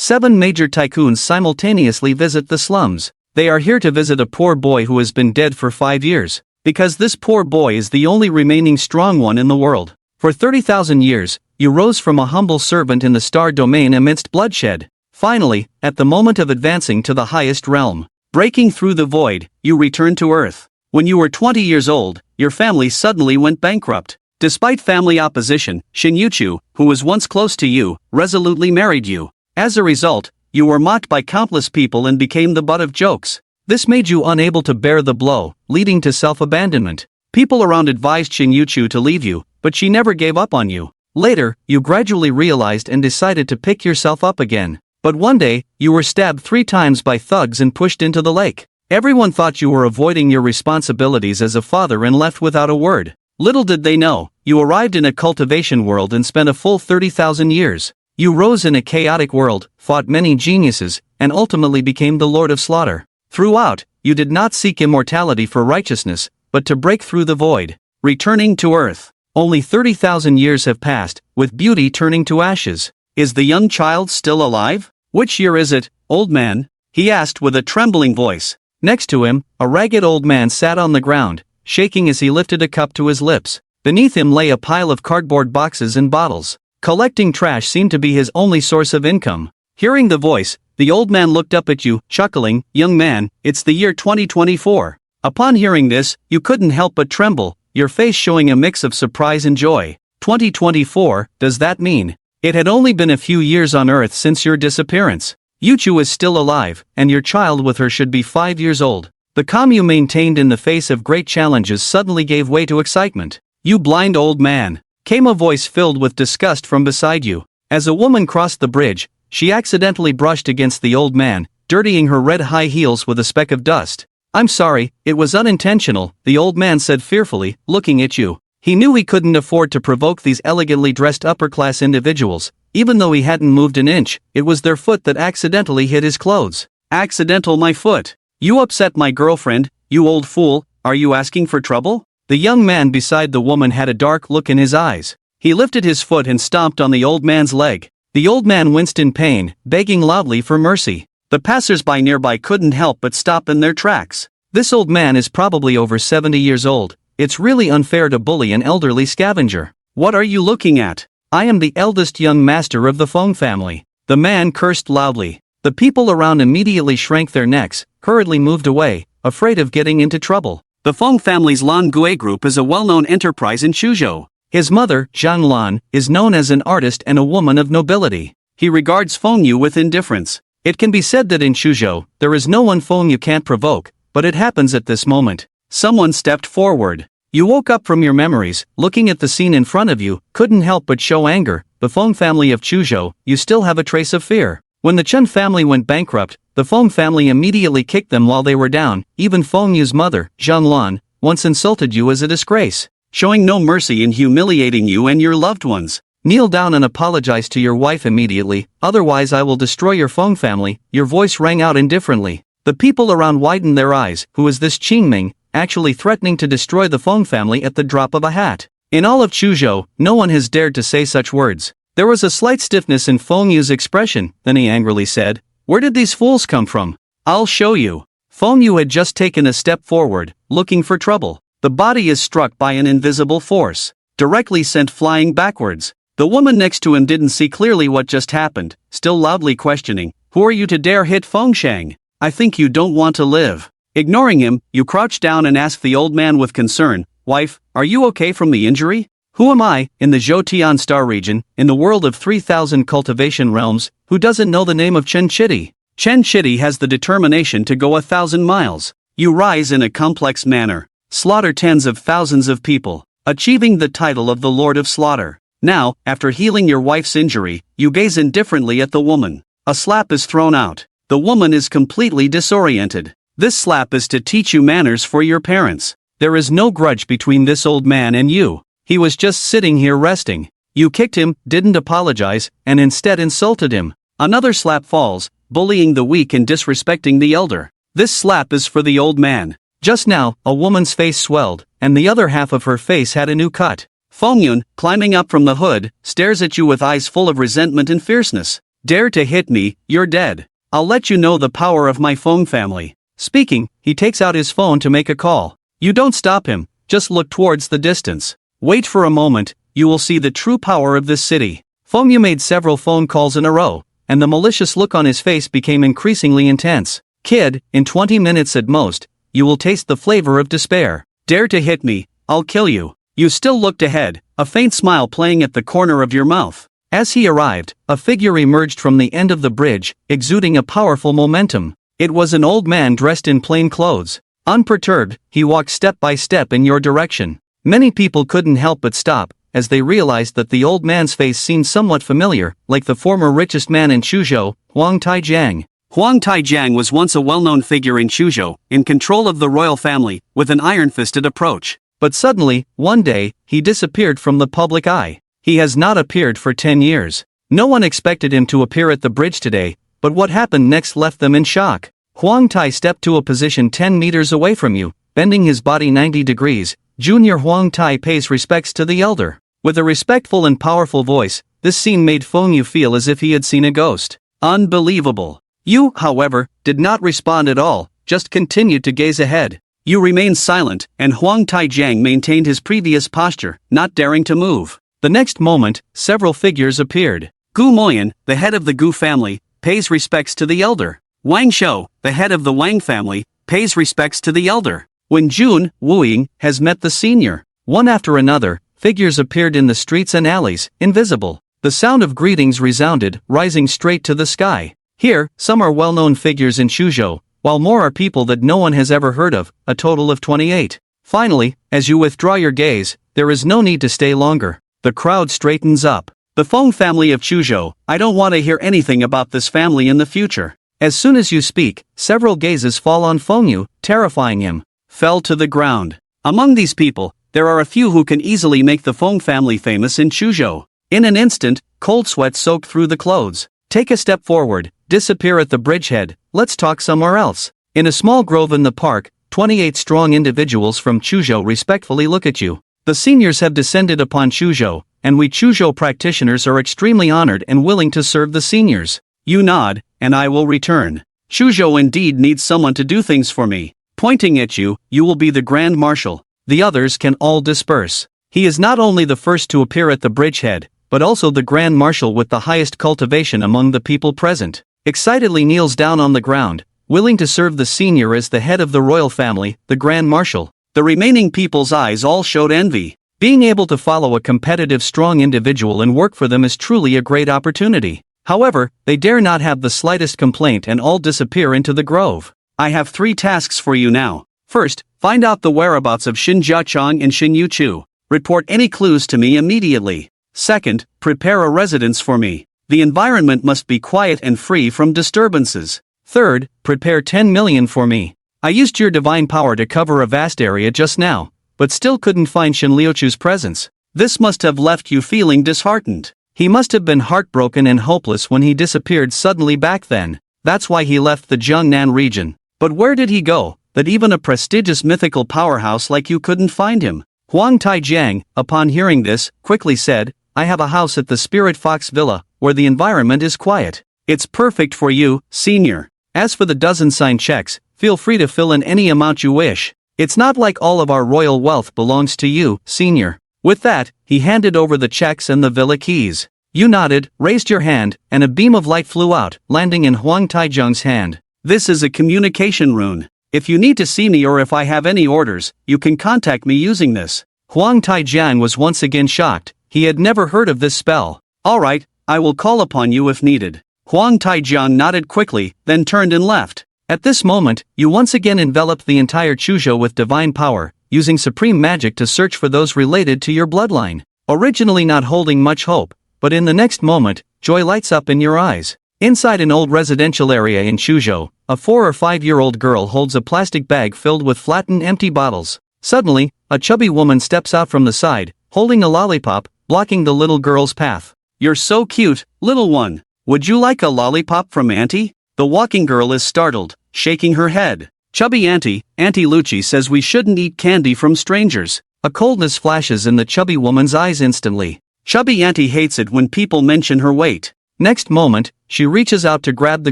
7 major tycoons simultaneously visit the slums. They are here to visit a poor boy who has been dead for 5 years, because this poor boy is the only remaining strong one in the world. For 30,000 years, you rose from a humble servant in the star domain amidst bloodshed. Finally, at the moment of advancing to the highest realm, breaking through the void, you returned to Earth. When you were 20 years old, your family suddenly went bankrupt. Despite family opposition, Shin-Yuchu, who was once close to you, resolutely married you. As a result, you were mocked by countless people and became the butt of jokes. This made you unable to bear the blow, leading to self-abandonment. People around advised Shin-Yuchu to leave you, but she never gave up on you. Later, you gradually realized and decided to pick yourself up again. But one day, you were stabbed 3 times by thugs and pushed into the lake. Everyone thought you were avoiding your responsibilities as a father and left without a word. Little did they know, you arrived in a cultivation world and spent a full 30,000 years. You rose in a chaotic world, fought many geniuses, and ultimately became the Lord of Slaughter. Throughout, you did not seek immortality for righteousness, but to break through the void. Returning to Earth. Only 30,000 years have passed, with beauty turning to ashes. Is the young child still alive? Which year is it, old man? He asked with a trembling voice. Next to him, a ragged old man sat on the ground, shaking as he lifted a cup to his lips. Beneath him lay a pile of cardboard boxes and bottles. Collecting trash seemed to be his only source of income. Hearing the voice, the old man looked up at you, chuckling, "Young man, it's the year 2024. Upon hearing this, you couldn't help but tremble, your face showing a mix of surprise and joy. 2024, does that mean? It had only been a few years on Earth since your disappearance. Yuchu is still alive, and your child with her should be 5 years old. The calm you maintained in the face of great challenges suddenly gave way to excitement. You blind old man, came a voice filled with disgust from beside you. As a woman crossed the bridge, she accidentally brushed against the old man, dirtying her red high heels with a speck of dust. I'm sorry, it was unintentional, the old man said fearfully, looking at you. He knew he couldn't afford to provoke these elegantly dressed upper-class individuals. Even though he hadn't moved an inch, it was their foot that accidentally hit his clothes. Accidental my foot. You upset my girlfriend, you old fool, are you asking for trouble? The young man beside the woman had a dark look in his eyes. He lifted his foot and stomped on the old man's leg. The old man winced in pain, begging loudly for mercy. The passers-by nearby couldn't help but stop in their tracks. This old man is probably over 70 years old. It's really unfair to bully an elderly scavenger. What are you looking at? I am the eldest young master of the Feng family. The man cursed loudly. The people around immediately shrank their necks, hurriedly moved away, afraid of getting into trouble. The Feng family's Lan Gui group is a well-known enterprise in Chuzhou. His mother, Zhang Lan, is known as an artist and a woman of nobility. He regards Feng Yu with indifference. It can be said that in Chuzhou, there is no one Feng Yu can't provoke, but it happens at this moment. Someone stepped forward. You woke up from your memories, looking at the scene in front of you, couldn't help but show anger. The Feng family of Chuzhou, you still have a trace of fear. When the Chen family went bankrupt, the Feng family immediately kicked them while they were down. Even Feng Yu's mother, Zhang Lan, once insulted you as a disgrace, showing no mercy in humiliating you and your loved ones. Kneel down and apologize to your wife immediately, otherwise I will destroy your Feng family. Your voice rang out indifferently. The people around widened their eyes. Who is this Qingming, actually threatening to destroy the Feng family at the drop of a hat? In all of Chuzhou, no one has dared to say such words. There was a slight stiffness in Feng Yu's expression, then he angrily said, "Where did these fools come from? I'll show you." Feng Yu had just taken a step forward, looking for trouble. The body is struck by an invisible force, directly sent flying backwards. The woman next to him didn't see clearly what just happened, still loudly questioning, "Who are you to dare hit Feng Shang? I think you don't want to live." Ignoring him, you crouched down and asked the old man with concern, "Wife, are you okay from the injury?" Who am I, in the Zhoutian Star region, in the world of 3,000 cultivation realms, who doesn't know the name of Chen Chitty? Chen Chitty has the determination to go 1,000 miles. You rise in a complex manner, slaughter tens of thousands of people, achieving the title of the Lord of Slaughter. Now, after healing your wife's injury, you gaze indifferently at the woman. A slap is thrown out. The woman is completely disoriented. This slap is to teach you manners for your parents. There is no grudge between this old man and you. He was just sitting here resting. You kicked him, didn't apologize, and instead insulted him. Another slap falls, bullying the weak and disrespecting the elder. This slap is for the old man. Just now, a woman's face swelled, and the other half of her face had a new cut. Feng Yun, climbing up from the hood, stares at you with eyes full of resentment and fierceness. Dare to hit me, you're dead. I'll let you know the power of my phone family. Speaking, he takes out his phone to make a call. You don't stop him, just look towards the distance. Wait for a moment, you will see the true power of this city. Fengyu made several phone calls in a row, and the malicious look on his face became increasingly intense. Kid, in 20 minutes at most, you will taste the flavor of despair. Dare to hit me, I'll kill you. You still looked ahead, a faint smile playing at the corner of your mouth. As he arrived, a figure emerged from the end of the bridge, exuding a powerful momentum. It was an old man dressed in plain clothes. Unperturbed, he walked step by step in your direction. Many people couldn't help but stop, as they realized that the old man's face seemed somewhat familiar, like the former richest man in Chuzhou, Huang Taijiang. Huang Taijiang was once a well-known figure in Chuzhou, in control of the royal family, with an iron-fisted approach. But suddenly, one day, he disappeared from the public eye. He has not appeared for 10 years. No one expected him to appear at the bridge today, but what happened next left them in shock. Huang Tai stepped to a position 10 meters away from you, bending his body 90 degrees. Junior Huang Tai pays respects to the elder. With a respectful and powerful voice, this scene made Fengyu feel as if he had seen a ghost. Unbelievable. You, however, did not respond at all, just continued to gaze ahead. You remained silent, and Huang Taijiang maintained his previous posture, not daring to move. The next moment, several figures appeared. Gu Moyan, the head of the Gu family, pays respects to the elder. Wang Shou, the head of the Wang family, pays respects to the elder. When Jun Wuying has met the senior, one after another, figures appeared in the streets and alleys, invisible. The sound of greetings resounded, rising straight to the sky. Here, some are well-known figures in Chuzhou, while more are people that no one has ever heard of, a total of 28. Finally, as you withdraw your gaze, there is no need to stay longer. The crowd straightens up. The Feng family of Chuzhou, I don't want to hear anything about this family in the future. As soon as you speak, several gazes fall on Fengyu, terrifying him. Fell to the ground. Among these people, there are a few who can easily make the Feng family famous in Chuzhou. In an instant, cold sweat soaked through the clothes. Take a step forward, disappear at the bridgehead, let's talk somewhere else. In a small grove in the park, 28 strong individuals from Chuzhou respectfully look at you. The seniors have descended upon Chuzhou, and we Chuzhou practitioners are extremely honored and willing to serve the seniors. You nod, and I will return. Chuzhou indeed needs someone to do things for me. Pointing at you, you will be the Grand Marshal. The others can all disperse. He is not only the first to appear at the bridgehead, but also the Grand Marshal with the highest cultivation among the people present. Excitedly kneels down on the ground, willing to serve the senior as the head of the royal family, the Grand Marshal. The remaining people's eyes all showed envy. Being able to follow a competitive strong individual and work for them is truly a great opportunity. However, they dare not have the slightest complaint and all disappear into the grove. I have 3 tasks for you now. First, find out the whereabouts of Xin Jiachong and Xin Yuchu. Report any clues to me immediately. Second, prepare a residence for me. The environment must be quiet and free from disturbances. Third, prepare 10 million for me. I used your divine power to cover a vast area just now, but still couldn't find Xin Liuchu's presence. This must have left you feeling disheartened. He must have been heartbroken and hopeless when he disappeared suddenly back then. That's why he left the Jiangnan region. But where did he go, that even a prestigious mythical powerhouse like you couldn't find him? Huang Taijiang, upon hearing this, quickly said, I have a house at the Spirit Fox Villa, where the environment is quiet. It's perfect for you, senior. As for the dozen signed checks, feel free to fill in any amount you wish. It's not like all of our royal wealth belongs to you, senior. With that, he handed over the checks and the villa keys. You nodded, raised your hand, and a beam of light flew out, landing in Huang Taijiang's hand. This is a communication rune. If you need to see me or if I have any orders, you can contact me using this. Huang Taijiang was once again shocked. He had never heard of this spell. Alright, I will call upon you if needed. Huang Taijiang nodded quickly, then turned and left. At this moment, you once again enveloped the entire Chuzhou with divine power, using supreme magic to search for those related to your bloodline. Originally not holding much hope, but in the next moment, joy lights up in your eyes. Inside an old residential area in Chuzhou, a 4 or 5-year-old girl holds a plastic bag filled with flattened empty bottles. Suddenly, a chubby woman steps out from the side, holding a lollipop, blocking the little girl's path. You're so cute, little one. Would you like a lollipop from Auntie? The walking girl is startled, shaking her head. Chubby Auntie Lucci says we shouldn't eat candy from strangers. A coldness flashes in the chubby woman's eyes instantly. Chubby Auntie hates it when people mention her weight. Next moment, she reaches out to grab the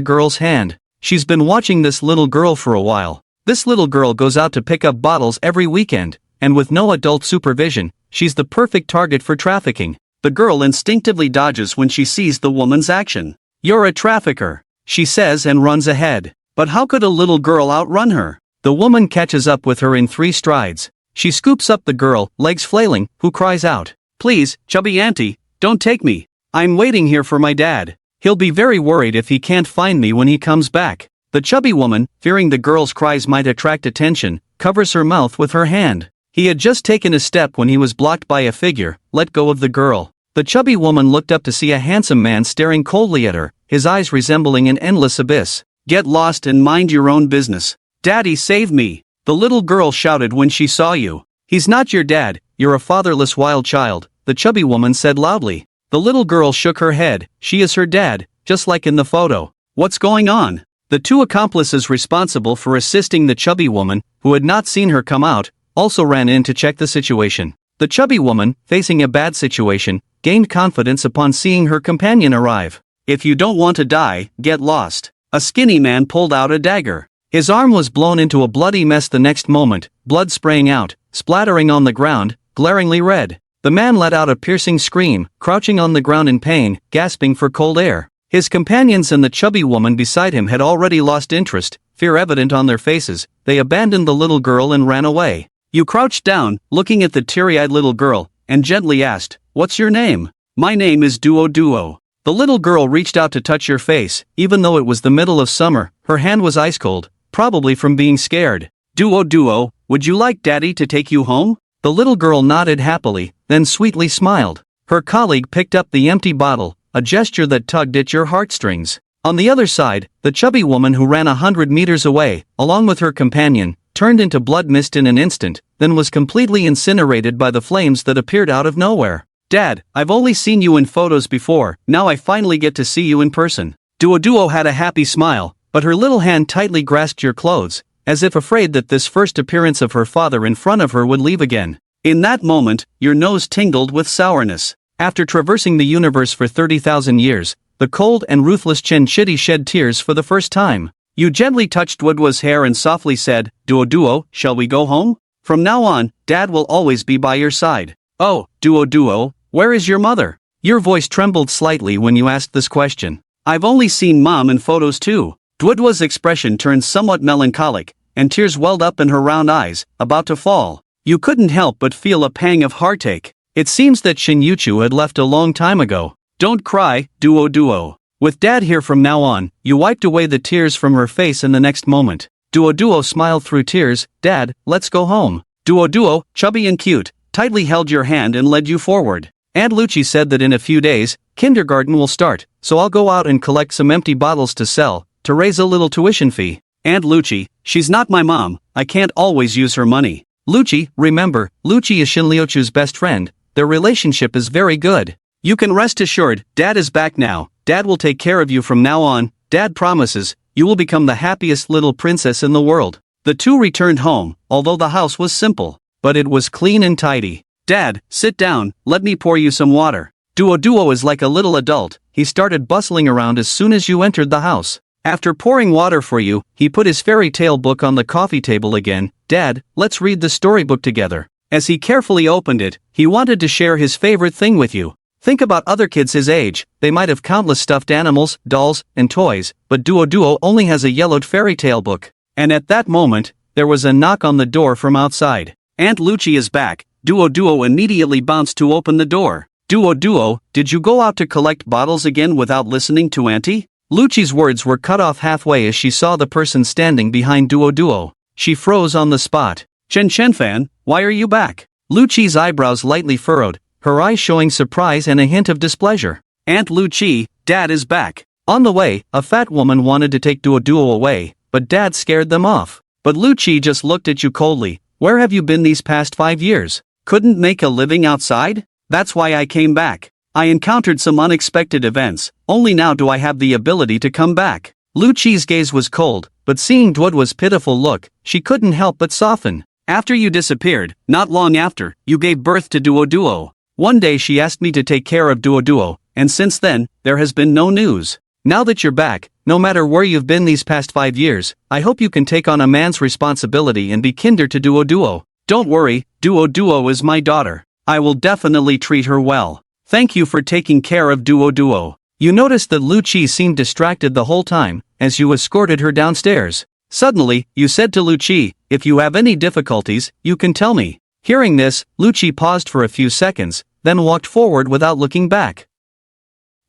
girl's hand. She's been watching this little girl for a while. This little girl goes out to pick up bottles every weekend, and with no adult supervision, she's the perfect target for trafficking. The girl instinctively dodges when she sees the woman's action. "You're a trafficker," she says and runs ahead. But how could a little girl outrun her? The woman catches up with her in 3 strides. She scoops up the girl, legs flailing, who cries out, "Please, chubby auntie, don't take me. I'm waiting here for my dad. He'll be very worried if he can't find me when he comes back." The chubby woman, fearing the girl's cries might attract attention, covers her mouth with her hand. He had just taken a step when he was blocked by a figure. Let go of the girl. The chubby woman looked up to see a handsome man staring coldly at her, his eyes resembling an endless abyss. "Get lost and mind your own business. Daddy, save me," the little girl shouted when she saw you. "He's not your dad, you're a fatherless wild child," the chubby woman said loudly. The little girl shook her head. "She is her dad, just like in the photo. What's going on?" The 2 accomplices responsible for assisting the chubby woman, who had not seen her come out, also ran in to check the situation. The chubby woman, facing a bad situation, gained confidence upon seeing her companion arrive. "If you don't want to die, get lost." A skinny man pulled out a dagger. His arm was blown into a bloody mess the next moment, blood spraying out, splattering on the ground, glaringly red. The man let out a piercing scream, crouching on the ground in pain, gasping for cold air. His companions and the chubby woman beside him had already lost interest, fear evident on their faces. They abandoned the little girl and ran away. You crouched down, looking at the teary-eyed little girl, and gently asked, "What's your name?" "My name is Duo Duo." The little girl reached out to touch your face, even though it was the middle of summer. Her hand was ice cold, probably from being scared. "Duo Duo, would you like Daddy to take you home?" The little girl nodded happily, then sweetly smiled. Her colleague picked up the empty bottle, a gesture that tugged at your heartstrings. On the other side, the chubby woman who ran 100 meters away, along with her companion, turned into blood mist in an instant, then was completely incinerated by the flames that appeared out of nowhere. "Dad, I've only seen you in photos before, now I finally get to see you in person." Duo Duo had a happy smile, but her little hand tightly grasped your clothes, as if afraid that this first appearance of her father in front of her would leave again. In that moment, your nose tingled with sourness. After traversing the universe for 30,000 years, the cold and ruthless Chenchiti shed tears for the first time. You gently touched Duo's hair and softly said, "Duo Duo, shall we go home? From now on, Dad will always be by your side." "Oh, Duo Duo, where is your mother?" Your voice trembled slightly when you asked this question. "I've only seen Mom in photos too." Duo's expression turned somewhat melancholic, and tears welled up in her round eyes, about to fall. You couldn't help but feel a pang of heartache. It seems that Shinyuchu had left a long time ago. "Don't cry, Duo Duo. With Dad here from now on." You wiped away the tears from her face in the next moment. Duo Duo smiled through tears. "Dad, let's go home." Duo Duo, chubby and cute, tightly held your hand and led you forward. "Aunt Lucci said that in a few days, kindergarten will start, so I'll go out and collect some empty bottles to sell, to raise a little tuition fee." "Aunt Lucci, she's not my mom, I can't always use her money." "Lucci, remember, Lucci is Shinryochu's best friend, their relationship is very good. You can rest assured, Dad is back now, Dad will take care of you from now on, Dad promises, you will become the happiest little princess in the world." The 2 returned home, although the house was simple, but it was clean and tidy. "Dad, sit down, let me pour you some water." Duo Duo is like a little adult, he started bustling around as soon as you entered the house. After pouring water for you, he put his fairy tale book on the coffee table again. "Dad, let's read the storybook together." As he carefully opened it, he wanted to share his favorite thing with you. Think about other kids his age, they might have countless stuffed animals, dolls, and toys, but Duo Duo only has a yellowed fairy tale book. And at that moment, there was a knock on the door from outside. "Aunt Lucci is back." Duo Duo immediately bounced to open the door. "Duo Duo, did you go out to collect bottles again without listening to Auntie?" Lucci's words were cut off halfway as she saw the person standing behind Duo Duo. She froze on the spot. "Chen-fan, why are you back?" Lucci's eyebrows lightly furrowed, her eyes showing surprise and a hint of displeasure. "Aunt Lucci, Dad is back." On the way, a fat woman wanted to take Duo Duo away, but Dad scared them off. But Lucci just looked at you coldly. "Where have you been these past 5 years? Couldn't make a living outside? That's why I came back. I encountered some unexpected events, only now do I have the ability to come back." Lucci's gaze was cold, but seeing Duo's pitiful look, she couldn't help but soften. "After you disappeared, not long after, you gave birth to Duo Duo. One day she asked me to take care of Duo Duo, and since then, there has been no news." Now that you're back, no matter where you've been these past 5 years, I hope you can take on a man's responsibility and be kinder to Duo. Don't worry, Duo is my daughter. I will definitely treat her well. Thank you for taking care of Duo. You noticed that Lu Chi seemed distracted the whole time, as you escorted her downstairs. Suddenly, you said to Lu Chi, if you have any difficulties, you can tell me. Hearing this, Lu Chi paused for a few seconds, then walked forward without looking back.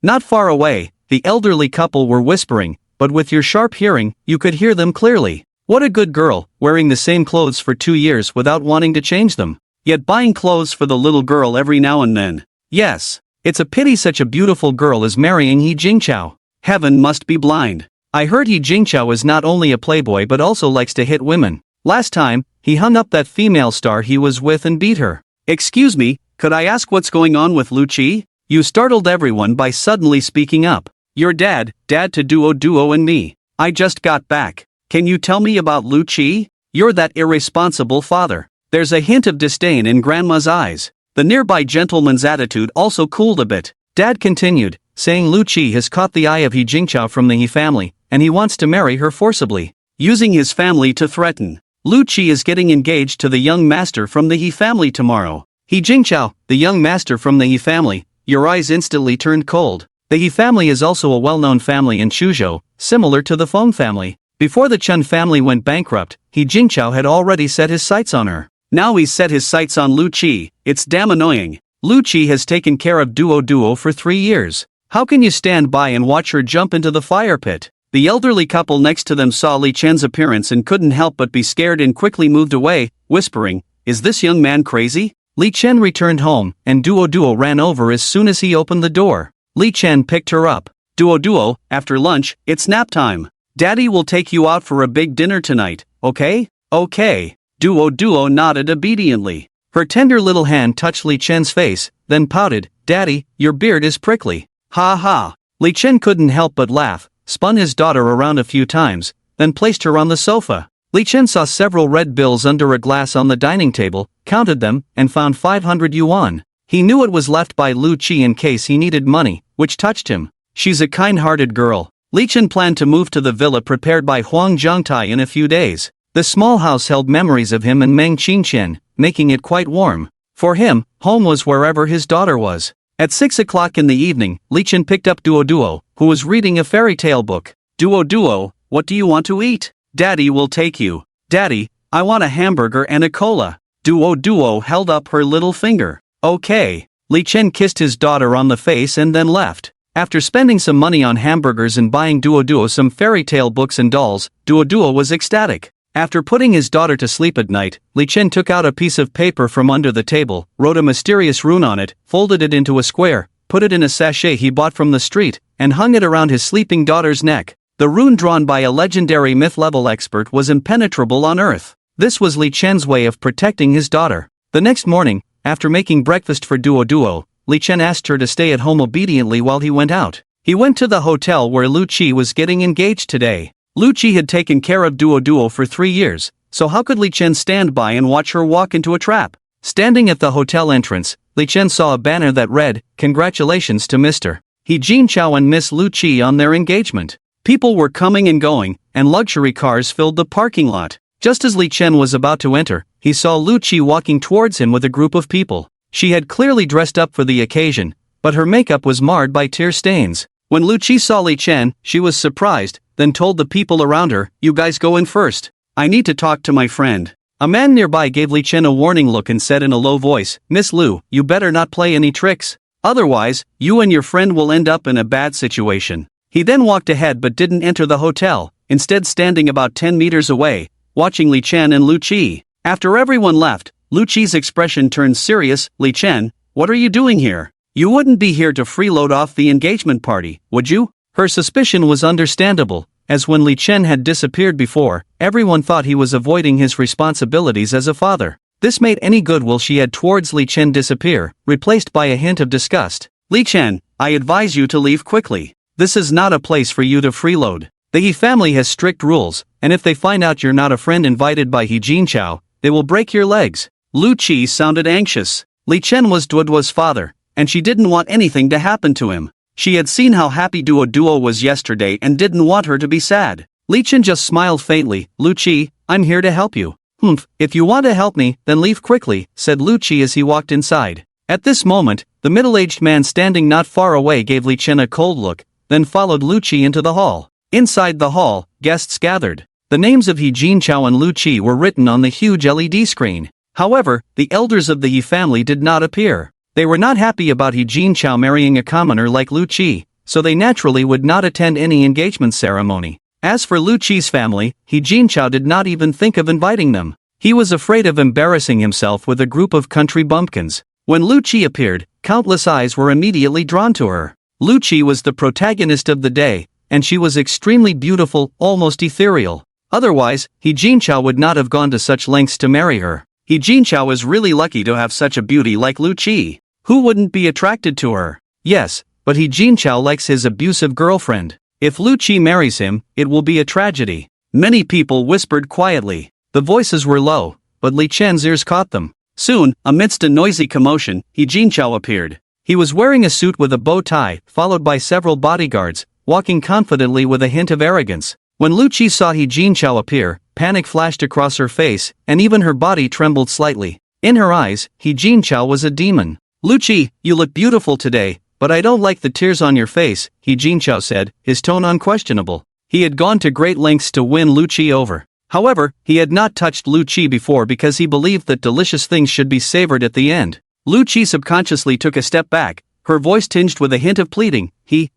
Not far away, the elderly couple were whispering, but with your sharp hearing, you could hear them clearly. What a good girl, wearing the same clothes for 2 years without wanting to change them. Yet buying clothes for the little girl every now and then. Yes, it's a pity such a beautiful girl is marrying He Jingqiao. Heaven must be blind. I heard He Jingqiao is not only a playboy but also likes to hit women. Last time, he hung up that female star he was with and beat her. Excuse me, could I ask what's going on with Lu Chi? You startled everyone by suddenly speaking up. Your dad to Duo and me. I just got back. Can you tell me about Lu Chi? You're that irresponsible father. There's a hint of disdain in Grandma's eyes. The nearby gentleman's attitude also cooled a bit. Dad continued, saying Lu Chi has caught the eye of He Jingqiao from the He family, and he wants to marry her forcibly, using his family to threaten. Lu Chi is getting engaged to the young master from the He family tomorrow. He Jingqiao, the young master from the He family. Your eyes instantly turned cold. The He family is also a well-known family in Suzhou, similar to the Feng family. Before the Chen family went bankrupt, He Jingqiao had already set his sights on her. Now he's set his sights on Lu Chi. It's damn annoying. Lu Chi has taken care of Duo for 3 years. How can you stand by and watch her jump into the fire pit? The elderly couple next to them saw Li Chen's appearance and couldn't help but be scared and quickly moved away, whispering, "Is this young man crazy?" Li Chen returned home, and Duo ran over as soon as he opened the door. Li Chen picked her up. Duo, after lunch, it's nap time. Daddy will take you out for a big dinner tonight, okay? Okay. Duo nodded obediently. Her tender little hand touched Li Chen's face, then pouted, "Daddy, your beard is prickly." Ha ha. Li Chen couldn't help but laugh, spun his daughter around a few times, then placed her on the sofa. Li Chen saw several red bills under a glass on the dining table, counted them, and found 500 yuan. He knew it was left by Lu Chi in case he needed money, which touched him. She's a kind-hearted girl. Li Chen planned to move to the villa prepared by Huang Zhangtai in a few days. The small house held memories of him and Meng Qingqian, making it quite warm. For him, home was wherever his daughter was. At 6 o'clock in the evening, Li Chen picked up Duo, who was reading a fairy tale book. Duo, what do you want to eat? Daddy will take you. Daddy, I want a hamburger and a cola. Duo held up her little finger. Okay. Li Chen kissed his daughter on the face and then left. After spending some money on hamburgers and buying Duo some fairy tale books and dolls, Duo was ecstatic. After putting his daughter to sleep at night, Li Chen took out a piece of paper from under the table, wrote a mysterious rune on it, folded it into a square, put it in a sachet he bought from the street, and hung it around his sleeping daughter's neck. The rune drawn by a legendary myth-level expert was impenetrable on Earth. This was Li Chen's way of protecting his daughter. The next morning, after making breakfast for Duo, Li Chen asked her to stay at home obediently while he went out. He went to the hotel where Lu Chi was getting engaged today. Lu Chi had taken care of Duo for 3 years, so how could Li Chen stand by and watch her walk into a trap? Standing at the hotel entrance, Li Chen saw a banner that read, "Congratulations to Mr. He Jingqiao and Miss Lu Chi on their engagement." People were coming and going, and luxury cars filled the parking lot. Just as Li Chen was about to enter, he saw Lu Chi walking towards him with a group of people. She had clearly dressed up for the occasion, but her makeup was marred by tear stains. When Lu Chi saw Li Chen, she was surprised, then told the people around her, "You guys go in first. I need to talk to my friend." A man nearby gave Li Chen a warning look and said in a low voice, "Miss Lu, you better not play any tricks. Otherwise, you and your friend will end up in a bad situation." He then walked ahead but didn't enter the hotel, instead standing about 10 meters away, watching Li Chen and Lu Chi. After everyone left, Lu Chi's expression turned serious. "Li Chen, what are you doing here? You wouldn't be here to freeload off the engagement party, would you?" Her suspicion was understandable, as when Li Chen had disappeared before, everyone thought he was avoiding his responsibilities as a father. This made any goodwill she had towards Li Chen disappear, replaced by a hint of disgust. "Li Chen, I advise you to leave quickly. This is not a place for you to freeload. The He family has strict rules, and if they find out you're not a friend invited by He Jingqiao, they will break your legs." Lu Chi sounded anxious. Li Chen was Duo's father, and she didn't want anything to happen to him. She had seen how happy Duo was yesterday and didn't want her to be sad. Li Chen just smiled faintly. "Lu Qi, I'm here to help you." "Humph, if you want to help me, then leave quickly," said Lu Qi as he walked inside. At this moment, the middle-aged man standing not far away gave Li Chen a cold look, then followed Lu Qi into the hall. Inside the hall, guests gathered. The names of He Jinchao and Lu Qi were written on the huge LED screen. However, the elders of the He family did not appear. They were not happy about He Jinchao marrying a commoner like Lu Qi, so they naturally would not attend any engagement ceremony. As for Lu Qi's family, He Jinchao did not even think of inviting them. He was afraid of embarrassing himself with a group of country bumpkins. When Lu Qi appeared, countless eyes were immediately drawn to her. Lu Qi was the protagonist of the day, and she was extremely beautiful, almost ethereal. Otherwise, He Jinchao would not have gone to such lengths to marry her. He Jinchao is really lucky to have such a beauty like Lu Qi. Who wouldn't be attracted to her? Yes, but He Jinchao likes his abusive girlfriend. If Lu Qi marries him, it will be a tragedy. Many people whispered quietly. The voices were low, but Li Chen's ears caught them. Soon, amidst a noisy commotion, He Jinchao appeared. He was wearing a suit with a bow tie, followed by several bodyguards, walking confidently with a hint of arrogance. When Lu Qi saw He Jinchao appear, panic flashed across her face, and even her body trembled slightly. In her eyes, He Jinchao was a demon. "Lu Qi, you look beautiful today, but I don't like the tears on your face," He Jinchao said, his tone unquestionable. He had gone to great lengths to win Lu Qi over. However, he had not touched Lu Qi before because he believed that delicious things should be savored at the end. Lu Qi subconsciously took a step back, her voice tinged with a hint of pleading.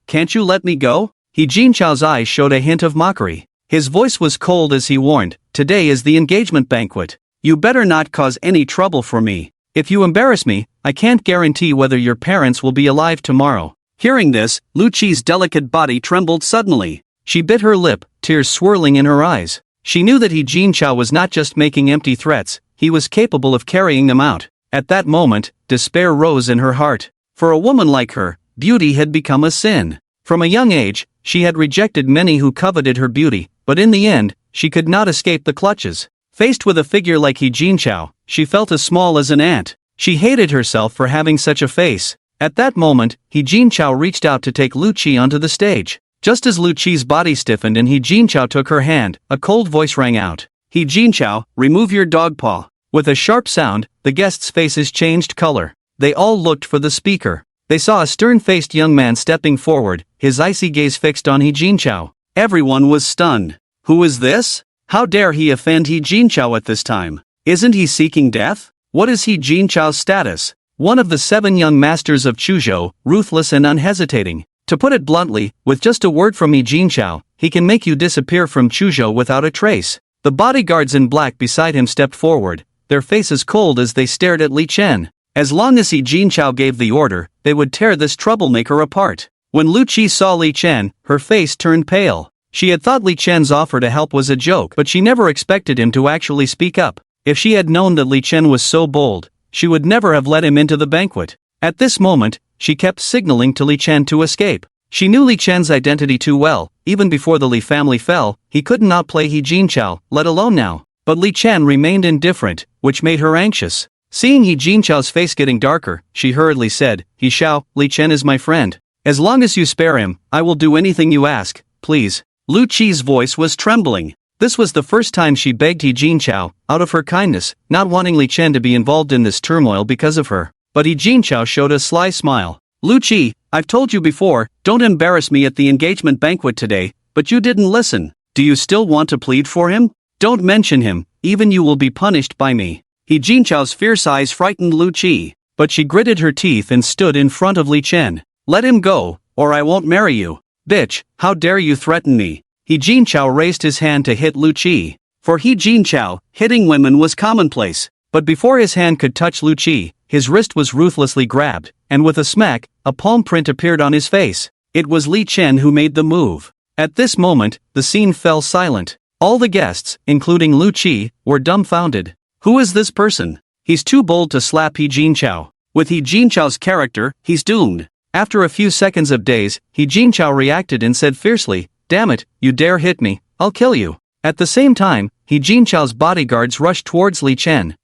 "Can't you let me go?" He Jinchao's eyes showed a hint of mockery. His voice was cold as he warned, "Today is the engagement banquet. You better not cause any trouble for me. If you embarrass me, I can't guarantee whether your parents will be alive tomorrow." Hearing this, Lu Qi's delicate body trembled suddenly. She bit her lip, tears swirling in her eyes. She knew that He Jinchao was not just making empty threats, he was capable of carrying them out. At that moment, despair rose in her heart. For a woman like her, beauty had become a sin. From a young age, she had rejected many who coveted her beauty, but in the end, she could not escape the clutches. Faced with a figure like He Jinchao, she felt as small as an ant. She hated herself for having such a face. At that moment, He Jinchao reached out to take Lu Qi onto the stage. Just as Lu Qi's body stiffened and He Jinchao took her hand, a cold voice rang out. "He Jinchao, remove your dog paw." With a sharp sound, the guests' faces changed color. They all looked for the speaker. They saw a stern-faced young man stepping forward, his icy gaze fixed on He Jinchao. Everyone was stunned. Who is this? How dare he offend He Jinchao at this time? Isn't he seeking death? What is He Jinchao's status? One of the 7 young masters of Chuzhou, ruthless and unhesitating. To put it bluntly, with just a word from He Jinchao, he can make you disappear from Chuzhou without a trace. The bodyguards in black beside him stepped forward, their faces cold as they stared at Li Chen. As long as He Jinchao gave the order, they would tear this troublemaker apart. When Lu Qi saw Li Chen, her face turned pale. She had thought Li Chen's offer to help was a joke, but she never expected him to actually speak up. If she had known that Li Chen was so bold, she would never have let him into the banquet. At this moment, she kept signaling to Li Chen to escape. She knew Li Chen's identity too well. Even before the Li family fell, he could not play He Jinchao, let alone now. But Li Chen remained indifferent, which made her anxious. Seeing He Jinchao's face getting darker, she hurriedly said, "He Xiao, Li Chen is my friend. As long as you spare him, I will do anything you ask, please." Lu Qi's voice was trembling. This was the first time she begged He Jinchao, out of her kindness, not wanting Li Chen to be involved in this turmoil because of her. But He Jinchao showed a sly smile. "Lu Qi, I've told you before, don't embarrass me at the engagement banquet today, but you didn't listen. Do you still want to plead for him? Don't mention him, even you will be punished by me." He Jinchao's fierce eyes frightened Lu Qi, but she gritted her teeth and stood in front of Li Chen. "Let him go, or I won't marry you. Bitch, how dare you threaten me?" He Jinchao raised his hand to hit Lu Qi. For He Jinchao, hitting women was commonplace. But before his hand could touch Lu Qi, his wrist was ruthlessly grabbed, and with a smack, a palm print appeared on his face. It was Li Chen who made the move. At this moment, the scene fell silent. All the guests, including Lu Qi, were dumbfounded. Who is this person? He's too bold to slap He Jinchao. With He Jinchao's character, he's doomed. After a few seconds of daze, He Jinchao reacted and said fiercely, "Damn it, you dare hit me, I'll kill you." At the same time, He Jinchao's bodyguards rushed towards Li Chen.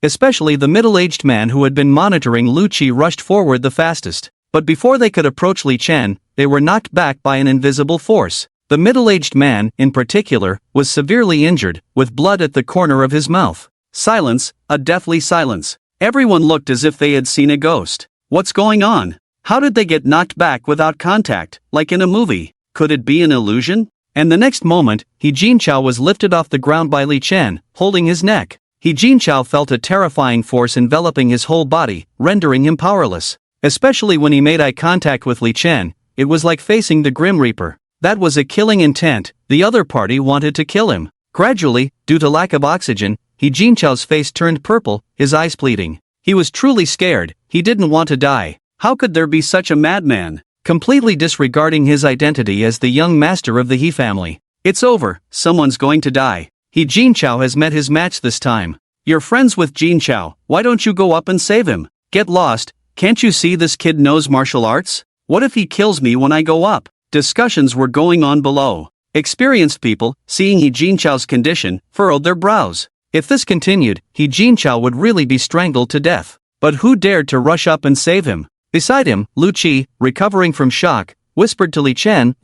Especially the middle-aged man who had been monitoring Lu Qi rushed forward the fastest. But before they could approach Li Chen, they were knocked back by an invisible force. The middle-aged man, in particular, was severely injured, with blood at the corner of his mouth. Silence, a deathly silence. Everyone looked as if they had seen a ghost. What's going on? How did they get knocked back without contact, like in a movie? Could it be an illusion? And the next moment, He Jinchao was lifted off the ground by Li Chen, holding his neck. He Jinchao felt a terrifying force enveloping his whole body, rendering him powerless. Especially when he made eye contact with Li Chen, it was like facing the Grim Reaper. That was a killing intent. The other party wanted to kill him. Gradually, due to lack of oxygen, He Jinchao's face turned purple, his eyes pleading. He was truly scared. He didn't want to die. How could there be such a madman? Completely disregarding his identity as the young master of the He family. It's over, someone's going to die. He Jinchao has met his match this time. You're friends with Jinchao, why don't you go up and save him? Get lost, can't you see this kid knows martial arts? What if he kills me when I go up? Discussions were going on below. Experienced people, seeing He Jinchao's condition, furrowed their brows. If this continued, He Jinchao would really be strangled to death. But who dared to rush up and save him? Beside him, Lu Qi, recovering from shock, whispered to Li Chen,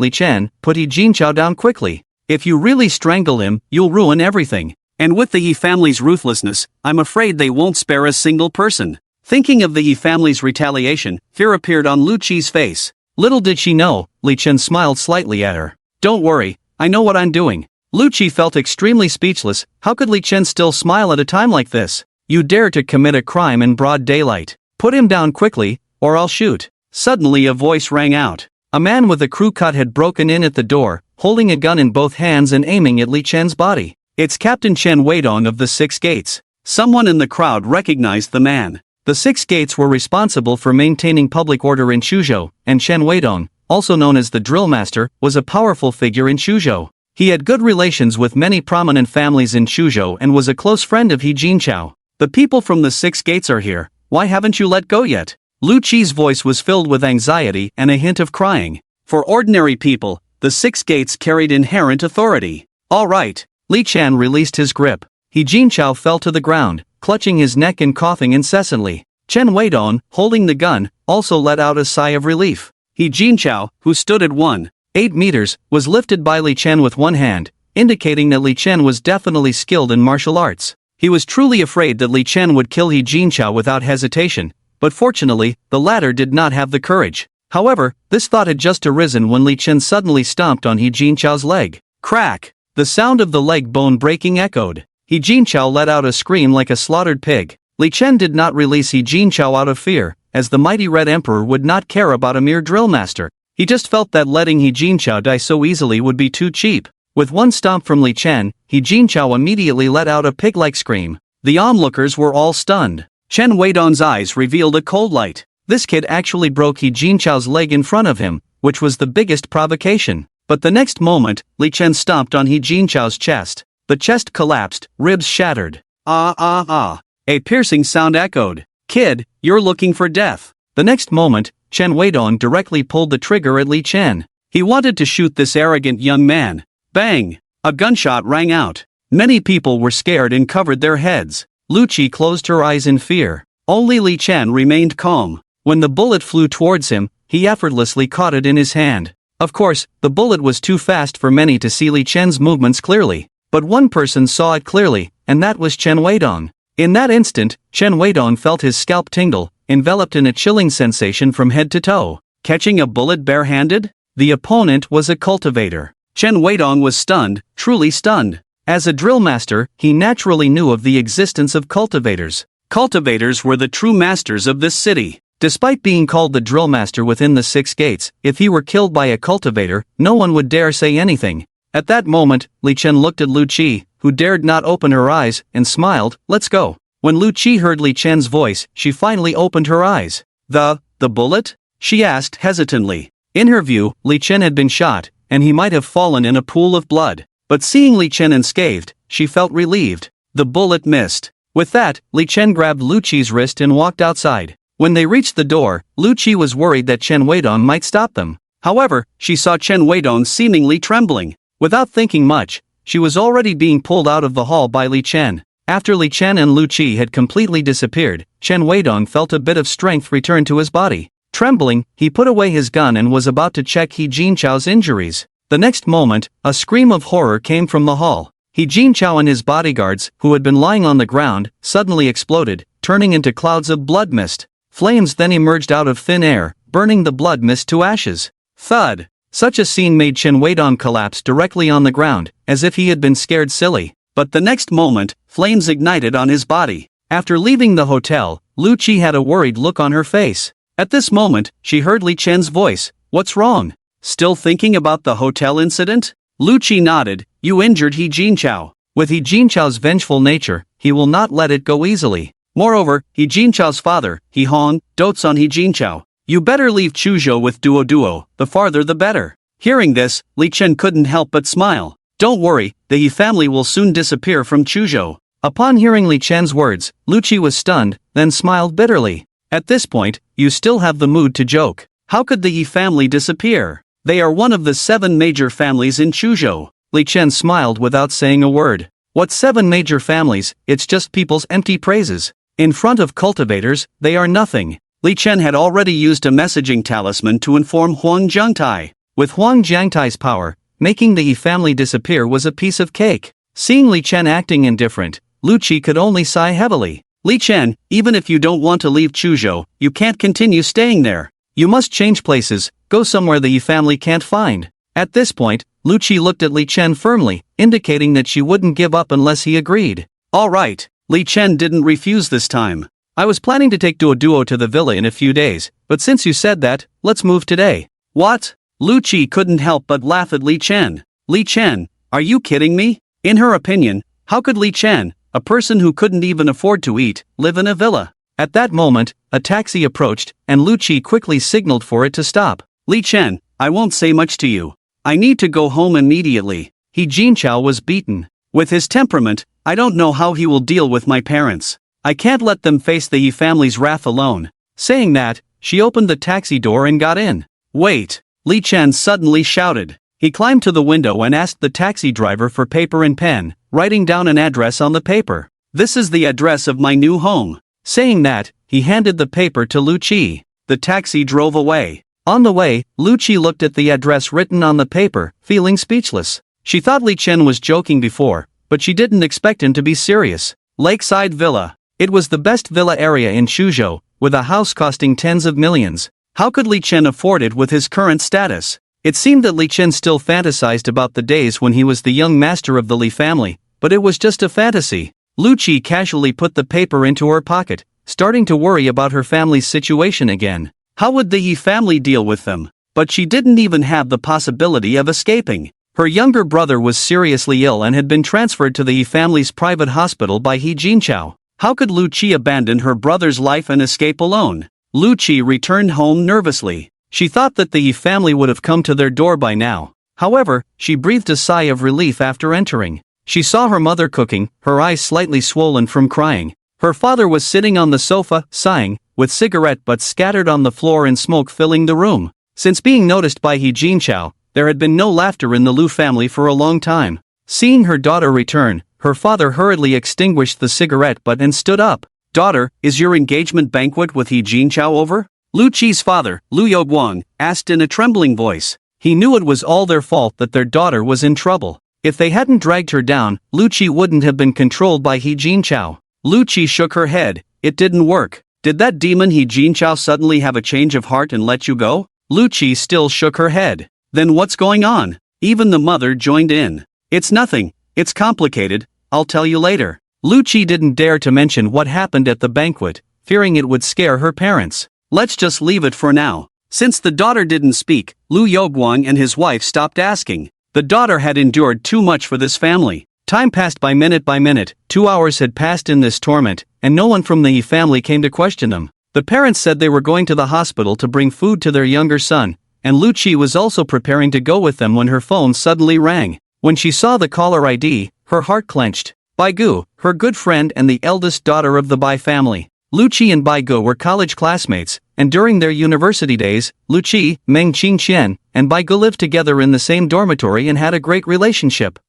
put He Jinchao down quickly. If you really strangle him, you'll ruin everything. And with the He family's ruthlessness, I'm afraid they won't spare a single person. Thinking of the He family's retaliation, fear appeared on Lu Qi's face. Little did she know, Li Chen smiled slightly at her. Don't worry, I know what I'm doing. Lu Qi felt extremely speechless. How could Li Chen still smile at a time like this? You dare to commit a crime in broad daylight. Put him down quickly, or I'll shoot. Suddenly a voice rang out. A man with a crew cut had broken in at the door, holding a gun in both hands and aiming at Li Chen's body. It's Captain Chen Weidong of the Six Gates. Someone in the crowd recognized the man. The Six Gates were responsible for maintaining public order in Suzhou, and Chen Weidong, also known as the Drill Master, was a powerful figure in Suzhou. He had good relations with many prominent families in Suzhou and was a close friend of He Jinchao. The people from the Six Gates are here. Why haven't you let go yet? Lu Qi's voice was filled with anxiety and a hint of crying. For ordinary people, the Six Gates carried inherent authority. All right. Li Chen released his grip. He Jinchao fell to the ground, clutching his neck and coughing incessantly. Chen Weidong, holding the gun, also let out a sigh of relief. He Jinchao, who stood at 1.8 meters, was lifted by Li Chen with one hand, indicating that Li Chen was definitely skilled in martial arts. He was truly afraid that Li Chen would kill He Jinchao without hesitation, but fortunately, the latter did not have the courage. However, this thought had just arisen when Li Chen suddenly stomped on He Jinchao's leg. Crack! The sound of the leg bone breaking echoed. He Jinchao let out a scream like a slaughtered pig. Li Chen did not release He Jinchao out of fear, as the mighty Red Emperor would not care about a mere drill master. He just felt that letting He Jinchao die so easily would be too cheap. With one stomp from Li Chen, He Jinchao immediately let out a pig-like scream. The onlookers were all stunned. Chen Weidong's eyes revealed a cold light. This kid actually broke He Jinchao's leg in front of him, which was the biggest provocation. But the next moment, Li Chen stomped on He Jinchao's chest. The chest collapsed, ribs shattered. Ah ah ah. A piercing sound echoed. Kid, you're looking for death. The next moment, Chen Weidong directly pulled the trigger at Li Chen. He wanted to shoot this arrogant young man. Bang! A gunshot rang out. Many people were scared and covered their heads. Lu Qi closed her eyes in fear. Only Li Chen remained calm. When the bullet flew towards him, he effortlessly caught it in his hand. Of course, the bullet was too fast for many to see Li Chen's movements clearly. But one person saw it clearly, and that was Chen Weidong. In that instant, Chen Weidong felt his scalp tingle, enveloped in a chilling sensation from head to toe. Catching a bullet barehanded? The opponent was a cultivator. Chen Weidong was stunned, truly stunned. As a drill master, he naturally knew of the existence of cultivators. Cultivators were the true masters of this city. Despite being called the drill master within the Six Gates, if he were killed by a cultivator, no one would dare say anything. At that moment, Li Chen looked at Lu Qi, who dared not open her eyes, and smiled. Let's go. When Lu Qi heard Li Chen's voice, she finally opened her eyes. The bullet? She asked hesitantly. In her view, Li Chen had been shot, and he might have fallen in a pool of blood. But seeing Li Chen unscathed, she felt relieved. The bullet missed. With that, Li Chen grabbed Lu Qi's wrist and walked outside. When they reached the door, Lu Qi was worried that Chen Weidong might stop them. However, she saw Chen Weidong seemingly trembling. Without thinking much, she was already being pulled out of the hall by Li Chen. After Li Chen and Lu Qi had completely disappeared, Chen Weidong felt a bit of strength return to his body. Trembling, he put away his gun and was about to check He Jinchao's injuries. The next moment, a scream of horror came from the hall. He Jinchao and his bodyguards, who had been lying on the ground, suddenly exploded, turning into clouds of blood mist. Flames then emerged out of thin air, burning the blood mist to ashes. Thud! Such a scene made Chen Weidong collapse directly on the ground, as if he had been scared silly. But the next moment, flames ignited on his body. After leaving the hotel, Lu Qi had a worried look on her face. At this moment, she heard Li Chen's voice. "What's wrong? Still thinking about the hotel incident?" Lu Qi nodded. "You injured He Jinchao. With He Jinchao's vengeful nature, he will not let it go easily. Moreover, He Jinchao's father, He Hong, dotes on He Jinchao. You better leave Chuzhou with Duo, the farther the better." Hearing this, Li Chen couldn't help but smile. "Don't worry, the He family will soon disappear from Chuzhou." Upon hearing Li Chen's words, Lu Qi was stunned, then smiled bitterly. "At this point, you still have the mood to joke. How could the Yi family disappear? They are one of the 7 major families in Chuzhou." Li Chen smiled without saying a word. "What 7 major families? It's just people's empty praises. In front of cultivators, they are nothing." Li Chen had already used a messaging talisman to inform Huang Jiangtai. With Huang Jiangtai's power, making the Yi family disappear was a piece of cake. Seeing Li Chen acting indifferent, Lu Qi could only sigh heavily. "Li Chen, even if you don't want to leave Chuzhou, you can't continue staying there. You must change places, go somewhere the Yi family can't find." At this point, Lu Qi looked at Li Chen firmly, indicating that she wouldn't give up unless he agreed. "All right." Li Chen didn't refuse this time. "I was planning to take Duo to the villa in a few days, but since you said that, let's move today." "What?" Lu Qi couldn't help but laugh at Li Chen. "Li Chen, are you kidding me?" In her opinion, how could Li Chen, a person who couldn't even afford to eat, live in a villa? At that moment, a taxi approached, and Lu Qi quickly signaled for it to stop. "Li Chen, I won't say much to you. I need to go home immediately." He Jinchao was beaten. "With his temperament, I don't know how he will deal with my parents. I can't let them face the Yi family's wrath alone." Saying that, she opened the taxi door and got in. "Wait!" Li Chen suddenly shouted. He climbed to the window and asked the taxi driver for paper and pen, writing down an address on the paper. "This is the address of my new home." Saying that, he handed the paper to Lu Qi. The taxi drove away. On the way, Lu Qi looked at the address written on the paper, feeling speechless. She thought Li Chen was joking before, but she didn't expect him to be serious. Lakeside Villa. It was the best villa area in Chuzhou, with a house costing tens of millions. How could Li Chen afford it with his current status? It seemed that Li Chen still fantasized about the days when he was the young master of the Li family, but it was just a fantasy. Lu Qi casually put the paper into her pocket, starting to worry about her family's situation again. How would the Yi family deal with them? But she didn't even have the possibility of escaping. Her younger brother was seriously ill and had been transferred to the Yi family's private hospital by He Jinchao. How could Lu Qi abandon her brother's life and escape alone? Lu Qi returned home nervously. She thought that the Yi family would have come to their door by now. However, she breathed a sigh of relief after entering. She saw her mother cooking, her eyes slightly swollen from crying. Her father was sitting on the sofa, sighing, with cigarette butts scattered on the floor and smoke filling the room. Since being noticed by He Jinchao, there had been no laughter in the Lu family for a long time. Seeing her daughter return, her father hurriedly extinguished the cigarette butt and stood up. "Daughter, is your engagement banquet with He Jinchao over?" Lu Qi's father, Lu Yoguang, asked in a trembling voice. He knew it was all their fault that their daughter was in trouble. If they hadn't dragged her down, Lu Qi wouldn't have been controlled by He Jinchao. Lu Qi shook her head. It didn't work. "Did that demon He Jinchao suddenly have a change of heart and let you go?" Lu Qi still shook her head. "Then what's going on?" Even the mother joined in. "It's nothing. It's complicated. I'll tell you later." Lu Qi didn't dare to mention what happened at the banquet, fearing it would scare her parents. "Let's just leave it for now." Since the daughter didn't speak, Lu Yoguang and his wife stopped asking. The daughter had endured too much for this family. Time passed by minute. 2 hours had passed in this torment, and no one from the Yi family came to question them. The parents said they were going to the hospital to bring food to their younger son, and Lu Qi was also preparing to go with them when her phone suddenly rang. When she saw the caller ID, her heart clenched. Bai Gu, her good friend and the eldest daughter of the Bai family. Lu Qi and Bai Gu were college classmates, and during their university days, Lu Qi, Meng Qingqian, and Bai Gu lived together in the same dormitory and had a great relationship.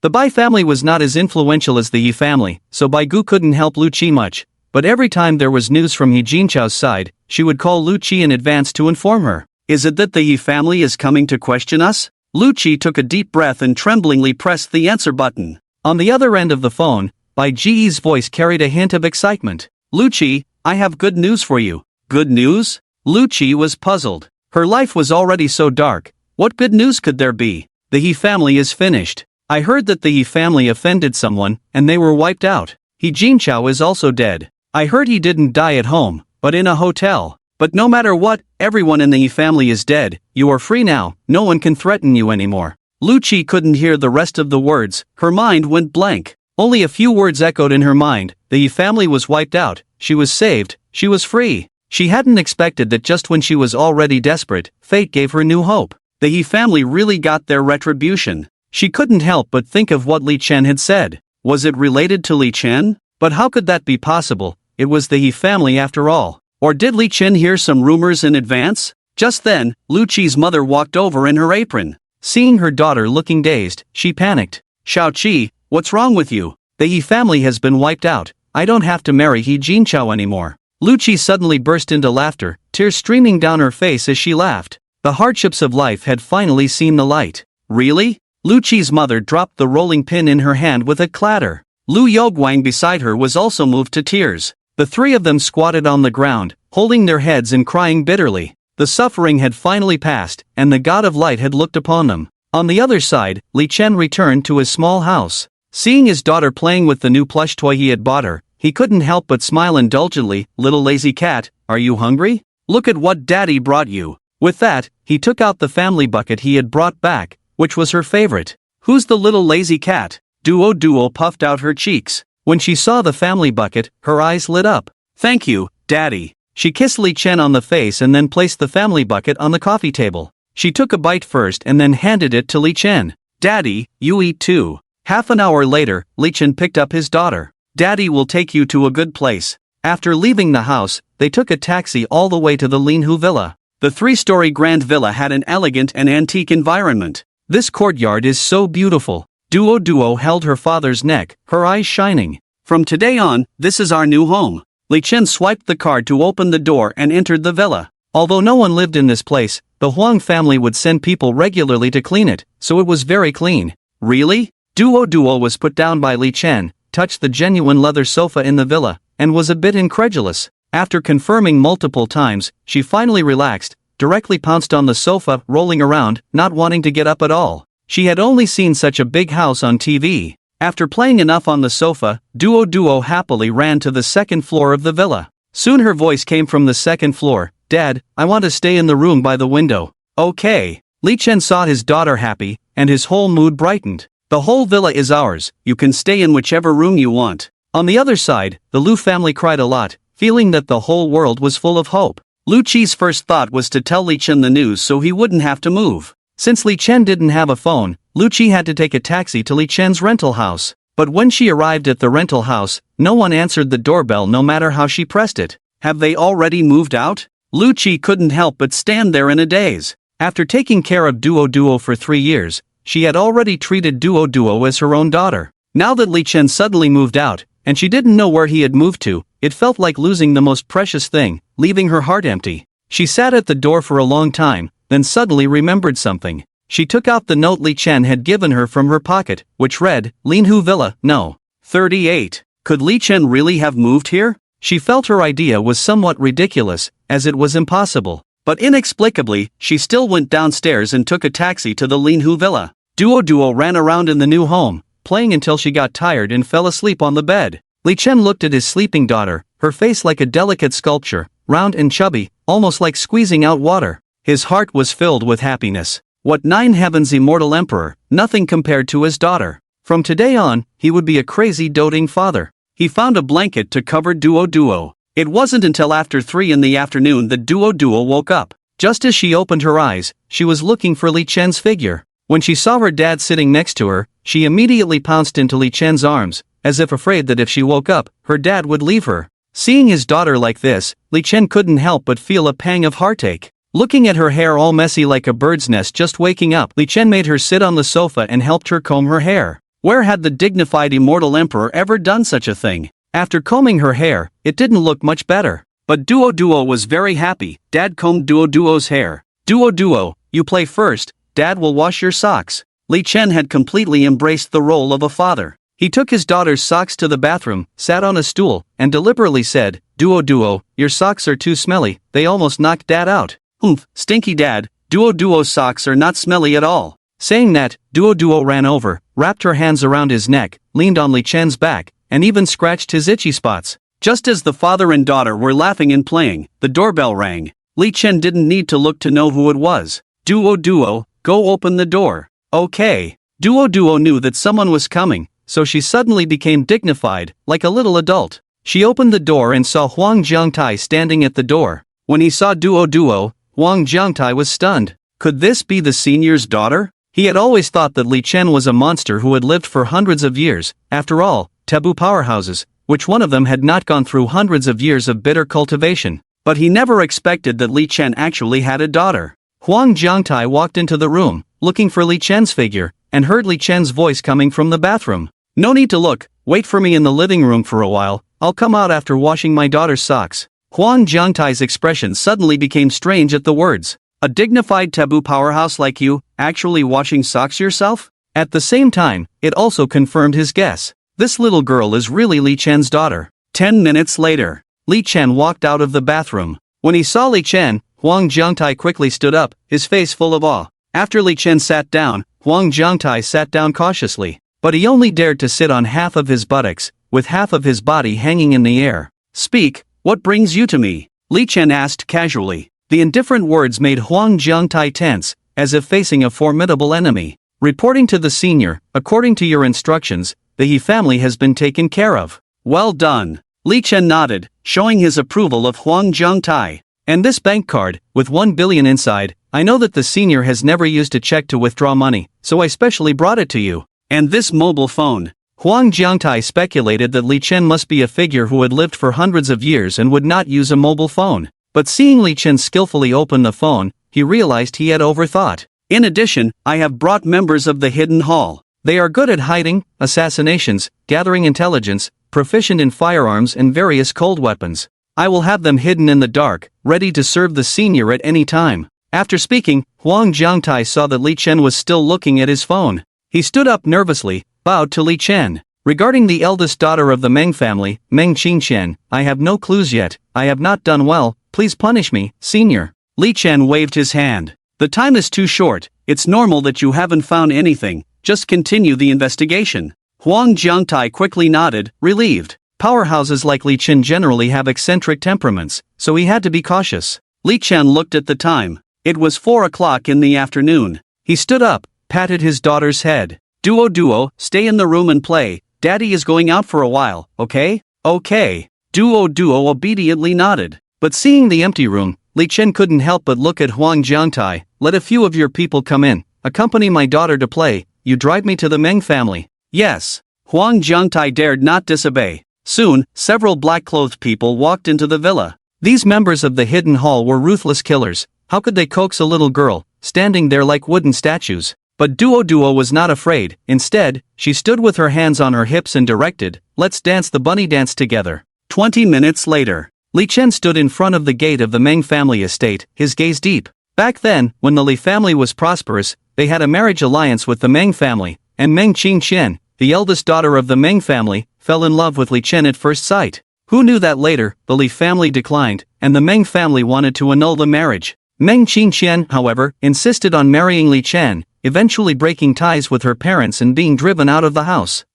The Bai family was not as influential as the Yi family, so Bai Gu couldn't help Lu Qi much, but every time there was news from He Jinchao's side, she would call Lu Qi in advance to inform her. Is it that the He family is coming to question us? Lu Qi took a deep breath and tremblingly pressed the answer button. On the other end of the phone, Bai Ji's voice carried a hint of excitement. Lu Qi, I have good news for you. Good news? Lu Qi was puzzled. Her life was already so dark. What good news could there be? The He family is finished. I heard that the He family offended someone, and they were wiped out. He Jinchao is also dead. I heard he didn't die at home, but in a hotel. But no matter what, everyone in the He family is dead. You are free now, no one can threaten you anymore. Lu Qi couldn't hear the rest of the words, her mind went blank. Only a few words echoed in her mind. The He family was wiped out, she was saved, she was free. She hadn't expected that just when she was already desperate, fate gave her new hope. The He family really got their retribution. She couldn't help but think of what Li Chen had said. Was it related to Li Chen? But how could that be possible? It was the He family after all. Or did Li Chen hear some rumors in advance? Just then, Lu Qi's mother walked over in her apron. Seeing her daughter looking dazed, she panicked. Xiao Qi, what's wrong with you? The He family has been wiped out. I don't have to marry He Jinchao anymore. Lu Qi suddenly burst into laughter, tears streaming down her face as she laughed. The hardships of life had finally seen the light. Really? Lu Qi's mother dropped the rolling pin in her hand with a clatter. Lu Yoguang beside her was also moved to tears. The three of them squatted on the ground, holding their heads and crying bitterly. The suffering had finally passed, and the God of Light had looked upon them. On the other side, Li Chen returned to his small house. Seeing his daughter playing with the new plush toy he had bought her, he couldn't help but smile indulgently. Little lazy cat, are you hungry? Look at what Daddy brought you. With that, he took out the family bucket he had brought back, which was her favorite. Who's the little lazy cat? Duo puffed out her cheeks. When she saw the family bucket, her eyes lit up. Thank you, Daddy. She kissed Li Chen on the face and then placed the family bucket on the coffee table. She took a bite first and then handed it to Li Chen. Daddy, you eat too. Half an hour later, Li Chen picked up his daughter. Daddy will take you to a good place. After leaving the house, they took a taxi all the way to the Linhu Villa. The three-story grand villa had an elegant and antique environment. This courtyard is so beautiful. Duo held her father's neck, her eyes shining. From today on, this is our new home. Li Chen swiped the card to open the door and entered the villa. Although no one lived in this place, the Huang family would send people regularly to clean it, so it was very clean. Really? Duo was put down by Li Chen, touched the genuine leather sofa in the villa, and was a bit incredulous. After confirming multiple times, she finally relaxed, directly pounced on the sofa, rolling around, not wanting to get up at all. She had only seen such a big house on TV. After playing enough on the sofa, Duo happily ran to the second floor of the villa. Soon her voice came from the second floor. Dad, I want to stay in the room by the window. Okay. Li Chen saw his daughter happy, and his whole mood brightened. The whole villa is ours, you can stay in whichever room you want. On the other side, the Lu family cried a lot, feeling that the whole world was full of hope. Lu Qi's first thought was to tell Li Chen the news so he wouldn't have to move. Since Li Chen didn't have a phone, Lu Qi had to take a taxi to Li Chen's rental house. But when she arrived at the rental house, no one answered the doorbell no matter how she pressed it. Have they already moved out? Lu Qi couldn't help but stand there in a daze. After taking care of Duo for 3 years, she had already treated Duo as her own daughter. Now that Li Chen suddenly moved out, and she didn't know where he had moved to, it felt like losing the most precious thing, leaving her heart empty. She sat at the door for a long time, then suddenly remembered something. She took out the note Li Chen had given her from her pocket, which read, Linhu Villa, No. 38. Could Li Chen really have moved here? She felt her idea was somewhat ridiculous, as it was impossible. But inexplicably, she still went downstairs and took a taxi to the Linhu Villa. Duo ran around in the new home, playing until she got tired and fell asleep on the bed. Li Chen looked at his sleeping daughter, her face like a delicate sculpture, round and chubby, almost like squeezing out water. His heart was filled with happiness. What 9 heavens immortal emperor, nothing compared to his daughter. From today on, he would be a crazy doting father. He found a blanket to cover Duo. It wasn't until after 3 in the afternoon that Duo woke up. Just as she opened her eyes, she was looking for Li Chen's figure. When she saw her dad sitting next to her, she immediately pounced into Li Chen's arms, as if afraid that if she woke up, her dad would leave her. Seeing his daughter like this, Li Chen couldn't help but feel a pang of heartache. Looking at her hair all messy like a bird's nest just waking up, Li Chen made her sit on the sofa and helped her comb her hair. Where had the dignified immortal emperor ever done such a thing? After combing her hair, it didn't look much better. But Duo Duo was very happy. Dad combed Duo Duo's hair. Duo Duo, you play first, Dad will wash your socks. Li Chen had completely embraced the role of a father. He took his daughter's socks to the bathroom, sat on a stool, and deliberately said, Duo Duo, your socks are too smelly, they almost knocked Dad out. Humph, stinky Dad, Duo Duo's socks are not smelly at all. Saying that, Duo Duo ran over, wrapped her hands around his neck, leaned on Li Chen's back, and even scratched his itchy spots. Just as the father and daughter were laughing and playing, the doorbell rang. Li Chen didn't need to look to know who it was. Duo Duo, go open the door. Okay. Duo Duo knew that someone was coming, so she suddenly became dignified, like a little adult. She opened the door and saw Huang Jiangtai standing at the door. When he saw Duo Duo, Huang Jiangtai was stunned. Could this be the senior's daughter? He had always thought that Li Chen was a monster who had lived for hundreds of years. After all, taboo powerhouses, which one of them had not gone through hundreds of years of bitter cultivation. But he never expected that Li Chen actually had a daughter. Huang Jiangtai walked into the room, looking for Li Chen's figure, and heard Li Chen's voice coming from the bathroom. No need to look, wait for me in the living room for a while, I'll come out after washing my daughter's socks. Huang Jiangtai's expression suddenly became strange at the words. A dignified taboo powerhouse like you, actually washing socks yourself? At the same time, it also confirmed his guess. This little girl is really Li Chen's daughter. 10 minutes later, Li Chen walked out of the bathroom. When he saw Li Chen, Huang Jiangtai quickly stood up, his face full of awe. After Li Chen sat down, Huang Jiangtai sat down cautiously. But he only dared to sit on half of his buttocks, with half of his body hanging in the air. Speak, what brings you to me? Li Chen asked casually. The indifferent words made Huang Jiangtai tense, as if facing a formidable enemy. Reporting to the senior, according to your instructions, the He family has been taken care of. Well done. Li Chen nodded, showing his approval of Huang Jiangtai. And this bank card, with 1 billion inside, I know that the senior has never used a check to withdraw money, so I specially brought it to you. And this mobile phone. Huang Jiangtai speculated that Li Chen must be a figure who had lived for hundreds of years and would not use a mobile phone. But seeing Li Chen skillfully open the phone, he realized he had overthought. In addition, I have brought members of the Hidden Hall. They are good at hiding, assassinations, gathering intelligence, proficient in firearms and various cold weapons. I will have them hidden in the dark, ready to serve the senior at any time. After speaking, Huang Jiangtai saw that Li Chen was still looking at his phone. He stood up nervously, bowed to Li Chen. Regarding the eldest daughter of the Meng family, Meng Qingqian, I have no clues yet. I have not done well, please punish me, senior. Li Chen waved his hand. The time is too short, it's normal that you haven't found anything, just continue the investigation. Huang Jiangtai quickly nodded, relieved. Powerhouses like Li Chen generally have eccentric temperaments, so he had to be cautious. Li Chen looked at the time. It was 4 o'clock in the afternoon. He stood up, patted his daughter's head. Duo Duo, stay in the room and play. Daddy is going out for a while, okay? Okay. Duo Duo obediently nodded. But seeing the empty room, Li Chen couldn't help but look at Huang Jiangtai. Let a few of your people come in. Accompany my daughter to play. You drive me to the Meng family. Yes. Huang Jiangtai dared not disobey. Soon, several black-clothed people walked into the villa. These members of the Hidden Hall were ruthless killers. How could they coax a little girl, standing there like wooden statues? But Duo Duo was not afraid. Instead, she stood with her hands on her hips and directed, let's dance the bunny dance together. 20 minutes later, Li Chen stood in front of the gate of the Meng family estate, his gaze deep. Back then, when the Li family was prosperous, they had a marriage alliance with the Meng family, and Meng Qingqian, the eldest daughter of the Meng family, fell in love with Li Chen at first sight. Who knew that later, the Li family declined, and the Meng family wanted to annul the marriage. Meng Qingqian, however, insisted on marrying Li Chen, eventually breaking ties with her parents and being driven out of the house.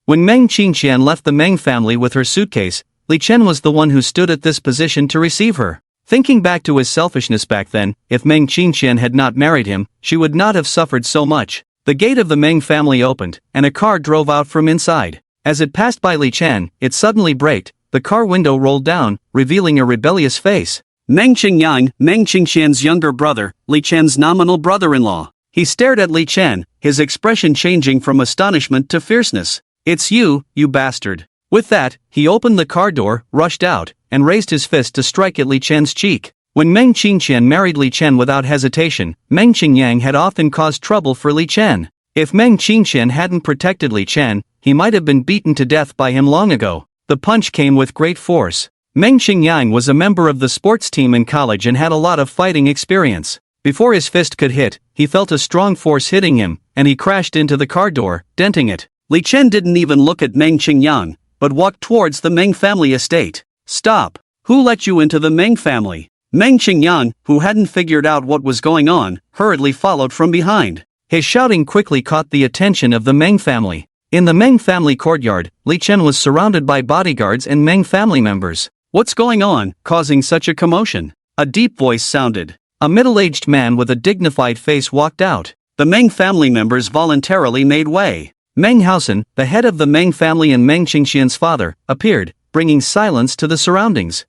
When Meng Qingqian left the Meng family with her suitcase, Li Chen was the one who stood at this position to receive her. Thinking back to his selfishness back then, if Meng Qingqian had not married him, she would not have suffered so much. The gate of the Meng family opened, and a car drove out from inside. As it passed by Li Chen, it suddenly braked, the car window rolled down, revealing a rebellious face. Meng Qingyang, Meng Qingqian's younger brother, Li Chen's nominal brother-in-law. He stared at Li Chen, his expression changing from astonishment to fierceness. It's you, you bastard. With that, he opened the car door, rushed out, and raised his fist to strike at Li Chen's cheek. When Meng Qingqian married Li Chen without hesitation, Meng Qingyang had often caused trouble for Li Chen. If Meng Qingqian hadn't protected Li Chen, he might have been beaten to death by him long ago. The punch came with great force. Meng Qingyang was a member of the sports team in college and had a lot of fighting experience. Before his fist could hit, he felt a strong force hitting him, and he crashed into the car door, denting it. Li Chen didn't even look at Meng Qingyang, but walked towards the Meng family estate. "Stop! Who let you into the Meng family?" Meng Qingyang, who hadn't figured out what was going on, hurriedly followed from behind. His shouting quickly caught the attention of the Meng family. In the Meng family courtyard, Li Chen was surrounded by bodyguards and Meng family members. "What's going on, causing such a commotion?" A deep voice sounded. A middle-aged man with a dignified face walked out. The Meng family members voluntarily made way. Meng Haosen, the head of the Meng family and Meng Qingxian's father, appeared, bringing silence to the surroundings.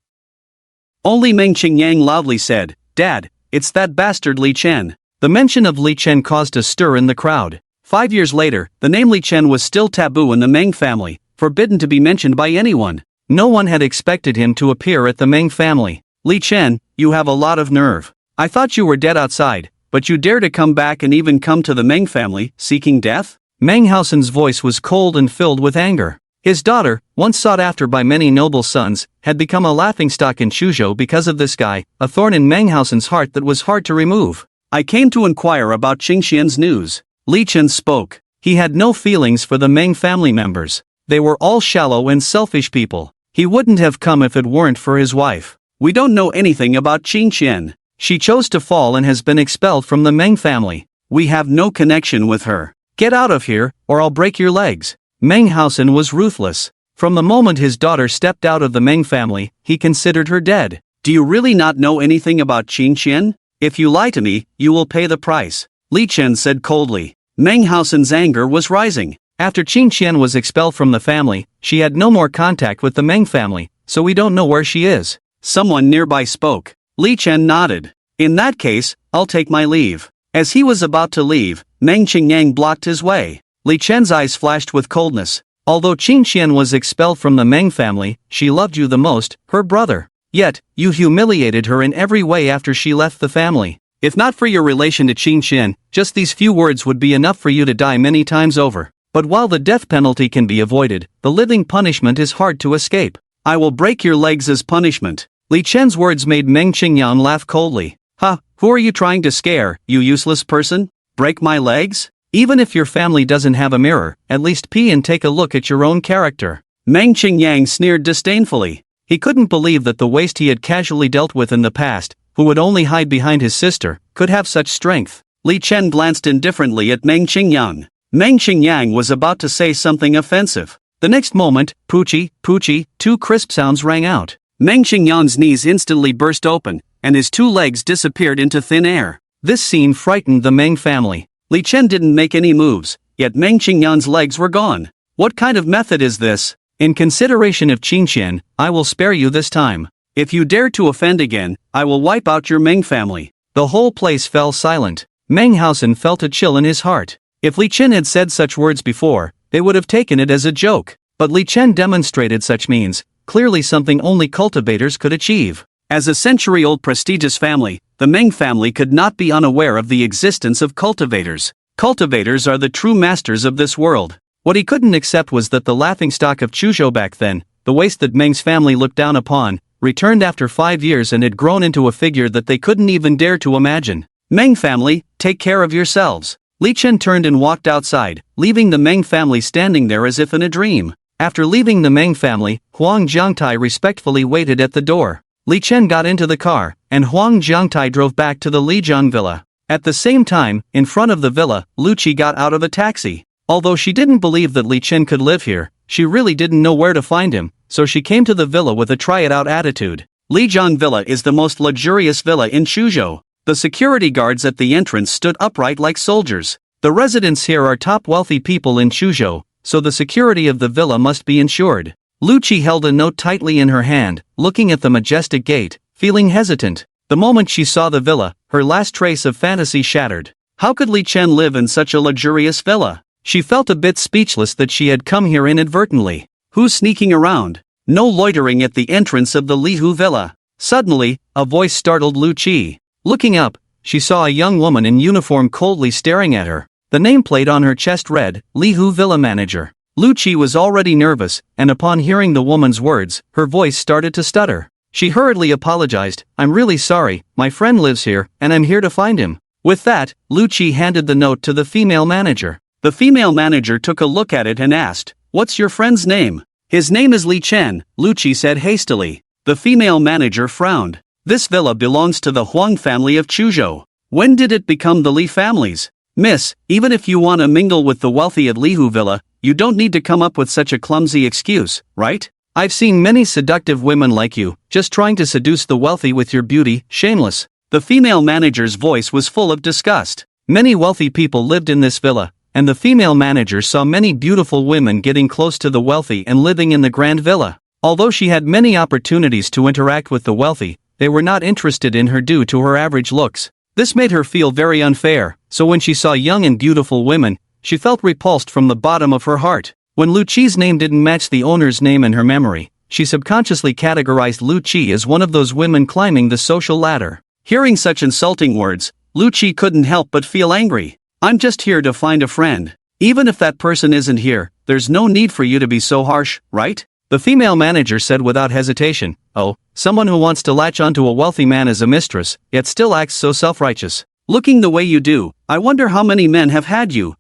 Only Meng Qingyang loudly said, "Dad, it's that bastard Li Chen." The mention of Li Chen caused a stir in the crowd. 5 years later, the name Li Chen was still taboo in the Meng family, forbidden to be mentioned by anyone. No one had expected him to appear at the Meng family. "Li Chen, you have a lot of nerve. I thought you were dead outside, but you dare to come back and even come to the Meng family, seeking death?" Meng Haosen's voice was cold and filled with anger. His daughter, once sought after by many noble sons, had become a laughingstock in Chuzhou because of this guy, a thorn in Meng Haosen's heart that was hard to remove. "I came to inquire about Qingxian's news." Li Chen spoke. He had no feelings for the Meng family members. They were all shallow and selfish people. He wouldn't have come if it weren't for his wife. "We don't know anything about Qingxian. She chose to fall and has been expelled from the Meng family. We have no connection with her. Get out of here, or I'll break your legs." Meng Haosen was ruthless. From the moment his daughter stepped out of the Meng family, he considered her dead. "Do you really not know anything about Qingxian? If you lie to me, you will pay the price," Li Chen said coldly. Meng Haosen's anger was rising. After Qingxian was expelled from the family, she had no more contact with the Meng family, so we don't know where she is. Someone nearby spoke. Li Chen nodded. "In that case, I'll take my leave." As he was about to leave, Meng Qingyang blocked his way. Li Chen's eyes flashed with coldness. "Although Qingxian was expelled from the Meng family, she loved you the most, her brother. Yet, you humiliated her in every way after she left the family. If not for your relation to Qingxian, just these few words would be enough for you to die many times over. But while the death penalty can be avoided, the living punishment is hard to escape. I will break your legs as punishment." Li Chen's words made Meng Qingyang laugh coldly. "Ha, who are you trying to scare, you useless person? Break my legs? Even if your family doesn't have a mirror, at least pee and take a look at your own character." Meng Qingyang sneered disdainfully. He couldn't believe that the waste he had casually dealt with in the past, who would only hide behind his sister, could have such strength. Li Chen glanced indifferently at Meng Qingyang. Meng Qingyang was about to say something offensive. The next moment, "Poochie, Poochie," two crisp sounds rang out. Meng Qingyang's knees instantly burst open, and his two legs disappeared into thin air. This scene frightened the Meng family. Li Chen didn't make any moves, yet Meng Qingyang's legs were gone. What kind of method is this? In consideration of Qingxian, I will spare you this time. If you dare to offend again, I will wipe out your Meng family. The whole place fell silent. Meng Haosen felt a chill in his heart. If Li Chen had said such words before, they would have taken it as a joke. But Li Chen demonstrated such means, clearly something only cultivators could achieve. As a century-old prestigious family, the Meng family could not be unaware of the existence of cultivators. Cultivators are the true masters of this world. What he couldn't accept was that the laughingstock of Chuzhou back then, the waste that Meng's family looked down upon, returned after 5 years and had grown into a figure that they couldn't even dare to imagine. Meng family, take care of yourselves. Li Chen turned and walked outside, leaving the Meng family standing there as if in a dream. After leaving the Meng family, Huang Jiangtai respectfully waited at the door. Li Chen got into the car, and Huang Jiangtai drove back to the Lijiang villa. At the same time, in front of the villa, Lu Qi got out of a taxi. Although she didn't believe that Li Chen could live here, she really didn't know where to find him, so she came to the villa with a try-it-out attitude. Lijiang Villa is the most luxurious villa in Chuzhou. The security guards at the entrance stood upright like soldiers. The residents here are top wealthy people in Chuzhou, so the security of the villa must be ensured. Lu Qi held a note tightly in her hand, looking at the majestic gate, feeling hesitant. The moment she saw the villa, her last trace of fantasy shattered. How could Li Chen live in such a luxurious villa? She felt a bit speechless that she had come here inadvertently. Who's sneaking around? No loitering at the entrance of the Lihu villa. Suddenly, a voice startled Lu Qi. Looking up, she saw a young woman in uniform coldly staring at her. The nameplate on her chest read, Lihu Villa Manager. Lu Qi was already nervous, and upon hearing the woman's words, her voice started to stutter. She hurriedly apologized. "I'm really sorry, my friend lives here, and I'm here to find him." With that, Lu Qi handed the note to the female manager. The female manager took a look at it and asked, "What's your friend's name?" "His name is Li Chen," Lu Qi said hastily. The female manager frowned. "This villa belongs to the Huang family of Chuzhou. When did it become the Li family's?" "Miss, even if you want to mingle with the wealthy at Lihu Villa, you don't need to come up with such a clumsy excuse, right? I've seen many seductive women like you, just trying to seduce the wealthy with your beauty, shameless." The female manager's voice was full of disgust. Many wealthy people lived in this villa, and the female manager saw many beautiful women getting close to the wealthy and living in the grand villa. Although she had many opportunities to interact with the wealthy, they were not interested in her due to her average looks. This made her feel very unfair, so when she saw young and beautiful women, she felt repulsed from the bottom of her heart. When Lu Qi's name didn't match the owner's name in her memory, she subconsciously categorized Lu Qi as one of those women climbing the social ladder. Hearing such insulting words, Lu Qi couldn't help but feel angry. "I'm just here to find a friend. Even if that person isn't here, there's no need for you to be so harsh, right?" The female manager said without hesitation. "Oh, someone who wants to latch onto a wealthy man as a mistress, yet still acts so self-righteous. Looking the way you do, I wonder how many men have had you."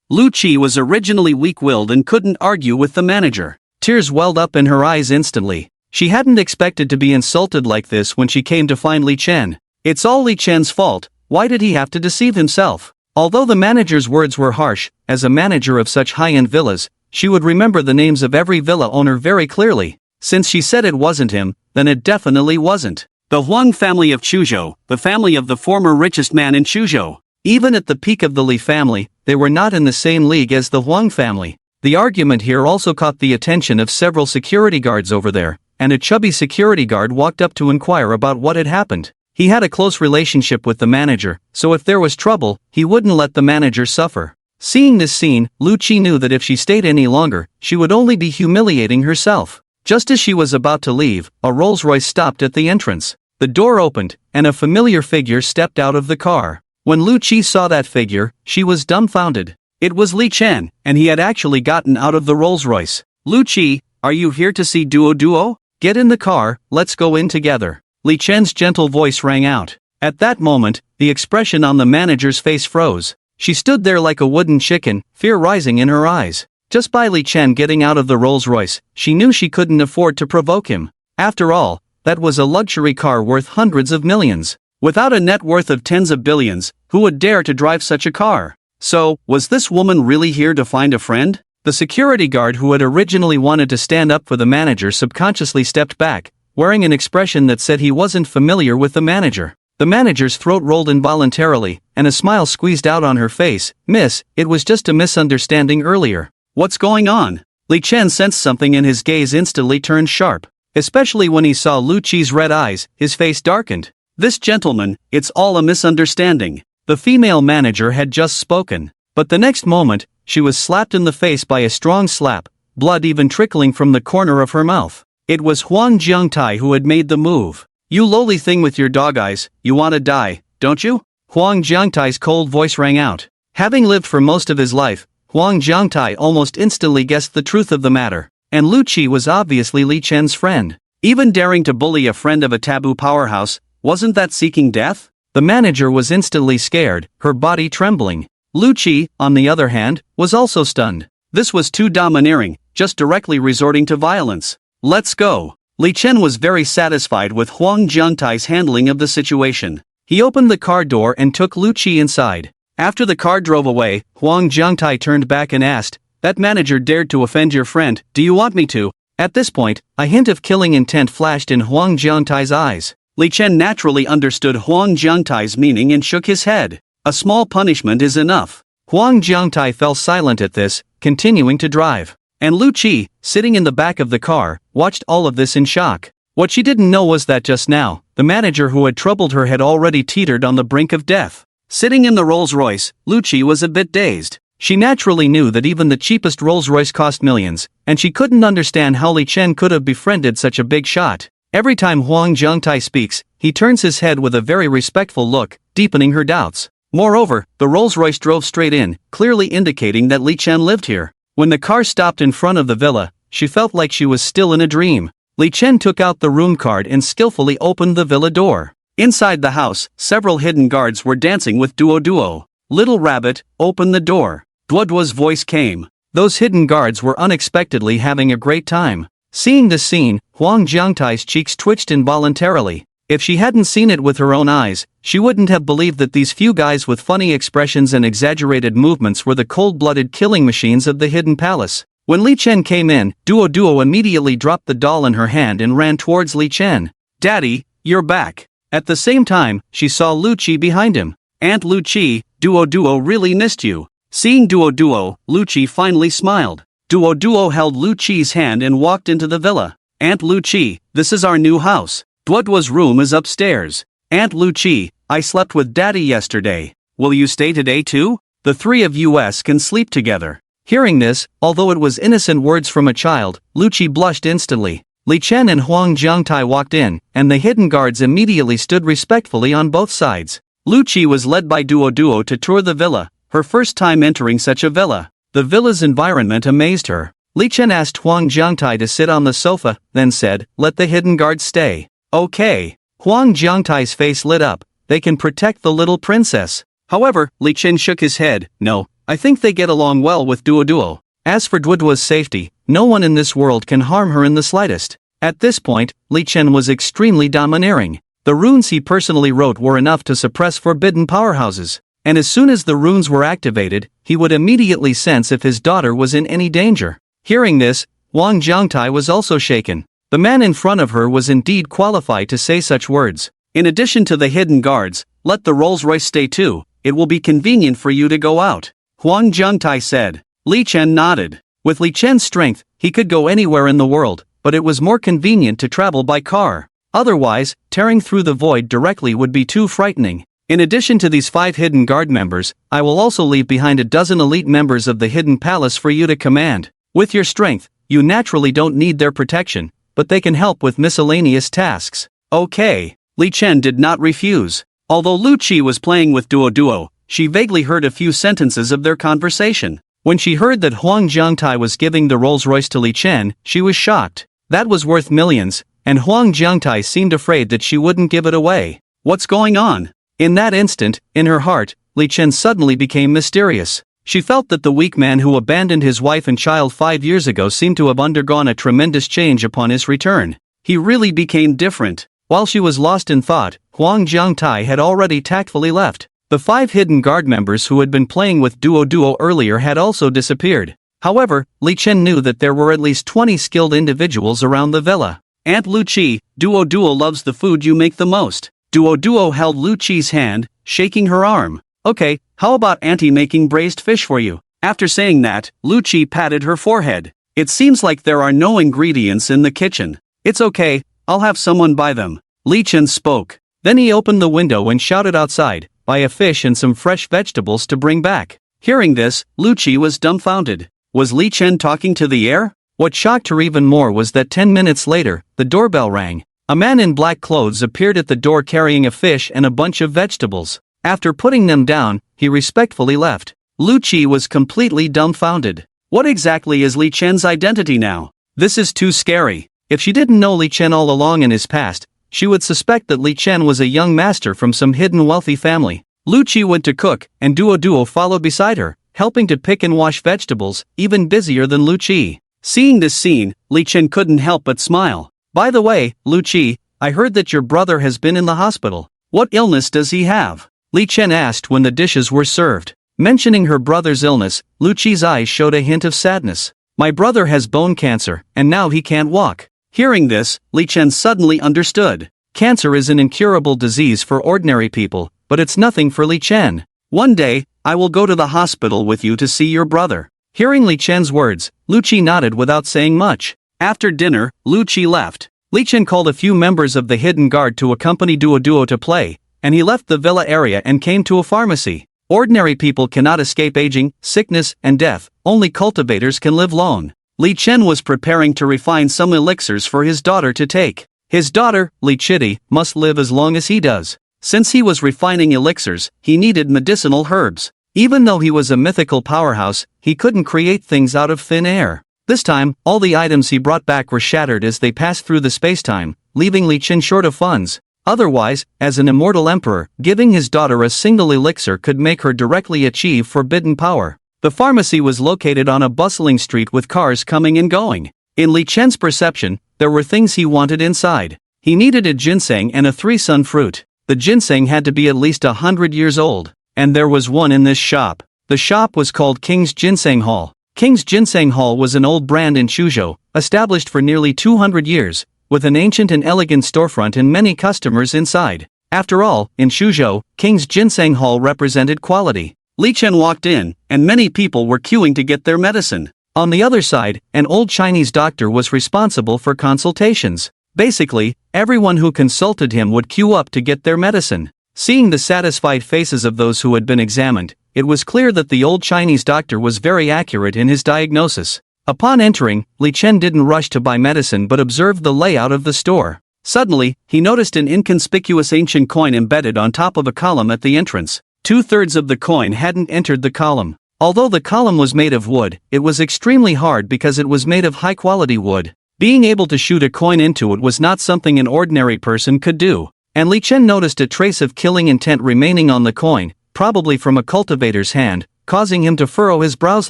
Lu Qi was originally weak-willed and couldn't argue with the manager. Tears welled up in her eyes instantly. She hadn't expected to be insulted like this when she came to find Li Chen. It's all Li Chen's fault. Why did he have to deceive himself? Although the manager's words were harsh, as a manager of such high-end villas, she would remember the names of every villa owner very clearly. Since she said it wasn't him, then it definitely wasn't. The Huang family of Chuzhou, the family of the former richest man in Chuzhou. Even at the peak of the Li family, they were not in the same league as the Huang family. The argument here also caught the attention of several security guards over there, and a chubby security guard walked up to inquire about what had happened. He had a close relationship with the manager, so if there was trouble, he wouldn't let the manager suffer. Seeing this scene, Lu Qi knew that if she stayed any longer, she would only be humiliating herself. Just as she was about to leave, a Rolls-Royce stopped at the entrance. The door opened, and a familiar figure stepped out of the car. When Lu Qi saw that figure, she was dumbfounded. It was Li Chen, and he had actually gotten out of the Rolls-Royce. "Lu Qi, are you here to see Duo? Get in the car, let's go in together." Li Chen's gentle voice rang out. At that moment, the expression on the manager's face froze. She stood there like a wooden chicken, fear rising in her eyes. Just by Li Chen getting out of the Rolls-Royce, she knew she couldn't afford to provoke him. After all, that was a luxury car worth hundreds of millions. Without a net worth of tens of billions, who would dare to drive such a car? So, was this woman really here to find a friend? The security guard who had originally wanted to stand up for the manager subconsciously stepped back, wearing an expression that said he wasn't familiar with the manager. The manager's throat rolled involuntarily, and a smile squeezed out on her face. "Miss, it was just a misunderstanding earlier." "What's going on?" Li Chen sensed something and his gaze instantly turned sharp. Especially when he saw Lu Qi's red eyes, his face darkened. "This gentleman, it's all a misunderstanding." The female manager had just spoken. But the next moment, she was slapped in the face by a strong slap, blood even trickling from the corner of her mouth. It was Huang Jiangtai who had made the move. "You lowly thing with your dog eyes, you want to die, don't you?" Huang Jiangtai's cold voice rang out. Having lived for most of his life, Huang Jiangtai almost instantly guessed the truth of the matter. And Lu Qi was obviously Li Chen's friend. Even daring to bully a friend of a taboo powerhouse, wasn't that seeking death? The manager was instantly scared, her body trembling. Lu Qi, on the other hand, was also stunned. This was too domineering, just directly resorting to violence. "Let's go." Li Chen was very satisfied with Huang Jiangtai's handling of the situation. He opened the car door and took Lu Qi inside. After the car drove away, Huang Jiangtai turned back and asked, "That manager dared to offend your friend, do you want me to?" At this point, a hint of killing intent flashed in Huang Jiangtai's eyes. Li Chen naturally understood Huang Jiangtai's meaning and shook his head. A small punishment is enough. Huang Jiangtai fell silent at this, continuing to drive. And Lu Qi, sitting in the back of the car, watched all of this in shock. What she didn't know was that just now, the manager who had troubled her had already teetered on the brink of death. Sitting in the Rolls-Royce, Lu Qi was a bit dazed. She naturally knew that even the cheapest Rolls-Royce cost millions, and she couldn't understand how Li Chen could have befriended such a big shot. Every time Huang Jiangtai speaks, he turns his head with a very respectful look, deepening her doubts. Moreover, the Rolls-Royce drove straight in, clearly indicating that Li Chen lived here. When the car stopped in front of the villa, she felt like she was still in a dream. Li Chen took out the room card and skillfully opened the villa door. Inside the house, several hidden guards were dancing with Duo. "Little rabbit, open the door." Duo's voice came. Those hidden guards were unexpectedly having a great time. Seeing this scene, Huang Jiangtai's cheeks twitched involuntarily. If she hadn't seen it with her own eyes, she wouldn't have believed that these few guys with funny expressions and exaggerated movements were the cold-blooded killing machines of the hidden palace. When Li Chen came in, Duo immediately dropped the doll in her hand and ran towards Li Chen. "Daddy, you're back." At the same time, she saw Lu Qi behind him. "Aunt Lu Qi, Duo really missed you." Seeing Duo, Lu Qi finally smiled. Duo held Lu Qi's hand and walked into the villa. "Aunt Lu Qi, this is our new house. Duo's room is upstairs." "Aunt Lu Qi, I slept with Daddy yesterday. Will you stay today too? The three of us can sleep together." Hearing this, although it was innocent words from a child, Lu Qi blushed instantly. Li Chen and Huang Jiangtai walked in, and the hidden guards immediately stood respectfully on both sides. Lu Qi was led by Duo to tour the villa, her first time entering such a villa. The villa's environment amazed her. Li Chen asked Huang Jiangtai to sit on the sofa, then said, "Let the hidden guards stay." "Okay." Huang Jiangtai's face lit up. "They can protect the little princess." However, Li Chen shook his head. "No, I think they get along well with Duo. As for Duo's safety, no one in this world can harm her in the slightest." At this point, Li Chen was extremely domineering. The runes he personally wrote were enough to suppress forbidden powerhouses, and as soon as the runes were activated, he would immediately sense if his daughter was in any danger. Hearing this, Huang Jiangtai was also shaken. The man in front of her was indeed qualified to say such words. In addition to the hidden guards, let the Rolls-Royce stay too, it will be convenient for you to go out, Huang Jiangtai said. Li Chen nodded. With Li Chen's strength, he could go anywhere in the world, but it was more convenient to travel by car. Otherwise, tearing through the void directly would be too frightening. In addition to these 5 hidden guard members, I will also leave behind a dozen elite members of the hidden palace for you to command. With your strength, you naturally don't need their protection, but they can help with miscellaneous tasks. Okay. Li Chen did not refuse. Although Lu Qi was playing with Duo, she vaguely heard a few sentences of their conversation. When she heard that Huang Jiangtai was giving the Rolls-Royce to Li Chen, she was shocked. That was worth millions, and Huang Jiangtai seemed afraid that she wouldn't give it away. What's going on? In that instant, in her heart, Li Chen suddenly became mysterious. She felt that the weak man who abandoned his wife and child 5 years ago seemed to have undergone a tremendous change upon his return. He really became different. While she was lost in thought, Huang Jiangtai had already tactfully left. The 5 hidden guard members who had been playing with Duo earlier had also disappeared. However, Li Chen knew that there were at least 20 skilled individuals around the villa. Aunt Lu Qi, Duo loves the food you make the most. Duo held Lu Qi's hand, shaking her arm. Okay, how about Auntie making braised fish for you? After saying that, Lu Qi patted her forehead. It seems like there are no ingredients in the kitchen. It's okay, I'll have someone buy them. Li Chen spoke. Then he opened the window and shouted outside, buy a fish and some fresh vegetables to bring back. Hearing this, Lu Qi was dumbfounded. Was Li Chen talking to the air? What shocked her even more was that 10 minutes later, the doorbell rang. A man in black clothes appeared at the door carrying a fish and a bunch of vegetables. After putting them down, he respectfully left. Lu Qi was completely dumbfounded. What exactly is Li Chen's identity now? This is too scary. If she didn't know Li Chen all along in his past, she would suspect that Li Chen was a young master from some hidden wealthy family. Lu Qi went to cook, and Duo followed beside her, helping to pick and wash vegetables, even busier than Lu Qi. Seeing this scene, Li Chen couldn't help but smile. By the way, Lu Qi, I heard that your brother has been in the hospital. What illness does he have? Li Chen asked when the dishes were served. Mentioning her brother's illness, Lu Qi's eyes showed a hint of sadness. My brother has bone cancer, and now he can't walk. Hearing this, Li Chen suddenly understood. Cancer is an incurable disease for ordinary people, but it's nothing for Li Chen. One day, I will go to the hospital with you to see your brother. Hearing Li Chen's words, Lu Qi nodded without saying much. After dinner, Lu Qi left. Li Chen called a few members of the hidden guard to accompany Duo to play, and he left the villa area and came to a pharmacy. Ordinary people cannot escape aging, sickness, and death, only cultivators can live long. Li Chen was preparing to refine some elixirs for his daughter to take. His daughter, Li Chidi, must live as long as he does. Since he was refining elixirs, he needed medicinal herbs. Even though he was a mythical powerhouse, he couldn't create things out of thin air. This time, all the items he brought back were shattered as they passed through the spacetime, leaving Li Chen short of funds. Otherwise, as an immortal emperor, giving his daughter a single elixir could make her directly achieve forbidden power. The pharmacy was located on a bustling street with cars coming and going. In Li Chen's perception, there were things he wanted inside. He needed a ginseng and a 3-sun fruit. The ginseng had to be at least 100 years old, and there was one in this shop. The shop was called King's Ginseng Hall. King's Ginseng Hall was an old brand in Suzhou, established for nearly 200 years, with an ancient and elegant storefront and many customers inside. After all, in Suzhou, King's Ginseng Hall represented quality. Li Chen walked in, and many people were queuing to get their medicine. On the other side, an old Chinese doctor was responsible for consultations. Basically, everyone who consulted him would queue up to get their medicine. Seeing the satisfied faces of those who had been examined, it was clear that the old Chinese doctor was very accurate in his diagnosis. Upon entering, Li Chen didn't rush to buy medicine but observed the layout of the store. Suddenly, he noticed an inconspicuous ancient coin embedded on top of a column at the entrance. 2/3 of the coin hadn't entered the column. Although the column was made of wood, it was extremely hard because it was made of high-quality wood. Being able to shoot a coin into it was not something an ordinary person could do. And Li Chen noticed a trace of killing intent remaining on the coin, probably from a cultivator's hand, causing him to furrow his brows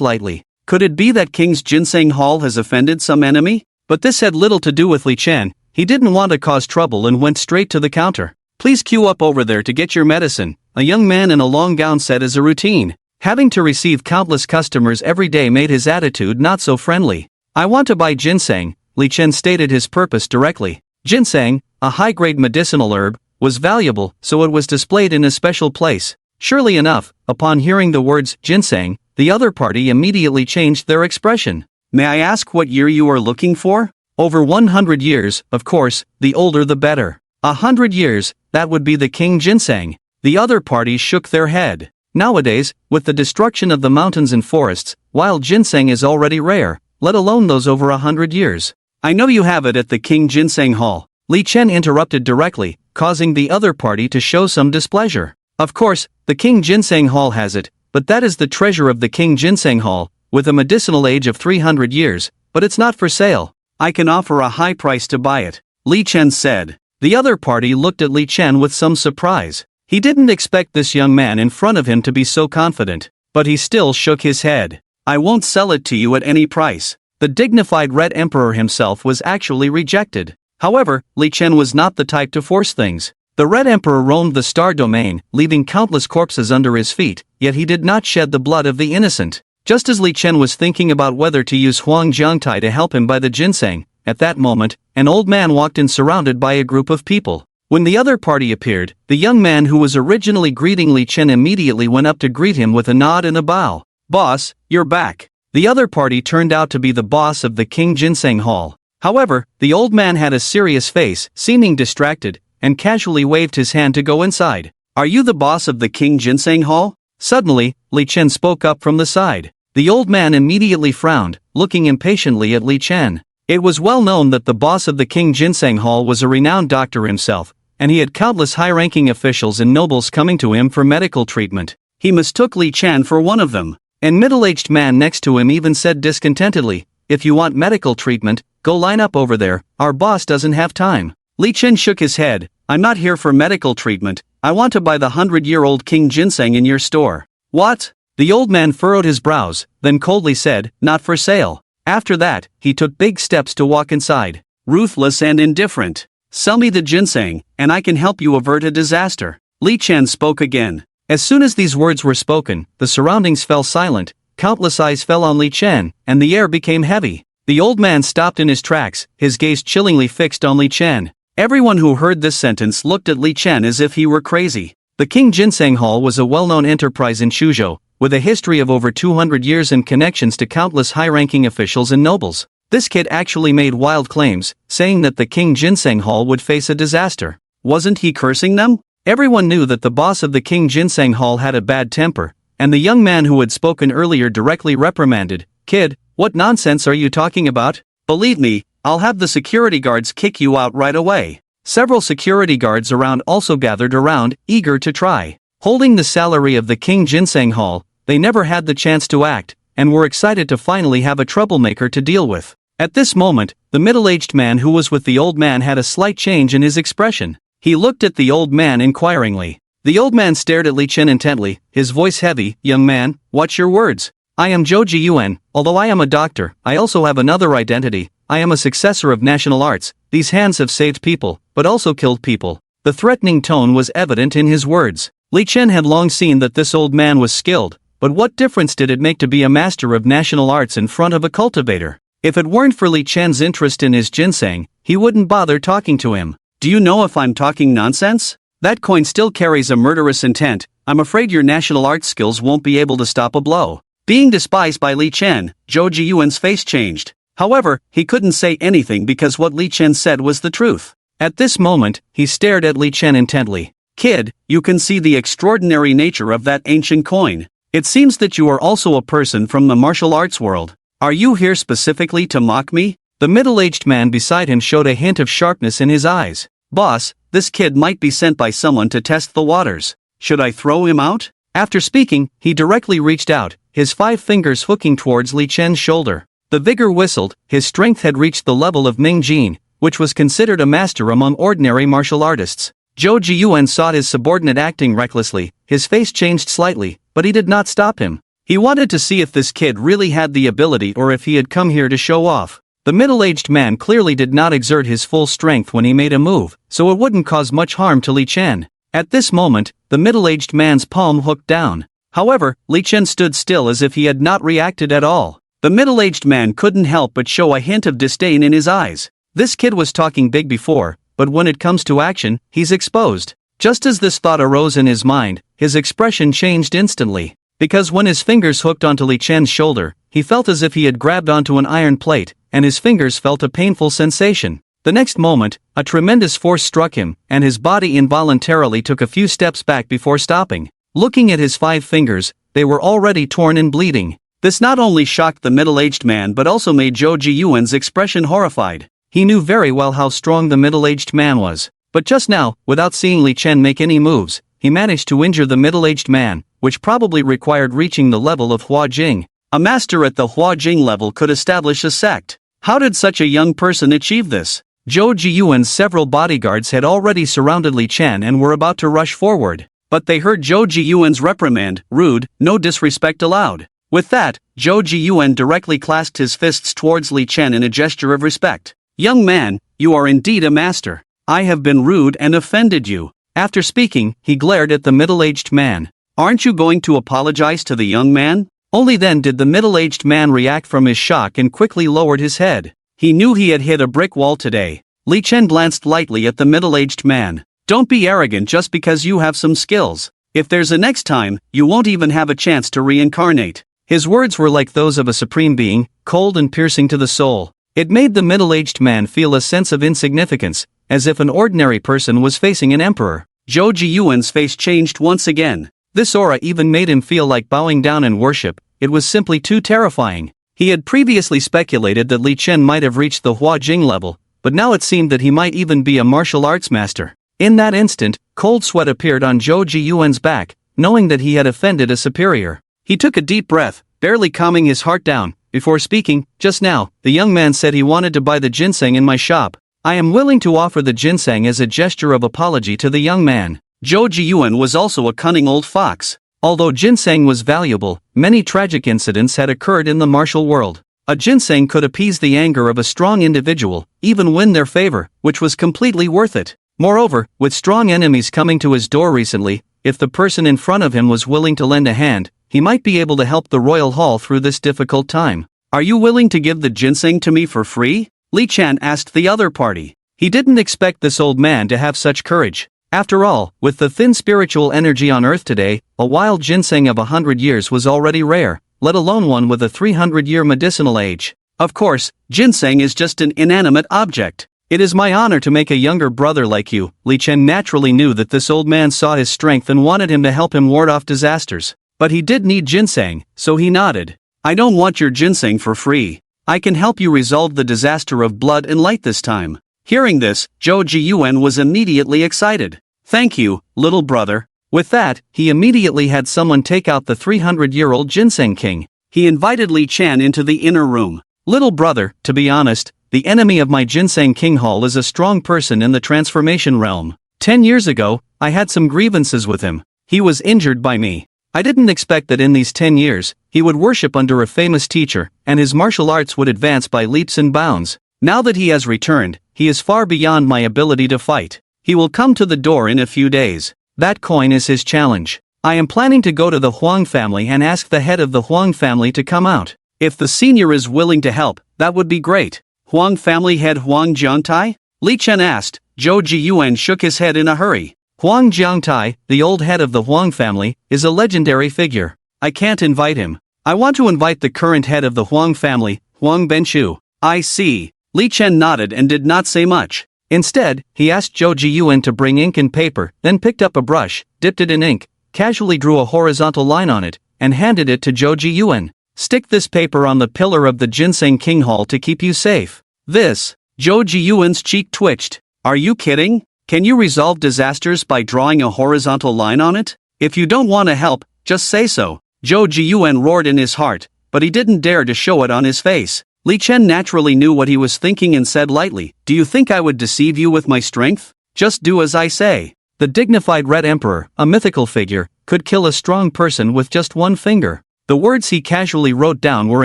lightly. Could it be that King's Ginseng Hall has offended some enemy? But this had little to do with Li Chen. He didn't want to cause trouble and went straight to the counter. "Please queue up over there to get your medicine," a young man in a long gown said as a routine. Having to receive countless customers every day made his attitude not so friendly. "I want to buy ginseng," Li Chen stated his purpose directly. Ginseng, a high-grade medicinal herb, was valuable, so it was displayed in a special place. Surely enough, upon hearing the words ginseng, the other party immediately changed their expression. "May I ask what year you are looking for?" "Over 100 years, of course, the older the better." 100 years, that would be the king ginseng. The other party shook their head. Nowadays, with the destruction of the mountains and forests, wild ginseng is already rare, let alone those over 100 years. "I know you have it at the King Ginseng Hall," Li Chen interrupted directly, causing the other party to show some displeasure. "Of course, the King Ginseng Hall has it, but that is the treasure of the King Ginseng Hall, with a medicinal age of 300 years, but it's not for sale. I can offer a high price to buy it," Li Chen said. The other party looked at Li Chen with some surprise. He didn't expect this young man in front of him to be so confident, but he still shook his head. "I won't sell it to you at any price." The dignified Red Emperor himself was actually rejected. However, Li Chen was not the type to force things. The Red Emperor roamed the star domain, leaving countless corpses under his feet, yet he did not shed the blood of the innocent. Just as Li Chen was thinking about whether to use Huang Jiangtai to help him buy the ginseng, at that moment, an old man walked in surrounded by a group of people. When the other party appeared, the young man who was originally greeting Li Chen immediately went up to greet him with a nod and a bow. "Boss, you're back." The other party turned out to be the boss of the King Ginseng Hall. However, the old man had a serious face, seeming distracted, and casually waved his hand to go inside. "Are you the boss of the King Ginseng Hall?" Suddenly, Li Chen spoke up from the side. The old man immediately frowned, looking impatiently at Li Chen. It was well known that the boss of the King Ginseng Hall was a renowned doctor himself, and he had countless high-ranking officials and nobles coming to him for medical treatment. He mistook Li Chen for one of them. And middle-aged man next to him even said discontentedly, "If you want medical treatment, go line up over there, our boss doesn't have time." Li Chen shook his head. "I'm not here for medical treatment, I want to buy the 100-year-old King Ginseng in your store." "What?" The old man furrowed his brows, then coldly said, "Not for sale." After that, he took big steps to walk inside. Ruthless and indifferent. "Sell me the ginseng, and I can help you avert a disaster." Li Chen spoke again. As soon as these words were spoken, the surroundings fell silent, countless eyes fell on Li Chen, and the air became heavy. The old man stopped in his tracks, his gaze chillingly fixed on Li Chen. Everyone who heard this sentence looked at Li Chen as if he were crazy. The King Ginseng Hall was a well-known enterprise in Suzhou, with a history of over 200 years and connections to countless high-ranking officials and nobles. This kid actually made wild claims, saying that the King Ginseng Hall would face a disaster. Wasn't he cursing them? Everyone knew that the boss of the King Ginseng Hall had a bad temper, and the young man who had spoken earlier directly reprimanded, "Kid, what nonsense are you talking about? Believe me, I'll have the security guards kick you out right away." Several security guards around also gathered around, eager to try. Holding the salary of the King Ginseng Hall, they never had the chance to act, and were excited to finally have a troublemaker to deal with. At this moment, the middle-aged man who was with the old man had a slight change in his expression. He looked at the old man inquiringly. The old man stared at Li Chen intently, his voice heavy. "Young man, watch your words. I am Zhou Jiyuan. Although I am a doctor, I also have another identity. I am a successor of national arts. These hands have saved people, but also killed people." The threatening tone was evident in his words. Li Chen had long seen that this old man was skilled, but what difference did it make to be a master of national arts in front of a cultivator? If it weren't for Li Chen's interest in his ginseng, he wouldn't bother talking to him. "Do you know if I'm talking nonsense? That coin still carries a murderous intent. I'm afraid your national arts skills won't be able to stop a blow." Being despised by Li Chen, Zhou Jiyuan's face changed. However, he couldn't say anything because what Li Chen said was the truth. At this moment, he stared at Li Chen intently. "Kid, you can see the extraordinary nature of that ancient coin. It seems that you are also a person from the martial arts world. Are you here specifically to mock me?" The middle-aged man beside him showed a hint of sharpness in his eyes. "Boss, this kid might be sent by someone to test the waters. Should I throw him out?" After speaking, he directly reached out, his 5 fingers hooking towards Li Chen's shoulder. The vigor whistled. His strength had reached the level of Ming Jin, which was considered a master among ordinary martial artists. Zhou Jiyuan saw his subordinate acting recklessly. His face changed slightly, but he did not stop him. He wanted to see if this kid really had the ability or if he had come here to show off. The middle-aged man clearly did not exert his full strength when he made a move, so it wouldn't cause much harm to Li Chen. At this moment, the middle-aged man's palm hooked down. However, Li Chen stood still as if he had not reacted at all. The middle-aged man couldn't help but show a hint of disdain in his eyes. This kid was talking big before, but when it comes to action, he's exposed. Just as this thought arose in his mind, his expression changed instantly. Because when his fingers hooked onto Li Chen's shoulder, he felt as if he had grabbed onto an iron plate, and his fingers felt a painful sensation. The next moment, a tremendous force struck him, and his body involuntarily took a few steps back before stopping. Looking at his 5 fingers, they were already torn and bleeding. This not only shocked the middle-aged man but also made Zhou Jiyuan's expression horrified. He knew very well how strong the middle-aged man was. But just now, without seeing Li Chen make any moves, he managed to injure the middle-aged man, which probably required reaching the level of Hua Jing. A master at the Hua Jing level could establish a sect. How did such a young person achieve this? Zhou Jiyuan's several bodyguards had already surrounded Li Chen and were about to rush forward. But they heard Zhou Jiyuan's reprimand, "Rude, no disrespect allowed." With that, Zhou Jiyuan directly clasped his fists towards Li Chen in a gesture of respect. "Young man, you are indeed a master. I have been rude and offended you." After speaking, he glared at the middle-aged man. "Aren't you going to apologize to the young man?" Only then did the middle-aged man react from his shock and quickly lowered his head. He knew he had hit a brick wall today. Li Chen glanced lightly at the middle-aged man. "Don't be arrogant just because you have some skills. If there's a next time, you won't even have a chance to reincarnate." His words were like those of a supreme being, cold and piercing to the soul. It made the middle-aged man feel a sense of insignificance, as if an ordinary person was facing an emperor. Zhou Jiyuan's face changed once again. This aura even made him feel like bowing down in worship. It was simply too terrifying. He had previously speculated that Li Chen might have reached the Hua Jing level, but now it seemed that he might even be a martial arts master. In that instant, cold sweat appeared on Zhou Jiyuan's back, knowing that he had offended a superior. He took a deep breath, barely calming his heart down, before speaking. "Just now, the young man said he wanted to buy the ginseng in my shop. I am willing to offer the ginseng as a gesture of apology to the young man." Zhou Jiyuan was also a cunning old fox. Although ginseng was valuable, many tragic incidents had occurred in the martial world. A ginseng could appease the anger of a strong individual, even win their favor, which was completely worth it. Moreover, with strong enemies coming to his door recently, if the person in front of him was willing to lend a hand, he might be able to help the royal hall through this difficult time. "Are you willing to give the ginseng to me for free?" Li Chen asked the other party. He didn't expect this old man to have such courage. After all, with the thin spiritual energy on Earth today, a wild ginseng of 100 years was already rare, let alone one with a 300-year medicinal age. Of course, ginseng is just an inanimate object. "It is my honor to make a younger brother like you." Li Chen naturally knew that this old man saw his strength and wanted him to help him ward off disasters. But he did need ginseng, so he nodded. "I don't want your ginseng for free. I can help you resolve the disaster of blood and light this time." Hearing this, Zhou Jiyuan was immediately excited. "Thank you, little brother. With that, he immediately had someone take out the 300-year-old ginseng king. He invited Li Chen into the inner room. Little brother, to be honest, the enemy of my ginseng king hall is a strong person in the transformation realm. 10 years ago, I had some grievances with him. He was injured by me. I didn't expect that in these 10 years, he would worship under a famous teacher, and his martial arts would advance by leaps and bounds. Now that he has returned, he is far beyond my ability to fight. He will come to the door in a few days. That coin is his challenge. I am planning to go to the Huang family and ask the head of the Huang family to come out. If the senior is willing to help, that would be great. Huang family head Huang Jiangtai? Li Chen asked. Zhou Jiyuan shook his head in a hurry. Huang Jiangtai, the old head of the Huang family, is a legendary figure. I can't invite him. I want to invite the current head of the Huang family, Huang Benchu. I see. Li Chen nodded and did not say much. Instead, he asked Zhou Jiyuan to bring ink and paper, then picked up a brush, dipped it in ink, casually drew a horizontal line on it, and handed it to Zhou Jiyuan. Stick this paper on the pillar of the Ginseng King Hall to keep you safe. This. Zhou Jiyuan's cheek twitched. Are you kidding? Can you resolve disasters by drawing a horizontal line on it? If you don't want to help, just say so. Zhou Jiyuan roared in his heart, but he didn't dare to show it on his face. Li Chen naturally knew what he was thinking and said lightly, "Do you think I would deceive you with my strength? Just do as I say." The dignified Red Emperor, a mythical figure, could kill a strong person with just one finger. The words he casually wrote down were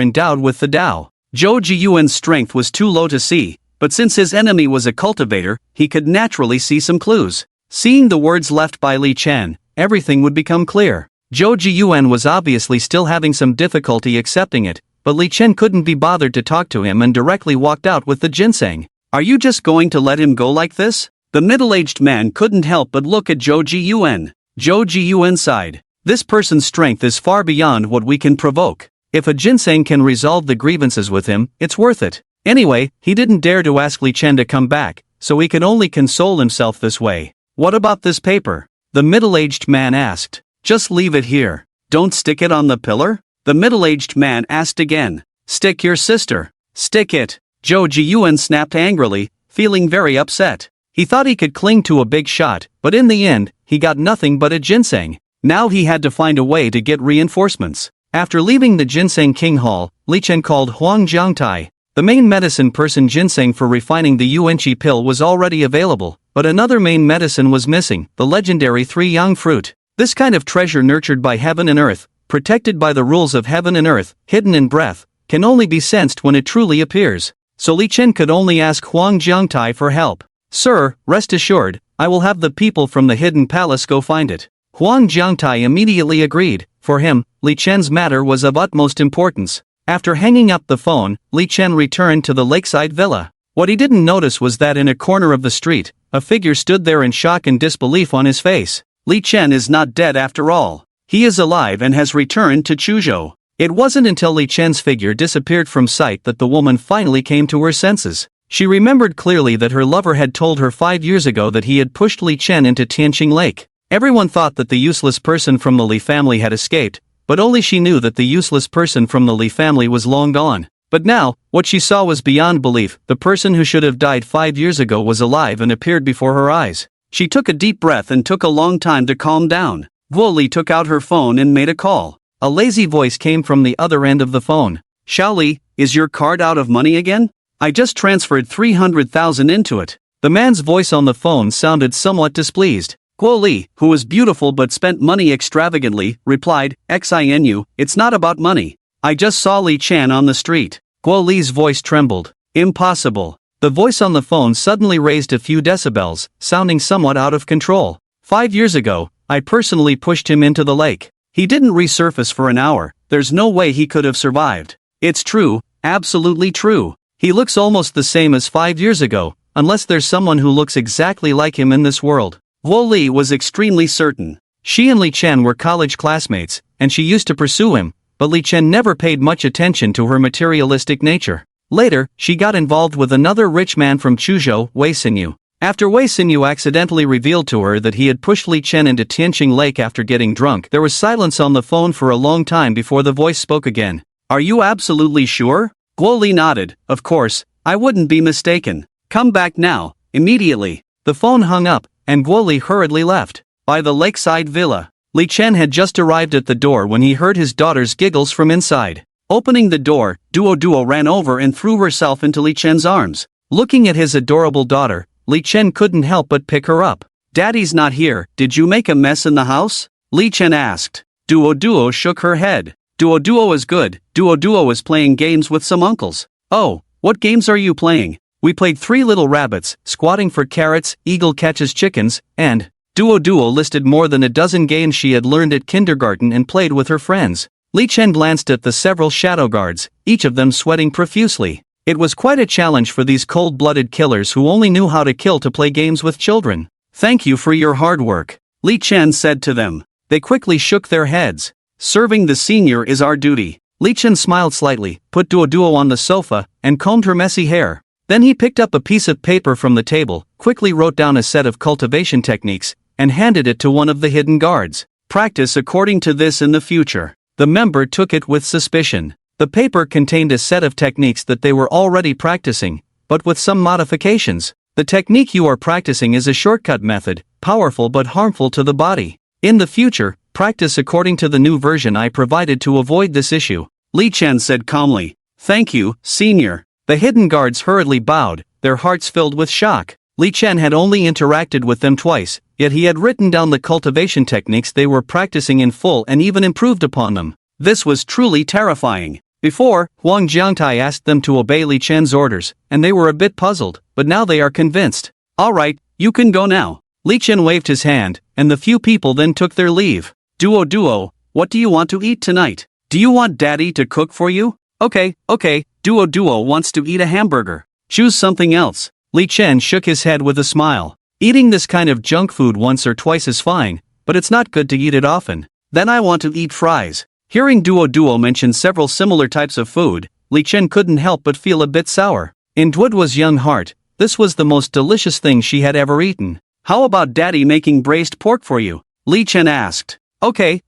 endowed with the Tao. Zhou Jiyuan's strength was too low to see, but since his enemy was a cultivator, he could naturally see some clues. Seeing the words left by Li Chen, everything would become clear. Zhou Jiyuan was obviously still having some difficulty accepting it, but Li Chen couldn't be bothered to talk to him and directly walked out with the ginseng. Are you just going to let him go like this? The middle-aged man couldn't help but look at Zhou Jiyuan. Zhou Jiyuan sighed. This person's strength is far beyond what we can provoke. If a ginseng can resolve the grievances with him, it's worth it. Anyway, he didn't dare to ask Li Chen to come back, so he could only console himself this way. What about this paper? The middle-aged man asked. Just leave it here. Don't stick it on the pillar? The middle-aged man asked again. Stick your sister. Stick it. Zhou Jiyuan snapped angrily, feeling very upset. He thought he could cling to a big shot, but in the end, he got nothing but a ginseng. Now he had to find a way to get reinforcements. After leaving the Ginseng King Hall, Li Chen called Huang Jiangtai. The main medicine person ginseng for refining the Yuanqi pill was already available, but another main medicine was missing, the legendary three-yang fruit. This kind of treasure nurtured by heaven and earth, protected by the rules of heaven and earth, hidden in breath, can only be sensed when it truly appears. So Li Chen could only ask Huang Jiangtai for help. Sir, rest assured, I will have the people from the hidden palace go find it. Huang Jiangtai immediately agreed. For him, Li Chen's matter was of utmost importance. After hanging up the phone, Li Chen returned to the lakeside villa. What he didn't notice was that in a corner of the street, a figure stood there in shock and disbelief on his face. Li Chen is not dead after all. He is alive and has returned to Chuzhou. It wasn't until Li Chen's figure disappeared from sight that the woman finally came to her senses. She remembered clearly that her lover had told her 5 years ago that he had pushed Li Chen into Tianqing Lake. Everyone thought that the useless person from the Li family had escaped, but only she knew that the useless person from the Li family was long gone. But now, what she saw was beyond belief. The person who should have died 5 years ago was alive and appeared before her eyes. She took a deep breath and took a long time to calm down. Guo Li took out her phone and made a call. A lazy voice came from the other end of the phone. Xiao Li, is your card out of money again? I just transferred 300,000 into it. The man's voice on the phone sounded somewhat displeased. Guo Li, who was beautiful but spent money extravagantly, replied, "Xinu, it's not about money. I just saw Li Chen on the street." Guo Li's voice trembled. Impossible. The voice on the phone suddenly raised a few decibels, sounding somewhat out of control. 5 years ago, I personally pushed him into the lake. He didn't resurface for an hour. There's no way he could have survived. It's true, absolutely true. He looks almost the same as 5 years ago, unless there's someone who looks exactly like him in this world. Guo Li was extremely certain. She and Li Chen were college classmates, and she used to pursue him, but Li Chen never paid much attention to her materialistic nature. Later, she got involved with another rich man from Chuzhou, Wei Xinyu. After Wei Xinyu accidentally revealed to her that he had pushed Li Chen into Tianqing Lake after getting drunk, there was silence on the phone for a long time before the voice spoke again. Are you absolutely sure? Guo Li nodded. Of course, I wouldn't be mistaken. Come back now, immediately. The phone hung up, and Guo Li hurriedly left. By the lakeside villa. Li Chen had just arrived at the door when he heard his daughter's giggles from inside. Opening the door, Duo ran over and threw herself into Li Chen's arms. Looking at his adorable daughter, Li Chen couldn't help but pick her up. "Daddy's not here, did you make a mess in the house?" Li Chen asked. Duo shook her head. Duo is good, Duo is playing games with some uncles. "Oh, what games are you playing?" "We played Three Little Rabbits, Squatting for Carrots, Eagle Catches Chickens, and..." Duo listed more than a dozen games she had learned at kindergarten and played with her friends. Li Chen glanced at the several shadow guards, each of them sweating profusely. It was quite a challenge for these cold-blooded killers who only knew how to kill to play games with children. "Thank you for your hard work," Li Chen said to them. They quickly shook their heads. "Serving the senior is our duty." Li Chen smiled slightly, put Duo on the sofa, and combed her messy hair. Then he picked up a piece of paper from the table, quickly wrote down a set of cultivation techniques, and handed it to one of the hidden guards. "Practice according to this in the future." The member took it with suspicion. The paper contained a set of techniques that they were already practicing, but with some modifications. "The technique you are practicing is a shortcut method, powerful but harmful to the body. In the future, practice according to the new version I provided to avoid this issue," Li Chen said calmly. "Thank you, senior." The hidden guards hurriedly bowed, their hearts filled with shock. Li Chen had only interacted with them twice, yet he had written down the cultivation techniques they were practicing in full and even improved upon them. This was truly terrifying. Before, Huang Jiangtai asked them to obey Li Chen's orders, and they were a bit puzzled, but now they are convinced. "All right, you can go now." Li Chen waved his hand, and the few people then took their leave. Duo, what do you want to eat tonight? Do you want Daddy to cook for you?" Okay, Duo wants to eat a hamburger. Choose something else." Li Chen shook his head with a smile. "Eating this kind of junk food once or twice is fine, but it's not good to eat it often." "Then I want to eat fries." Hearing Duo mention several similar types of food, Li Chen couldn't help but feel a bit sour. In Duo's young heart, this was the most delicious thing she had ever eaten. "How about Daddy making braised pork for you?" Li Chen asked. Okay.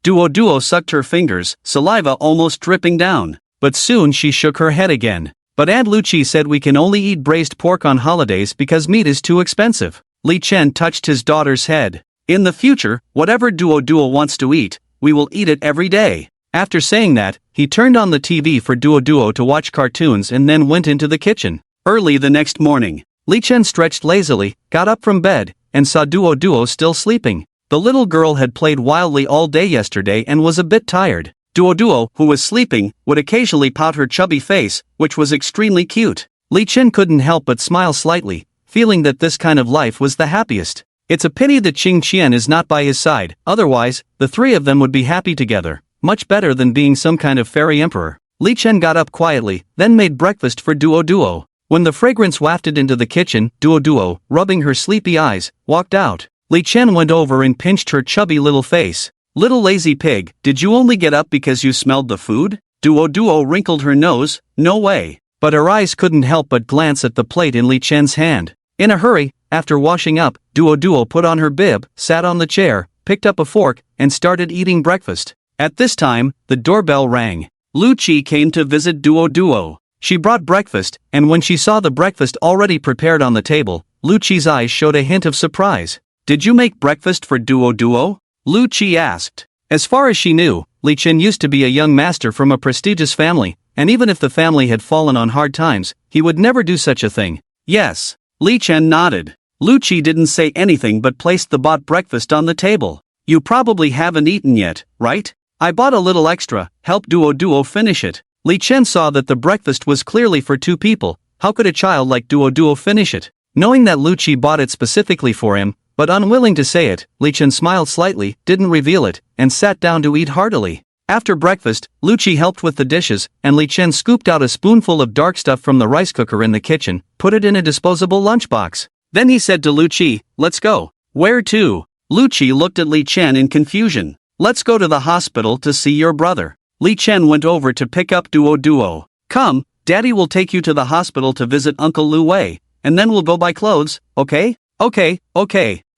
Duo sucked her fingers, saliva almost dripping down. But soon she shook her head again. "But Aunt Lucci said we can only eat braised pork on holidays because meat is too expensive." Li Chen touched his daughter's head. "In the future, whatever Duo wants to eat, we will eat it every day." After saying that, he turned on the TV for Duo to watch cartoons and then went into the kitchen. Early the next morning, Li Chen stretched lazily, got up from bed, and saw Duo still sleeping. The little girl had played wildly all day yesterday and was a bit tired. Duo, who was sleeping, would occasionally pout her chubby face, which was extremely cute. Li Chen couldn't help but smile slightly, feeling that this kind of life was the happiest. It's a pity that Qing Qian is not by his side, otherwise, the three of them would be happy together. Much better than being some kind of fairy emperor. Li Chen got up quietly, then made breakfast for Duo. When the fragrance wafted into the kitchen, Duo, rubbing her sleepy eyes, walked out. Li Chen went over and pinched her chubby little face. "Little lazy pig, did you only get up because you smelled the food?" Duo wrinkled her nose. "No way." But her eyes couldn't help but glance at the plate in Li Chen's hand. In a hurry, after washing up, Duo put on her bib, sat on the chair, picked up a fork, and started eating breakfast. At this time, the doorbell rang. Lucci came to visit Duo. She brought breakfast, and when she saw the breakfast already prepared on the table, Lucci's eyes showed a hint of surprise. "Did you make breakfast for Duo?" Lucci asked. As far as she knew, Li Chen used to be a young master from a prestigious family, and even if the family had fallen on hard times, he would never do such a thing. "Yes." Li Chen nodded. Lucci didn't say anything but placed the bought breakfast on the table. "You probably haven't eaten yet, right? I bought a little extra, help Duo finish it." Li Chen saw that the breakfast was clearly for two people. How could a child like Duo finish it? Knowing that Lucci bought it specifically for him, but unwilling to say it, Li Chen smiled slightly, didn't reveal it, and sat down to eat heartily. After breakfast, Lucci helped with the dishes, and Li Chen scooped out a spoonful of dark stuff from the rice cooker in the kitchen, put it in a disposable lunchbox. Then he said to Lucci, "Let's go." "Where to?" Lucci looked at Li Chen in confusion. "Let's go to the hospital to see your brother." Li Chen went over to pick up Duo. "Come, Daddy will take you to the hospital to visit Uncle Lu Wei, and then we'll go buy clothes, okay?" Okay.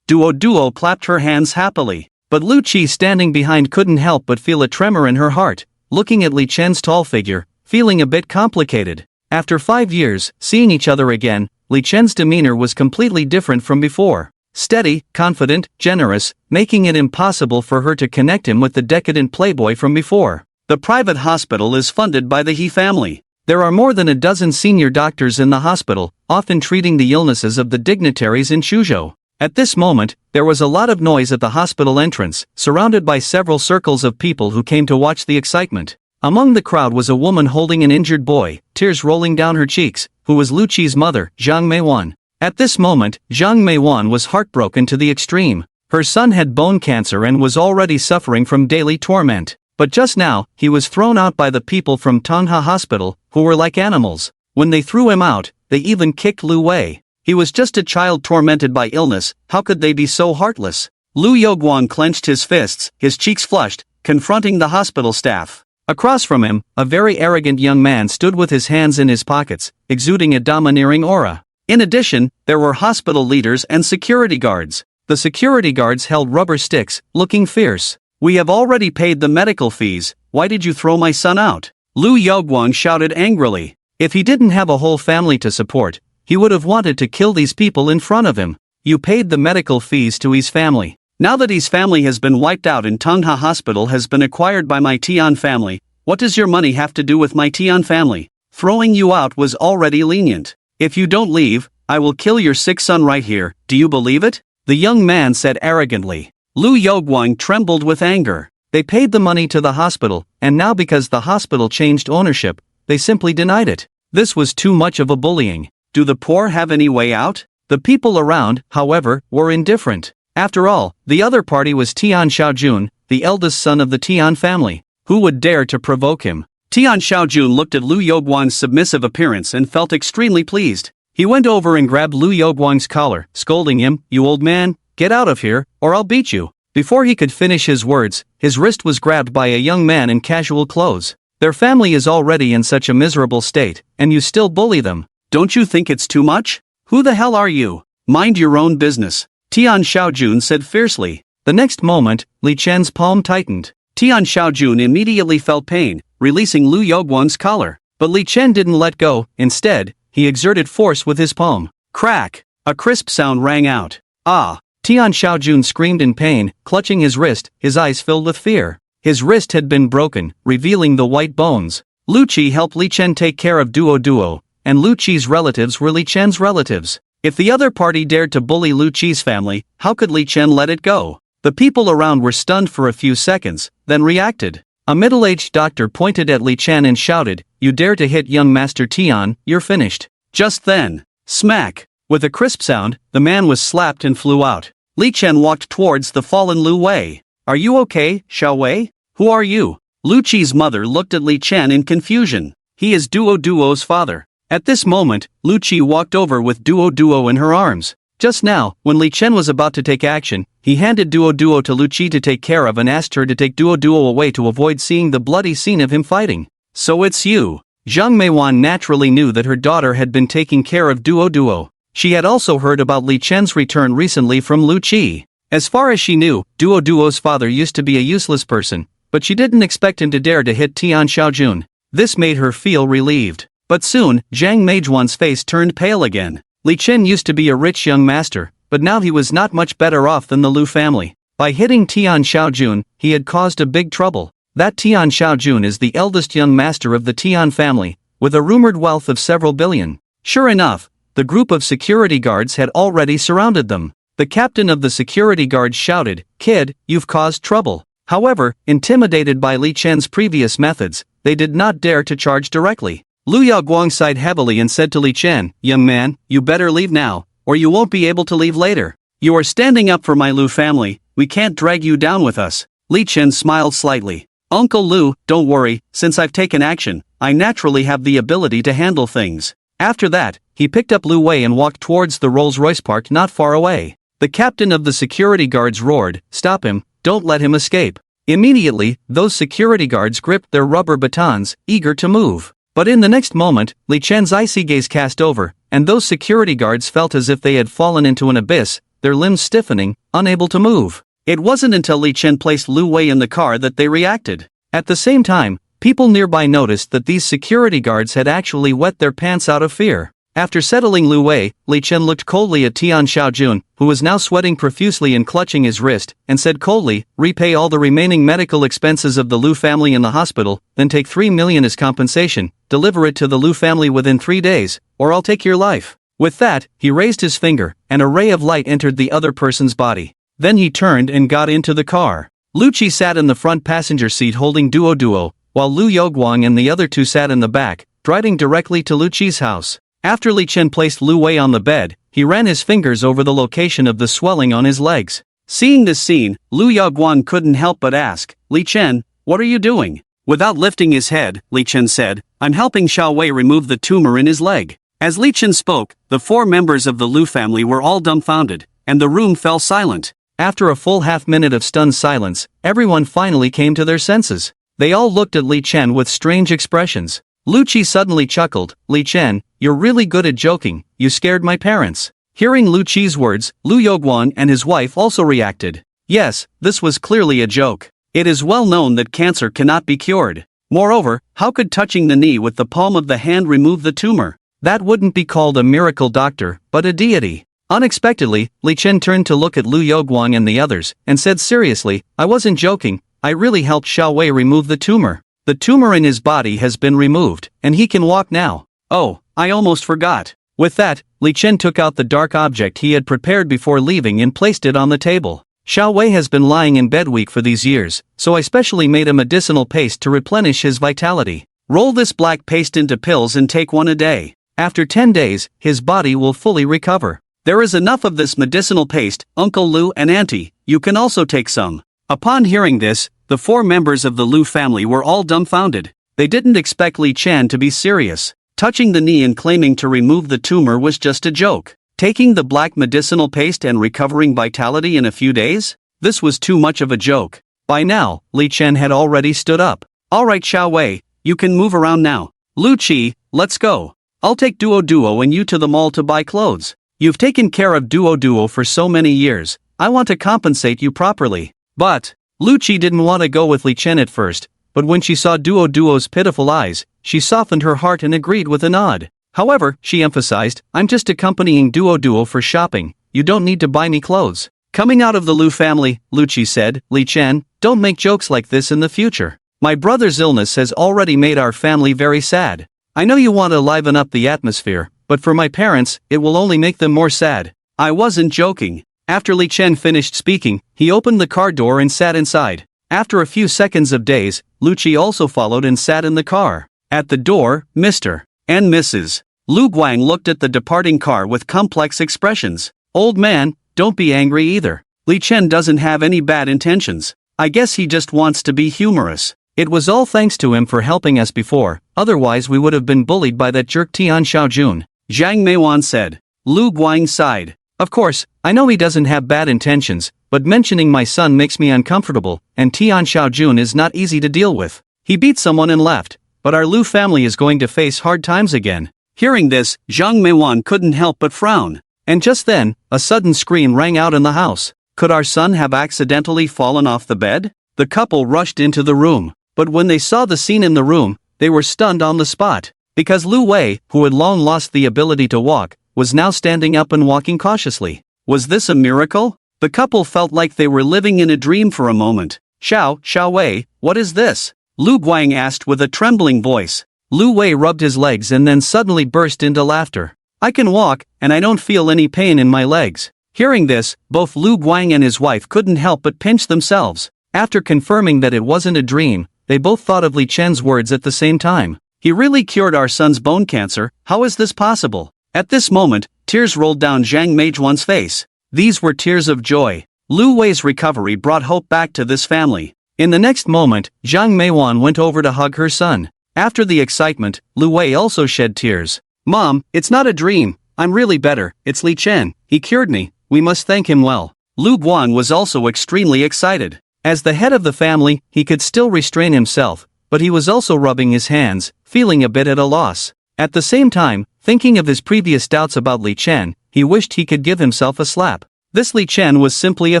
Duo clapped her hands happily. But Lucci standing behind couldn't help but feel a tremor in her heart, looking at Li Chen's tall figure, feeling a bit complicated. After 5 years, seeing each other again, Li Chen's demeanor was completely different from before. Steady, confident, generous, making it impossible for her to connect him with the decadent playboy from before. The private hospital is funded by the He family. There are more than a dozen senior doctors in the hospital, often treating the illnesses of the dignitaries in Shuzhou. At this moment, there was a lot of noise at the hospital entrance, surrounded by several circles of people who came to watch the excitement. Among the crowd was a woman holding an injured boy, tears rolling down her cheeks, who was Lu Qi's mother, Zhang Meiwan. At this moment, Zhang Meiwan was heartbroken to the extreme. Her son had bone cancer and was already suffering from daily torment. But just now, he was thrown out by the people from Tongha Hospital, who were like animals. When they threw him out, they even kicked Lu Wei. He was just a child tormented by illness, how could they be so heartless? Lu Youguang clenched his fists, his cheeks flushed, confronting the hospital staff. Across from him, a very arrogant young man stood with his hands in his pockets, exuding a domineering aura. In addition, there were hospital leaders and security guards. The security guards held rubber sticks, looking fierce. "We have already paid the medical fees, why did you throw my son out?" Lu Youguang shouted angrily. If he didn't have a whole family to support, he would have wanted to kill these people in front of him. You paid the medical fees to his family. Now that his family has been wiped out and Tongha Hospital has been acquired by my Tian family, what does your money have to do with my Tian family? Throwing you out was already lenient. If you don't leave, I will kill your sick son right here, do you believe it? The young man said arrogantly. Lu Youguang trembled with anger. They paid the money to the hospital, and now because the hospital changed ownership, they simply denied it. This was too much of a bullying. Do the poor have any way out? The people around, however, were indifferent. After all, the other party was Tian Xiaojun, the eldest son of the Tian family. Who would dare to provoke him? Tian Xiaojun looked at Lu Youguang's submissive appearance and felt extremely pleased. He went over and grabbed Lu Youguang's collar, scolding him, "You old man, get out of here, or I'll beat you." Before he could finish his words, his wrist was grabbed by a young man in casual clothes. Their family is already in such a miserable state, and you still bully them. Don't you think it's too much? Who the hell are you? Mind your own business, Tian Xiaojun said fiercely. The next moment, Li Chen's palm tightened. Tian Xiaojun immediately felt pain, releasing Lu Youguang's collar. But Li Chen didn't let go, instead, he exerted force with his palm. Crack! A crisp sound rang out. Ah! Tian Xiaojun screamed in pain, clutching his wrist, his eyes filled with fear. His wrist had been broken, revealing the white bones. Lu Qi helped Li Chen take care of Duo, and Lu Qi's relatives were Li Chen's relatives. If the other party dared to bully Lu Qi's family, how could Li Chen let it go? The people around were stunned for a few seconds, then reacted. A middle-aged doctor pointed at Li Chen and shouted, "You dare to hit young Master Tian, you're finished." Just then, smack! With a crisp sound, the man was slapped and flew out. Li Chen walked towards the fallen Lu Wei. "Are you okay, Xiao Wei? Who are you?" Lu Qi's mother looked at Li Chen in confusion. He is Duo's father. At this moment, Lu Qi walked over with Duo in her arms. Just now, when Li Chen was about to take action, he handed Duo to Lu Qi to take care of and asked her to take Duo away to avoid seeing the bloody scene of him fighting. "So it's you." Zhang Meiwan naturally knew that her daughter had been taking care of Duo. She had also heard about Li Chen's return recently from Lu Qi. As far as she knew, Duo's father used to be a useless person, but she didn't expect him to dare to hit Tian Xiaojun. This made her feel relieved. But soon, Zhang Meijuan's face turned pale again. Li Chen used to be a rich young master, but now he was not much better off than the Lu family. By hitting Tian Xiaojun, he had caused a big trouble. That Tian Xiaojun is the eldest young master of the Tian family, with a rumored wealth of several billion. Sure enough, the group of security guards had already surrounded them. The captain of the security guards shouted, "Kid, you've caused trouble." However, intimidated by Li Chen's previous methods, they did not dare to charge directly. Lu Yaoguang sighed heavily and said to Li Chen, "Young man, you better leave now, or you won't be able to leave later. You are standing up for my Lu family, we can't drag you down with us." Li Chen smiled slightly. "Uncle Lu, don't worry, since I've taken action, I naturally have the ability to handle things." After that, he picked up Lu Wei and walked towards the Rolls-Royce parked not far away. The captain of the security guards roared, "Stop him, don't let him escape." Immediately, those security guards gripped their rubber batons, eager to move. But in the next moment, Li Chen's icy gaze cast over, and those security guards felt as if they had fallen into an abyss, their limbs stiffening, unable to move. It wasn't until Li Chen placed Lu Wei in the car that they reacted. At the same time, people nearby noticed that these security guards had actually wet their pants out of fear. After settling Lu Wei, Li Chen looked coldly at Tian Xiaojun, who was now sweating profusely and clutching his wrist, and said coldly, repay all the remaining medical expenses of the Lu family in the hospital, then take 3 million as compensation, deliver it to the Lu family within 3 days, or I'll take your life. With that, he raised his finger, and a ray of light entered the other person's body. Then he turned and got into the car. Lu Qi sat in the front passenger seat holding Duo, while Lu Yoguang and the other two sat in the back, driving directly to Lu Qi's house. After Li Chen placed Lu Wei on the bed, he ran his fingers over the location of the swelling on his legs. Seeing this scene, Lu Yoguang couldn't help but ask, Li Chen, what are you doing? Without lifting his head, Li Chen said, I'm helping Xiao Wei remove the tumor in his leg. As Li Chen spoke, the 4 members of the Lu family were all dumbfounded, and the room fell silent. After a full half-minute of stunned silence, everyone finally came to their senses. They all looked at Li Chen with strange expressions. Lu Qi suddenly chuckled, Li Chen, you're really good at joking, you scared my parents. Hearing Lu Qi's words, Lu Yoguan and his wife also reacted. Yes, this was clearly a joke. It is well known that cancer cannot be cured. Moreover, how could touching the knee with the palm of the hand remove the tumor? That wouldn't be called a miracle doctor, but a deity. Unexpectedly, Li Chen turned to look at Lu Yoguang and the others, and said seriously, I wasn't joking, I really helped Xiao Wei remove the tumor. The tumor in his body has been removed, and he can walk now. Oh, I almost forgot. With that, Li Chen took out the dark object he had prepared before leaving and placed it on the table. Xiao Wei has been lying in bed weak for these years, so I specially made a medicinal paste to replenish his vitality. Roll this black paste into pills and take 1 a day. After 10 days, his body will fully recover. There is enough of this medicinal paste, Uncle Lu and Auntie, you can also take some. Upon hearing this, the 4 members of the Lu family were all dumbfounded. They didn't expect Li Chen to be serious. Touching the knee and claiming to remove the tumor was just a joke. Taking the black medicinal paste and recovering vitality in a few days? This was too much of a joke. By now, Li Chen had already stood up. Alright Xiao Wei, you can move around now. Lu Qi, let's go. I'll take Duo and you to the mall to buy clothes. You've taken care of Duo for so many years, I want to compensate you properly. But, Lu Qi didn't want to go with Li Chen at first, but when she saw Duo's pitiful eyes, she softened her heart and agreed with a nod. However, she emphasized, I'm just accompanying Duo for shopping, you don't need to buy me clothes. Coming out of the Lu family, Lu Qi said, Li Chen, don't make jokes like this in the future. My brother's illness has already made our family very sad. I know you want to liven up the atmosphere, but for my parents, it will only make them more sad. I wasn't joking. After Li Chen finished speaking, he opened the car door and sat inside. After a few seconds of daze, Lu Qi also followed and sat in the car. At the door, Mr. and Mrs. Lu Guang looked at the departing car with complex expressions. Old man, don't be angry either. Li Chen doesn't have any bad intentions. I guess he just wants to be humorous. It was all thanks to him for helping us before, otherwise we would have been bullied by that jerk Tian Xiaojun. Zhang Meiwan said. Lu Guang sighed. Of course, I know he doesn't have bad intentions, but mentioning my son makes me uncomfortable, and Tian Xiaojun is not easy to deal with. He beat someone and left, but our Lu family is going to face hard times again. Hearing this, Zhang Meiwan couldn't help but frown. And just then, a sudden scream rang out in the house. Could our son have accidentally fallen off the bed? The couple rushed into the room, but when they saw the scene in the room, they were stunned on the spot. Because Lu Wei, who had long lost the ability to walk, was now standing up and walking cautiously. Was this a miracle? The couple felt like they were living in a dream for a moment. Xiao Wei, what is this? Lu Guang asked with a trembling voice. Lu Wei rubbed his legs and then suddenly burst into laughter. I can walk, and I don't feel any pain in my legs. Hearing this, both Lu Guang and his wife couldn't help but pinch themselves. After confirming that it wasn't a dream, they both thought of Li Chen's words at the same time. He really cured our son's bone cancer, how is this possible? At this moment, tears rolled down Zhang Meijuan's face. These were tears of joy. Lu Wei's recovery brought hope back to this family. In the next moment, Zhang Meijuan went over to hug her son. After the excitement, Lu Wei also shed tears. Mom, it's not a dream, I'm really better, it's Li Chen, he cured me, we must thank him well. Lu Guang was also extremely excited. As the head of the family, he could still restrain himself, but he was also rubbing his hands, feeling a bit at a loss. At the same time, thinking of his previous doubts about Li Chen, he wished he could give himself a slap. This Li Chen was simply a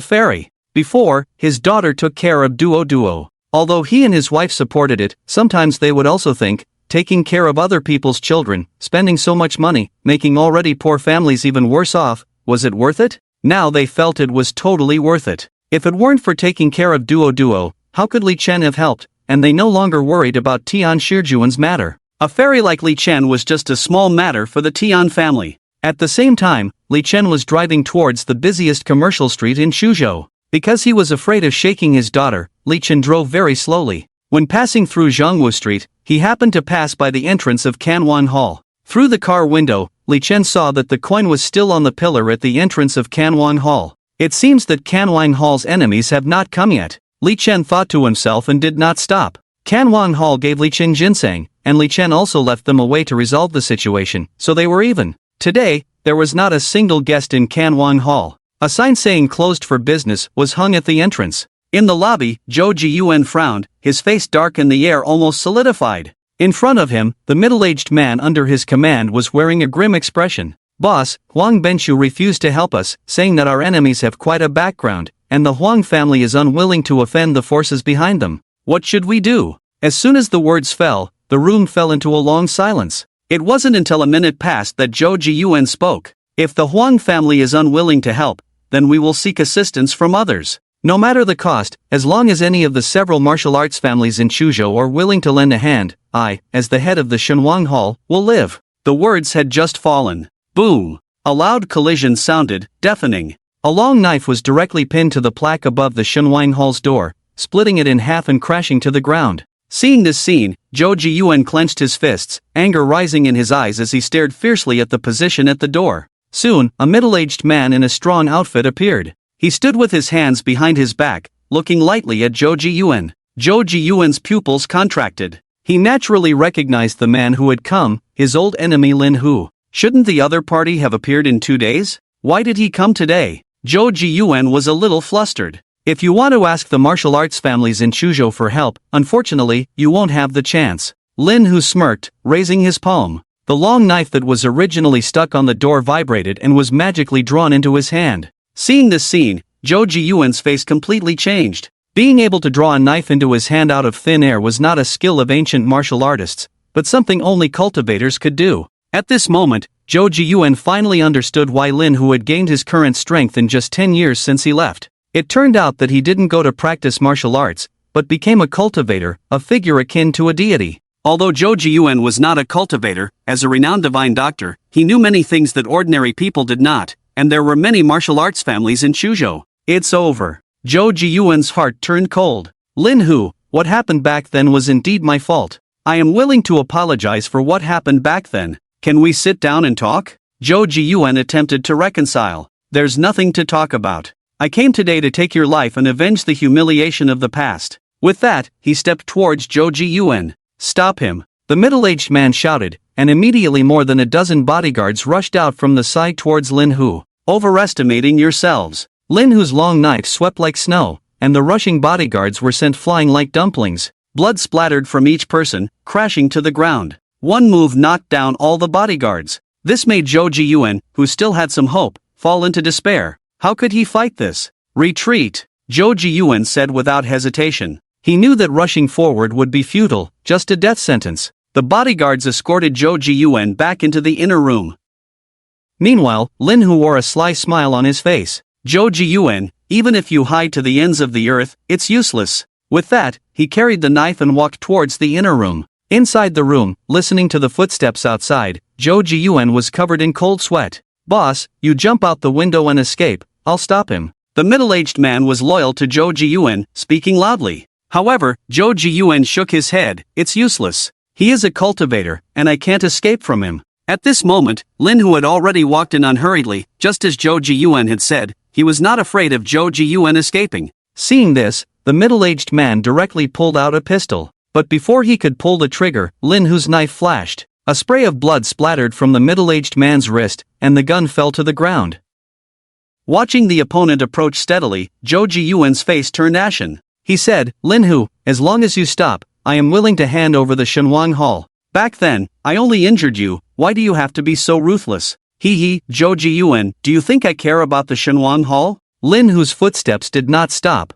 fairy. Before, his daughter took care of Duo. Although he and his wife supported it, sometimes they would also think, taking care of other people's children, spending so much money, making already poor families even worse off, was it worth it? Now they felt it was totally worth it. If it weren't for taking care of Duo, how could Li Chen have helped? And they no longer worried about Tian Shijuan's matter. A fairy like Li Chen was just a small matter for the Tian family. At the same time, Li Chen was driving towards the busiest commercial street in Suzhou. Because he was afraid of shaking his daughter, Li Chen drove very slowly. When passing through Zhongwu Street, he happened to pass by the entrance of Canwan Hall. Through the car window, Li Chen saw that the coin was still on the pillar at the entrance of Canwan Hall. It seems that Canwan Hall's enemies have not come yet. Li Chen thought to himself and did not stop. Canwan Hall gave Li Chen ginseng, and Li Chen also left them a way to resolve the situation, so they were even. Today, there was not a single guest in Canwan Hall. A sign saying closed for business was hung at the entrance. In the lobby, Zhou Jiyuan frowned, his face dark and the air almost solidified. In front of him, the middle-aged man under his command was wearing a grim expression. Boss, Huang Benshu refused to help us, saying that our enemies have quite a background, and the Huang family is unwilling to offend the forces behind them. What should we do? As soon as the words fell, the room fell into a long silence. It wasn't until a minute passed that Zhou Jiyuan spoke. If the Huang family is unwilling to help, then we will seek assistance from others. No matter the cost, as long as any of the several martial arts families in Suzhou are willing to lend a hand, I, as the head of the Shenwang Hall, will live. The words had just fallen. Boom! A loud collision sounded, deafening. A long knife was directly pinned to the plaque above the Shenwang Hall's door, splitting it in half and crashing to the ground. Seeing this scene, Zhou Jiyuan clenched his fists, anger rising in his eyes as he stared fiercely at the position at the door. Soon, a middle-aged man in a strong outfit appeared. He stood with his hands behind his back, looking lightly at Zhou Jiyuan. Zhou Jiyuan's pupils contracted. He naturally recognized the man who had come, his old enemy Lin Hu. Shouldn't the other party have appeared in 2 days? Why did he come today? Zhou Jiyuan was a little flustered. If you want to ask the martial arts families in Suzhou for help, unfortunately, you won't have the chance. Lin Hu smirked, raising his palm. The long knife that was originally stuck on the door vibrated and was magically drawn into his hand. Seeing this scene, Zhou Jiyuan's face completely changed. Being able to draw a knife into his hand out of thin air was not a skill of ancient martial artists, but something only cultivators could do. At this moment, Zhou Jiyuan finally understood why Lin Hu had gained his current strength in just 10 years since he left. It turned out that he didn't go to practice martial arts, but became a cultivator, a figure akin to a deity. Although Zhou Jiyuan was not a cultivator, as a renowned divine doctor, he knew many things that ordinary people did not, and there were many martial arts families in Suzhou. It's over. Zhou Jiyuan's heart turned cold. Lin Hu, what happened back then was indeed my fault. I am willing to apologize for what happened back then. Can we sit down and talk? Zhou Jiyuan attempted to reconcile. There's nothing to talk about. I came today to take your life and avenge the humiliation of the past. With that, he stepped towards Zhou Jiyuan. Stop him! The middle-aged man shouted, and immediately more than a dozen bodyguards rushed out from the side towards Lin Hu. Overestimating yourselves. Lin Hu's long knife swept like snow, and the rushing bodyguards were sent flying like dumplings. Blood splattered from each person, crashing to the ground. One move knocked down all the bodyguards. This made Zhou Jiyuan, who still had some hope, fall into despair. How could he fight this? Retreat! Zhou Jiyuan said without hesitation. He knew that rushing forward would be futile, just a death sentence. The bodyguards escorted Zhou Jiyuan back into the inner room. Meanwhile, Lin Hu wore a sly smile on his face. Zhou Jiyuan, even if you hide to the ends of the earth, it's useless. With that, he carried the knife and walked towards the inner room. Inside the room, listening to the footsteps outside, Zhou Jiyuan was covered in cold sweat. Boss, you jump out the window and escape, I'll stop him. The middle-aged man was loyal to Zhou Jiyuan, speaking loudly. However, Zhou Jiyuan shook his head. It's useless. He is a cultivator, and I can't escape from him. At this moment, Lin Hu had already walked in unhurriedly, just as Zhou Jiyuan had said. He was not afraid of Zhou Jiyuan escaping. Seeing this, the middle-aged man directly pulled out a pistol. But before he could pull the trigger, Lin Hu's knife flashed. A spray of blood splattered from the middle-aged man's wrist, and the gun fell to the ground. Watching the opponent approach steadily, Zhou Jiyuan's face turned ashen. He said, Lin Hu, as long as you stop, I am willing to hand over the Shenwang Hall. Back then, I only injured you, why do you have to be so ruthless? Zhou Jiyuan, do you think I care about the Shenwang Hall? Lin Hu's footsteps did not stop.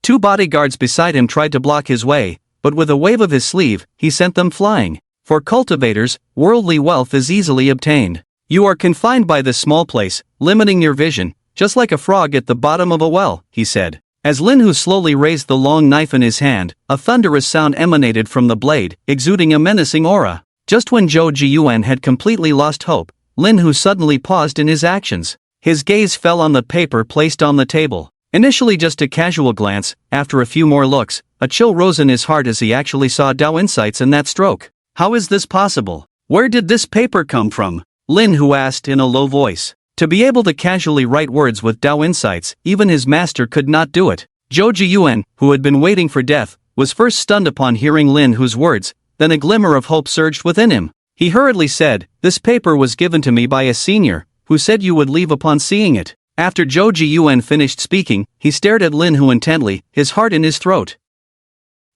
2 bodyguards beside him tried to block his way, but with a wave of his sleeve, he sent them flying. For cultivators, worldly wealth is easily obtained. You are confined by this small place, limiting your vision, just like a frog at the bottom of a well, he said. As Lin Hu slowly raised the long knife in his hand, a thunderous sound emanated from the blade, exuding a menacing aura. Just when Zhou Jiyuan had completely lost hope, Lin Hu suddenly paused in his actions. His gaze fell on the paper placed on the table. Initially just a casual glance, after a few more looks, a chill rose in his heart as he actually saw Dao insights in that stroke. How is this possible? Where did this paper come from? Lin Hu asked in a low voice. To be able to casually write words with Dao insights, even his master could not do it. Zhou Jiyuan, who had been waiting for death, was first stunned upon hearing Lin Hu's words, then a glimmer of hope surged within him. He hurriedly said, "This paper was given to me by a senior, who said you would leave upon seeing it." After Zhou Jiyuan finished speaking, he stared at Lin Hu intently, his heart in his throat.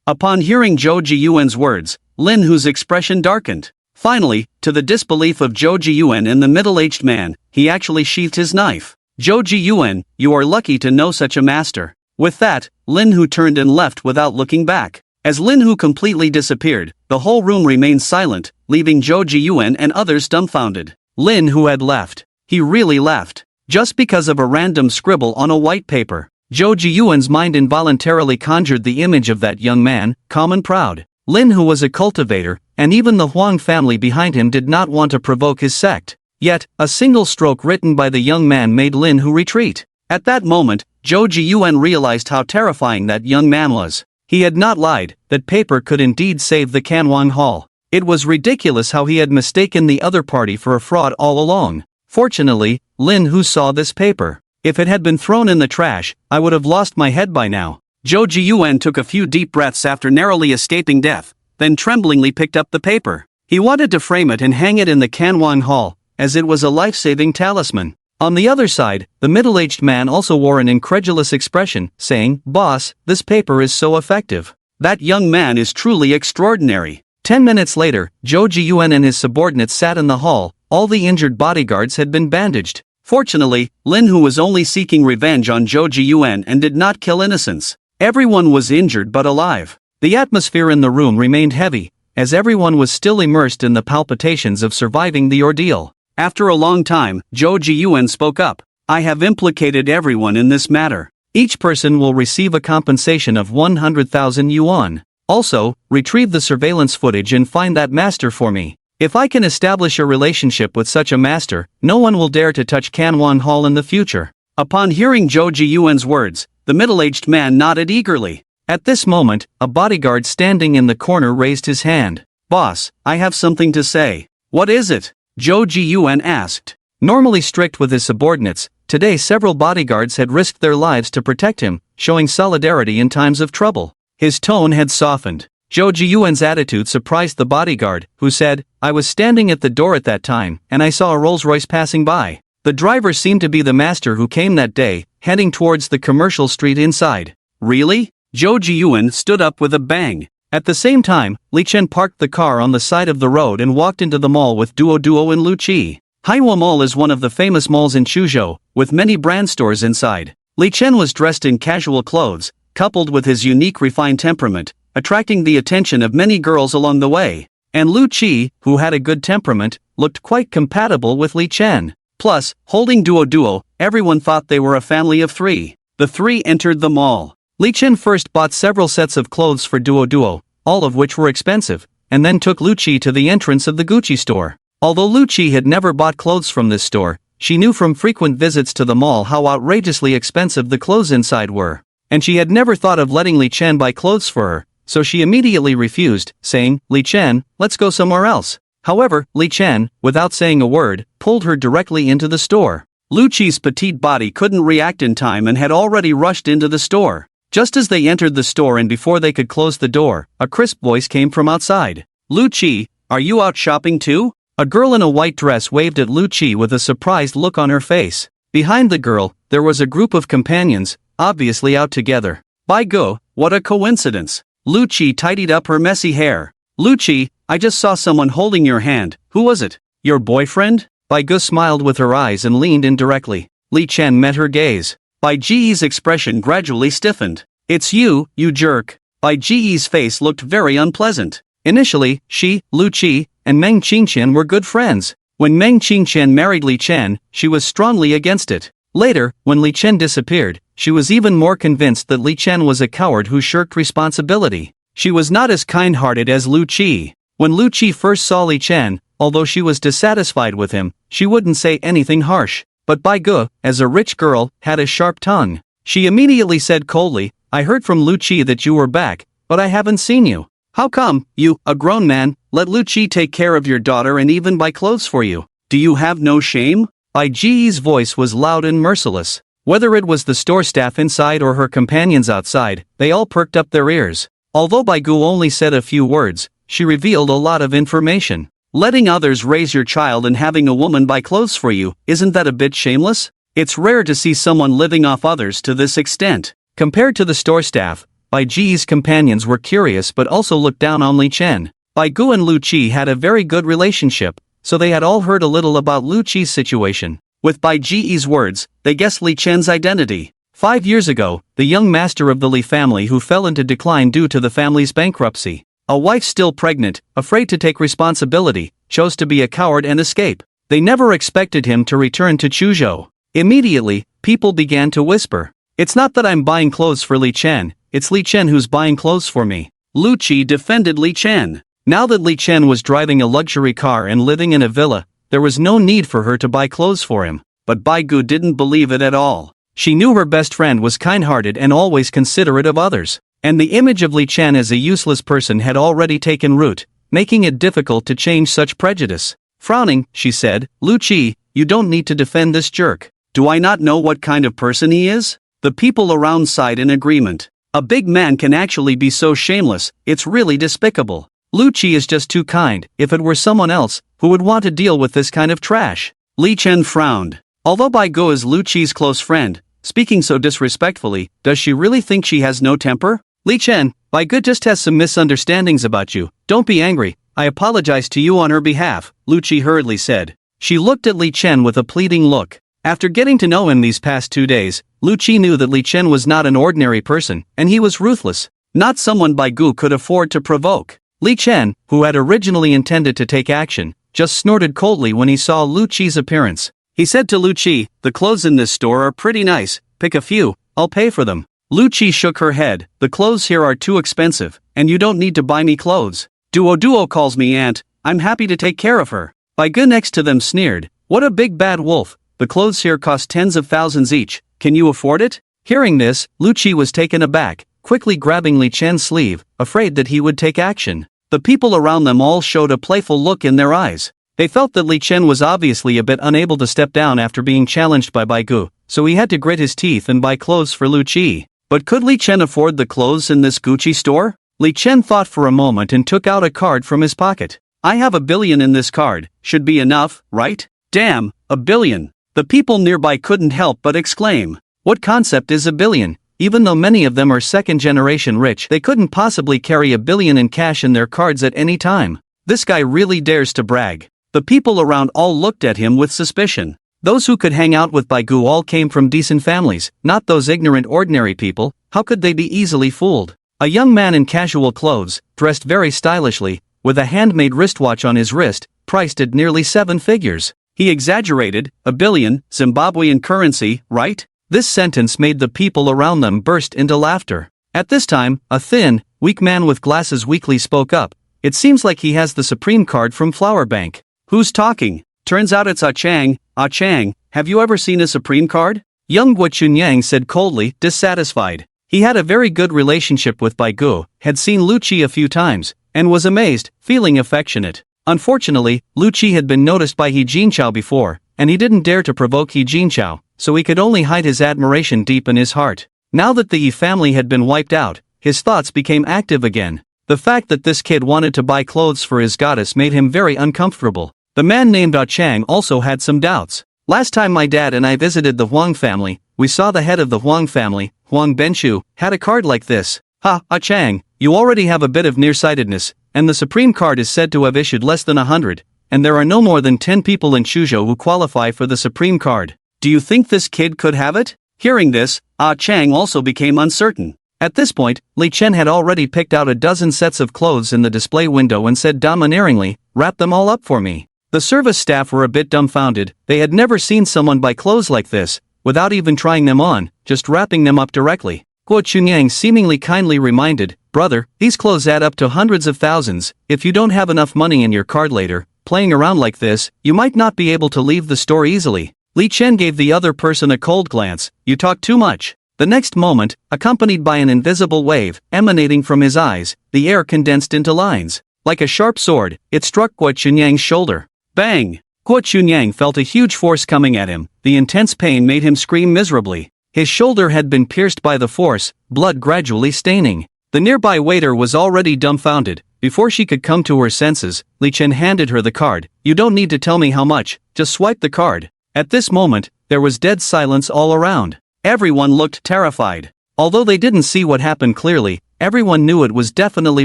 Upon hearing Zhou Jiyuan's words, Lin Hu's expression darkened. Finally, to the disbelief of Zhou Jiyuan and the middle-aged man, he actually sheathed his knife. "Zhou Jiyuan, you are lucky to know such a master." With that, Lin Hu turned and left without looking back. As Lin Hu completely disappeared, the whole room remained silent, leaving Zhou Jiyuan and others dumbfounded. Lin Hu had left. He really left. Just because of a random scribble on a white paper. Zhou Jiyuan's mind involuntarily conjured the image of that young man, calm and proud. Lin Hu was a cultivator, and even the Huang family behind him did not want to provoke his sect. Yet, a single stroke written by the young man made Lin Hu retreat. At that moment, Zhou Jiyuan realized how terrifying that young man was. He had not lied, that paper could indeed save the Canwang Hall. It was ridiculous how he had mistaken the other party for a fraud all along. Fortunately, Lin Hu saw this paper. If it had been thrown in the trash, I would have lost my head by now. Zhou Jiyuan took a few deep breaths after narrowly escaping death, then tremblingly picked up the paper. He wanted to frame it and hang it in the Canwang Hall, as it was a life-saving talisman. On the other side, the middle-aged man also wore an incredulous expression, saying, "Boss, this paper is so effective. That young man is truly extraordinary." 10 minutes later, Zhou Jiyuan and his subordinates sat in the hall. All the injured bodyguards had been bandaged. Fortunately, Lin Hu was only seeking revenge on Zhou Jiyuan and did not kill innocents. Everyone was injured but alive. The atmosphere in the room remained heavy, as everyone was still immersed in the palpitations of surviving the ordeal. After a long time, Zhou Jiyuan spoke up. "I have implicated everyone in this matter. Each person will receive a compensation of 100,000 yuan. Also, retrieve the surveillance footage and find that master for me. If I can establish a relationship with such a master, no one will dare to touch Canwang Hall in the future." Upon hearing Zhou Jiyuan's words, the middle-aged man nodded eagerly. At this moment, a bodyguard standing in the corner raised his hand. "Boss, I have something to say." "What is it?" Zhou Jiyuan asked. Normally strict with his subordinates, today several bodyguards had risked their lives to protect him, showing solidarity in times of trouble. His tone had softened. Zhou Jiyuan's attitude surprised the bodyguard, who said, "I was standing at the door at that time, and I saw a Rolls-Royce passing by. The driver seemed to be the master who came that day, heading towards the commercial street inside." "Really?" Zhou Jiyuan stood up with a bang. At the same time, Li Chen parked the car on the side of the road and walked into the mall with Duo and Lu Qi. Haiwa Mall is one of the famous malls in Chuzhou, with many brand stores inside. Li Chen was dressed in casual clothes, coupled with his unique refined temperament, attracting the attention of many girls along the way. And Lu Qi, who had a good temperament, looked quite compatible with Li Chen. Plus, holding Duo, everyone thought they were a family of three. The three entered the mall. Li Chen first bought several sets of clothes for Duo, all of which were expensive, and then took Lu Qi to the entrance of the Gucci store. Although Lu Qi had never bought clothes from this store, she knew from frequent visits to the mall how outrageously expensive the clothes inside were. And she had never thought of letting Li Chen buy clothes for her, so she immediately refused, saying, "Li Chen, let's go somewhere else." However, Li Chen, without saying a word, pulled her directly into the store. Lu Qi's petite body couldn't react in time and had already rushed into the store. Just as they entered the store and before they could close the door, a crisp voice came from outside. "Lu Qi, are you out shopping too?" A girl in a white dress waved at Lu Qi with a surprised look on her face. Behind the girl, there was a group of companions, obviously out together. By go, what a coincidence. Lu Qi tidied up her messy hair. "Lu Qi, I just saw someone holding your hand. Who was it? Your boyfriend?" Bai Ge smiled with her eyes and leaned in directly. Li Chen met her gaze. Bai Ji's expression gradually stiffened. "It's you, you jerk." Bai Ji's face looked very unpleasant. Initially, she, Lu Qi, and Meng Qingqian were good friends. When Meng Qingqian married Li Chen, she was strongly against it. Later, when Li Chen disappeared, she was even more convinced that Li Chen was a coward who shirked responsibility. She was not as kind-hearted as Lu Qi. When Lu Qi first saw Li Chen, although she was dissatisfied with him, she wouldn't say anything harsh. But Bai Gu, as a rich girl, had a sharp tongue. She immediately said coldly, "I heard from Lu Qi that you were back, but I haven't seen you. How come, you, a grown man, let Lu Qi take care of your daughter and even buy clothes for you? Do you have no shame?" Bai Ji's voice was loud and merciless. Whether it was the store staff inside or her companions outside, they all perked up their ears. Although Bai Gu only said a few words, she revealed a lot of information. Letting others raise your child and having a woman buy clothes for you, isn't that a bit shameless? It's rare to see someone living off others to this extent. Compared to the store staff, Bai Ji's companions were curious but also looked down on Li Chen. Bai Gu and Lu Qi had a very good relationship, so they had all heard a little about Lu Qi's situation. With Bai Ji's words, they guessed Li Chen's identity. 5 years ago, the young master of the Li family who fell into decline due to the family's bankruptcy. A wife still pregnant, afraid to take responsibility, chose to be a coward and escape. They never expected him to return to Chuzhou. Immediately, people began to whisper, "It's not that I'm buying clothes for Li Chen, it's Li Chen who's buying clothes for me." Lu Qi defended Li Chen. Now that Li Chen was driving a luxury car and living in a villa, there was no need for her to buy clothes for him. But Bai Gu didn't believe it at all. She knew her best friend was kind-hearted and always considerate of others. And the image of Li Chen as a useless person had already taken root, making it difficult to change such prejudice. Frowning, she said, "Lu Qi, you don't need to defend this jerk. Do I not know what kind of person he is?" The people around sighed in agreement. A big man can actually be so shameless, it's really despicable. Lu Qi is just too kind. If it were someone else, who would want to deal with this kind of trash? Li Chen frowned. Although Bai Gu is Lu Qi's close friend, speaking so disrespectfully, does she really think she has no temper? Li Chen, Bai Gu just has some misunderstandings about you. Don't be angry. I apologize to you on her behalf, Lu Qi hurriedly said. She looked at Li Chen with a pleading look. After getting to know him these past 2 days, Lu Qi knew that Li Chen was not an ordinary person, and he was ruthless. Not someone Bai Gu could afford to provoke. Li Chen, who had originally intended to take action, just snorted coldly when he saw Lu Qi's appearance. He said to Lu Qi, "The clothes in this store are pretty nice. Pick a few, I'll pay for them." Lu Qi shook her head. "The clothes here are too expensive, and you don't need to buy me clothes. Duo calls me aunt, I'm happy to take care of her." Bai Gu next to them sneered, "What a big bad wolf. The clothes here cost tens of thousands each, can you afford it?" Hearing this, Lu Qi was taken aback, quickly grabbing Li Chen's sleeve, afraid that he would take action. The people around them all showed a playful look in their eyes. They felt that Li Chen was obviously a bit unable to step down after being challenged by Bai Gu, so he had to grit his teeth and buy clothes for Lu Qi. But could Li Chen afford the clothes in this Gucci store? Li Chen thought for a moment and took out a card from his pocket. "I have 1 billion in this card, should be enough, right?" "Damn, 1 billion. The people nearby couldn't help but exclaim. What concept is 1 billion? Even though many of them are second-generation rich, they couldn't possibly carry 1 billion in cash in their cards at any time. This guy really dares to brag. The people around all looked at him with suspicion. Those who could hang out with Bai Gu all came from decent families, not those ignorant ordinary people. How could they be easily fooled? A young man in casual clothes, dressed very stylishly, with a handmade wristwatch on his wrist, priced at nearly 7 figures. He exaggerated, 1 billion, Zimbabwean currency, right? This sentence made the people around them burst into laughter. At this time, a thin, weak man with glasses weakly spoke up. "It seems like he has the Supreme card from Flower Bank." "Who's talking? Turns out it's Ah Chang. Ah Chang, have you ever seen a Supreme card?" Young Guo Chunyang said coldly, dissatisfied. He had a very good relationship with Bai Gu, had seen Lu Qi a few times, and was amazed, feeling affectionate. Unfortunately, Lu Qi had been noticed by He Jinchao before, and he didn't dare to provoke He Jinchao, so he could only hide his admiration deep in his heart. Now that the Yi family had been wiped out, his thoughts became active again. The fact that this kid wanted to buy clothes for his goddess made him very uncomfortable. The man named Ah Chang also had some doubts. "Last time my dad and I visited the Huang family, we saw the head of the Huang family, Huang Benshu, had a card like this. Ha, Ah Chang, you already have a bit of nearsightedness, and the Supreme card is said to have issued less than 100, and there are no more than 10 people in Chuzhou who qualify for the Supreme card. Do you think this kid could have it?" Hearing this, Ah Chang also became uncertain. At this point, Li Chen had already picked out a dozen sets of clothes in the display window and said domineeringly, "Wrap them all up for me." The service staff were a bit dumbfounded. They had never seen someone buy clothes like this, without even trying them on, just wrapping them up directly. Guo Chunyang seemingly kindly reminded, "Brother, these clothes add up to hundreds of thousands. If you don't have enough money in your card later, playing around like this, you might not be able to leave the store easily." Li Chen gave the other person a cold glance. "You talk too much." The next moment, accompanied by an invisible wave emanating from his eyes, the air condensed into lines. Like a sharp sword, it struck Guo Chunyang's shoulder. Bang! Guo Chunyang felt a huge force coming at him. The intense pain made him scream miserably. His shoulder had been pierced by the force, blood gradually staining. The nearby waiter was already dumbfounded. Before she could come to her senses, Li Chen handed her the card. "You don't need to tell me how much, just swipe the card." At this moment, there was dead silence all around. Everyone looked terrified. Although they didn't see what happened clearly, everyone knew it was definitely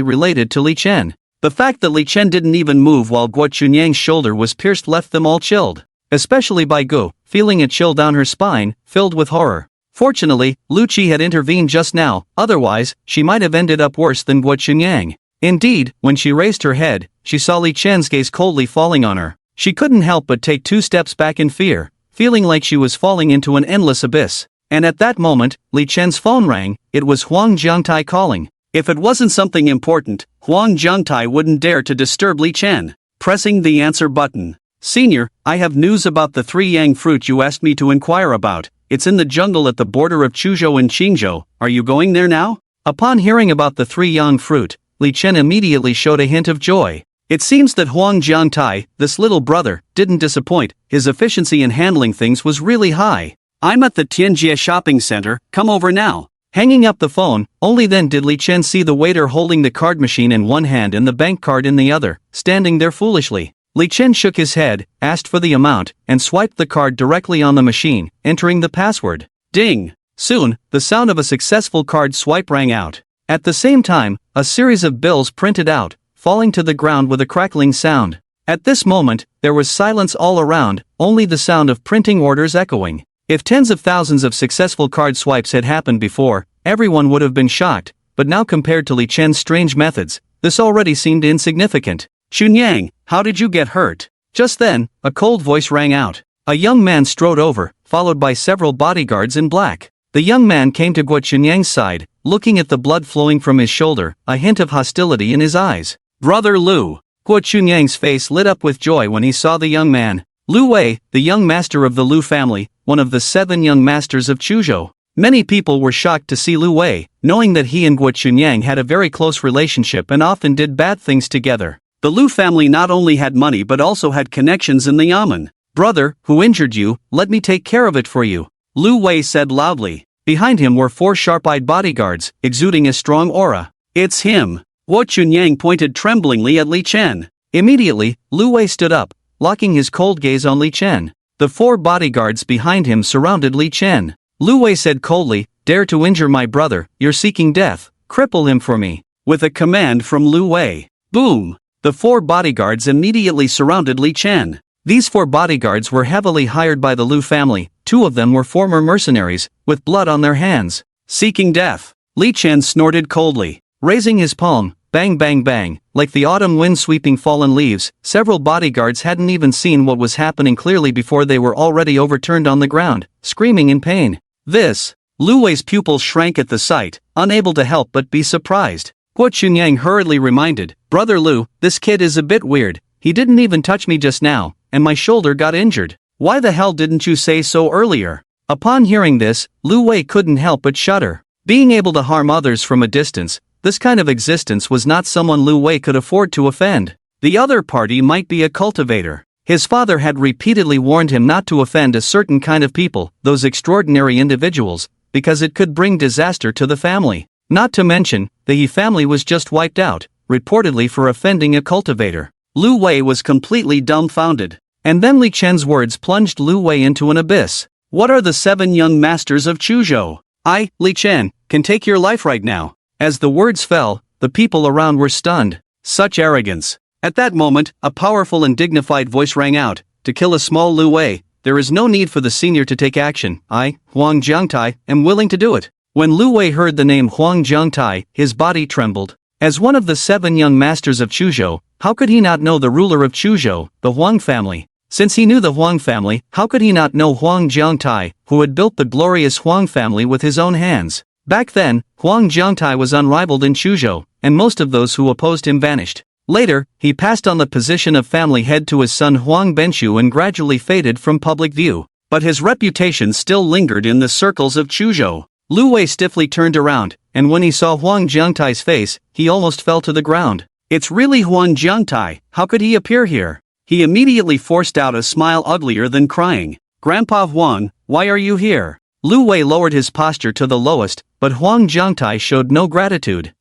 related to Li Chen. The fact that Li Chen didn't even move while Guo Chunyang's shoulder was pierced left them all chilled. Especially Bai Gu, feeling a chill down her spine, filled with horror. Fortunately, Lu Qi had intervened just now, otherwise, she might have ended up worse than Guo Chunyang. Indeed, when she raised her head, she saw Li Chen's gaze coldly falling on her. She couldn't help but take 2 steps back in fear, feeling like she was falling into an endless abyss. And at that moment, Li Chen's phone rang. It was Huang Jiangtai calling. If it wasn't something important, Huang Jiangtai wouldn't dare to disturb Li Chen. Pressing the answer button. "Senior, I have news about the 3 yang fruit you asked me to inquire about. It's in the jungle at the border of Chuzhou and Qingzhou. Are you going there now?" Upon hearing about the 3 yang fruit, Li Chen immediately showed a hint of joy. It seems that Huang Jiangtai, this little brother, didn't disappoint. His efficiency in handling things was really high. "I'm at the Tianjie shopping center, come over now." Hanging up the phone, only then did Li Chen see the waiter holding the card machine in one hand and the bank card in the other, standing there foolishly. Li Chen shook his head, asked for the amount, and swiped the card directly on the machine, entering the password. Ding! Soon, the sound of a successful card swipe rang out. At the same time, a series of bills printed out, falling to the ground with a crackling sound. At this moment, there was silence all around, only the sound of printing orders echoing. If tens of thousands of successful card swipes had happened before, everyone would have been shocked, but now compared to Li Chen's strange methods, this already seemed insignificant. "Chunyang, how did you get hurt?" Just then, a cold voice rang out. A young man strode over, followed by several bodyguards in black. The young man came to Guo Chunyang's side, looking at the blood flowing from his shoulder, a hint of hostility in his eyes. "Brother Lu." Guo Chunyang's face lit up with joy when he saw the young man. Lu Wei, the young master of the Lu family, one of the 7 young masters of Chuzhou. Many people were shocked to see Lu Wei, knowing that he and Guo Chunyang had a very close relationship and often did bad things together. The Lu family not only had money but also had connections in the Yamen. "Brother, who injured you, let me take care of it for you," Lu Wei said loudly. Behind him were 4 sharp-eyed bodyguards, exuding a strong aura. "It's him." Guo Chunyang pointed tremblingly at Li Chen. Immediately, Lu Wei stood up, locking his cold gaze on Li Chen. The 4 bodyguards behind him surrounded Li Chen. Lu Wei said coldly, "Dare to injure my brother, you're seeking death, cripple him for me." With a command from Lu Wei. Boom! The 4 bodyguards immediately surrounded Li Chen. These 4 bodyguards were heavily hired by the Lu family. 2 of them were former mercenaries, with blood on their hands. "Seeking death." Li Chen snorted coldly. Raising his palm, bang bang bang, like the autumn wind sweeping fallen leaves, several bodyguards hadn't even seen what was happening clearly before they were already overturned on the ground, screaming in pain. This. Lu Wei's pupils shrank at the sight, unable to help but be surprised. Guo Chunyang hurriedly reminded, "Brother Lu, this kid is a bit weird. He didn't even touch me just now, and my shoulder got injured. Why the hell didn't you say so earlier?" Upon hearing this, Lu Wei couldn't help but shudder. Being able to harm others from a distance, this kind of existence was not someone Lu Wei could afford to offend. The other party might be a cultivator. His father had repeatedly warned him not to offend a certain kind of people, those extraordinary individuals, because it could bring disaster to the family. Not to mention, the He family was just wiped out, reportedly for offending a cultivator. Lu Wei was completely dumbfounded. And then Li Chen's words plunged Lu Wei into an abyss. "What are the 7 young masters of Chuzhou? I, Li Chen, can take your life right now." As the words fell, the people around were stunned. Such arrogance. At that moment, a powerful and dignified voice rang out, "To kill a small Lu Wei, there is no need for the senior to take action. I, Huang Jiangtai, am willing to do it." When Lu Wei heard the name Huang Jiangtai, his body trembled. As one of the 7 young masters of Chuzhou, how could he not know the ruler of Chuzhou, the Huang family? Since he knew the Huang family, how could he not know Huang Jiangtai, who had built the glorious Huang family with his own hands? Back then, Huang Jiangtai was unrivaled in Chuzhou, and most of those who opposed him vanished. Later, he passed on the position of family head to his son Huang Benshu and gradually faded from public view. But his reputation still lingered in the circles of Chuzhou. Lu Wei stiffly turned around, and when he saw Huang Jiangtai's face, he almost fell to the ground. It's really Huang Jiangtai, how could he appear here? He immediately forced out a smile uglier than crying. Grandpa Huang, why are you here? Lu Wei lowered his posture to the lowest, but Huang Jiangtai showed no gratitude.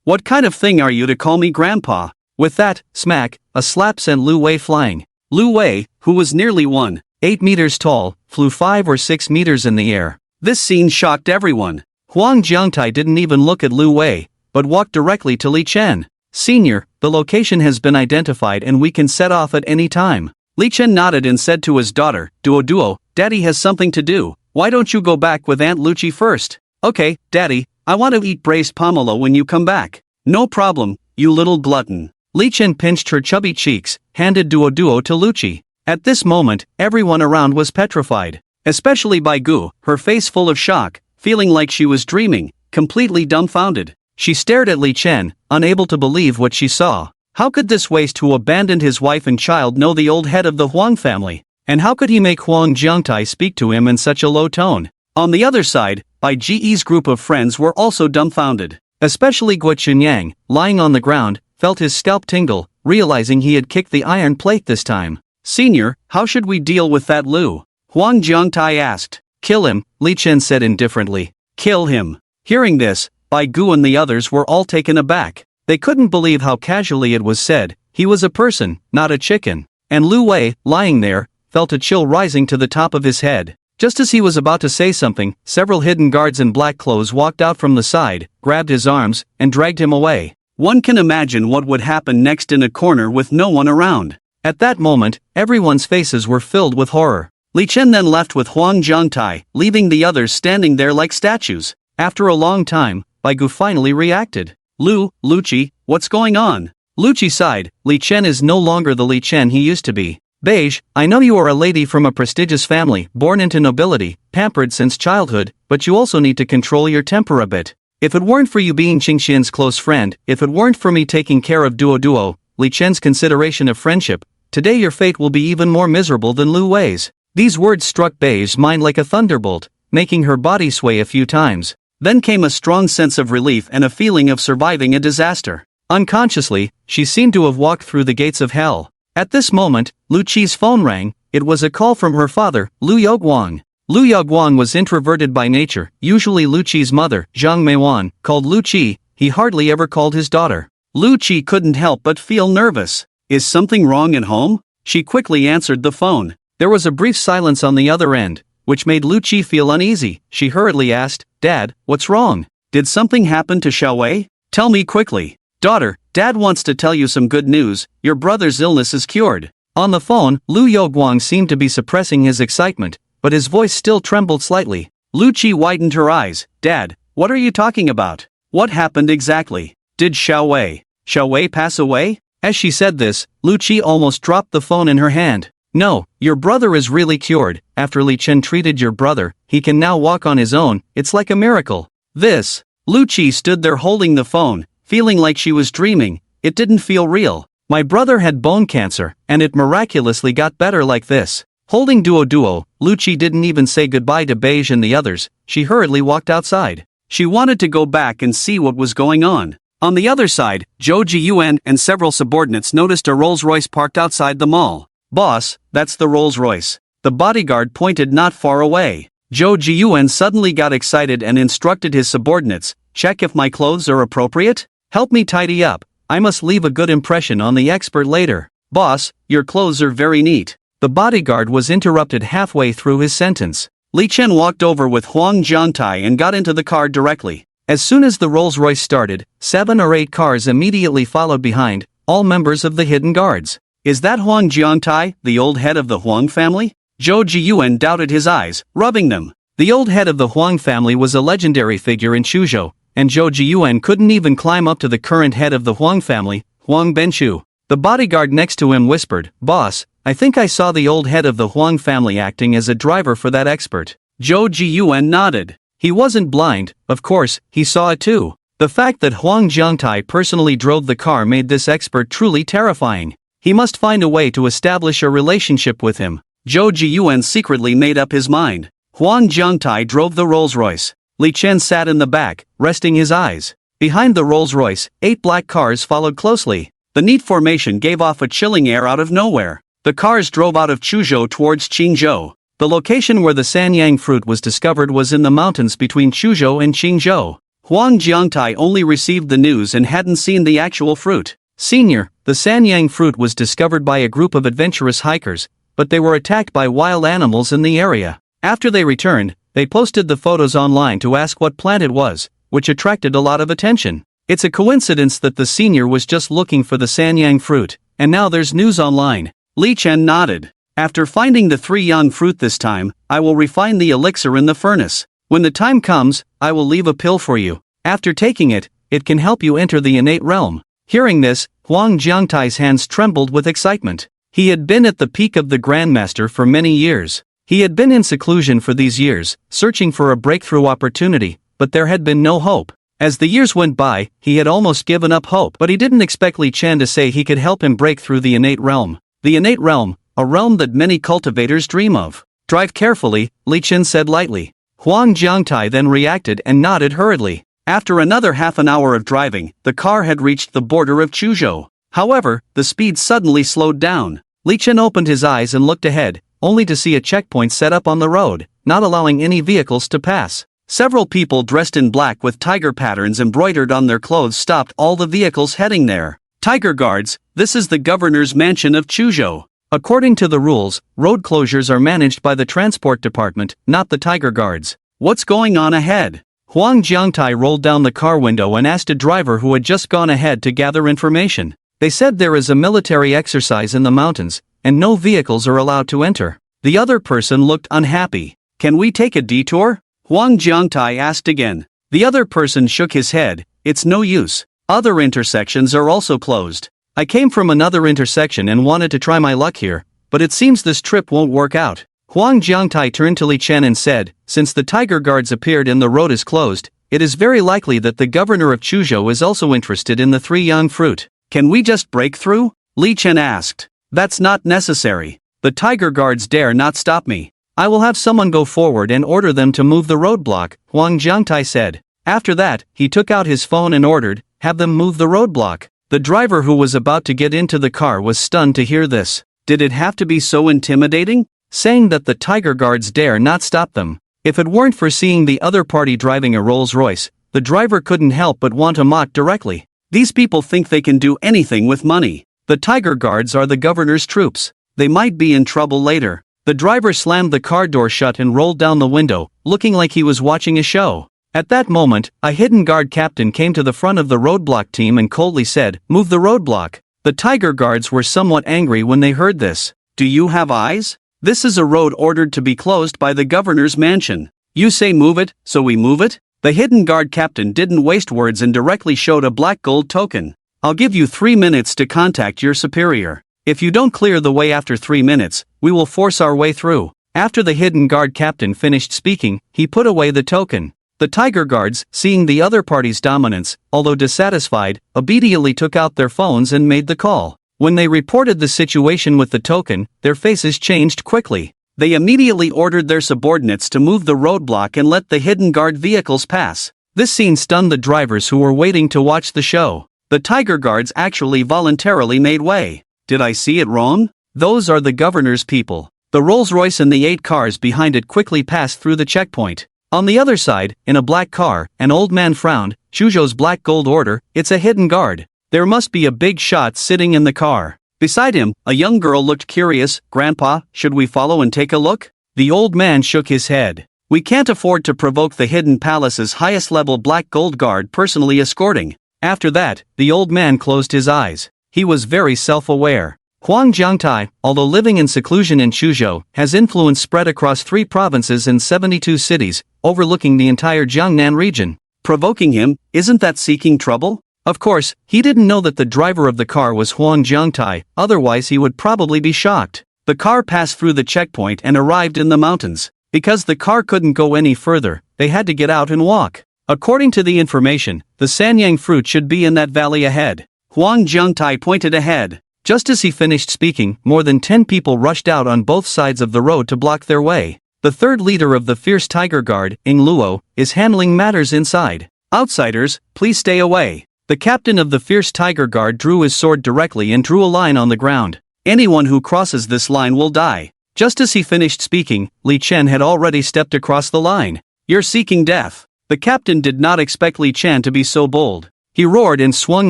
What kind of thing are you to call me grandpa? With that, smack, a slap sent Lu Wei flying. Lu Wei, who was nearly 1.8 meters tall, flew 5 or 6 meters in the air. This scene shocked everyone. Huang Jiangtai didn't even look at Lu Wei, but walked directly to Li Chen. Senior, the location has been identified and we can set off at any time. Li Chen nodded and said to his daughter, Duo, Daddy has something to do, why don't you go back with Aunt Luchi first? Okay, Daddy, I want to eat braised pomelo when you come back. No problem, you little glutton. Li Chen pinched her chubby cheeks, handed Duo to Luchi. At this moment, everyone around was petrified. Especially Bai Gu, her face full of shock, feeling like she was dreaming, completely dumbfounded. She stared at Li Chen, unable to believe what she saw. How could this waste who abandoned his wife and child know the old head of the Huang family? And how could he make Huang Jiangtai speak to him in such a low tone? On the other side, Bai Ji's group of friends were also dumbfounded. Especially Guo Chunyang, lying on the ground, felt his scalp tingle, realizing he had kicked the iron plate this time. Senior, how should we deal with that Lu? Huang Jiangtai asked. Kill him, Li Chen said indifferently. Kill him. Hearing this, Bai Gu and the others were all taken aback. They couldn't believe how casually it was said. He was a person, not a chicken. And Lu Wei, lying there, felt a chill rising to the top of his head. Just as he was about to say something, several hidden guards in black clothes walked out from the side, grabbed his arms, and dragged him away. One can imagine what would happen next in a corner with no one around. At that moment, everyone's faces were filled with horror. Li Chen then left with Huang Jiangtai, leaving the others standing there like statues. After a long time, Bai Gu finally reacted. Luchi, what's going on? Luchi sighed. Li Chen is no longer the Li Chen he used to be. Beige, I know you are a lady from a prestigious family, born into nobility, pampered since childhood, but you also need to control your temper a bit. If it weren't for you being Qingxian's close friend, if it weren't for me taking care of Duo, Li Chen's consideration of friendship, today your fate will be even more miserable than Lu Wei's. These words struck Bei's mind like a thunderbolt, making her body sway a few times. Then came a strong sense of relief and a feeling of surviving a disaster. Unconsciously, she seemed to have walked through the gates of hell. At this moment, Lu Qi's phone rang. It was a call from her father, Lu Yoguang. Lu Yoguang was introverted by nature. Usually Lu Qi's mother, Zhang Meiwan, called Lu Qi. He hardly ever called his daughter. Lu Qi couldn't help but feel nervous. Is something wrong at home? She quickly answered the phone. There was a brief silence on the other end, which made Lu Qi feel uneasy. She hurriedly asked, Dad, what's wrong? Did something happen to Xiaowei? Tell me quickly. Daughter, Dad wants to tell you some good news. Your brother's illness is cured. On the phone, Lu Yoguang seemed to be suppressing his excitement, but his voice still trembled slightly. Lu Qi widened her eyes. Dad, what are you talking about? What happened exactly? Did Xiaowei pass away? As she said this, Lu Qi almost dropped the phone in her hand. No, your brother is really cured. After Li Chen treated your brother, he can now walk on his own. It's like a miracle. Lu Qi stood there holding the phone, feeling like she was dreaming. It didn't feel real. My brother had bone cancer, and it miraculously got better like this. Holding Duo, Lu Qi didn't even say goodbye to Beige and the others. She hurriedly walked outside. She wanted to go back and see what was going on. On the other side, Zhou Jiyuan and several subordinates noticed a Rolls-Royce parked outside the mall. Boss, that's the Rolls-Royce. The bodyguard pointed not far away. Zhou Jiyuan suddenly got excited and instructed his subordinates, check if my clothes are appropriate? Help me tidy up. I must leave a good impression on the expert later. Boss, your clothes are very neat. The bodyguard was interrupted halfway through his sentence. Li Chen walked over with Huang Jiangtai and got into the car directly. As soon as the Rolls-Royce started, 7 or 8 cars immediately followed behind, all members of the hidden guards. Is that Huang Jiangtai, the old head of the Huang family? Zhou Jiyuan doubted his eyes, rubbing them. The old head of the Huang family was a legendary figure in Chuzhou, and Zhou Jiyuan couldn't even climb up to the current head of the Huang family, Huang Benchu. The bodyguard next to him whispered, "Boss, I think I saw the old head of the Huang family acting as a driver for that expert." Zhou Jiyuan nodded. He wasn't blind, of course, he saw it too. The fact that Huang Jiangtai personally drove the car made this expert truly terrifying. He must find a way to establish a relationship with him. Zhou Jiyuan secretly made up his mind. Huang Jiangtai drove the Rolls-Royce. Li Chen sat in the back, resting his eyes. Behind the Rolls-Royce, 8 black cars followed closely. The neat formation gave off a chilling air out of nowhere. The cars drove out of Chuzhou towards Qingzhou. The location where the sanyang fruit was discovered was in the mountains between Chuzhou and Qingzhou. Huang Jiangtai only received the news and hadn't seen the actual fruit. Senior, the sanyang fruit was discovered by a group of adventurous hikers, but they were attacked by wild animals in the area. After they returned, they posted the photos online to ask what plant it was, which attracted a lot of attention. It's a coincidence that the senior was just looking for the sanyang fruit, and now there's news online. Li Chen nodded. After finding the 3 yang fruit this time, I will refine the elixir in the furnace. When the time comes, I will leave a pill for you. After taking it, it can help you enter the innate realm. Hearing this, Huang Jiangtai's hands trembled with excitement. He had been at the peak of the Grandmaster for many years. He had been in seclusion for these years, searching for a breakthrough opportunity, but there had been no hope. As the years went by, he had almost given up hope, but he didn't expect Li Chen to say he could help him break through the innate realm. The innate realm, a realm that many cultivators dream of. Drive carefully, Li Chen said lightly. Huang Jiangtai then reacted and nodded hurriedly. After another half an hour of driving, the car had reached the border of Chuzhou. However, the speed suddenly slowed down. Li Chen opened his eyes and looked ahead, only to see a checkpoint set up on the road, not allowing any vehicles to pass. Several people dressed in black with tiger patterns embroidered on their clothes stopped all the vehicles heading there. Tiger guards, this is the governor's mansion of Chuzhou. According to the rules, road closures are managed by the transport department, not the tiger guards. What's going on ahead? Huang Jiangtai rolled down the car window and asked a driver who had just gone ahead to gather information. They said there is a military exercise in the mountains, and no vehicles are allowed to enter. The other person looked unhappy. Can we take a detour? Huang Jiangtai asked again. The other person shook his head. It's no use. Other intersections are also closed. I came from another intersection and wanted to try my luck here, but it seems this trip won't work out. Huang Jiangtai turned to Li Chen and said, since the tiger guards appeared and the road is closed, it is very likely that the governor of Chuzhou is also interested in the 3 yang fruit. Can we just break through? Li Chen asked. That's not necessary. The tiger guards dare not stop me. I will have someone go forward and order them to move the roadblock, Huang Jiangtai said. After that, he took out his phone and ordered, have them move the roadblock. The driver who was about to get into the car was stunned to hear this. Did it have to be so intimidating? Saying that the tiger guards dare not stop them. If it weren't for seeing the other party driving a Rolls-Royce, the driver couldn't help but want to mock directly. These people think they can do anything with money. The tiger guards are the governor's troops. They might be in trouble later. The driver slammed the car door shut and rolled down the window, looking like he was watching a show. At that moment, a hidden guard captain came to the front of the roadblock team and coldly said, "Move the roadblock." The tiger guards were somewhat angry when they heard this. Do you have eyes? This is a road ordered to be closed by the governor's mansion. You say move it, so we move it? The hidden guard captain didn't waste words and directly showed a black gold token. I'll give you 3 minutes to contact your superior. If you don't clear the way after 3 minutes, we will force our way through. After the hidden guard captain finished speaking, he put away the token. The tiger guards, seeing the other party's dominance, although dissatisfied, obediently took out their phones and made the call. When they reported the situation with the token, their faces changed quickly. They immediately ordered their subordinates to move the roadblock and let the hidden guard vehicles pass. This scene stunned the drivers who were waiting to watch the show. The tiger guards actually voluntarily made way. Did I see it wrong? Those are the governor's people. The Rolls-Royce and the 8 cars behind it quickly passed through the checkpoint. On the other side, in a black car, an old man frowned. Chuzhou's black gold order, it's a hidden guard. There must be a big shot sitting in the car. Beside him, a young girl looked curious. Grandpa, should we follow and take a look? The old man shook his head. We can't afford to provoke the hidden palace's highest level black gold guard personally escorting. After that, the old man closed his eyes. He was very self-aware. Huang Jiangtai, although living in seclusion in Chuzhou, has influence spread across 3 provinces and 72 cities, overlooking the entire Jiangnan region. Provoking him, isn't that seeking trouble? Of course, he didn't know that the driver of the car was Huang Jiangtai, otherwise he would probably be shocked. The car passed through the checkpoint and arrived in the mountains. Because the car couldn't go any further, they had to get out and walk. According to the information, the Sanyang fruit should be in that valley ahead. Huang Jiangtai pointed ahead. Just as he finished speaking, more than 10 people rushed out on both sides of the road to block their way. The third leader of the fierce tiger guard, Ing Luo, is handling matters inside. Outsiders, please stay away. The captain of the fierce tiger guard drew his sword directly and drew a line on the ground. Anyone who crosses this line will die. Just as he finished speaking, Li Chen had already stepped across the line. You're seeking death. The captain did not expect Li Chen to be so bold. He roared and swung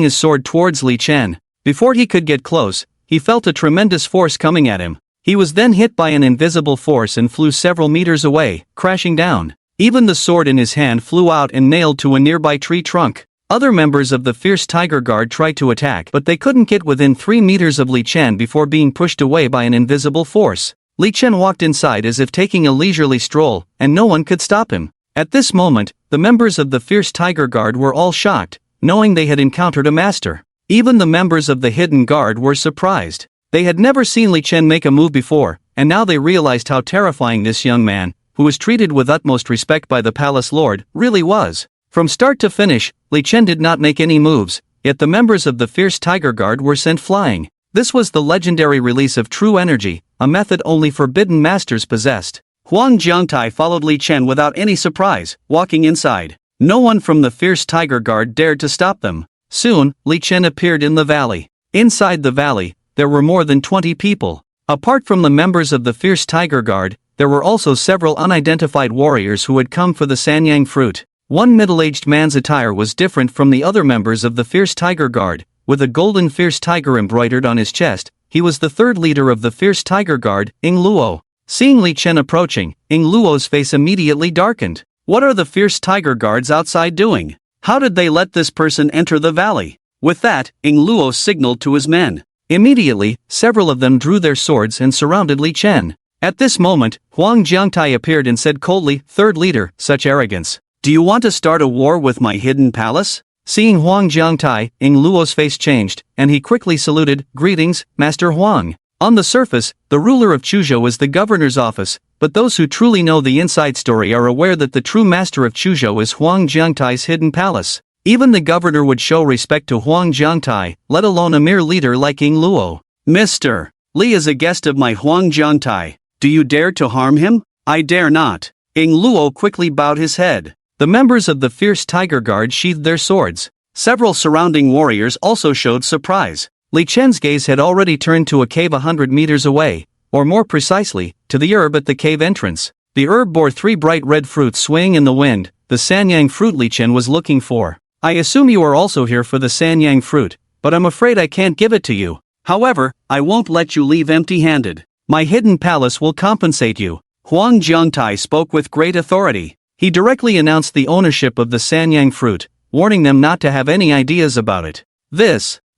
his sword towards Li Chen. Before he could get close, he felt a tremendous force coming at him. He was then hit by an invisible force and flew several meters away, crashing down. Even the sword in his hand flew out and nailed to a nearby tree trunk. Other members of the fierce tiger guard tried to attack, but they couldn't get within 3 meters of Li Chen before being pushed away by an invisible force. Li Chen walked inside as if taking a leisurely stroll, and no one could stop him. At this moment, the members of the fierce tiger guard were all shocked, knowing they had encountered a master. Even the members of the hidden guard were surprised. They had never seen Li Chen make a move before, and now they realized how terrifying this young man, who was treated with utmost respect by the palace lord, really was. From start to finish, Li Chen did not make any moves, yet the members of the fierce tiger guard were sent flying. This was the legendary release of true energy, a method only forbidden masters possessed. Huang Jiangtai followed Li Chen without any surprise, walking inside. No one from the fierce tiger guard dared to stop them. Soon, Li Chen appeared in the valley. Inside the valley, there were more than 20 people. Apart from the members of the fierce tiger guard, there were also several unidentified warriors who had come for the Sanyang fruit. One middle-aged man's attire was different from the other members of the fierce tiger guard. With a golden fierce tiger embroidered on his chest, he was the third leader of the fierce tiger guard, Ing Luo. Seeing Li Chen approaching, Ing Luo's face immediately darkened. What are the fierce tiger guards outside doing? How did they let this person enter the valley? With that, Ing Luo signaled to his men. Immediately, several of them drew their swords and surrounded Li Chen. At this moment, Huang Jiangtai appeared and said coldly, "Third leader, such arrogance. Do you want to start a war with my hidden palace?" Seeing Huang Jiangtai, Ing Luo's face changed, and he quickly saluted, "Greetings, Master Huang." On the surface, the ruler of Chuzhou is the governor's office, but those who truly know the inside story are aware that the true master of Chuzhou is Huang Jiangtai's hidden palace. Even the governor would show respect to Huang Jiangtai, let alone a mere leader like Ing Luo. "Mr. Li is a guest of my Huang Jiangtai. Do you dare to harm him?" "I dare not." Ing Luo quickly bowed his head. The members of the fierce tiger guard sheathed their swords. Several surrounding warriors also showed surprise. Li Chen's gaze had already turned to a cave 100 meters away, or more precisely, to the herb at the cave entrance. The herb bore 3 bright red fruits swaying in the wind, the Sanyang fruit Li Chen was looking for. "I assume you are also here for the Sanyang fruit, but I'm afraid I can't give it to you. However, I won't let you leave empty-handed. My hidden palace will compensate you." Huang Jiangtai spoke with great authority. He directly announced the ownership of the Sanyang fruit, warning them not to have any ideas about it.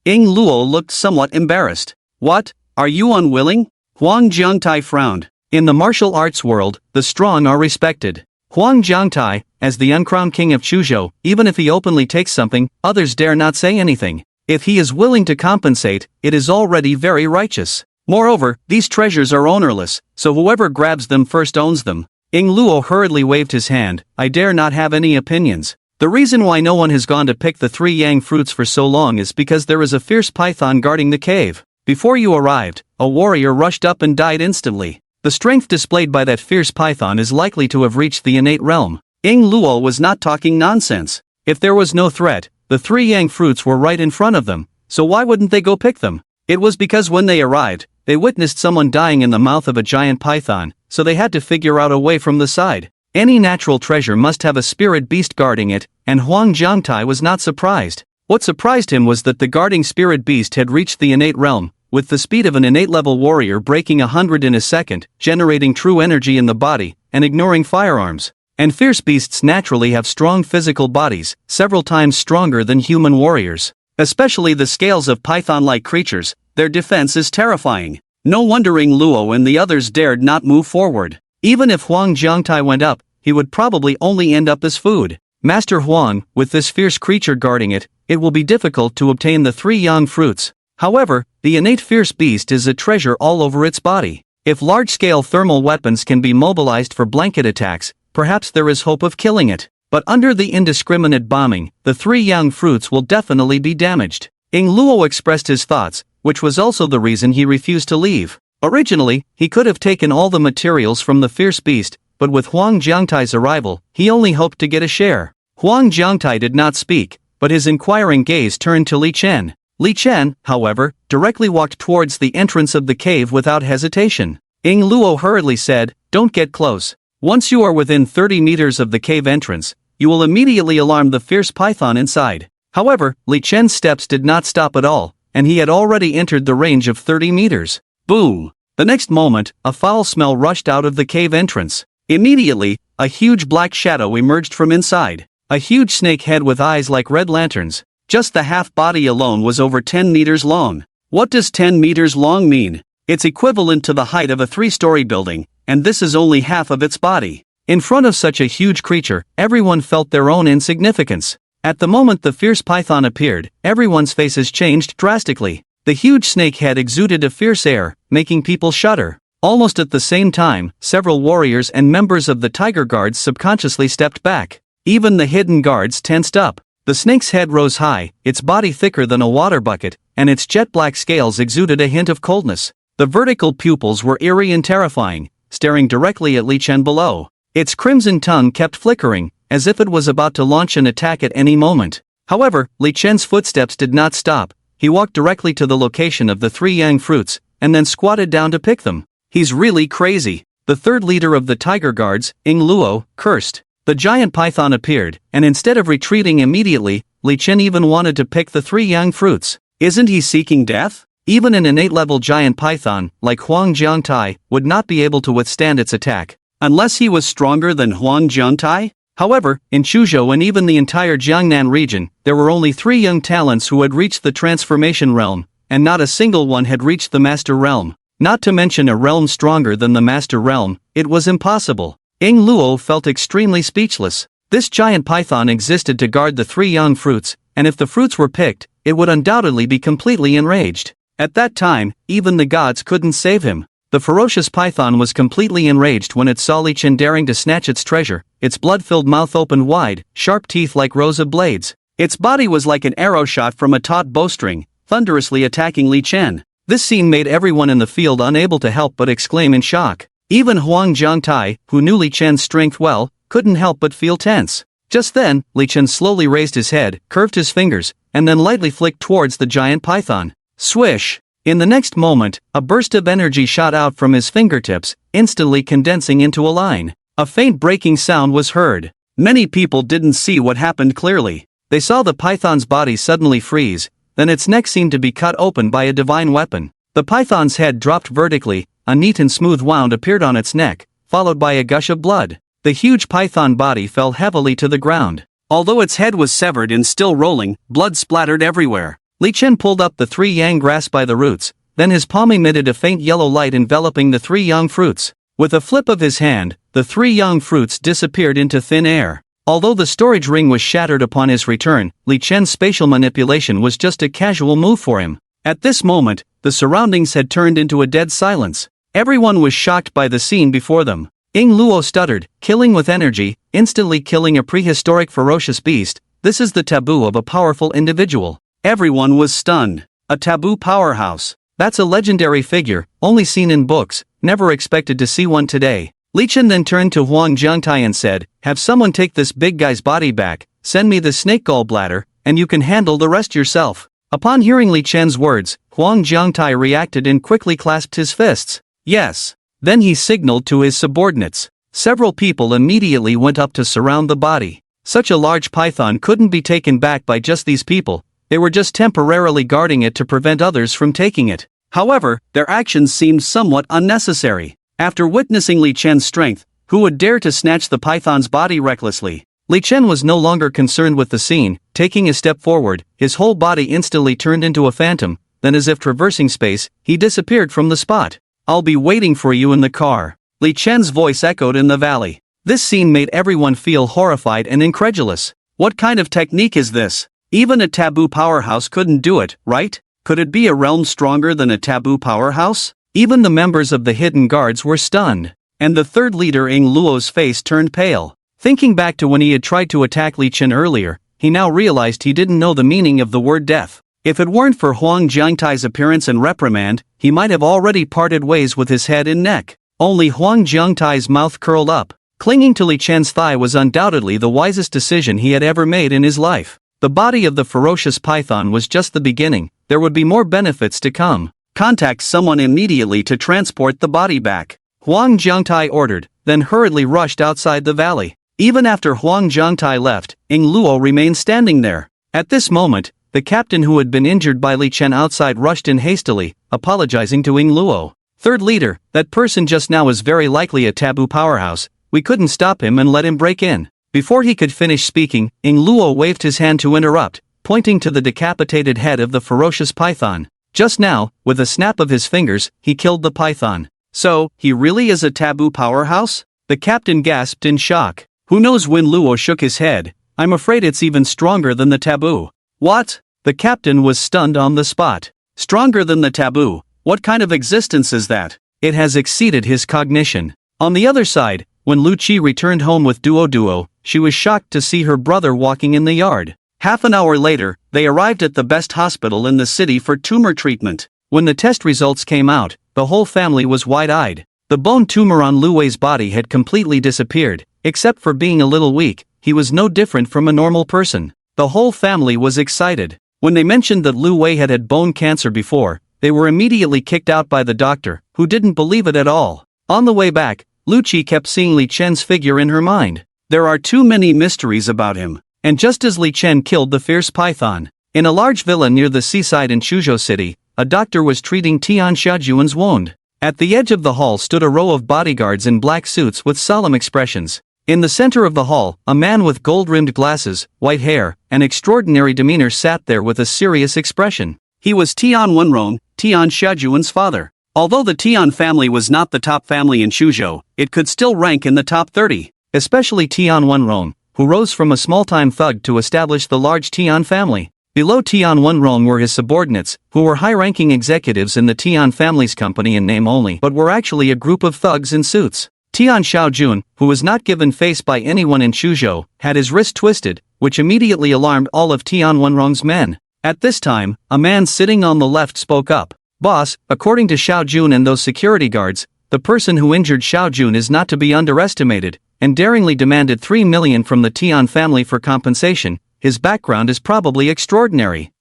Ing Luo looked somewhat embarrassed. "What? Are you unwilling?" Huang Jiangtai frowned. In the martial arts world, the strong are respected. Huang Jiangtai, as the uncrowned king of Chuzhou, even if he openly takes something, others dare not say anything. If he is willing to compensate, it is already very righteous. Moreover, these treasures are ownerless, so whoever grabs them first owns them. Ing Luo hurriedly waved his hand. "I dare not have any opinions. The reason why no one has gone to pick the 3 yang fruits for so long is because there is a fierce python guarding the cave. Before you arrived, a warrior rushed up and died instantly. The strength displayed by that fierce python is likely to have reached the innate realm." Ing Luo was not talking nonsense. If there was no threat, the 3 yang fruits were right in front of them, so why wouldn't they go pick them? It was because when they arrived, they witnessed someone dying in the mouth of a giant python, so they had to figure out a way from the side. Any natural treasure must have a spirit beast guarding it, and Huang Jiangtai was not surprised. What surprised him was that the guarding spirit beast had reached the innate realm, with the speed of an innate-level warrior breaking 100 in a second, generating true energy in the body, and ignoring firearms. And fierce beasts naturally have strong physical bodies, several times stronger than human warriors. Especially the scales of python-like creatures, Their defense is terrifying. No wondering Luo and the others dared not move forward. Even if Huang Jiangtai went up, he would probably only end up as food. Master Huang, with this fierce creature guarding it, it will be difficult to obtain the 3 yang fruits. However, the innate fierce beast is a treasure all over its body. If large-scale thermal weapons can be mobilized for blanket attacks, perhaps there is hope of killing it. But under the indiscriminate bombing, the 3 yang fruits will definitely be damaged. Ying Luo expressed his thoughts, which was also the reason he refused to leave. Originally, he could have taken all the materials from the fierce beast, but with Huang Jiangtai's arrival, he only hoped to get a share. Huang Jiangtai did not speak, but his inquiring gaze turned to Li Chen. Li Chen, however, directly walked towards the entrance of the cave without hesitation. Ying Luo hurriedly said, "Don't get close. Once you are within 30 meters of the cave entrance, you will immediately alarm the fierce python inside." However, Li Chen's steps did not stop at all, and he had already entered the range of 30 meters. Boom! The next moment, a foul smell rushed out of the cave entrance. Immediately, a huge black shadow emerged from inside. A huge snake head with eyes like red lanterns. Just the half body alone was over 10 meters long. What does 10 meters long mean? It's equivalent to the height of a 3-story building, and this is only half of its body. In front of such a huge creature, everyone felt their own insignificance. At the moment the fierce python appeared, everyone's faces changed drastically. The huge snake head exuded a fierce air, making people shudder. Almost at the same time, several warriors and members of the tiger guards subconsciously stepped back. Even the hidden guards tensed up. The snake's head rose high, its body thicker than a water bucket, and its jet-black scales exuded a hint of coldness. The vertical pupils were eerie and terrifying, staring directly at Li Chen below. Its crimson tongue kept flickering, as if it was about to launch an attack at any moment. However, Li Chen's footsteps did not stop. He walked directly to the location of the 3 yang fruits, and then squatted down to pick them. "He's really crazy," the third leader of the tiger guards, Ying Luo, cursed. The giant python appeared, and instead of retreating immediately, Li Chen even wanted to pick the 3 yang fruits. Isn't he seeking death? Even an innate level giant python, like Huang Jiangtai, would not be able to withstand its attack. Unless he was stronger than Huang Jiangtai? However, in Chuzhou and even the entire Jiangnan region, there were only 3 young talents who had reached the transformation realm, and not a single one had reached the master realm. Not to mention a realm stronger than the master realm, it was impossible. Ying Luo felt extremely speechless. This giant python existed to guard the 3 young fruits, and if the fruits were picked, it would undoubtedly be completely enraged. At that time, even the gods couldn't save him. The ferocious python was completely enraged when it saw Li Chen daring to snatch its treasure. Its blood-filled mouth opened wide, sharp teeth like rows of blades. Its body was like an arrow shot from a taut bowstring, thunderously attacking Li Chen. This scene made everyone in the field unable to help but exclaim in shock. Even Huang Jiangtai, who knew Li Chen's strength well, couldn't help but feel tense. Just then, Li Chen slowly raised his head, curved his fingers, and then lightly flicked towards the giant python. Swish! In the next moment, a burst of energy shot out from his fingertips, instantly condensing into a line. A faint breaking sound was heard. Many people didn't see what happened clearly. They saw the python's body suddenly freeze, then its neck seemed to be cut open by a divine weapon. The python's head dropped vertically, a neat and smooth wound appeared on its neck, followed by a gush of blood. The huge python body fell heavily to the ground. Although its head was severed and still rolling, blood splattered everywhere. Li Chen pulled up the 3 yang grass by the roots, then his palm emitted a faint yellow light enveloping the 3 yang fruits. With a flip of his hand, the 3 yang fruits disappeared into thin air. Although the storage ring was shattered upon his return, Li Chen's spatial manipulation was just a casual move for him. At this moment, the surroundings had turned into a dead silence. Everyone was shocked by the scene before them. Ying Luo stuttered, "Killing with energy, instantly killing a prehistoric ferocious beast, this is the taboo of a powerful individual." Everyone was stunned. A taboo powerhouse. That's a legendary figure, only seen in books, never expected to see one today. Li Chen then turned to Huang Jiangtai and said, "Have someone take this big guy's body back, send me the snake gallbladder, and you can handle the rest yourself." Upon hearing Li Chen's words, Huang Jiangtai reacted and quickly clasped his fists. "Yes." Then he signaled to his subordinates. Several people immediately went up to surround the body. Such a large python couldn't be taken back by just these people. They were just temporarily guarding it to prevent others from taking it. However, their actions seemed somewhat unnecessary. After witnessing Li Chen's strength, who would dare to snatch the python's body recklessly? Li Chen was no longer concerned with the scene. Taking a step forward, his whole body instantly turned into a phantom, then as if traversing space, he disappeared from the spot. "I'll be waiting for you in the car." Li Chen's voice echoed in the valley. This scene made everyone feel horrified and incredulous. What kind of technique is this? Even a taboo powerhouse couldn't do it, right? Could it be a realm stronger than a taboo powerhouse? Even the members of the hidden guards were stunned. And the third leader Ing Luo's face turned pale. Thinking back to when he had tried to attack Li Chen earlier, he now realized he didn't know the meaning of the word death. If it weren't for Huang Jiangtai's appearance and reprimand, he might have already parted ways with his head and neck. Only Huang Jiangtai's mouth curled up. Clinging to Li Chen's thigh was undoubtedly the wisest decision he had ever made in his life. The body of the ferocious python was just the beginning, there would be more benefits to come. "Contact someone immediately to transport the body back," Huang Jiangtai ordered, then hurriedly rushed outside the valley. Even after Huang Jiangtai left, Ing Luo remained standing there. At this moment, the captain who had been injured by Li Chen outside rushed in hastily, apologizing to Ing Luo. "Third leader, that person just now is very likely a taboo powerhouse. We couldn't stop him and let him break in." Before he could finish speaking, Ing Luo waved his hand to interrupt, pointing to the decapitated head of the ferocious python. Just now, with a snap of his fingers, he killed the python. "So, he really is a taboo powerhouse?" The captain gasped in shock. "Who knows?" When Luo shook his head. "I'm afraid it's even stronger than the taboo." "What?" The captain was stunned on the spot. "Stronger than the taboo? What kind of existence is that?" It has exceeded his cognition. On the other side, when Lu Qi returned home with Duo, she was shocked to see her brother walking in the yard. Half an hour later, they arrived at the best hospital in the city for tumor treatment. When the test results came out, the whole family was wide-eyed. The bone tumor on Lu Wei's body had completely disappeared, except for being a little weak. He was no different from a normal person. The whole family was excited. When they mentioned that Lu Wei had bone cancer before, they were immediately kicked out by the doctor, who didn't believe it at all. On the way back, Lu Qi kept seeing Li Chen's figure in her mind. There are too many mysteries about him. And just as Li Chen killed the fierce python, in a large villa near the seaside in Chuzhou City, a doctor was treating Tian Xiaojuan's wound. At the edge of the hall stood a row of bodyguards in black suits with solemn expressions. In the center of the hall, a man with gold-rimmed glasses, white hair, and extraordinary demeanor sat there with a serious expression. He was Tian Wenrong, Tian Xiaojuan's father. Although the Tian family was not the top family in Chuzhou, it could still rank in the top 30. Especially Tian Wenrong, who rose from a small-time thug to establish the large Tian family. Below Tian Wenrong were his subordinates, who were high-ranking executives in the Tian family's company in name only, but were actually a group of thugs in suits. Tian Xiaojun, who was not given face by anyone in Chuzhou, had his wrist twisted, which immediately alarmed all of Tian Wenrong's men. At this time, a man sitting on the left spoke up. "Boss, according to Xiaojun and those security guards, the person who injured Xiaojun is not to be underestimated," and daringly demanded 3 million from the Tian family for compensation. "His background is probably extraordinary."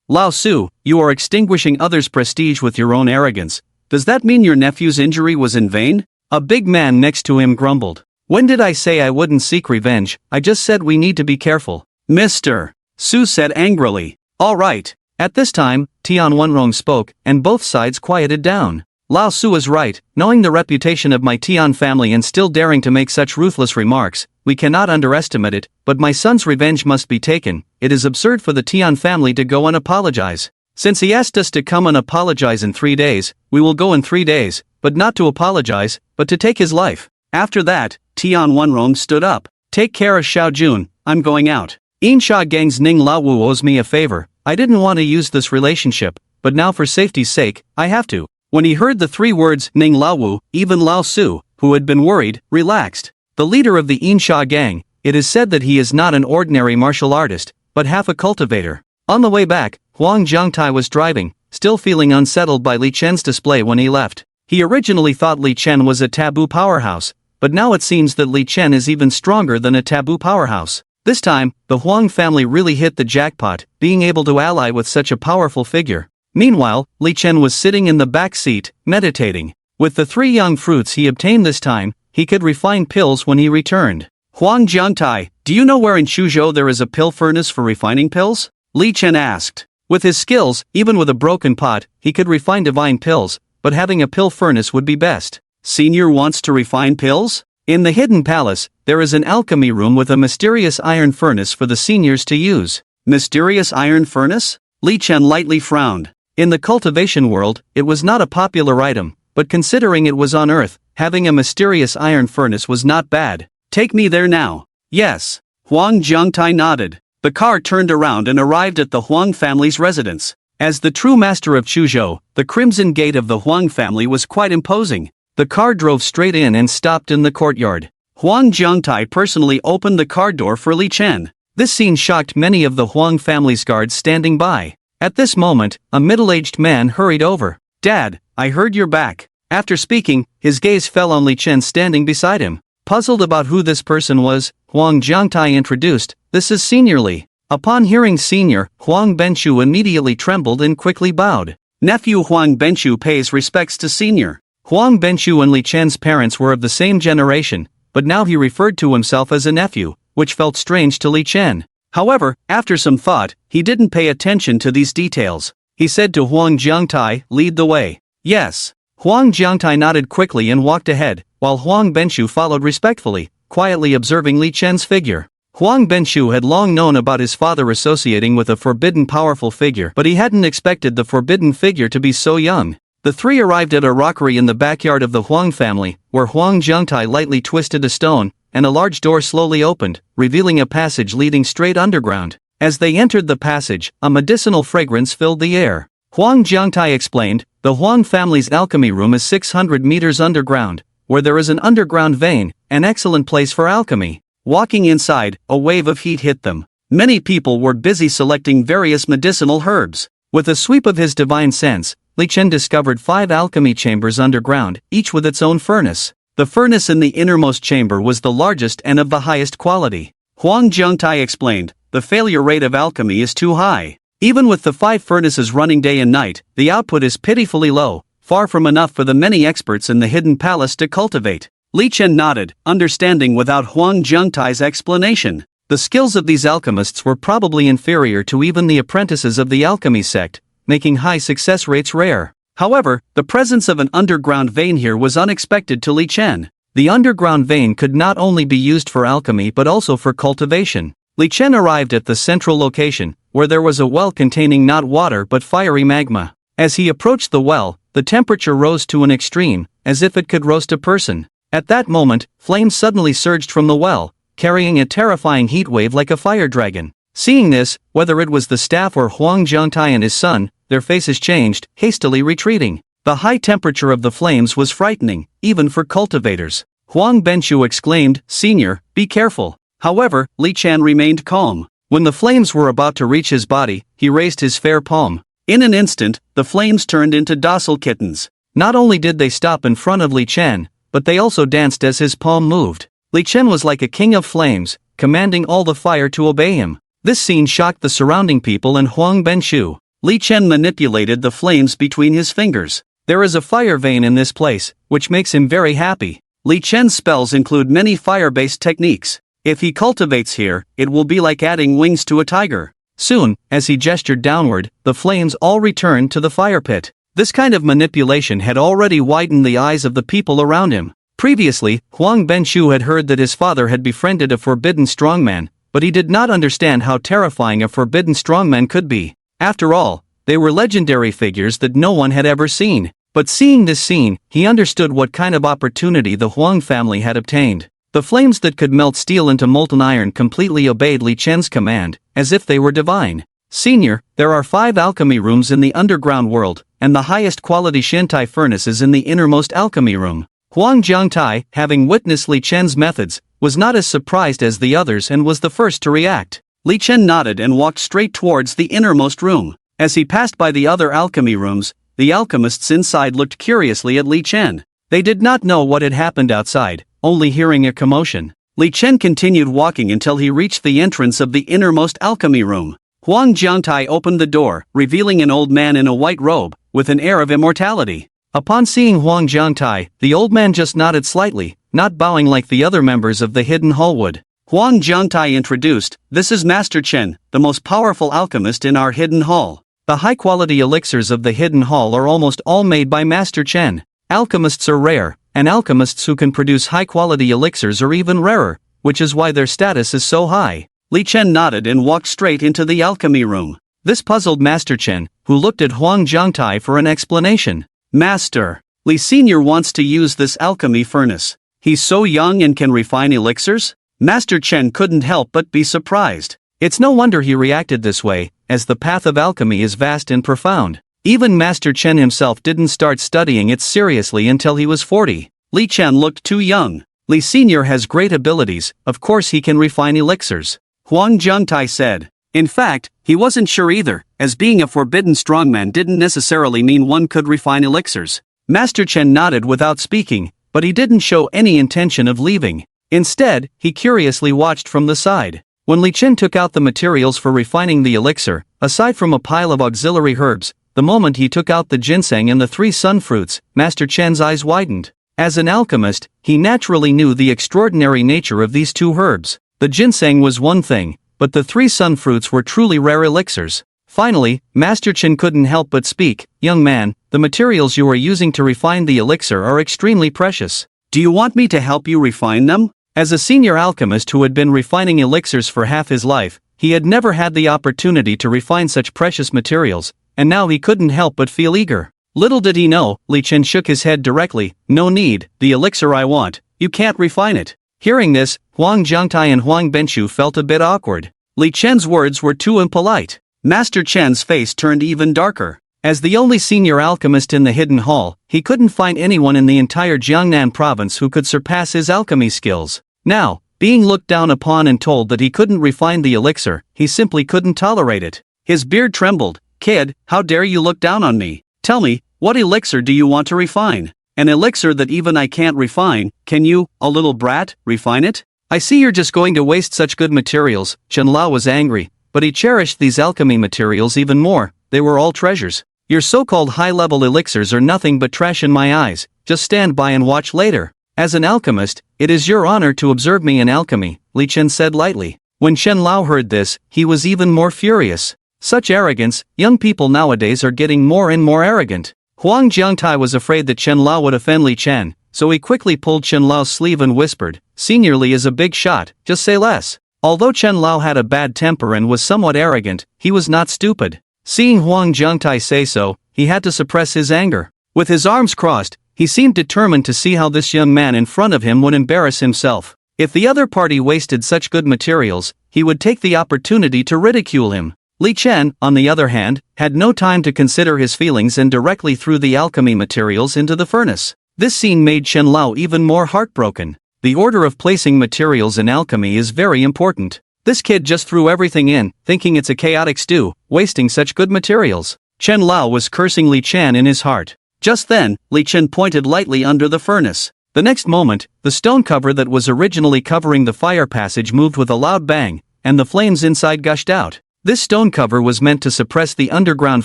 "Lao Su, you are extinguishing others' prestige with your own arrogance. Does that mean your nephew's injury was in vain?" A big man next to him grumbled. "When did I say I wouldn't seek revenge? I just said we need to be careful." "Mr. Su said angrily. "All right." At this time, Tian Wenrong spoke, and both sides quieted down. Lao Su is right. Knowing the reputation of my Tian family and still daring to make such ruthless remarks, we cannot underestimate it, but my son's revenge must be taken. It is absurd for the Tian family to go and apologize. Since he asked us to come and apologize in 3 days, we will go in 3 days, but not to apologize, but to take his life. After that, Tian Wenrong stood up. "Take care of Xiaojun, I'm going out. Insha Gang's Ning Laowu owes me a favor. I didn't want to use this relationship, but now for safety's sake, I have to." When he heard the 3 words Ning Laowu, even Lao Su, who had been worried, relaxed. The leader of the Insha Gang, it is said that he is not an ordinary martial artist, but half a cultivator. On the way back, Huang Jiangtai was driving, still feeling unsettled by Li Chen's display when he left. He originally thought Li Chen was a taboo powerhouse, but now it seems that Li Chen is even stronger than a taboo powerhouse. This time, the Huang family really hit the jackpot, being able to ally with such a powerful figure. Meanwhile, Li Chen was sitting in the back seat, meditating. With the 3 young fruits he obtained this time, he could refine pills when he returned. "Huang Jiangtai, do you know where in Chuzhou there is a pill furnace for refining pills?" Li Chen asked. With his skills, even with a broken pot, he could refine divine pills, but having a pill furnace would be best. "Senior wants to refine pills?" In the hidden palace, there is an alchemy room with a mysterious iron furnace for the seniors to use. "Mysterious iron furnace?" Li Chen lightly frowned. In the cultivation world, it was not a popular item, but considering it was on Earth, having a mysterious iron furnace was not bad. Take me there now. Yes. Huang Jiangtai nodded. The car turned around and arrived at the Huang family's residence. As the true master of Chuzhou, the crimson gate of the Huang family was quite imposing. The car drove straight in and stopped in the courtyard. Huang Jiangtai personally opened the car door for Li Chen. This scene shocked many of the Huang family's guards standing by. At this moment, a middle-aged man hurried over. "Dad, I heard you're back." After speaking, his gaze fell on Li Chen standing beside him. Puzzled about who this person was, Huang Jiangtai introduced, "This is Senior Li." Upon hearing Senior, Huang Benshu immediately trembled and quickly bowed. Nephew Huang Benshu pays respects to Senior. Huang Benshu and Li Chen's parents were of the same generation, but now he referred to himself as a nephew, which felt strange to Li Chen. However, after some thought, he didn't pay attention to these details. He said to Huang Jiangtai, "Lead the way." "Yes." Huang Jiangtai nodded quickly and walked ahead, while Huang Benshu followed respectfully, quietly observing Li Chen's figure. Huang Benshu had long known about his father associating with a forbidden powerful figure, but he hadn't expected the forbidden figure to be so young. The three arrived at a rockery in the backyard of the Huang family, where Huang Jiangtai lightly twisted a stone, and a large door slowly opened, revealing a passage leading straight underground. As they entered the passage, a medicinal fragrance filled the air. Huang Jiangtai explained, "The Huang family's alchemy room is 600 meters underground, where there is an underground vein, an excellent place for alchemy." Walking inside, a wave of heat hit them. Many people were busy selecting various medicinal herbs. With a sweep of his divine sense, Li Chen discovered 5 alchemy chambers underground, each with its own furnace. The furnace in the innermost chamber was the largest and of the highest quality. Huang Jiangtai explained, "The failure rate of alchemy is too high. Even with the 5 furnaces running day and night, the output is pitifully low, far from enough for the many experts in the hidden palace to cultivate." Li Chen nodded, understanding without Huang Jiangtai's explanation. The skills of these alchemists were probably inferior to even the apprentices of the alchemy sect, making high success rates rare. However, the presence of an underground vein here was unexpected to Li Chen. The underground vein could not only be used for alchemy but also for cultivation. Li Chen arrived at the central location, where there was a well containing not water but fiery magma. As he approached the well, the temperature rose to an extreme, as if it could roast a person. At that moment, flames suddenly surged from the well, carrying a terrifying heat wave like a fire dragon. Seeing this, whether it was the staff or Huang Jiangtai and his son, their faces changed, hastily retreating. The high temperature of the flames was frightening, even for cultivators. Huang Benshu exclaimed, "Senior, be careful." However, Li Chen remained calm. When the flames were about to reach his body, he raised his fair palm. In an instant, the flames turned into docile kittens. Not only did they stop in front of Li Chen, but they also danced as his palm moved. Li Chen was like a king of flames, commanding all the fire to obey him. This scene shocked the surrounding people and Huang Benshu. Li Chen manipulated the flames between his fingers. There is a fire vein in this place, which makes him very happy. Li Chen's spells include many fire-based techniques. If he cultivates here, it will be like adding wings to a tiger. Soon, as he gestured downward, the flames all returned to the fire pit. This kind of manipulation had already widened the eyes of the people around him. Previously, Huang Benshu had heard that his father had befriended a forbidden strongman, but he did not understand how terrifying a forbidden strongman could be. After all, they were legendary figures that no one had ever seen. But seeing this scene, he understood what kind of opportunity the Huang family had obtained. The flames that could melt steel into molten iron completely obeyed Li Chen's command, as if they were divine. "Senior, there are 5 alchemy rooms in the underground world, and the highest quality Shintai furnace is in the innermost alchemy room." Huang Jiangtai, having witnessed Li Chen's methods, was not as surprised as the others and was the first to react. Li Chen nodded and walked straight towards the innermost room. As he passed by the other alchemy rooms, the alchemists inside looked curiously at Li Chen. They did not know what had happened outside, only hearing a commotion. Li Chen continued walking until he reached the entrance of the innermost alchemy room. Huang Jiangtai opened the door, revealing an old man in a white robe, with an air of immortality. Upon seeing Huang Jiangtai, the old man just nodded slightly, not bowing like the other members of the hidden hall would. Huang Jiangtai introduced, "This is Master Chen, the most powerful alchemist in our hidden hall." The high-quality elixirs of the hidden hall are almost all made by Master Chen. Alchemists are rare, and alchemists who can produce high-quality elixirs are even rarer, which is why their status is so high. Li Chen nodded and walked straight into the alchemy room. This puzzled Master Chen, who looked at Huang Jiangtai for an explanation. Master, Li Senior wants to use this alchemy furnace. He's so young and can refine elixirs? Master Chen couldn't help but be surprised. It's no wonder he reacted this way, as the path of alchemy is vast and profound. Even Master Chen himself didn't start studying it seriously until he was 40. Li Chen looked too young. Li Senior has great abilities, of course he can refine elixirs. Huang Jiangtai said. In fact, he wasn't sure either, as being a forbidden strongman didn't necessarily mean one could refine elixirs. Master Chen nodded without speaking, but he didn't show any intention of leaving. Instead, he curiously watched from the side. When Li Chen took out the materials for refining the elixir, aside from a pile of auxiliary herbs, the moment he took out the ginseng and the 3 sun fruits, Master Chen's eyes widened. As an alchemist, he naturally knew the extraordinary nature of these 2 herbs. The ginseng was one thing, but the 3 sun fruits were truly rare elixirs. Finally, Master Chen couldn't help but speak. Young man, the materials you are using to refine the elixir are extremely precious. Do you want me to help you refine them? As a senior alchemist who had been refining elixirs for half his life, he had never had the opportunity to refine such precious materials, and now he couldn't help but feel eager. Little did he know, Li Chen shook his head directly. No need, the elixir I want, you can't refine it. Hearing this, Huang Jiangtai and Huang Benshu felt a bit awkward. Li Chen's words were too impolite. Master Chen's face turned even darker. As the only senior alchemist in the hidden hall, he couldn't find anyone in the entire Jiangnan province who could surpass his alchemy skills. Now, being looked down upon and told that he couldn't refine the elixir, he simply couldn't tolerate it. His beard trembled. Kid, how dare you look down on me? Tell me, what elixir do you want to refine? An elixir that even I can't refine, can you, a little brat, refine it? I see you're just going to waste such good materials. Chen Lao was angry, but he cherished these alchemy materials even more. They were all treasures. Your so-called high-level elixirs are nothing but trash in my eyes. Just stand by and watch later. As an alchemist, it is your honor to observe me in alchemy, Li Chen said lightly. When Chen Lao heard this, he was even more furious. Such arrogance, young people nowadays are getting more and more arrogant. Huang Jiangtai was afraid that Chen Lao would offend Li Chen, so he quickly pulled Chen Lao's sleeve and whispered, Senior Li is a big shot, just say less. Although Chen Lao had a bad temper and was somewhat arrogant, he was not stupid. Seeing Huang Jiangtai say so, he had to suppress his anger. With his arms crossed, he seemed determined to see how this young man in front of him would embarrass himself. If the other party wasted such good materials, he would take the opportunity to ridicule him. Li Chen, on the other hand, had no time to consider his feelings and directly threw the alchemy materials into the furnace. This scene made Chen Lao even more heartbroken. The order of placing materials in alchemy is very important. This kid just threw everything in, thinking it's a chaotic stew, wasting such good materials. Chen Lao was cursing Li Chen in his heart. Just then, Li Chen pointed lightly under the furnace. The next moment, the stone cover that was originally covering the fire passage moved with a loud bang, and the flames inside gushed out. This stone cover was meant to suppress the underground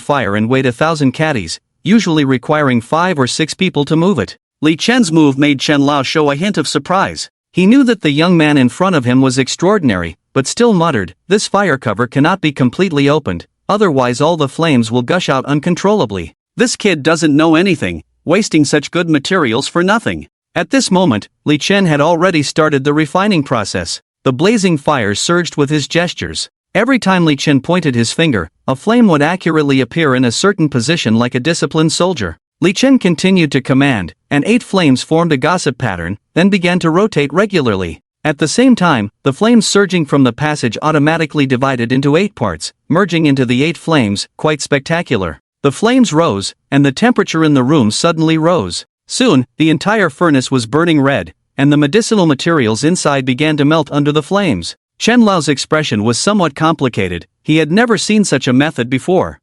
fire and weighed 1,000 caddies, usually requiring 5 or 6 people to move it. Li Chen's move made Chen Lao show a hint of surprise. He knew that the young man in front of him was extraordinary, but still muttered, this fire cover cannot be completely opened, otherwise all the flames will gush out uncontrollably. This kid doesn't know anything, wasting such good materials for nothing. At this moment, Li Chen had already started the refining process. The blazing fire surged with his gestures. Every time Li Chen pointed his finger, a flame would accurately appear in a certain position like a disciplined soldier. Li Chen continued to command, and 8 flames formed a gossip pattern, then began to rotate regularly. At the same time, the flames surging from the passage automatically divided into 8 parts, merging into the 8 flames, quite spectacular. The flames rose, and the temperature in the room suddenly rose. Soon, the entire furnace was burning red, and the medicinal materials inside began to melt under the flames. Chen Lao's expression was somewhat complicated. He had never seen such a method before.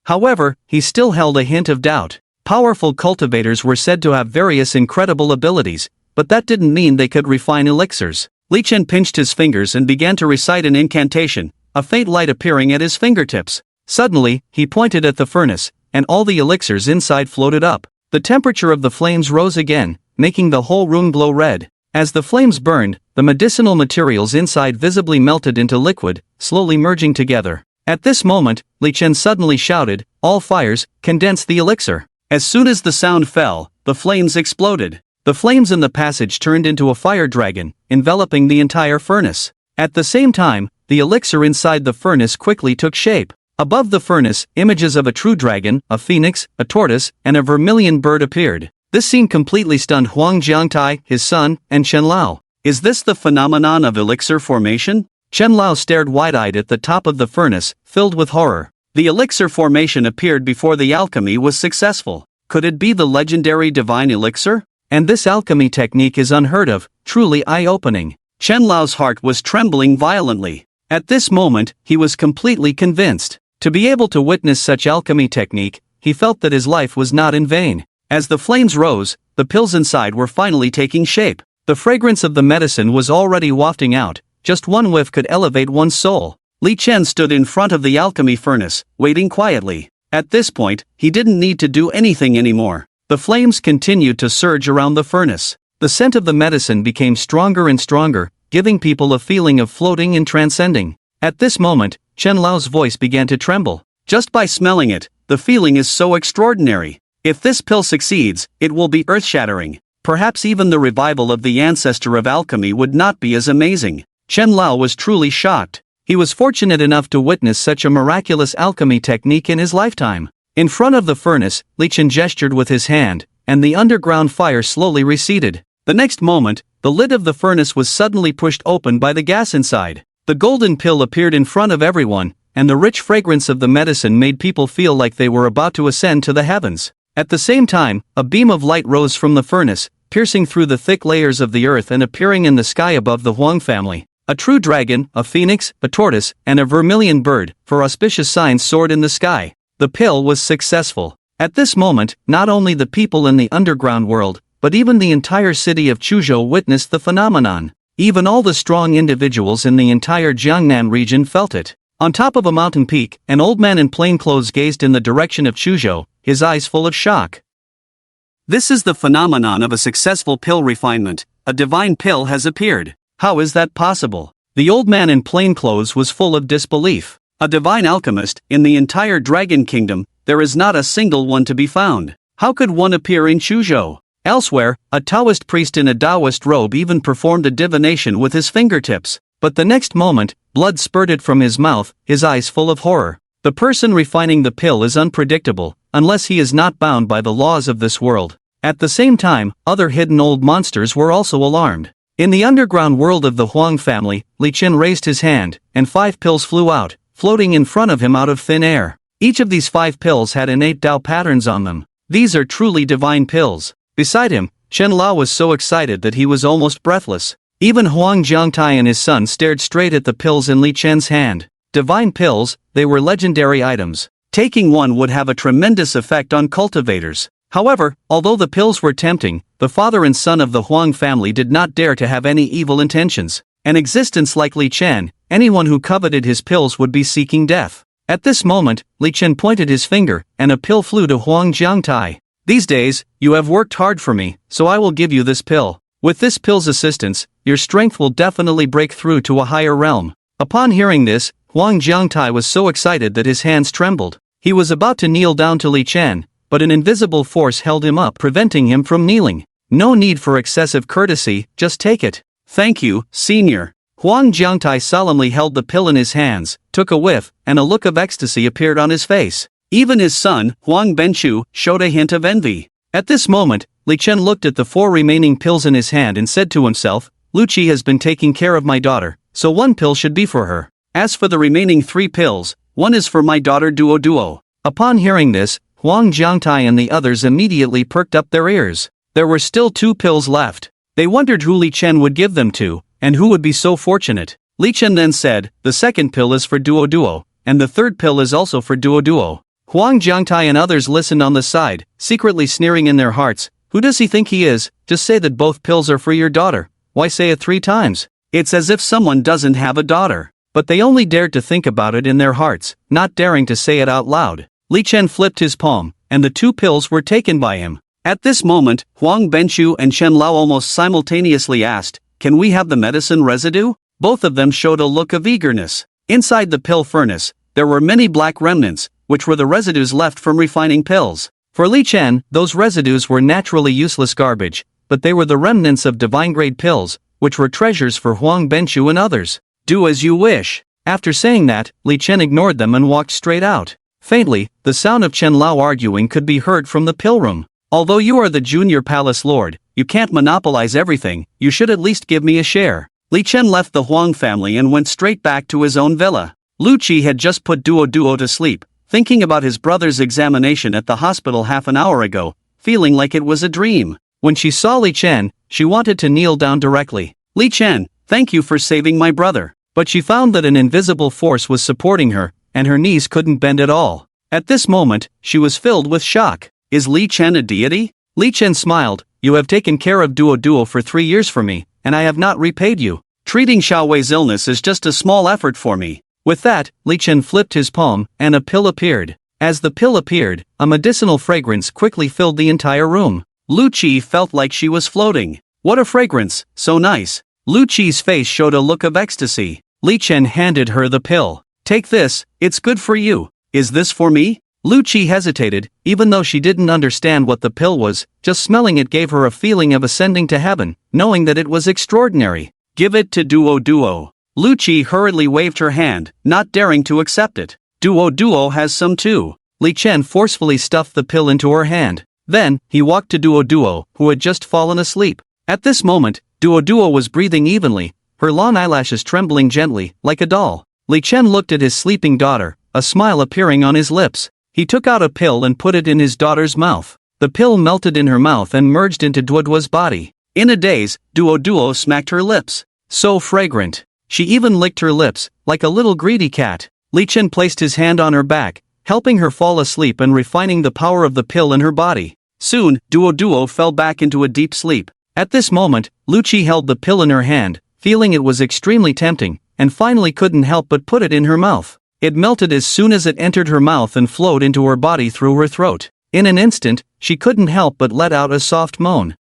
However, he still held a hint of doubt. Powerful cultivators were said to have various incredible abilities, but that didn't mean they could refine elixirs. Li Chen pinched his fingers and began to recite an incantation, a faint light appearing at his fingertips. Suddenly, he pointed at the furnace, and all the elixirs inside floated up. The temperature of the flames rose again, making the whole room glow red. As the flames burned, the medicinal materials inside visibly melted into liquid, slowly merging together. At this moment, Li Chen suddenly shouted, all fires, condense the elixir. As soon as the sound fell, the flames exploded. The flames in the passage turned into a fire dragon, enveloping the entire furnace. At the same time, the elixir inside the furnace quickly took shape. Above the furnace, images of a true dragon, a phoenix, a tortoise, and a vermilion bird appeared. This scene completely stunned Huang Jiangtai, his son, and Chen Lao. Is this the phenomenon of elixir formation? Chen Lao stared wide-eyed at the top of the furnace, filled with horror. The elixir formation appeared before the alchemy was successful. Could it be the legendary divine elixir? And this alchemy technique is unheard of, truly eye-opening. Chen Lao's heart was trembling violently. At this moment, he was completely convinced. To be able to witness such alchemy technique, he felt that his life was not in vain. As the flames rose, the pills inside were finally taking shape. The fragrance of the medicine was already wafting out. Just one whiff could elevate one's soul. Li Chen stood in front of the alchemy furnace, waiting quietly. At this point, he didn't need to do anything anymore. The flames continued to surge around the furnace. The scent of the medicine became stronger and stronger, giving people a feeling of floating and transcending. At this moment, Chen Lao's voice began to tremble. Just by smelling it, the feeling is so extraordinary. If this pill succeeds, it will be earth-shattering. Perhaps even the revival of the ancestor of alchemy would not be as amazing. Chen Lao was truly shocked. He was fortunate enough to witness such a miraculous alchemy technique in his lifetime. In front of the furnace, Li Chen gestured with his hand, and the underground fire slowly receded. The next moment, the lid of the furnace was suddenly pushed open by the gas inside. The golden pill appeared in front of everyone, and the rich fragrance of the medicine made people feel like they were about to ascend to the heavens. At the same time, a beam of light rose from the furnace, piercing through the thick layers of the earth and appearing in the sky above the Huang family. A true dragon, a phoenix, a tortoise, and a vermilion bird, for auspicious signs soared in the sky. The pill was successful. At this moment, not only the people in the underground world, but even the entire city of Chuzhou witnessed the phenomenon. Even all the strong individuals in the entire Jiangnan region felt it. On top of a mountain peak, an old man in plain clothes gazed in the direction of Chuzhou, his eyes full of shock. This is the phenomenon of a successful pill refinement. A divine pill has appeared. How is that possible? The old man in plain clothes was full of disbelief. A divine alchemist, in the entire Dragon Kingdom, there is not a single one to be found. How could one appear in Chuzhou? Elsewhere, a Taoist priest in a Taoist robe even performed a divination with his fingertips. But the next moment, blood spurted from his mouth, his eyes full of horror. The person refining the pill is unpredictable, unless he is not bound by the laws of this world. At the same time, other hidden old monsters were also alarmed. In the underground world of the Huang family, Li Chen raised his hand, and 5 pills flew out, floating in front of him out of thin air. Each of these 5 pills had innate Tao patterns on them. These are truly divine pills. Beside him, Chen Lao was so excited that he was almost breathless. Even Huang Jiangtai and his son stared straight at the pills in Li Chen's hand. Divine pills, they were legendary items. Taking one would have a tremendous effect on cultivators. However, although the pills were tempting, the father and son of the Huang family did not dare to have any evil intentions. An existence like Li Chen, anyone who coveted his pills would be seeking death. At this moment, Li Chen pointed his finger, and a pill flew to Huang Jiangtai. These days, you have worked hard for me, so I will give you this pill. With this pill's assistance, your strength will definitely break through to a higher realm. Upon hearing this, Huang Jiangtai was so excited that his hands trembled. He was about to kneel down to Li Chen, but an invisible force held him up, preventing him from kneeling. No need for excessive courtesy, just take it. Thank you, senior. Huang Jiangtai solemnly held the pill in his hands, took a whiff, and a look of ecstasy appeared on his face. Even his son, Huang Benchu, showed a hint of envy. At this moment, Li Chen looked at the 4 remaining pills in his hand and said to himself, Lu Qi has been taking care of my daughter, so 1 pill should be for her. As for the remaining 3 pills, 1 is for my daughter Duo Duo. Upon hearing this, Huang Jiangtai and the others immediately perked up their ears. There were still 2 pills left. They wondered who Li Chen would give them to, and who would be so fortunate. Li Chen then said, the 2nd pill is for Duo Duo, and the 3rd pill is also for Duo Duo. Huang Jiangtai and others listened on the side, secretly sneering in their hearts. Who does he think he is? Just say that both pills are for your daughter. Why say it 3 times? It's as if someone doesn't have a daughter. But they only dared to think about it in their hearts, not daring to say it out loud. Li Chen flipped his palm, and the 2 pills were taken by him. At this moment, Huang Benchu and Chen Lao almost simultaneously asked, can we have the medicine residue? Both of them showed a look of eagerness. Inside the pill furnace, there were many black remnants, which were the residues left from refining pills. For Li Chen, those residues were naturally useless garbage, but they were the remnants of divine-grade pills, which were treasures for Huang Benchu and others. Do as you wish. After saying that, Li Chen ignored them and walked straight out. Faintly, the sound of Chen Lao arguing could be heard from the pill room. Although you are the junior palace lord, you can't monopolize everything, you should at least give me a share. Li Chen left the Huang family and went straight back to his own villa. Lu Qi had just put Duo Duo to sleep, thinking about his brother's examination at the hospital half an hour ago, feeling like it was a dream. When she saw Li Chen, she wanted to kneel down directly. Li Chen, thank you for saving my brother. But she found that an invisible force was supporting her, and her knees couldn't bend at all. At this moment, she was filled with shock. Is Li Chen a deity? Li Chen smiled. You have taken care of Duo Duo for 3 years for me, and I have not repaid you. Treating Xiao Wei's illness is just a small effort for me. With that, Li Chen flipped his palm, and a pill appeared. As the pill appeared, a medicinal fragrance quickly filled the entire room. Lu Qi felt like she was floating. What a fragrance, so nice. Lu Qi's face showed a look of ecstasy. Li Chen handed her the pill. Take this, it's good for you. Is this for me? Lu Qi hesitated, even though she didn't understand what the pill was, just smelling it gave her a feeling of ascending to heaven, knowing that it was extraordinary. Give it to Duo Duo. Lu Qi hurriedly waved her hand, not daring to accept it. Duo Duo has some too. Li Chen forcefully stuffed the pill into her hand. Then, he walked to Duo Duo, who had just fallen asleep. At this moment, Duo Duo was breathing evenly, her long eyelashes trembling gently, like a doll. Li Chen looked at his sleeping daughter, a smile appearing on his lips. He took out a pill and put it in his daughter's mouth. The pill melted in her mouth and merged into Duo Duo's body. In a daze, Duo Duo smacked her lips. So fragrant. She even licked her lips, like a little greedy cat. Li Chen placed his hand on her back, helping her fall asleep and refining the power of the pill in her body. Soon, Duo Duo fell back into a deep sleep. At this moment, Lu Qi held the pill in her hand, feeling it was extremely tempting, and finally couldn't help but put it in her mouth. It melted as soon as it entered her mouth and flowed into her body through her throat. In an instant, she couldn't help but let out a soft moan.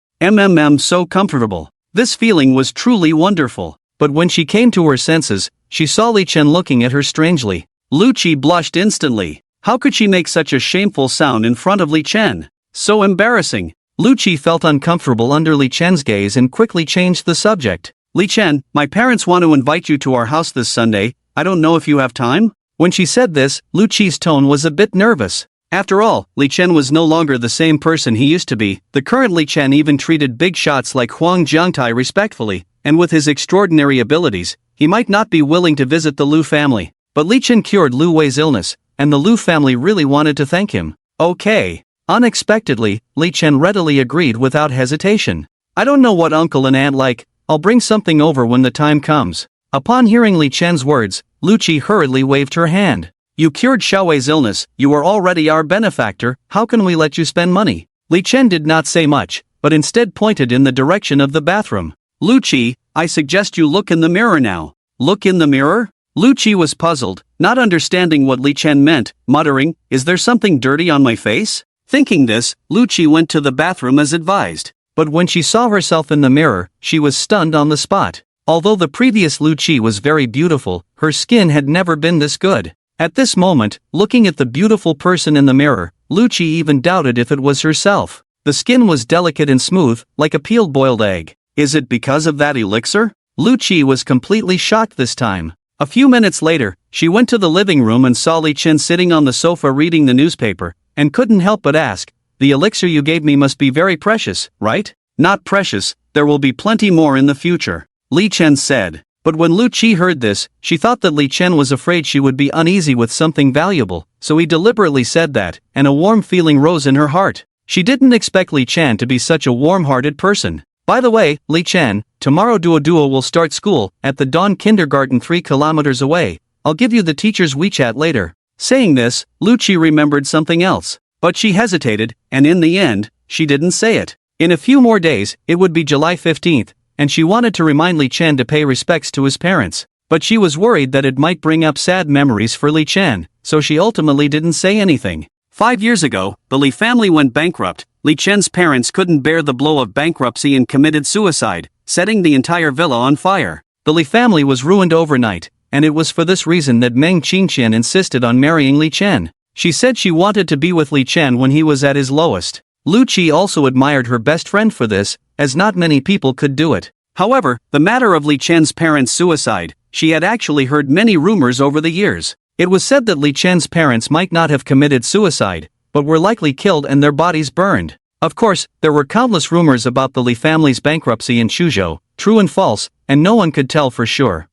So comfortable. This feeling was truly wonderful. But when she came to her senses, she saw Li Chen looking at her strangely. Lu Qi blushed instantly. How could she make such a shameful sound in front of Li Chen? So embarrassing. Lu Qi felt uncomfortable under Li Chen's gaze and quickly changed the subject. Li Chen, my parents want to invite you to our house this Sunday, I don't know if you have time? When she said this, Lu Qi's tone was a bit nervous. After all, Li Chen was no longer the same person he used to be. The current Li Chen even treated big shots like Huang Jiangtai respectfully, and with his extraordinary abilities, he might not be willing to visit the Lu family. But Li Chen cured Lu Wei's illness, and the Lu family really wanted to thank him. Okay. Unexpectedly, Li Chen readily agreed without hesitation. I don't know what uncle and aunt like, I'll bring something over when the time comes. Upon hearing Li Chen's words, Lu Qi hurriedly waved her hand. You cured Xiao Wei's illness, you are already our benefactor, how can we let you spend money? Li Chen did not say much, but instead pointed in the direction of the bathroom. Lu Qi, I suggest you look in the mirror now. Look in the mirror? Lu Qi was puzzled, not understanding what Li Chen meant, muttering, is there something dirty on my face? Thinking this, Lu Qi went to the bathroom as advised. But when she saw herself in the mirror, she was stunned on the spot. Although the previous Lu Qi was very beautiful, her skin had never been this good. At this moment, looking at the beautiful person in the mirror, Lu Qi even doubted if it was herself. The skin was delicate and smooth, like a peeled boiled egg. Is it because of that elixir? Lu Qi was completely shocked this time. A few minutes later, she went to the living room and saw Li Chen sitting on the sofa reading the newspaper, and couldn't help but ask, the elixir you gave me must be very precious, right? Not precious, there will be plenty more in the future, Li Chen said. But when Lu Qi heard this, she thought that Li Chen was afraid she would be uneasy with something valuable, so he deliberately said that, and a warm feeling rose in her heart. She didn't expect Li Chen to be such a warm-hearted person. By the way, Li Chen, tomorrow Duo Duo will start school, at the Dawn Kindergarten 3 kilometers away. I'll give you the teacher's WeChat later. Saying this, Lu Qi remembered something else. But she hesitated, and in the end, she didn't say it. In a few more days, it would be July 15th, and she wanted to remind Li Chen to pay respects to his parents. But she was worried that it might bring up sad memories for Li Chen, so she ultimately didn't say anything. 5 years ago, the Li family went bankrupt. Li Chen's parents couldn't bear the blow of bankruptcy and committed suicide, setting the entire villa on fire. The Li family was ruined overnight, and it was for this reason that Meng Qingqian insisted on marrying Li Chen. She said she wanted to be with Li Chen when he was at his lowest. Lu Qi also admired her best friend for this, as not many people could do it. However, the matter of Li Chen's parents' suicide, she had actually heard many rumors over the years. It was said that Li Chen's parents might not have committed suicide, but were likely killed and their bodies burned. Of course, there were countless rumors about the Li family's bankruptcy in Suzhou, true and false, and no one could tell for sure.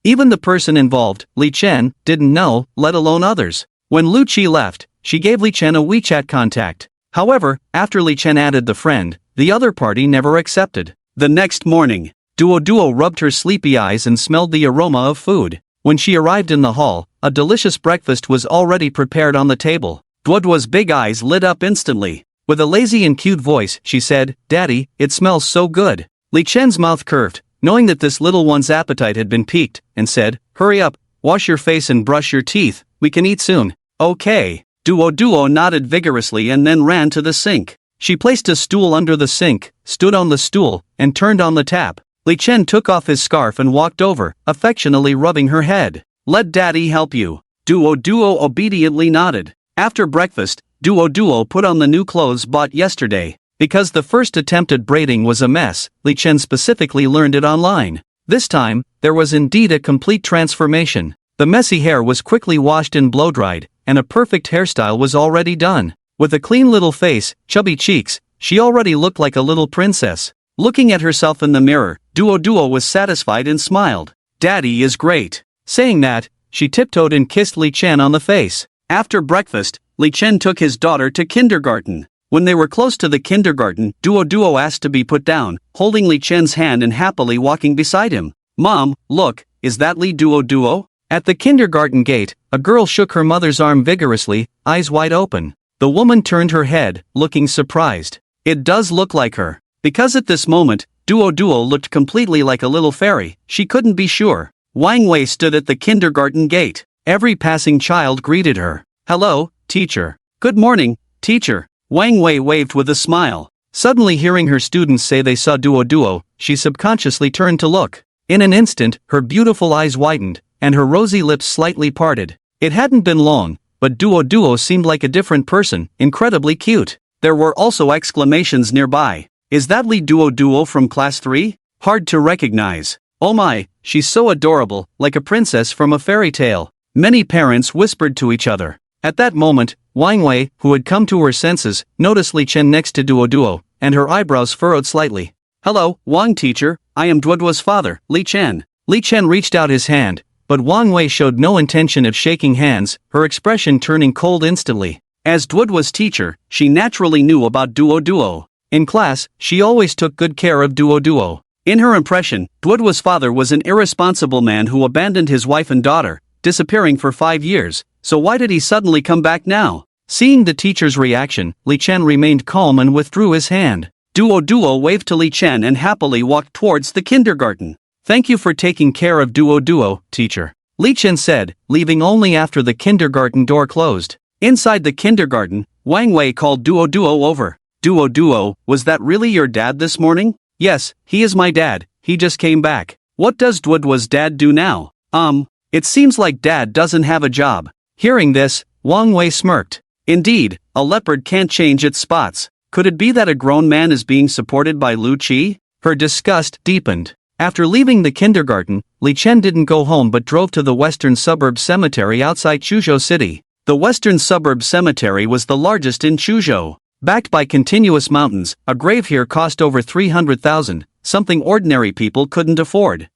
Even the person involved, Li Chen, didn't know, let alone others. When Lu Qi left, she gave Li Chen a WeChat contact. However, after Li Chen added the friend, the other party never accepted. The next morning, Duo rubbed her sleepy eyes and smelled the aroma of food. When she arrived in the hall, a delicious breakfast was already prepared on the table. Duo's big eyes lit up instantly. With a lazy and cute voice, she said, "Daddy, it smells so good." Li Chen's mouth curved, knowing that this little one's appetite had been piqued, and said, "Hurry up, wash your face and brush your teeth, we can eat soon." "Okay." Duo nodded vigorously and then ran to the sink. She placed a stool under the sink, stood on the stool, and turned on the tap. Li Chen took off his scarf and walked over, affectionately rubbing her head. "Let Daddy help you." Duo obediently nodded. After breakfast, Duo put on the new clothes bought yesterday. Because the first attempt at braiding was a mess, Li Chen specifically learned it online. This time, there was indeed a complete transformation. The messy hair was quickly washed and blow-dried, and a perfect hairstyle was already done. With a clean little face, chubby cheeks, she already looked like a little princess. Looking at herself in the mirror, Duo was satisfied and smiled. "Daddy is great." Saying that, she tiptoed and kissed Li Chen on the face. After breakfast, Li Chen took his daughter to kindergarten. When they were close to the kindergarten, Duo asked to be put down, holding Li Chen's hand and happily walking beside him. "Mom, look, is that Li Duo?" At the kindergarten gate, a girl shook her mother's arm vigorously, eyes wide open. The woman turned her head, looking surprised. It does look like her. Because at this moment, Duo looked completely like a little fairy, she couldn't be sure. Wang Wei stood at the kindergarten gate. Every passing child greeted her. "Hello, teacher." "Good morning, teacher." Wang Wei waved with a smile. Suddenly hearing her students say they saw Duo, she subconsciously turned to look. In an instant, her beautiful eyes widened, and her rosy lips slightly parted. It hadn't been long, but Duo seemed like a different person, incredibly cute. There were also exclamations nearby. "Is that Li Duo from class 3? Hard to recognize. Oh my, she's so adorable, like a princess from a fairy tale." Many parents whispered to each other. At that moment, Wang Wei, who had come to her senses, noticed Li Chen next to Duo, and her eyebrows furrowed slightly. "Hello, Wang teacher, I am Duo's father, Li Chen." Li Chen reached out his hand, but Wang Wei showed no intention of shaking hands, her expression turning cold instantly. As Duo's teacher, she naturally knew about Duo. In class, she always took good care of Duo. In her impression, Duo's father was an irresponsible man who abandoned his wife and daughter, disappearing for 5 years. So why did he suddenly come back now? Seeing the teacher's reaction, Li Chen remained calm and withdrew his hand. Duo waved to Li Chen and happily walked towards the kindergarten. "Thank you for taking care of Duo, teacher," Li Chen said, leaving only after the kindergarten door closed. Inside the kindergarten, Wang Wei called Duo over. "Duo, was that really your dad this morning?" "Yes, he is my dad, he just came back." "What does Duo's dad do now?" It seems like dad doesn't have a job." Hearing this, Wang Wei smirked. Indeed, a leopard can't change its spots. Could it be that a grown man is being supported by Lu Qi? Her disgust deepened. After leaving the kindergarten, Li Chen didn't go home but drove to the western suburb cemetery outside Suzhou City. The western suburb cemetery was the largest in Suzhou. Backed by continuous mountains, a grave here cost over 300,000, something ordinary people couldn't afford.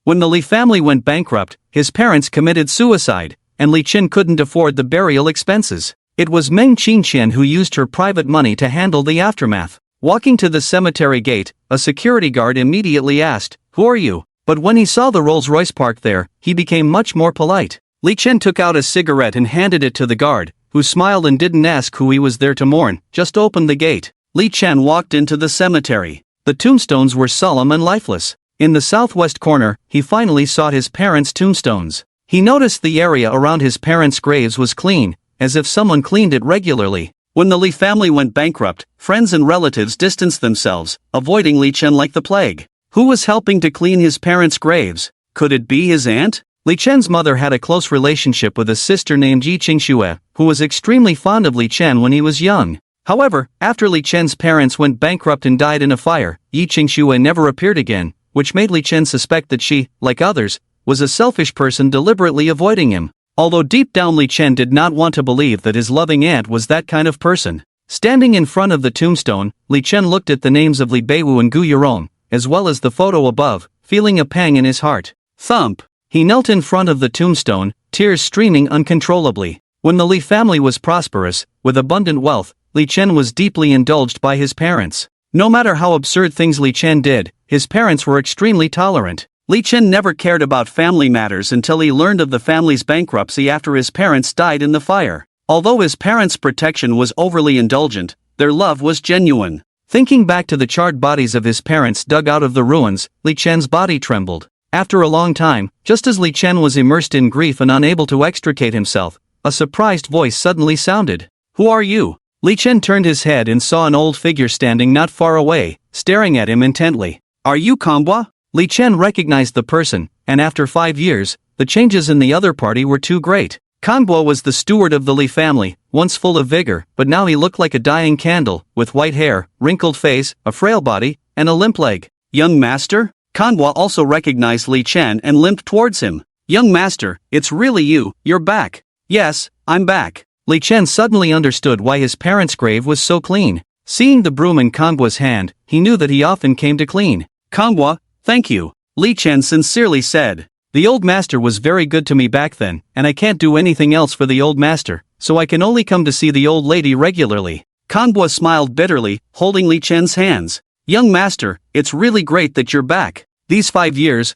When the Li family went bankrupt, his parents committed suicide, and Li Chen couldn't afford the burial expenses. It was Meng Qingqian who used her private money to handle the aftermath. Walking to the cemetery gate, a security guard immediately asked, "Who are you?" But when he saw the Rolls-Royce parked there, he became much more polite. Li Chen took out a cigarette and handed it to the guard, who smiled and didn't ask who he was there to mourn, just opened the gate. Li Chen walked into the cemetery. The tombstones were solemn and lifeless. In the southwest corner, he finally saw his parents' tombstones. He noticed the area around his parents' graves was clean, as if someone cleaned it regularly. When the Li family went bankrupt, friends and relatives distanced themselves, avoiding Li Chen like the plague. Who was helping to clean his parents' graves? Could it be his aunt? Li Chen's mother had a close relationship with a sister named Yi Qingxue, who was extremely fond of Li Chen when he was young. However, after Li Chen's parents went bankrupt and died in a fire, Yi Qingxue never appeared again, which made Li Chen suspect that she, like others, was a selfish person deliberately avoiding him. Although deep down Li Chen did not want to believe that his loving aunt was that kind of person. Standing in front of the tombstone, Li Chen looked at the names of Li Beiwu and Gu Yurong, as well as the photo above, feeling a pang in his heart. Thump! He knelt in front of the tombstone, tears streaming uncontrollably. When the Li family was prosperous, with abundant wealth, Li Chen was deeply indulged by his parents. No matter how absurd things Li Chen did, his parents were extremely tolerant. Li Chen never cared about family matters until he learned of the family's bankruptcy after his parents died in the fire. Although his parents' protection was overly indulgent, their love was genuine. Thinking back to the charred bodies of his parents dug out of the ruins, Li Chen's body trembled. After a long time, just as Li Chen was immersed in grief and unable to extricate himself, a surprised voice suddenly sounded. "Who are you?" Li Chen turned his head and saw an old figure standing not far away, staring at him intently. "Are you Manhwa?" Li Chen recognized the person, and after 5 years, the changes in the other party were too great. Manhwa was the steward of the Li family, once full of vigor, but now he looked like a dying candle, with white hair, wrinkled face, a frail body, and a limp leg. "Young master?" Manhwa also recognized Li Chen and limped towards him. "Young master, it's really you, you're back." "Yes, I'm back." Li Chen suddenly understood why his parents' grave was so clean. Seeing the broom in Manhwa's hand, he knew that he often came to clean. "Manhwa, thank you," Li Chen sincerely said. "The old master was very good to me back then, and I can't do anything else for the old master, so I can only come to see the old lady regularly." Manhwa smiled bitterly, holding Li Chen's hands. "Young master, it's really great that you're back. These 5 years,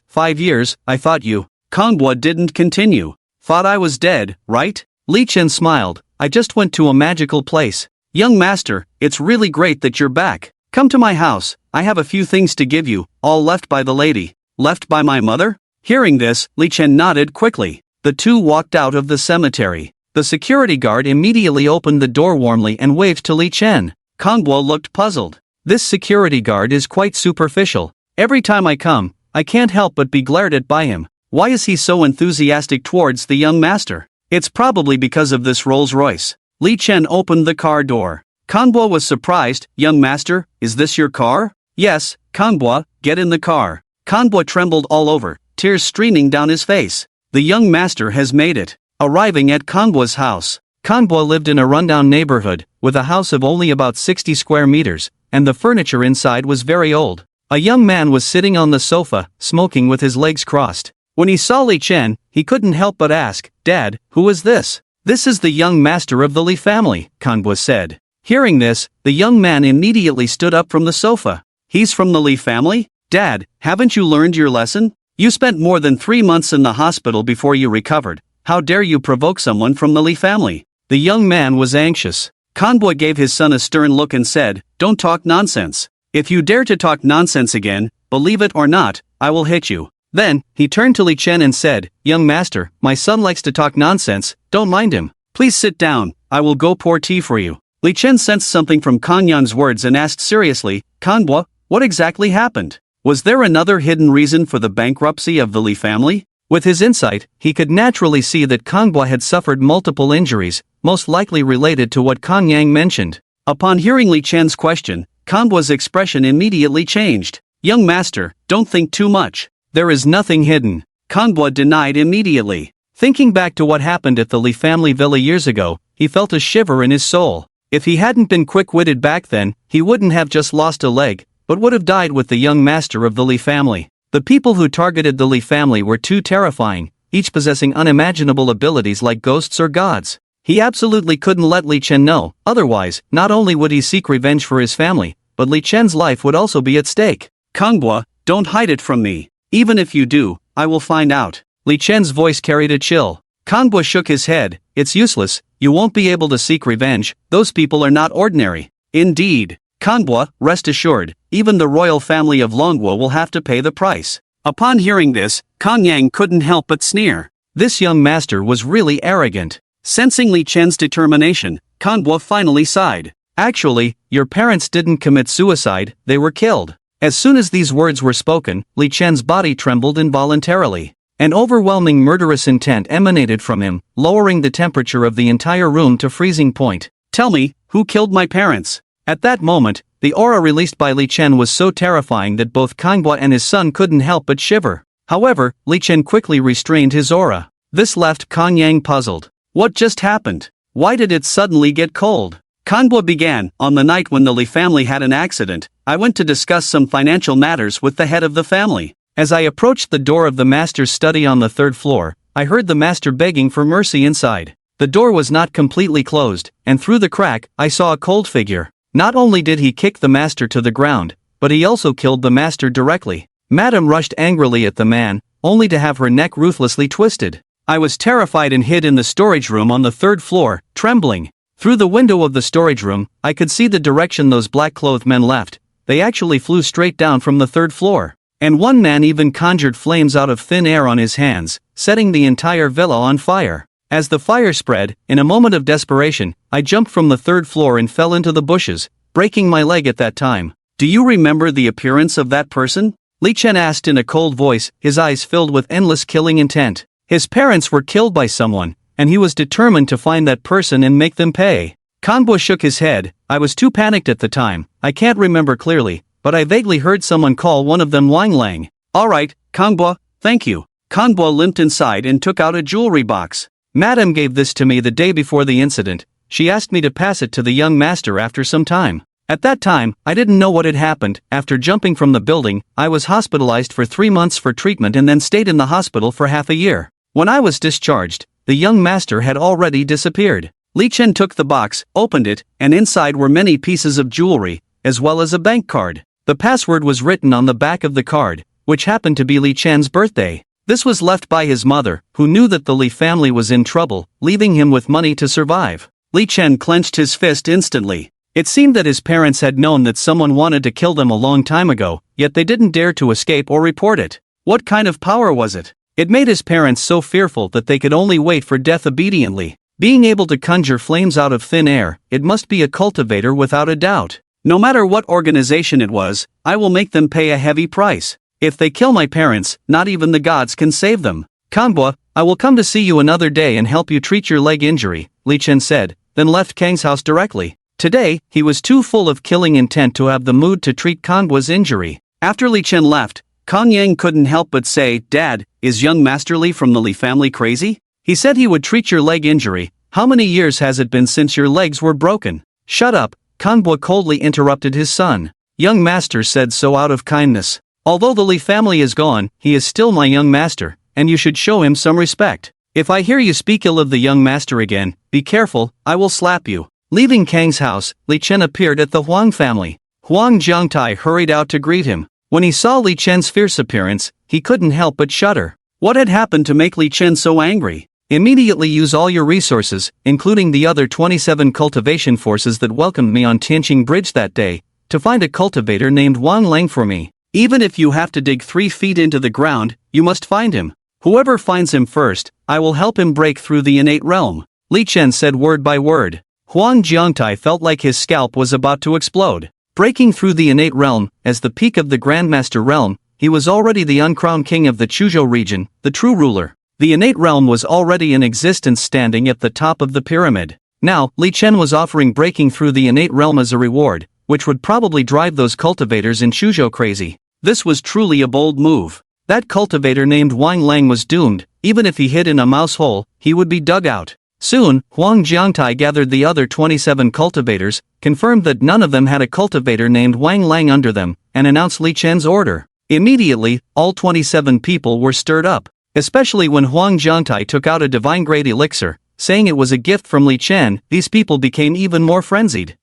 I thought you..." Manhwa didn't continue. "Thought I was dead, right?" Li Chen smiled. "I just went to a magical place." "Young master, it's really great that you're back. Come to my house, I have a few things to give you, all left by the lady." "Left by my mother?" Hearing this, Li Chen nodded quickly. The two walked out of the cemetery. The security guard immediately opened the door warmly and waved to Li Chen. Manhwa looked puzzled. This security guard is quite superficial. Every time I come, I can't help but be glared at by him. Why is he so enthusiastic towards the young master? It's probably because of this Rolls Royce. Li Chen opened the car door. Manhwa was surprised. "Young master, is this your car?" "Yes, Manhwa, get in the car." Manhwa trembled all over, tears streaming down his face. The young master has made it. Arriving at Manhwa's house. Manhwa lived in a rundown neighborhood, with a house of only about 60 square meters, and the furniture inside was very old. A young man was sitting on the sofa, smoking with his legs crossed. When he saw Li Chen, he couldn't help but ask, "Dad, who is this?" "This is the young master of the Li family," Manhwa said. Hearing this, the young man immediately stood up from the sofa. "He's from the Li family? Dad, haven't you learned your lesson? You spent more than 3 months in the hospital before you recovered. How dare you provoke someone from the Li family?" The young man was anxious. Manhwa gave his son a stern look and said, "Don't talk nonsense. If you dare to talk nonsense again, believe it or not, I will hit you." Then, he turned to Li Chen and said, "Young master, my son likes to talk nonsense, don't mind him. Please sit down, I will go pour tea for you." Li Chen sensed something from Kanyan's words and asked seriously, "Manhwa, what exactly happened? Was there another hidden reason for the bankruptcy of the Li family?" With his insight, he could naturally see that Manhwa had suffered multiple injuries, most likely related to what Kanyang mentioned. Upon hearing Li Chen's question, Manhwa's expression immediately changed. "Young master, don't think too much. There is nothing hidden," Manhwa denied immediately. Thinking back to what happened at the Li family villa years ago, he felt a shiver in his soul. If he hadn't been quick-witted back then, he wouldn't have just lost a leg, but would have died with the young master of the Li family. The people who targeted the Li family were too terrifying, each possessing unimaginable abilities like ghosts or gods. He absolutely couldn't let Li Chen know, otherwise, not only would he seek revenge for his family, but Li Chen's life would also be at stake. "Manhwa, don't hide it from me. Even if you do, I will find out." Li Chen's voice carried a chill. Manhwa shook his head. "It's useless, you won't be able to seek revenge, those people are not ordinary." "Indeed. Manhwa, rest assured, even the royal family of Longwo will have to pay the price." Upon hearing this, Kanyang couldn't help but sneer. This young master was really arrogant. Sensing Li Chen's determination, Manhwa finally sighed. "Actually, your parents didn't commit suicide, they were killed." As soon as these words were spoken, Li Chen's body trembled involuntarily. An overwhelming murderous intent emanated from him, lowering the temperature of the entire room to freezing point. "Tell me, who killed my parents?" At that moment, The aura released by Li Chen was so terrifying that both Kangbua and his son couldn't help but shiver. However, Li Chen quickly restrained his aura. This left Kang Yang puzzled. What just happened? Why did it suddenly get cold? Kangbua began. On the night when the Li family had an accident, I went to discuss some financial matters with the head of the family. As I approached the door of the master's study on the 3rd floor, I heard the master begging for mercy inside. The door was not completely closed, and through the crack, I saw a cold figure. Not only did he kick the master to the ground, but he also killed the master directly. Madame rushed angrily at the man, only to have her neck ruthlessly twisted. I was terrified and hid in the storage room on the 3rd floor, trembling. Through the window of the storage room, I could see the direction those black-clothed men left. They actually flew straight down from the 3rd floor. And one man even conjured flames out of thin air on his hands, setting the entire villa on fire. As the fire spread, in a moment of desperation, I jumped from the 3rd floor and fell into the bushes, breaking my leg at that time. Do you remember the appearance of that person? Li Chen asked in a cold voice, his eyes filled with endless killing intent. His parents were killed by someone, and he was determined to find that person and make them pay. Kangbua shook his head. I was too panicked at the time. I can't remember clearly, but I vaguely heard someone call one of them Wang Lang. Alright, Kangbua, thank you. Kangbua limped inside and took out a jewelry box. Madame gave this to me the day before the incident. She asked me to pass it to the young master after some time. At that time, I didn't know what had happened. After jumping from the building, I was hospitalized for 3 months for treatment and then stayed in the hospital for half a year. When I was discharged, the young master had already disappeared. Li Chen took the box, opened it, and inside were many pieces of jewelry, as well as a bank card. The password was written on the back of the card, which happened to be Li Chen's birthday. This was left by his mother, who knew that the Li family was in trouble, leaving him with money to survive. Li Chen clenched his fist instantly. It seemed that his parents had known that someone wanted to kill them a long time ago, yet they didn't dare to escape or report it. What kind of power was it? It made his parents so fearful that they could only wait for death obediently. Being able to conjure flames out of thin air, it must be a cultivator without a doubt. No matter what organization it was, I will make them pay a heavy price. If they kill my parents, not even the gods can save them. Kangbua, I will come to see you another day and help you treat your leg injury, Li Chen said, then left Kang's house directly. Today, he was too full of killing intent to have the mood to treat Kangbua's injury. After Li Chen left, Kang Yang couldn't help but say, Dad, is young Master Li from the Li family crazy? He said he would treat your leg injury. How many years has it been since your legs were broken? Shut up, Kangbua coldly interrupted his son. Young master said so out of kindness. Although the Li family is gone, he is still my young master, and you should show him some respect. If I hear you speak ill of the young master again, be careful, I will slap you. Leaving Kang's house, Li Chen appeared at the Huang family. Huang Jiangtai hurried out to greet him. When he saw Li Chen's fierce appearance, he couldn't help but shudder. What had happened to make Li Chen so angry? Immediately use all your resources, including the other 27 cultivation forces that welcomed me on Tianqing Bridge that day, to find a cultivator named Wang Lang for me. Even if you have to dig 3 feet into the ground, you must find him. Whoever finds him first, I will help him break through the innate realm. Li Chen said word by word. Huang Jiangtai felt like his scalp was about to explode. Breaking through the innate realm, as the peak of the Grandmaster realm, he was already the uncrowned king of the Chuzhou region, the true ruler. The innate realm was already in existence standing at the top of the pyramid. Now, Li Chen was offering breaking through the innate realm as a reward, which would probably drive those cultivators in Chuzhou crazy. This was truly a bold move. That cultivator named Wang Lang was doomed. Even if he hid in a mouse hole, he would be dug out. Soon, Huang Jiangtai gathered the other 27 cultivators, confirmed that none of them had a cultivator named Wang Lang under them, and announced Li Chen's order. Immediately, all 27 people were stirred up, especially when Huang Jiangtai took out a divine-grade elixir, saying it was a gift from Li Chen. These people became even more frenzied.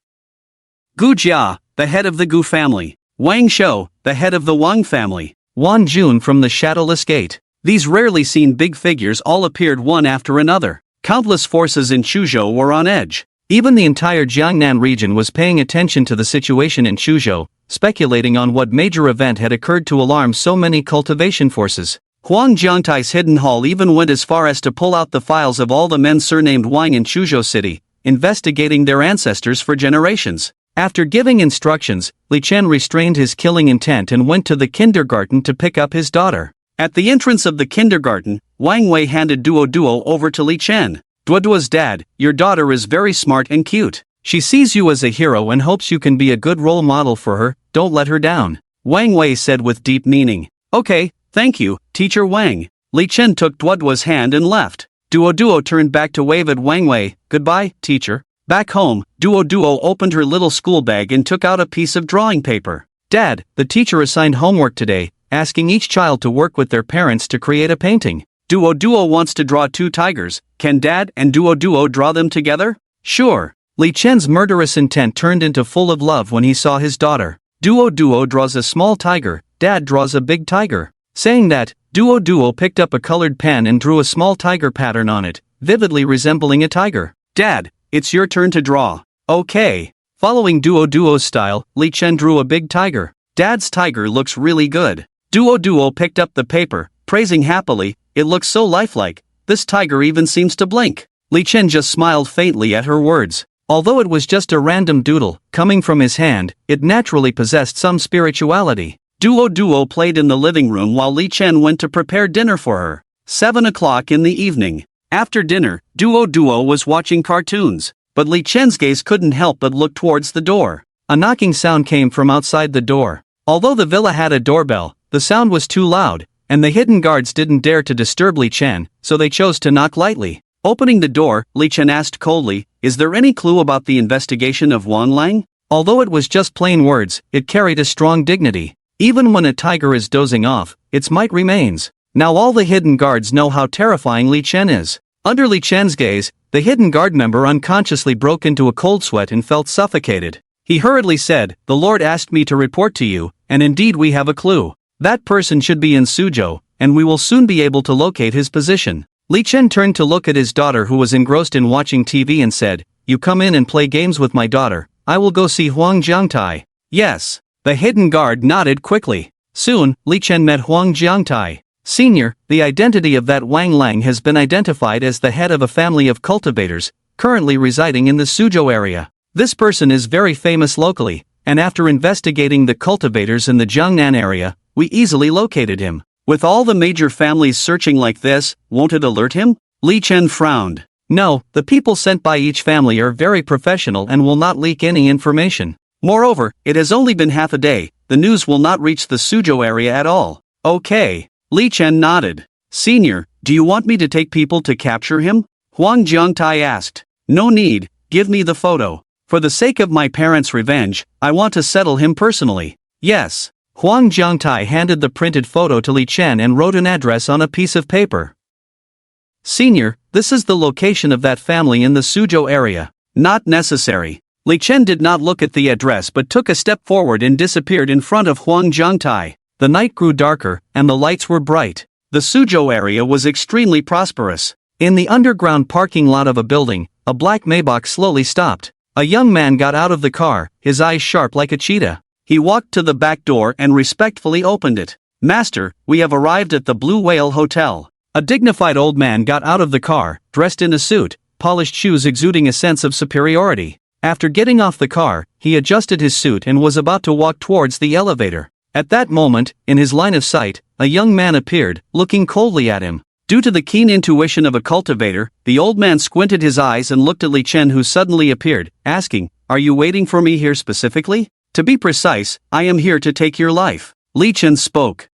Gu Jia, the head of the Gu family. Wang Shou, the head of the Wang family. Wan Jun from the Shadowless Gate. These rarely seen big figures all appeared one after another. Countless forces in Chuzhou were on edge. Even the entire Jiangnan region was paying attention to the situation in Chuzhou, speculating on what major event had occurred to alarm so many cultivation forces. Huang Jiangtai's hidden hall even went as far as to pull out the files of all the men surnamed Wang in Chuzhou City, investigating their ancestors for generations. After giving instructions, Li Chen restrained his killing intent and went to the kindergarten to pick up his daughter. At the entrance of the kindergarten, Wang Wei handed Duo Duo over to Li Chen. Duoduo's dad, your daughter is very smart and cute. She sees you as a hero and hopes you can be a good role model for her. Don't let her down. Wang Wei said with deep meaning. Okay, thank you, Teacher Wang. Li Chen took Duoduo's hand and left. Duo turned back to wave at Wang Wei. Goodbye, teacher. Back home, Duo opened her little school bag and took out a piece of drawing paper. Dad, the teacher assigned homework today, asking each child to work with their parents to create a painting. Duo wants to draw 2 tigers. Can Dad and Duo draw them together? Sure. Li Chen's murderous intent turned into full of love when he saw his daughter. Duo draws a small tiger, Dad draws a big tiger. Saying that, Duo picked up a colored pen and drew a small tiger pattern on it, vividly resembling a tiger. Dad, it's your turn to draw. Okay. Following Duo's style, Li Chen drew a big tiger. Dad's tiger looks really good. Duo picked up the paper, praising happily, it looks so lifelike, this tiger even seems to blink. Li Chen just smiled faintly at her words. Although it was just a random doodle, coming from his hand, it naturally possessed some spirituality. Duo played in the living room while Li Chen went to prepare dinner for her. 7 o'clock in the evening. After dinner, Duo was watching cartoons, but Li Chen's gaze couldn't help but look towards the door. A knocking sound came from outside the door. Although the villa had a doorbell, the sound was too loud, and the hidden guards didn't dare to disturb Li Chen, so they chose to knock lightly. Opening the door, Li Chen asked coldly, "Is there any clue about the investigation of Wang Lang?" Although it was just plain words, it carried a strong dignity. Even when a tiger is dozing off, its might remains. Now all the hidden guards know how terrifying Li Chen is. Under Li Chen's gaze, the hidden guard member unconsciously broke into a cold sweat and felt suffocated. He hurriedly said, "The Lord asked me to report to you, and indeed we have a clue. That person should be in Suzhou, and we will soon be able to locate his position." Li Chen turned to look at his daughter who was engrossed in watching TV and said, "You come in and play games with my daughter, I will go see Huang Jiangtai." Yes. The hidden guard nodded quickly. Soon, Li Chen met Huang Jiangtai. Senior, the identity of that Wang Lang has been identified as the head of a family of cultivators, currently residing in the Suzhou area. This person is very famous locally, and after investigating the cultivators in the Jiangnan area, we easily located him. With all the major families searching like this, won't it alert him? Li Chen frowned. No, the people sent by each family are very professional and will not leak any information. Moreover, it has only been half a day, the news will not reach the Suzhou area at all. Okay. Li Chen nodded. Senior, do you want me to take people to capture him? Huang Jiangtai asked. No need, give me the photo. For the sake of my parents' revenge, I want to settle him personally. Yes. Huang Jiangtai handed the printed photo to Li Chen and wrote an address on a piece of paper. Senior, this is the location of that family in the Suzhou area. Not necessary. Li Chen did not look at the address but took a step forward and disappeared in front of Huang Jiangtai. The night grew darker, and the lights were bright. The Suzhou area was extremely prosperous. In the underground parking lot of a building, a black Maybach slowly stopped. A young man got out of the car, his eyes sharp like a cheetah. He walked to the back door and respectfully opened it. Master, we have arrived at the Blue Whale Hotel. A dignified old man got out of the car, dressed in a suit, polished shoes exuding a sense of superiority. After getting off the car, he adjusted his suit and was about to walk towards the elevator. At that moment, in his line of sight, a young man appeared, looking coldly at him. Due to the keen intuition of a cultivator, the old man squinted his eyes and looked at Li Chen, who suddenly appeared, asking, "Are you waiting for me here specifically?" To be precise, I am here to take your life. Li Chen spoke.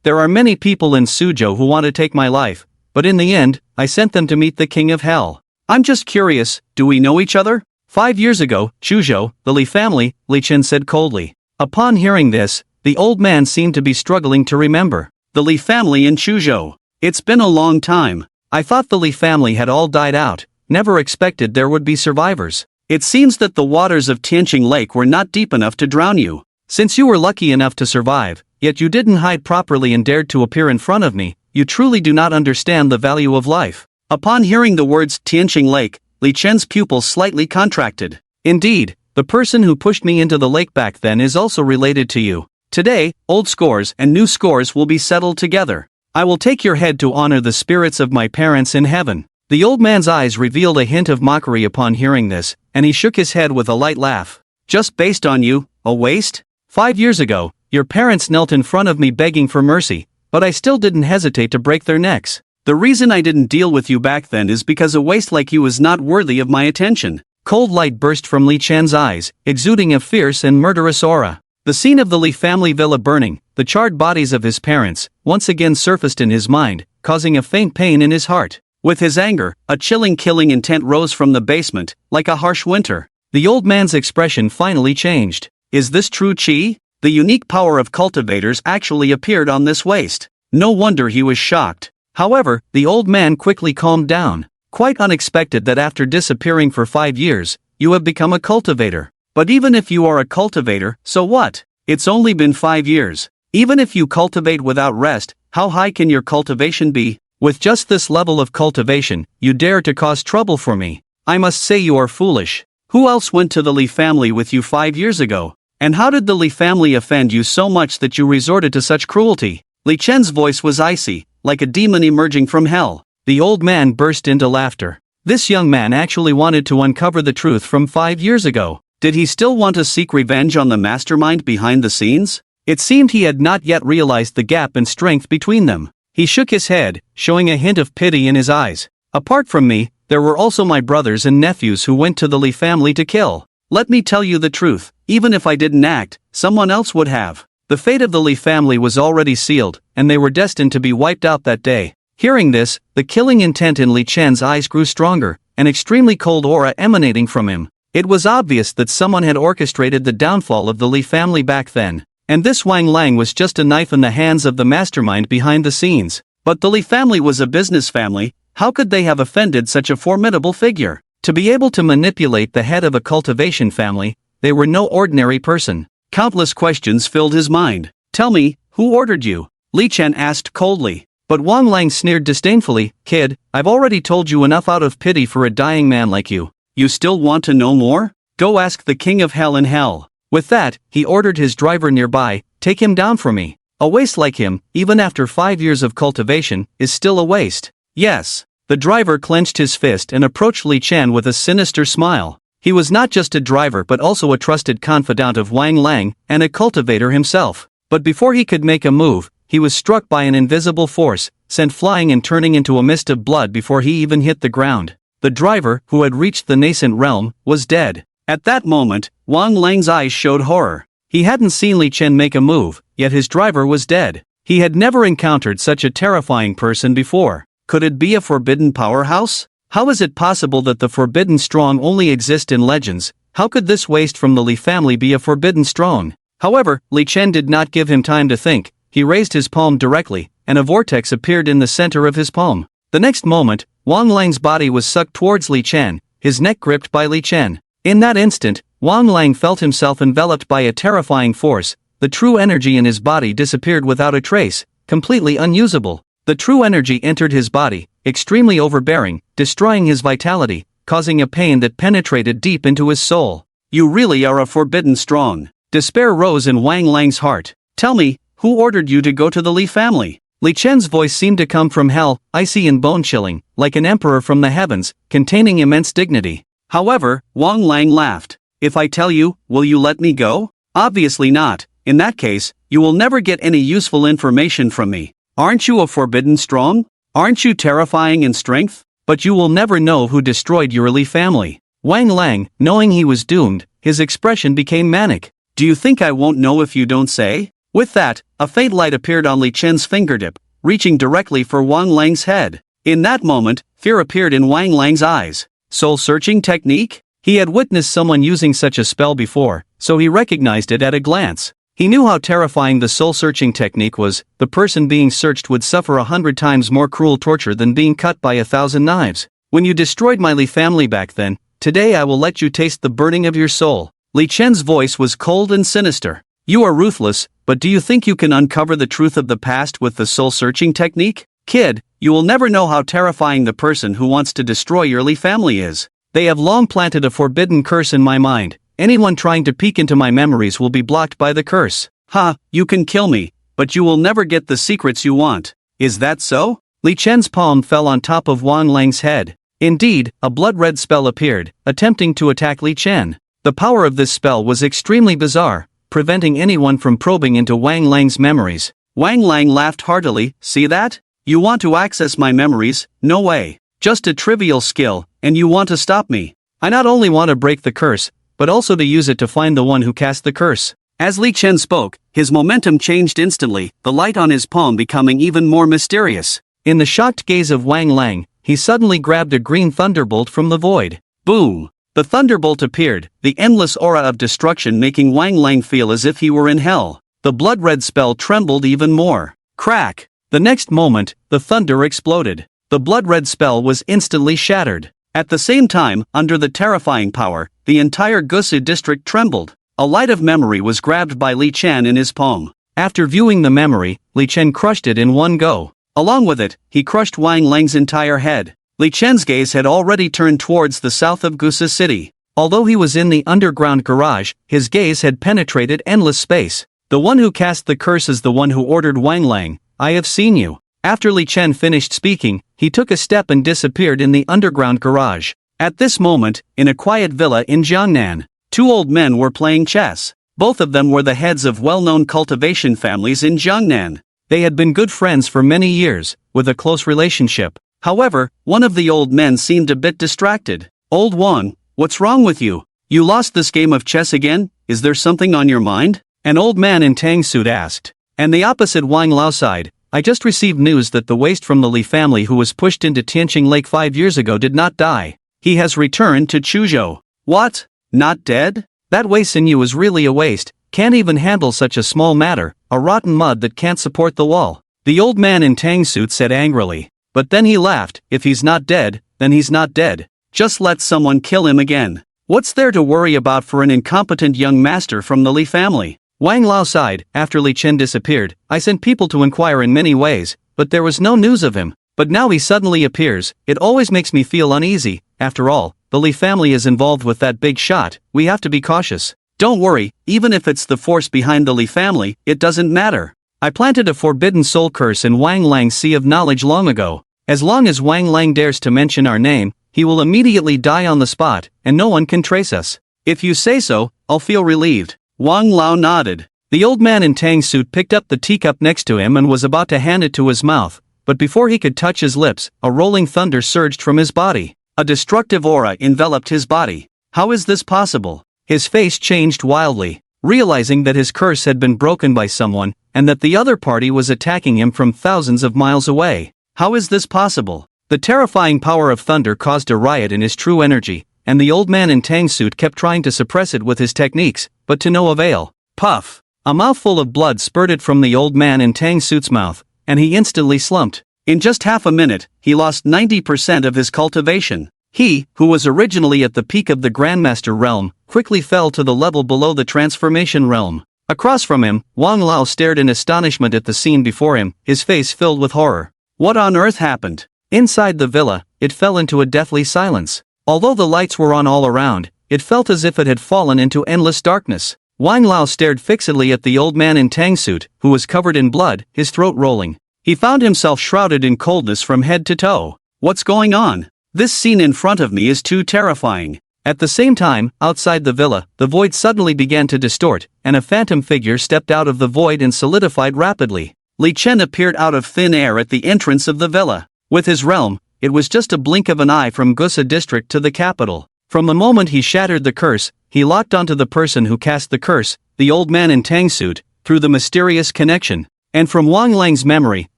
There are many people in Suzhou who want to take my life, but in the end, I sent them to meet the king of hell. I'm just curious, do we know each other? 5 years ago, Suzhou, the Li family, Li Chen said coldly. Upon hearing this, the old man seemed to be struggling to remember. The Li family in Suzhou. It's been a long time. I thought the Li family had all died out, never expected there would be survivors. It seems that the waters of Tianqing Lake were not deep enough to drown you. Since you were lucky enough to survive, yet you didn't hide properly and dared to appear in front of me, you truly do not understand the value of life. Upon hearing the words Tianqing Lake, Li Chen's pupils slightly contracted. Indeed, the person who pushed me into the lake back then is also related to you. Today, old scores and new scores will be settled together. I will take your head to honor the spirits of my parents in heaven. The old man's eyes revealed a hint of mockery upon hearing this, and he shook his head with a light laugh. Just based on you, a waste? 5 years ago, your parents knelt in front of me begging for mercy, but I still didn't hesitate to break their necks. The reason I didn't deal with you back then is because a waste like you is not worthy of my attention. Cold light burst from Li Chen's eyes, exuding a fierce and murderous aura. The scene of the Li family villa burning, the charred bodies of his parents, once again surfaced in his mind, causing a faint pain in his heart. With his anger, a chilling killing intent rose from the basement, like a harsh winter. The old man's expression finally changed. Is this true qi? The unique power of cultivators actually appeared on this waste. No wonder he was shocked. However, the old man quickly calmed down. Quite unexpected that after disappearing for 5 years, you have become a cultivator. But even if you are a cultivator, so what? It's only been 5 years. Even if you cultivate without rest, how high can your cultivation be? With just this level of cultivation, you dare to cause trouble for me. I must say you are foolish. Who else went to the Li family with you 5 years ago? And how did the Li family offend you so much that you resorted to such cruelty? Li Chen's voice was icy, like a demon emerging from hell. The old man burst into laughter. This young man actually wanted to uncover the truth from 5 years ago. Did he still want to seek revenge on the mastermind behind the scenes? It seemed he had not yet realized the gap in strength between them. He shook his head, showing a hint of pity in his eyes. Apart from me, there were also my brothers and nephews who went to the Li family to kill. Let me tell you the truth, even if I didn't act, someone else would have. The fate of the Li family was already sealed, and they were destined to be wiped out that day. Hearing this, the killing intent in Li Chen's eyes grew stronger, an extremely cold aura emanating from him. It was obvious that someone had orchestrated the downfall of the Li family back then. And this Wang Lang was just a knife in the hands of the mastermind behind the scenes. But the Li family was a business family. How could they have offended such a formidable figure? To be able to manipulate the head of a cultivation family, they were no ordinary person. Countless questions filled his mind. Tell me, who ordered you? Li Chen asked coldly. But Wang Lang sneered disdainfully. Kid, I've already told you enough out of pity for a dying man like you. You still want to know more? Go ask the king of hell in hell. With that, he ordered his driver nearby, take him down for me. A waste like him, even after 5 years of cultivation, is still a waste. Yes. The driver clenched his fist and approached Li Chen with a sinister smile. He was not just a driver but also a trusted confidant of Wang Lang, and a cultivator himself. But before he could make a move, he was struck by an invisible force, sent flying and turning into a mist of blood before he even hit the ground. The driver, who had reached the nascent realm, was dead. At that moment, Wang Lang's eyes showed horror. He hadn't seen Li Chen make a move, yet his driver was dead. He had never encountered such a terrifying person before. Could it be a forbidden powerhouse? How is it possible that the forbidden strong only exist in legends? How could this waste from the Li family be a forbidden strong? However, Li Chen did not give him time to think. He raised his palm directly, and a vortex appeared in the center of his palm. The next moment, Wang Lang's body was sucked towards Li Chen, his neck gripped by Li Chen. In that instant, Wang Lang felt himself enveloped by a terrifying force. The true energy in his body disappeared without a trace, completely unusable. The true energy entered his body, extremely overbearing, destroying his vitality, causing a pain that penetrated deep into his soul. You really are a forbidden strong. Despair rose in Wang Lang's heart. Tell me, who ordered you to go to the Li family? Li Chen's voice seemed to come from hell, icy and bone-chilling, like an emperor from the heavens, containing immense dignity. However, Wang Lang laughed. If I tell you, will you let me go? Obviously not. In that case, you will never get any useful information from me. Aren't you a forbidden strong? Aren't you terrifying in strength? But you will never know who destroyed your Li family. Wang Lang, knowing he was doomed, his expression became manic. Do you think I won't know if you don't say? With that, a faint light appeared on Li Chen's fingertip, reaching directly for Wang Lang's head. In that moment, fear appeared in Wang Lang's eyes. Soul-searching technique? He had witnessed someone using such a spell before, so he recognized it at a glance. He knew how terrifying the soul-searching technique was. The person being searched would suffer 100 times more cruel torture than being cut by 1,000 knives. When you destroyed my Li family back then, today I will let you taste the burning of your soul. Li Chen's voice was cold and sinister. You are ruthless, but do you think you can uncover the truth of the past with the soul-searching technique? Kid, you will never know how terrifying the person who wants to destroy your Li family is. They have long planted a forbidden curse in my mind. Anyone trying to peek into my memories will be blocked by the curse. Ha, you can kill me, but you will never get the secrets you want. Is that so? Li Chen's palm fell on top of Wang Lang's head. Indeed, a blood-red spell appeared, attempting to attack Li Chen. The power of this spell was extremely bizarre, preventing anyone from probing into Wang Lang's memories. Wang Lang laughed heartily. See that? You want to access my memories? No way. Just a trivial skill, and you want to stop me. I not only want to break the curse, but also to use it to find the one who cast the curse." As Li Chen spoke, his momentum changed instantly, the light on his palm becoming even more mysterious. In the shocked gaze of Wang Lang, he suddenly grabbed a green thunderbolt from the void. Boom! The thunderbolt appeared, the endless aura of destruction making Wang Lang feel as if he were in hell. The blood-red spell trembled even more. Crack! The next moment, the thunder exploded. The blood-red spell was instantly shattered. At the same time, under the terrifying power, the entire Gusu district trembled. A light of memory was grabbed by Li Chen in his palm. After viewing the memory, Li Chen crushed it in one go. Along with it, he crushed Wang Lang's entire head. Li Chen's gaze had already turned towards the south of Gusu City. Although he was in the underground garage, his gaze had penetrated endless space. The one who cast the curse is the one who ordered Wang Lang. I have seen you. After Li Chen finished speaking, he took a step and disappeared in the underground garage. At this moment, in a quiet villa in Jiangnan, two old men were playing chess. Both of them were the heads of well-known cultivation families in Jiangnan. They had been good friends for many years, with a close relationship. However, one of the old men seemed a bit distracted. "Old Wang, what's wrong with you? You lost this game of chess again? Is there something on your mind?" An old man in tang suit asked. And the opposite Wang Lao sighed. "I just received news that the waste from the Li family who was pushed into Tianqing Lake 5 years ago did not die. He has returned to Chuzhou." "What? Not dead? That waste in you is really a waste. Can't even handle such a small matter, a rotten mud that can't support the wall." The old man in tang suit said angrily. But then he laughed. "If he's not dead, then he's not dead. Just let someone kill him again. What's there to worry about for an incompetent young master from the Li family?" Wang Lao sighed. After Li Chen disappeared, I sent people to inquire in many ways, but there was no news of him. But now he suddenly appears. It always makes me feel uneasy. After all, the Li family is involved with that big shot. We have to be cautious. Don't worry, even if it's the force behind the Li family, it doesn't matter. I planted a forbidden soul curse in Wang Lang's sea of knowledge long ago. As long as Wang Lang dares to mention our name, he will immediately die on the spot, and no one can trace us. If you say so, I'll feel relieved. Wang Lao nodded. The old man in tang suit picked up the teacup next to him and was about to hand it to his mouth, but before he could touch his lips, a rolling thunder surged from his body. A destructive aura enveloped his body. How is this possible? His face changed wildly, realizing that his curse had been broken by someone, and that the other party was attacking him from thousands of miles away. How is this possible? The terrifying power of thunder caused a riot in his true energy, and the old man in tang suit kept trying to suppress it with his techniques, but to no avail. Puff! A mouthful of blood spurted from the old man in tang suit's mouth, and he instantly slumped. In just half a minute, he lost 90% of his cultivation. He, who was originally at the peak of the Grandmaster realm, quickly fell to the level below the transformation realm. Across from him, Wang Lao stared in astonishment at the scene before him, his face filled with horror. What on earth happened? Inside the villa, it fell into a deathly silence. Although the lights were on all around, it felt as if it had fallen into endless darkness. Wang Lao stared fixedly at the old man in tang suit, who was covered in blood, his throat rolling. He found himself shrouded in coldness from head to toe. What's going on? This scene in front of me is too terrifying. At the same time, outside the villa, the void suddenly began to distort, and a phantom figure stepped out of the void and solidified rapidly. Li Chen appeared out of thin air at the entrance of the villa. With his realm, it was just a blink of an eye from Gusa district to the capital. From the moment he shattered the curse, he locked onto the person who cast the curse, the old man in tang suit, through the mysterious connection. And from Wang Lang's memory,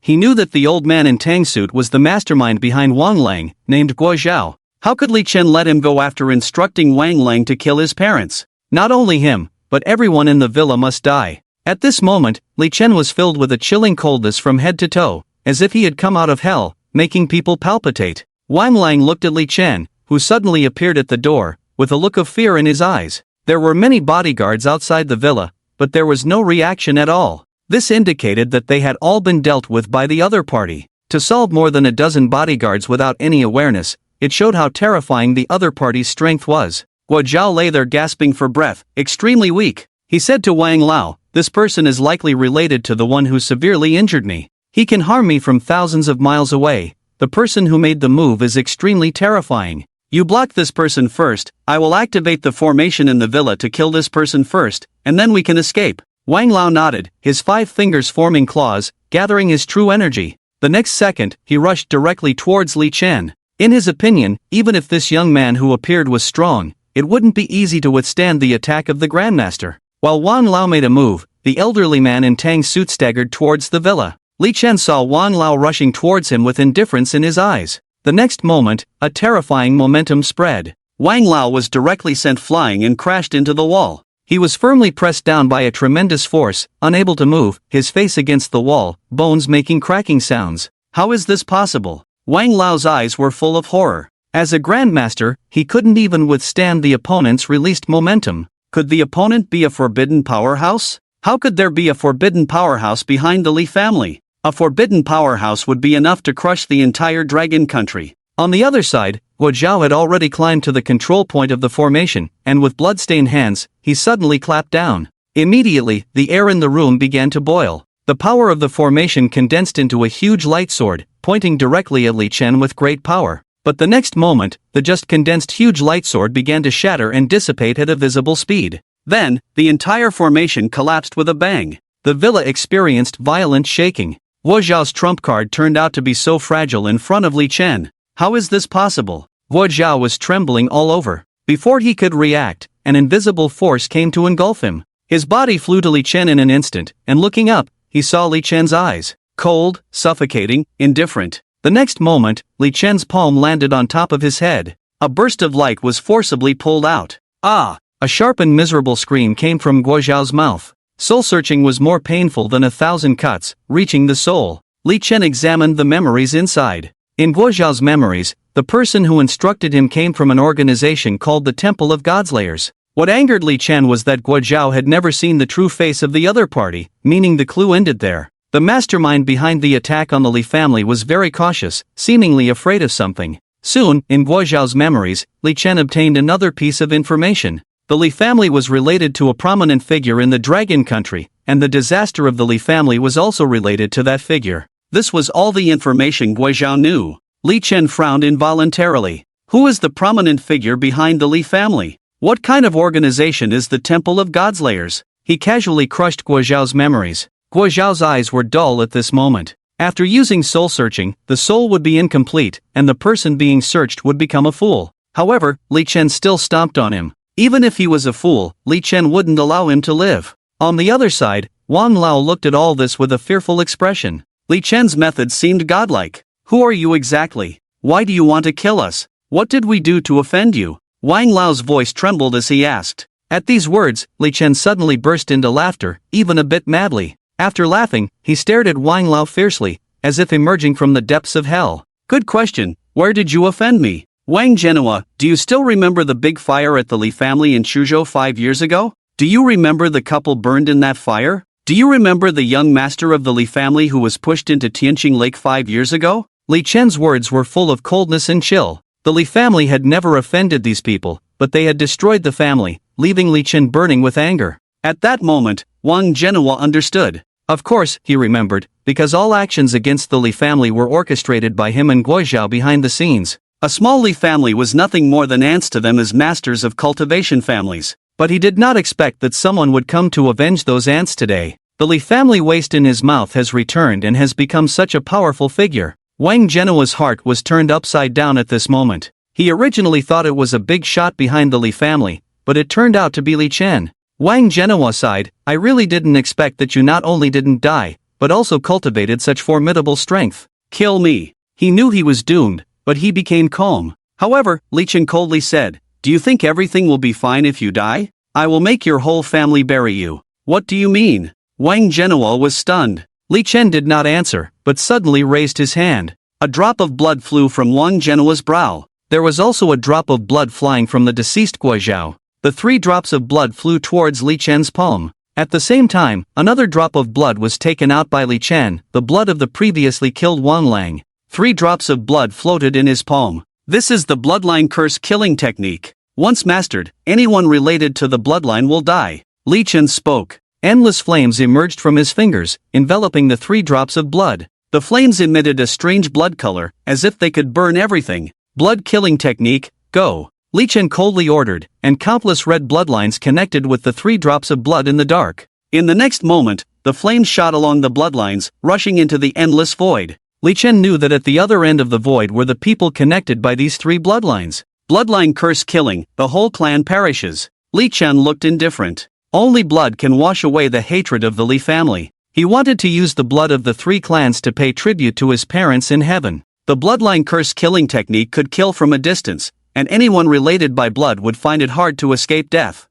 he knew that the old man in tang suit was the mastermind behind Wang Lang, named Guo Zhao. How could Li Chen let him go after instructing Wang Lang to kill his parents? Not only him, but everyone in the villa must die. At this moment, Li Chen was filled with a chilling coldness from head to toe, as if he had come out of hell, making people palpitate. Wang Lang looked at Li Chen, who suddenly appeared at the door, with a look of fear in his eyes. There were many bodyguards outside the villa, but there was no reaction at all. This indicated that they had all been dealt with by the other party. To solve more than a dozen bodyguards without any awareness, it showed how terrifying the other party's strength was. Guo Zhao lay there gasping for breath, extremely weak. He said to Wang Lao, "This person is likely related to the one who severely injured me. He can harm me from thousands of miles away. The person who made the move is extremely terrifying. You block this person first, I will activate the formation in the villa to kill this person first, and then we can escape." Wang Lao nodded, his 5 fingers forming claws, gathering his true energy. The next second, he rushed directly towards Li Chen. In his opinion, even if this young man who appeared was strong, it wouldn't be easy to withstand the attack of the Grandmaster. While Wang Lao made a move, the elderly man in Tang suit staggered towards the villa. Li Chen saw Wang Lao rushing towards him with indifference in his eyes. The next moment, a terrifying momentum spread. Wang Lao was directly sent flying and crashed into the wall. He was firmly pressed down by a tremendous force, unable to move, his face against the wall, bones making cracking sounds. How is this possible? Wang Lao's eyes were full of horror. As a grandmaster, he couldn't even withstand the opponent's released momentum. Could the opponent be a forbidden powerhouse? How could there be a forbidden powerhouse behind the Li family? A forbidden powerhouse would be enough to crush the entire dragon country. On the other side, Guo Zhao had already climbed to the control point of the formation, and with blood-stained hands, he suddenly clapped down. Immediately, the air in the room began to boil. The power of the formation condensed into a huge light sword, pointing directly at Li Chen with great power. But the next moment, the just condensed huge light sword began to shatter and dissipate at a visible speed. Then, the entire formation collapsed with a bang. The villa experienced violent shaking. Guo Zhao's trump card turned out to be so fragile in front of Li Chen. How is this possible? Guo Zhao was trembling all over. Before he could react, an invisible force came to engulf him. His body flew to Li Chen in an instant, and looking up, he saw Li Chen's eyes. Cold, suffocating, indifferent. The next moment, Li Chen's palm landed on top of his head. A burst of light was forcibly pulled out. Ah! A sharp and miserable scream came from Guo Zhao's mouth. Soul-searching was more painful than 1,000 cuts, reaching the soul. Li Chen examined the memories inside. In Guo Zhao's memories, the person who instructed him came from an organization called the Temple of Godslayers. What angered Li Chen was that Guo Zhao had never seen the true face of the other party, meaning the clue ended there. The mastermind behind the attack on the Li family was very cautious, seemingly afraid of something. Soon, in Guo Zhao's memories, Li Chen obtained another piece of information. The Li family was related to a prominent figure in the Dragon Country, and the disaster of the Li family was also related to that figure. This was all the information Guo Zhao knew. Li Chen frowned involuntarily. Who is the prominent figure behind the Li family? What kind of organization is the Temple of Godslayers? He casually crushed Guo Zhao's memories. Guo Zhao's eyes were dull at this moment. After using soul-searching, the soul would be incomplete, and the person being searched would become a fool. However, Li Chen still stomped on him. Even if he was a fool, Li Chen wouldn't allow him to live. On the other side, Wang Lao looked at all this with a fearful expression. Li Chen's method seemed godlike. Who are you exactly? Why do you want to kill us? What did we do to offend you? Wang Lao's voice trembled as he asked. At these words, Li Chen suddenly burst into laughter, even a bit madly. After laughing, he stared at Wang Lao fiercely, as if emerging from the depths of hell. Good question, where did you offend me? Wang Zhenhua, do you still remember the big fire at the Li family in Chuzhou 5 years ago? Do you remember the couple burned in that fire? Do you remember the young master of the Li family who was pushed into Tianqing Lake 5 years ago? Li Chen's words were full of coldness and chill. The Li family had never offended these people, but they had destroyed the family, leaving Li Chen burning with anger. At that moment, Wang Zhenhua understood. Of course, he remembered, because all actions against the Li family were orchestrated by him and Guo Zhao behind the scenes. A small Li family was nothing more than ants to them as masters of cultivation families. But he did not expect that someone would come to avenge those ants today. The Li family waste in his mouth has returned and has become such a powerful figure. Wang Zhenhua's heart was turned upside down at this moment. He originally thought it was a big shot behind the Li family, but it turned out to be Li Chen. Wang Zhenhua sighed, I really didn't expect that you not only didn't die, but also cultivated such formidable strength. Kill me. He knew he was doomed, but he became calm. However, Li Chen coldly said, do you think everything will be fine if you die? I will make your whole family bury you. What do you mean? Wang Zhenhua was stunned. Li Chen did not answer, but suddenly raised his hand. A drop of blood flew from Wang Zhenhua's brow. There was also a drop of blood flying from the deceased Guo Zhao. The 3 drops of blood flew towards Li Chen's palm. At the same time, another drop of blood was taken out by Li Chen, the blood of the previously killed Wang Lang. 3 drops of blood floated in his palm. This is the bloodline curse killing technique. Once mastered, anyone related to the bloodline will die. Li Chen spoke. Endless flames emerged from his fingers, enveloping the 3 drops of blood. The flames emitted a strange blood color, as if they could burn everything. Blood killing technique, go. Li Chen coldly ordered, and countless red bloodlines connected with the 3 drops of blood in the dark. In the next moment, the flames shot along the bloodlines, rushing into the endless void. Li Chen knew that at the other end of the void were the people connected by these three bloodlines. Bloodline curse killing, the whole clan perishes. Li Chen looked indifferent. Only blood can wash away the hatred of the Li family. He wanted to use the blood of the three clans to pay tribute to his parents in heaven. The bloodline curse killing technique could kill from a distance, and anyone related by blood would find it hard to escape death.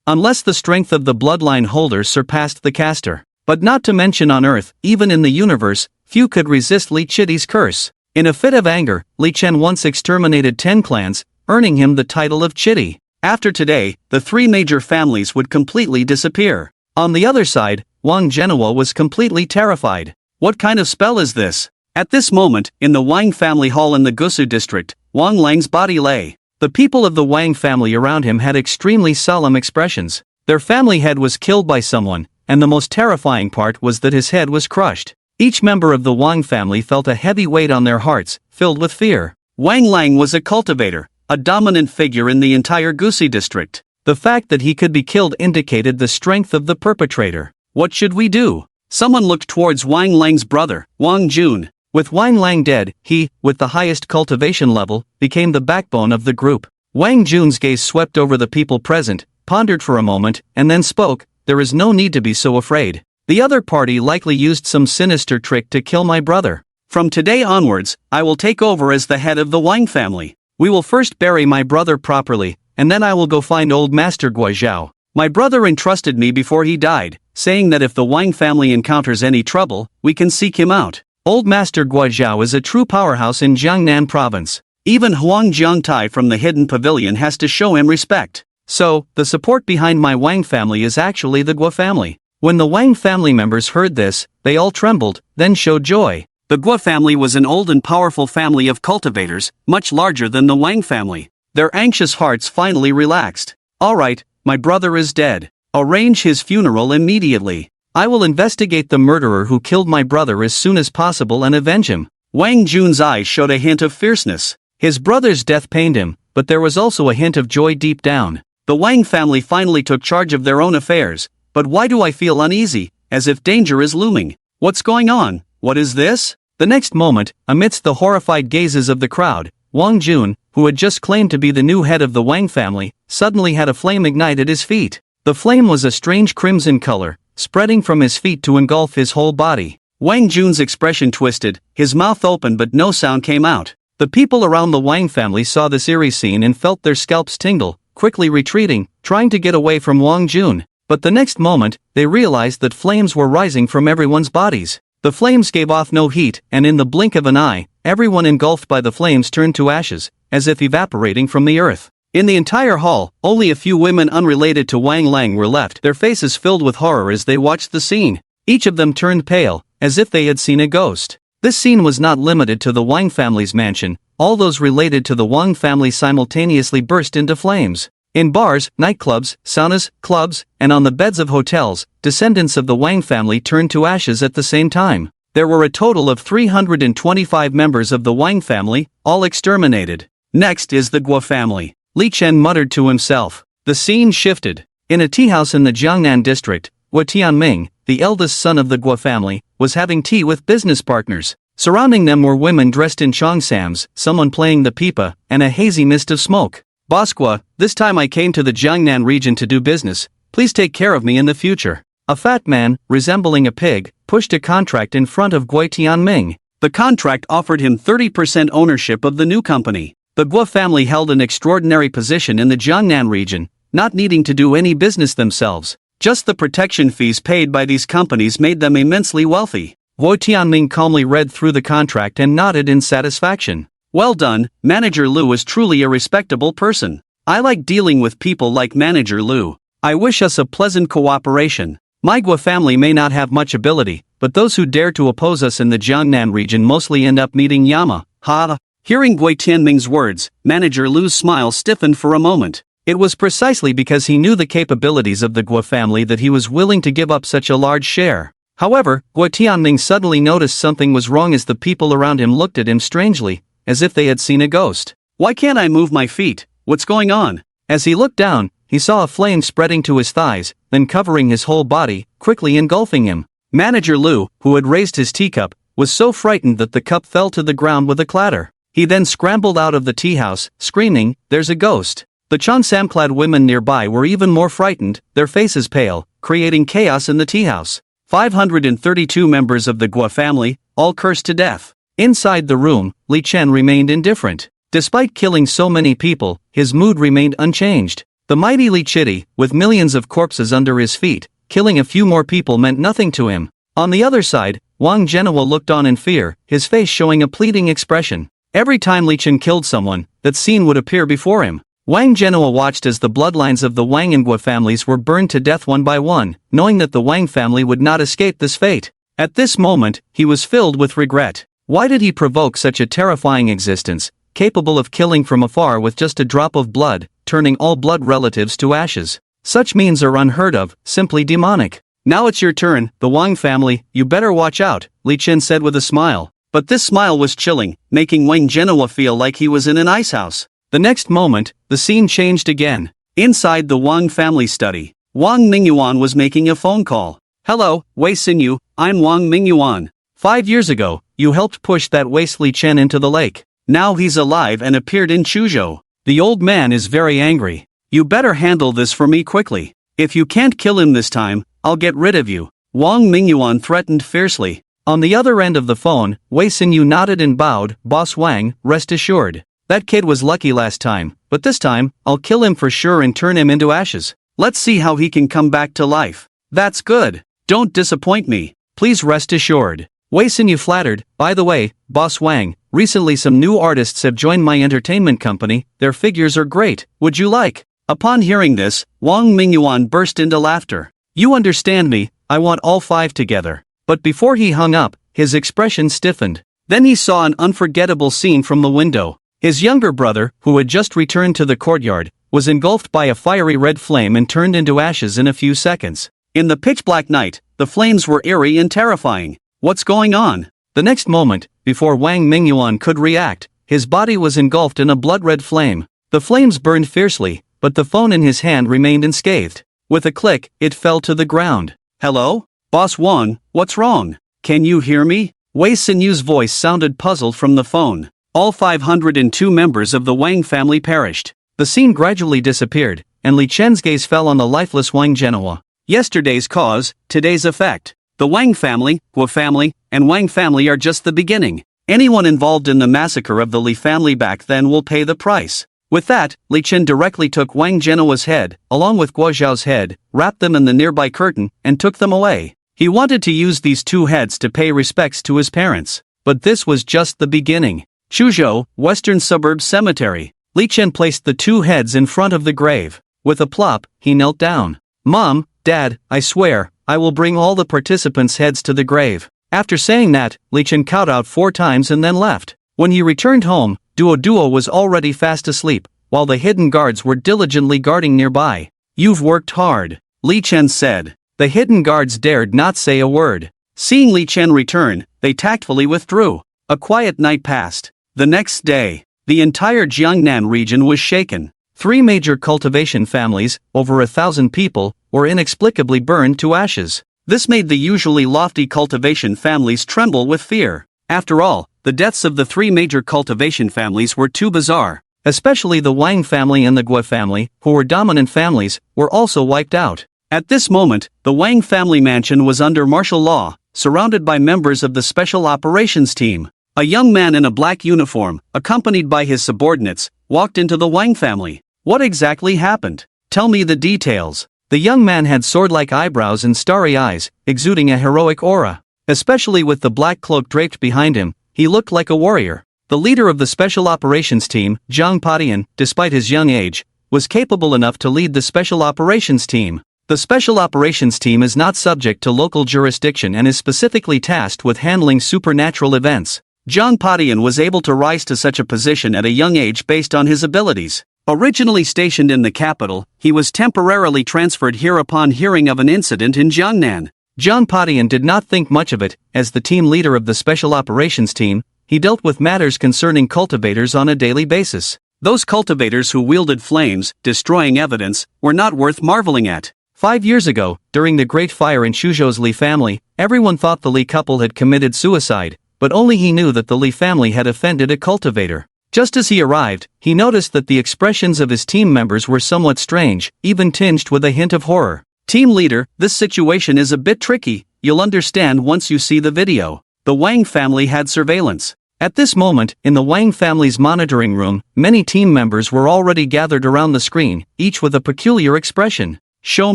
Unless the strength of the bloodline holder surpassed the caster. But not to mention on Earth, even in the universe, few could resist Li Chiti's curse. In a fit of anger, Li Chen once exterminated 10 clans, earning him the title of Chiti. After today, the three major families would completely disappear. On the other side, Wang Zhenhua was completely terrified. What kind of spell is this? At this moment, in the Wang family hall in the Gusu district, Wang Lang's body lay. The people of the Wang family around him had extremely solemn expressions. Their family head was killed by someone, and the most terrifying part was that his head was crushed. Each member of the Wang family felt a heavy weight on their hearts, filled with fear. Wang Lang was a cultivator, a dominant figure in the entire Gusi district. The fact that he could be killed indicated the strength of the perpetrator. What should we do? Someone looked towards Wang Lang's brother, Wang Jun. With Wang Lang dead, he, with the highest cultivation level, became the backbone of the group. Wang Jun's gaze swept over the people present, pondered for a moment, and then spoke, "There is no need to be so afraid. The other party likely used some sinister trick to kill my brother. From today onwards, I will take over as the head of the Wang family. We will first bury my brother properly, and then I will go find old Master Guizhao. My brother entrusted me before he died, saying that if the Wang family encounters any trouble, we can seek him out. Old Master Guizhao is a true powerhouse in Jiangnan province. Even Huang Jiangtai from the hidden pavilion has to show him respect. So, the support behind my Wang family is actually the Guo family." When the Wang family members heard this, they all trembled, then showed joy. The Guo family was an old and powerful family of cultivators, much larger than the Wang family. Their anxious hearts finally relaxed. "Alright, my brother is dead. Arrange his funeral immediately. I will investigate the murderer who killed my brother as soon as possible and avenge him." Wang Jun's eyes showed a hint of fierceness. His brother's death pained him, but there was also a hint of joy deep down. The Wang family finally took charge of their own affairs. But why do I feel uneasy, as if danger is looming? What's going on? What is this? The next moment, amidst the horrified gazes of the crowd, Wang Jun, who had just claimed to be the new head of the Wang family, suddenly had a flame ignite at his feet. The flame was a strange crimson color, spreading from his feet to engulf his whole body. Wang Jun's expression twisted, his mouth opened but no sound came out. The people around the Wang family saw this eerie scene and felt their scalps tingle, quickly retreating, trying to get away from Wang Jun. But the next moment, they realized that flames were rising from everyone's bodies. The flames gave off no heat, and in the blink of an eye, everyone engulfed by the flames turned to ashes, as if evaporating from the earth. In the entire hall, only a few women unrelated to Wang Lang were left, their faces filled with horror as they watched the scene. Each of them turned pale, as if they had seen a ghost. This scene was not limited to the Wang family's mansion. All those related to the Wang family simultaneously burst into flames. In bars, nightclubs, saunas, clubs, and on the beds of hotels, descendants of the Wang family turned to ashes at the same time. There were a total of 325 members of the Wang family, all exterminated. Next is the Guo family. Li Chen muttered to himself. The scene shifted. In a tea house in the Jiangnan district, Guo Tianming, the eldest son of the Guo family, was having tea with business partners. Surrounding them were women dressed in cheongsams, someone playing the pipa, and a hazy mist of smoke. "Boss Guo, this time I came to the Jiangnan region to do business. Please take care of me in the future." A fat man, resembling a pig, pushed a contract in front of Guo Tianming. The contract offered him 30% ownership of the new company. The Guo family held an extraordinary position in the Jiangnan region, not needing to do any business themselves. Just the protection fees paid by these companies made them immensely wealthy. Guo Tianming calmly read through the contract and nodded in satisfaction. "Well done, Manager Liu is truly a respectable person. I like dealing with people like Manager Liu. I wish us a pleasant cooperation. My Guo family may not have much ability, but those who dare to oppose us in the Jiangnan region mostly end up meeting Yama." Ha! Hearing Guo Tianming's words, Manager Liu's smile stiffened for a moment. It was precisely because he knew the capabilities of the Guo family that he was willing to give up such a large share. However, Guo Tianming suddenly noticed something was wrong as the people around him looked at him strangely, as if they had seen a ghost. "Why can't I move my feet? What's going on?" As he looked down, he saw a flame spreading to his thighs, then covering his whole body, quickly engulfing him. Manager Liu, who had raised his teacup, was so frightened that the cup fell to the ground with a clatter. He then scrambled out of the tea house, screaming, "There's a ghost!" The cheongsam-clad women nearby were even more frightened, their faces pale, creating chaos in the tea house. 532 members of the Gua family, all cursed to death. Inside the room, Li Chen remained indifferent. Despite killing so many people, his mood remained unchanged. The mighty Li Chiti, with millions of corpses under his feet, killing a few more people meant nothing to him. On the other side, Wang Zhenhua looked on in fear, his face showing a pleading expression. Every time Li Chen killed someone, that scene would appear before him. Wang Zhenhua watched as the bloodlines of the Wang and Gua families were burned to death one by one, knowing that the Wang family would not escape this fate. At this moment, he was filled with regret. Why did he provoke such a terrifying existence, capable of killing from afar with just a drop of blood, turning all blood relatives to ashes? Such means are unheard of, simply demonic. "Now it's your turn, the Wang family, you better watch out," Li Chen said with a smile. But this smile was chilling, making Wang Zhenhua feel like he was in an ice house. The next moment, the scene changed again. Inside the Wang family study, Wang Mingyuan was making a phone call. "Hello, Wei Xinyu, I'm Wang Mingyuan. 5 years ago, you helped push that waste Li Chen into the lake. Now he's alive and appeared in Chuzhou. The old man is very angry. You better handle this for me quickly. If you can't kill him this time, I'll get rid of you," Wang Mingyuan threatened fiercely. On the other end of the phone, Wei Xinyu nodded and bowed. "Boss Wang, rest assured. That kid was lucky last time, but this time, I'll kill him for sure and turn him into ashes. Let's see how he can come back to life." "That's good. Don't disappoint me. Please rest assured," Wei Xinyu flattered. "By the way, Boss Wang, recently some new artists have joined my entertainment company, their figures are great, would you like?" Upon hearing this, Wang Mingyuan burst into laughter. "You understand me, I want all 5 together." But before he hung up, his expression stiffened. Then he saw an unforgettable scene from the window. His younger brother, who had just returned to the courtyard, was engulfed by a fiery red flame and turned into ashes in a few seconds. In the pitch-black night, the flames were eerie and terrifying. What's going on? The next moment, before Wang Mingyuan could react, his body was engulfed in a blood-red flame. The flames burned fiercely, but the phone in his hand remained unscathed. With a click, it fell to the ground. "Hello? Boss Wang, what's wrong? Can you hear me?" Wei Xinyu's voice sounded puzzled from the phone. All 502 members of the Wang family perished. The scene gradually disappeared, and Li Chen's gaze fell on the lifeless Wang Zhenhua. Yesterday's cause, today's effect. The Wang family, Gua family, and Wang family are just the beginning. Anyone involved in the massacre of the Li family back then will pay the price. With that, Li Chen directly took Wang Zhenhua's head, along with Guo Zhao's head, wrapped them in the nearby curtain, and took them away. He wanted to use these 2 heads to pay respects to his parents. But this was just the beginning. Chuzhou, Western Suburbs Cemetery. Li Chen placed the 2 heads in front of the grave. With a plop, he knelt down. "Mom, Dad, I swear, I will bring all the participants' heads to the grave." After saying that, Li Chen kowtowed 4 times and then left. When he returned home, Duo was already fast asleep, while the hidden guards were diligently guarding nearby. "You've worked hard," Li Chen said. The hidden guards dared not say a word. Seeing Li Chen return, they tactfully withdrew. A quiet night passed. The next day, the entire Jiangnan region was shaken. 3 major cultivation families, over 1,000 people, were inexplicably burned to ashes. This made the usually lofty cultivation families tremble with fear. After all, the deaths of the 3 major cultivation families were too bizarre. Especially the Wang family and the Gua family, who were dominant families, were also wiped out. At this moment, the Wang family mansion was under martial law, surrounded by members of the Special Operations Team. A young man in a black uniform, accompanied by his subordinates, walked into the Wang family. "What exactly happened? Tell me the details." The young man had sword-like eyebrows and starry eyes, exuding a heroic aura. Especially with the black cloak draped behind him, he looked like a warrior. The leader of the Special Operations Team, Zhang Padian, despite his young age, was capable enough to lead the Special Operations Team. The Special Operations Team is not subject to local jurisdiction and is specifically tasked with handling supernatural events. Zhang Padian was able to rise to such a position at a young age based on his abilities. Originally stationed in the capital, he was temporarily transferred here upon hearing of an incident in Jiangnan. Zhang Padian did not think much of it. As the team leader of the Special Operations Team, he dealt with matters concerning cultivators on a daily basis. Those cultivators who wielded flames, destroying evidence, were not worth marveling at. 5 years ago, during the Great Fire in Chuzhou's Li family, everyone thought the Li couple had committed suicide, but only he knew that the Li family had offended a cultivator. Just as he arrived, he noticed that the expressions of his team members were somewhat strange, even tinged with a hint of horror. Team leader, this situation is a bit tricky, you'll understand once you see the video. The Wang family had surveillance. At this moment, in the Wang family's monitoring room, many team members were already gathered around the screen, each with a peculiar expression. Show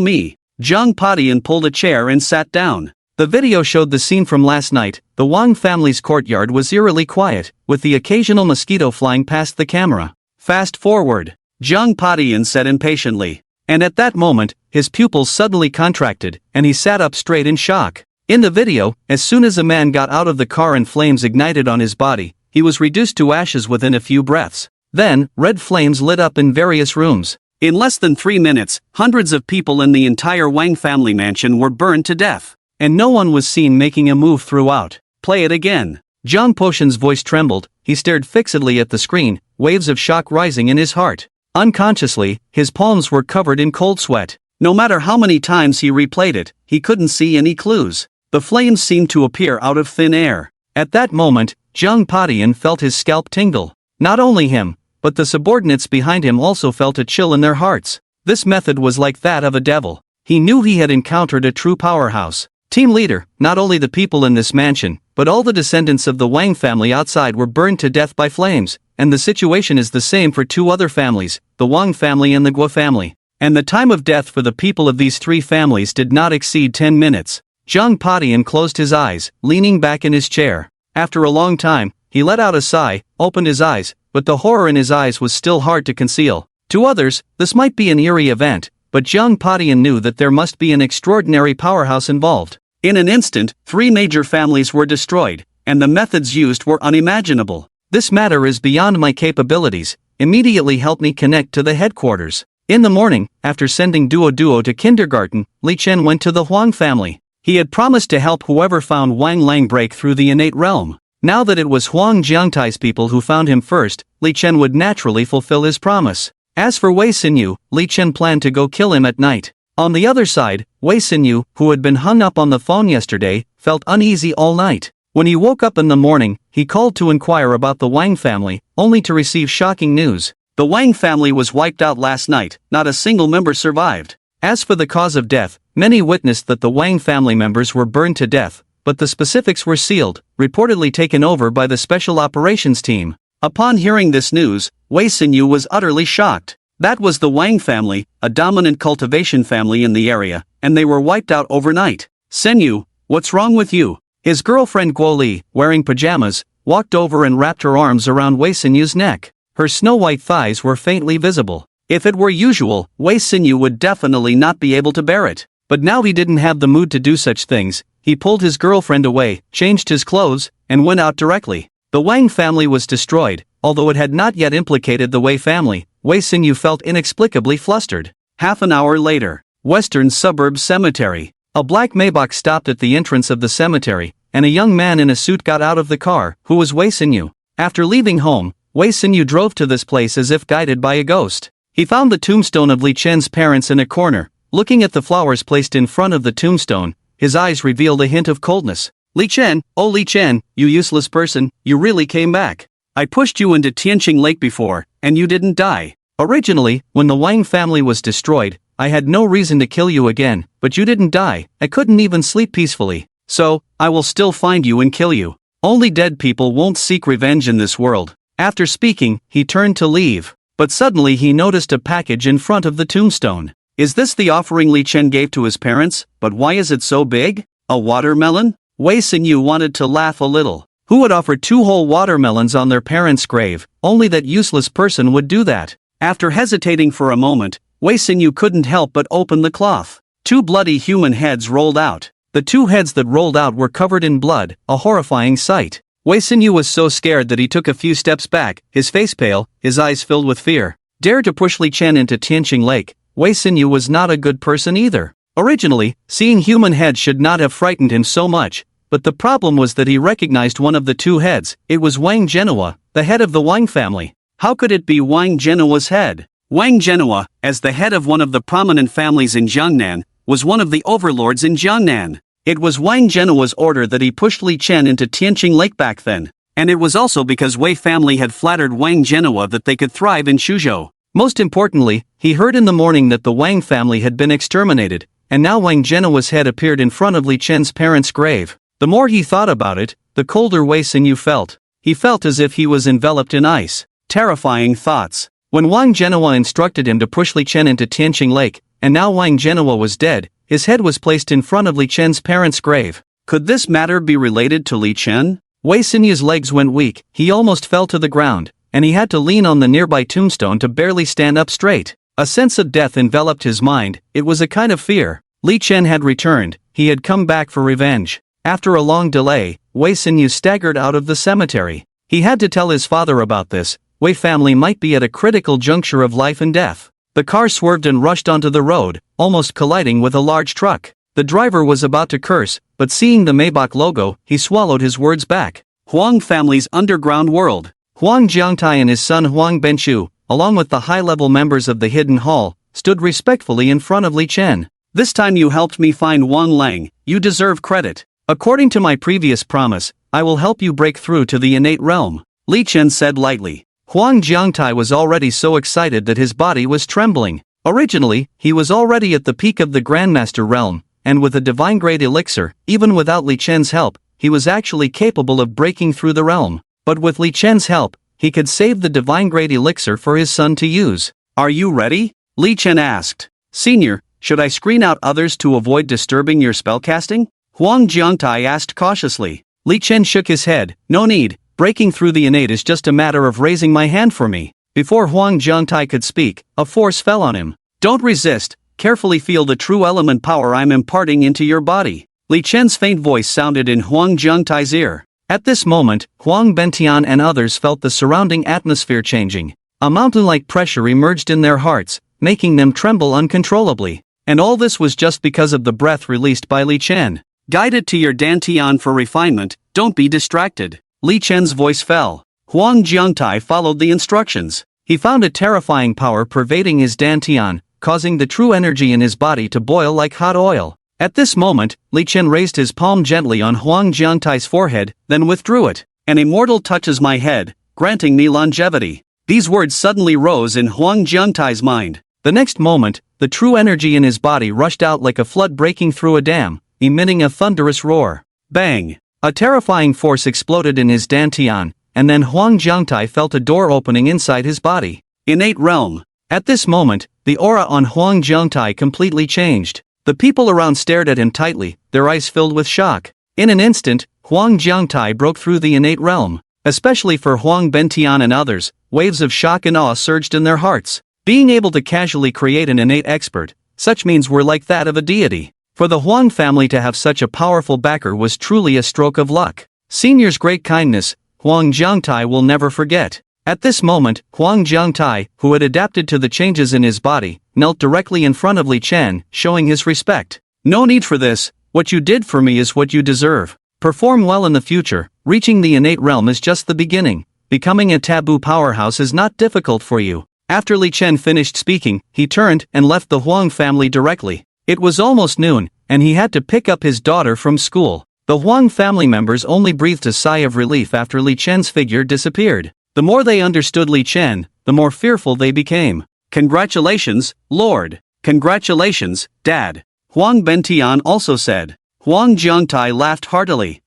me. Zhang Padian pulled a chair and sat down. The video showed the scene from last night. The Wang family's courtyard was eerily quiet, with the occasional mosquito flying past the camera. Fast forward. Zhang Padian said impatiently. And at that moment, his pupils suddenly contracted, and he sat up straight in shock. In the video, as soon as a man got out of the car and flames ignited on his body, he was reduced to ashes within a few breaths. Then, red flames lit up in various rooms. In less than 3 minutes, hundreds of people in the entire Wang family mansion were burned to death. And no one was seen making a move throughout. Play it again. Zhang Poshan's voice trembled, he stared fixedly at the screen, waves of shock rising in his heart. Unconsciously, his palms were covered in cold sweat. No matter how many times he replayed it, he couldn't see any clues. The flames seemed to appear out of thin air. At that moment, Zhang Padian felt his scalp tingle. Not only him, but the subordinates behind him also felt a chill in their hearts. This method was like that of a devil. He knew he had encountered a true powerhouse. Team leader, not only the people in this mansion, but all the descendants of the Wang family outside were burned to death by flames, and the situation is the same for 2 other families, the Wang family and the Guo family. And the time of death for the people of these 3 families did not exceed 10 minutes. Zhang Padian closed his eyes, leaning back in his chair. After a long time, he let out a sigh, opened his eyes, but the horror in his eyes was still hard to conceal. To others, this might be an eerie event, but Zhang Padian knew that there must be an extraordinary powerhouse involved. In an instant, 3 major families were destroyed, and the methods used were unimaginable. This matter is beyond my capabilities. Immediately help me connect to the headquarters. In the morning, after sending Duo to kindergarten, Li Chen went to the Huang family. He had promised to help whoever found Wang Lang break through the innate realm. Now that it was Huang Jiangtai's people who found him first, Li Chen would naturally fulfill his promise. As for Wei Xinyu, Li Chen planned to go kill him at night. On the other side, Wei Xinyu, who had been hung up on the phone yesterday, felt uneasy all night. When he woke up in the morning, he called to inquire about the Wang family, only to receive shocking news. The Wang family was wiped out last night, not a single member survived. As for the cause of death, many witnessed that the Wang family members were burned to death, but the specifics were sealed, reportedly taken over by the special operations team. Upon hearing this news, Wei Xinyu was utterly shocked. That was the Wang family, a dominant cultivation family in the area, and they were wiped out overnight. Xinyu, what's wrong with you? His girlfriend Guo Li, wearing pajamas, walked over and wrapped her arms around Wei Xinyu's neck. Her snow-white thighs were faintly visible. If it were usual, Wei Xinyu would definitely not be able to bear it. But now he didn't have the mood to do such things. He pulled his girlfriend away, changed his clothes, and went out directly. The Wang family was destroyed, although it had not yet implicated the Wei family. Wei Xinyu felt inexplicably flustered. Half an hour later, Western Suburbs Cemetery. A black Maybach stopped at the entrance of the cemetery, and a young man in a suit got out of the car, who was Wei Xinyu. After leaving home, Wei Xinyu drove to this place as if guided by a ghost. He found the tombstone of Li Chen's parents in a corner. Looking at the flowers placed in front of the tombstone, his eyes revealed a hint of coldness. Li Chen, oh Li Chen, you useless person, you really came back. I pushed you into Tianqing Lake before, and you didn't die. Originally, when the Wang family was destroyed, I had no reason to kill you again, but you didn't die. I couldn't even sleep peacefully. So, I will still find you and kill you. Only dead people won't seek revenge in this world. After speaking, he turned to leave. But suddenly he noticed a package in front of the tombstone. Is this the offering Li Chen gave to his parents? But why is it so big? A watermelon? Wei Xinyu wanted to laugh a little. Who would offer 2 whole watermelons on their parents' grave? Only that useless person would do that. After hesitating for a moment, Wei Xinyu couldn't help but open the cloth. 2 bloody human heads rolled out. The 2 heads that rolled out were covered in blood, a horrifying sight. Wei Xinyu was so scared that he took a few steps back, his face pale, his eyes filled with fear. Dare to push Li Chen into Tianqing Lake. Wei Xinyu was not a good person either. Originally, seeing human heads should not have frightened him so much, but the problem was that he recognized one of the 2 heads. It was Wang Genoa, the head of the Wang family. How could it be Wang Genoa's head? Wang Genoa, as the head of one of the prominent families in Jiangnan, was one of the overlords in Jiangnan. It was Wang Zhenhua's order that he pushed Li Chen into Tianqing Lake back then. And it was also because Wei family had flattered Wang Zhenhua that they could thrive in Suzhou. Most importantly, he heard in the morning that the Wang family had been exterminated, and now Wang Zhenhua's head appeared in front of Li Chen's parents' grave. The more he thought about it, the colder Wei Xinyu felt. He felt as if he was enveloped in ice. Terrifying thoughts. When Wang Zhenhua instructed him to push Li Chen into Tianqing Lake, and now Wang Zhenhua was dead, his head was placed in front of Li Chen's parents' grave. Could this matter be related to Li Chen? Wei Xinyu's legs went weak, he almost fell to the ground, and he had to lean on the nearby tombstone to barely stand up straight. A sense of death enveloped his mind, it was a kind of fear. Li Chen had returned, he had come back for revenge. After a long delay, Wei Xinyu staggered out of the cemetery. He had to tell his father about this. Wei family might be at a critical juncture of life and death. The car swerved and rushed onto the road, almost colliding with a large truck. The driver was about to curse, but seeing the Maybach logo, he swallowed his words back. Huang family's underground world. Huang Jiangtai and his son Huang Benchu, along with the high-level members of the Hidden Hall, stood respectfully in front of Li Chen. This time you helped me find Wang Lang, you deserve credit. According to my previous promise, I will help you break through to the innate realm, Li Chen said lightly. Huang Jiangtai was already so excited that his body was trembling. Originally, he was already at the peak of the Grandmaster realm, and with a divine-grade elixir, even without Li Chen's help, he was actually capable of breaking through the realm. But with Li Chen's help, he could save the divine-grade elixir for his son to use. Are you ready? Li Chen asked. Senior, should I screen out others to avoid disturbing your spellcasting? Huang Jiangtai asked cautiously. Li Chen shook his head. No need, breaking through the innate is just a matter of raising my hand for me. Before Huang Jiangtai could speak, a force fell on him. Don't resist, carefully feel the true element power I'm imparting into your body. Li Chen's faint voice sounded in Huang Jiangtai's ear. At this moment, Huang Bentian and others felt the surrounding atmosphere changing. A mountain-like pressure emerged in their hearts, making them tremble uncontrollably. And all this was just because of the breath released by Li Chen. Guide it to your dantian for refinement, don't be distracted. Li Chen's voice fell. Huang Jiangtai followed the instructions. He found a terrifying power pervading his dantian, causing the true energy in his body to boil like hot oil. At this moment, Li Chen raised his palm gently on Huang Jiangtai's forehead, then withdrew it. An immortal touches my head, granting me longevity. These words suddenly rose in Huang Jiangtai's mind. The next moment, the true energy in his body rushed out like a flood breaking through a dam, emitting a thunderous roar. Bang! A terrifying force exploded in his dantian, and then Huang Jiangtai felt a door opening inside his body. Innate realm. At this moment, the aura on Huang Jiangtai completely changed. The people around stared at him tightly, their eyes filled with shock. In an instant, Huang Jiangtai broke through the innate realm. Especially for Huang Bentian and others, waves of shock and awe surged in their hearts. Being able to casually create an innate expert, such means were like that of a deity. For the Huang family to have such a powerful backer was truly a stroke of luck. Senior's great kindness, Huang Jiangtai will never forget. At this moment, Huang Jiangtai, who had adapted to the changes in his body, knelt directly in front of Li Chen, showing his respect. No need for this, what you did for me is what you deserve. Perform well in the future, reaching the innate realm is just the beginning. Becoming a taboo powerhouse is not difficult for you. After Li Chen finished speaking, he turned and left the Huang family directly. It was almost noon, and he had to pick up his daughter from school. The Huang family members only breathed a sigh of relief after Li Chen's figure disappeared. The more they understood Li Chen, the more fearful they became. Congratulations, Lord. Congratulations, Dad. Huang Bentian also said. Huang Jiangtai laughed heartily.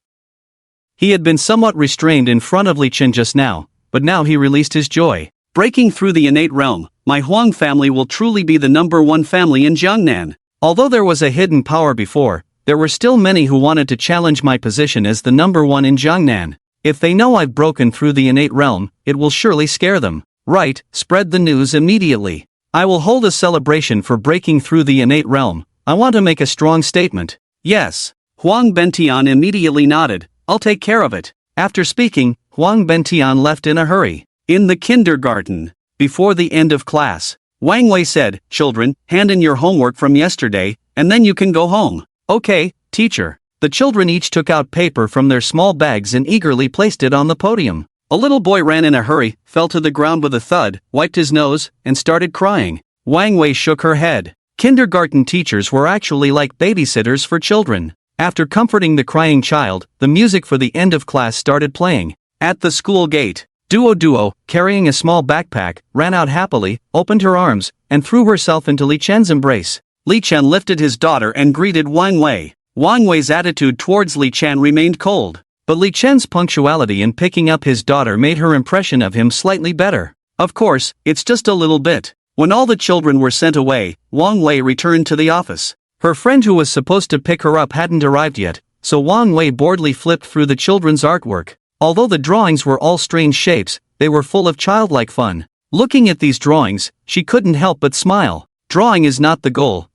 He had been somewhat restrained in front of Li Chen just now, but now he released his joy. Breaking through the innate realm, my Huang family will truly be the #1 family in Jiangnan. Although there was a hidden power before, there were still many who wanted to challenge my position as the #1 in Jiangnan. If they know I've broken through the innate realm, it will surely scare them. Right, spread the news immediately. I will hold a celebration for breaking through the innate realm. I want to make a strong statement. Yes. Huang Bentian immediately nodded. I'll take care of it. After speaking, Huang Bentian left in a hurry. In the kindergarten. Before the end of class, Wang Wei said, Children, hand in your homework from yesterday, and then you can go home. Okay, teacher. The children each took out paper from their small bags and eagerly placed it on the podium. A little boy ran in a hurry, fell to the ground with a thud, wiped his nose, and started crying. Wang Wei shook her head. Kindergarten teachers were actually like babysitters for children. After comforting the crying child, the music for the end of class started playing. At the school gate, Duo, carrying a small backpack, ran out happily, opened her arms, and threw herself into Li Chen's embrace. Li Chen lifted his daughter and greeted Wang Wei. Wang Wei's attitude towards Li Chen remained cold, but Li Chen's punctuality in picking up his daughter made her impression of him slightly better. Of course, it's just a little bit. When all the children were sent away, Wang Wei returned to the office. Her friend who was supposed to pick her up hadn't arrived yet, so Wang Wei boredly flipped through the children's artwork. Although the drawings were all strange shapes, they were full of childlike fun. Looking at these drawings, she couldn't help but smile. Drawing is not the goal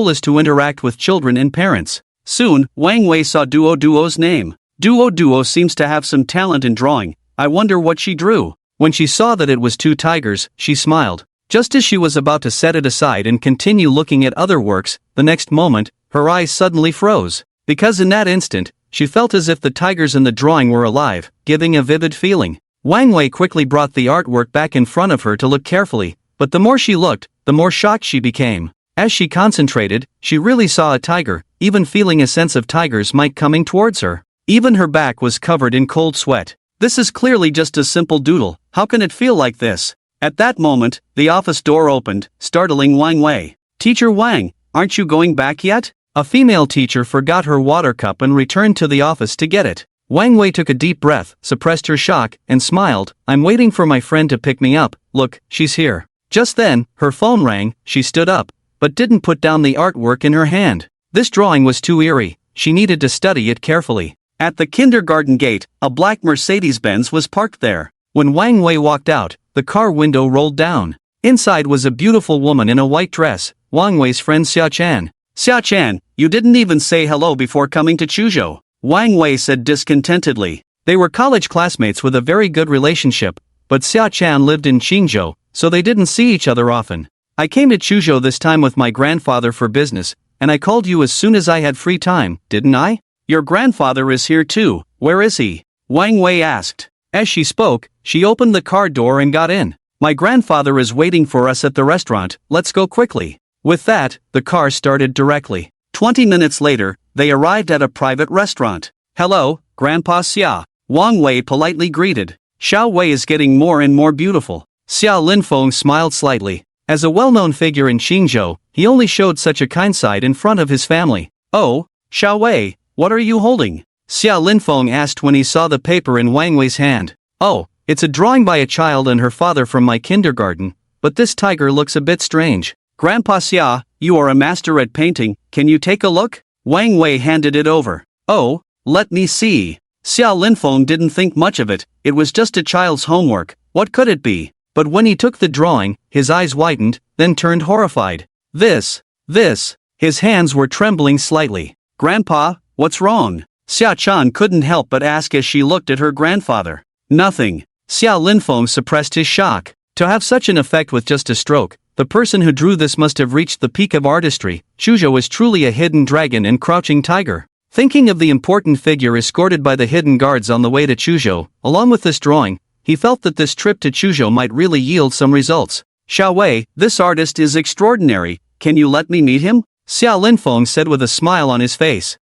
is to interact with children and parents. Soon, Wang Wei saw Duo's name. Duo seems to have some talent in drawing. I wonder what she drew. When she saw that it was two tigers, she smiled. Just as she was about to set it aside and continue looking at other works, the next moment, her eyes suddenly froze. Because in that instant, she felt as if the tigers in the drawing were alive, giving a vivid feeling. Wang Wei quickly brought the artwork back in front of her to look carefully, but the more she looked, the more shocked she became. As she concentrated, she really saw a tiger, even feeling a sense of tiger's might coming towards her. Even her back was covered in cold sweat. This is clearly just a simple doodle. How can it feel like this? At that moment, the office door opened, startling Wang Wei. Teacher Wang, aren't you going back yet? A female teacher forgot her water cup and returned to the office to get it. Wang Wei took a deep breath, suppressed her shock, and smiled. I'm waiting for my friend to pick me up. Look, she's here. Just then, her phone rang. She stood up, but didn't put down the artwork in her hand. This drawing was too eerie. She needed to study it carefully. At the kindergarten gate, a black Mercedes-Benz was parked there. When Wang Wei walked out, the car window rolled down. Inside was a beautiful woman in a white dress, Wang Wei's friend Xia Chan. Xia Chan, you didn't even say hello before coming to Chuzhou, Wang Wei said discontentedly. They were college classmates with a very good relationship, but Xia Chan lived in Qingzhou, so they didn't see each other often. I came to Chuzhou this time with my grandfather for business, and I called you as soon as I had free time, didn't I? Your grandfather is here too. Where is he? Wang Wei asked. As she spoke, she opened the car door and got in. My grandfather is waiting for us at the restaurant, let's go quickly. With that, the car started directly. 20 minutes later, they arrived at a private restaurant. Hello, Grandpa Xia, Wang Wei politely greeted. Xiao Wei is getting more and more beautiful. Xia Linfeng smiled slightly. As a well-known figure in Qingzhou, he only showed such a kind side in front of his family. Oh, Xiao Wei, what are you holding? Xia Linfeng asked when he saw the paper in Wang Wei's hand. Oh, it's a drawing by a child and her father from my kindergarten, but this tiger looks a bit strange. Grandpa Xia, you are a master at painting, can you take a look? Wang Wei handed it over. Oh, let me see. Xia Linfeng didn't think much of it, it was just a child's homework, what could it be? But when he took the drawing, his eyes widened, then turned horrified. This. His hands were trembling slightly. Grandpa, what's wrong? Xia Chan couldn't help but ask as she looked at her grandfather. Nothing. Xia Linfeng suppressed his shock. To have such an effect with just a stroke, the person who drew this must have reached the peak of artistry. Chuzhou is truly a hidden dragon and crouching tiger. Thinking of the important figure escorted by the hidden guards on the way to Chuzhou, along with this drawing, he felt that this trip to Chuzhou might really yield some results. Xiao Wei, this artist is extraordinary, can you let me meet him? Xia Linfeng said with a smile on his face.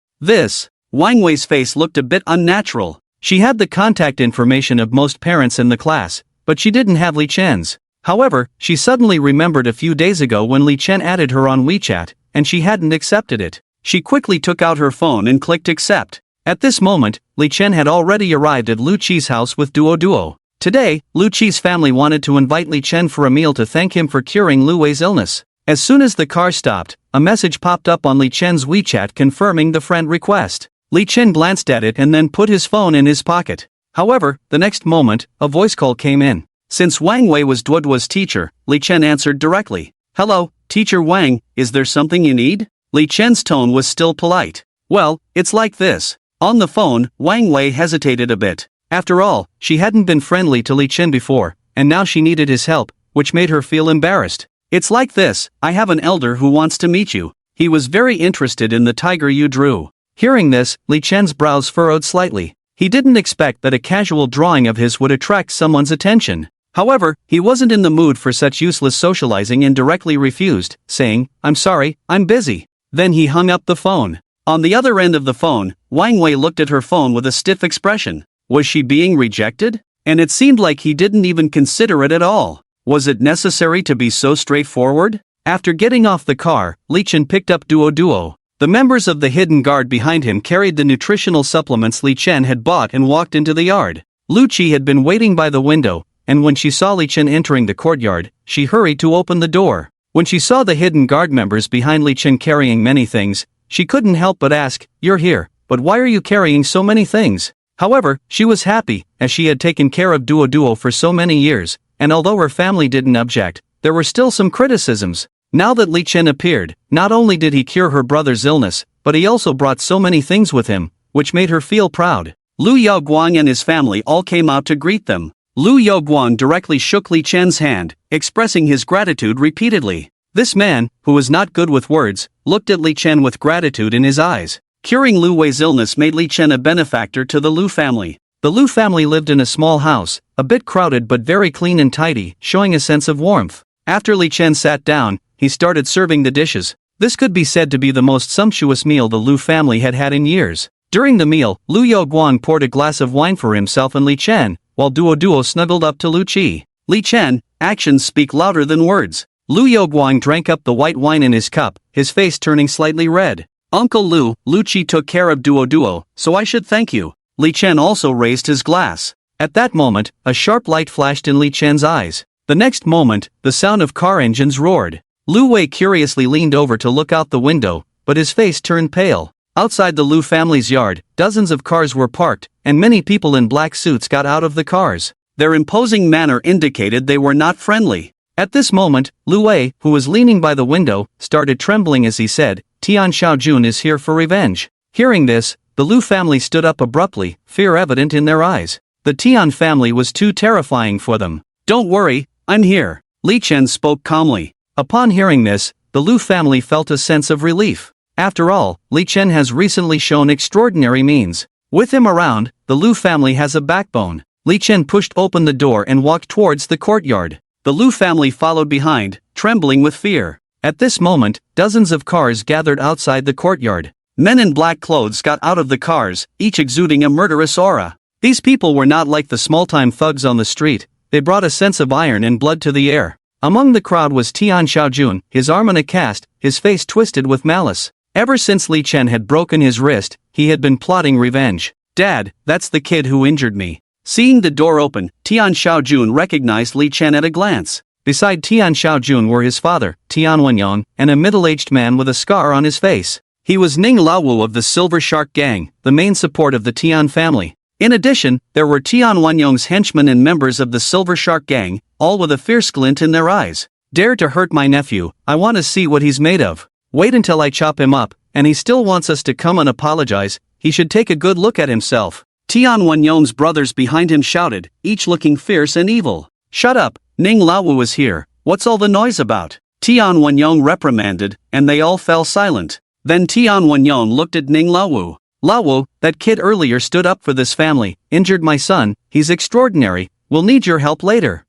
Wang Wei's face looked a bit unnatural. She had the contact information of most parents in the class, but she didn't have Li Chen's. However, she suddenly remembered a few days ago when Li Chen added her on WeChat, and she hadn't accepted it. She quickly took out her phone and clicked accept. At this moment, Li Chen had already arrived at Lu Qi's house with Duo. Today, Lu Qi's family wanted to invite Li Chen for a meal to thank him for curing Lu Wei's illness. As soon as the car stopped, a message popped up on Li Chen's WeChat confirming the friend request. Li Chen glanced at it and then put his phone in his pocket. However, the next moment, a voice call came in. Since Wang Wei was Duo's teacher, Li Chen answered directly. Hello, Teacher Wang, is there something you need? Li Chen's tone was still polite. Well, it's like this. On the phone, Wang Wei hesitated a bit. After all, she hadn't been friendly to Li Chen before, and now she needed his help, which made her feel embarrassed. It's like this, I have an elder who wants to meet you. He was very interested in the tiger you drew. Hearing this, Li Chen's brows furrowed slightly. He didn't expect that a casual drawing of his would attract someone's attention. However, he wasn't in the mood for such useless socializing and directly refused, saying, I'm sorry, I'm busy. Then he hung up the phone. On the other end of the phone, Wang Wei looked at her phone with a stiff expression. Was she being rejected? And it seemed like he didn't even consider it at all. Was it necessary to be so straightforward? After getting off the car, Li Chen picked up Duo Duo. The members of the hidden guard behind him carried the nutritional supplements Li Chen had bought and walked into the yard. Lu Qi had been waiting by the window, and when she saw Li Chen entering the courtyard, she hurried to open the door. When she saw the hidden guard members behind Li Chen carrying many things, she couldn't help but ask, "You're here, but why are you carrying so many things?" However, she was happy, as she had taken care of Duo Duo for so many years, and although her family didn't object, there were still some criticisms. Now that Li Chen appeared, not only did he cure her brother's illness, but he also brought so many things with him, which made her feel proud. Lu Yaoguang and his family all came out to greet them. Lu Yaoguang directly shook Li Chen's hand, expressing his gratitude repeatedly. This man, who was not good with words, looked at Li Chen with gratitude in his eyes. Curing Lu Wei's illness made Li Chen a benefactor to the Lu family. The Lu family lived in a small house, a bit crowded but very clean and tidy, showing a sense of warmth. After Li Chen sat down, he started serving the dishes. This could be said to be the most sumptuous meal the Lu family had had in years. During the meal, Lu Yaoguang poured a glass of wine for himself and Li Chen, while Duo Duo snuggled up to Lu Qi. Li Chen, actions speak louder than words. Lu Yaoguang drank up the white wine in his cup, his face turning slightly red. Uncle Lu Qi took care of Duo Duo, so I should thank you. Li Chen also raised his glass. At that moment, a sharp light flashed in Li Chen's eyes. The next moment, the sound of car engines roared. Lu Wei curiously leaned over to look out the window, but his face turned pale. Outside the Lu family's yard, dozens of cars were parked, and many people in black suits got out of the cars. Their imposing manner indicated they were not friendly. At this moment, Lu Wei, who was leaning by the window, started trembling as he said, "Tian Xiaojun is here for revenge." Hearing this, the Lu family stood up abruptly, fear evident in their eyes. The Tian family was too terrifying for them. "Don't worry, I'm here," Li Chen spoke calmly. Upon hearing this, the Lu family felt a sense of relief. After all, Li Chen has recently shown extraordinary means. With him around, the Lu family has a backbone. Li Chen pushed open the door and walked towards the courtyard. The Lu family followed behind, trembling with fear. At this moment, dozens of cars gathered outside the courtyard. Men in black clothes got out of the cars, each exuding a murderous aura. These people were not like the small-time thugs on the street. They brought a sense of iron and blood to the air. Among the crowd was Tian Xiaojun, his arm in a cast, his face twisted with malice. Ever since Li Chen had broken his wrist, he had been plotting revenge. "Dad, that's the kid who injured me." Seeing the door open, Tian Xiaojun recognized Li Chen at a glance. Beside Tian Xiaojun were his father, Tian Wenyang, and a middle-aged man with a scar on his face. He was Ning Laowu of the Silver Shark Gang, the main support of the Tian family. In addition, there were Tian Wenyang's henchmen and members of the Silver Shark Gang, all with a fierce glint in their eyes. "Dare to hurt my nephew, I want to see what he's made of. Wait until I chop him up, and he still wants us to come and apologize. He should take a good look at himself." Tian Wenyang's brothers behind him shouted, each looking fierce and evil. "Shut up, Ning Laowu is here, what's all the noise about?" Tian Wenyang reprimanded, and they all fell silent. Then Tian Wenyang looked at Ning Laowu. "Laowu, that kid earlier stood up for this family, injured my son, he's extraordinary, we'll need your help later,"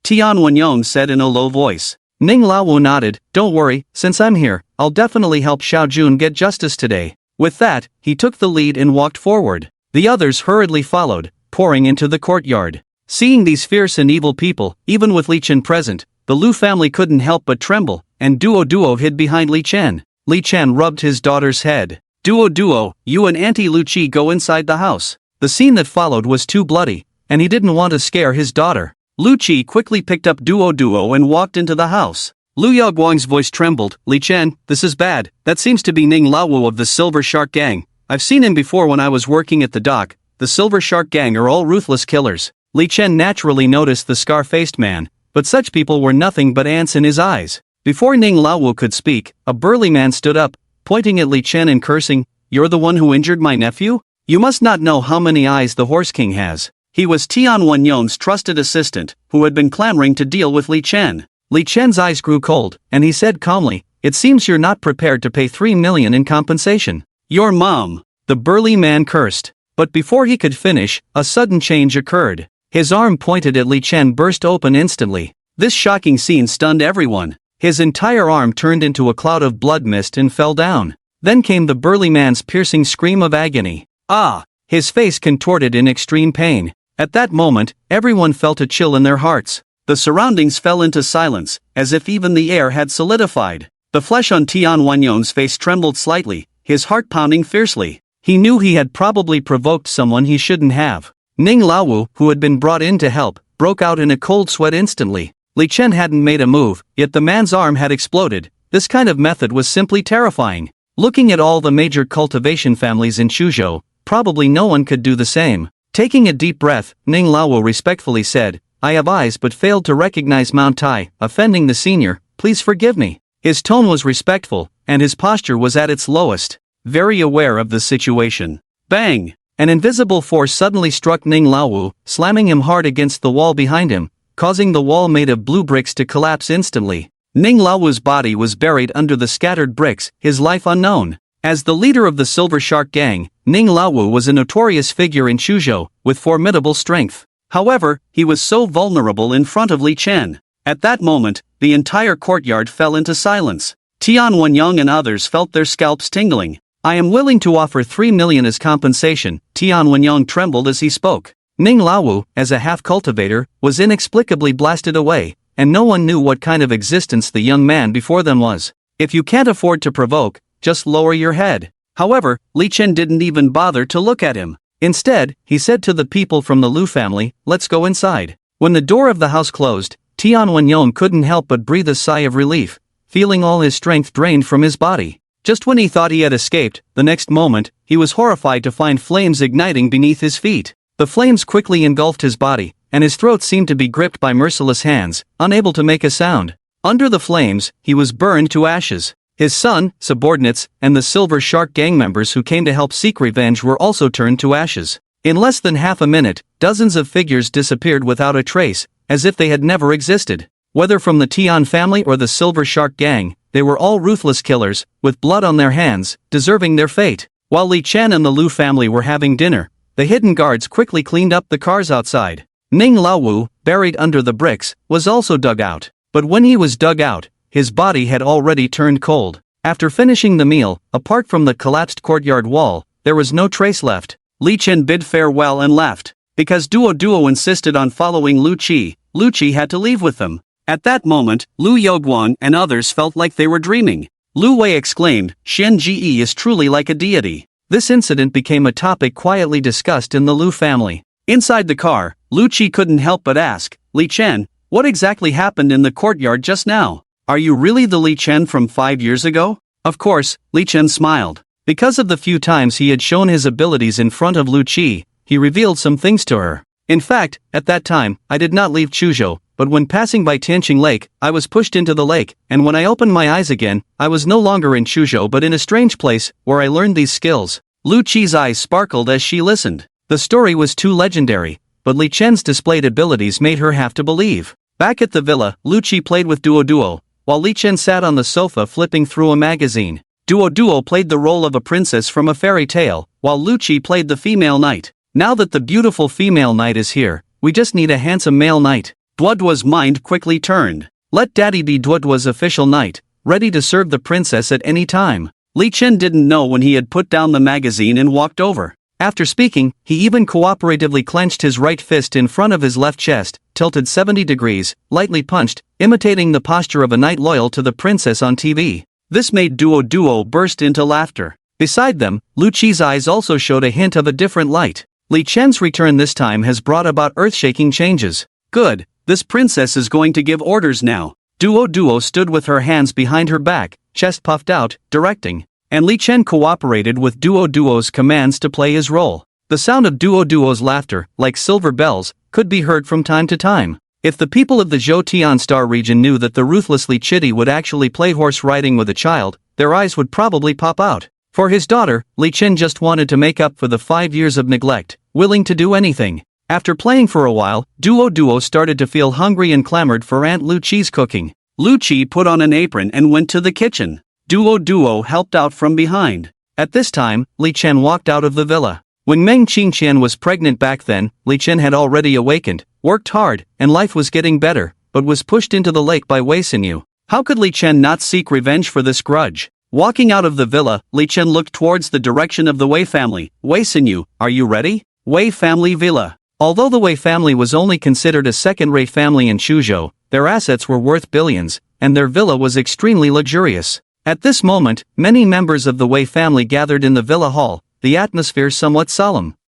Tian Wenyang said in a low voice. Ning Laowu nodded, "Don't worry, since I'm here, I'll definitely help Xiaojun get justice today." With that, he took the lead and walked forward. The others hurriedly followed, pouring into the courtyard. Seeing these fierce and evil people, even with Li Chen present, the Lu family couldn't help but tremble, and Duo Duo hid behind Li Chen. Li Chen rubbed his daughter's head. "Duo Duo, you and Auntie Lu Qi go inside the house." The scene that followed was too bloody, and he didn't want to scare his daughter. Lu Qi quickly picked up Duo Duo and walked into the house. Lu Yaoguang's voice trembled. "Li Chen, this is bad. That seems to be Ning Laowu of the Silver Shark Gang. I've seen him before when I was working at the dock. The Silver Shark Gang are all ruthless killers." Li Chen naturally noticed the scar-faced man, but such people were nothing but ants in his eyes. Before Ning Laowu could speak, a burly man stood up, pointing at Li Chen and cursing, "You're the one who injured my nephew? You must not know how many eyes the Horse King has." He was Tian Wenyang's trusted assistant, who had been clamoring to deal with Li Chen. Li Chen's eyes grew cold, and he said calmly, "It seems you're not prepared to pay 3 million in compensation." "Your mom," the burly man cursed. But before he could finish, a sudden change occurred. His arm pointed at Li Chen burst open instantly. This shocking scene stunned everyone. His entire arm turned into a cloud of blood mist and fell down. Then came the burly man's piercing scream of agony. Ah! His face contorted in extreme pain. At that moment, everyone felt a chill in their hearts. The surroundings fell into silence, as if even the air had solidified. The flesh on Tian Wanyong's face trembled slightly, his heart pounding fiercely. He knew he had probably provoked someone he shouldn't have. Ning Laowu, who had been brought in to help, broke out in a cold sweat instantly. Li Chen hadn't made a move, yet the man's arm had exploded. This kind of method was simply terrifying. Looking at all the major cultivation families in Chuzhou, probably no one could do the same. Taking a deep breath, Ning Laowu respectfully said, "I have eyes but failed to recognize Mount Tai, offending the senior, please forgive me." His tone was respectful, and his posture was at its lowest. Very aware of the situation. Bang! An invisible force suddenly struck Ning Laowu, slamming him hard against the wall behind him, causing the wall made of blue bricks to collapse instantly. Ning Laowu's body was buried under the scattered bricks, his life unknown. As the leader of the Silver Shark Gang, Ning Laowu was a notorious figure in Chuzhou, with formidable strength. However, he was so vulnerable in front of Li Chen. At that moment, the entire courtyard fell into silence. Tian Wanyong and others felt their scalps tingling. "I am willing to offer 3 million as compensation," Tian Wanyong trembled as he spoke. Ning Laowu, as a half-cultivator, was inexplicably blasted away, and no one knew what kind of existence the young man before them was. If you can't afford to provoke, just lower your head. However, Li Chen didn't even bother to look at him. Instead, he said to the people from the Lu family, "Let's go inside." When the door of the house closed, Tian Wanyong couldn't help but breathe a sigh of relief, feeling all his strength drained from his body. Just when he thought he had escaped, the next moment, he was horrified to find flames igniting beneath his feet. The flames quickly engulfed his body, and his throat seemed to be gripped by merciless hands, unable to make a sound. Under the flames, he was burned to ashes. His son, subordinates, and the Silver Shark Gang members who came to help seek revenge were also turned to ashes. In less than half a minute, dozens of figures disappeared without a trace, as if they had never existed. Whether from the Tian family or the Silver Shark Gang, they were all ruthless killers, with blood on their hands, deserving their fate. While Li Chen and the Lu family were having dinner, the hidden guards quickly cleaned up the cars outside. Ning Laowu, buried under the bricks, was also dug out. But when he was dug out, his body had already turned cold. After finishing the meal, apart from the collapsed courtyard wall, there was no trace left. Li Chen bid farewell and left. Because Duo insisted on following Lu Qi had to leave with them. At that moment, Lu Yoguan and others felt like they were dreaming. Lu Wei exclaimed, "Shen Ji is truly like a deity." This incident became a topic quietly discussed in the Lu family. Inside the car, Lu Qi couldn't help but ask, "Li Chen, what exactly happened in the courtyard just now? Are you really the Li Chen from 5 years ago?" Of course, Li Chen smiled. Because of the few times he had shown his abilities in front of Lu Qi, he revealed some things to her. "In fact, at that time, I did not leave Chuzhou, but when passing by Tianqing Lake, I was pushed into the lake, and when I opened my eyes again, I was no longer in Chuzhou but in a strange place, where I learned these skills." Lu Qi's eyes sparkled as she listened. The story was too legendary, but Li Chen's displayed abilities made her have to believe. Back at the villa, Lu Qi played with Duo, while Li Chen sat on the sofa flipping through a magazine. Duo played the role of a princess from a fairy tale, while Lu Qi played the female knight. Now that the beautiful female knight is here, we just need a handsome male knight. Duoduo's mind quickly turned. Let daddy be Duoduo's official knight, ready to serve the princess at any time. Li Chen didn't know when he had put down the magazine and walked over. After speaking, he even cooperatively clenched his right fist in front of his left chest, tilted 70 degrees, lightly punched, imitating the posture of a knight loyal to the princess on TV. This made Duo burst into laughter. Beside them, Lu Qi's eyes also showed a hint of a different light. Li Chen's return this time has brought about earth-shaking changes. Good, this princess is going to give orders now. Duo stood with her hands behind her back, chest puffed out, directing. And Li Chen cooperated with Duo's commands to play his role. The sound of Duo's laughter, like silver bells, could be heard from time to time. If the people of the Zhoutian Star region knew that the ruthless Li Chidi would actually play horse riding with a child, their eyes would probably pop out. For his daughter, Li Chen just wanted to make up for the 5 years of neglect, willing to do anything. After playing for a while, Duo started to feel hungry and clamored for Aunt Lu Qi's cooking. Lu Qi put on an apron and went to the kitchen. Duo helped out from behind. At this time, Li Chen walked out of the villa. When Meng Qingqian was pregnant back then, Li Chen had already awakened, worked hard, and life was getting better, but was pushed into the lake by Wei Sinyu. How could Li Chen not seek revenge for this grudge? Walking out of the villa, Li Chen looked towards the direction of the Wei family. Wei Xinyu, are you ready? Wei family villa. Although the Wei family was only considered a second-rate family in Suzhou, their assets were worth billions, and their villa was extremely luxurious. At this moment, many members of the Wei family gathered in the villa hall, the atmosphere somewhat solemn.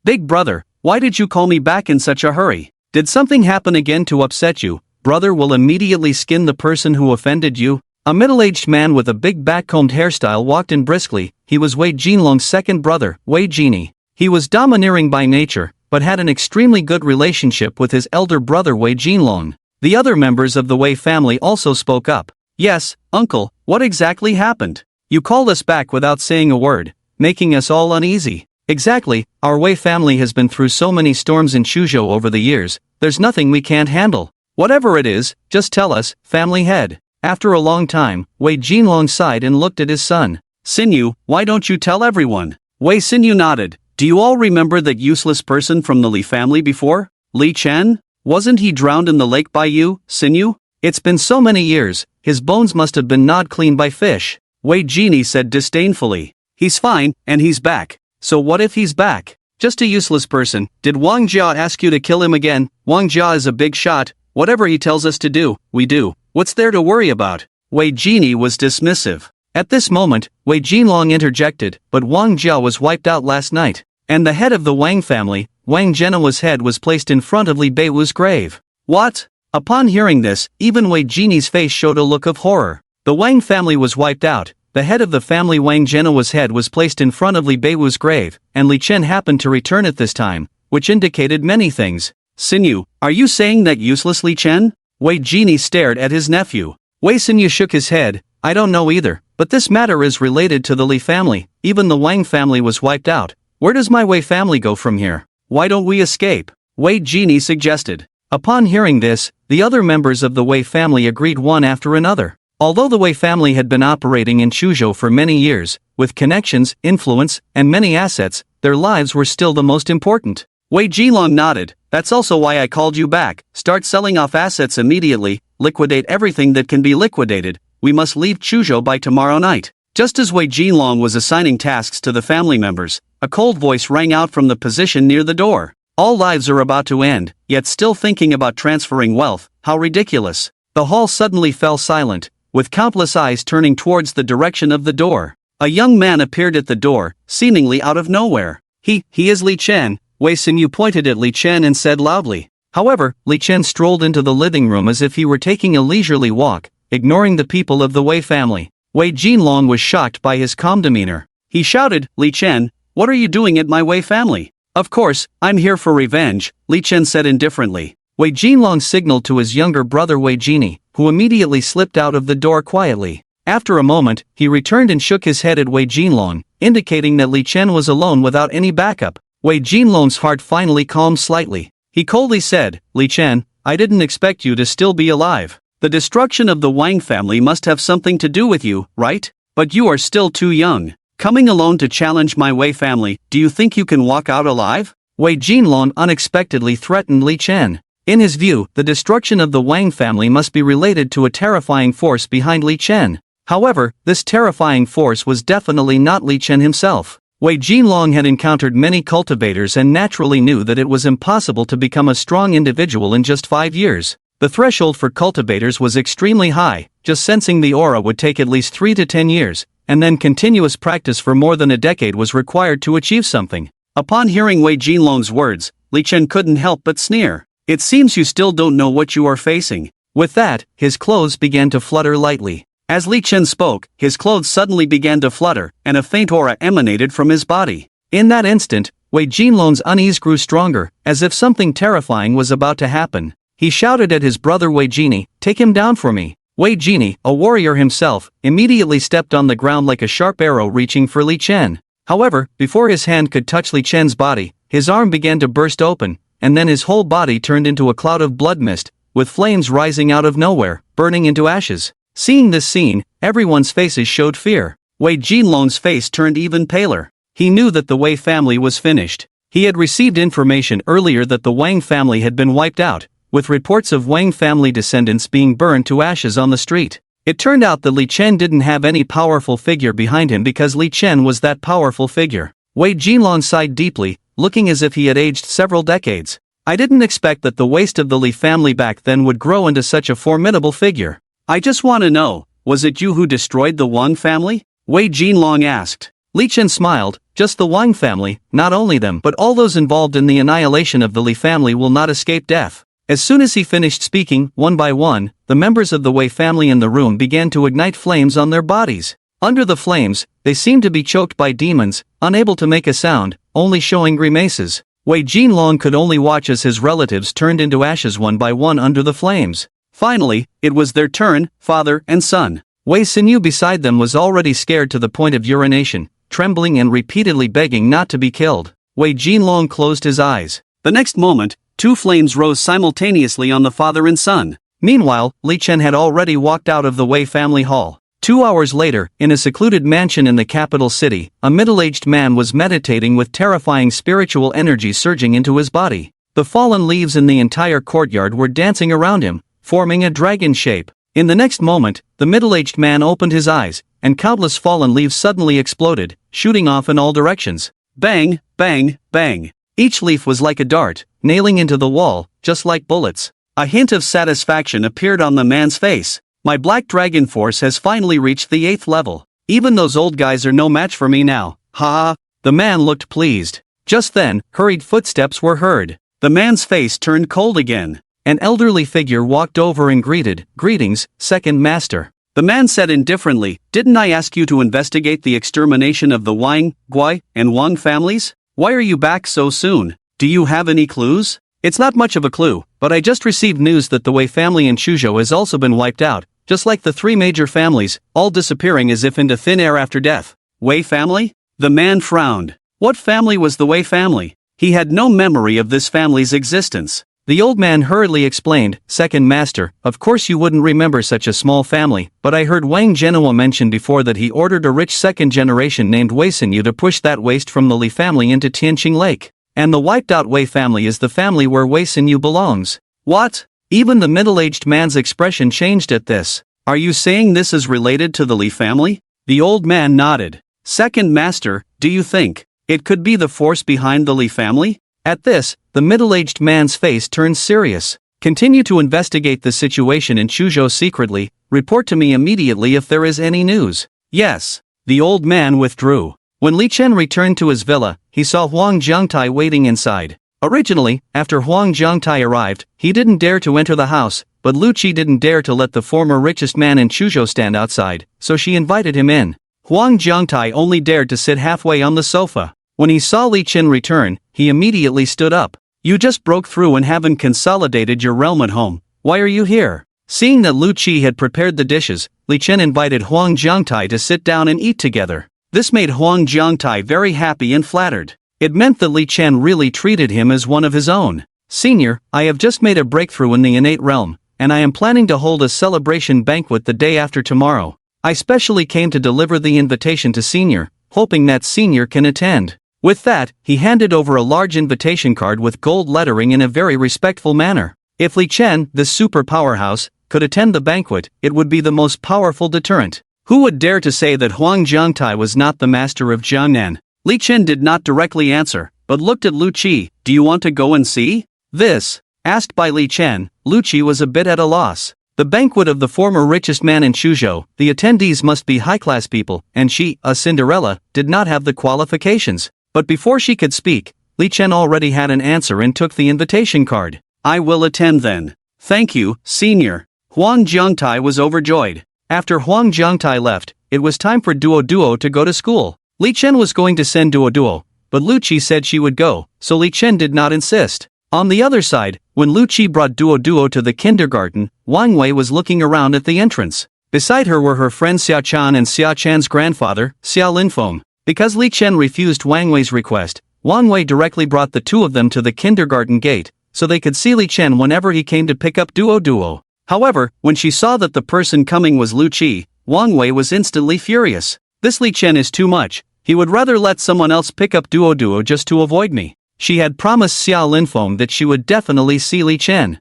Big brother, why did you call me back in such a hurry? Did something happen again to upset you? Brother will immediately skin the person who offended you. A middle-aged man with a big back-combed hairstyle walked in briskly. He was Wei Jinlong's second brother, Wei Jini. He was domineering by nature, but had an extremely good relationship with his elder brother Wei Jinlong. The other members of the Wei family also spoke up. Yes, uncle, what exactly happened? You called us back without saying a word, making us all uneasy. Exactly, our Wei family has been through so many storms in Suzhou over the years, there's nothing we can't handle. Whatever it is, just tell us, family head. After a long time, Wei Jinlong sighed and looked at his son. Xinyu, why don't you tell everyone? Wei Xinyu nodded. Do you all remember that useless person from the Li family before? Li Chen? Wasn't he drowned in the lake by you, Xinyu? It's been so many years, his bones must have been gnawed clean by fish. Wei Jini said disdainfully. He's fine, and he's back. So what if he's back? Just a useless person. Did Wang Jia ask you to kill him again? Wang Jia is a big shot. Whatever he tells us to do, we do. What's there to worry about? Wei Jini was dismissive. At this moment, Wei Jinlong interjected, but Wang Jia was wiped out last night. And the head of the Wang family, Wang Zhenhua's head was placed in front of Li Beiwu's grave. What? Upon hearing this, even Wei Jini's face showed a look of horror. The Wang family was wiped out. The head of the family Wang Zhenhua's head was placed in front of Li Beiwu's grave, and Li Chen happened to return at this time, which indicated many things. Xinyu, are you saying that useless Li Chen? Wei Jini stared at his nephew. Wei Xinyu shook his head. I don't know either, but this matter is related to the Li family. Even the Wang family was wiped out. Where does my Wei family go from here? Why don't we escape? Wei Jini suggested. Upon hearing this, the other members of the Wei family agreed one after another. Although the Wei family had been operating in Suzhou for many years, with connections, influence, and many assets, their lives were still the most important. Wei Jinlong nodded. That's also why I called you back. Start selling off assets immediately, liquidate everything that can be liquidated. We must leave Suzhou by tomorrow night. Just as Wei Jinlong was assigning tasks to the family members, a cold voice rang out from the position near the door. All lives are about to end, yet still thinking about transferring wealth, how ridiculous. The hall suddenly fell silent, with countless eyes turning towards the direction of the door. A young man appeared at the door, seemingly out of nowhere. He is Li Chen. Wei Xinyu pointed at Li Chen and said loudly. However, Li Chen strolled into the living room as if he were taking a leisurely walk, ignoring the people of the Wei family. Wei Jinlong was shocked by his calm demeanor. He shouted, Li Chen, what are you doing at my Wei family? Of course, I'm here for revenge, Li Chen said indifferently. Wei Jinlong signaled to his younger brother Wei Jini, who immediately slipped out of the door quietly. After a moment, he returned and shook his head at Wei Jinlong, indicating that Li Chen was alone without any backup. Wei Jinlong's heart finally calmed slightly. He coldly said, Li Chen, I didn't expect you to still be alive. The destruction of the Wang family must have something to do with you, right? But you are still too young. Coming alone to challenge my Wei family, do you think you can walk out alive? Wei Jinlong unexpectedly threatened Li Chen. In his view, the destruction of the Wang family must be related to a terrifying force behind Li Chen. However, this terrifying force was definitely not Li Chen himself. Wei Jinlong had encountered many cultivators and naturally knew that it was impossible to become a strong individual in just 5 years. The threshold for cultivators was extremely high, just sensing the aura would take at least 3 to 10 years, and then continuous practice for more than a decade was required to achieve something. Upon hearing Wei Jinlong's words, Li Chen couldn't help but sneer. It seems you still don't know what you are facing. With that, his clothes began to flutter lightly. As Li Chen spoke, his clothes suddenly began to flutter, and a faint aura emanated from his body. In that instant, Wei Jinlong's unease grew stronger, as if something terrifying was about to happen. He shouted at his brother Wei Jini, take him down for me. Wei Jini, a warrior himself, immediately stepped on the ground like a sharp arrow reaching for Li Chen. However, before his hand could touch Li Chen's body, his arm began to burst open, and then his whole body turned into a cloud of blood mist, with flames rising out of nowhere, burning into ashes. Seeing this scene, everyone's faces showed fear. Wei Jinlong's face turned even paler. He knew that the Wei family was finished. He had received information earlier that the Wang family had been wiped out, with reports of Wang family descendants being burned to ashes on the street. It turned out that Li Chen didn't have any powerful figure behind him because Li Chen was that powerful figure. Wei Jinlong sighed deeply, looking as if he had aged several decades. I didn't expect that the waist of the Li family back then would grow into such a formidable figure. I just want to know, was it you who destroyed the Wang family? Wei Jinlong asked. Li Chen smiled, just the Wang family, not only them but all those involved in the annihilation of the Li family will not escape death. As soon as he finished speaking, one by one, the members of the Wei family in the room began to ignite flames on their bodies. Under the flames, they seemed to be choked by demons, unable to make a sound, only showing grimaces. Wei Jinlong could only watch as his relatives turned into ashes one by one under the flames. Finally, it was their turn, father and son. Wei Xinyu beside them was already scared to the point of urination, trembling and repeatedly begging not to be killed. Wei Jinlong closed his eyes. The next moment, two flames rose simultaneously on the father and son. Meanwhile, Li Chen had already walked out of the Wei family hall. 2 hours later, in a secluded mansion in the capital city, a middle-aged man was meditating with terrifying spiritual energy surging into his body. The fallen leaves in the entire courtyard were dancing around him, forming a dragon shape. In the next moment, the middle-aged man opened his eyes, and countless fallen leaves suddenly exploded, shooting off in all directions. Bang, bang, bang. Each leaf was like a dart, nailing into the wall, just like bullets. A hint of satisfaction appeared on the man's face. My black dragon force has finally reached the 8th level. Even those old guys are no match for me now. Ha ha. The man looked pleased. Just then, hurried footsteps were heard. The man's face turned cold again. An elderly figure walked over and greeted, "Greetings, second master." The man said indifferently, "Didn't I ask you to investigate the extermination of the Wang, Guai, and Wang families? Why are you back so soon? Do you have any clues?" "It's not much of a clue, but I just received news that the Wei family in Chuzhou has also been wiped out, just like the 3 major families, all disappearing as if into thin air after death." Wei family? The man frowned. What family was the Wei family? He had no memory of this family's existence. The old man hurriedly explained, "Second master, of course you wouldn't remember such a small family, but I heard Wang Zhenhua mention before that he ordered a rich second generation named Wei Xinyu to push that waste from the Li family into Tianqing Lake. And the wiped-out Wei family is the family where Wei Xinyu belongs." What? Even the middle-aged man's expression changed at this. "Are you saying this is related to the Li family?" The old man nodded. "Second master, do you think it could be the force behind the Li family?" At this, the middle-aged man's face turned serious. "Continue to investigate the situation in Chuzhou secretly, report to me immediately if there is any news." "Yes." The old man withdrew. When Li Chen returned to his villa, he saw Huang Jiangtai waiting inside. Originally, after Huang Jiangtai arrived, he didn't dare to enter the house, but Lu Qi didn't dare to let the former richest man in Chuzhou stand outside, so she invited him in. Huang Jiangtai only dared to sit halfway on the sofa. When he saw Li Chen return, he immediately stood up. "You just broke through and haven't consolidated your realm at home. Why are you here?" Seeing that Lu Qi had prepared the dishes, Li Chen invited Huang Jiangtai to sit down and eat together. This made Huang Jiangtai very happy and flattered. It meant that Li Chen really treated him as one of his own. "Senior, I have just made a breakthrough in the innate realm, and I am planning to hold a celebration banquet the day after tomorrow. I specially came to deliver the invitation to Senior, hoping that Senior can attend." With that, he handed over a large invitation card with gold lettering in a very respectful manner. If Li Chen, this super powerhouse, could attend the banquet, it would be the most powerful deterrent. Who would dare to say that Huang Jiangtai was not the master of Jiangnan? Li Chen did not directly answer, but looked at Lu Qi. "Do you want to go and see this?" Asked by Li Chen, Lu Qi was a bit at a loss. The banquet of the former richest man in Chuzhou, the attendees must be high-class people, and she, a Cinderella, did not have the qualifications. But before she could speak, Li Chen already had an answer and took the invitation card. "I will attend then. Thank you, Senior." Huang Jiangtai was overjoyed. After Huang Jiangtai left, it was time for Duo Duo to go to school. Li Chen was going to send Duo Duo, but Lu Qi said she would go, so Li Chen did not insist. On the other side, when Lu Qi brought Duo Duo to the kindergarten, Wang Wei was looking around at the entrance. Beside her were her friend Xia Chan and Xia Chan's grandfather, Xia Linfeng. Because Li Chen refused Wang Wei's request, Wang Wei directly brought the two of them to the kindergarten gate, so they could see Li Chen whenever he came to pick up Duo Duo. However, when she saw that the person coming was Lu Qi, Wang Wei was instantly furious. "This Li Chen is too much. He would rather let someone else pick up Duo Duo just to avoid me." She had promised Xia Linfeng that she would definitely see Li Chen.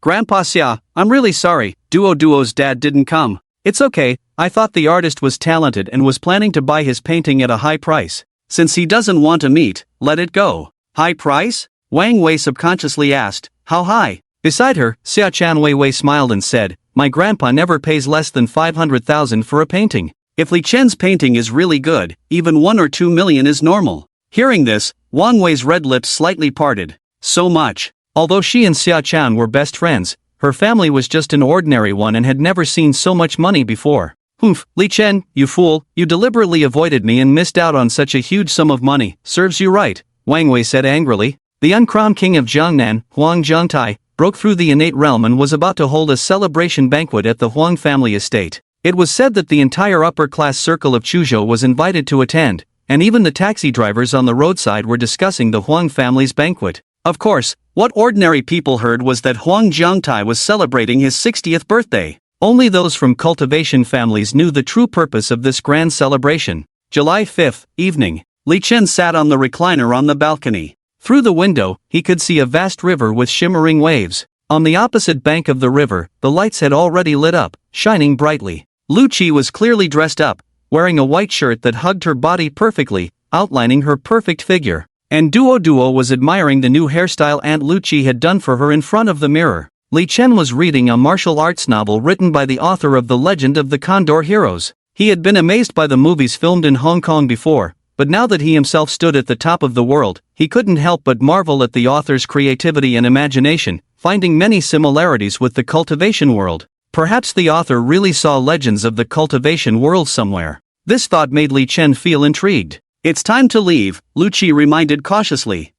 Grandpa Xia, I'm really sorry, Duo Duo's dad didn't come. It's okay, I thought the artist was talented and was planning to buy his painting at a high price. Since he doesn't want to meet, let it go. High price? Wang Wei subconsciously asked, how high? Beside her, Xia Chan Wei smiled and said, my grandpa never pays less than 500,000 for a painting. If Li Chen's painting is really good, even 1 or 2 million is normal. Hearing this, Wang Wei's red lips slightly parted. So much. Although she and Xia Chan were best friends, her family was just an ordinary one and had never seen so much money before. Humph, Li Chen, you fool, you deliberately avoided me and missed out on such a huge sum of money. Serves you right, Wang Wei said angrily. The uncrowned king of Jiangnan, Huang Jiangtai, broke through the innate realm and was about to hold a celebration banquet at the Huang family estate. It was said that the entire upper-class circle of Chuzhou was invited to attend, and even the taxi drivers on the roadside were discussing the Huang family's banquet. Of course, what ordinary people heard was that Huang Jiangtai was celebrating his 60th birthday. Only those from cultivation families knew the true purpose of this grand celebration. July 5th, evening. Li Chen sat on the recliner on the balcony. Through the window, he could see a vast river with shimmering waves. On the opposite bank of the river, the lights had already lit up, shining brightly. Lu Qi was clearly dressed up, wearing a white shirt that hugged her body perfectly, outlining her perfect figure. And Duo was admiring the new hairstyle Aunt Lu Qi had done for her in front of the mirror. Li Chen was reading a martial arts novel written by the author of The Legend of the Condor Heroes. He had been amazed by the movies filmed in Hong Kong before, but now that he himself stood at the top of the world, he couldn't help but marvel at the author's creativity and imagination, finding many similarities with the cultivation world. Perhaps the author really saw legends of the cultivation world somewhere. This thought made Li Chen feel intrigued. It's time to leave, Lu Qi reminded cautiously.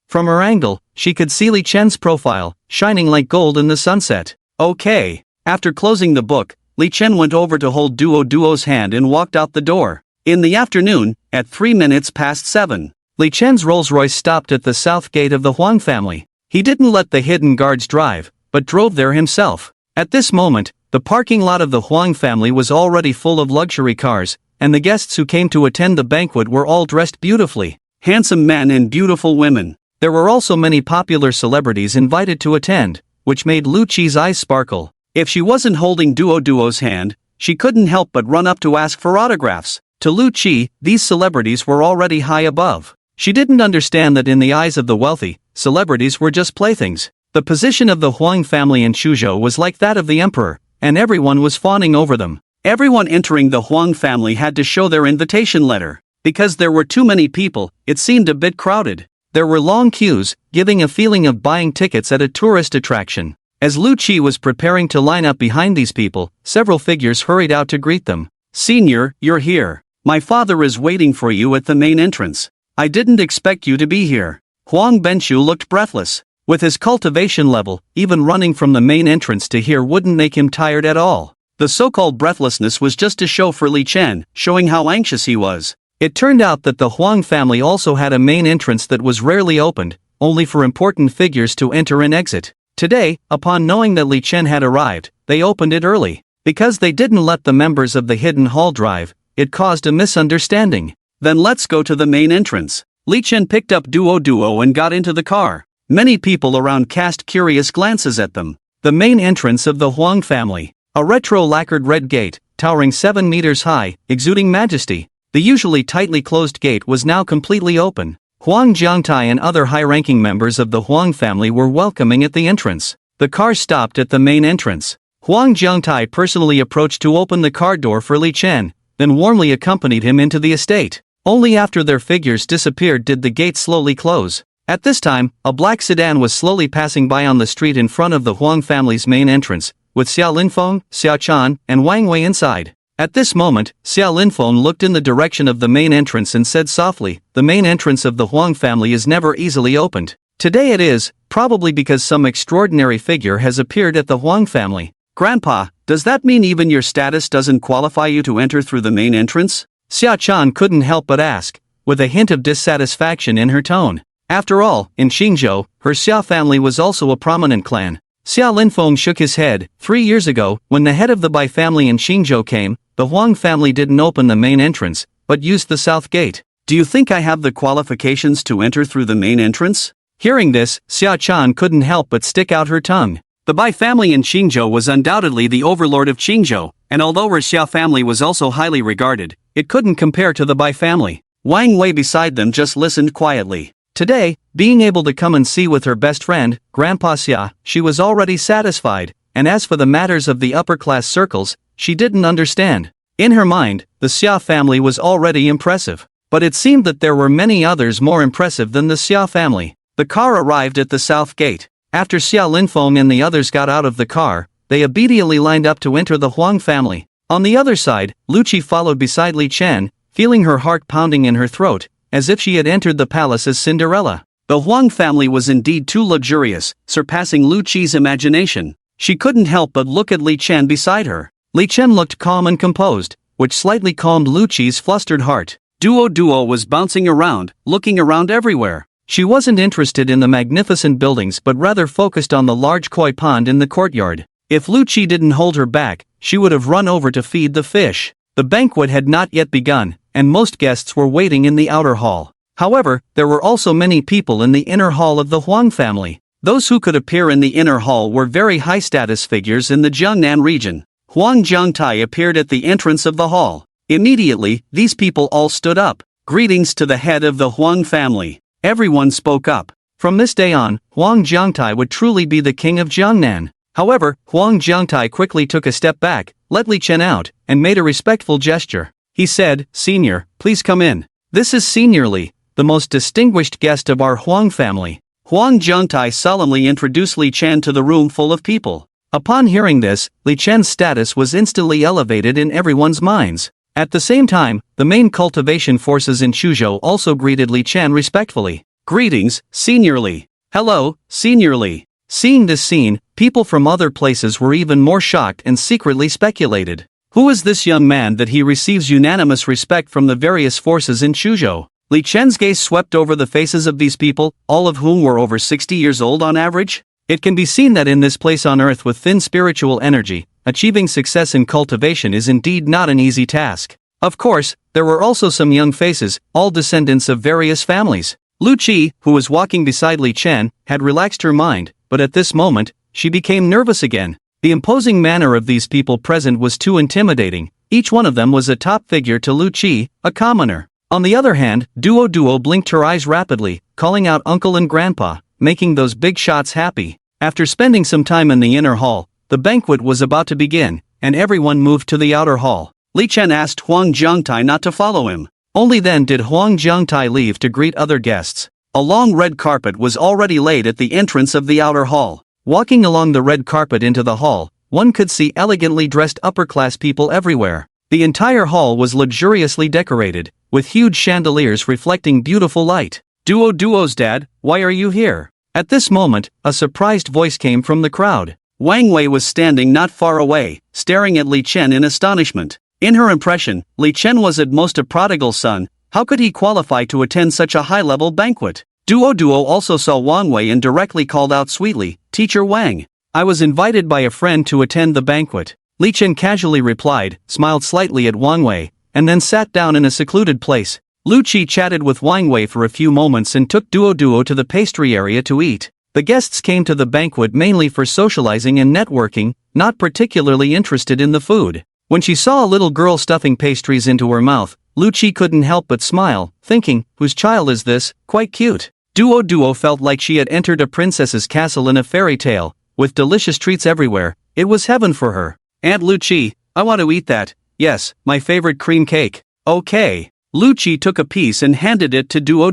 From her angle, she could see Li Chen's profile, shining like gold in the sunset. Okay. After closing the book, Li Chen went over to hold Duo's hand and walked out the door. In the afternoon, at 3 minutes past 7, Li Chen's Rolls-Royce stopped at the south gate of the Huang family. He didn't let the hidden guards drive, but drove there himself. At this moment, the parking lot of the Huang family was already full of luxury cars, and the guests who came to attend the banquet were all dressed beautifully. Handsome men and beautiful women. There were also many popular celebrities invited to attend, which made Lu Qi's eyes sparkle. If she wasn't holding Duo's hand, she couldn't help but run up to ask for autographs. To Lu Qi, these celebrities were already high above. She didn't understand that in the eyes of the wealthy, celebrities were just playthings. The position of the Huang family in Chuzhou was like that of the emperor, and everyone was fawning over them. Everyone entering the Huang family had to show their invitation letter. Because there were too many people, it seemed a bit crowded. There were long queues, giving a feeling of buying tickets at a tourist attraction. As Lu Qi was preparing to line up behind these people, several figures hurried out to greet them. Senior, you're here. My father is waiting for you at the main entrance. I didn't expect you to be here. Huang Benshu looked breathless. With his cultivation level, even running from the main entrance to here wouldn't make him tired at all. The so-called breathlessness was just a show for Li Chen, showing how anxious he was. It turned out that the Huang family also had a main entrance that was rarely opened, only for important figures to enter and exit. Today, upon knowing that Li Chen had arrived, they opened it early. Because they didn't let the members of the hidden hall drive, it caused a misunderstanding. Then let's go to the main entrance. Li Chen picked up Duo and got into the car. Many people around cast curious glances at them. The main entrance of the Huang family. A retro-lacquered red gate, towering 7 meters high, exuding majesty. The usually tightly closed gate was now completely open. Huang Jiangtai and other high-ranking members of the Huang family were welcoming at the entrance. The car stopped at the main entrance. Huang Jiangtai personally approached to open the car door for Li Chen, then warmly accompanied him into the estate. Only after their figures disappeared did the gate slowly close. At this time, a black sedan was slowly passing by on the street in front of the Huang family's main entrance, with Xia Linfeng, Xia Chan, and Wang Wei inside. At this moment, Xia Linfeng looked in the direction of the main entrance and said softly, "The main entrance of the Huang family is never easily opened. Today it is, probably because some extraordinary figure has appeared at the Huang family." "Grandpa, does that mean even your status doesn't qualify you to enter through the main entrance?" Xia Chan couldn't help but ask, with a hint of dissatisfaction in her tone. After all, in Xingzhou, her Xia family was also a prominent clan. Xia Linfeng shook his head. 3 years ago, when the head of the Bai family in Xingzhou came, the Huang family didn't open the main entrance, but used the south gate. "Do you think I have the qualifications to enter through the main entrance?" Hearing this, Xia Chan couldn't help but stick out her tongue. The Bai family in Qingzhou was undoubtedly the overlord of Qingzhou, and although her Xia family was also highly regarded, it couldn't compare to the Bai family. Wang Wei beside them just listened quietly. Today, being able to come and see with her best friend, Grandpa Xia, she was already satisfied, and as for the matters of the upper-class circles, she didn't understand. In her mind, the Xia family was already impressive, but it seemed that there were many others more impressive than the Xia family. The car arrived at the south gate. After Xia Linfeng and the others got out of the car, they immediately lined up to enter the Huang family. On the other side, Lu Qi followed beside Li Chen, feeling her heart pounding in her throat, as if she had entered the palace as Cinderella. The Huang family was indeed too luxurious, surpassing Lu Qi's imagination. She couldn't help but look at Li Chen beside her. Li Chen looked calm and composed, which slightly calmed Lu Qi's flustered heart. Duo was bouncing around, looking around everywhere. She wasn't interested in the magnificent buildings but rather focused on the large koi pond in the courtyard. If Lu Qi didn't hold her back, she would have run over to feed the fish. The banquet had not yet begun, and most guests were waiting in the outer hall. However, there were also many people in the inner hall of the Huang family. Those who could appear in the inner hall were very high-status figures in the Jiangnan region. Huang Jiangtai appeared at the entrance of the hall. Immediately, these people all stood up. Greetings to the head of the Huang family. Everyone spoke up. From this day on, Huang Jiangtai would truly be the king of Jiangnan. However, Huang Jiangtai quickly took a step back, let Li Chen out, and made a respectful gesture. He said, "Senior, please come in. This is Senior Li, the most distinguished guest of our Huang family." Huang Jiangtai solemnly introduced Li Chen to the room full of people. Upon hearing this, Li Chen's status was instantly elevated in everyone's minds. At the same time, the main cultivation forces in Chuzhou also greeted Li Chen respectfully. "Greetings, Senior Li." "Hello, Senior Li." Seeing this scene, people from other places were even more shocked and secretly speculated. Who is this young man that he receives unanimous respect from the various forces in Chuzhou? Li Chen's gaze swept over the faces of these people, all of whom were over 60 years old on average. It can be seen that in this place on earth with thin spiritual energy, achieving success in cultivation is indeed not an easy task. Of course, there were also some young faces, all descendants of various families. Lu Qi, who was walking beside Li Chen, had relaxed her mind, but at this moment, she became nervous again. The imposing manner of these people present was too intimidating. Each one of them was a top figure to Lu Qi, a commoner. On the other hand, Duo blinked her eyes rapidly, calling out uncle and grandpa, making those big shots happy. After spending some time in the inner hall, the banquet was about to begin, and everyone moved to the outer hall. Li Chen asked Huang Jiangtai not to follow him. Only then did Huang Jiangtai leave to greet other guests. A long red carpet was already laid at the entrance of the outer hall. Walking along the red carpet into the hall, one could see elegantly dressed upper-class people everywhere. The entire hall was luxuriously decorated, with huge chandeliers reflecting beautiful light. Duo's dad, why are you here?" At this moment, a surprised voice came from the crowd. Wang Wei was standing not far away, staring at Li Chen in astonishment. In her impression, Li Chen was at most a prodigal son. How could he qualify to attend such a high-level banquet? Duo also saw Wang Wei and directly called out sweetly, "Teacher Wang, I was invited by a friend to attend the banquet." Li Chen casually replied, smiled slightly at Wang Wei, and then sat down in a secluded place. Lu Qi chatted with Wang Wei for a few moments and took Duo to the pastry area to eat. The guests came to the banquet mainly for socializing and networking, not particularly interested in the food. When she saw a little girl stuffing pastries into her mouth, Lu Qi couldn't help but smile, thinking, whose child is this? Quite cute. Duo felt like she had entered a princess's castle in a fairy tale, with delicious treats everywhere. It was heaven for her. "Aunt Lu Qi, I want to eat that. Yes, my favorite cream cake." "Okay." Lu Qi took a piece and handed it to Duo.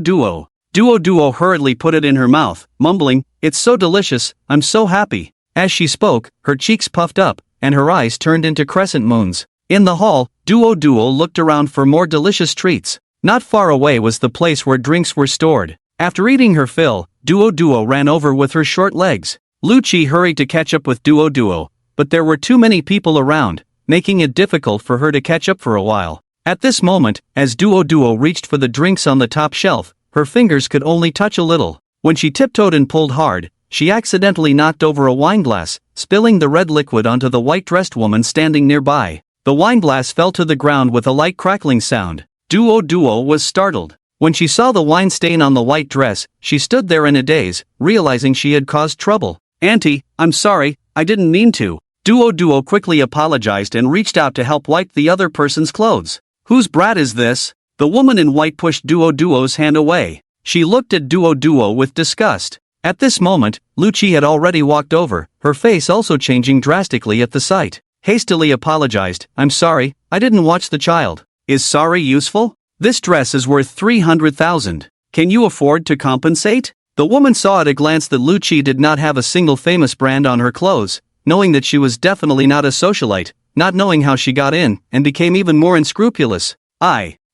Duo hurriedly put it in her mouth, mumbling, "It's so delicious, I'm so happy." As she spoke, her cheeks puffed up, and her eyes turned into crescent moons. In the hall, Duo looked around for more delicious treats. Not far away was the place where drinks were stored. After eating her fill, Duo ran over with her short legs. Lu Qi hurried to catch up with Duo, but there were too many people around, making it difficult for her to catch up for a while. At this moment, as Duo reached for the drinks on the top shelf, her fingers could only touch a little. When she tiptoed and pulled hard, she accidentally knocked over a wineglass, spilling the red liquid onto the white-dressed woman standing nearby. The wineglass fell to the ground with a light crackling sound. Duo was startled. When she saw the wine stain on the white dress, she stood there in a daze, realizing she had caused trouble. "Auntie, I'm sorry, I didn't mean to. Duo quickly apologized and reached out to help wipe the other person's clothes. Whose brat is this? The woman in white pushed Duo's hand away. She looked at Duo with disgust. At this moment, Lucci had already walked over, her face also changing drastically at the sight. Hastily apologized, I'm sorry, I didn't watch the child. Is sorry useful? This dress is worth 300,000. Can you afford to compensate? The woman saw at a glance that Lucci did not have a single famous brand on her clothes, knowing that she was definitely not a socialite, not knowing how she got in, and became even more unscrupulous.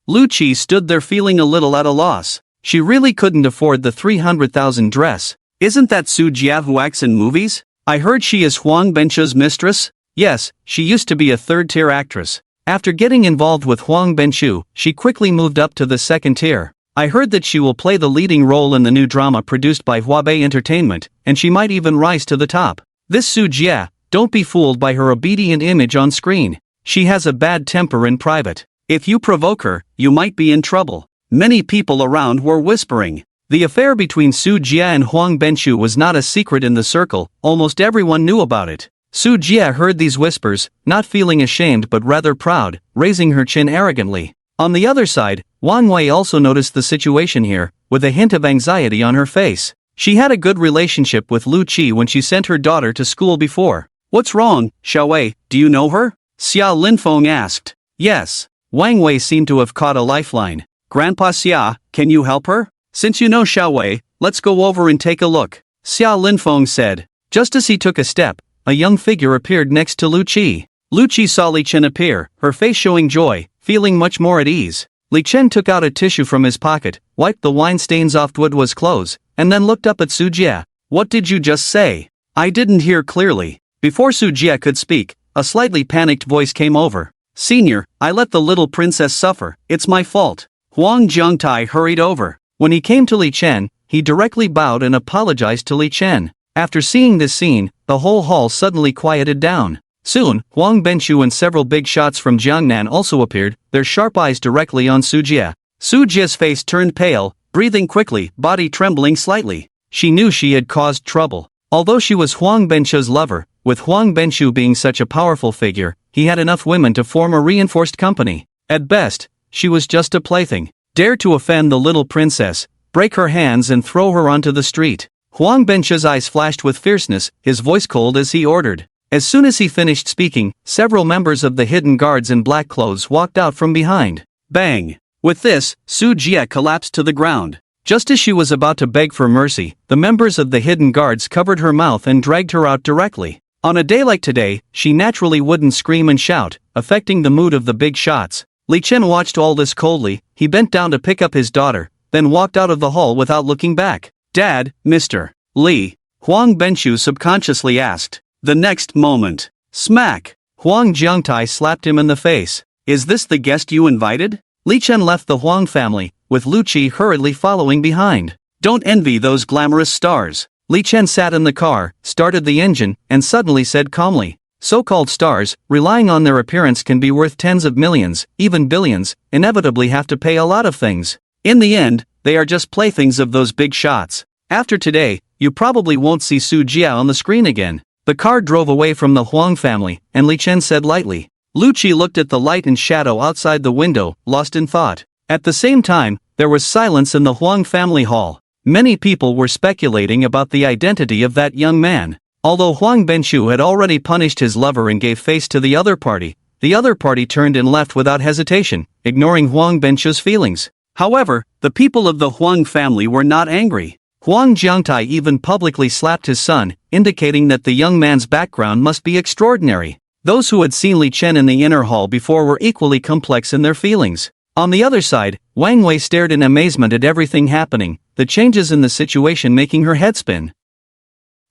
Lucci stood there feeling a little at a loss. She really couldn't afford the 300,000 dress. Isn't that Su Jia who acts in movies? I heard she is Huang Benchu's mistress? Yes, she used to be a third-tier actress. After getting involved with Huang Benchu, she quickly moved up to the second tier. I heard that she will play the leading role in the new drama produced by Huabei Entertainment, and she might even rise to the top. This Su Jia, don't be fooled by her obedient image on screen. She has a bad temper in private. If you provoke her, you might be in trouble. Many people around were whispering. The affair between Su Jia and Huang Benchu was not a secret in the circle, almost everyone knew about it. Su Jia heard these whispers, not feeling ashamed but rather proud, raising her chin arrogantly. On the other side, Wang Wei also noticed the situation here, with a hint of anxiety on her face. She had a good relationship with Lu Qi when she sent her daughter to school before. What's wrong, Xiaowei, do you know her? Xia Linfeng asked. Yes. Wang Wei seemed to have caught a lifeline. Grandpa Xia, can you help her? Since you know Xiaowei, let's go over and take a look. Xia Linfeng said. Just as he took a step, a young figure appeared next to Lu Qi. Lu Qi saw Li Chen appear, her face showing joy, feeling much more at ease. Li Chen took out a tissue from his pocket, wiped the wine stains off Duo's clothes, and then looked up at Su Jia. What did you just say? I didn't hear clearly. Before Su Jia could speak, a slightly panicked voice came over. Senior, I let the little princess suffer, it's my fault. Huang Jiangtai hurried over. When he came to Li Chen, he directly bowed and apologized to Li Chen. After seeing this scene, the whole hall suddenly quieted down. Soon, Huang Benchu and several big shots from Jiangnan also appeared, their sharp eyes directly on Su Jia. Su Jia's face turned pale, breathing quickly, body trembling slightly. She knew she had caused trouble. Although she was Huang Benchu's lover, with Huang Benchu being such a powerful figure, he had enough women to form a reinforced company. At best, she was just a plaything. Dare to offend the little princess, break her hands and throw her onto the street. Huang Benchu's eyes flashed with fierceness, his voice cold as he ordered. As soon as he finished speaking, several members of the hidden guards in black clothes walked out from behind. Bang! With this, Su Jia collapsed to the ground. Just as she was about to beg for mercy, the members of the hidden guards covered her mouth and dragged her out directly. On a day like today, she naturally wouldn't scream and shout, affecting the mood of the big shots. Li Chen watched all this coldly. He bent down to pick up his daughter, then walked out of the hall without looking back. Dad, Mr. Li, Huang Benchu subconsciously asked. The next moment, smack! Huang Jiangtai slapped him in the face. Is this the guest you invited? Li Chen left the Huang family, with Lu Qi hurriedly following behind. Don't envy those glamorous stars. Li Chen sat in the car, started the engine, and suddenly said calmly. So-called stars, relying on their appearance can be worth tens of millions, even billions, inevitably have to pay a lot of things. In the end, they are just playthings of those big shots. After today, you probably won't see Su Jia on the screen again. The car drove away from the Huang family, and Li Chen said lightly. Lu Qi looked at the light and shadow outside the window, lost in thought. At the same time, there was silence in the Huang family hall. Many people were speculating about the identity of that young man. Although Huang Benchu had already punished his lover and gave face to the other party turned and left without hesitation, ignoring Huang Benchu's feelings. However, the people of the Huang family were not angry. Huang Jiangtai even publicly slapped his son, indicating that the young man's background must be extraordinary. Those who had seen Li Chen in the inner hall before were equally complex in their feelings. On the other side, Wang Wei stared in amazement at everything happening, the changes in the situation making her head spin.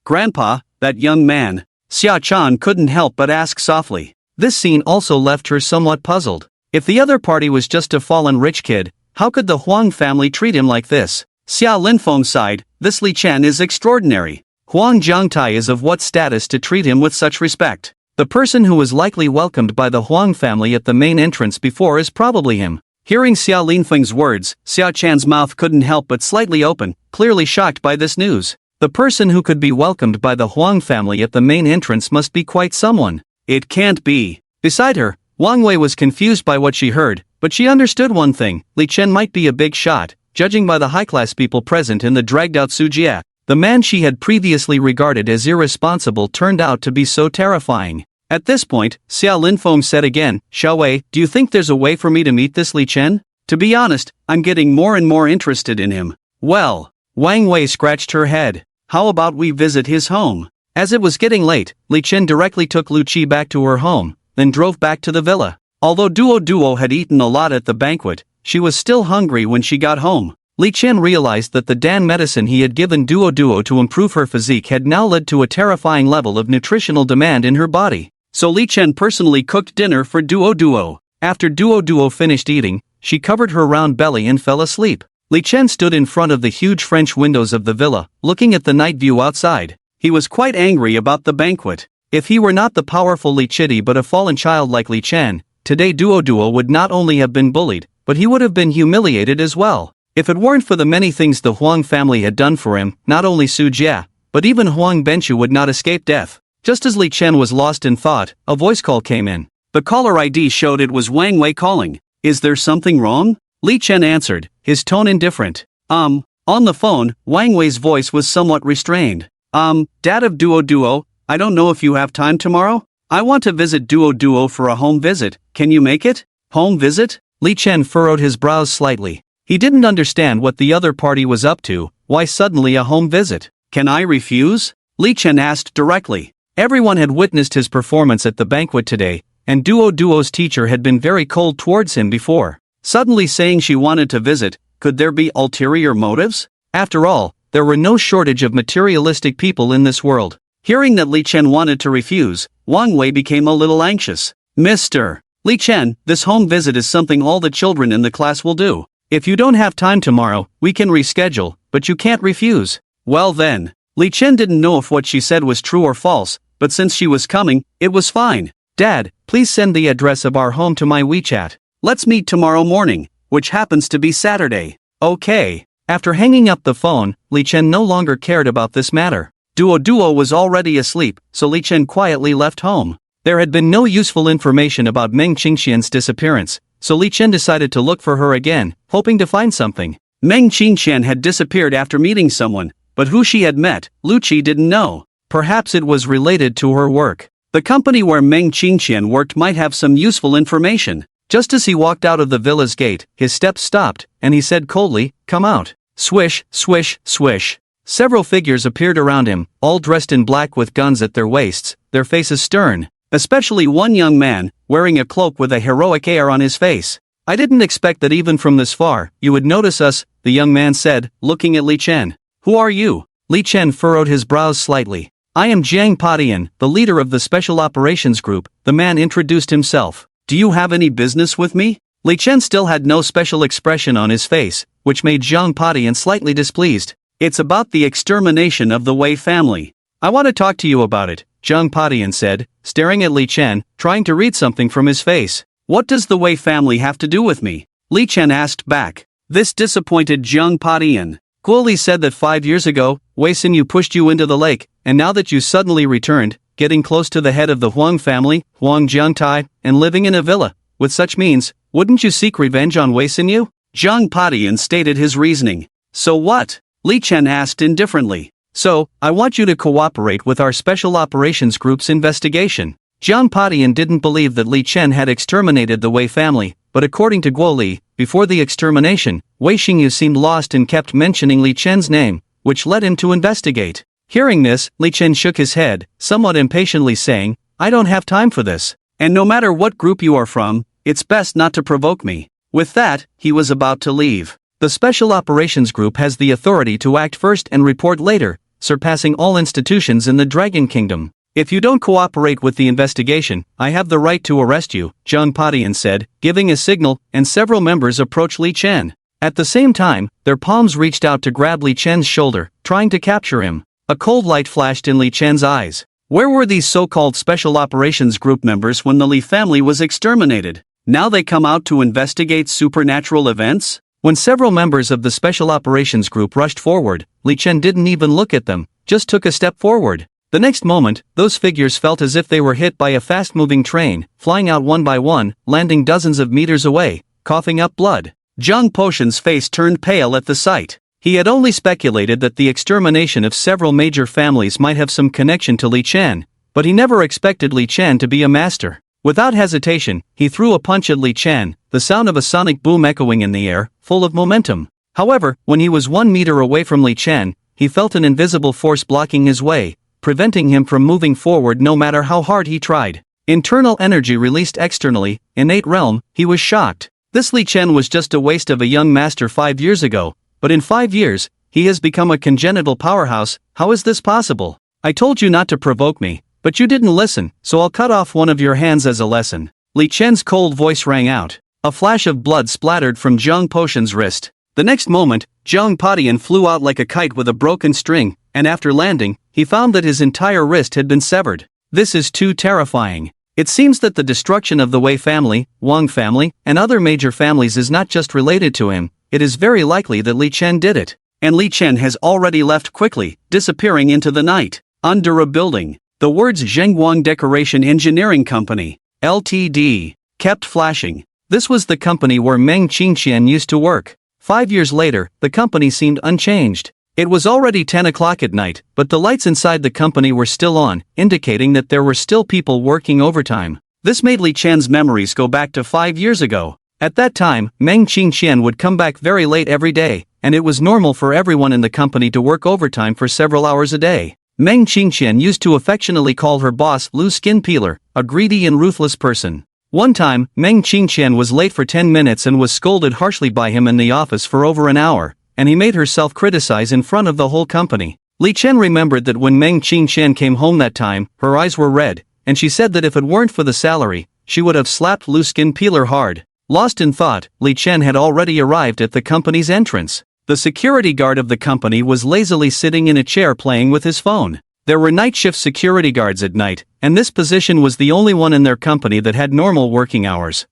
Grandpa, that young man, Xia Chan couldn't help but ask softly. This scene also left her somewhat puzzled. If the other party was just a fallen rich kid, how could the Huang family treat him like this? Xia Linfeng sighed, this Li Chen is extraordinary. Huang Jiangtai is of what status to treat him with such respect? The person who was likely welcomed by the Huang family at the main entrance before is probably him. Hearing Xia Linfeng's words, Xia Chan's mouth couldn't help but slightly open, clearly shocked by this news. The person who could be welcomed by the Huang family at the main entrance must be quite someone. It can't be. Beside her, Wang Wei was confused by what she heard, but she understood one thing: Li Chen might be a big shot, judging by the high-class people present in the dragged-out Sujia. The man she had previously regarded as irresponsible turned out to be so terrifying. At this point, Xiao Linfeng said again, "Xiao Wei, do you think there's a way for me to meet this Li Chen? To be honest, I'm getting more and more interested in him." "Well," Wang Wei scratched her head, "how about we visit his home?" As it was getting late, Li Chen directly took Lu Qi back to her home, then drove back to the villa. Although Duo had eaten a lot at the banquet, she was still hungry when she got home. Li Chen realized that the Dan medicine he had given Duo to improve her physique had now led to a terrifying level of nutritional demand in her body. So Li Chen personally cooked dinner for Duo. After Duo finished eating, she covered her round belly and fell asleep. Li Chen stood in front of the huge French windows of the villa, looking at the night view outside. He was quite angry about the banquet. If he were not the powerful Li Chiti but a fallen child like Li Chen, today Duo would not only have been bullied, but he would have been humiliated as well. If it weren't for the many things the Huang family had done for him, not only Su Jia, but even Huang Benchu would not escape death. Just as Li Chen was lost in thought, a voice call came in. The caller ID showed it was Wang Wei calling. "Is there something wrong?" Li Chen answered, his tone indifferent. On the phone, Wang Wei's voice was somewhat restrained. Dad of Duo, I don't know if you have time tomorrow? I want to visit Duo for a home visit. Can you make it?" "Home visit?" Li Chen furrowed his brows slightly. He didn't understand what the other party was up to. Why suddenly a home visit? "Can I refuse?" Li Chen asked directly. Everyone had witnessed his performance at the banquet today, and Duo's teacher had been very cold towards him before. Suddenly saying she wanted to visit, could there be ulterior motives? After all, there were no shortage of materialistic people in this world. Hearing that Li Chen wanted to refuse, Wang Wei became a little anxious. "Mr. Li Chen, this home visit is something all the children in the class will do. If you don't have time tomorrow, we can reschedule, but you can't refuse." Well then, Li Chen didn't know if what she said was true or false, but since she was coming, it was fine. "Dad, please send the address of our home to my WeChat. Let's meet tomorrow morning, which happens to be Saturday." "Okay." After hanging up the phone, Li Chen no longer cared about this matter. Duo was already asleep, so Li Chen quietly left home. There had been no useful information about Meng Qingxian's disappearance, so Li Chen decided to look for her again, hoping to find something. Meng Qingxian had disappeared after meeting someone, but who she had met, Lu Qi didn't know. Perhaps it was related to her work. The company where Meng Qingxian worked might have some useful information. Just as he walked out of the villa's gate, his steps stopped, and he said coldly, "Come out." Swish, swish, swish. Several figures appeared around him, all dressed in black with guns at their waists, their faces stern. Especially one young man, wearing a cloak with a heroic air on his face. "I didn't expect that even from this far, you would notice us," the young man said, looking at Li Chen. "Who are you?" Li Chen furrowed his brows slightly. "I am Jiang Padian, the leader of the Special Operations Group," the man introduced himself. "Do you have any business with me?" Li Chen still had no special expression on his face, which made Jiang Padian slightly displeased. "It's about the extermination of the Wei family. I want to talk to you about it," Jiang Padian said, staring at Li Chen, trying to read something from his face. "What does the Wei family have to do with me?" Li Chen asked back. This disappointed Jiang Padian. Guo Li said that 5 years ago, Wei Xinyu pushed you into the lake, and now that you suddenly returned, getting close to the head of the Huang family, Huang Jiangtai, and living in a villa, with such means, wouldn't you seek revenge on Wei Xinyu? Jiang Padian stated his reasoning. "So what?" Li Chen asked indifferently. "So, I want you to cooperate with our Special Operations Group's investigation." Jiang Padian didn't believe that Li Chen had exterminated the Wei family, but according to Guo Li, before the extermination, Wei Xinyu seemed lost and kept mentioning Li Chen's name, which led him to investigate. Hearing this, Li Chen shook his head, somewhat impatiently saying, "I don't have time for this. And no matter what group you are from, it's best not to provoke me." With that, he was about to leave. The Special Operations Group has the authority to act first and report later, surpassing all institutions in the Dragon Kingdom. "If you don't cooperate with the investigation, I have the right to arrest you," Jiang Padian said, giving a signal, and several members approached Li Chen. At the same time, their palms reached out to grab Li Chen's shoulder, trying to capture him. A cold light flashed in Li Chen's eyes. Where were these so-called Special Operations Group members when the Li family was exterminated? Now they come out to investigate supernatural events? When several members of the Special Operations Group rushed forward, Li Chen didn't even look at them, just took a step forward. The next moment, those figures felt as if they were hit by a fast-moving train, flying out one by one, landing dozens of meters away, coughing up blood. Zhang Poshan's face turned pale at the sight. He had only speculated that the extermination of several major families might have some connection to Li Chen, but he never expected Li Chen to be a master. Without hesitation, he threw a punch at Li Chen, the sound of a sonic boom echoing in the air, full of momentum. However, when he was 1 meter away from Li Chen, he felt an invisible force blocking his way, preventing him from moving forward no matter how hard he tried. Internal energy released externally, innate realm, he was shocked. This Li Chen was just a waste of a young master 5 years ago, but in 5 years, he has become a congenital powerhouse. How is this possible? I told you not to provoke me, but you didn't listen, so I'll cut off one of your hands as a lesson. Li Chen's cold voice rang out. A flash of blood splattered from Zhang Poshan's wrist. The next moment, Zhang Padian flew out like a kite with a broken string, and after landing, he found that his entire wrist had been severed. This is too terrifying. It seems that the destruction of the Wei family, Wang family, and other major families is not just related to him. It is very likely that Li Chen did it. And Li Chen has already left quickly, disappearing into the night. Under a building, the words Zhengguang Decoration Engineering Company, Ltd., kept flashing. This was the company where Meng Qingqian used to work. 5 years later, the company seemed unchanged. It was already 10 o'clock at night, but the lights inside the company were still on, indicating that there were still people working overtime. This made Li Chen's memories go back to 5 years ago. At that time, Meng Qingqian would come back very late every day, and it was normal for everyone in the company to work overtime for several hours a day. Meng Qingqian used to affectionately call her boss Lu Skin Peeler, a greedy and ruthless person. One time, Meng Qingqian was late for 10 minutes and was scolded harshly by him in the office for over an hour, and he made her self-criticize in front of the whole company. Li Chen remembered that when Meng Qingqian came home that time, her eyes were red, and she said that if it weren't for the salary, she would have slapped Lu Skin Peeler hard. Lost in thought, Li Chen had already arrived at the company's entrance. The security guard of the company was lazily sitting in a chair playing with his phone. There were night shift security guards at night, and this position was the only one in their company that had normal working hours.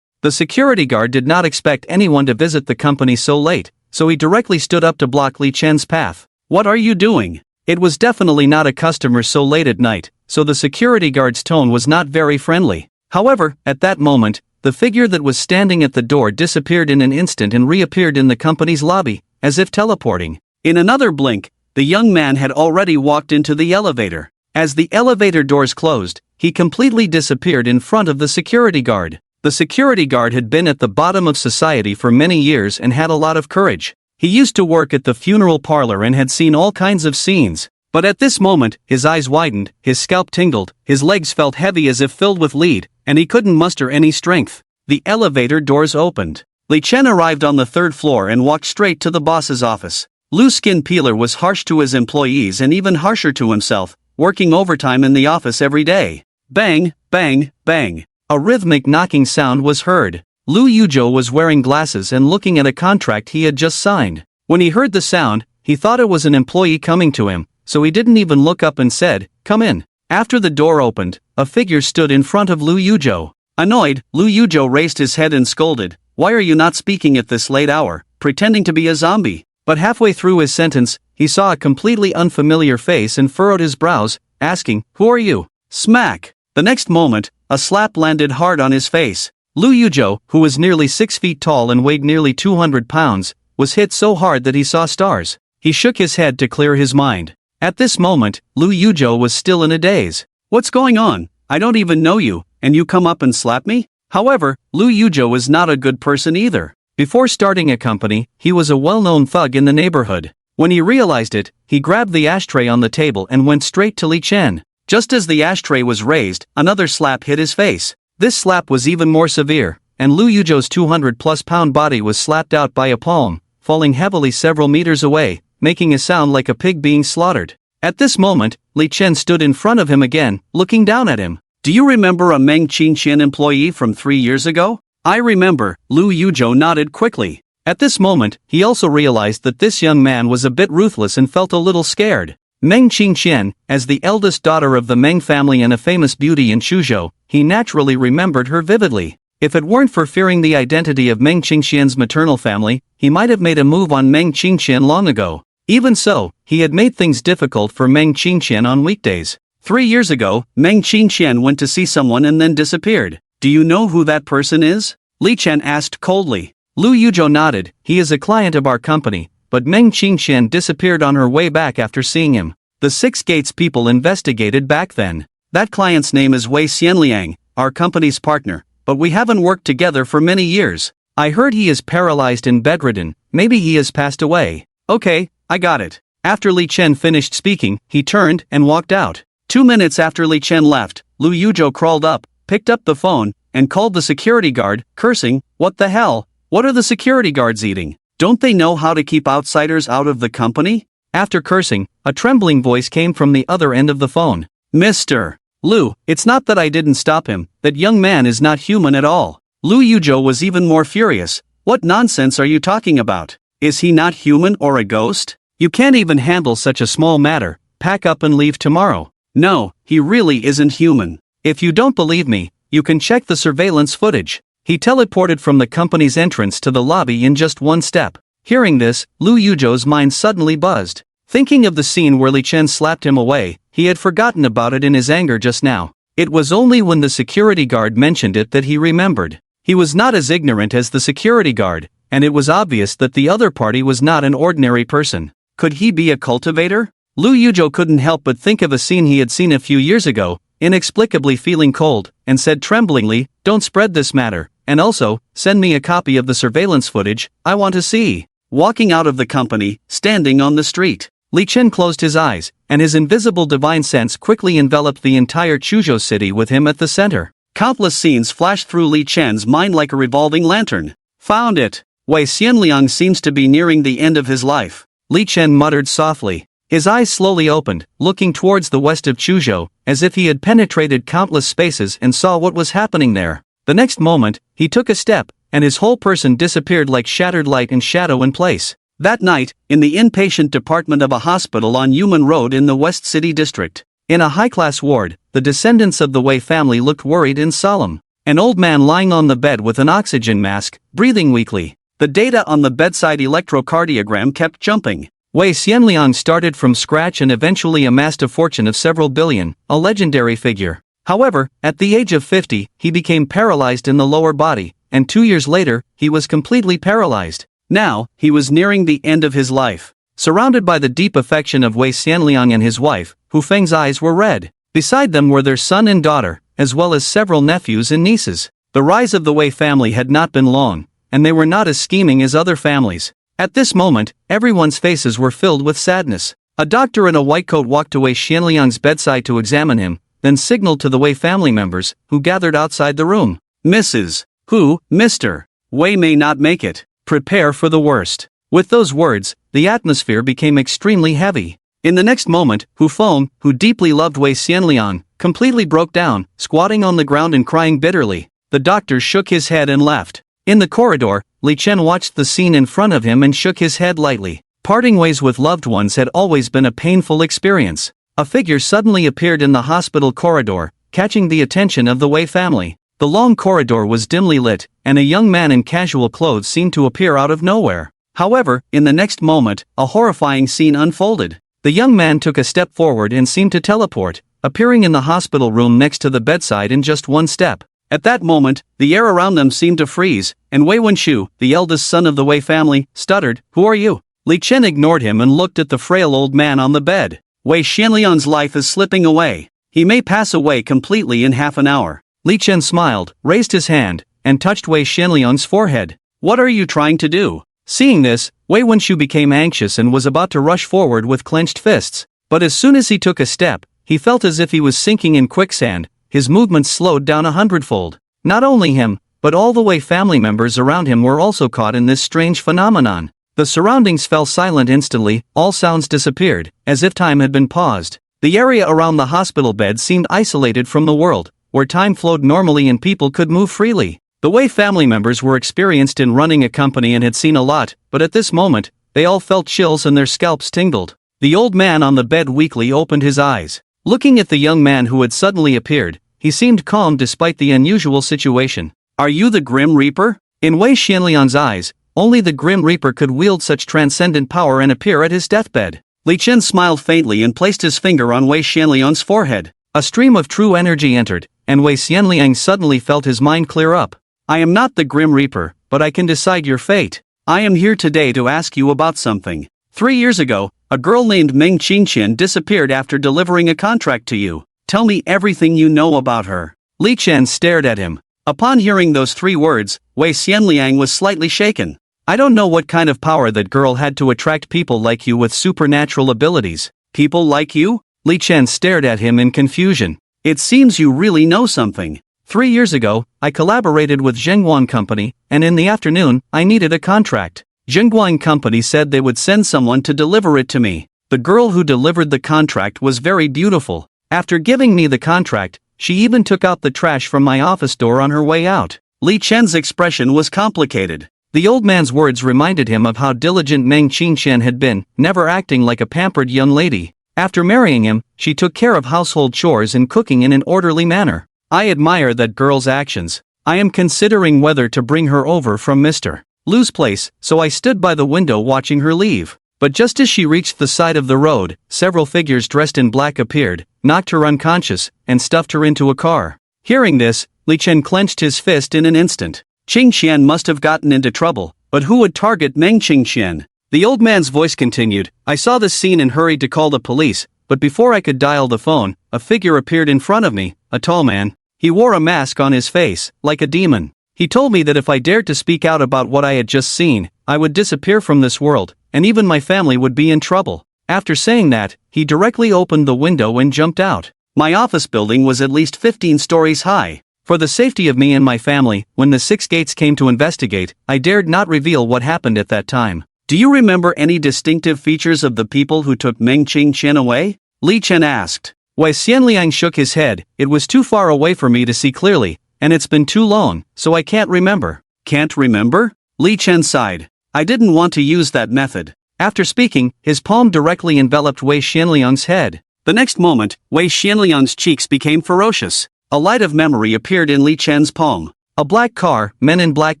The security guard did not expect anyone to visit the company so late, so he directly stood up to block Li Chen's path. "What are you doing?" It was definitely not a customer so late at night, so the security guard's tone was not very friendly. However, at that moment, the figure that was standing at the door disappeared in an instant and reappeared in the company's lobby, as if teleporting. In another blink, the young man had already walked into the elevator. As the elevator doors closed, he completely disappeared in front of the security guard. The security guard had been at the bottom of society for many years and had a lot of courage. He used to work at the funeral parlor and had seen all kinds of scenes. But at this moment, his eyes widened, his scalp tingled, his legs felt heavy as if filled with lead, and he couldn't muster any strength. The elevator doors opened. Li Chen arrived on the 3rd floor and walked straight to the boss's office. Lu Skin Peeler was harsh to his employees and even harsher to himself, working overtime in the office every day. Bang, bang, bang. A rhythmic knocking sound was heard. Lu Yuzhou was wearing glasses and looking at a contract he had just signed. When he heard the sound, he thought it was an employee coming to him, so he didn't even look up and said, "Come in." After the door opened, a figure stood in front of Lu Yuzhou. Annoyed, Lu Yuzhou raised his head and scolded, "Why are you not speaking at this late hour, pretending to be a zombie?" But halfway through his sentence, he saw a completely unfamiliar face and furrowed his brows, asking, "Who are you?" Smack! The next moment, a slap landed hard on his face. Lu Yuzhou, who was nearly 6 feet tall and weighed nearly 200 pounds, was hit so hard that he saw stars. He shook his head to clear his mind. At this moment, Lu Yuzhou was still in a daze. "What's going on? I don't even know you, and you come up and slap me?" However, Lu Yuzhou was not a good person either. Before starting a company, he was a well-known thug in the neighborhood. When he realized it, he grabbed the ashtray on the table and went straight to Li Chen. Just as the ashtray was raised, another slap hit his face. This slap was even more severe, and Lu Yuzhou's 200-plus pound body was slapped out by a palm, falling heavily several meters away, making a sound like a pig being slaughtered. At this moment, Li Chen stood in front of him again, looking down at him. "Do you remember a Meng Qingqian employee from 3 years ago?" "I remember," Lu Yuzhou nodded quickly. At this moment, he also realized that this young man was a bit ruthless and felt a little scared. Meng Qingqian, as the eldest daughter of the Meng family and a famous beauty in Suzhou, he naturally remembered her vividly. If it weren't for fearing the identity of Meng Qingqian's maternal family, he might have made a move on Meng Qingqian long ago. Even so, he had made things difficult for Meng Qingqian on weekdays. 3 years ago, Meng Qingqian went to see someone and then disappeared. Do you know who that person is? Li Chen asked coldly. Lu Yuzhou nodded. He is a client of our company, but Meng Qingqian disappeared on her way back after seeing him. The Six Gates people investigated back then. That client's name is Wei Xianliang, our company's partner, but we haven't worked together for many years. I heard he is paralyzed and bedridden. Maybe he has passed away. Okay, I got it. After Li Chen finished speaking, he turned and walked out. 2 minutes after Li Chen left, Lu Yuzhou crawled up, picked up the phone, and called the security guard, cursing, "What the hell? What are the security guards eating? Don't they know how to keep outsiders out of the company?" After cursing, a trembling voice came from the other end of the phone. "Mr. Lu, it's not that I didn't stop him, that young man is not human at all." Lu Yuzhou was even more furious. "What nonsense are you talking about? Is he not human or a ghost? You can't even handle such a small matter. Pack up and leave tomorrow." "No, he really isn't human. If you don't believe me, you can check the surveillance footage." He teleported from the company's entrance to the lobby in just one step. Hearing this, Lu Yuzhou's mind suddenly buzzed. Thinking of the scene where Li Chen slapped him away, he had forgotten about it in his anger just now. It was only when the security guard mentioned it that he remembered. He was not as ignorant as the security guard, and it was obvious that the other party was not an ordinary person. Could he be a cultivator? Lu Yuzhou couldn't help but think of a scene he had seen a few years ago, inexplicably feeling cold, and said tremblingly, "Don't spread this matter, and also, send me a copy of the surveillance footage, I want to see." Walking out of the company, standing on the street, Li Chen closed his eyes, and his invisible divine sense quickly enveloped the entire Chuzhou city with him at the center. Countless scenes flashed through Li Chen's mind like a revolving lantern. Found it. Wei Xianliang seems to be nearing the end of his life. Li Chen muttered softly. His eyes slowly opened, looking towards the west of Chuzhou, as if he had penetrated countless spaces and saw what was happening there. The next moment, he took a step, and his whole person disappeared like shattered light and shadow in place. That night, in the inpatient department of a hospital on Yumen Road in the West City District, in a high-class ward, the descendants of the Wei family looked worried and solemn. An old man lying on the bed with an oxygen mask, breathing weakly. The data on the bedside electrocardiogram kept jumping. Wei Xianliang started from scratch and eventually amassed a fortune of several billion, a legendary figure. However, at the age of 50, he became paralyzed in the lower body, and 2 years later, he was completely paralyzed. Now, he was nearing the end of his life. Surrounded by the deep affection of Wei Xianliang and his wife, Hu Feng's eyes were red. Beside them were their son and daughter, as well as several nephews and nieces. The rise of the Wei family had not been long, and they were not as scheming as other families. At this moment, everyone's faces were filled with sadness. A doctor in a white coat walked to Wei Xianliang's bedside to examine him, then signaled to the Wei family members, who gathered outside the room. "Mrs. Hu, Mr. Wei may not make it. Prepare for the worst." With those words, the atmosphere became extremely heavy. In the next moment, Hu Feng, who deeply loved Wei Xianliang, completely broke down, squatting on the ground and crying bitterly. The doctor shook his head and left. In the corridor, Li Chen watched the scene in front of him and shook his head lightly. Parting ways with loved ones had always been a painful experience. A figure suddenly appeared in the hospital corridor, catching the attention of the Wei family. The long corridor was dimly lit, and a young man in casual clothes seemed to appear out of nowhere. However, in the next moment, a horrifying scene unfolded. The young man took a step forward and seemed to teleport, appearing in the hospital room next to the bedside in just one step. At that moment, the air around them seemed to freeze, and Wei Wenshu, the eldest son of the Wei family, stuttered, "Who are you?" Li Chen ignored him and looked at the frail old man on the bed. "Wei Xianliang's life is slipping away. He may pass away completely in half an hour." Li Chen smiled, raised his hand, and touched Wei Xianliang's forehead. "What are you trying to do?" Seeing this, Wei Wenshu became anxious and was about to rush forward with clenched fists. But as soon as he took a step, he felt as if he was sinking in quicksand. His movements slowed down 100-fold. Not only him, but all the Wei family members around him were also caught in this strange phenomenon. The surroundings fell silent instantly, all sounds disappeared, as if time had been paused. The area around the hospital bed seemed isolated from the world, where time flowed normally and people could move freely. The Wei family members were experienced in running a company and had seen a lot, but at this moment, they all felt chills and their scalps tingled. The old man on the bed weakly opened his eyes. Looking at the young man who had suddenly appeared, he seemed calm despite the unusual situation. "Are you the Grim Reaper?" In Wei Xianliang's eyes, Only the Grim Reaper could wield such transcendent power and appear at his deathbed. Li Chen smiled faintly and placed his finger on Wei Xianliang's forehead. A stream of true energy entered, and Wei Xianliang suddenly felt his mind clear up. I am not the Grim Reaper, but I can decide your fate. I am here today to ask you about something. 3 years ago, a girl named Meng Qingqian disappeared after delivering a contract to you. Tell me everything you know about her. Li Chen stared at him. Upon hearing those 3 words, Wei Xianliang was slightly shaken. I don't know what kind of power that girl had to attract people like you with supernatural abilities. People like you? Li Chen stared at him in confusion. It seems you really know something. 3 years ago, I collaborated with Zhengguang Company, and in the afternoon, I needed a contract. Zhengguang Company said they would send someone to deliver it to me. The girl who delivered the contract was very beautiful. After giving me the contract, she even took out the trash from my office door on her way out. Li Chen's expression was complicated. The old man's words reminded him of how diligent Meng Qingqian had been, never acting like a pampered young lady. After marrying him, she took care of household chores and cooking in an orderly manner. I admire that girl's actions. I am considering whether to bring her over from Mr. Lu's place, so I stood by the window watching her leave. But just as she reached the side of the road, several figures dressed in black appeared, knocked her unconscious, and stuffed her into a car. Hearing this, Li Chen clenched his fist in an instant. Qingqian must have gotten into trouble, but who would target Meng Qingqian? The old man's voice continued. I saw this scene and hurried to call the police, but before I could dial the phone, a figure appeared in front of me, a tall man. He wore a mask on his face, like a demon. He told me that if I dared to speak out about what I had just seen, I would disappear from this world, and even my family would be in trouble. After saying that, he directly opened the window and jumped out. My office building was at least 15 stories high. For the safety of me and my family, when the 6 gates came to investigate, I dared not reveal what happened at that time. Do you remember any distinctive features of the people who took Meng Qingqian away? Li Chen asked. Wei Xianliang shook his head. It was too far away for me to see clearly, and it's been too long, so I can't remember. Can't remember? Li Chen sighed. I didn't want to use that method. After speaking, his palm directly enveloped Wei Xianliang's head. The next moment, Wei Xianliang's cheeks became ferocious. A light of memory appeared in Li Chen's palm. A black car, men in black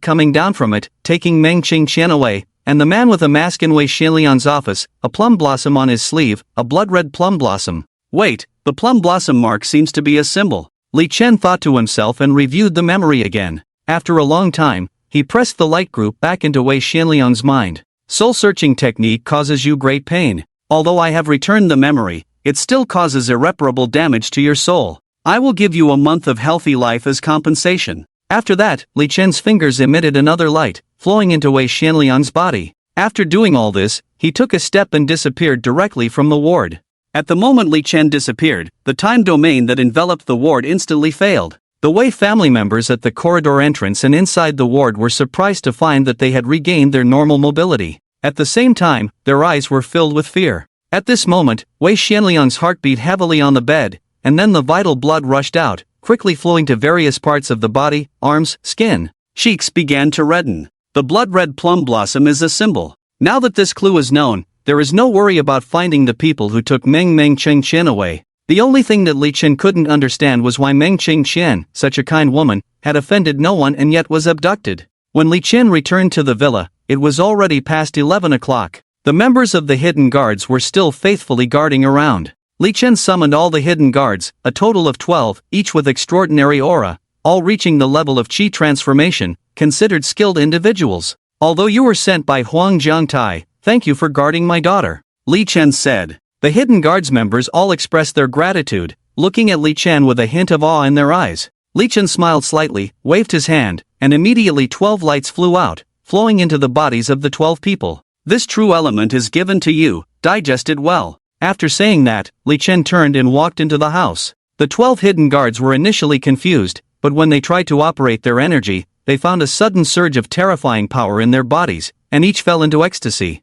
coming down from it, taking Meng Qingqian away, and the man with a mask in Wei Xianliang's office, a plum blossom on his sleeve, a blood-red plum blossom. Wait, the plum blossom mark seems to be a symbol. Li Chen thought to himself and reviewed the memory again. After a long time, he pressed the light group back into Wei Xianliang's mind. Soul-searching technique causes you great pain. Although I have returned the memory, it still causes irreparable damage to your soul. I will give you a month of healthy life as compensation. After that, Li Chen's fingers emitted another light, flowing into Wei Xianliang's body. After doing all this, he took a step and disappeared directly from the ward. At the moment Li Chen disappeared, the time domain that enveloped the ward instantly failed. The Wei family members at the corridor entrance and inside the ward were surprised to find that they had regained their normal mobility. At the same time, their eyes were filled with fear. At this moment, Wei Xianliang's heart beat heavily on the bed, and then the vital blood rushed out, quickly flowing to various parts of the body, arms, skin. Cheeks began to redden. The blood-red plum blossom is a symbol. Now that this clue is known, there is no worry about finding the people who took Meng Qingqian away. The only thing that Li Chen couldn't understand was why Meng Qingqian, such a kind woman, had offended no one and yet was abducted. When Li Chen returned to the villa, it was already past 11 o'clock. The members of the hidden guards were still faithfully guarding around. Li Chen summoned all the hidden guards, a total of 12, each with extraordinary aura, all reaching the level of Qi transformation, considered skilled individuals. Although you were sent by Huang Jiangtai, thank you for guarding my daughter, Li Chen said. The hidden guards members all expressed their gratitude, looking at Li Chen with a hint of awe in their eyes. Li Chen smiled slightly, waved his hand, and immediately 12 lights flew out, flowing into the bodies of the 12 people. This true element is given to you, digest it well. After saying that, Li Chen turned and walked into the house. The 12 hidden guards were initially confused, but when they tried to operate their energy, they found a sudden surge of terrifying power in their bodies, and each fell into ecstasy.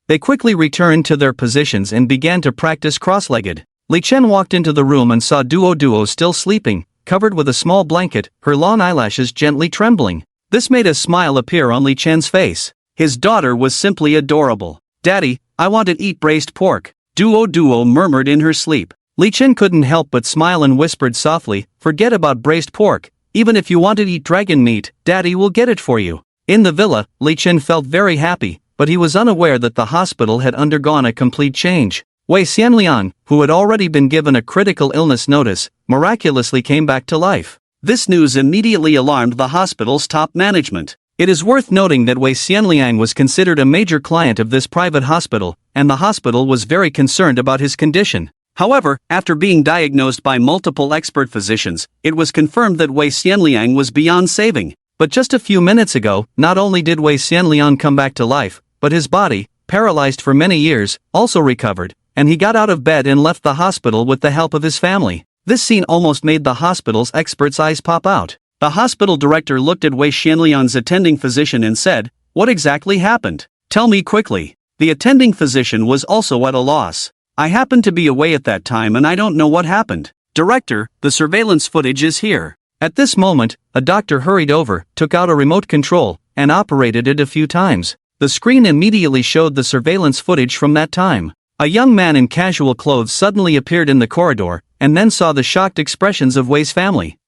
They quickly returned to their positions and began to practice cross-legged. Li Chen walked into the room and saw Duo still sleeping, covered with a small blanket, her long eyelashes gently trembling. This made a smile appear on Li Chen's face. His daughter was simply adorable. Daddy, I want to eat braised pork, Duo murmured in her sleep. Li Chen couldn't help but smile and whispered softly, forget about braised pork. Even if you want to eat dragon meat, Daddy will get it for you. In the villa, Li Chen felt very happy, but he was unaware that the hospital had undergone a complete change. Wei Xianlian, who had already been given a critical illness notice, miraculously came back to life. This news immediately alarmed the hospital's top management. It is worth noting that Wei Xianliang was considered a major client of this private hospital, and the hospital was very concerned about his condition. However, after being diagnosed by multiple expert physicians, it was confirmed that Wei Xianliang was beyond saving. But just a few minutes ago, not only did Wei Xianliang come back to life, but his body, paralyzed for many years, also recovered, and he got out of bed and left the hospital with the help of his family. This scene almost made the hospital's experts' eyes pop out. The hospital director looked at Wei Xianliang's attending physician and said, "What exactly happened? Tell me quickly." The attending physician was also at a loss. "I happened to be away at that time and I don't know what happened. Director, the surveillance footage is here." At this moment, a doctor hurried over, took out a remote control, and operated it a few times. The screen immediately showed the surveillance footage from that time. A young man in casual clothes suddenly appeared in the corridor, and then saw the shocked expressions of Wei's family.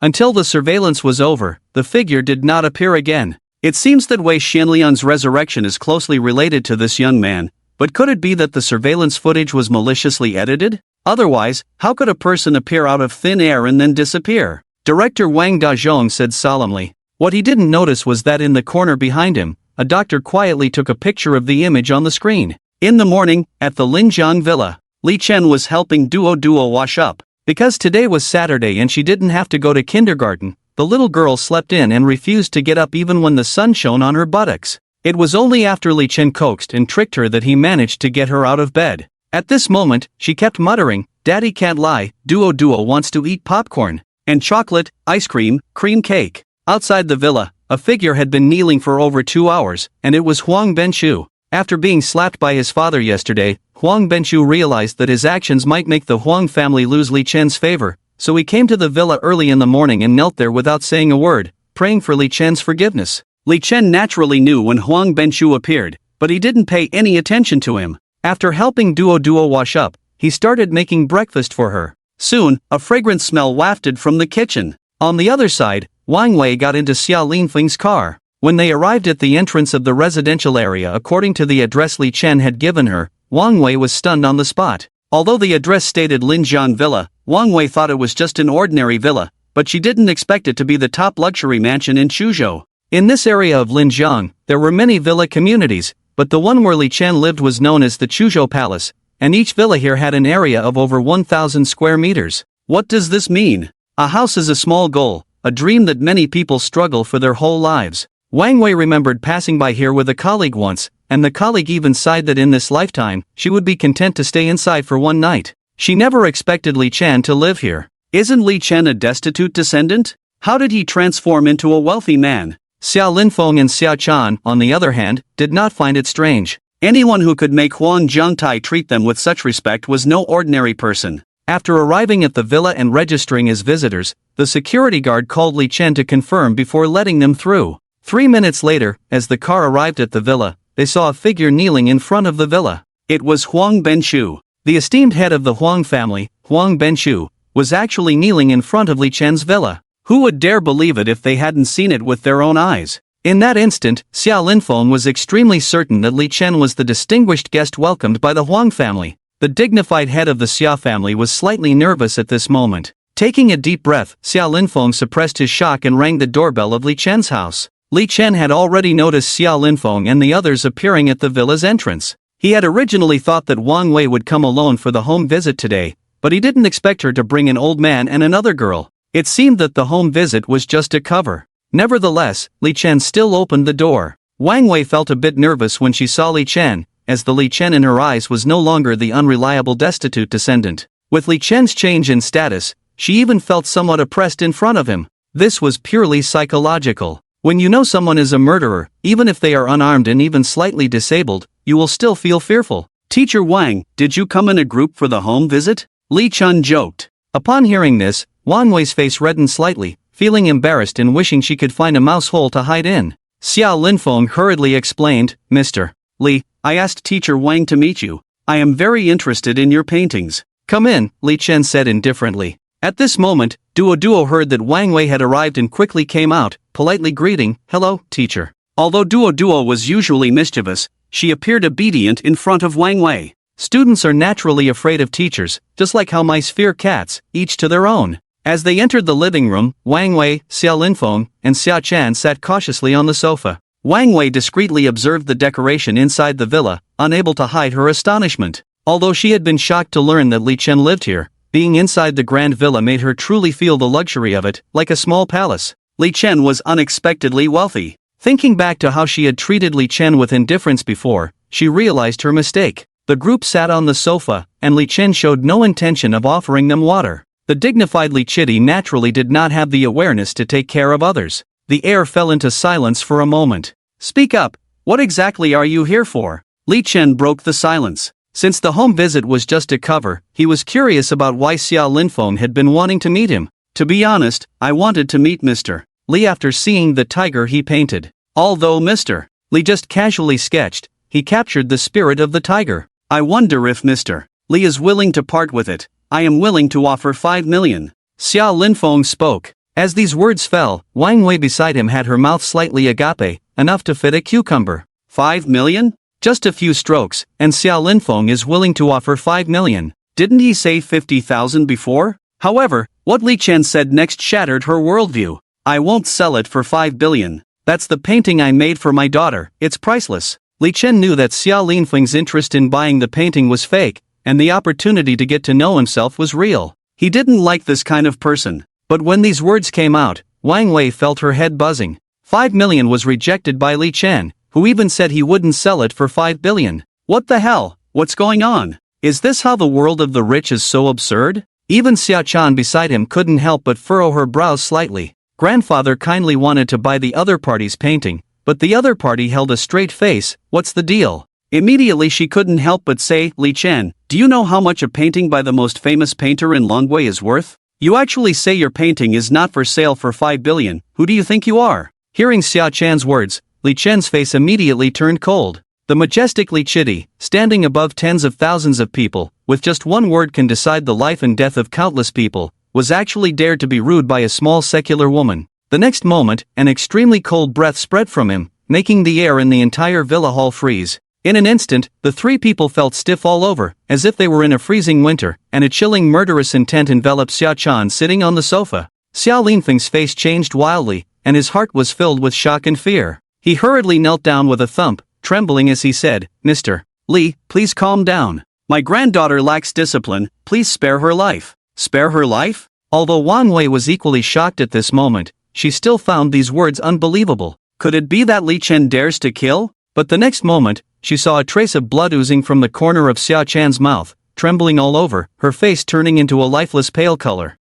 Until the surveillance was over, the figure did not appear again. It seems that Wei Xianlian's resurrection is closely related to this young man, but could it be that the surveillance footage was maliciously edited? Otherwise, how could a person appear out of thin air and then disappear? Director Wang Dazhong said solemnly. What he didn't notice was that in the corner behind him, a doctor quietly took a picture of the image on the screen. In the morning, at the Linjiang villa, Li Chen was helping Duo wash up. Because today was Saturday and she didn't have to go to kindergarten, the little girl slept in and refused to get up even when the sun shone on her buttocks. It was only after Li Chen coaxed and tricked her that he managed to get her out of bed. At this moment, she kept muttering, "Daddy can't lie, Duo wants to eat popcorn, and chocolate, ice cream, cream cake." Outside the villa, a figure had been kneeling for over 2 hours, and it was Huang Benchu. After being slapped by his father yesterday, Huang Benchu realized that his actions might make the Huang family lose Li Chen's favor, so he came to the villa early in the morning and knelt there without saying a word, praying for Li Chen's forgiveness. Li Chen naturally knew when Huang Benchu appeared, but he didn't pay any attention to him. After helping Duo wash up, he started making breakfast for her. Soon, a fragrant smell wafted from the kitchen. On the other side, Wang Wei got into Xia Linfeng's car. When they arrived at the entrance of the residential area according to the address Li Chen had given her, Wang Wei was stunned on the spot. Although the address stated Linjiang Villa, Wang Wei thought it was just an ordinary villa, but she didn't expect it to be the top luxury mansion in Chuzhou. In this area of Linjiang, there were many villa communities, but the one where Li Chen lived was known as the Chuzhou Palace, and each villa here had an area of over 1,000 square meters. What does this mean? A house is a small goal, a dream that many people struggle for their whole lives. Wang Wei remembered passing by here with a colleague once, and the colleague even sighed that in this lifetime, she would be content to stay inside for one night. She never expected Li Chen to live here. Isn't Li Chen a destitute descendant? How did he transform into a wealthy man? Xia Linfeng and Xia Chan, on the other hand, did not find it strange. Anyone who could make Huang Jiangtai treat them with such respect was no ordinary person. After arriving at the villa and registering as visitors, the security guard called Li Chen to confirm before letting them through. 3 minutes later, as the car arrived at the villa, they saw a figure kneeling in front of the villa. It was Huang Benchu. The esteemed head of the Huang family, Huang Benchu, was actually kneeling in front of Li Chen's villa. Who would dare believe it if they hadn't seen it with their own eyes? In that instant, Xia Linfeng was extremely certain that Li Chen was the distinguished guest welcomed by the Huang family. The dignified head of the Xia family was slightly nervous at this moment. Taking a deep breath, Xia Linfeng suppressed his shock and rang the doorbell of Li Chen's house. Li Chen had already noticed Xia Linfeng and the others appearing at the villa's entrance. He had originally thought that Wang Wei would come alone for the home visit today, but he didn't expect her to bring an old man and another girl. It seemed that the home visit was just a cover. Nevertheless, Li Chen still opened the door. Wang Wei felt a bit nervous when she saw Li Chen, as the Li Chen in her eyes was no longer the unreliable destitute descendant. With Li Chen's change in status, she even felt somewhat oppressed in front of him. This was purely psychological. When you know someone is a murderer, even if they are unarmed and even slightly disabled, you will still feel fearful. "Teacher Wang, did you come in a group for the home visit?" Li Chen joked. Upon hearing this, Wang Wei's face reddened slightly, feeling embarrassed and wishing she could find a mouse hole to hide in. Xia Linfeng hurriedly explained, "Mr. Li, I asked Teacher Wang to meet you. I am very interested in your paintings." "Come in," Li Chen said indifferently. At this moment, Duo heard that Wang Wei had arrived and quickly came out, politely greeting, "Hello, teacher." Although Duo was usually mischievous, she appeared obedient in front of Wang Wei. Students are naturally afraid of teachers, just like how mice fear cats, each to their own. As they entered the living room, Wang Wei, Xia Linfeng, and Xia Chan sat cautiously on the sofa. Wang Wei discreetly observed the decoration inside the villa, unable to hide her astonishment. Although she had been shocked to learn that Li Chen lived here, being inside the grand villa made her truly feel the luxury of it, like a small palace. Li Chen was unexpectedly wealthy. Thinking back to how she had treated Li Chen with indifference before, she realized her mistake. The group sat on the sofa, and Li Chen showed no intention of offering them water. The dignified Li Chitty naturally did not have the awareness to take care of others. The air fell into silence for a moment. "Speak up, what exactly are you here for?" Li Chen broke the silence. Since the home visit was just a cover, he was curious about why Xia Linfeng had been wanting to meet him. "To be honest, I wanted to meet Mr. Li after seeing the tiger he painted. Although Mr. Li just casually sketched, he captured the spirit of the tiger. I wonder if Mr. Li is willing to part with it. I am willing to offer 5 million. Xia Linfeng spoke. As these words fell, Wang Wei beside him had her mouth slightly agape, enough to fit a cucumber. 5 million? Just a few strokes, and Xia Linfeng is willing to offer 5 million. Didn't he say 50,000 before? However, what Li Chen said next shattered her worldview. I won't sell it for 5 billion. That's the painting I made for my daughter, it's priceless. Li Chen knew that Xia Linfeng's interest in buying the painting was fake, and the opportunity to get to know himself was real. He didn't like this kind of person. But when these words came out, Wang Wei felt her head buzzing. 5 million was rejected by Li Chen, who even said he wouldn't sell it for 5 billion. What the hell? What's going on? Is this how the world of the rich is so absurd? Even Xia Chan beside him couldn't help but furrow her brows slightly. Grandfather kindly wanted to buy the other party's painting, but the other party held a straight face. What's the deal? Immediately she couldn't help but say, Li Chen, do you know how much a painting by the most famous painter in Longwei is worth? You actually say your painting is not for sale for 5 billion, who do you think you are? Hearing Xia Chan's words, Li Chen's face immediately turned cold. The majestic Li Chitty, standing above tens of thousands of people, with just one word can decide the life and death of countless people, was actually dared to be rude by a small secular woman. The next moment, an extremely cold breath spread from him, making the air in the entire villa hall freeze. In an instant, the three people felt stiff all over, as if they were in a freezing winter, and a chilling murderous intent enveloped Xia Chan sitting on the sofa. Xia Linfeng's face changed wildly, and his heart was filled with shock and fear. He hurriedly knelt down with a thump, trembling as he said, Mr. Li, please calm down. My granddaughter lacks discipline, please spare her life. Spare her life? Although Wang Wei was equally shocked at this moment, she still found these words unbelievable. Could it be that Li Chen dares to kill? But the next moment, she saw a trace of blood oozing from the corner of Xia Chan's mouth, trembling all over, her face turning into a lifeless pale color.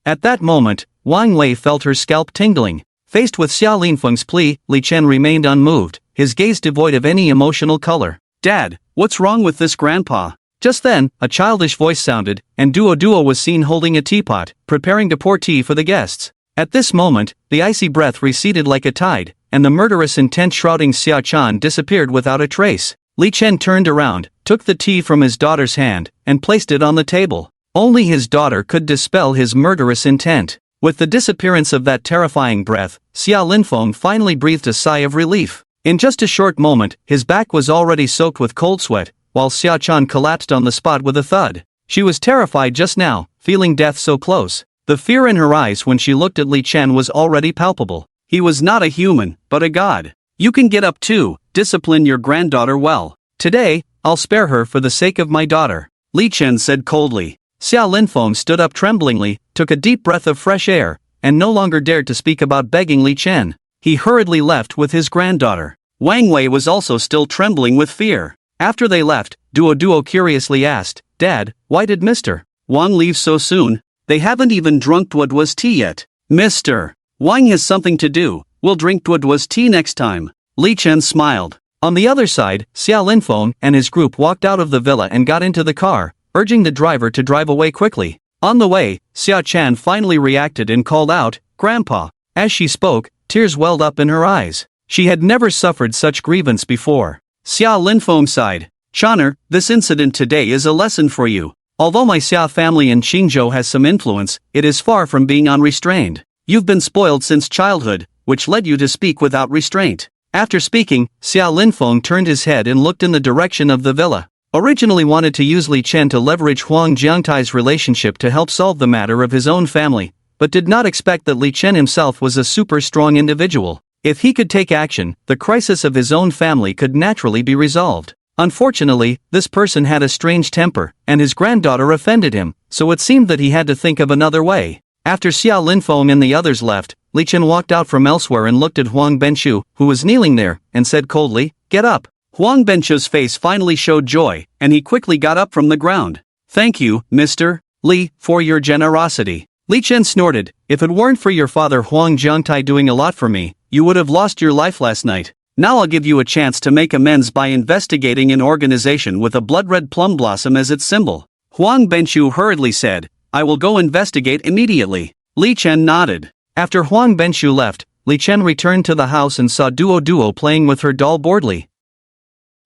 At that moment, Wang Wei felt her scalp tingling. Faced with Xia Linfeng's plea, Li Chen remained unmoved, his gaze devoid of any emotional color. Dad, what's wrong with this grandpa? Just then, a childish voice sounded, and Duo was seen holding a teapot, preparing to pour tea for the guests. At this moment, the icy breath receded like a tide, and the murderous intent shrouding Xia Chan disappeared without a trace. Li Chen turned around, took the tea from his daughter's hand, and placed it on the table. Only his daughter could dispel his murderous intent. With the disappearance of that terrifying breath, Xia Linfeng finally breathed a sigh of relief. In just a short moment, his back was already soaked with cold sweat, while Xia Chan collapsed on the spot with a thud. She was terrified just now, feeling death so close. The fear in her eyes when she looked at Li Chen was already palpable. He was not a human, but a god. You can get up too, discipline your granddaughter well. Today, I'll spare her for the sake of my daughter, Li Chen said coldly. Xia Linfeng stood up tremblingly, took a deep breath of fresh air, and no longer dared to speak about begging Li Chen. He hurriedly left with his granddaughter. Wang Wei was also still trembling with fear. After they left, Duo curiously asked, Dad, why did Mr. Wang leave so soon? They haven't even drunk Duo's tea yet. Mr. Wang has something to do, we'll drink Duo's tea next time. Li Chen smiled. On the other side, Xia Linfeng and his group walked out of the villa and got into the car, urging the driver to drive away quickly. On the way, Xia Chan finally reacted and called out, Grandpa. As she spoke, tears welled up in her eyes. She had never suffered such grievance before. Xia Linfeng sighed. Chan'er, this incident today is a lesson for you. Although my Xia family in Qingzhou has some influence, it is far from being unrestrained. You've been spoiled since childhood, which led you to speak without restraint. After speaking, Xiao Linfeng turned his head and looked in the direction of the villa. Originally wanted to use Li Chen to leverage Huang Jiangtai's relationship to help solve the matter of his own family, but did not expect that Li Chen himself was a super strong individual. If he could take action, the crisis of his own family could naturally be resolved. Unfortunately, this person had a strange temper, and his granddaughter offended him, so it seemed that he had to think of another way. After Xiao Linfeng and the others left, Li Chen walked out from elsewhere and looked at Huang Benchu, who was kneeling there, and said coldly, "Get up." Huang Benchu's face finally showed joy, and he quickly got up from the ground. "Thank you, Mr. Li, for your generosity." Li Chen snorted, "If it weren't for your father Huang Jiangtai doing a lot for me, you would have lost your life last night. Now I'll give you a chance to make amends by investigating an organization with a blood-red plum blossom as its symbol." Huang Benchu hurriedly said, "I will go investigate immediately." Li Chen nodded. After Huang Benchu left, Li Chen returned to the house and saw Duo playing with her doll boredly.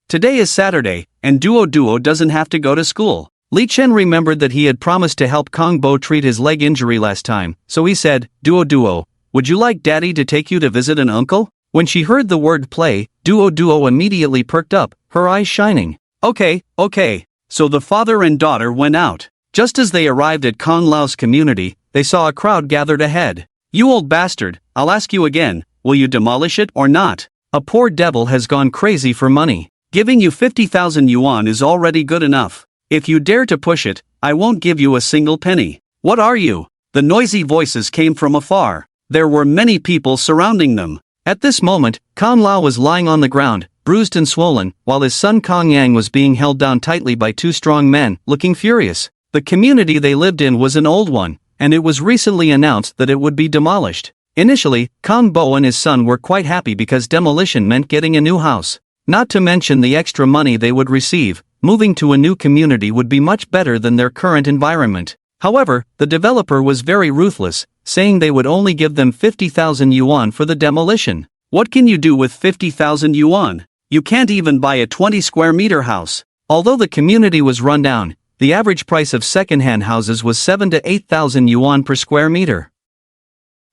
Today is Saturday, and Duo doesn't have to go to school. Li Chen remembered that he had promised to help Kong Bo treat his leg injury last time, so he said, Duo, would you like Daddy to take you to visit an uncle? When she heard the word play, Duo immediately perked up, her eyes shining. Okay. So the father and daughter went out. Just as they arrived at Kong Lao's community, they saw a crowd gathered ahead. "You old bastard, I'll ask you again, will you demolish it or not? A poor devil has gone crazy for money. Giving you 50,000 yuan is already good enough. If you dare to push it, I won't give you a single penny. What are you?" The noisy voices came from afar. There were many people surrounding them. At this moment, Kong Lao was lying on the ground, bruised and swollen, while his son Kong Yang was being held down tightly by two strong men, looking furious. The community they lived in was an old one, and it was recently announced that it would be demolished. Initially, Kong Bo and his son were quite happy because demolition meant getting a new house. Not to mention the extra money they would receive. Moving to a new community would be much better than their current environment. However, the developer was very ruthless, saying they would only give them 50,000 yuan for the demolition. What can you do with 50,000 yuan? You can't even buy a 20 square meter house. Although the community was run down, the average price of second-hand houses was 7 to 8,000 yuan per square meter.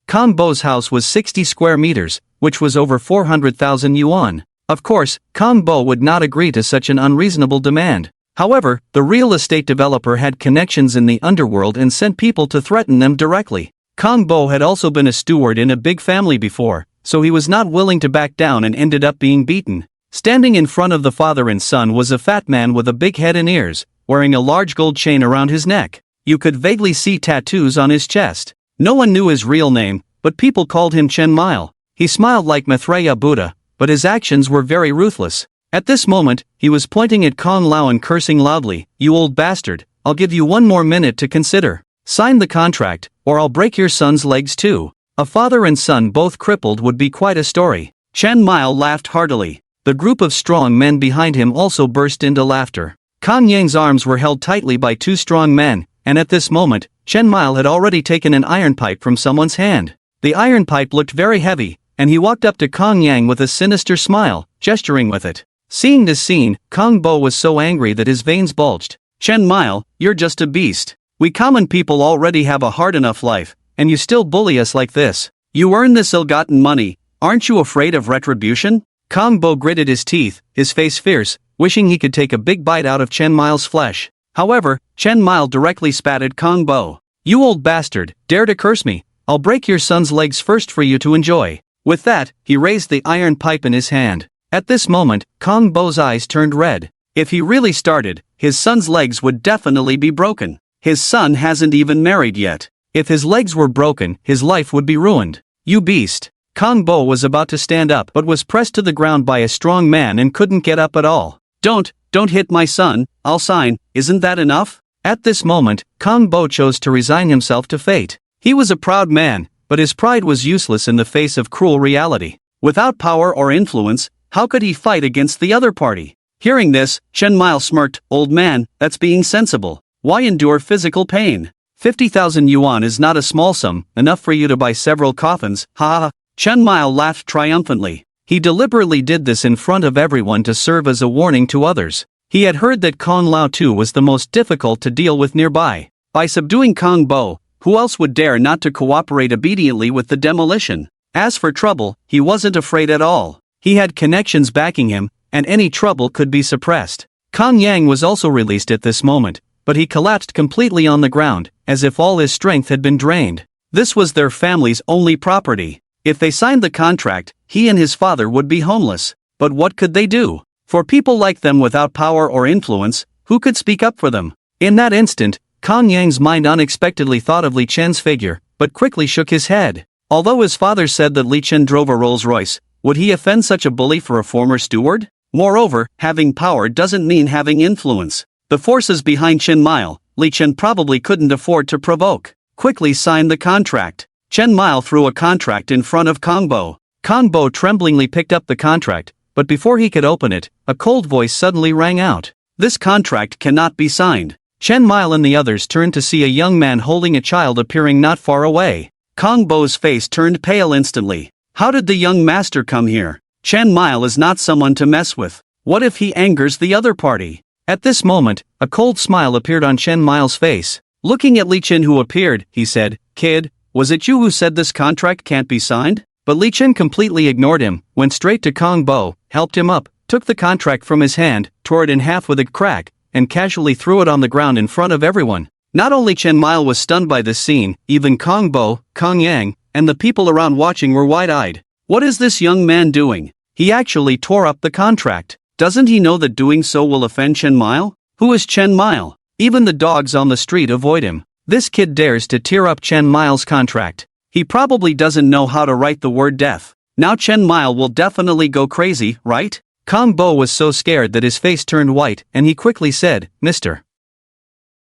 Kong Bo's house was 60 square meters, which was over 400,000 yuan. Of course, Kong Bo would not agree to such an unreasonable demand. However, the real estate developer had connections in the underworld and sent people to threaten them directly. Kong Bo had also been a steward in a big family before, so he was not willing to back down and ended up being beaten. Standing in front of the father and son was a fat man with a big head and ears, wearing a large gold chain around his neck. You could vaguely see tattoos on his chest. No one knew his real name, but people called him Chen Mile. He smiled like Maitreya Buddha, but his actions were very ruthless. At this moment, he was pointing at Kong Lao and cursing loudly, "You old bastard, I'll give you one more minute to consider. Sign the contract, or I'll break your son's legs too." A father and son both crippled would be quite a story. Chen Mile laughed heartily. The group of strong men behind him also burst into laughter. Kong Yang's arms were held tightly by two strong men, and at this moment, Chen Mile had already taken an iron pipe from someone's hand. The iron pipe looked very heavy, and he walked up to Kong Yang with a sinister smile, gesturing with it. Seeing this scene, Kong Bo was so angry that his veins bulged. "Chen Mile, you're just a beast. We common people already have a hard enough life, and you still bully us like this. You earn this ill-gotten money, aren't you afraid of retribution?" Kong Bo gritted his teeth, his face fierce, wishing he could take a big bite out of Chen Mile's flesh. However, Chen Mile directly spat at Kong Bo. "You old bastard, dare to curse me? I'll break your son's legs first for you to enjoy." With that, he raised the iron pipe in his hand. At this moment, Kong Bo's eyes turned red. If he really started, his son's legs would definitely be broken. His son hasn't even married yet. If his legs were broken, his life would be ruined. "You beast." Kong Bo was about to stand up but was pressed to the ground by a strong man and couldn't get up at all. Don't hit my son, I'll sign, isn't that enough?" At this moment, Kong Bo chose to resign himself to fate. He was a proud man, but his pride was useless in the face of cruel reality. Without power or influence, how could he fight against the other party? Hearing this, Chen Mile smirked, "Old man, that's being sensible. Why endure physical pain? 50,000 yuan is not a small sum, enough for you to buy several coffins, ha ha." Chen Mile laughed triumphantly. He deliberately did this in front of everyone to serve as a warning to others. He had heard that Kong Lao too was the most difficult to deal with nearby. By subduing Kong Bo, who else would dare not to cooperate obediently with the demolition? As for trouble, he wasn't afraid at all. He had connections backing him, and any trouble could be suppressed. Kang Yang was also released at this moment, but he collapsed completely on the ground, as if all his strength had been drained. This was their family's only property. If they signed the contract, he and his father would be homeless. But what could they do? For people like them without power or influence, who could speak up for them? In that instant, Kang Yang's mind unexpectedly thought of Li Chen's figure, but quickly shook his head. Although his father said that Li Chen drove a Rolls-Royce, would he offend such a bully for a former steward? Moreover, having power doesn't mean having influence. The forces behind Chen Mile, Li Chen probably couldn't afford to provoke. Quickly signed the contract. Chen Mile threw a contract in front of Kang Bo. Kang Bo tremblingly picked up the contract, but before he could open it, a cold voice suddenly rang out. This contract cannot be signed. Chen Mile and the others turned to see a young man holding a child appearing not far away. Kang Bo's face turned pale instantly. How did the young master come here? Chen Mile is not someone to mess with. What if he angers the other party? At this moment, a cold smile appeared on Chen Mile's face. Looking at Li Chen who appeared, he said, "Kid, was it you who said this contract can't be signed?" But Li Chen completely ignored him, went straight to Kang Bo, helped him up, took the contract from his hand, tore it in half with a crack, and casually threw it on the ground in front of everyone. Not only Chen Mile was stunned by this scene, even Kang Bo, Kang Yang, and the people around watching were wide-eyed. What is this young man doing? He actually tore up the contract. Doesn't he know that doing so will offend Chen Mile? Who is Chen Mile? Even the dogs on the street avoid him. This kid dares to tear up Chen Mile's contract. He probably doesn't know how to write the word death. Now Chen Mile will definitely go crazy, right? Kang Bo was so scared that his face turned white, and he quickly said, "Mr.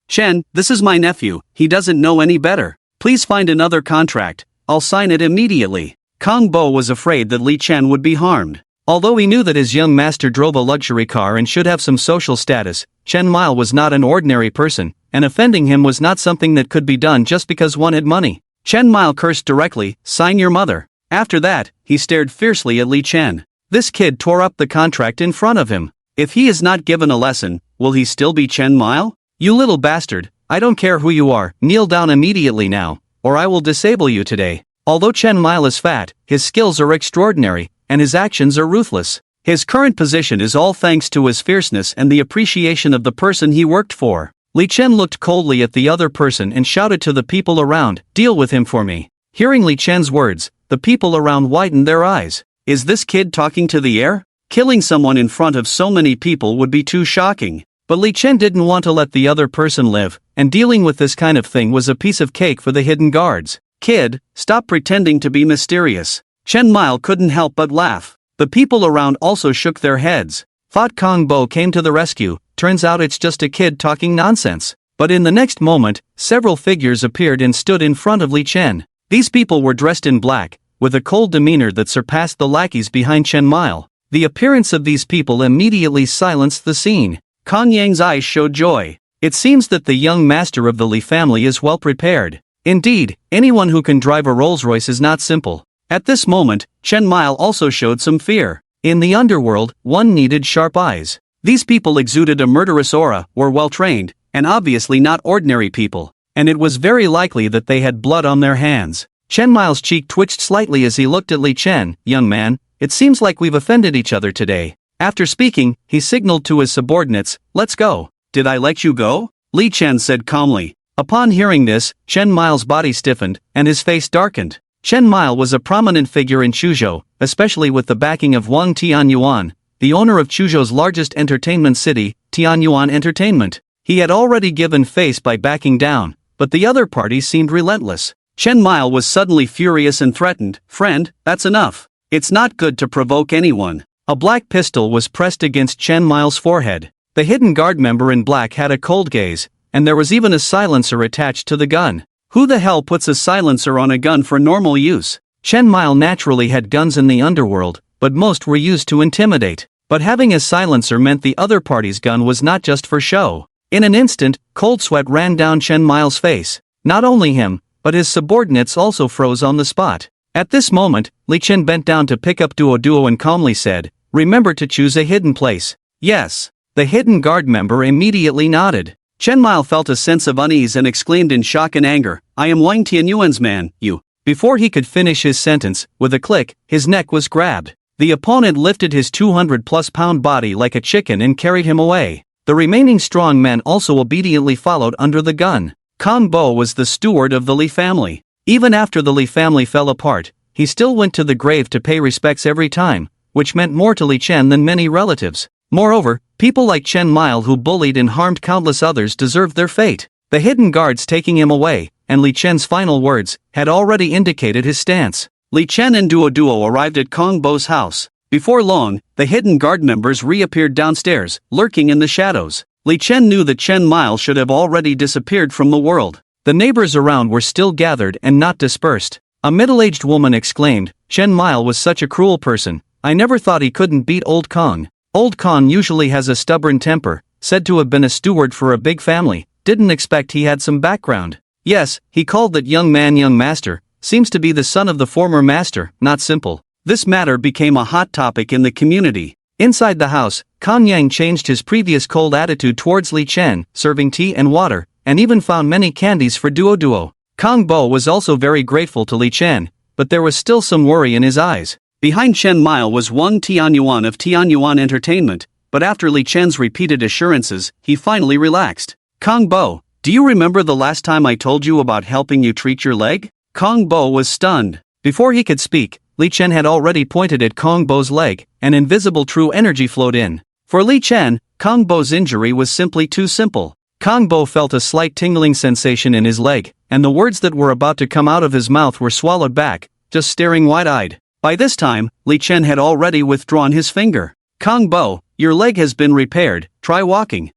Chen, this is my nephew, he doesn't know any better. Please find another contract, I'll sign it immediately." Kang Bo was afraid that Li Chen would be harmed. Although he knew that his young master drove a luxury car and should have some social status, Chen Mile was not an ordinary person, and offending him was not something that could be done just because one had money. Chen Mile cursed directly, "Sign your mother." After that, he stared fiercely at Li Chen. This kid tore up the contract in front of him. If he is not given a lesson, will he still be Chen Mile? "You little bastard, I don't care who you are, kneel down immediately now, or I will disable you today." Although Chen Mile is fat, his skills are extraordinary, and his actions are ruthless. His current position is all thanks to his fierceness and the appreciation of the person he worked for. Li Chen looked coldly at the other person and shouted to the people around, "Deal with him for me." Hearing Li Chen's words, the people around widened their eyes. Is this kid talking to the air? Killing someone in front of so many people would be too shocking. But Li Chen didn't want to let the other person live, and dealing with this kind of thing was a piece of cake for the hidden guards. "Kid, stop pretending to be mysterious." Chen Mile couldn't help but laugh. The people around also shook their heads. Thought Kang Bo came to the rescue, turns out it's just a kid talking nonsense. But in the next moment, several figures appeared and stood in front of Li Chen. These people were dressed in black, with a cold demeanor that surpassed the lackeys behind Chen Mile. The appearance of these people immediately silenced the scene. Kang Yang's eyes showed joy. It seems that the young master of the Li family is well prepared. Indeed, anyone who can drive a Rolls-Royce is not simple. At this moment, Chen Mile also showed some fear. In the underworld, one needed sharp eyes. These people exuded a murderous aura, were well-trained, and obviously not ordinary people, and it was very likely that they had blood on their hands. Chen Mile's cheek twitched slightly as he looked at Li Chen. "Young man, it seems like we've offended each other today." After speaking, he signaled to his subordinates, "Let's go." "Did I let you go?" Li Chen said calmly. Upon hearing this, Chen Mile's body stiffened, and his face darkened. Chen Mile was a prominent figure in Chuzhou, especially with the backing of Wang Tianyuan, the owner of Chuzhou's largest entertainment city, Tianyuan Entertainment. He had already given face by backing down, but the other parties seemed relentless. Chen Mile was suddenly furious and threatened, "Friend, that's enough. It's not good to provoke anyone." A black pistol was pressed against Chen Mile's forehead. The hidden guard member in black had a cold gaze, and there was even a silencer attached to the gun. Who the hell puts a silencer on a gun for normal use? Chen Mile naturally had guns in the underworld, but most were used to intimidate. But having a silencer meant the other party's gun was not just for show. In an instant, cold sweat ran down Chen Mile's face. Not only him, but his subordinates also froze on the spot. At this moment, Li Chen bent down to pick up Duo and calmly said, "Remember to choose a hidden place." "Yes." The hidden guard member immediately nodded. Chen Mile felt a sense of unease and exclaimed in shock and anger, "I am Wang Tianyuan's man, you Before he could finish his sentence, with a click, his neck was grabbed. The opponent lifted his 200-plus-pound body like a chicken and carried him away. The remaining strong men also obediently followed under the gun. Kong Bo was the steward of the Li family. Even after the Li family fell apart, he still went to the grave to pay respects every time, which meant more to Li Chen than many relatives. Moreover, people like Chen Mile who bullied and harmed countless others deserved their fate. The hidden guards taking him away, and Li Chen's final words, had already indicated his stance. Li Chen and Duo arrived at Kong Bo's house. Before long, the hidden guard members reappeared downstairs, lurking in the shadows. Li Chen knew that Chen Mile should have already disappeared from the world. The neighbors around were still gathered and not dispersed. A middle-aged woman exclaimed, "Chen Mile was such a cruel person. I never thought he couldn't beat Old Kong. Old Kong usually has a stubborn temper, said to have been a steward for a big family, didn't expect he had some background. Yes, he called that young man young master, seems to be the son of the former master, not simple." This matter became a hot topic in the community. Inside the house, Kong Yang changed his previous cold attitude towards Li Chen, serving tea and water, and even found many candies for Duo. Kong Bo was also very grateful to Li Chen, but there was still some worry in his eyes. Behind Chen Mile was Wang Tianyuan of Tianyuan Entertainment, but after Li Chen's repeated assurances, he finally relaxed. "Kong Bo, do you remember the last time I told you about helping you treat your leg?" Kong Bo was stunned. Before he could speak, Li Chen had already pointed at Kong Bo's leg, and invisible true energy flowed in. For Li Chen, Kong Bo's injury was simply too simple. Kong Bo felt a slight tingling sensation in his leg, and the words that were about to come out of his mouth were swallowed back, just staring wide-eyed. By this time, Li Chen had already withdrawn his finger. "Kong Bo, your leg has been repaired, try walking."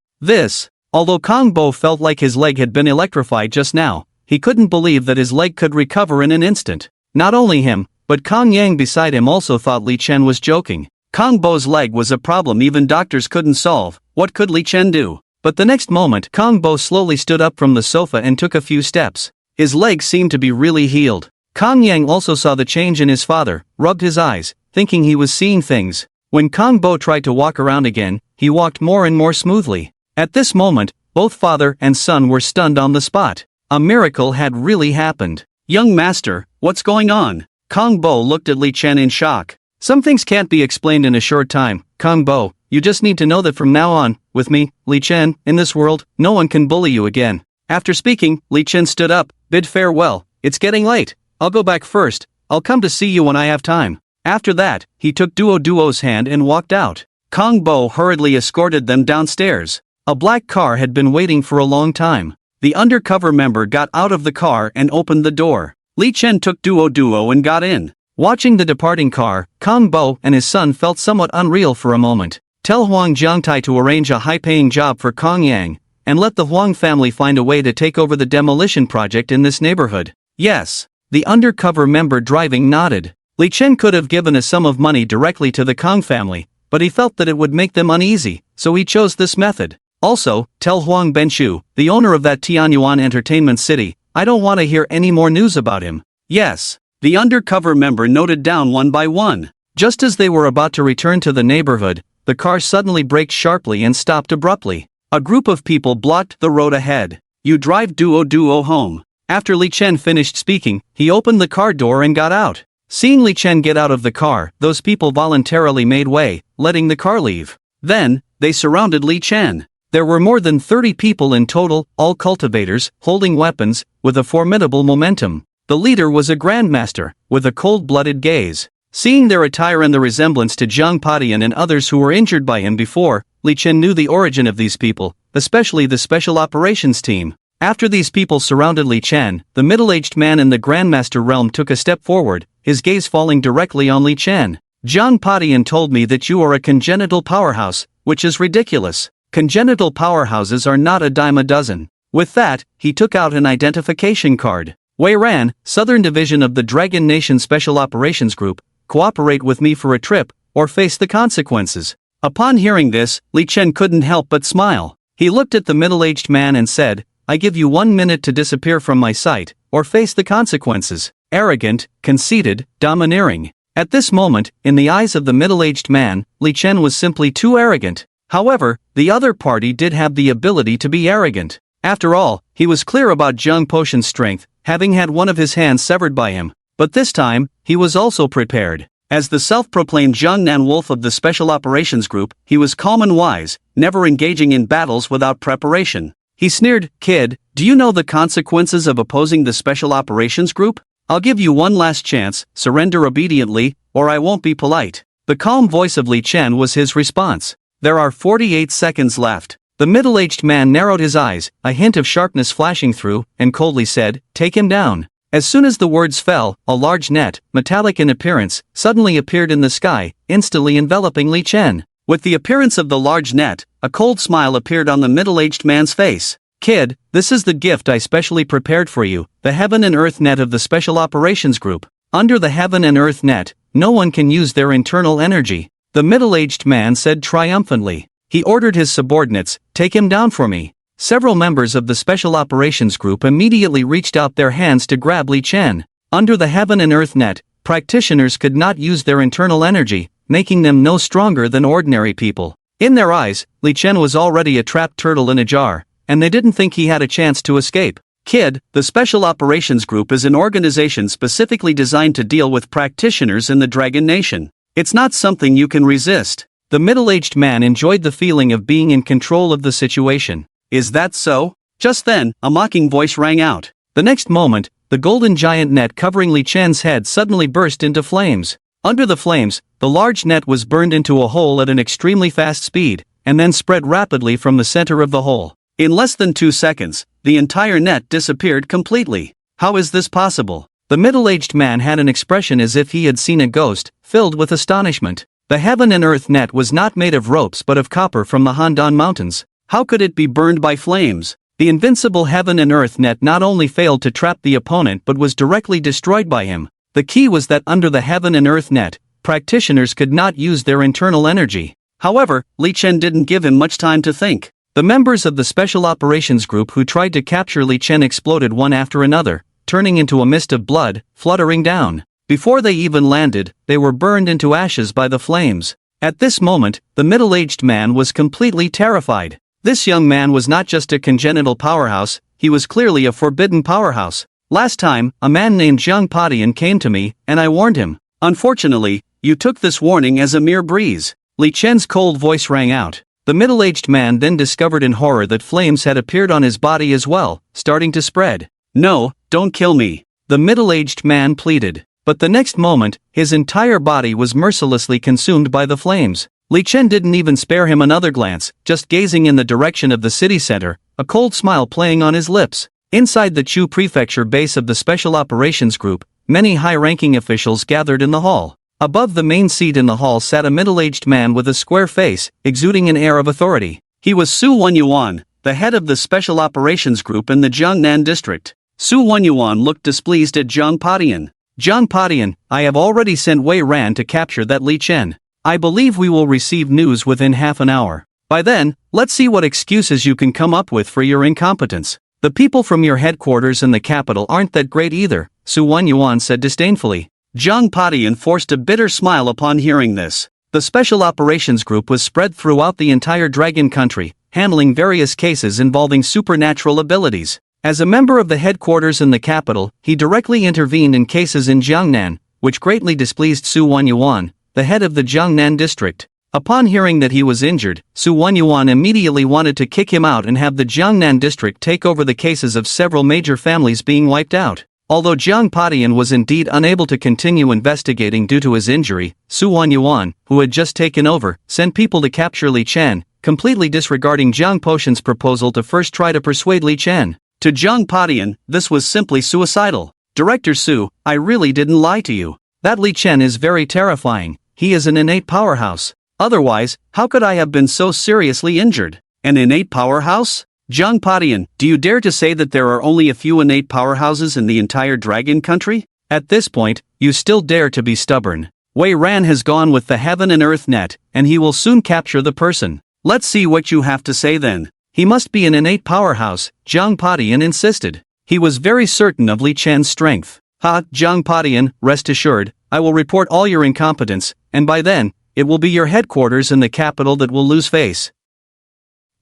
Although Kong Bo felt like his leg had been electrified just now, he couldn't believe that his leg could recover in an instant. Not only him, but Kong Yang beside him also thought Li Chen was joking. Kong Bo's leg was a problem even doctors couldn't solve. What could Li Chen do? But the next moment, Kong Bo slowly stood up from the sofa and took a few steps. His leg seemed to be really healed. Kong Yang also saw the change in his father, rubbed his eyes, thinking he was seeing things. When Kong Bo tried to walk around again, he walked more and more smoothly. At this moment, both father and son were stunned on the spot. A miracle had really happened. "Young master, what's going on?" Kong Bo looked at Li Chen in shock. "Some things can't be explained in a short time, Kong Bo. You just need to know that from now on, with me, Li Chen, in this world, no one can bully you again." After speaking, Li Chen stood up, bid farewell. "It's getting late. I'll go back first. I'll come to see you when I have time." After that, he took Duo's hand and walked out. Kong Bo hurriedly escorted them downstairs. A black car had been waiting for a long time. The undercover member got out of the car and opened the door. Li Chen took Duo and got in. Watching the departing car, Kong Bo and his son felt somewhat unreal for a moment. Tell Huang Jiangtai to arrange a high-paying job for Kong Yang, and let the Huang family find a way to take over the demolition project in this neighborhood. Yes. The undercover member driving nodded. Li Chen could have given a sum of money directly to the Kong family, but he felt that it would make them uneasy, so he chose this method. Also, tell Huang Benshu, the owner of that Tianyuan Entertainment City, I don't want to hear any more news about him. Yes. The undercover member noted down one by one. Just as they were about to return to the neighborhood, the car suddenly braked sharply and stopped abruptly. A group of people blocked the road ahead. "You drive Duo home." After Li Chen finished speaking, he opened the car door and got out. Seeing Li Chen get out of the car, those people voluntarily made way, letting the car leave. Then, they surrounded Li Chen. There were more than 30 people in total, all cultivators, holding weapons, with a formidable momentum. The leader was a grandmaster, with a cold-blooded gaze. Seeing their attire and the resemblance to Zhang Padian and others who were injured by him before, Li Chen knew the origin of these people, especially the Special Operations Team. After these people surrounded Li Chen, the middle-aged man in the Grandmaster realm took a step forward, his gaze falling directly on Li Chen. "Zhang Padian told me that you are a congenital powerhouse, which is ridiculous. Congenital powerhouses are not a dime a dozen." With that, he took out an identification card. "Wei Ran, Southern Division of the Dragon Nation Special Operations Group, cooperate with me for a trip, or face the consequences." Upon hearing this, Li Chen couldn't help but smile. He looked at the middle-aged man and said, "I give you 1 minute to disappear from my sight, or face the consequences." Arrogant, conceited, domineering. At this moment, in the eyes of the middle-aged man, Li Chen was simply too arrogant. However, the other party did have the ability to be arrogant. After all, he was clear about Zhang Poshan's strength, having had one of his hands severed by him. But this time, he was also prepared. As the self-proclaimed Jiangnan Wolf of the Special Operations Group, he was calm and wise, never engaging in battles without preparation. He sneered, "Kid, do you know the consequences of opposing the Special Operations Group? I'll give you one last chance, surrender obediently, or I won't be polite." The calm voice of Li Chen was his response. "There are 48 seconds left." The middle-aged man narrowed his eyes, a hint of sharpness flashing through, and coldly said, "Take him down." As soon as the words fell, a large net, metallic in appearance, suddenly appeared in the sky, instantly enveloping Li Chen. With the appearance of the large net, a cold smile appeared on the middle-aged man's face. "Kid, this is the gift I specially prepared for you, the Heaven and Earth Net of the Special Operations Group. Under the Heaven and Earth Net, no one can use their internal energy," the middle-aged man said triumphantly. He ordered his subordinates, "Take him down for me." Several members of the Special Operations Group immediately reached out their hands to grab Li Chen. Under the Heaven and Earth Net, practitioners could not use their internal energy, making them no stronger than ordinary people. In their eyes, Li Chen was already a trapped turtle in a jar, and they didn't think he had a chance to escape. "Kid, the Special Operations Group is an organization specifically designed to deal with practitioners in the Dragon Nation. It's not something you can resist." The middle-aged man enjoyed the feeling of being in control of the situation. "Is that so?" Just then, a mocking voice rang out. The next moment, the golden giant net covering Li Chen's head suddenly burst into flames. Under the flames, the large net was burned into a hole at an extremely fast speed, and then spread rapidly from the center of the hole. In less than 2 seconds, the entire net disappeared completely. "How is this possible?" The middle-aged man had an expression as if he had seen a ghost, filled with astonishment. The Heaven and Earth Net was not made of ropes but of copper from the Handan Mountains. How could it be burned by flames? The invincible Heaven and Earth Net not only failed to trap the opponent but was directly destroyed by him. The key was that under the Heaven and Earth Net, practitioners could not use their internal energy. However, Li Chen didn't give him much time to think. The members of the Special Operations Group who tried to capture Li Chen exploded one after another, turning into a mist of blood, fluttering down. Before they even landed, they were burned into ashes by the flames. At this moment, the middle-aged man was completely terrified. This young man was not just a congenital powerhouse, he was clearly a forbidden powerhouse. "Last time, a man named Zhang Padian came to me, and I warned him. Unfortunately, you took this warning as a mere breeze." Li Chen's cold voice rang out. The middle-aged man then discovered in horror that flames had appeared on his body as well, starting to spread. "No, don't kill me," the middle-aged man pleaded. But the next moment, his entire body was mercilessly consumed by the flames. Li Chen didn't even spare him another glance, just gazing in the direction of the city center, a cold smile playing on his lips. Inside the Chu Prefecture base of the Special Operations Group, many high-ranking officials gathered in the hall. Above the main seat in the hall sat a middle-aged man with a square face, exuding an air of authority. He was Su Wenyuan, the head of the Special Operations Group in the Jiangnan district. Su Wenyuan looked displeased at Zhang Padian. "Zhang Padian, I have already sent Wei Ran to capture that Li Chen. I believe we will receive news within half an hour. By then, let's see what excuses you can come up with for your incompetence. The people from your headquarters in the capital aren't that great either," Su Wenyuan said disdainfully. Zhang Padian forced a bitter smile upon hearing this. The Special Operations Group was spread throughout the entire Dragon Country, handling various cases involving supernatural abilities. As a member of the headquarters in the capital, he directly intervened in cases in Jiangnan, which greatly displeased Su Wenyuan, the head of the Jiangnan district. Upon hearing that he was injured, Su Wenyuan immediately wanted to kick him out and have the Jiangnan district take over the cases of several major families being wiped out. Although Zhang Padian was indeed unable to continue investigating due to his injury, Su Wenyuan, who had just taken over, sent people to capture Li Chen, completely disregarding Zhang Potion's proposal to first try to persuade Li Chen. To Zhang Padian, this was simply suicidal. "Director Su, I really didn't lie to you. That Li Chen is very terrifying. He is an innate powerhouse. Otherwise, how could I have been so seriously injured?" "An innate powerhouse? Zhang Padian, do you dare to say that there are only a few innate powerhouses in the entire Dragon Country? At this point, you still dare to be stubborn. Wei Ran has gone with the Heaven and Earth Net, and he will soon capture the person. Let's see what you have to say then." "He must be an innate powerhouse," Zhang Padian insisted. He was very certain of Li Chen's strength. "Ha, Zhang Padian, rest assured, I will report all your incompetence, and by then, it will be your headquarters in the capital that will lose face."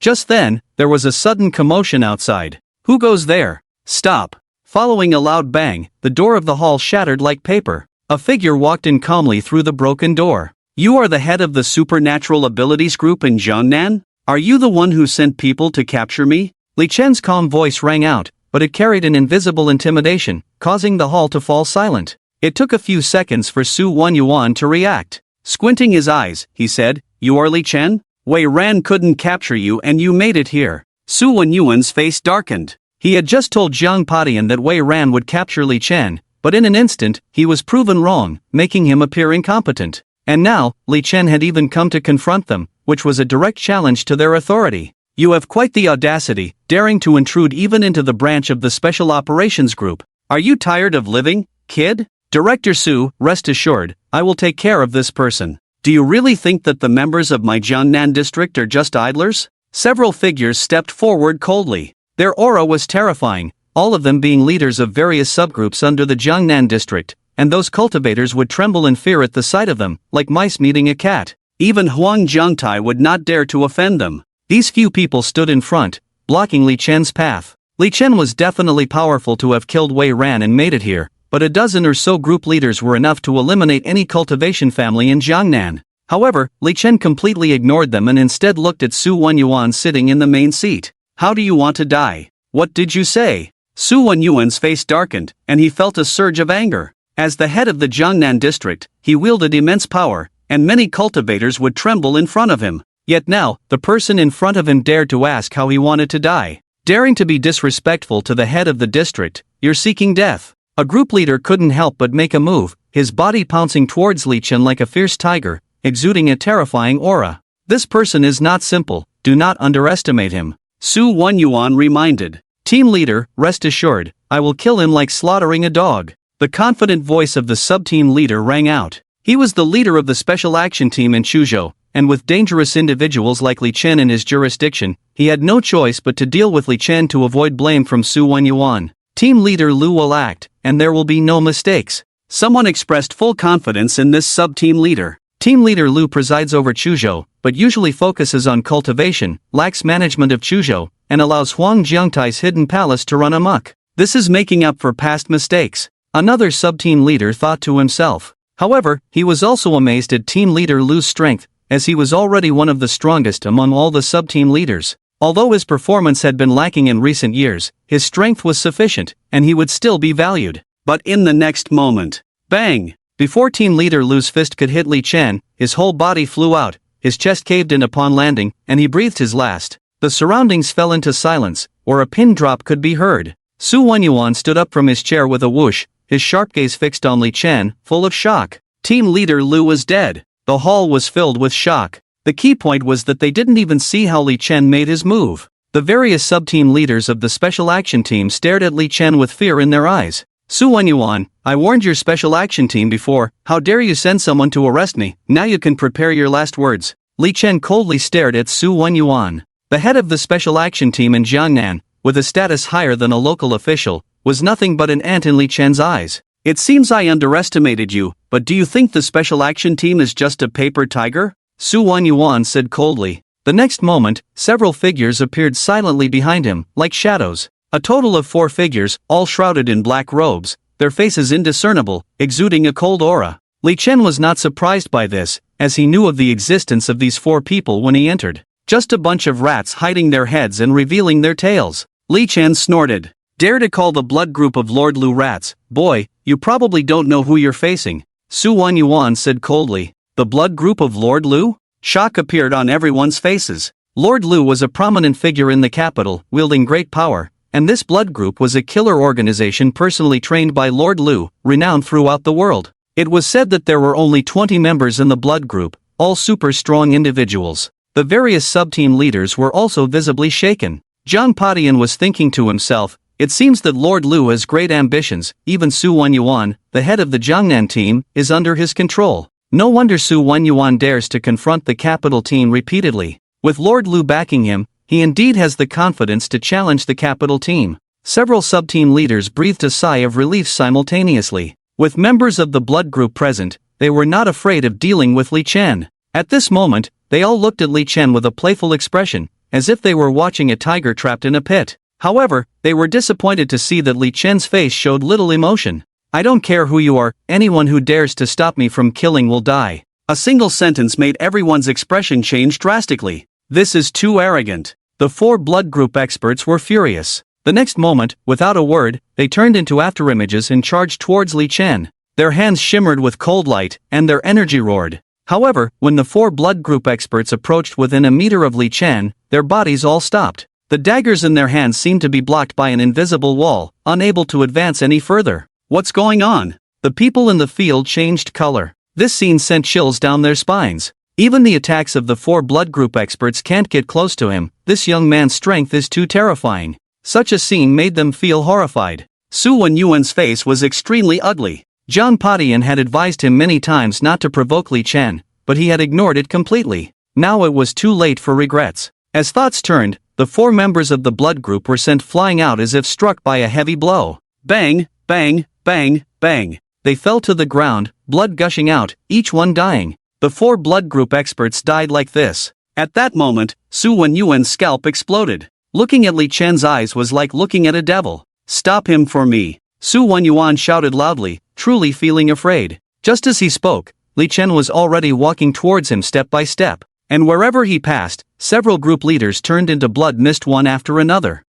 Just then, there was a sudden commotion outside. "Who goes there? Stop! Following a loud bang, the door of the hall shattered like paper. A figure walked in calmly through the broken door. "You are the head of the supernatural abilities group in Jiangnan? Are you the one who sent people to capture me?" Li Chen's calm voice rang out, but it carried an invisible intimidation, causing the hall to fall silent. It took a few seconds for Su Wenyuan to react. Squinting his eyes, he said, "You are Li Chen? Wei Ran couldn't capture you and you made it here." Su Wenyuan's face darkened. He had just told Jiang Padian that Wei Ran would capture Li Chen, but in an instant, he was proven wrong, making him appear incompetent. And now, Li Chen had even come to confront them, which was a direct challenge to their authority. "You have quite the audacity, daring to intrude even into the branch of the Special Operations Group. Are you tired of living, kid? Director Su, rest assured, I will take care of this person. Do you really think that the members of my Jiangnan district are just idlers?" Several figures stepped forward coldly. Their aura was terrifying, all of them being leaders of various subgroups under the Jiangnan district, and those cultivators would tremble in fear at the sight of them, like mice meeting a cat. Even Huang Jiangtai would not dare to offend them. These few people stood in front, blocking Li Chen's path. Li Chen was definitely powerful to have killed Wei Ran and made it here, but a dozen or so group leaders were enough to eliminate any cultivation family in Jiangnan. However, Li Chen completely ignored them and instead looked at Su Wenyuan sitting in the main seat. "How do you want to die? What did you say?" Su Wenyuan's face darkened, and he felt a surge of anger. As the head of the Jiangnan district, he wielded immense power, and many cultivators would tremble in front of him. Yet now, the person in front of him dared to ask how he wanted to die. Daring to be disrespectful to the head of the district, "You're seeking death." A group leader couldn't help but make a move, his body pouncing towards Li Chen like a fierce tiger, exuding a terrifying aura. "This person is not simple, do not underestimate him," Su Wenyuan reminded. "Team leader, rest assured, I will kill him like slaughtering a dog." The confident voice of the sub-team leader rang out. He was the leader of the special action team in Chuzhou, and with dangerous individuals like Li Chen in his jurisdiction, he had no choice but to deal with Li Chen to avoid blame from Su Wenyuan. Team leader Lu will act, and there will be no mistakes. Someone expressed full confidence in this sub-team leader. Team leader Lu presides over Chuzhou, but usually focuses on cultivation, lacks management of Chuzhou, and allows Huang Jiangtai's hidden palace to run amok. This is making up for past mistakes, another sub-team leader thought to himself. However, he was also amazed at team leader Lu's strength, as he was already one of the strongest among all the sub-team leaders. Although his performance had been lacking in recent years, his strength was sufficient, and he would still be valued. But in the next moment, bang! Before team leader Lu's fist could hit Li Chen, his whole body flew out, his chest caved in upon landing, and he breathed his last. The surroundings fell into silence, or a pin drop could be heard. Su Wenyuan stood up from his chair with a whoosh, his sharp gaze fixed on Li Chen, full of shock. Team leader Lu was dead. The hall was filled with shock. The key point was that they didn't even see how Li Chen made his move. The various sub-team leaders of the special action team stared at Li Chen with fear in their eyes. "Su Wenyuan, I warned your special action team before, how dare you send someone to arrest me, now you can prepare your last words." Li Chen coldly stared at Su Wenyuan. The head of the special action team in Jiangnan, with a status higher than a local official, was nothing but an ant in Li Chen's eyes. "It seems I underestimated you, but do you think the special action team is just a paper tiger?" Su Wenyuan said coldly. The next moment, several figures appeared silently behind him, like shadows. A total of 4 figures, all shrouded in black robes, their faces indiscernible, exuding a cold aura. Li Chen was not surprised by this, as he knew of the existence of these 4 people when he entered. Just a bunch of rats hiding their heads and revealing their tails. Li Chen snorted. "Dare to call the blood group of Lord Lu rats? Boy, you probably don't know who you're facing," Su Wenyuan said coldly. "The blood group of Lord Lu?" Shock appeared on everyone's faces. Lord Lu was a prominent figure in the capital, wielding great power, and this blood group was a killer organization personally trained by Lord Lu, renowned throughout the world. It was said that there were only 20 members in the blood group, all super strong individuals. The various sub-team leaders were also visibly shaken. Jiang Padian was thinking to himself, "It seems that Lord Lu has great ambitions, even Su Wenyuan, the head of the Jiangnan team, is under his control. No wonder Su Wenyuan dares to confront the capital team repeatedly. With Lord Lu backing him, he indeed has the confidence to challenge the capital team." Several sub-team leaders breathed a sigh of relief simultaneously. With members of the blood group present, they were not afraid of dealing with Li Chen. At this moment, they all looked at Li Chen with a playful expression, as if they were watching a tiger trapped in a pit. However, they were disappointed to see that Li Chen's face showed little emotion. "I don't care who you are, anyone who dares to stop me from killing will die." A single sentence made everyone's expression change drastically. "This is too arrogant." The 4 blood group experts were furious. The next moment, without a word, they turned into afterimages and charged towards Li Chen. Their hands shimmered with cold light, and their energy roared. However, when the 4 blood group experts approached within a meter of Li Chen, their bodies all stopped. The daggers in their hands seemed to be blocked by an invisible wall, unable to advance any further. "What's going on?" The people in the field changed color. This scene sent chills down their spines. Even the attacks of the 4 blood group experts can't get close to him. This young man's strength is too terrifying. Such a scene made them feel horrified. Su Wenyuan's face was extremely ugly. Zhang Padian had advised him many times not to provoke Li Chen, but he had ignored it completely. Now it was too late for regrets. As thoughts turned, the 4 members of the blood group were sent flying out as if struck by a heavy blow. Bang, bang, bang, bang. They fell to the ground, blood gushing out, each one dying. The 4 blood group experts died like this. At that moment, Su Wenyuan's scalp exploded. Looking at Li Chen's eyes was like looking at a devil. "Stop him for me," Su Wenyuan shouted loudly, truly feeling afraid. Just as he spoke, Li Chen was already walking towards him step by step. And wherever he passed, several group leaders turned into blood mist one after another.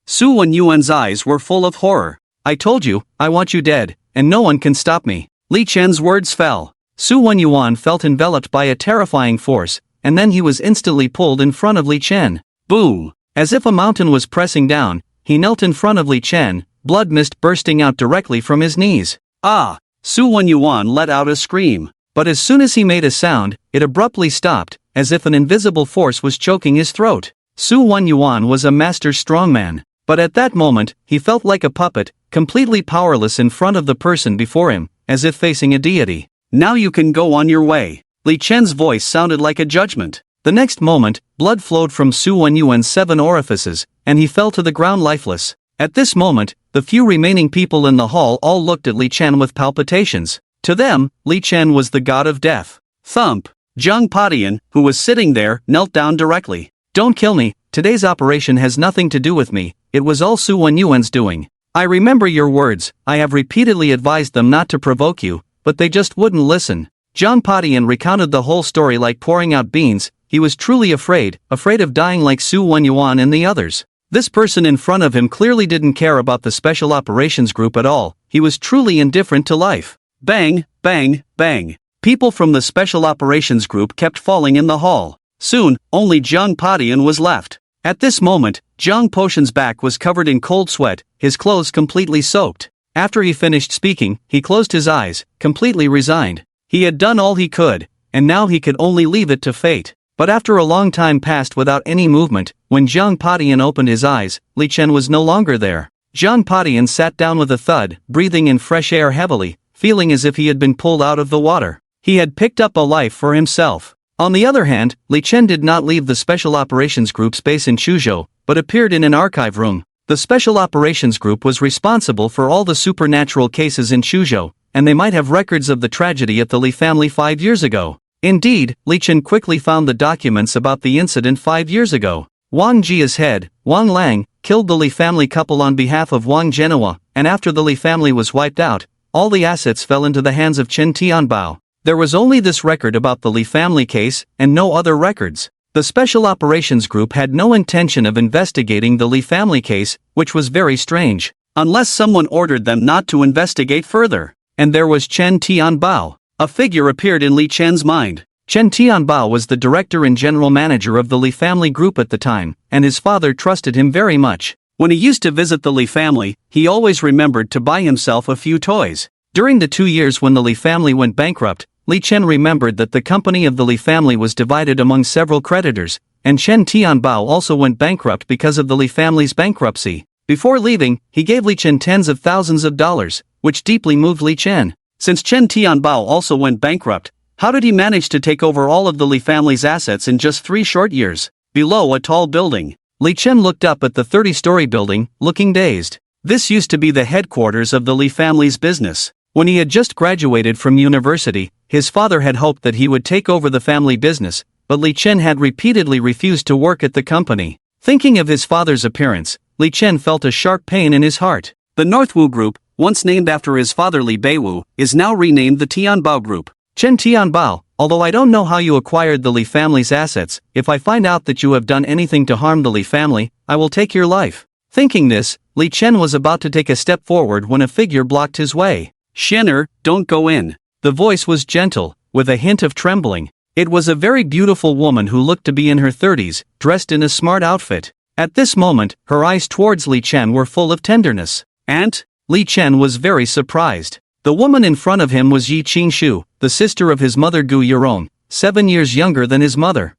Su Wenyuan's eyes were full of horror. "I told you, I want you dead, and no one can stop me." Li Chen's words fell. Su Wenyuan felt enveloped by a terrifying force, and then he was instantly pulled in front of Li Chen. Boom! As if a mountain was pressing down, he knelt in front of Li Chen, blood mist bursting out directly from his knees. "Ah!" Su Wenyuan let out a scream. But as soon as he made a sound, it abruptly stopped, as if an invisible force was choking his throat. Su Wenyuan was a master strongman. But at that moment, he felt like a puppet, completely powerless in front of the person before him, as if facing a deity. "Now you can go on your way." Li Chen's voice sounded like a judgment. The next moment, blood flowed from Su Wenyuan's 7 orifices, and he fell to the ground lifeless. At this moment, the few remaining people in the hall all looked at Li Chen with palpitations. To them, Li Chen was the god of death. Thump! Zhang Padian, who was sitting there, knelt down directly. "Don't kill me, today's operation has nothing to do with me, it was all Su Wenyuan's doing. I remember your words, I have repeatedly advised them not to provoke you, but they just wouldn't listen." Zhang Padian recounted the whole story like pouring out beans. He was truly afraid of dying like Su Wenyuan and the others. This person in front of him clearly didn't care about the Special Operations Group at all, he was truly indifferent to life. Bang, bang, bang. People from the Special Operations Group kept falling in the hall. Soon, only Zhang Padian was left. At this moment, Zhang Potion's back was covered in cold sweat, his clothes completely soaked. After he finished speaking, he closed his eyes, completely resigned. He had done all he could, and now he could only leave it to fate. But after a long time passed without any movement, when Zhang Padian opened his eyes, Li Chen was no longer there. Zhang Padian sat down with a thud, breathing in fresh air heavily, feeling as if he had been pulled out of the water. He had picked up a life for himself. On the other hand, Li Chen did not leave the Special Operations Group's base in Chuzhou, but appeared in an archive room. The Special Operations Group was responsible for all the supernatural cases in Chuzhou, and they might have records of the tragedy at the Li family 5 years ago. Indeed, Li Chen quickly found the documents about the incident 5 years ago. Wang Jia's head, Wang Lang, killed the Li family couple on behalf of Wang Genoa, and after the Li family was wiped out, all the assets fell into the hands of Chen Tianbao. There was only this record about the Li family case, and no other records. The Special Operations Group had no intention of investigating the Li family case, which was very strange. Unless someone ordered them not to investigate further. And there was Chen Tianbao. A figure appeared in Li Chen's mind. Chen Tianbao was the director and general manager of the Li family group at the time, and his father trusted him very much. When he used to visit the Li family, he always remembered to buy himself a few toys. During the 2 years when the Li family went bankrupt, Li Chen remembered that the company of the Li family was divided among several creditors, and Chen Tianbao also went bankrupt because of the Li family's bankruptcy. Before leaving, he gave Li Chen tens of thousands of dollars, which deeply moved Li Chen. Since Chen Tianbao also went bankrupt, how did he manage to take over all of the Li family's assets in just 3 short years? Below a tall building, Li Chen looked up at the 30-story building, looking dazed. This used to be the headquarters of the Li family's business. When he had just graduated from university, his father had hoped that he would take over the family business, but Li Chen had repeatedly refused to work at the company. Thinking of his father's appearance, Li Chen felt a sharp pain in his heart. The Northwu Group, once named after his father Li Beiwu, is now renamed the Tianbao Group. Chen Tianbao, although I don't know how you acquired the Li family's assets, if I find out that you have done anything to harm the Li family, I will take your life. Thinking this, Li Chen was about to take a step forward when a figure blocked his way. Shen'er, don't go in. The voice was gentle, with a hint of trembling. It was a very beautiful woman who looked to be in her 30s, dressed in a smart outfit. At this moment, her eyes towards Li Chen were full of tenderness. Aunt? Li Chen was very surprised. The woman in front of him was Yi Qingshu, the sister of his mother Gu Yurong, 7 years younger than his mother.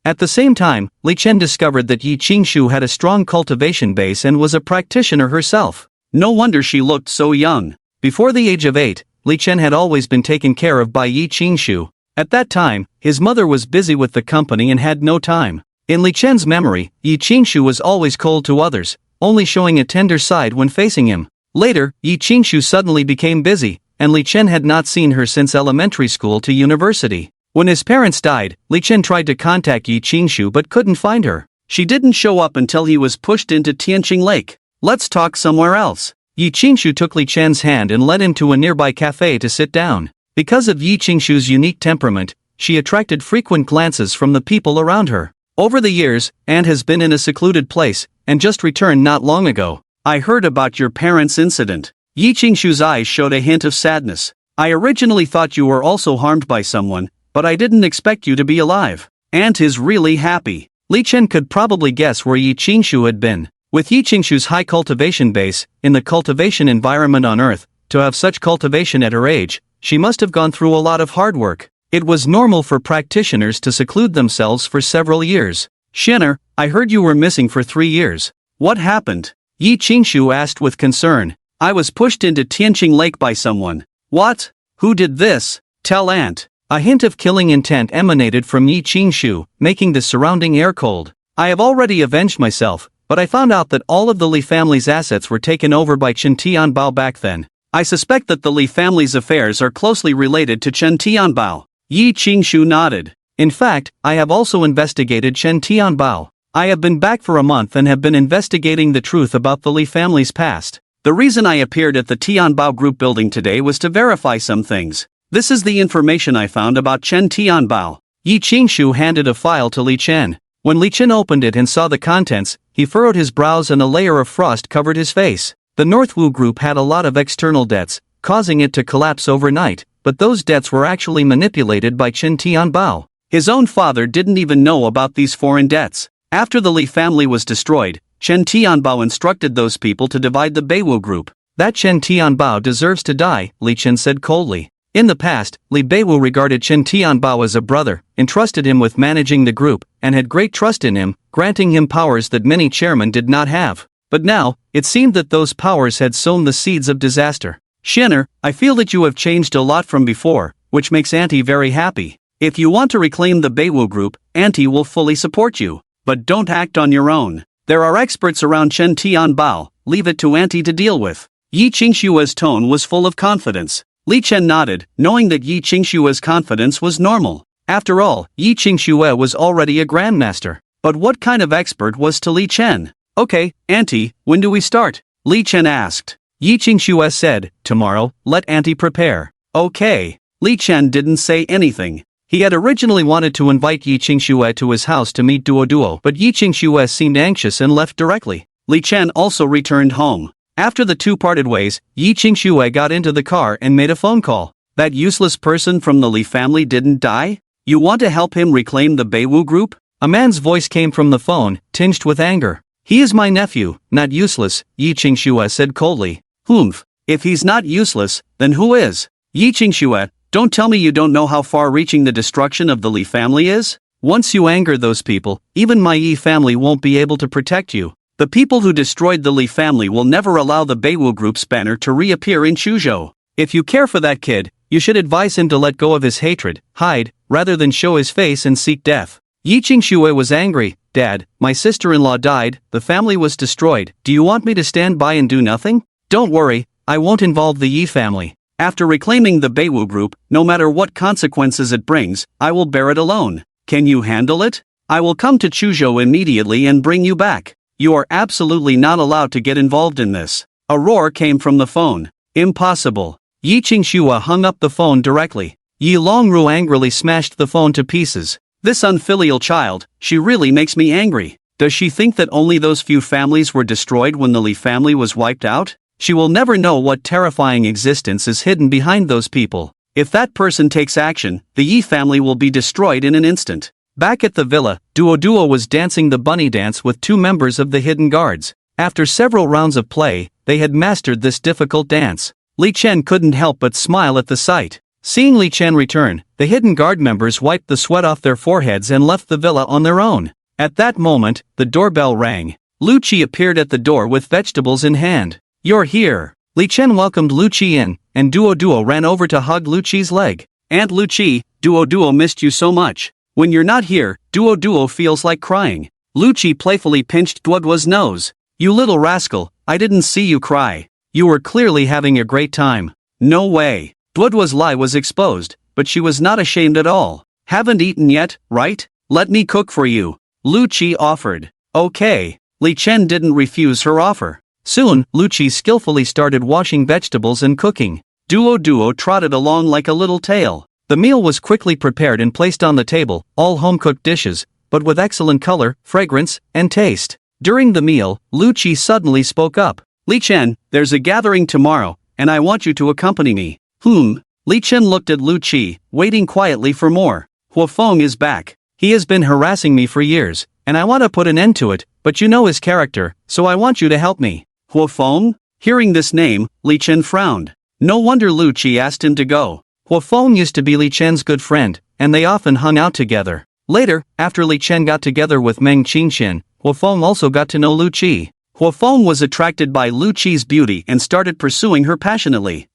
At the same time, Li Chen discovered that Yi Qingshu had a strong cultivation base and was a practitioner herself. No wonder she looked so young. Before the age of 8, Li Chen had always been taken care of by Yi Qingshu. At that time, his mother was busy with the company and had no time. In Li Chen's memory, Yi Qingshu was always cold to others, only showing a tender side when facing him. Later, Yi Qingshu suddenly became busy, and Li Chen had not seen her since elementary school to university. When his parents died, Li Chen tried to contact Yi Qingshu but couldn't find her. She didn't show up until he was pushed into Tianqing Lake. Let's talk somewhere else. Yi Qingshu took Li Chen's hand and led him to a nearby cafe to sit down. Because of Yi Qingshu's unique temperament, she attracted frequent glances from the people around her. Over the years, Aunt has been in a secluded place, and just returned not long ago. I heard about your parents' incident. Yi Qingshu's eyes showed a hint of sadness. I originally thought you were also harmed by someone, but I didn't expect you to be alive. Aunt is really happy. Li Chen could probably guess where Yi Qingshu had been. With Yi Qingshu's high cultivation base, in the cultivation environment on Earth, to have such cultivation at her age, she must have gone through a lot of hard work. It was normal for practitioners to seclude themselves for several years. Shen'er, I heard you were missing for 3 years. What happened? Yi Qingshu asked with concern. I was pushed into Tianqing Lake by someone. What? Who did this? Tell Aunt. A hint of killing intent emanated from Yi Qingshu, making the surrounding air cold. I have already avenged myself, but I found out that all of the Li family's assets were taken over by Chen Tianbao back then. I suspect that the Li family's affairs are closely related to Chen Tianbao. Yi Qingshu nodded. In fact, I have also investigated Chen Tianbao. I have been back for a month and have been investigating the truth about the Li family's past. The reason I appeared at the Tianbao Group building today was to verify some things. This is the information I found about Chen Tianbao. Yi Qingshu handed a file to Li Chen. When Li Chen opened it and saw the contents, he furrowed his brows and a layer of frost covered his face. The Northwu Group had a lot of external debts, causing it to collapse overnight, but those debts were actually manipulated by Chen Tianbao. His own father didn't even know about these foreign debts. After the Li family was destroyed, Chen Tianbao instructed those people to divide the Beiwu Group. That Chen Tianbao deserves to die, Li Chen said coldly. In the past, Li Beiwu regarded Chen Tianbao as a brother, entrusted him with managing the group, and had great trust in him, granting him powers that many chairmen did not have. But now, it seemed that those powers had sown the seeds of disaster. Shen'er, I feel that you have changed a lot from before, which makes Auntie very happy. If you want to reclaim the Beiwu Group, Auntie will fully support you. But don't act on your own. There are experts around Chen Tianbao, leave it to Auntie to deal with. Yi Qingshu's tone was full of confidence. Li Chen nodded, knowing that Yi Qingshu's confidence was normal. After all, Yi Qingshu was already a grandmaster. But what kind of expert was to Li Chen? Okay, Auntie, when do we start? Li Chen asked. Yi Qingshu said, tomorrow, let Auntie prepare. Okay. Li Chen didn't say anything. He had originally wanted to invite Yi Qingshu to his house to meet Duo, but Yi Qingshu seemed anxious and left directly. Li Chen also returned home. After the two parted ways, Yi Qingshu got into the car and made a phone call. That useless person from the Li family didn't die? You want to help him reclaim the Beiwu Group? A man's voice came from the phone, tinged with anger. He is my nephew, not useless, Yi Qingshu said coldly. Humph. If he's not useless, then who is? Yi Qingshu, don't tell me you don't know how far-reaching the destruction of the Li family is? Once you anger those people, even my Yi family won't be able to protect you. The people who destroyed the Li family will never allow the Beiwu Group's banner to reappear in Chuzhou. If you care for that kid, you should advise him to let go of his hatred, hide, rather than show his face and seek death. Yi Qingshu was angry. Dad, my sister-in-law died, the family was destroyed. Do you want me to stand by and do nothing? Don't worry, I won't involve the Yi family. After reclaiming the Beiwu Group, no matter what consequences it brings, I will bear it alone. Can you handle it? I will come to Chuzhou immediately and bring you back. You are absolutely not allowed to get involved in this. A roar came from the phone. Impossible. Yi Qingxua hung up the phone directly. Yi Longru angrily smashed the phone to pieces. This unfilial child, she really makes me angry. Does she think that only those few families were destroyed when the Li family was wiped out? She will never know what terrifying existence is hidden behind those people. If that person takes action, the Yi family will be destroyed in an instant. Back at the villa, Duo was dancing the bunny dance with two members of the hidden guards. After several rounds of play, they had mastered this difficult dance. Li Chen couldn't help but smile at the sight. Seeing Li Chen return, the hidden guard members wiped the sweat off their foreheads and left the villa on their own. At that moment, the doorbell rang. Lu Qi appeared at the door with vegetables in hand. You're here. Li Chen welcomed Lu Qi in, and Duo ran over to hug Lu Qi's leg. Aunt Lu Qi, Duo missed you so much. When you're not here, Duo feels like crying. Lu Qi playfully pinched Duo's nose. You little rascal, I didn't see you cry. You were clearly having a great time. No way. Duo's lie was exposed, but she was not ashamed at all. Haven't eaten yet, right? Let me cook for you. Lu Qi offered. Okay. Li Chen didn't refuse her offer. Soon, Lu Qi skillfully started washing vegetables and cooking. Duo trotted along like a little tail. The meal was quickly prepared and placed on the table, all home-cooked dishes, but with excellent color, fragrance, and taste. During the meal, Lu Qi suddenly spoke up. Li Chen, there's a gathering tomorrow, and I want you to accompany me. Li Chen looked at Lu Qi, waiting quietly for more. Huofeng is back. He has been harassing me for years, and I want to put an end to it, but you know his character, so I want you to help me. Huofeng? Hearing this name, Li Chen frowned. No wonder Lu Qi asked him to go. Huofeng used to be Li Chen's good friend, and they often hung out together. Later, after Li Chen got together with Meng Qingxian, Huofeng also got to know Lu Qi. Huofeng was attracted by Lu Qi's beauty and started pursuing her passionately.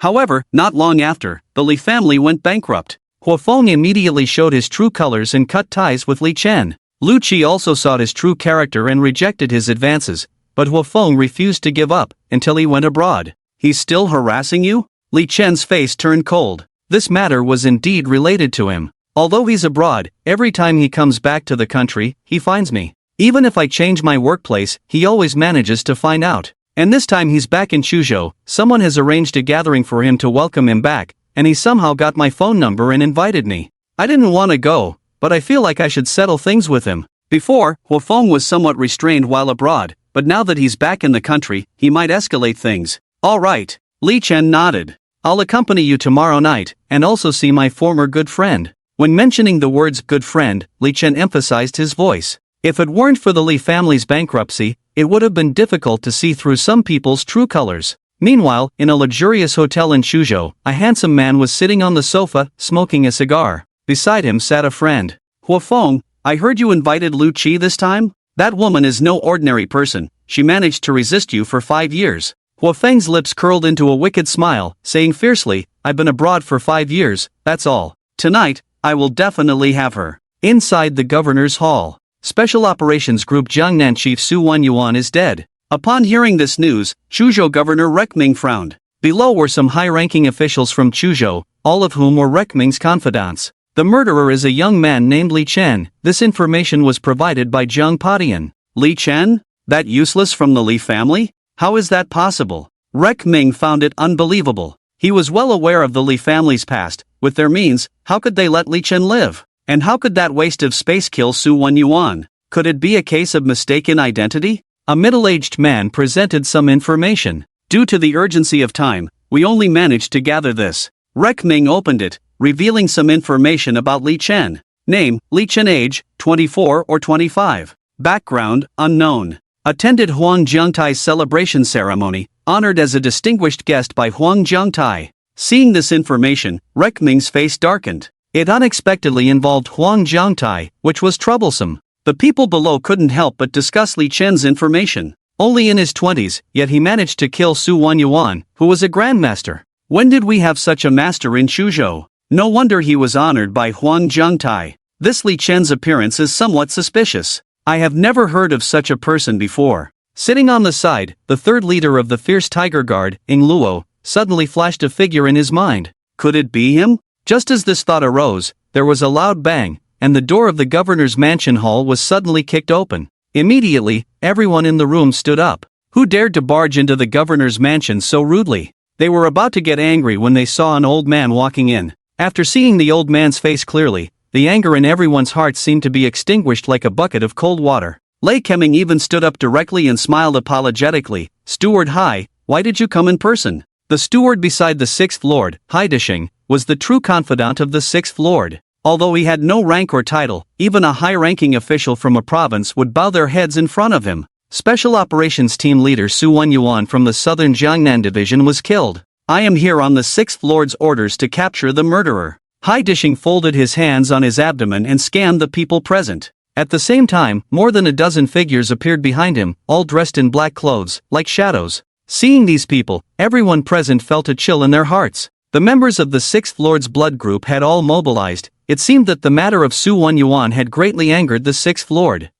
However, not long after, the Li family went bankrupt. Huofeng immediately showed his true colors and cut ties with Li Chen. Lu Qi also sought his true character and rejected his advances, but Huofeng refused to give up until he went abroad. He's still harassing you? Li Chen's face turned cold. This matter was indeed related to him. Although he's abroad, every time he comes back to the country, he finds me. Even if I change my workplace, he always manages to find out. And this time he's back in Chuzhou, someone has arranged a gathering for him to welcome him back, and he somehow got my phone number and invited me. I didn't want to go, but I feel like I should settle things with him. Before, Huofeng was somewhat restrained while abroad, but now that he's back in the country, he might escalate things. All right. Li Chen nodded. I'll accompany you tomorrow night, and also see my former good friend. When mentioning the words good friend, Li Chen emphasized his voice. If it weren't for the Li family's bankruptcy, it would have been difficult to see through some people's true colors. Meanwhile, in a luxurious hotel in Chuzhou, a handsome man was sitting on the sofa, smoking a cigar. Beside him sat a friend. Huofeng, I heard you invited Lu Qi this time? That woman is no ordinary person. She managed to resist you for 5 years. Huofeng's lips curled into a wicked smile, saying fiercely, I've been abroad for 5 years, that's all. Tonight, I will definitely have her. Inside the governor's hall. Special Operations Group Jiangnan Chief Su Wenyuan is dead. Upon hearing this news, Chuzhou Governor Rekming frowned. Below were some high-ranking officials from Chuzhou, all of whom were Rekming's confidants. The murderer is a young man named Li Chen. This information was provided by Zhang Padian. Li Chen? That useless from the Li family? How is that possible? Rekming found it unbelievable. He was well aware of the Li family's past. With their means, how could they let Li Chen live? And how could that waste of space kill Su Wenyuan? Could it be a case of mistaken identity? A middle-aged man presented some information. Due to the urgency of time, we only managed to gather this. Rekming opened it, revealing some information about Li Chen. Name, Li Chen. Age, 24 or 25. Background, unknown. Attended Huang Jiangtai's celebration ceremony, honored as a distinguished guest by Huang Jiangtai. Seeing this information, Rekming's face darkened. It unexpectedly involved Huang Jiangtai, which was troublesome. The people below couldn't help but discuss Li Chen's information. Only in his 20s, yet he managed to kill Su Wenyuan, who was a grandmaster. When did we have such a master in Chuzhou? No wonder he was honored by Huang Jiangtai. This Li Chen's appearance is somewhat suspicious. I have never heard of such a person before. Sitting on the side, the third leader of the fierce tiger guard, Ing Luo, suddenly flashed a figure in his mind. Could it be him? Just as this thought arose, there was a loud bang, and the door of the governor's mansion hall was suddenly kicked open. Immediately, everyone in the room stood up. Who dared to barge into the governor's mansion so rudely? They were about to get angry when they saw an old man walking in. After seeing the old man's face clearly, the anger in everyone's hearts seemed to be extinguished like a bucket of cold water. Lei Keming even stood up directly and smiled apologetically. "Steward Hai, why did you come in person?" The steward beside the sixth lord, Hai Dishing, was the true confidant of the sixth lord. Although he had no rank or title, even a high-ranking official from a province would bow their heads in front of him. Special Operations Team Leader Su Wenyuan from the Southern Jiangnan Division was killed. "I am here on the sixth lord's orders to capture the murderer." Hai Dishing folded his hands on his abdomen and scanned the people present. At the same time, more than a dozen figures appeared behind him, all dressed in black clothes, like shadows. Seeing these people, everyone present felt a chill in their hearts. The members of the Sixth Lord's blood group had all mobilized. It seemed that the matter of Su Wenyuan had greatly angered the Sixth Lord.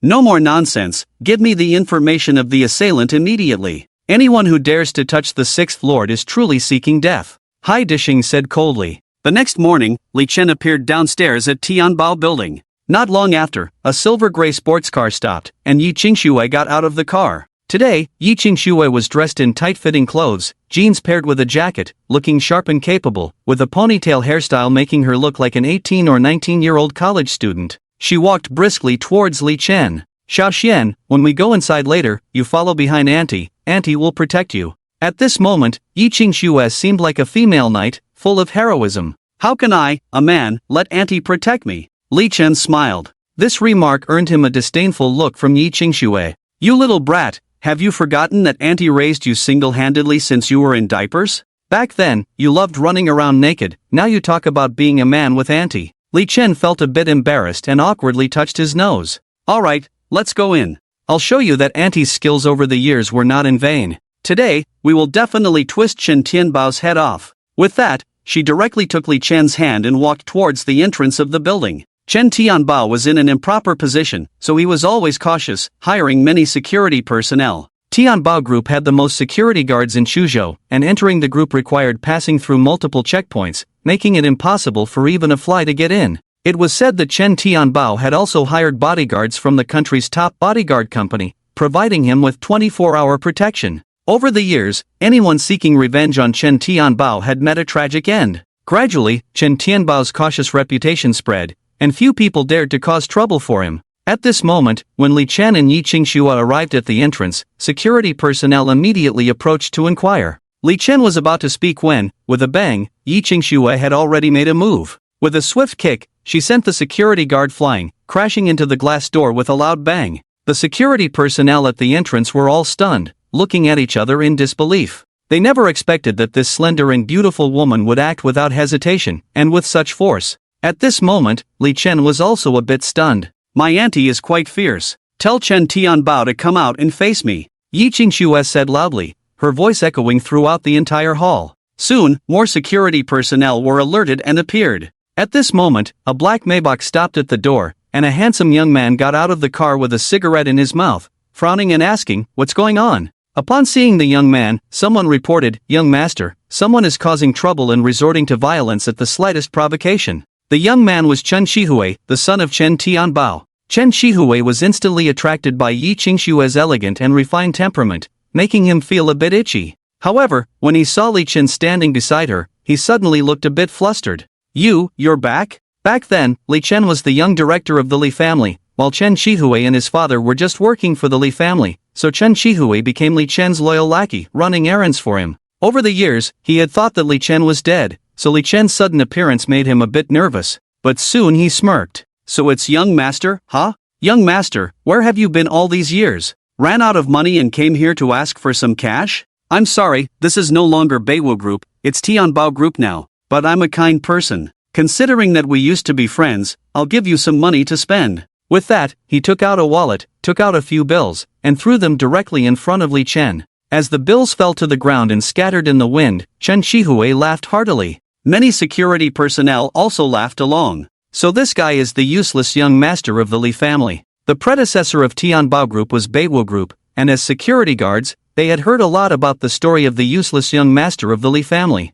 "No more nonsense, give me the information of the assailant immediately. Anyone who dares to touch the Sixth Lord is truly seeking death," Hai Dishing said coldly. The next morning, Li Chen appeared downstairs at Tianbao Building. Not long after, a silver-gray sports car stopped, and Yi Qingshui got out of the car. Today, Yi Qingshui was dressed in tight-fitting clothes, jeans paired with a jacket, looking sharp and capable, with a ponytail hairstyle making her look like an 18 or 19-year-old college student. She walked briskly towards Li Chen. "Xiaoxian, when we go inside later, you follow behind Auntie. Auntie will protect you." At this moment, Yi Qingshui seemed like a female knight, full of heroism. "How can I, a man, let Auntie protect me?" Li Chen smiled. This remark earned him a disdainful look from Yi Qingshui. "You little brat, have you forgotten that Auntie raised you single-handedly since you were in diapers? Back then, you loved running around naked, now you talk about being a man with Auntie." Li Chen felt a bit embarrassed and awkwardly touched his nose. "Alright, let's go in. I'll show you that Auntie's skills over the years were not in vain. Today, we will definitely twist Chen Tianbao's head off." With that, she directly took Li Chen's hand and walked towards the entrance of the building. Chen Tianbao was in an improper position, so he was always cautious, hiring many security personnel. Tianbao Group had the most security guards in Chuzhou, and entering the group required passing through multiple checkpoints, making it impossible for even a fly to get in. It was said that Chen Tianbao had also hired bodyguards from the country's top bodyguard company, providing him with 24-hour protection. Over the years, anyone seeking revenge on Chen Tianbao had met a tragic end. Gradually, Chen Tianbao's cautious reputation spread, and few people dared to cause trouble for him. At this moment, when Li Chen and Yi Qingshui arrived at the entrance, security personnel immediately approached to inquire. Li Chen was about to speak when, with a bang, Yi Qingshui had already made a move. With a swift kick, she sent the security guard flying, crashing into the glass door with a loud bang. The security personnel at the entrance were all stunned, looking at each other in disbelief. They never expected that this slender and beautiful woman would act without hesitation, and with such force. At this moment, Li Chen was also a bit stunned. "My auntie is quite fierce. Tell Chen Tianbao to come out and face me," Yi Qingshui said loudly, her voice echoing throughout the entire hall. Soon, more security personnel were alerted and appeared. At this moment, a black Maybach stopped at the door, and a handsome young man got out of the car with a cigarette in his mouth, frowning and asking, "What's going on?" Upon seeing the young man, someone reported, "Young master, someone is causing trouble and resorting to violence at the slightest provocation." The young man was Chen Shihui, the son of Chen Tianbao. Chen Shihui was instantly attracted by Yi Qingshui's elegant and refined temperament, making him feel a bit itchy. However, when he saw Li Chen standing beside her, he suddenly looked a bit flustered. You're back?" Back then, Li Chen was the young director of the Li family, while Chen Shihui and his father were just working for the Li family, so Chen Shihui became Li Chen's loyal lackey, running errands for him. Over the years, he had thought that Li Chen was dead, so Li Chen's sudden appearance made him a bit nervous, but soon he smirked. "So it's young master, huh? Young master, where have you been all these years? Ran out of money and came here to ask for some cash? I'm sorry, this is no longer Beiwu Group, it's Tianbao Group now, but I'm a kind person. Considering that we used to be friends, I'll give you some money to spend." With that, he took out a wallet, took out a few bills, and threw them directly in front of Li Chen. As the bills fell to the ground and scattered in the wind, Chen Shihui laughed heartily. Many security personnel also laughed along. So this guy is the useless young master of the Li family. The predecessor of Tianbao Group was Beiwu Group, and as security guards, they had heard a lot about the story of the useless young master of the Li family.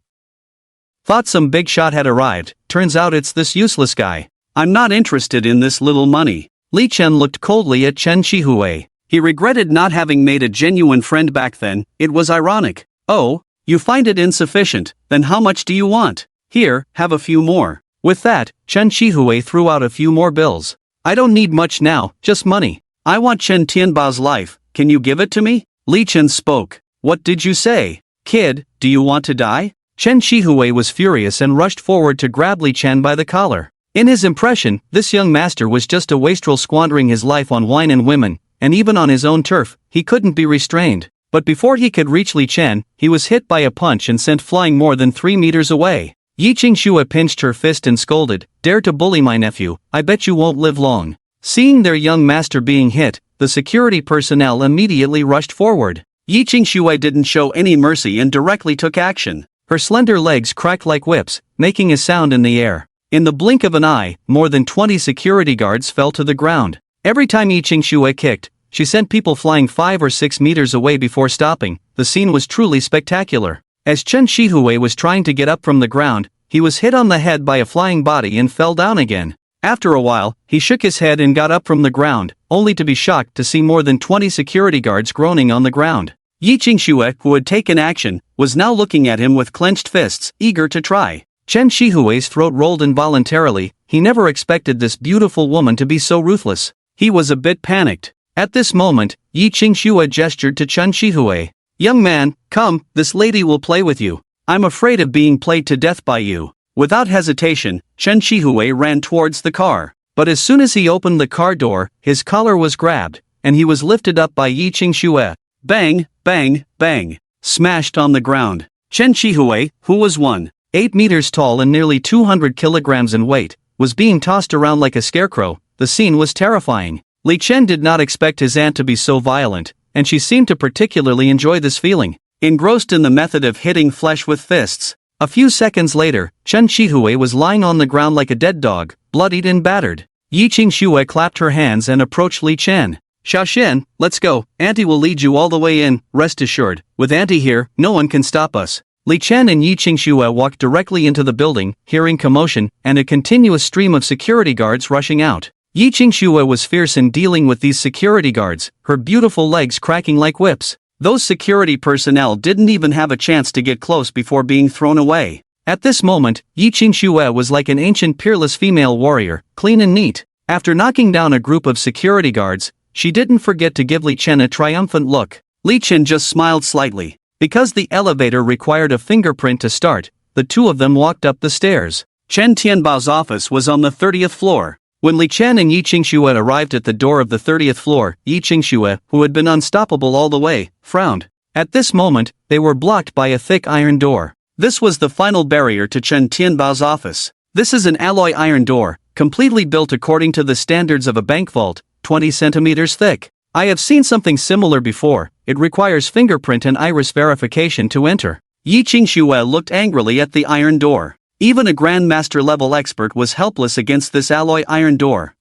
Thought some big shot had arrived, turns out it's this useless guy. "I'm not interested in this little money. Li Chen looked coldly at Chen Shihui. He regretted not having made a genuine friend back then. It was ironic. Oh, you find it insufficient, then how much do you want? Here, have a few more. With that, Chen Shihui threw out a few more bills. I don't need much now, just money. I want Chen Tianbao's life, can you give it to me? Li Chen spoke. What did you say? Kid, do you want to die? Chen Shihui was furious and rushed forward to grab Li Chen by the collar. In his impression, this young master was just a wastrel squandering his life on wine and women, and even on his own turf, he couldn't be restrained. But before he could reach Li Chen, he was hit by a punch and sent flying more than 3 meters away. Yi Qingxue pinched her fist and scolded, "Dare to bully my nephew, I bet you won't live long." Seeing their young master being hit, the security personnel immediately rushed forward. Yi Qingxue didn't show any mercy and directly took action. Her slender legs cracked like whips, making a sound in the air. In the blink of an eye, more than 20 security guards fell to the ground. Every time Yi Qingxue kicked, she sent people flying 5 or 6 meters away before stopping. The scene was truly spectacular. As Chen Shihui was trying to get up from the ground, he was hit on the head by a flying body and fell down again. After a while, he shook his head and got up from the ground, only to be shocked to see more than 20 security guards groaning on the ground. Yi Qingxue, who had taken action, was now looking at him with clenched fists, eager to try. Chen Shihui's throat rolled involuntarily. He never expected this beautiful woman to be so ruthless. He was a bit panicked. At this moment, Yi Qingxue gestured to Chen Shihui. "Young man, come, this lady will play with you. I'm afraid of being played to death by you." Without hesitation, Chen Shihui ran towards the car. But as soon as he opened the car door, his collar was grabbed, and he was lifted up by Yi Qingxue. Bang, bang, bang. Smashed on the ground. Chen Shihui, who was 1.8 meters tall and nearly 200 kilograms in weight, was being tossed around like a scarecrow. The scene was terrifying. Li Chen did not expect his aunt to be so violent, and she seemed to particularly enjoy this feeling. Engrossed in the method of hitting flesh with fists. A few seconds later, Chen Shihui was lying on the ground like a dead dog, bloodied and battered. Yi Qingxue clapped her hands and approached Li Chen. "Xiaoxian, let's go, Auntie will lead you all the way in, rest assured, with Auntie here, no one can stop us." Li Chen and Yi Qingxue walked directly into the building, hearing commotion, and a continuous stream of security guards rushing out. Yi Qingxue was fierce in dealing with these security guards, her beautiful legs cracking like whips. Those security personnel didn't even have a chance to get close before being thrown away. At this moment, Yi Qingxue was like an ancient peerless female warrior, clean and neat. After knocking down a group of security guards, she didn't forget to give Li Chen a triumphant look. Li Chen just smiled slightly. Because the elevator required a fingerprint to start, the two of them walked up the stairs. Chen Tianbao's office was on the 30th floor. When Li Chen and Yi Qingxue arrived at the door of the 30th floor, Yi Qingxue, who had been unstoppable all the way, frowned. At this moment, they were blocked by a thick iron door. This was the final barrier to Chen Tianbao's office. This is an alloy iron door, completely built according to the standards of a bank vault, 20 centimeters thick. I have seen something similar before. It requires fingerprint and iris verification to enter. Yi Qingxue looked angrily at the iron door. Even a Grandmaster level expert was helpless against this alloy iron door.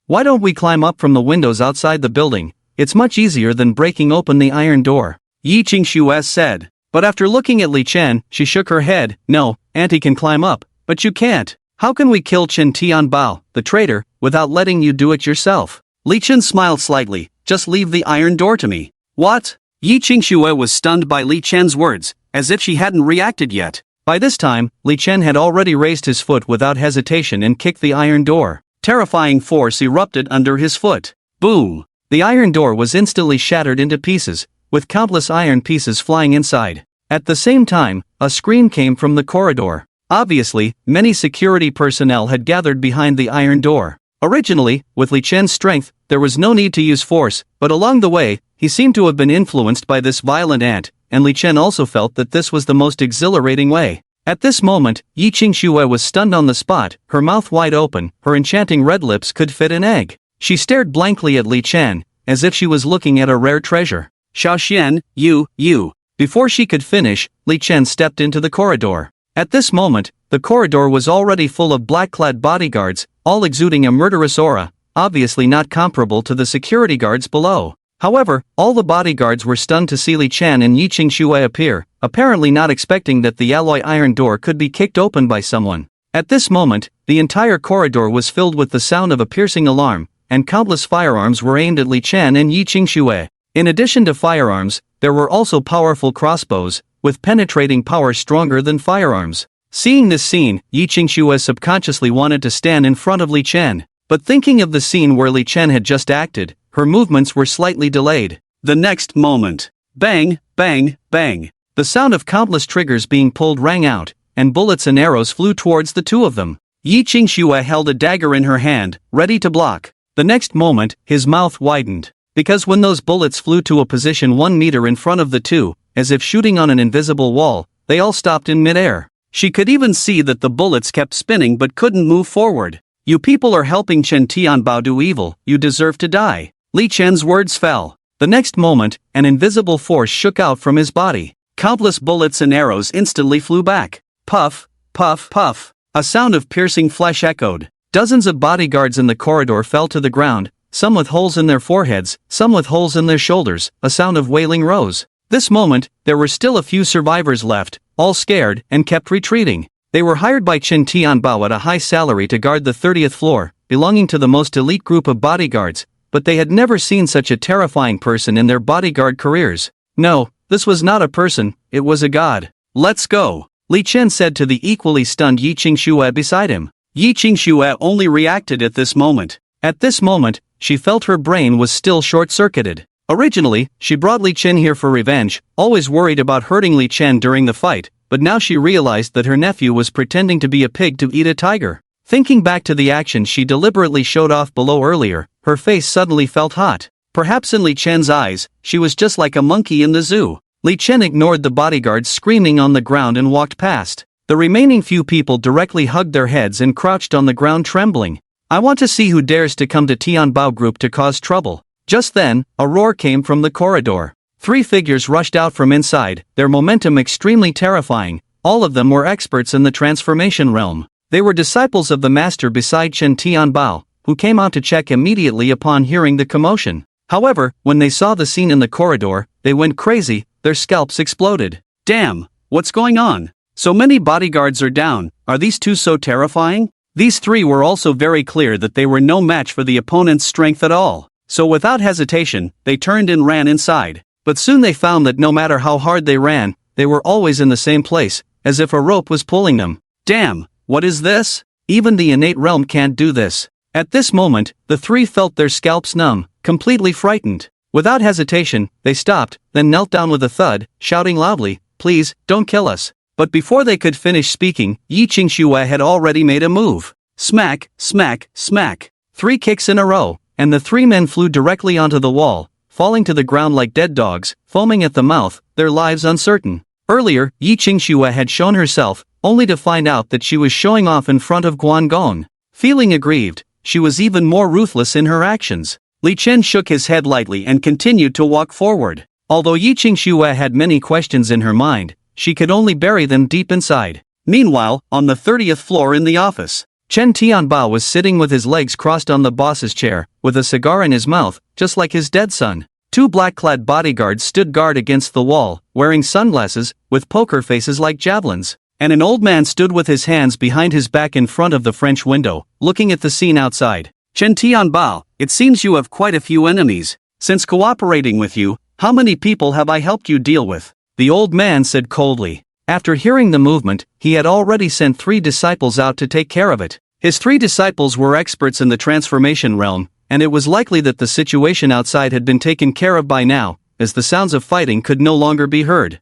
"Why don't we climb up from the windows outside the building? It's much easier than breaking open the iron door," Yi Qingxue said. But after looking at Li Chen, she shook her head. "No, Auntie can climb up, but you can't. How can we kill Chen Tianbao, the traitor, without letting you do it yourself?" Li Chen smiled slightly. "Just leave the iron door to me." "What?" Yi Qingxue was stunned by Li Chen's words, as if she hadn't reacted yet. By this time, Li Chen had already raised his foot without hesitation and kicked the iron door. Terrifying force erupted under his foot. Boom! The iron door was instantly shattered into pieces, with countless iron pieces flying inside. At the same time, a scream came from the corridor. Obviously, many security personnel had gathered behind the iron door. Originally, with Li Chen's strength, there was no need to use force, but along the way, he seemed to have been influenced by this violent ant, and Li Chen also felt that this was the most exhilarating way. At this moment, Yi Qingxue was stunned on the spot, her mouth wide open, her enchanting red lips could fit an egg. She stared blankly at Li Chen, as if she was looking at a rare treasure. "Xiaoxian, you. Before she could finish, Li Chen stepped into the corridor. At this moment, the corridor was already full of black-clad bodyguards, all exuding a murderous aura, obviously not comparable to the security guards below. However, all the bodyguards were stunned to see Li Chen and Yi Qingxue appear, apparently not expecting that the alloy iron door could be kicked open by someone. At this moment, the entire corridor was filled with the sound of a piercing alarm, and countless firearms were aimed at Li Chen and Yi Qingxue. In addition to firearms, there were also powerful crossbows, with penetrating power stronger than firearms. Seeing this scene, Yi Qingxue subconsciously wanted to stand in front of Li Chen, but thinking of the scene where Li Chen had just acted, her movements were slightly delayed. The next moment, bang, bang, bang. The sound of countless triggers being pulled rang out, and bullets and arrows flew towards the two of them. Yi Qingxue held a dagger in her hand, ready to block. The next moment, his mouth widened, because when those bullets flew to a position 1 meter in front of the two, as if shooting on an invisible wall, they all stopped in midair. She could even see that the bullets kept spinning but couldn't move forward. You people are helping Chen Tianbao do evil, you deserve to die. Li Chen's words fell. The next moment, an invisible force shook out from his body. Countless bullets and arrows instantly flew back. Puff, puff, puff. A sound of piercing flesh echoed. Dozens of bodyguards in the corridor fell to the ground, some with holes in their foreheads, some with holes in their shoulders. A sound of wailing rose. This moment, there were still a few survivors left, all scared, and kept retreating. They were hired by Chen Tianbao at a high salary to guard the 30th floor, belonging to the most elite group of bodyguards, but they had never seen such a terrifying person in their bodyguard careers. No, this was not a person, it was a god. Let's go, Li Chen said to the equally stunned Yi Qingxue beside him. Yi Qingxue only reacted at this moment. At this moment, she felt her brain was still short-circuited. Originally, she brought Li Chen here for revenge, always worried about hurting Li Chen during the fight, but now she realized that her nephew was pretending to be a pig to eat a tiger. Thinking back to the action she deliberately showed off below earlier, her face suddenly felt hot. Perhaps in Li Chen's eyes, she was just like a monkey in the zoo. Li Chen ignored the bodyguards screaming on the ground and walked past. The remaining few people directly hugged their heads and crouched on the ground trembling. I want to see who dares to come to Tianbao Group to cause trouble. Just then, a roar came from the corridor. 3 figures rushed out from inside, their momentum extremely terrifying. All of them were experts in the transformation realm. They were disciples of the master beside Chen Tianbao, who came out to check immediately upon hearing the commotion. However, when they saw the scene in the corridor, they went crazy, their scalps exploded. Damn, what's going on? So many bodyguards are down, are these two so terrifying? These 3 were also very clear that they were no match for the opponent's strength at all. So without hesitation, they turned and ran inside. But soon they found that no matter how hard they ran, they were always in the same place, as if a rope was pulling them. Damn, what is this? Even the innate realm can't do this. At this moment, the 3 felt their scalps numb, completely frightened. Without hesitation, they stopped, then knelt down with a thud, shouting loudly, "Please, don't kill us." But before they could finish speaking, Yi Qingxue had already made a move. Smack, smack, smack. 3 kicks in a row, and the 3 men flew directly onto the wall, falling to the ground like dead dogs, foaming at the mouth, their lives uncertain. Earlier, Yi Qingxue had shown herself, only to find out that she was showing off in front of Guangong. Feeling aggrieved, she was even more ruthless in her actions. Li Chen shook his head lightly and continued to walk forward. Although Yi Qingxue had many questions in her mind, she could only bury them deep inside. Meanwhile, on the 30th floor in the office, Chen Tianbao was sitting with his legs crossed on the boss's chair, with a cigar in his mouth, just like his dead son. 2 black-clad bodyguards stood guard against the wall, wearing sunglasses, with poker faces like javelins. And an old man stood with his hands behind his back in front of the French window, looking at the scene outside. Chen Tianbao, it seems you have quite a few enemies. Since cooperating with you, how many people have I helped you deal with? The old man said coldly. After hearing the movement, he had already sent 3 disciples out to take care of it. His 3 disciples were experts in the transformation realm, and it was likely that the situation outside had been taken care of by now, as the sounds of fighting could no longer be heard.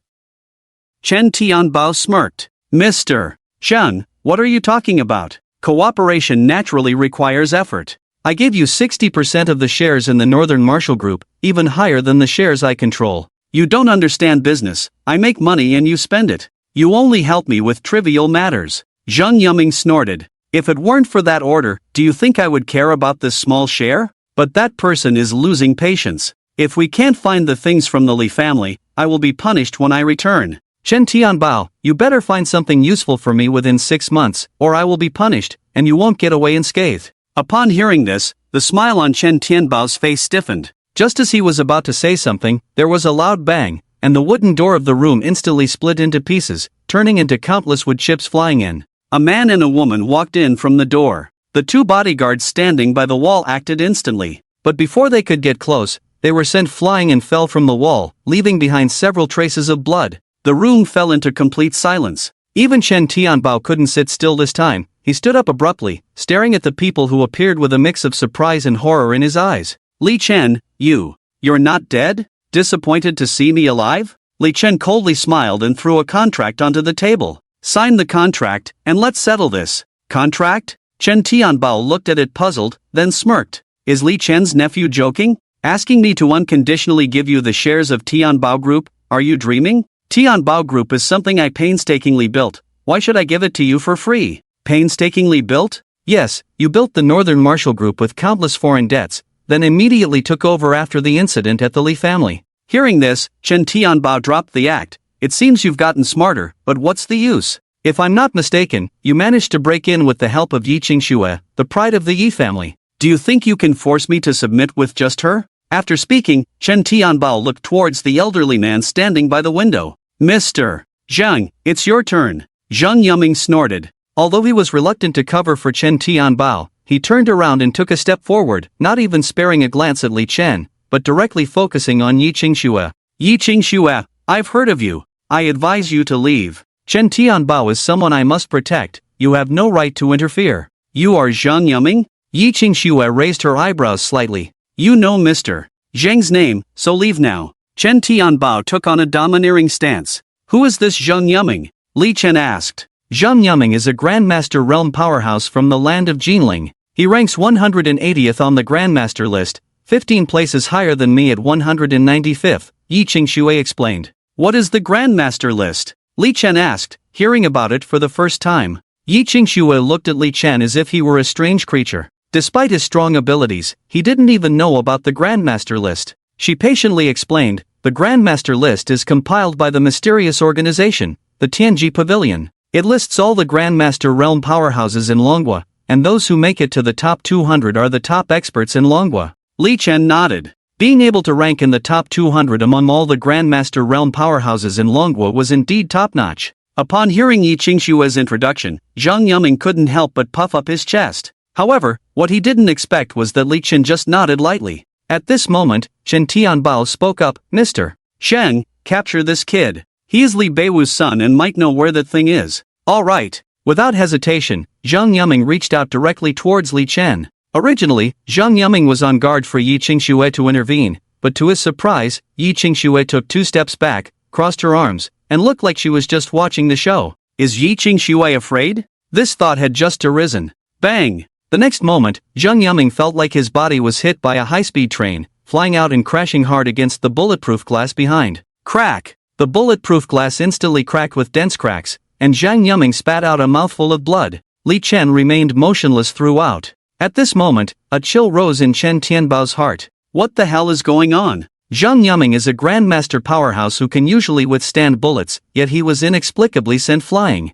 Chen Tianbao smirked. Mr. Chen, what are you talking about? Cooperation naturally requires effort. I gave you 60% of the shares in the Northern Marshall Group, even higher than the shares I control. You don't understand business. I make money and you spend it. You only help me with trivial matters. Zheng Yuming snorted. If it weren't for that order, do you think I would care about this small share? But that person is losing patience. If we can't find the things from the Li family, I will be punished when I return. Chen Tianbao, you better find something useful for me within 6 months, or I will be punished, and you won't get away unscathed. Upon hearing this, the smile on Chen Tianbao's face stiffened. Just as he was about to say something, there was a loud bang, and the wooden door of the room instantly split into pieces, turning into countless wood chips flying in. A man and a woman walked in from the door. The two bodyguards standing by the wall acted instantly, but before they could get close, they were sent flying and fell from the wall, leaving behind several traces of blood. The room fell into complete silence. Even Chen Tianbao couldn't sit still this time. He stood up abruptly, staring at the people who appeared with a mix of surprise and horror in his eyes. Li Chen, you're not dead? Disappointed to see me alive? Li Chen coldly smiled and threw a contract onto the table. Sign the contract, and let's settle this. Contract? Chen Tianbao looked at it puzzled, then smirked. Is Li Chen's nephew joking? Asking me to unconditionally give you the shares of Tianbao Group? Are you dreaming? Tianbao Group is something I painstakingly built. Why should I give it to you for free? Painstakingly built? Yes, you built the Northern Marshall Group with countless foreign debts, then immediately took over after the incident at the Li family. Hearing this, Chen Tianbao dropped the act. It seems you've gotten smarter, but what's the use? If I'm not mistaken, you managed to break in with the help of Yi Qingxue, the pride of the Yi family. Do you think you can force me to submit with just her? After speaking, Chen Tianbao looked towards the elderly man standing by the window. Mr. Zhang, it's your turn. Zhang Yuming snorted. Although he was reluctant to cover for Chen Tianbao, he turned around and took a step forward, not even sparing a glance at Li Chen, but directly focusing on Yi Qingxue. Yi Qingxue, I've heard of you. I advise you to leave. Chen Tianbao is someone I must protect. You have no right to interfere. You are Zhang Yuming? Yi Qingxue raised her eyebrows slightly. You know Mr. Zhang's name, so leave now. Chen Tianbao took on a domineering stance. Who is this Zhang Yuming? Li Chen asked. Zhang Yuming is a Grandmaster realm powerhouse from the land of Jinling. He ranks 180th on the Grandmaster list, 15 places higher than me at 195th, Yi Qingxue explained. What is the Grandmaster list? Li Chen asked, hearing about it for the first time. Yi Qingxue looked at Li Chen as if he were a strange creature. Despite his strong abilities, he didn't even know about the Grandmaster list. She patiently explained, the Grandmaster list is compiled by the mysterious organization, the Tianji Pavilion. It lists all the Grandmaster realm powerhouses in Longwa, and those who make it to the top 200 are the top experts in Longwa. Li Chen nodded. Being able to rank in the top 200 among all the Grandmaster realm powerhouses in Longwa was indeed top-notch. Upon hearing Yi Qingxue's introduction, Zhang Yuming couldn't help but puff up his chest. However, what he didn't expect was that Li Chen just nodded lightly. At this moment, Chen Tianbao spoke up, Mr. Sheng, capture this kid. He is Li Beiwu's son and might know where that thing is. All right. Without hesitation, Zhang Yuming reached out directly towards Li Chen. Originally, Zhang Yuming was on guard for Yi Qingxue to intervene, but to his surprise, Yi Qingxue took 2 steps back, crossed her arms, and looked like she was just watching the show. Is Yi Qingxue afraid? This thought had just arisen. Bang! The next moment, Zhang Yuming felt like his body was hit by a high-speed train, flying out and crashing hard against the bulletproof glass behind. Crack! The bulletproof glass instantly cracked with dense cracks, and Zhang Yuming spat out a mouthful of blood. Li Chen remained motionless throughout. At this moment, a chill rose in Chen Tianbao's heart. What the hell is going on? Zhang Yuming is a Grandmaster powerhouse who can usually withstand bullets, yet he was inexplicably sent flying.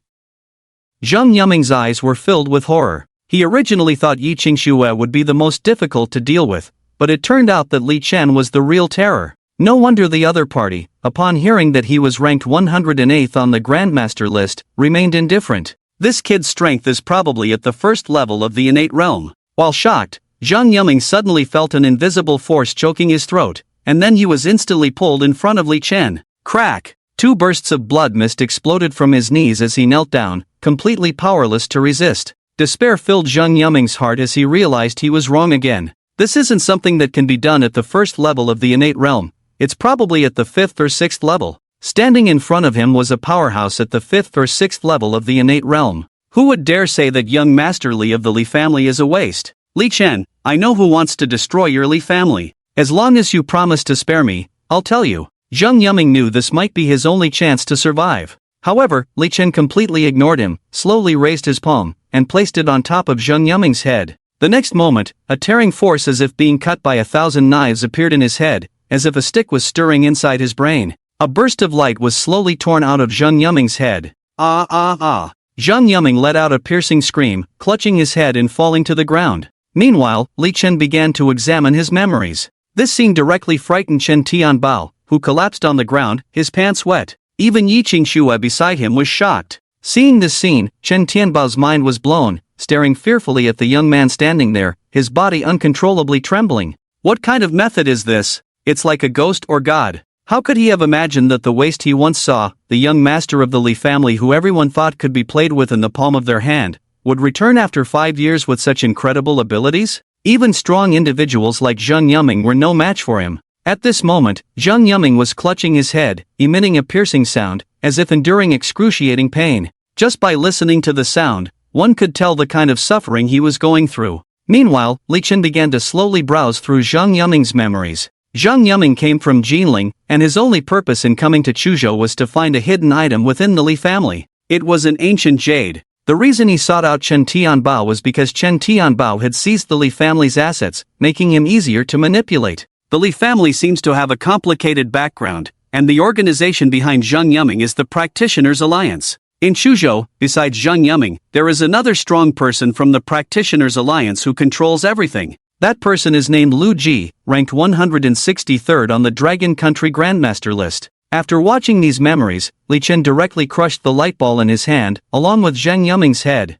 Zhang Yuming's eyes were filled with horror. He originally thought Yi Qingxue would be the most difficult to deal with, but it turned out that Li Chen was the real terror. No wonder the other party, upon hearing that he was ranked 108th on the Grandmaster list, remained indifferent. This kid's strength is probably at the first level of the innate realm. While shocked, Zhang Yuming suddenly felt an invisible force choking his throat, and then he was instantly pulled in front of Li Chen. Crack! 2 bursts of blood mist exploded from his knees as he knelt down, completely powerless to resist. Despair filled Zhang Yuming's heart as he realized he was wrong again. This isn't something that can be done at the first level of the innate realm. It's probably at the 5th or 6th level. Standing in front of him was a powerhouse at the 5th or 6th level of the innate realm. Who would dare say that young Master Li of the Li family is a waste? Li Chen, I know who wants to destroy your Li family. As long as you promise to spare me, I'll tell you. Zhang Yuming knew this might be his only chance to survive. However, Li Chen completely ignored him, slowly raised his palm, and placed it on top of Zhang Yuming's head. The next moment, a tearing force as if being cut by 1,000 knives appeared in his head, as if a stick was stirring inside his brain. A burst of light was slowly torn out of Zhang Yuming's head. Ah ah ah! Zhang Yuming let out a piercing scream, clutching his head and falling to the ground. Meanwhile, Li Chen began to examine his memories. This scene directly frightened Chen Tianbao, who collapsed on the ground, his pants wet. Even Yi Qingxue beside him was shocked. Seeing this scene, Chen Tianbao's mind was blown. staring fearfully at the young man standing there, his body uncontrollably trembling. What kind of method is this? It's like a ghost or god. How could he have imagined that the waist he once saw, the young master of the Li family who everyone thought could be played with in the palm of their hand, would return after 5 years with such incredible abilities? Even strong individuals like Zheng Yuming were no match for him. At this moment, Zheng Yuming was clutching his head, emitting a piercing sound, as if enduring excruciating pain. Just by listening to the sound, one could tell the kind of suffering he was going through. Meanwhile, Li Chen began to slowly browse through Zheng Yuming's memories. Zheng Yuming came from Jinling, and his only purpose in coming to Chuzhou was to find a hidden item within the Li family. It was an ancient jade. The reason he sought out Chen Tianbao was because Chen Tianbao had seized the Li family's assets, making him easier to manipulate. The Li family seems to have a complicated background, and the organization behind Zheng Yuming is the Practitioners' Alliance. In Chuzhou, besides Zheng Yuming, there is another strong person from the Practitioners' Alliance who controls everything. That person is named Lu Ji, ranked 163rd on the Dragon Country Grandmaster list. After watching these memories, Li Chen directly crushed the light ball in his hand, along with Zheng Yuming's head.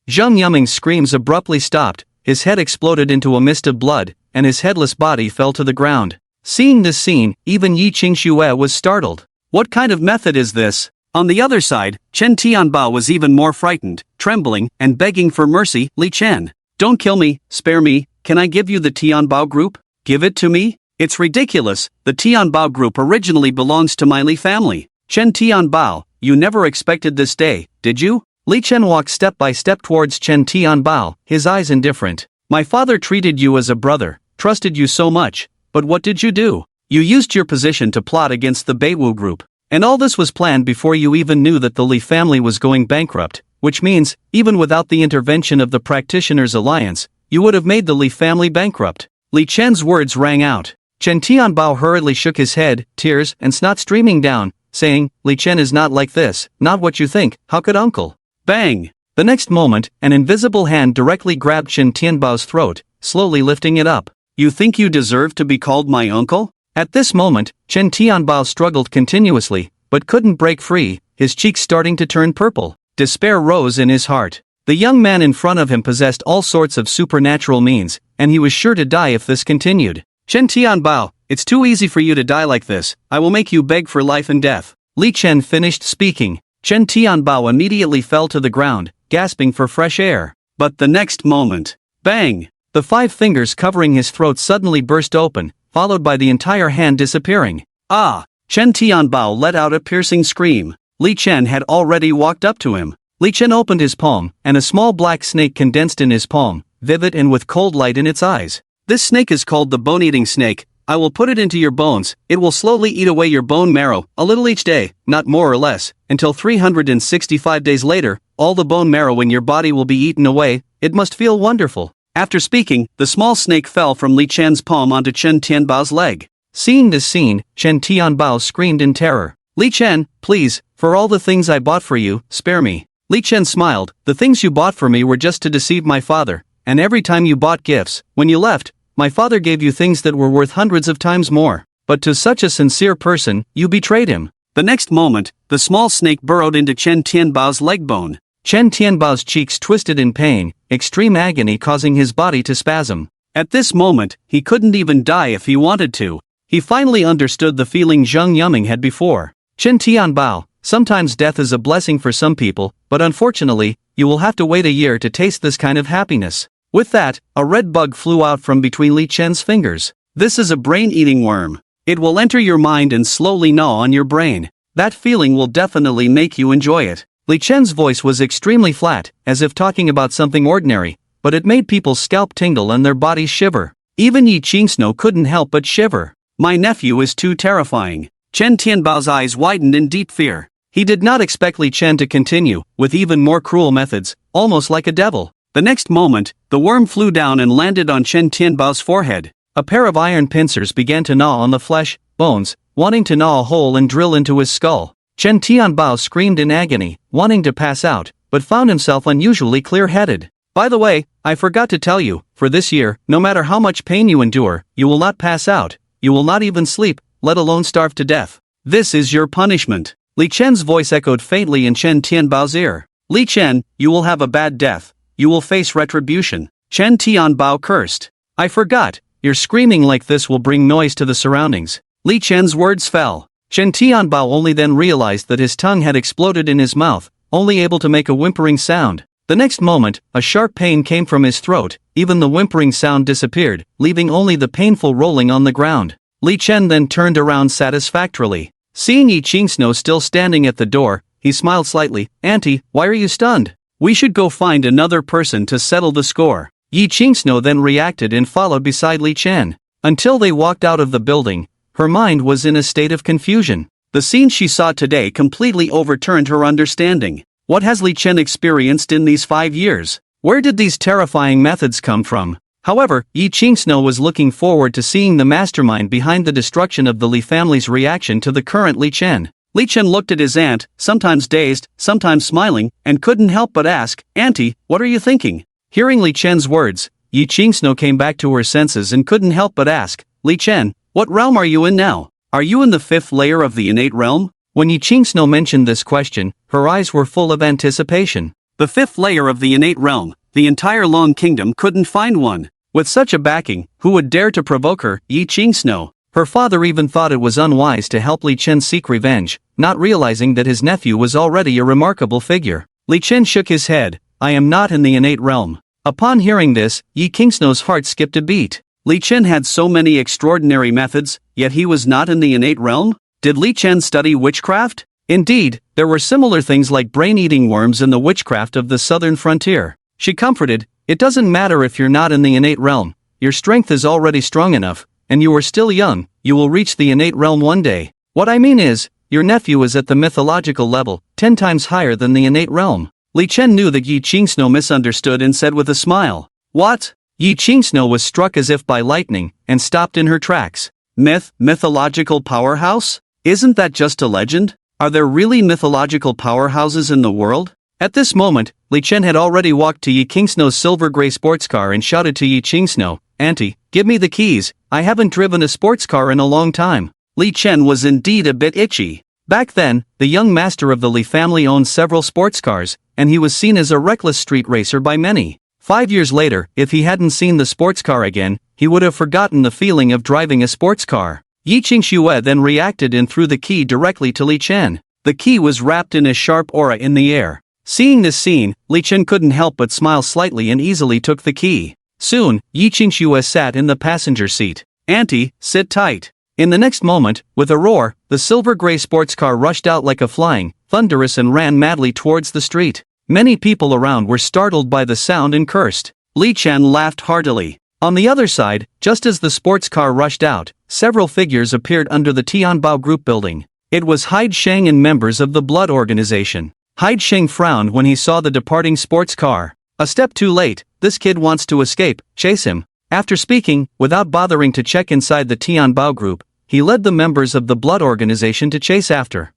Zheng Yuming's screams abruptly stopped, his head exploded into a mist of blood, and his headless body fell to the ground. Seeing this scene, even Yi Qingxue was startled. What kind of method is this? On the other side, Chen Tianbao was even more frightened, trembling, and begging for mercy. Li Chen, don't kill me, spare me, can I give you the Tianbao group? Give it to me? It's ridiculous, the Tianbao group originally belongs to my Li family. Chen Tianbao, you never expected this day, did you? Li Chen walked step by step towards Chen Tianbao, his eyes indifferent. My father treated you as a brother, trusted you so much, but what did you do? You used your position to plot against the Beiwu group. And all this was planned before you even knew that the Li family was going bankrupt, which means, even without the intervention of the Practitioners' Alliance, you would have made the Li family bankrupt. Li Chen's words rang out. Chen Tianbao hurriedly shook his head, tears and snot streaming down, saying, Li Chen is not like this, not what you think, how could uncle? Bang! The next moment, an invisible hand directly grabbed Chen Tianbao's throat, slowly lifting it up. You think you deserve to be called my uncle? At this moment, Chen Tianbao struggled continuously, but couldn't break free, his cheeks starting to turn purple. Despair rose in his heart. The young man in front of him possessed all sorts of supernatural means, and he was sure to die if this continued. Chen Tianbao, it's too easy for you to die like this, I will make you beg for life and death. Li Chen finished speaking. Chen Tianbao immediately fell to the ground, gasping for fresh air. But the next moment, bang! The 5 fingers covering his throat suddenly burst open, followed by the entire hand disappearing. Ah! Chen Tianbao let out a piercing scream. Li Chen had already walked up to him. Li Chen opened his palm, and a small black snake condensed in his palm, vivid and with cold light in its eyes. This snake is called the bone-eating snake. I will put it into your bones, it will slowly eat away your bone marrow, a little each day, not more or less, until 365 days later, all the bone marrow in your body will be eaten away, it must feel wonderful. After speaking, the small snake fell from Li Chen's palm onto Chen Tianbao's leg. Seeing this scene, Chen Tianbao screamed in terror. Li Chen, please, for all the things I bought for you, spare me. Li Chen smiled, the things you bought for me were just to deceive my father, and every time you bought gifts, when you left, my father gave you things that were worth hundreds of times more. But to such a sincere person, you betrayed him. The next moment, the small snake burrowed into Chen Tianbao's leg bone. Chen Tianbao's cheeks twisted in pain, extreme agony causing his body to spasm. At this moment, he couldn't even die if he wanted to. He finally understood the feeling Zheng Yuming had before. Chen Tianbao, sometimes death is a blessing for some people, but unfortunately, you will have to wait a year to taste this kind of happiness. With that, a red bug flew out from between Li Chen's fingers. This is a brain-eating worm. It will enter your mind and slowly gnaw on your brain. That feeling will definitely make you enjoy it. Li Chen's voice was extremely flat, as if talking about something ordinary, but it made people's scalp tingle and their bodies shiver. Even Yi Qingsno couldn't help but shiver. My nephew is too terrifying. Chen Tianbao's eyes widened in deep fear. He did not expect Li Chen to continue, with even more cruel methods, almost like a devil. The next moment, the worm flew down and landed on Chen Tianbao's forehead. A pair of iron pincers began to gnaw on the flesh, bones, wanting to gnaw a hole and drill into his skull. Chen Tianbao screamed in agony, wanting to pass out, but found himself unusually clear-headed. By the way, I forgot to tell you, for this year, no matter how much pain you endure, you will not pass out, you will not even sleep, let alone starve to death. This is your punishment. Li Chen's voice echoed faintly in Chen Tianbao's ear. Li Chen, you will have a bad death. You will face retribution. Chen Tianbao cursed. I forgot, your screaming like this will bring noise to the surroundings. Li Chen's words fell. Chen Tianbao only then realized that his tongue had exploded in his mouth, only able to make a whimpering sound. The next moment, a sharp pain came from his throat, even the whimpering sound disappeared, leaving only the painful rolling on the ground. Li Chen then turned around satisfactorily. Seeing Yi Qingsno still standing at the door, he smiled slightly. Auntie, why are you stunned? We should go find another person to settle the score. Yi Qingsno then reacted and followed beside Li Chen. Until they walked out of the building, her mind was in a state of confusion. The scene she saw today completely overturned her understanding. What has Li Chen experienced in these 5 years? Where did these terrifying methods come from? However, Yi Qingsno was looking forward to seeing the mastermind behind the destruction of the Li family's reaction to the current Li Chen. Li Chen looked at his aunt, sometimes dazed, sometimes smiling, and couldn't help but ask, Auntie, what are you thinking? Hearing Li Chen's words, Yi Qingsno came back to her senses and couldn't help but ask, Li Chen, what realm are you in now? Are you in the 5th layer of the innate realm? When Yi Qingsno mentioned this question, her eyes were full of anticipation. The 5th layer of the innate realm, the entire Long Kingdom couldn't find one. With such a backing, who would dare to provoke her, Yi Qingsno? Her father even thought it was unwise to help Li Chen seek revenge, not realizing that his nephew was already a remarkable figure. Li Chen shook his head. I am not in the innate realm. Upon hearing this, Yi Qingsno's heart skipped a beat. Li Chen had so many extraordinary methods, yet he was not in the innate realm? Did Li Chen study witchcraft? Indeed, there were similar things like brain-eating worms in the witchcraft of the southern frontier. She comforted, it doesn't matter if you're not in the innate realm, your strength is already strong enough, and you are still young, you will reach the innate realm one day. What I mean is, your nephew is at the mythological level, 10 times higher than the innate realm. Li Chen knew that Yi Qingsno misunderstood and said with a smile, What? Yi Qingsno was struck as if by lightning, and stopped in her tracks. Mythological powerhouse? Isn't that just a legend? Are there really mythological powerhouses in the world? At this moment, Li Chen had already walked to Yi Qingsno's silver gray sports car and shouted to Yi Qingsno, Auntie, give me the keys, I haven't driven a sports car in a long time. Li Chen was indeed a bit itchy. Back then, the young master of the Li family owned several sports cars, and he was seen as a reckless street racer by many. 5 years later, if he hadn't seen the sports car again, he would have forgotten the feeling of driving a sports car. Yi Qingxue then reacted and threw the key directly to Li Chen. The key was wrapped in a sharp aura in the air. Seeing this scene, Li Chen couldn't help but smile slightly and easily took the key. Soon, Yi Qingxue sat in the passenger seat. Auntie, sit tight. In the next moment, with a roar, the silver gray sports car rushed out like a flying, thunderous and ran madly towards the street. Many people around were startled by the sound and cursed. Li Chen laughed heartily. On the other side, just as the sports car rushed out, several figures appeared under the Tianbao group building. It was Hyde Sheng and members of the blood organization. Hyde Sheng frowned when he saw the departing sports car. A step too late, this kid wants to escape, chase him. After speaking, without bothering to check inside the Tianbao group, he led the members of the blood organization to chase after.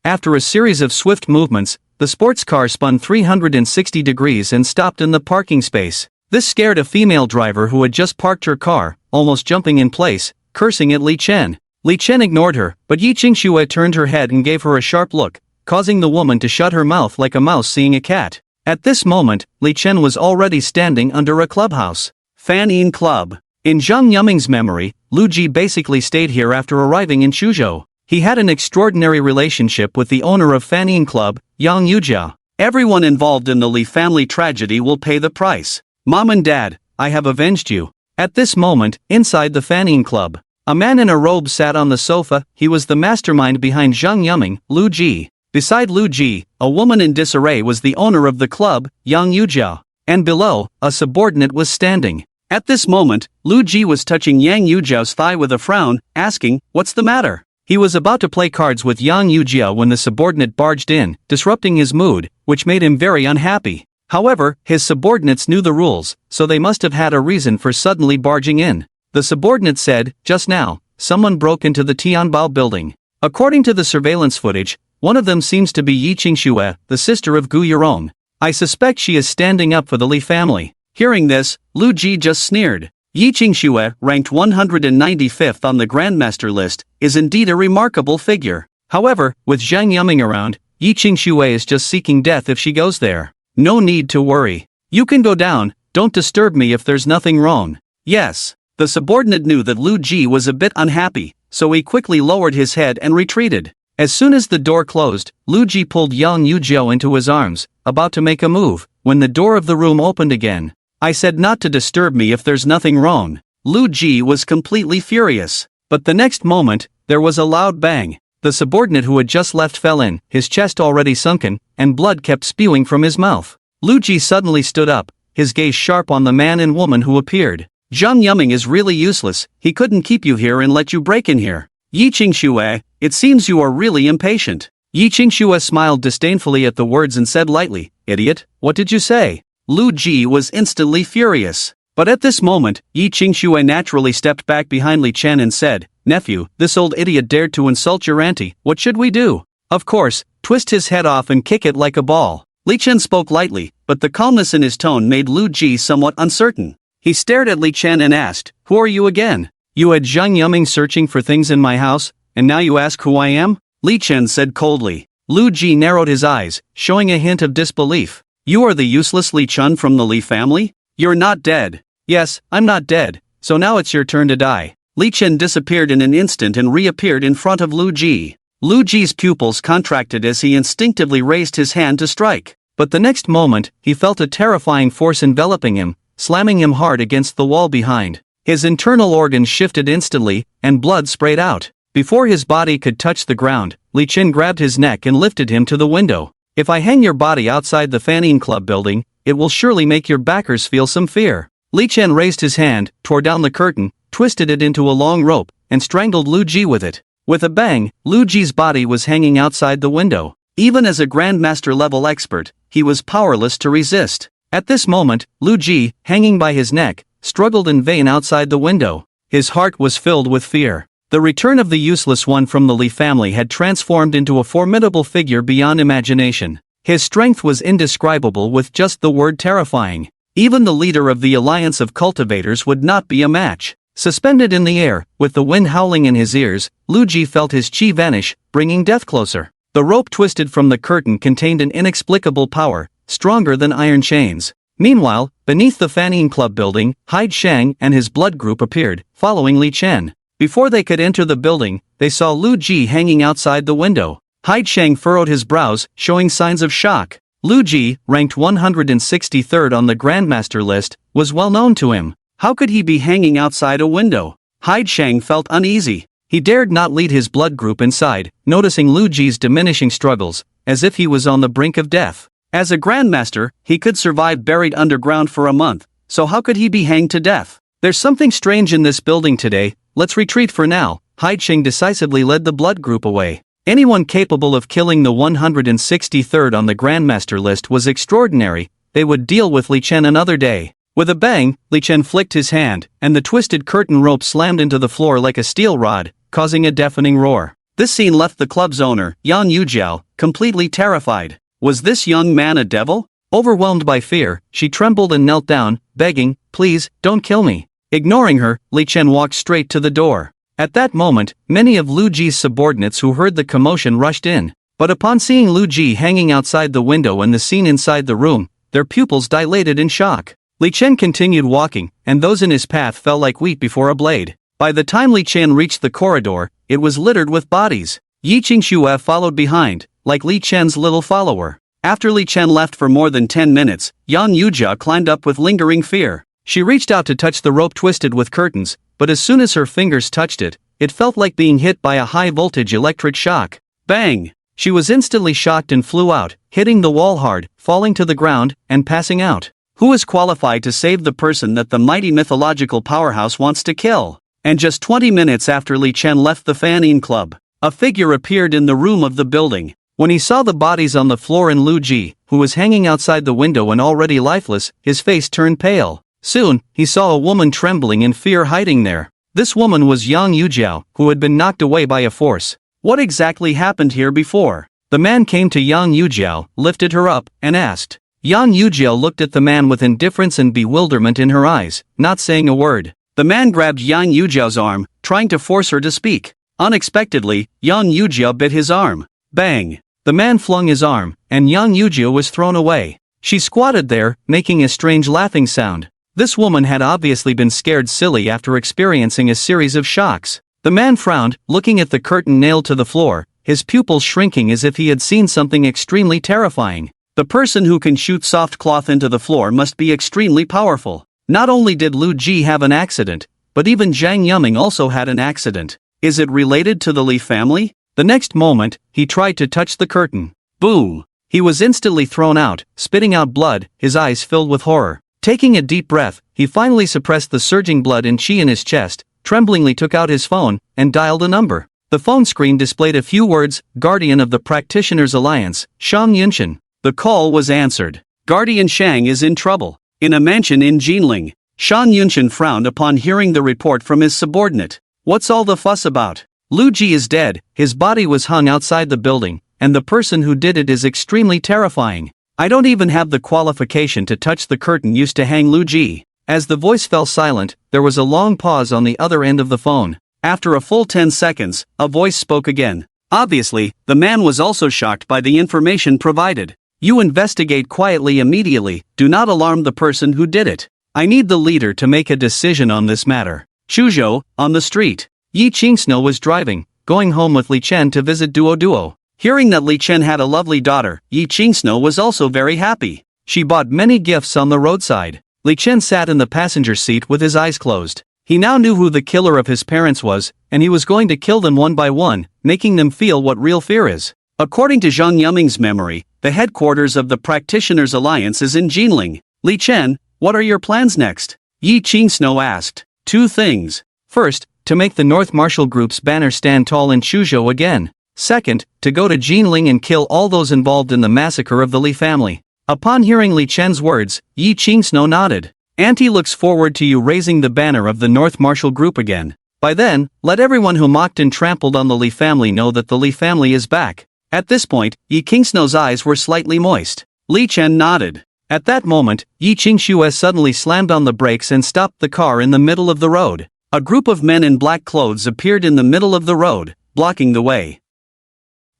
After a series of swift movements, the sports car spun 360 degrees and stopped in the parking space. This scared a female driver who had just parked her car, almost jumping in place, cursing at Li Chen. Li Chen ignored her, but Yi Qingxue turned her head and gave her a sharp look, causing the woman to shut her mouth like a mouse seeing a cat. At this moment, Li Chen was already standing under a clubhouse. Fan Yin Club. In Zhang Yuming's memory, Lu Ji basically stayed here after arriving in Suzhou. He had an extraordinary relationship with the owner of Fan Yin Club, Yang Yujia. Everyone involved in the Li family tragedy will pay the price. Mom and Dad, I have avenged you. At this moment, inside the Fan Yin Club, a man in a robe sat on the sofa. He was the mastermind behind Zhang Yuming, Lu Ji. Beside Lu Ji, a woman in disarray was the owner of the club, Yang Yujia. And below, a subordinate was standing. At this moment, Lu Ji was touching Yang Yujiao's thigh with a frown, asking, "What's the matter?" He was about to play cards with Yang Yujia when the subordinate barged in, disrupting his mood, which made him very unhappy. However, his subordinates knew the rules, so they must have had a reason for suddenly barging in. The subordinate said, "Just now, someone broke into the Tianbao building. According to the surveillance footage, one of them seems to be Yi Qingxue, the sister of Gu Yurong. I suspect she is standing up for the Li family." Hearing this, Lu Ji just sneered. Yi Qingxue, ranked 195th on the Grandmaster list, is indeed a remarkable figure. However, with Zhang Yuming around, Yi Qingxue is just seeking death if she goes there. No need to worry. You can go down, don't disturb me if there's nothing wrong. Yes. The subordinate knew that Lu Ji was a bit unhappy, so he quickly lowered his head and retreated. As soon as the door closed, Lu Ji pulled Yang Yujiao into his arms, about to make a move, when the door of the room opened again. I said not to disturb me if there's nothing wrong. Lu Ji was completely furious. But the next moment, there was a loud bang. The subordinate who had just left fell in, his chest already sunken, and blood kept spewing from his mouth. Lu Ji suddenly stood up, his gaze sharp on the man and woman who appeared. Zhang Yuming is really useless, he couldn't keep you here and let you break in here. Yi Qingxue, it seems you are really impatient. Yi Qingxue smiled disdainfully at the words and said lightly, Idiot, what did you say? Lu Ji was instantly furious. But at this moment, Yi Qingxue naturally stepped back behind Li Chen and said, Nephew, this old idiot dared to insult your auntie, what should we do? Of course, twist his head off and kick it like a ball. Li Chen spoke lightly, but the calmness in his tone made Lu Ji somewhat uncertain. He stared at Li Chen and asked, Who are you again? You had Zhang Yuming searching for things in my house, and now you ask who I am? Li Chen said coldly. Lu Ji narrowed his eyes, showing a hint of disbelief. You are the useless Li Chun from the Li family? You're not dead. Yes, I'm not dead, so now it's your turn to die. Li Chen disappeared in an instant and reappeared in front of Lu Ji. Lu Ji's pupils contracted as he instinctively raised his hand to strike. But the next moment, he felt a terrifying force enveloping him, slamming him hard against the wall behind. His internal organs shifted instantly, and blood sprayed out. Before his body could touch the ground, Li Chen grabbed his neck and lifted him to the window. If I hang your body outside the Fanning Club building, it will surely make your backers feel some fear. Li Chen raised his hand, tore down the curtain, twisted it into a long rope, and strangled Lu Ji with it. With a bang, Lu Ji's body was hanging outside the window. Even as a Grandmaster-level expert, he was powerless to resist. At this moment, Lu Ji, hanging by his neck, struggled in vain outside the window. His heart was filled with fear. The return of the useless one from the Li family had transformed into a formidable figure beyond imagination. His strength was indescribable with just the word terrifying. Even the leader of the Alliance of Cultivators would not be a match. Suspended in the air, with the wind howling in his ears, Lu Ji felt his chi vanish, bringing death closer. The rope twisted from the curtain contained an inexplicable power, stronger than iron chains. Meanwhile, beneath the Fanning Club building, Hyde Shang and his blood group appeared, following Li Chen. Before they could enter the building, they saw Lu Ji hanging outside the window. Hyde Shang furrowed his brows, showing signs of shock. Lu Ji, ranked 163rd on the Grandmaster list, was well known to him. How could he be hanging outside a window? Hyde Shang felt uneasy. He dared not lead his blood group inside, noticing Lu Ji's diminishing struggles, as if he was on the brink of death. As a Grandmaster, he could survive buried underground for a month, so how could he be hanged to death? There's something strange in this building today, let's retreat for now. Hyde Shang decisively led the blood group away. Anyone capable of killing the 163rd on the Grandmaster list was extraordinary, they would deal with Li Chen another day. With a bang, Li Chen flicked his hand, and the twisted curtain rope slammed into the floor like a steel rod, causing a deafening roar. This scene left the club's owner, Yang Yujiao, completely terrified. Was this young man a devil? Overwhelmed by fear, she trembled and knelt down, begging, Please, don't kill me. Ignoring her, Li Chen walked straight to the door. At that moment, many of Lu Ji's subordinates who heard the commotion rushed in. But upon seeing Lu Ji hanging outside the window and the scene inside the room, their pupils dilated in shock. Li Chen continued walking, and those in his path fell like wheat before a blade. By the time Li Chen reached the corridor, it was littered with bodies. Yi Qingxue followed behind, like Li Chen's little follower. After Li Chen left for more than 10 minutes, Yang Yujiao climbed up with lingering fear. She reached out to touch the rope twisted with curtains, but as soon as her fingers touched it, it felt like being hit by a high-voltage electric shock. Bang! She was instantly shocked and flew out, hitting the wall hard, falling to the ground, and passing out. Who is qualified to save the person that the mighty mythological powerhouse wants to kill? And just 20 minutes after Li Chen left the Fanning Club, a figure appeared in the room of the building. When he saw the bodies on the floor and Lu Ji, who was hanging outside the window and already lifeless, his face turned pale. Soon, he saw a woman trembling in fear hiding there. This woman was Yang Yujiao, who had been knocked away by a force. What exactly happened here before? The man came to Yang Yujiao, lifted her up, and asked. Yang Yujiao looked at the man with indifference and bewilderment in her eyes, not saying a word. The man grabbed Yang Yujiao's arm, trying to force her to speak. Unexpectedly, Yang Yujiao bit his arm. Bang! The man flung his arm, and Yang Yujia was thrown away. She squatted there, making a strange laughing sound. This woman had obviously been scared silly after experiencing a series of shocks. The man frowned, looking at the curtain nailed to the floor, his pupils shrinking as if he had seen something extremely terrifying. The person who can shoot soft cloth into the floor must be extremely powerful. Not only did Lu Ji have an accident, but even Zhang Yuming also had an accident. Is it related to the Li family? The next moment, he tried to touch the curtain. Boom! He was instantly thrown out, spitting out blood, his eyes filled with horror. Taking a deep breath, he finally suppressed the surging blood and chi in his chest, tremblingly took out his phone, and dialed a number. The phone screen displayed a few words: Guardian of the Practitioners Alliance, Shang Yunshan. The call was answered. Guardian Shang is in trouble. In a mansion in Jinling. Shang Yunshan frowned upon hearing the report from his subordinate. What's all the fuss about? Lu Ji is dead, his body was hung outside the building, and the person who did it is extremely terrifying. I don't even have the qualification to touch the curtain used to hang Lu Ji. As the voice fell silent, there was a long pause on the other end of the phone. After a full 10 seconds, a voice spoke again. Obviously, the man was also shocked by the information provided. You investigate quietly immediately, do not alarm the person who did it. I need the leader to make a decision on this matter. Chuzhou, on the street. Yi Qingsno was driving, going home with Li Chen to visit Duo. Hearing that Li Chen had a lovely daughter, Yi Qingsno was also very happy. She bought many gifts on the roadside. Li Chen sat in the passenger seat with his eyes closed. He now knew who the killer of his parents was, and he was going to kill them one by one, making them feel what real fear is. According to Zhang Yuming's memory, the headquarters of the Practitioners Alliance is in Jinling. Li Chen, what are your plans next? Yi Qingsno asked. 2 things. First, to make the North Martial Group's banner stand tall in Chuzhou again. Second, to go to Jinling and kill all those involved in the massacre of the Li family. Upon hearing Li Chen's words, Yi Qingsno nodded. Auntie looks forward to you raising the banner of the North Martial Group again. By then, let everyone who mocked and trampled on the Li family know that the Li family is back. At this point, Yi Qingsno's eyes were slightly moist. Li Chen nodded. At that moment, Yi Qingxue suddenly slammed on the brakes and stopped the car in the middle of the road. A group of men in black clothes appeared in the middle of the road, blocking the way.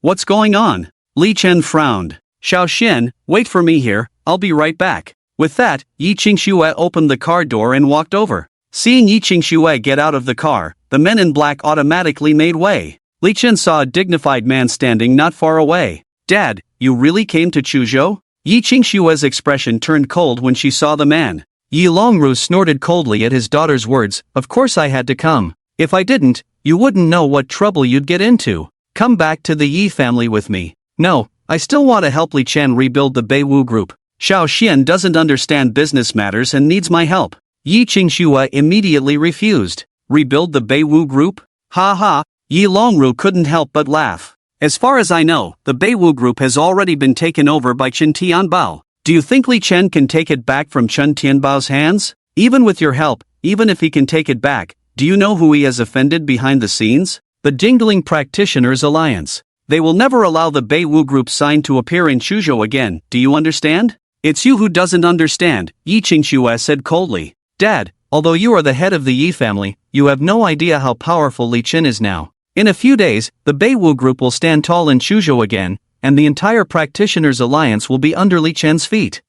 What's going on? Li Chen frowned. Xiao Xian, wait for me here, I'll be right back. With that, Yi Qingxue opened the car door and walked over. Seeing Yi Qingxue get out of the car, the men in black automatically made way. Li Chen saw a dignified man standing not far away. Dad, you really came to Chuzhou? Yi Qingxue's expression turned cold when she saw the man. Yi Longru snorted coldly at his daughter's words. Of course I had to come. If I didn't, you wouldn't know what trouble you'd get into. Come back to the Yi family with me. No, I still want to help Li Chen rebuild the Beiwu group. Xiao Xian doesn't understand business matters and needs my help. Yi Qingxue immediately refused. Rebuild the Beiwu group? Ha ha, Yi Longru couldn't help but laugh. As far as I know, the Beiwu group has already been taken over by Chen Tianbao. Do you think Li Chen can take it back from Chen Tianbao's hands? Even with your help, even if he can take it back, do you know who he has offended behind the scenes? The Jingling Practitioners Alliance. They will never allow the Beiwu group sign to appear in Chuzhou again, do you understand? It's you who doesn't understand, Yi Qingxue said coldly. Dad, although you are the head of the Yi family, you have no idea how powerful Li Chen is now. In a few days, the Beiwu group will stand tall in Chuzhou again, and the entire Practitioners Alliance will be under Li Chen's feet.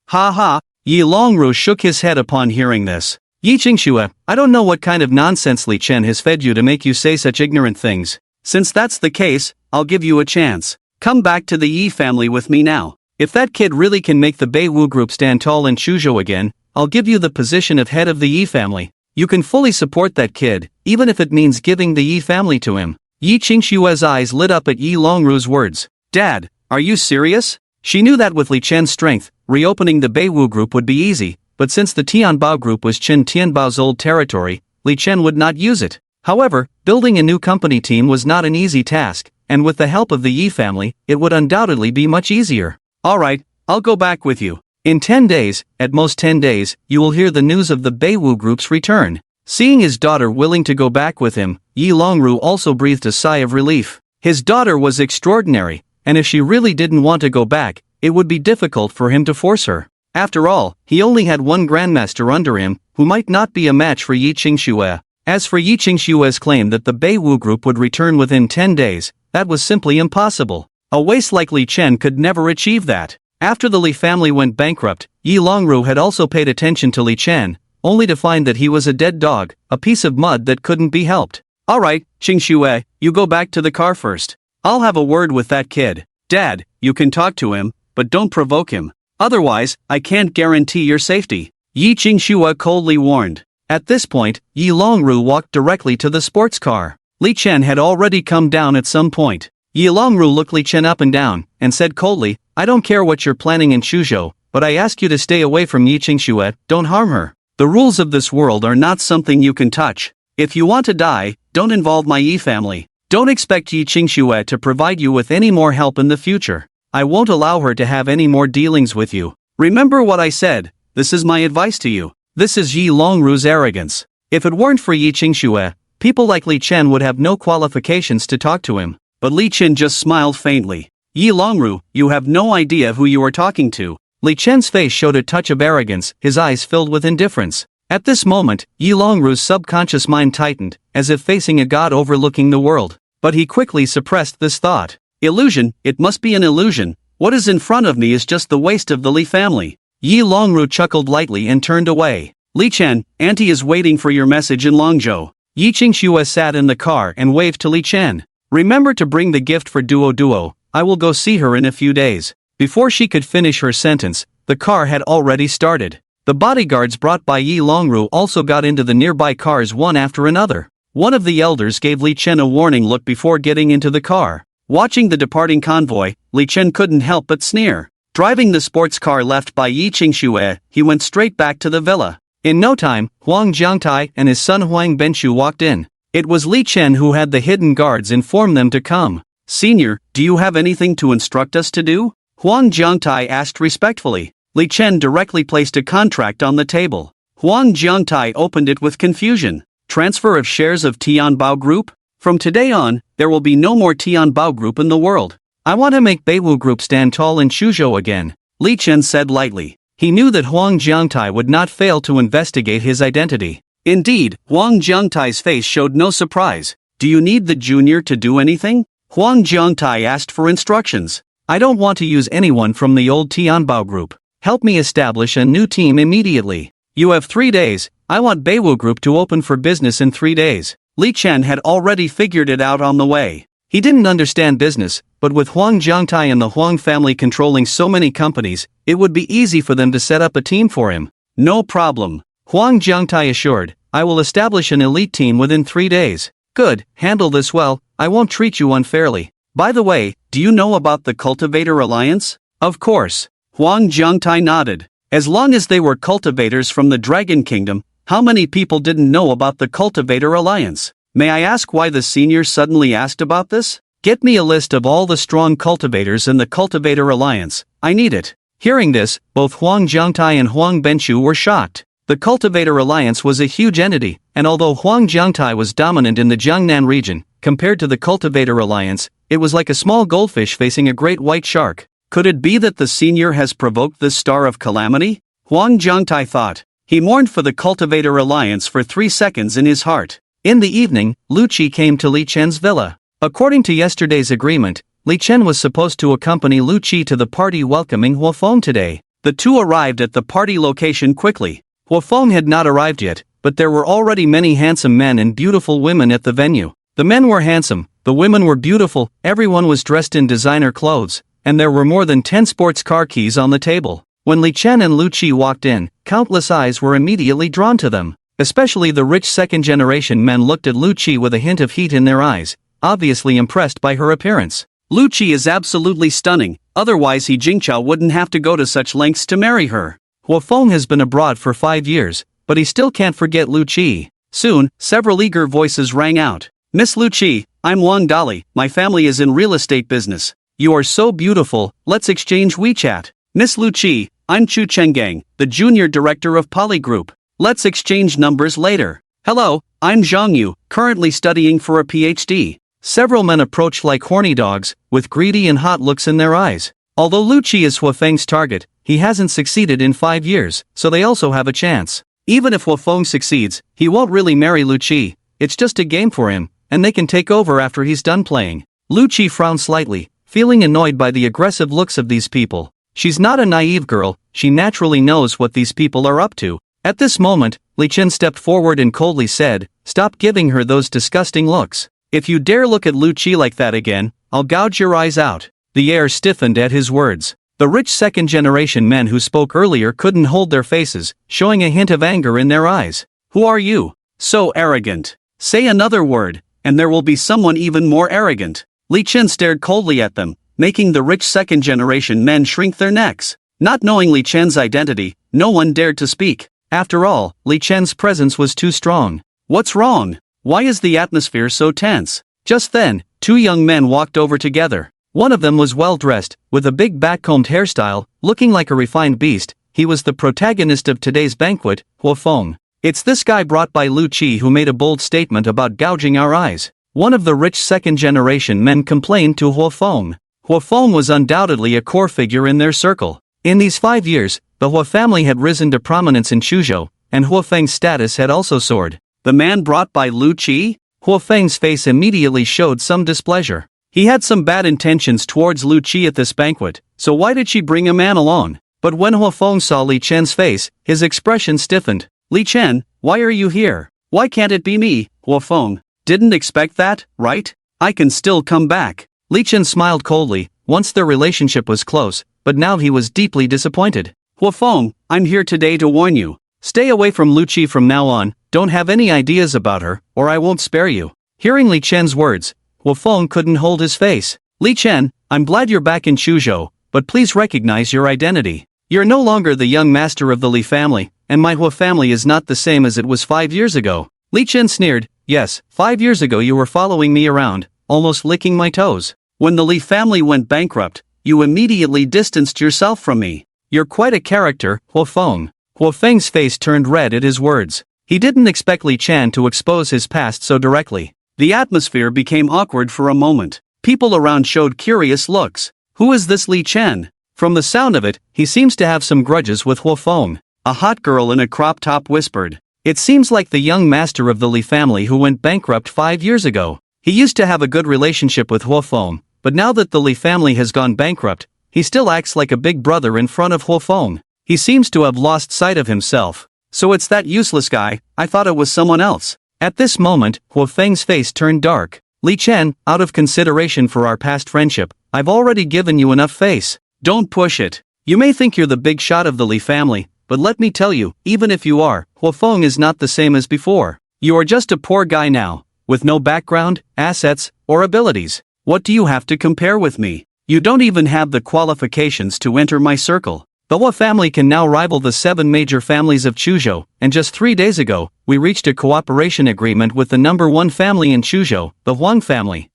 Ha ha, Yi Longru shook his head upon hearing this. Yi Qingxue, I don't know what kind of nonsense Li Chen has fed you to make you say such ignorant things. Since that's the case, I'll give you a chance. Come back to the Yi family with me now. If that kid really can make the Beiwu group stand tall in Chuzhou again, I'll give you the position of head of the Yi family. You can fully support that kid, even if it means giving the Yi family to him. Yi Qingxue's eyes lit up at Yi Longru's words. Dad, are you serious? She knew that with Li Chen's strength, reopening the Beiwu group would be easy, but since the Tianbao group was Chen Tianbao's old territory, Li Chen would not use it. However, building a new company team was not an easy task, and with the help of the Yi family, it would undoubtedly be much easier. Alright, I'll go back with you. In 10 days, at most 10 days, you will hear the news of the Beiwu group's return. Seeing his daughter willing to go back with him, Yi Longru also breathed a sigh of relief. His daughter was extraordinary, and if she really didn't want to go back, it would be difficult for him to force her. After all, he only had one grandmaster under him, who might not be a match for Yi Qingxue. As for Yi Qingxue's claim that the Beiwu group would return within 10 days, that was simply impossible. A waste like Li Chen could never achieve that. After the Li family went bankrupt, Yi Longru had also paid attention to Li Chen, only to find that he was a dead dog, a piece of mud that couldn't be helped. Alright, Qingxue, you go back to the car first. I'll have a word with that kid. Dad, you can talk to him, but don't provoke him. Otherwise, I can't guarantee your safety. Yi Qingxue coldly warned. At this point, Yi Longru walked directly to the sports car. Li Chen had already come down at some point. Yi Longru looked Li Chen up and down, and said coldly, I don't care what you're planning in Suzhou, but I ask you to stay away from Yi Qingxue, don't harm her. The rules of this world are not something you can touch. If you want to die, don't involve my Yi family. Don't expect Yi Qingxue to provide you with any more help in the future. I won't allow her to have any more dealings with you. Remember what I said, this is my advice to you. This is Yi Longru's arrogance. If it weren't for Yi Qingxue, people like Li Chen would have no qualifications to talk to him. But Li Chen just smiled faintly. Yi Longru, you have no idea who you are talking to. Li Chen's face showed a touch of arrogance, his eyes filled with indifference. At this moment, Yi Longru's subconscious mind tightened, as if facing a god overlooking the world. But he quickly suppressed this thought. Illusion, it must be an illusion. What is in front of me is just the waste of the Li family. Yi Longru chuckled lightly and turned away. Li Chen, Auntie is waiting for your message in Longzhou. Yi Qingxue sat in the car and waved to Li Chen. Remember to bring the gift for Duo. I will go see her in a few days. Before she could finish her sentence, the car had already started. The bodyguards brought by Yi Longru also got into the nearby cars one after another. One of the elders gave Li Chen a warning look before getting into the car. Watching the departing convoy, Li Chen couldn't help but sneer. Driving the sports car left by Yi Qingxue, he went straight back to the villa. In no time, Huang Jiangtai and his son Huang Benshu walked in. It was Li Chen who had the hidden guards inform them to come. Senior, do you have anything to instruct us to do? Huang Jiangtai asked respectfully. Li Chen directly placed a contract on the table. Huang Jiangtai opened it with confusion. Transfer of shares of Tianbao Group? From today on, there will be no more Tianbao Group in the world. I want to make Beiwu Group stand tall in Suzhou again, Li Chen said lightly. He knew that Huang Jiangtai would not fail to investigate his identity. Indeed, Huang Jiangtai's face showed no surprise. Do you need the junior to do anything? Huang Jiangtai asked for instructions. I don't want to use anyone from the old Tianbao Group. Help me establish a new team immediately. You have 3 days. I want Beiwu Group to open for business in 3 days. Li Chen had already figured it out on the way. He didn't understand business, but with Huang Jiangtai and the Huang family controlling so many companies, it would be easy for them to set up a team for him. No problem. Huang Jiangtai assured, I will establish an elite team within 3 days. Good, handle this well, I won't treat you unfairly. By the way, do you know about the Cultivator Alliance? Of course. Huang Jiangtai nodded. As long as they were cultivators from the Dragon Kingdom, how many people didn't know about the Cultivator Alliance? May I ask why the senior suddenly asked about this? Get me a list of all the strong cultivators in the Cultivator Alliance, I need it. Hearing this, both Huang Jiangtai and Huang Benshu were shocked. The Cultivator Alliance was a huge entity, and although Huang Jiangtai was dominant in the Jiangnan region, compared to the Cultivator Alliance, it was like a small goldfish facing a great white shark. Could it be that the senior has provoked this star of calamity? Huang Jiangtai thought. He mourned for the Cultivator Alliance for 3 seconds in his heart. In the evening, Lu Qi came to Li Chen's villa. According to yesterday's agreement, Li Chen was supposed to accompany Lu Qi to the party welcoming Huafeng today. The two arrived at the party location quickly. Huafeng had not arrived yet, but there were already many handsome men and beautiful women at the venue. The men were handsome, the women were beautiful, everyone was dressed in designer clothes, and there were more than 10 sports car keys on the table. When Li Chen and Lu Qi walked in, countless eyes were immediately drawn to them. Especially the rich second-generation men looked at Lu Qi with a hint of heat in their eyes, obviously impressed by her appearance. Lu Qi is absolutely stunning, otherwise He Jingqiao wouldn't have to go to such lengths to marry her. Huafeng has been abroad for 5 years, but he still can't forget Lu Qi. Soon, several eager voices rang out. Miss Lu Qi, I'm Wang Dali, my family is in real estate business. You are so beautiful, let's exchange WeChat. Miss Lu Qi, I'm Chu Chenggang, the junior director of Poly Group. Let's exchange numbers later. Hello, I'm Zhang Yu, currently studying for a PhD. Several men approached like horny dogs, with greedy and hot looks in their eyes. Although Lu Qi is Huafeng's target, he hasn't succeeded in 5 years, so they also have a chance. Even if Huafeng succeeds, he won't really marry Lu Qi, it's just a game for him, and they can take over after he's done playing. Lu Qi frowned slightly, feeling annoyed by the aggressive looks of these people. She's not a naive girl, she naturally knows what these people are up to. At this moment, Li Chen stepped forward and coldly said, "Stop giving her those disgusting looks. If you dare look at Lu Qi like that again, I'll gouge your eyes out." The air stiffened at his words. The rich second-generation men who spoke earlier couldn't hold their faces, showing a hint of anger in their eyes. "Who are you? So arrogant. Say another word, and there will be someone even more arrogant." Li Chen stared coldly at them, making the rich second-generation men shrink their necks. Not knowing Li Chen's identity, no one dared to speak. After all, Li Chen's presence was too strong. "What's wrong? Why is the atmosphere so tense?" Just then, two young men walked over together. One of them was well-dressed, with a big backcombed hairstyle, looking like a refined beast. He was the protagonist of today's banquet, Huo Feng. "It's this guy brought by Lu Qi who made a bold statement about gouging our eyes." One of the rich second-generation men complained to Huo Feng. Huo Feng was undoubtedly a core figure in their circle. In these 5 years, the Huo family had risen to prominence in Chuzhou, and Huo Feng's status had also soared. The man brought by Lu Qi? Huo Feng's face immediately showed some displeasure. He had some bad intentions towards Lu Qi at this banquet, so why did she bring a man along? But when Huo Feng saw Li Chen's face, his expression stiffened. "Li Chen, why are you here? Why can't it be me, Huo Feng? Didn't expect that, right? I can still come back." Li Chen smiled coldly. Once their relationship was close, but now he was deeply disappointed. "Huo Feng, I'm here today to warn you. Stay away from Lu Qi from now on, don't have any ideas about her, or I won't spare you." Hearing Li Chen's words, Huo Feng couldn't hold his face. "Li Chen, I'm glad you're back in Chuzhou, but please recognize your identity. You're no longer the young master of the Li family, and my Huo family is not the same as it was 5 years ago." Li Chen sneered. "Yes, 5 years ago you were following me around, almost licking my toes. When the Li family went bankrupt, you immediately distanced yourself from me. You're quite a character, Huo Feng." Huo Feng's face turned red at his words. He didn't expect Li Chen to expose his past so directly. The atmosphere became awkward for a moment. People around showed curious looks. Who is this Li Chen? From the sound of it, he seems to have some grudges with Huo Feng. A hot girl in a crop top whispered. "It seems like the young master of the Li family who went bankrupt 5 years ago. He used to have a good relationship with Huo Feng, but now that the Li family has gone bankrupt, he still acts like a big brother in front of Huo Feng. He seems to have lost sight of himself. So it's that useless guy, I thought it was someone else." At this moment, Huo Feng's face turned dark. "Li Chen, out of consideration for our past friendship, I've already given you enough face. Don't push it. You may think you're the big shot of the Li family, but let me tell you, even if you are, Huo Feng is not the same as before. You are just a poor guy now, with no background, assets, or abilities. What do you have to compare with me? You don't even have the qualifications to enter my circle. The Huo family can now rival the 7 major families of Chuzhou, and just 3 days ago, we reached a cooperation agreement with the #1 family in Chuzhou, the Huang family."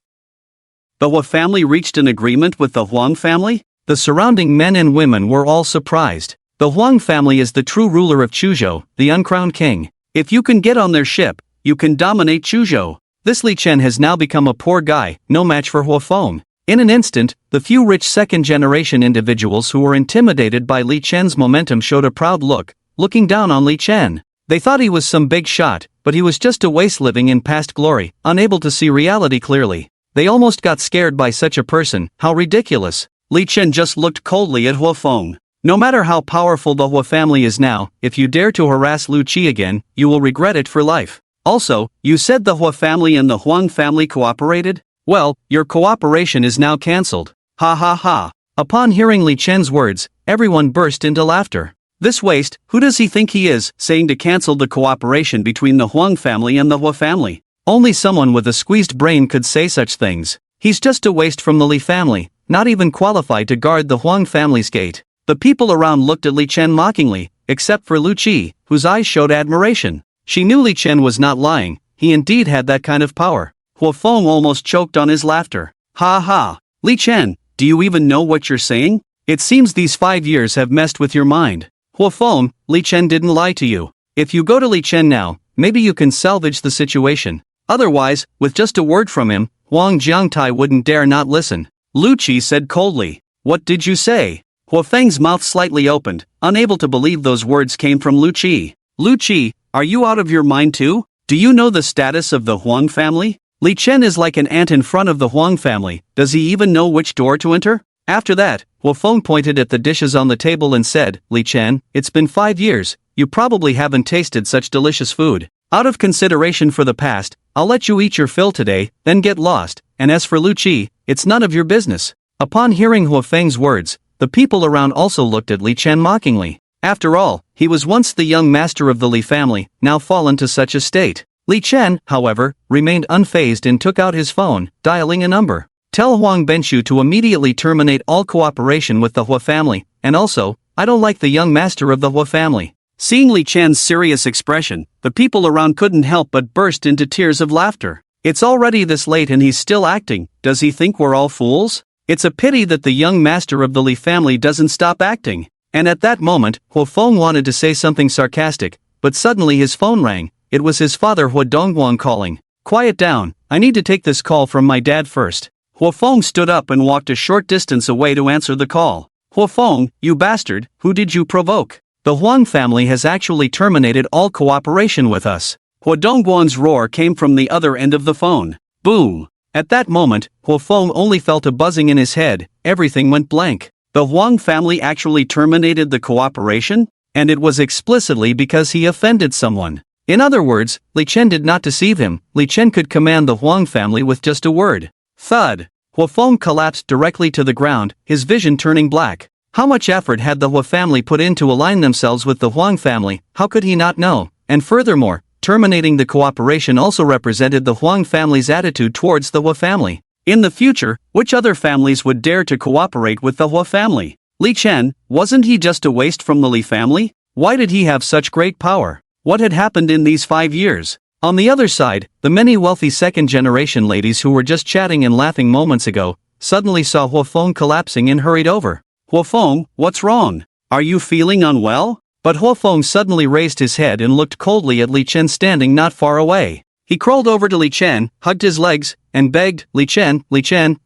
The Huo family reached an agreement with the Huang family? The surrounding men and women were all surprised. The Huang family is the true ruler of Chuzhou, the uncrowned king. If you can get on their ship, you can dominate Chuzhou. This Li Chen has now become a poor guy, no match for Huo Feng. In an instant, the few rich second-generation individuals who were intimidated by Li Chen's momentum showed a proud look, looking down on Li Chen. They thought he was some big shot, but he was just a waste living in past glory, unable to see reality clearly. They almost got scared by such a person. How ridiculous. Li Chen just looked coldly at Huo Feng. "No matter how powerful the Huo family is now, if you dare to harass Lu Qi again, you will regret it for life. Also, you said the Huo family and the Huang family cooperated? Well, your cooperation is now cancelled. Ha ha ha." Upon hearing Li Chen's words, everyone burst into laughter. This waste, who does he think he is, saying to cancel the cooperation between the Huang family and the Huo family? Only someone with a squeezed brain could say such things. He's just a waste from the Li family, not even qualified to guard the Huang family's gate. The people around looked at Li Chen mockingly, except for Lu Qi, whose eyes showed admiration. She knew Li Chen was not lying, he indeed had that kind of power. Huo Feng almost choked on his laughter. "Ha ha. Li Chen, do you even know what you're saying? It seems these 5 years have messed with your mind. Huo Feng, Li Chen didn't lie to you. If you go to Li Chen now, maybe you can salvage the situation. Otherwise, with just a word from him, Huang Jiangtai wouldn't dare not listen." Lu Qi said coldly. "What did you say?" Huo Feng's mouth slightly opened, unable to believe those words came from Lu Qi. "Lu Qi, are you out of your mind too? Do you know the status of the Huang family?" Li Chen is like an ant in front of the Huang family, does he even know which door to enter? After that, Hu Feng pointed at the dishes on the table and said, Li Chen, it's been 5 years, you probably haven't tasted such delicious food. Out of consideration for the past, I'll let you eat your fill today, then get lost, and as for Lu Qi, it's none of your business. Upon hearing Hu Feng's words, the people around also looked at Li Chen mockingly. After all, he was once the young master of the Li family, now fallen to such a state. Li Chen, however, remained unfazed and took out his phone, dialing a number. Tell Huang Benshu to immediately terminate all cooperation with the Hu family, and also, I don't like the young master of the Hu family. Seeing Li Chen's serious expression, the people around couldn't help but burst into tears of laughter. It's already this late and he's still acting, does he think we're all fools? It's a pity that the young master of the Li family doesn't stop acting. And at that moment, Hu Feng wanted to say something sarcastic, but suddenly his phone rang. It was his father Hu Dongguan calling. Quiet down, I need to take this call from my dad first. Hu Feng stood up and walked a short distance away to answer the call. Hu Feng, you bastard, who did you provoke? The Huang family has actually terminated all cooperation with us. Hu Dongguan's roar came from the other end of the phone. Boom! At that moment, Hu Feng only felt a buzzing in his head, everything went blank. The Huang family actually terminated the cooperation? And it was explicitly because he offended someone. In other words, Li Chen did not deceive him. Li Chen could command the Huang family with just a word. Thud! Hu Feng collapsed directly to the ground, his vision turning black. How much effort had the Hu family put in to align themselves with the Huang family, how could he not know? And furthermore, terminating the cooperation also represented the Huang family's attitude towards the Hu family. In the future, which other families would dare to cooperate with the Hu family? Li Chen, wasn't he just a waste from the Li family? Why did he have such great power? What had happened in these 5 years? On the other side, the many wealthy second-generation ladies who were just chatting and laughing moments ago, suddenly saw Hu Feng collapsing and hurried over. Hu Feng, what's wrong? Are you feeling unwell? But Hu Feng suddenly raised his head and looked coldly at Li Chen standing not far away. He crawled over to Li Chen, hugged his legs, and begged, Li Chen,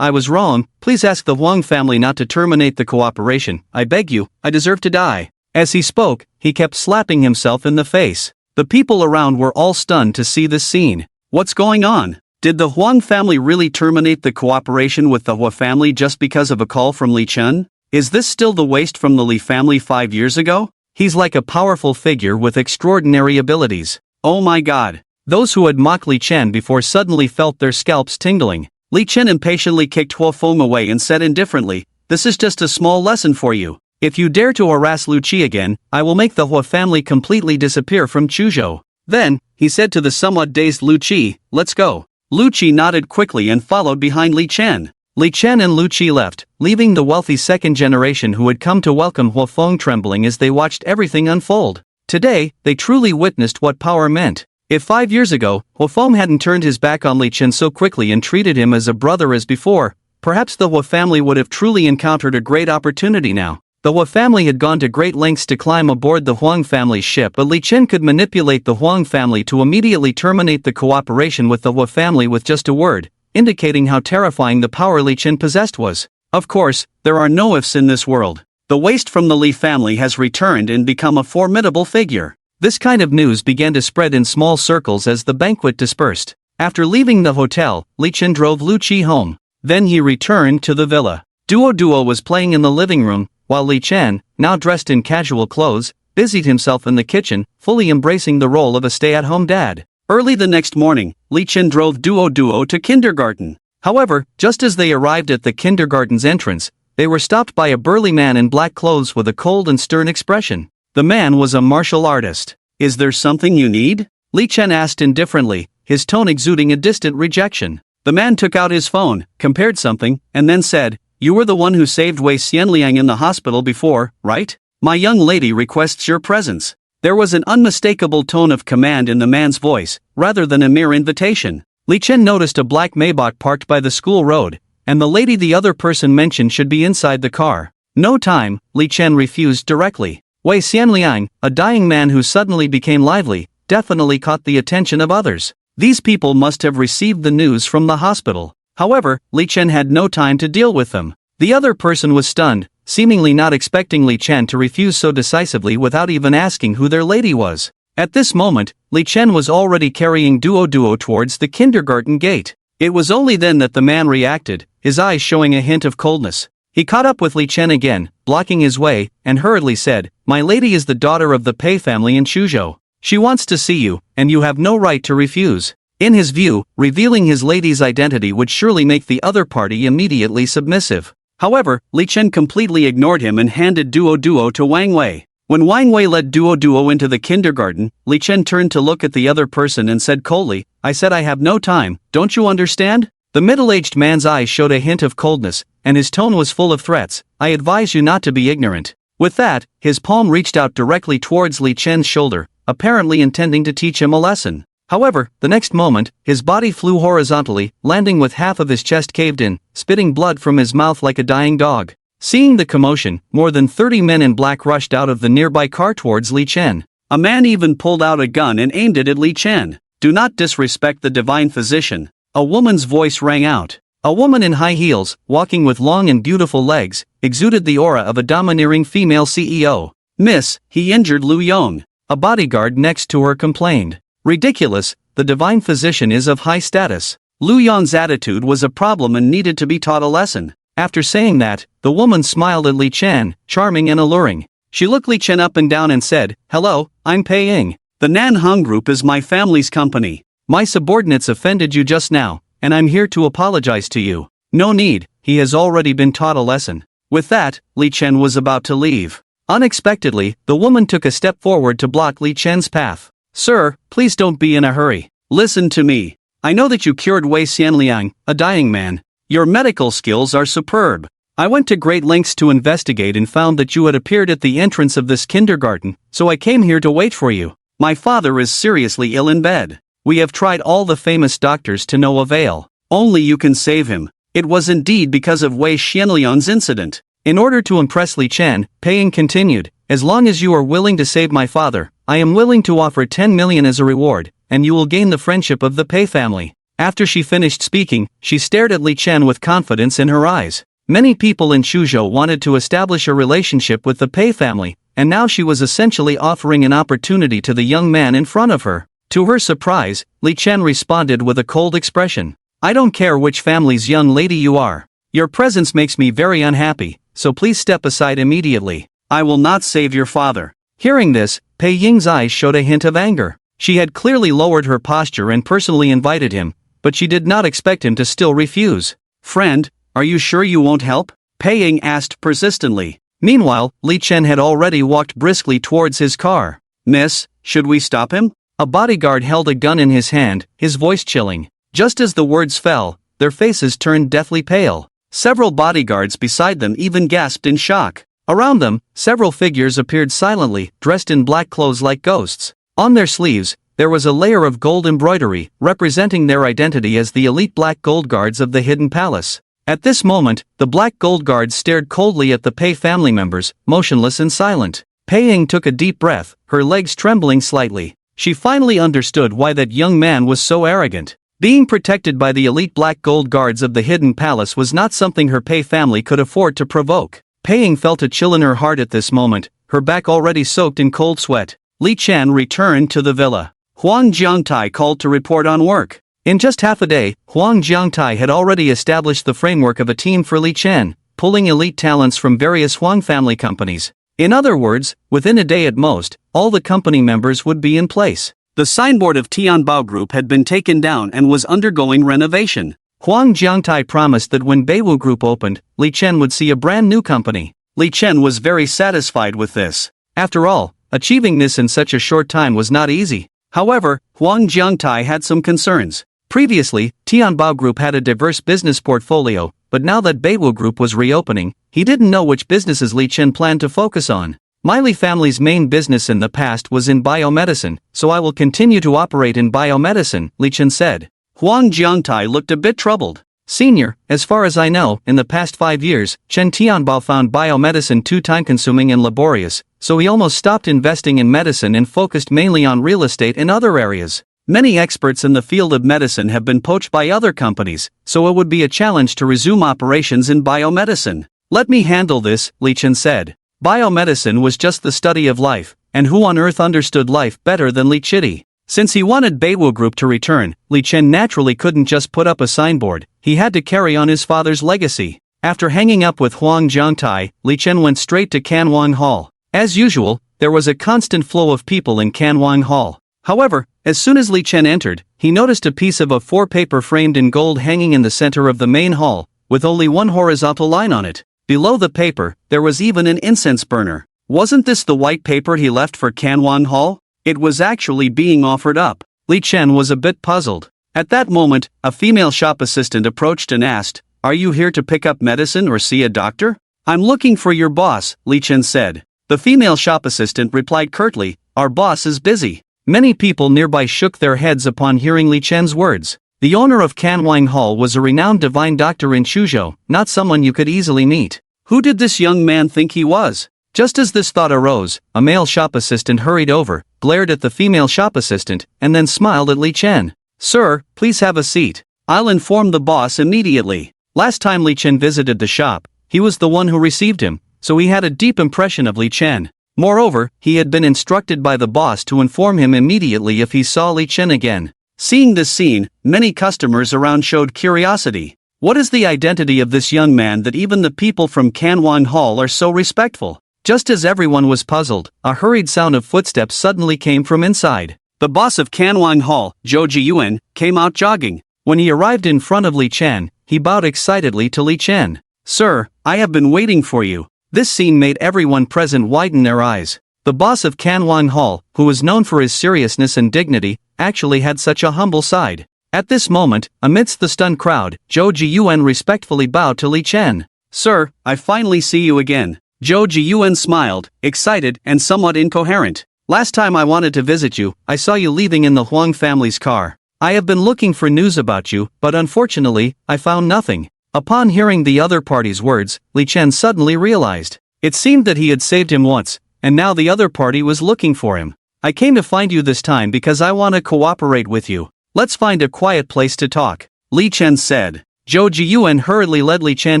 I was wrong, please ask the Huang family not to terminate the cooperation, I beg you, I deserve to die. As he spoke, he kept slapping himself in the face. The people around were all stunned to see this scene. What's going on? Did the Huang family really terminate the cooperation with the Hu family just because of a call from Li Chen? Is this still the waste from the Li family 5 years ago? He's like a powerful figure with extraordinary abilities. Oh my god. Those who had mocked Li Chen before suddenly felt their scalps tingling. Li Chen impatiently kicked Hu Feng away and said indifferently, this is just a small lesson for you. If you dare to harass Lu Qi again, I will make the Hu family completely disappear from Chuzhou. Then, he said to the somewhat dazed Lu Qi, let's go. Lu Qi nodded quickly and followed behind Li Chen. Li Chen and Lu Qi left, leaving the wealthy second generation who had come to welcome Hu Feng trembling as they watched everything unfold. Today, they truly witnessed what power meant. If 5 years ago, Hu Feng hadn't turned his back on Li Chen so quickly and treated him as a brother as before, perhaps the Hu family would have truly encountered a great opportunity now. The Hu family had gone to great lengths to climb aboard the Huang family's ship, but Li Chen could manipulate the Huang family to immediately terminate the cooperation with the Hu family with just a word, indicating how terrifying the power Li Chen possessed was. Of course, there are no ifs in this world. The waste from the Li family has returned and become a formidable figure. This kind of news began to spread in small circles as the banquet dispersed. After leaving the hotel, Li Chen drove Lu Qi home. Then he returned to the villa. Duo was playing in the living room, while Li Chen, now dressed in casual clothes, busied himself in the kitchen, fully embracing the role of a stay-at-home dad. Early the next morning, Li Chen drove Duo to kindergarten. However, just as they arrived at the kindergarten's entrance, they were stopped by a burly man in black clothes with a cold and stern expression. The man was a martial artist. Is there something you need? Li Chen asked indifferently, his tone exuding a distant rejection. The man took out his phone, compared something, and then said, you were the one who saved Wei Xianliang in the hospital before, right? My young lady requests your presence. There was an unmistakable tone of command in the man's voice, rather than a mere invitation. Li Chen noticed a black Maybach parked by the school road, and the lady the other person mentioned should be inside the car. No time, Li Chen refused directly. Wei Xianliang, a dying man who suddenly became lively, definitely caught the attention of others. These people must have received the news from the hospital. However, Li Chen had no time to deal with them. The other person was stunned, seemingly not expecting Li Chen to refuse so decisively without even asking who their lady was. At this moment, Li Chen was already carrying Duo towards the kindergarten gate. It was only then that the man reacted, his eyes showing a hint of coldness. He caught up with Li Chen again, blocking his way, and hurriedly said, "My lady is the daughter of the Pei family in Chuzhou. She wants to see you, and you have no right to refuse." In his view, revealing his lady's identity would surely make the other party immediately submissive. However, Li Chen completely ignored him and handed Duo Duo to Wang Wei. When Wang Wei led Duo Duo into the kindergarten, Li Chen turned to look at the other person and said coldly, "I said I have no time, don't you understand?" The middle-aged man's eyes showed a hint of coldness, and his tone was full of threats. "I advise you not to be ignorant." With that, his palm reached out directly towards Li Chen's shoulder, apparently intending to teach him a lesson. However, the next moment, his body flew horizontally, landing with half of his chest caved in, spitting blood from his mouth like a dying dog. Seeing the commotion, more than 30 men in black rushed out of the nearby car towards Li Chen. A man even pulled out a gun and aimed it at Li Chen. "Do not disrespect the divine physician." A woman's voice rang out. A woman in high heels, walking with long and beautiful legs, exuded the aura of a domineering female CEO. "Miss, he injured Lu Yong." A bodyguard next to her complained. "Ridiculous, the divine physician is of high status." Lu Yong's attitude was a problem and needed to be taught a lesson. After saying that, the woman smiled at Li Chen, charming and alluring. She looked Li Chen up and down and said, "Hello, I'm Pei Ying. The Nanhong Group is my family's company. My subordinates offended you just now, and I'm here to apologize to you." "No need, he has already been taught a lesson." With that, Li Chen was about to leave. Unexpectedly, the woman took a step forward to block Li Chen's path. "Sir, please don't be in a hurry. Listen to me. I know that you cured Wei Xianliang, a dying man. Your medical skills are superb. I went to great lengths to investigate and found that you had appeared at the entrance of this kindergarten, so I came here to wait for you. My father is seriously ill in bed. We have tried all the famous doctors to no avail. Only you can save him. It was indeed because of Wei Xianliang's incident." In order to impress Li Chen, Pei Ying continued, "As long as you are willing to save my father, I am willing to offer 10 million as a reward, and you will gain the friendship of the Pei family." After she finished speaking, she stared at Li Chen with confidence in her eyes. Many people in Chuzhou wanted to establish a relationship with the Pei family, and now she was essentially offering an opportunity to the young man in front of her. To her surprise, Li Chen responded with a cold expression. "I don't care which family's young lady you are. Your presence makes me very unhappy, so please step aside immediately. I will not save your father." Hearing this, Pei Ying's eyes showed a hint of anger. She had clearly lowered her posture and personally invited him, but she did not expect him to still refuse. "Friend, are you sure you won't help?" Pei Ying asked persistently. Meanwhile, Li Chen had already walked briskly towards his car. "Miss, should we stop him?" A bodyguard held a gun in his hand, his voice chilling. Just as the words fell, their faces turned deathly pale. Several bodyguards beside them even gasped in shock. Around them, several figures appeared silently, dressed in black clothes like ghosts. On their sleeves, there was a layer of gold embroidery, representing their identity as the elite black gold guards of the hidden palace. At this moment, the black gold guards stared coldly at the Pei family members, motionless and silent. Pei Ying took a deep breath, her legs trembling slightly. She finally understood why that young man was so arrogant. Being protected by the elite black gold guards of the hidden palace was not something her Pei family could afford to provoke. Pei Ying felt a chill in her heart at this moment, her back already soaked in cold sweat. Li Chen returned to the villa. Huang Jiangtai called to report on work. In just half a day, Huang Jiangtai had already established the framework of a team for Li Chen, pulling elite talents from various Huang family companies. In other words, within a day at most, all the company members would be in place. The signboard of Tianbao Group had been taken down and was undergoing renovation. Huang Jiangtai promised that when Beiwu Group opened, Li Chen would see a brand new company. Li Chen was very satisfied with this. After all, achieving this in such a short time was not easy. However, Huang Jiangtai had some concerns. Previously, Tianbao Group had a diverse business portfolio, but now that Beiwu Group was reopening, he didn't know which businesses Li Chen planned to focus on. My Li family's main business in the past was in biomedicine, so I will continue to operate in biomedicine, Li Chen said. Huang Jiangtai looked a bit troubled. Senior, as far as I know, in the past 5 years, Chen Tianbao found biomedicine too time-consuming and laborious, so he almost stopped investing in medicine and focused mainly on real estate and other areas. Many experts in the field of medicine have been poached by other companies, so it would be a challenge to resume operations in biomedicine. Let me handle this, Li Chen said. Biomedicine was just the study of life, and who on earth understood life better than Li Chidi? Since he wanted Beiwu Group to return, Li Chen naturally couldn't just put up a signboard, he had to carry on his father's legacy. After hanging up with Huang Jiangtai, Li Chen went straight to Canwang Hall. As usual, there was a constant flow of people in Canwang Hall. However, as soon as Li Chen entered, he noticed a piece of A4 paper framed in gold hanging in the center of the main hall, with only one horizontal line on it. Below the paper, there was even an incense burner. Wasn't this the white paper he left for Canwang Hall? It was actually being offered up. Li Chen was a bit puzzled. At that moment, a female shop assistant approached and asked, "Are you here to pick up medicine or see a doctor?" "I'm looking for your boss," Li Chen said. The female shop assistant replied curtly, "Our boss is busy." Many people nearby shook their heads upon hearing Li Chen's words. The owner of Canwang Hall was a renowned divine doctor in Chuzhou, not someone you could easily meet. Who did this young man think he was? Just as this thought arose, a male shop assistant hurried over, glared at the female shop assistant, and then smiled at Li Chen. "Sir, please have a seat. I'll inform the boss immediately." Last time Li Chen visited the shop, he was the one who received him, so he had a deep impression of Li Chen. Moreover, he had been instructed by the boss to inform him immediately if he saw Li Chen again. Seeing this scene, many customers around showed curiosity. What is the identity of this young man that even the people from Canwang Hall are so respectful? Just as everyone was puzzled, a hurried sound of footsteps suddenly came from inside. The boss of Canwang Hall, Zhou Jiyuan, came out jogging. When he arrived in front of Li Chen, he bowed excitedly to Li Chen. "Sir, I have been waiting for you." This scene made everyone present widen their eyes. The boss of Canwang Hall, who was known for his seriousness and dignity, actually had such a humble side. At this moment, amidst the stunned crowd, Zhou Jiyuan respectfully bowed to Li Chen. "Sir, I finally see you again." Zhou Jiyuan smiled, excited and somewhat incoherent. "Last time I wanted to visit you, I saw you leaving in the Huang family's car. I have been looking for news about you, but unfortunately, I found nothing." Upon hearing the other party's words, Li Chen suddenly realized. It seemed that he had saved him once, and now the other party was looking for him. "I came to find you this time because I want to cooperate with you. Let's find a quiet place to talk," Li Chen said. Zhou Jiyuan hurriedly led Li Chen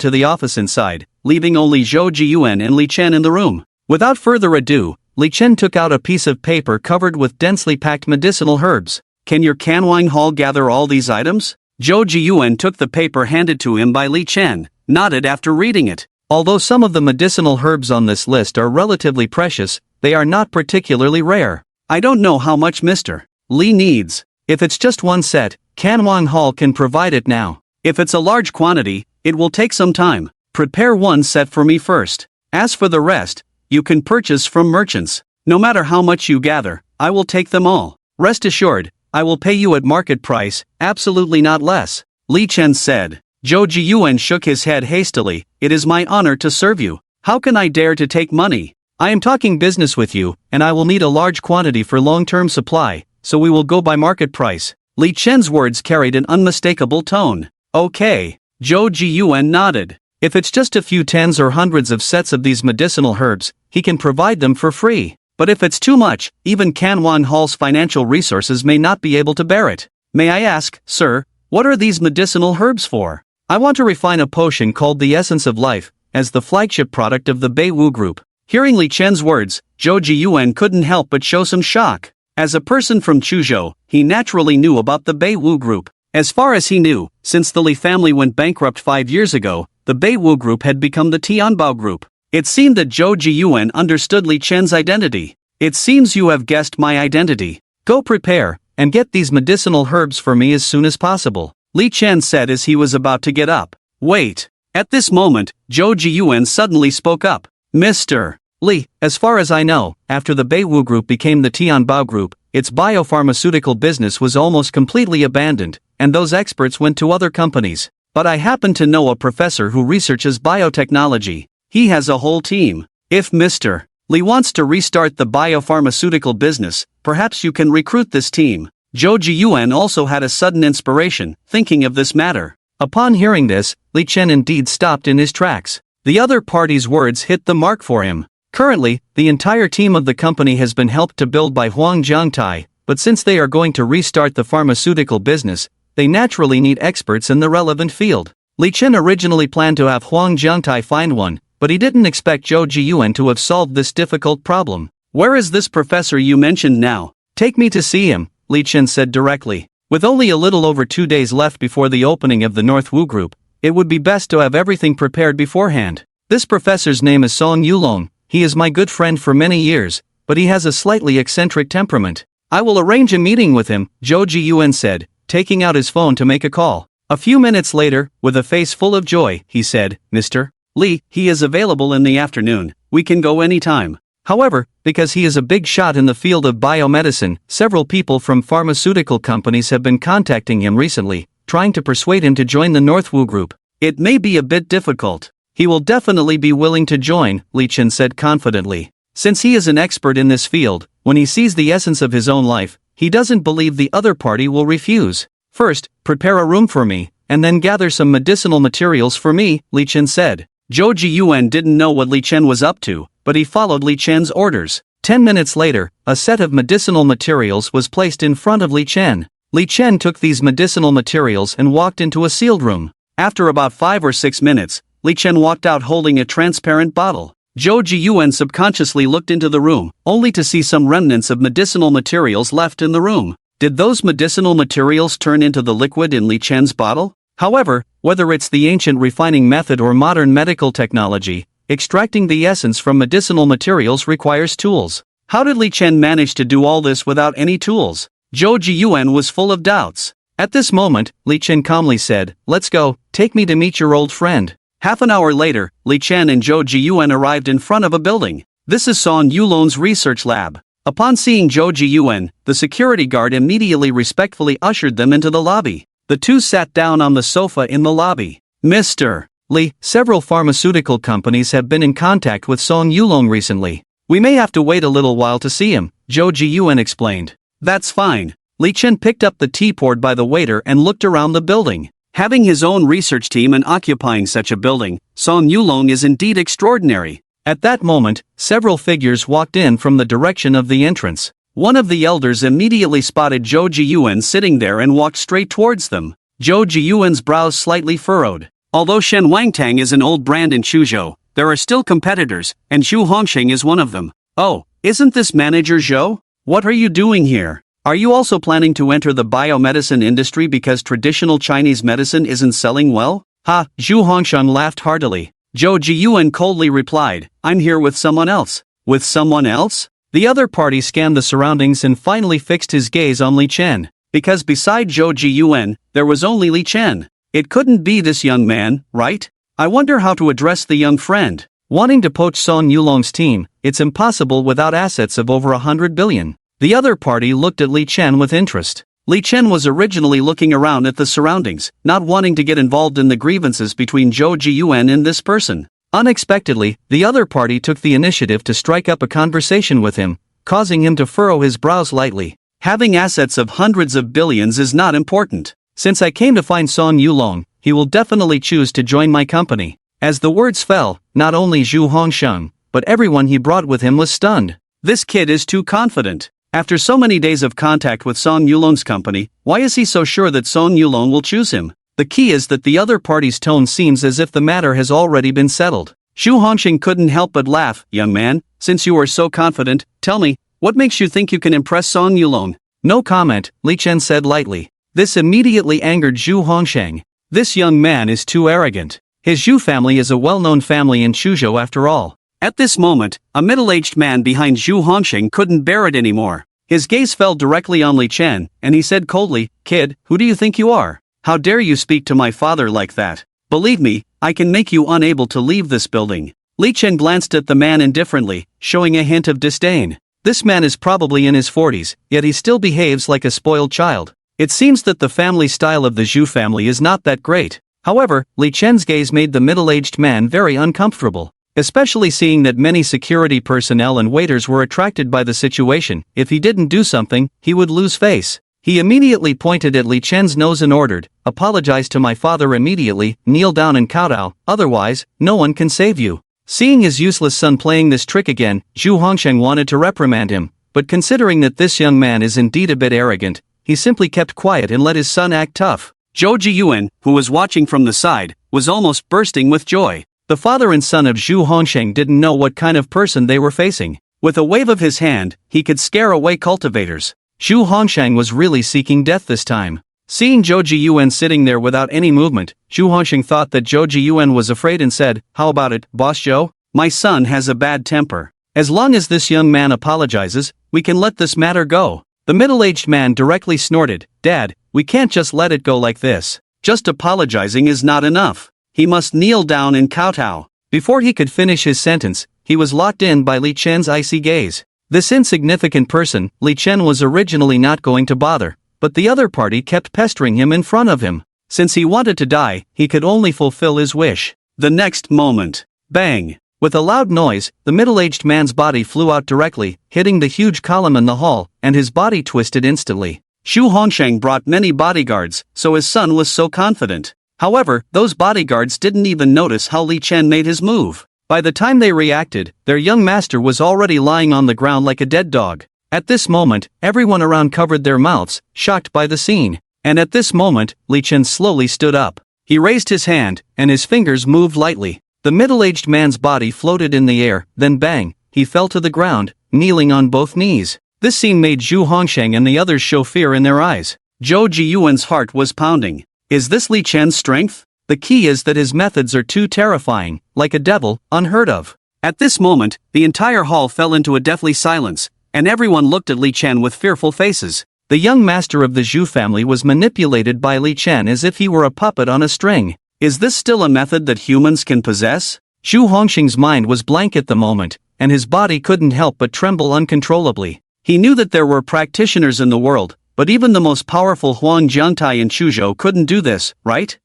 to the office inside, leaving only Zhou Jiyuan and Li Chen in the room. Without further ado, Li Chen took out a piece of paper covered with densely packed medicinal herbs. "Can your Canwang Hall gather all these items?" Zhou Jiyuan took the paper handed to him by Li Chen, nodded after reading it. Although some of the medicinal herbs on this list are relatively precious, they are not particularly rare. "I don't know how much Mr. Li needs. If it's just one set, Canwang Hall can provide it now. If it's a large quantity, it will take some time. Prepare one set for me first. As for the rest, you can purchase from merchants. No matter how much you gather, I will take them all. Rest assured, I will pay you at market price, absolutely not less," Li Chen said. Zhou Jiyuan shook his head hastily. "It is my honor to serve you. How can I dare to take money? I am talking business with you, and I will need a large quantity for long-term supply, so we will go by market price." Li Chen's words carried an unmistakable tone. "Okay." Zhou Jiyuan nodded. If it's just a few tens or hundreds of sets of these medicinal herbs, he can provide them for free. But if it's too much, even Canwang Hall's financial resources may not be able to bear it. "May I ask, sir, what are these medicinal herbs for?" "I want to refine a potion called the Essence of Life, as the flagship product of the Beiwu Group." Hearing Li Chen's words, Zhou Jiyuan couldn't help but show some shock. As a person from Chuzhou, he naturally knew about the Beiwu Group. As far as he knew, since the Li family went bankrupt 5 years ago, the Beiwu Group had become the Tianbao Group. It seemed that Zhou Jiyuan understood Li Chen's identity. "It seems you have guessed my identity. Go prepare, and get these medicinal herbs for me as soon as possible," Li Chen said as he was about to get up. "Wait." At this moment, Zhou Jiyuan suddenly spoke up. "Mr. Li, as far as I know, after the Beiwu Group became the Tianbao Group, its biopharmaceutical business was almost completely abandoned, and those experts went to other companies. But I happen to know a professor who researches biotechnology. He has a whole team. If Mr. Li wants to restart the biopharmaceutical business, perhaps you can recruit this team." Zhou Jiyuan also had a sudden inspiration, thinking of this matter. Upon hearing this, Li Chen indeed stopped in his tracks. The other party's words hit the mark for him. Currently, the entire team of the company has been helped to build by Huang Jiangtai, but since they are going to restart the pharmaceutical business, they naturally need experts in the relevant field. Li Chen originally planned to have Huang Jiangtai find one, but he didn't expect Zhou Jiyuan to have solved this difficult problem. "Where is this professor you mentioned now? Take me to see him," Li Chen said directly. With only a little over 2 days left before the opening of the North Wu Group, it would be best to have everything prepared beforehand. This professor's name is Song Yulong. He is my good friend for many years, but he has a slightly eccentric temperament. I will arrange a meeting with him, Zhou Jiyuan said, taking out his phone to make a call. A few minutes later, with a face full of joy, he said, Mr. Li, he is available in the afternoon. We can go anytime. However, because he is a big shot in the field of biomedicine, several people from pharmaceutical companies have been contacting him recently, trying to persuade him to join the North Wu Group. It may be a bit difficult. He will definitely be willing to join, Li Chen said confidently. Since he is an expert in this field, when he sees the essence of his own life, he doesn't believe the other party will refuse. First, prepare a room for me, and then gather some medicinal materials for me, Li Chen said. Zhou Jiyuan didn't know what Li Chen was up to, but he followed Li Chen's orders. 10 minutes later, a set of medicinal materials was placed in front of Li Chen. Li Chen took these medicinal materials and walked into a sealed room. After about 5 or 6 minutes, Li Chen walked out holding a transparent bottle. Zhou Jiyuan subconsciously looked into the room, only to see some remnants of medicinal materials left in the room. Did those medicinal materials turn into the liquid in Li Chen's bottle? However, whether it's the ancient refining method or modern medical technology, extracting the essence from medicinal materials requires tools. How did Li Chen manage to do all this without any tools? Zhou Jiyuan was full of doubts. At this moment, Li Chen calmly said, Let's go, take me to meet your old friend. Half an hour later, Li Chen and Zhou Jiyuan arrived in front of a building. This is Song Yulong's research lab. Upon seeing Zhou Jiyuan, the security guard immediately respectfully ushered them into the lobby. The two sat down on the sofa in the lobby. Mr. Li, several pharmaceutical companies have been in contact with Song Yulong recently. We may have to wait a little while to see him, Zhou Jiyuan explained. That's fine. Li Chen picked up the tea poured by the waiter and looked around the building. Having his own research team and occupying such a building, Song Yulong is indeed extraordinary. At that moment, several figures walked in from the direction of the entrance. One of the elders immediately spotted Zhou Jiyuan sitting there and walked straight towards them. Zhou Jiyuan's brows slightly furrowed. Although Shen Wangtang is an old brand in Chuzhou, there are still competitors, and Xu Hongsheng is one of them. Oh, isn't this manager Zhou? What are you doing here? Are you also planning to enter the biomedicine industry because traditional Chinese medicine isn't selling well? Ha, Xu Hongsheng laughed heartily. Zhou Jiyuan coldly replied, I'm here with someone else. With someone else? The other party scanned the surroundings and finally fixed his gaze on Li Chen. Because beside Zhou Jiyuan, there was only Li Chen. It couldn't be this young man, right? I wonder how to address the young friend. Wanting to poach Song Yulong's team, it's impossible without assets of over 100 billion. The other party looked at Li Chen with interest. Li Chen was originally looking around at the surroundings, not wanting to get involved in the grievances between Zhou Jiyuan and this person. Unexpectedly, the other party took the initiative to strike up a conversation with him, causing him to furrow his brows lightly. Having assets of hundreds of billions is not important. Since I came to find Song Yulong, he will definitely choose to join my company. As the words fell, not only Xu Hongsheng, but everyone he brought with him was stunned. This kid is too confident. After so many days of contact with Song Yulong's company, why is he so sure that Song Yulong will choose him? The key is that the other party's tone seems as if the matter has already been settled. Xu Hongsheng couldn't help but laugh. Young man, since you are so confident, tell me, what makes you think you can impress Song Yulong? No comment, Li Chen said lightly. This immediately angered Xu Hongsheng. This young man is too arrogant. His Zhu family is a well-known family in Chuzhou after all. At this moment, a middle-aged man behind Xu Hongsheng couldn't bear it anymore. His gaze fell directly on Li Chen, and he said coldly, Kid, who do you think you are? How dare you speak to my father like that? Believe me, I can make you unable to leave this building. Li Chen glanced at the man indifferently, showing a hint of disdain. This man is probably in his 40s, yet he still behaves like a spoiled child. It seems that the family style of the Zhu family is not that great. However, Li Chen's gaze made the middle-aged man very uncomfortable. Especially seeing that many security personnel and waiters were attracted by the situation. If he didn't do something, he would lose face. He immediately pointed at Li Chen's nose and ordered, Apologize to my father immediately, kneel down and kowtow, otherwise, no one can save you. Seeing his useless son playing this trick again, Xu Hongsheng wanted to reprimand him, but considering that this young man is indeed a bit arrogant, he simply kept quiet and let his son act tough. Zhou Jiyuan, who was watching from the side, was almost bursting with joy. The father and son of Xu Hongsheng didn't know what kind of person they were facing. With a wave of his hand, he could scare away cultivators. Xu Hongshang was really seeking death this time. Seeing Zhou Jiyuan sitting there without any movement, Xu Hongshang thought that Zhou Jiyuan was afraid and said, "How about it, Boss Zhou? My son has a bad temper. As long as this young man apologizes, we can let this matter go." The middle-aged man directly snorted, "Dad, we can't just let it go like this. Just apologizing is not enough. He must kneel down and kowtow." Before he could finish his sentence, he was locked in by Li Chen's icy gaze. This insignificant person, Li Chen, was originally not going to bother, but the other party kept pestering him in front of him. Since he wanted to die, he could only fulfill his wish. The next moment, bang! With a loud noise, the middle-aged man's body flew out directly, hitting the huge column in the hall, and his body twisted instantly. Xu Hongshang brought many bodyguards, so his son was so confident. However, those bodyguards didn't even notice how Li Chen made his move. By the time they reacted, their young master was already lying on the ground like a dead dog. At this moment, everyone around covered their mouths, shocked by the scene. And at this moment, Li Chen slowly stood up. He raised his hand, and his fingers moved lightly. The middle-aged man's body floated in the air, then bang, he fell to the ground, kneeling on both knees. This scene made Xu Hongshang and the others show fear in their eyes. Zhou Jiyuan's heart was pounding. Is this Li Chen's strength? The key is that his methods are too terrifying, like a devil, unheard of. At this moment, the entire hall fell into a deathly silence, and everyone looked at Li Chen with fearful faces. The young master of the Zhu family was manipulated by Li Chen as if he were a puppet on a string. Is this still a method that humans can possess? Xu Hongshang's mind was blank at the moment, and his body couldn't help but tremble uncontrollably. He knew that there were practitioners in the world, but even the most powerful Huang Jiantai and Chuzhou couldn't do this, right?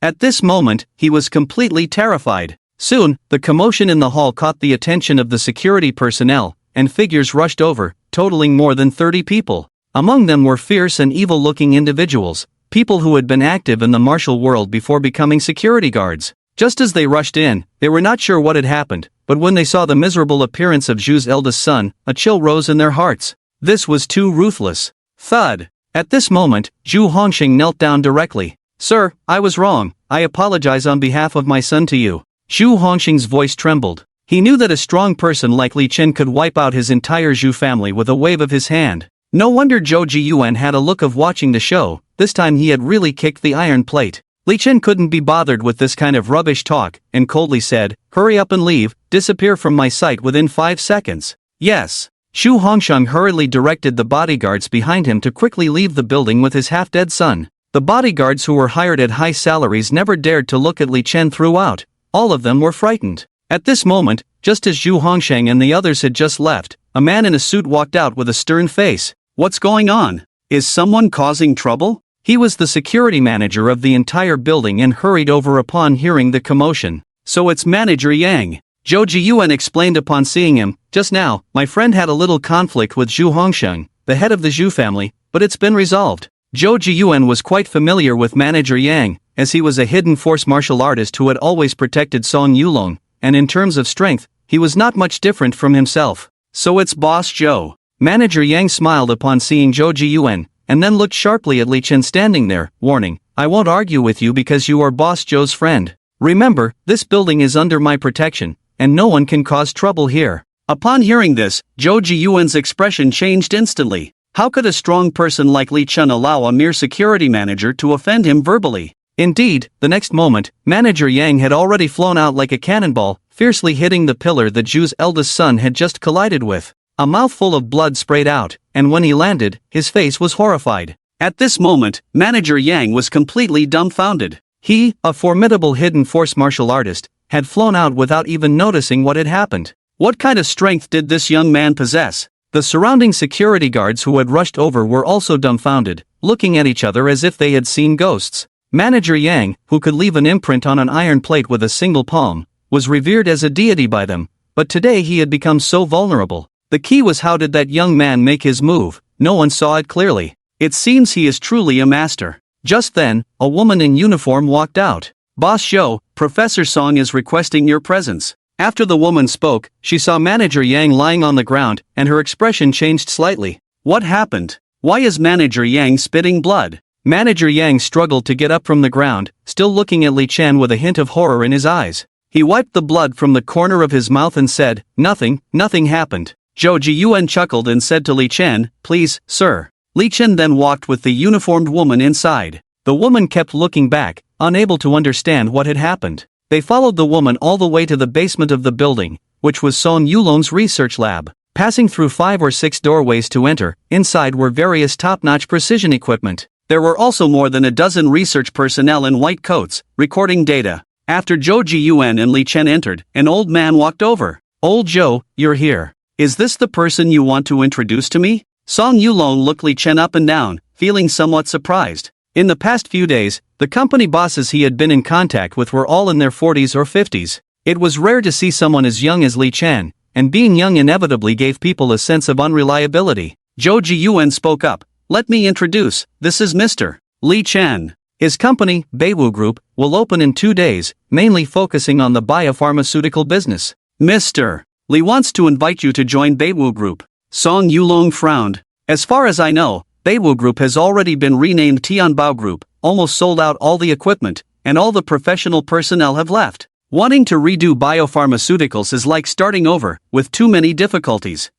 At this moment, he was completely terrified. Soon, the commotion in the hall caught the attention of the security personnel, and figures rushed over, totaling more than 30 people. Among them were fierce and evil-looking individuals, people who had been active in the martial world before becoming security guards. Just as they rushed in, they were not sure what had happened, but when they saw the miserable appearance of Zhu's eldest son, a chill rose in their hearts. This was too ruthless. Thud! At this moment, Xu Hongshang knelt down directly. "Sir, I was wrong. I apologize on behalf of my son to you." Xu Hongshang's voice trembled. He knew that a strong person like Li Chen could wipe out his entire Zhu family with a wave of his hand. No wonder Zhou Jiyuan had a look of watching the show. This time he had really kicked the iron plate. Li Chen couldn't be bothered with this kind of rubbish talk, and coldly said, "Hurry up and leave, disappear from my sight within 5 seconds. Yes. Xu Hongshang hurriedly directed the bodyguards behind him to quickly leave the building with his half-dead son. The bodyguards who were hired at high salaries never dared to look at Li Chen throughout. All of them were frightened. At this moment, just as Xu Hongshang and the others had just left, a man in a suit walked out with a stern face. "What's going on? Is someone causing trouble?" He was the security manager of the entire building and hurried over upon hearing the commotion. "So it's Manager Yang." Zhou Jiyuan explained upon seeing him. "Just now, my friend had a little conflict with Xu Hongshang, the head of the Zhu family, but it's been resolved." Zhou Jiyuan was quite familiar with Manager Yang, as he was a hidden force martial artist who had always protected Song Yulong, and in terms of strength, he was not much different from himself. "So it's Boss Zhou." Manager Yang smiled upon seeing Zhou Jiyuan, and then looked sharply at Li Chen standing there, warning, "I won't argue with you because you are Boss Zhou's friend. Remember, this building is under my protection, and no one can cause trouble here." Upon hearing this, Zhou Jiyuan's expression changed instantly. How could a strong person like Li Chen allow a mere security manager to offend him verbally? Indeed, the next moment, Manager Yang had already flown out like a cannonball, fiercely hitting the pillar that Zhu's eldest son had just collided with. A mouthful of blood sprayed out, and when he landed, his face was horrified. At this moment, Manager Yang was completely dumbfounded. He, a formidable hidden force martial artist, had flown out without even noticing what had happened. What kind of strength did this young man possess? The surrounding security guards who had rushed over were also dumbfounded, looking at each other as if they had seen ghosts. Manager Yang, who could leave an imprint on an iron plate with a single palm, was revered as a deity by them, but today he had become so vulnerable. The key was, how did that young man make his move? No one saw it clearly. It seems he is truly a master. Just then, a woman in uniform walked out. "Boss Zhou, Professor Song is requesting your presence." After the woman spoke, she saw Manager Yang lying on the ground, and her expression changed slightly. What happened? Why is Manager Yang spitting blood? Manager Yang struggled to get up from the ground, still looking at Li Chen with a hint of horror in his eyes. He wiped the blood from the corner of his mouth and said, nothing happened." Zhou Jiyuan chuckled and said to Li Chen, "Please, sir." Li Chen then walked with the uniformed woman inside. The woman kept looking back, unable to understand what had happened. They followed the woman all the way to the basement of the building, which was Song Yulong's research lab. Passing through 5 or 6 doorways to enter, inside were various top-notch precision equipment. There were also more than a dozen research personnel in white coats, recording data. After Zhou Jiyuan and Li Chen entered, an old man walked over. "Old Zhou, you're here. Is this the person you want to introduce to me?" Song Yulong looked Li Chen up and down, feeling somewhat surprised. In the past few days, the company bosses he had been in contact with were all in their 40s or 50s. It was rare to see someone as young as Li Chen, and being young inevitably gave people a sense of unreliability. Zhou Jiyuan spoke up. "Let me introduce, this is Mr. Li Chen. His company, Beiwu Group, will open in 2 days, mainly focusing on the biopharmaceutical business. Mr. Li wants to invite you to join Beiwu Group." Song Yulong frowned. "As far as I know, Beiwu Group has already been renamed Tianbao Group, almost sold out all the equipment, and all the professional personnel have left. Wanting to redo biopharmaceuticals is like starting over, with too many difficulties."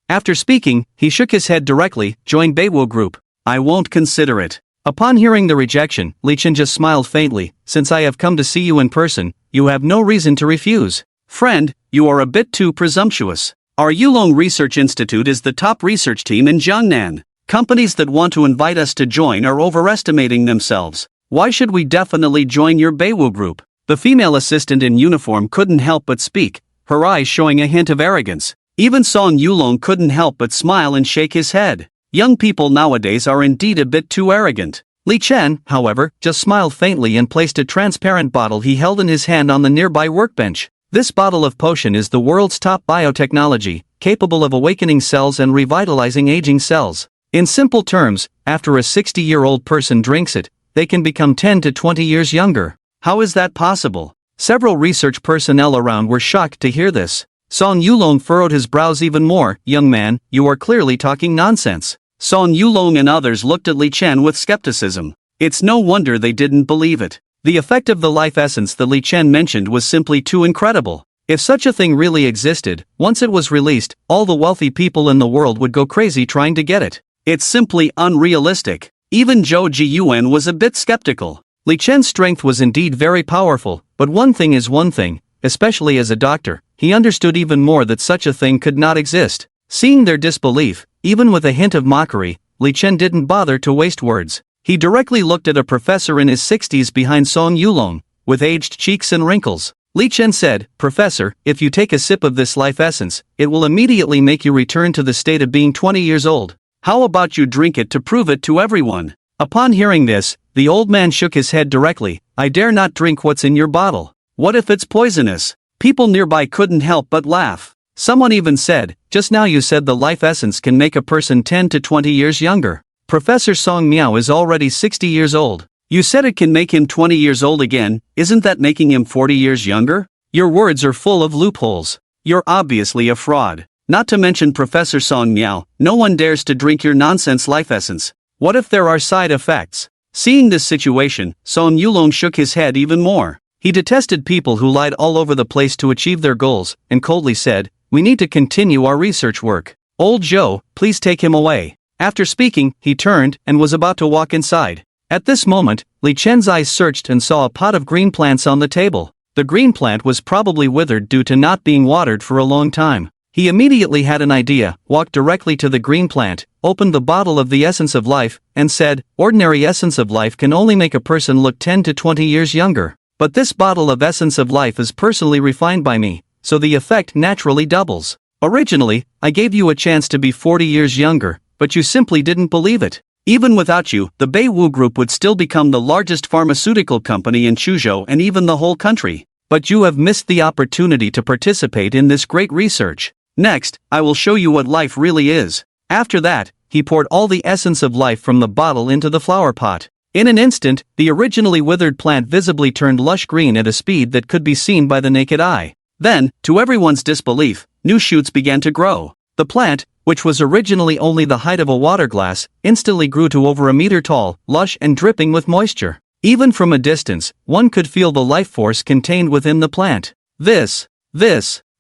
After speaking, he shook his head directly. "Join Beiwu Group. I won't consider it." Upon hearing the rejection, Li Chen just smiled faintly. "Since I have come to see you in person, you have no reason to refuse." "Friend, you are a bit too presumptuous. Our Yulong Research Institute is the top research team in Jiangnan. Companies that want to invite us to join are overestimating themselves. Why should we definitely join your Beiwu Group?" The female assistant in uniform couldn't help but speak, her eyes showing a hint of arrogance. Even Song Yulong couldn't help but smile and shake his head. Young people nowadays are indeed a bit too arrogant. Li Chen, however, just smiled faintly and placed a transparent bottle he held in his hand on the nearby workbench. This bottle of potion is the world's top biotechnology, capable of awakening cells and revitalizing aging cells. In simple terms, after a 60-year-old person drinks it, they can become 10 to 20 years younger. How is that possible? Several research personnel around were shocked to hear this. Song Yulong furrowed his brows even more. "Young man, you are clearly talking nonsense." Song Yulong and others looked at Li Chen with skepticism. It's no wonder they didn't believe it. The effect of the life essence that Li Chen mentioned was simply too incredible. If such a thing really existed, once it was released, all the wealthy people in the world would go crazy trying to get it. It's simply unrealistic. Even Zhou Jiyuan was a bit skeptical. Li Chen's strength was indeed very powerful, but one thing is one thing, especially as a doctor, he understood even more that such a thing could not exist. Seeing their disbelief, even with a hint of mockery, Li Chen didn't bother to waste words. He directly looked at a professor in his 60s behind Song Yulong, with aged cheeks and wrinkles. Li Chen said, "Professor, if you take a sip of this life essence, it will immediately make you return to the state of being 20 years old. How about you drink it to prove it to everyone?" Upon hearing this, the old man shook his head directly. "I dare not drink what's in your bottle. What if it's poisonous?" People nearby couldn't help but laugh. Someone even said, "Just now you said the life essence can make a person 10 to 20 years younger. Professor Song Miao is already 60 years old. You said it can make him 20 years old again, isn't that making him 40 years younger? Your words are full of loopholes. You're obviously a fraud. Not to mention Professor Song Miao, no one dares to drink your nonsense life essence. What if there are side effects?" Seeing this situation, Song Yulong shook his head even more. He detested people who lied all over the place to achieve their goals, and coldly said, "We need to continue our research work. Old Zhou, please take him away." After speaking, he turned and was about to walk inside. At this moment, Li Chen's eyes searched and saw a pot of green plants on the table. The green plant was probably withered due to not being watered for a long time. He immediately had an idea, walked directly to the green plant, opened the bottle of the essence of life, and said, "Ordinary essence of life can only make a person look 10 to 20 years younger. But this bottle of essence of life is personally refined by me, so the effect naturally doubles. Originally, I gave you a chance to be 40 years younger, but you simply didn't believe it. Even without you, the Beiwu Group would still become the largest pharmaceutical company in Chuzhou and even the whole country. But you have missed the opportunity to participate in this great research. Next, I will show you what life really is." After that, he poured all the essence of life from the bottle into the flower pot. In an instant, the originally withered plant visibly turned lush green at a speed that could be seen by the naked eye. Then, to everyone's disbelief, new shoots began to grow. The plant, which was originally only the height of a water glass, instantly grew to over a meter tall, lush and dripping with moisture. Even from a distance, one could feel the life force contained within the plant. This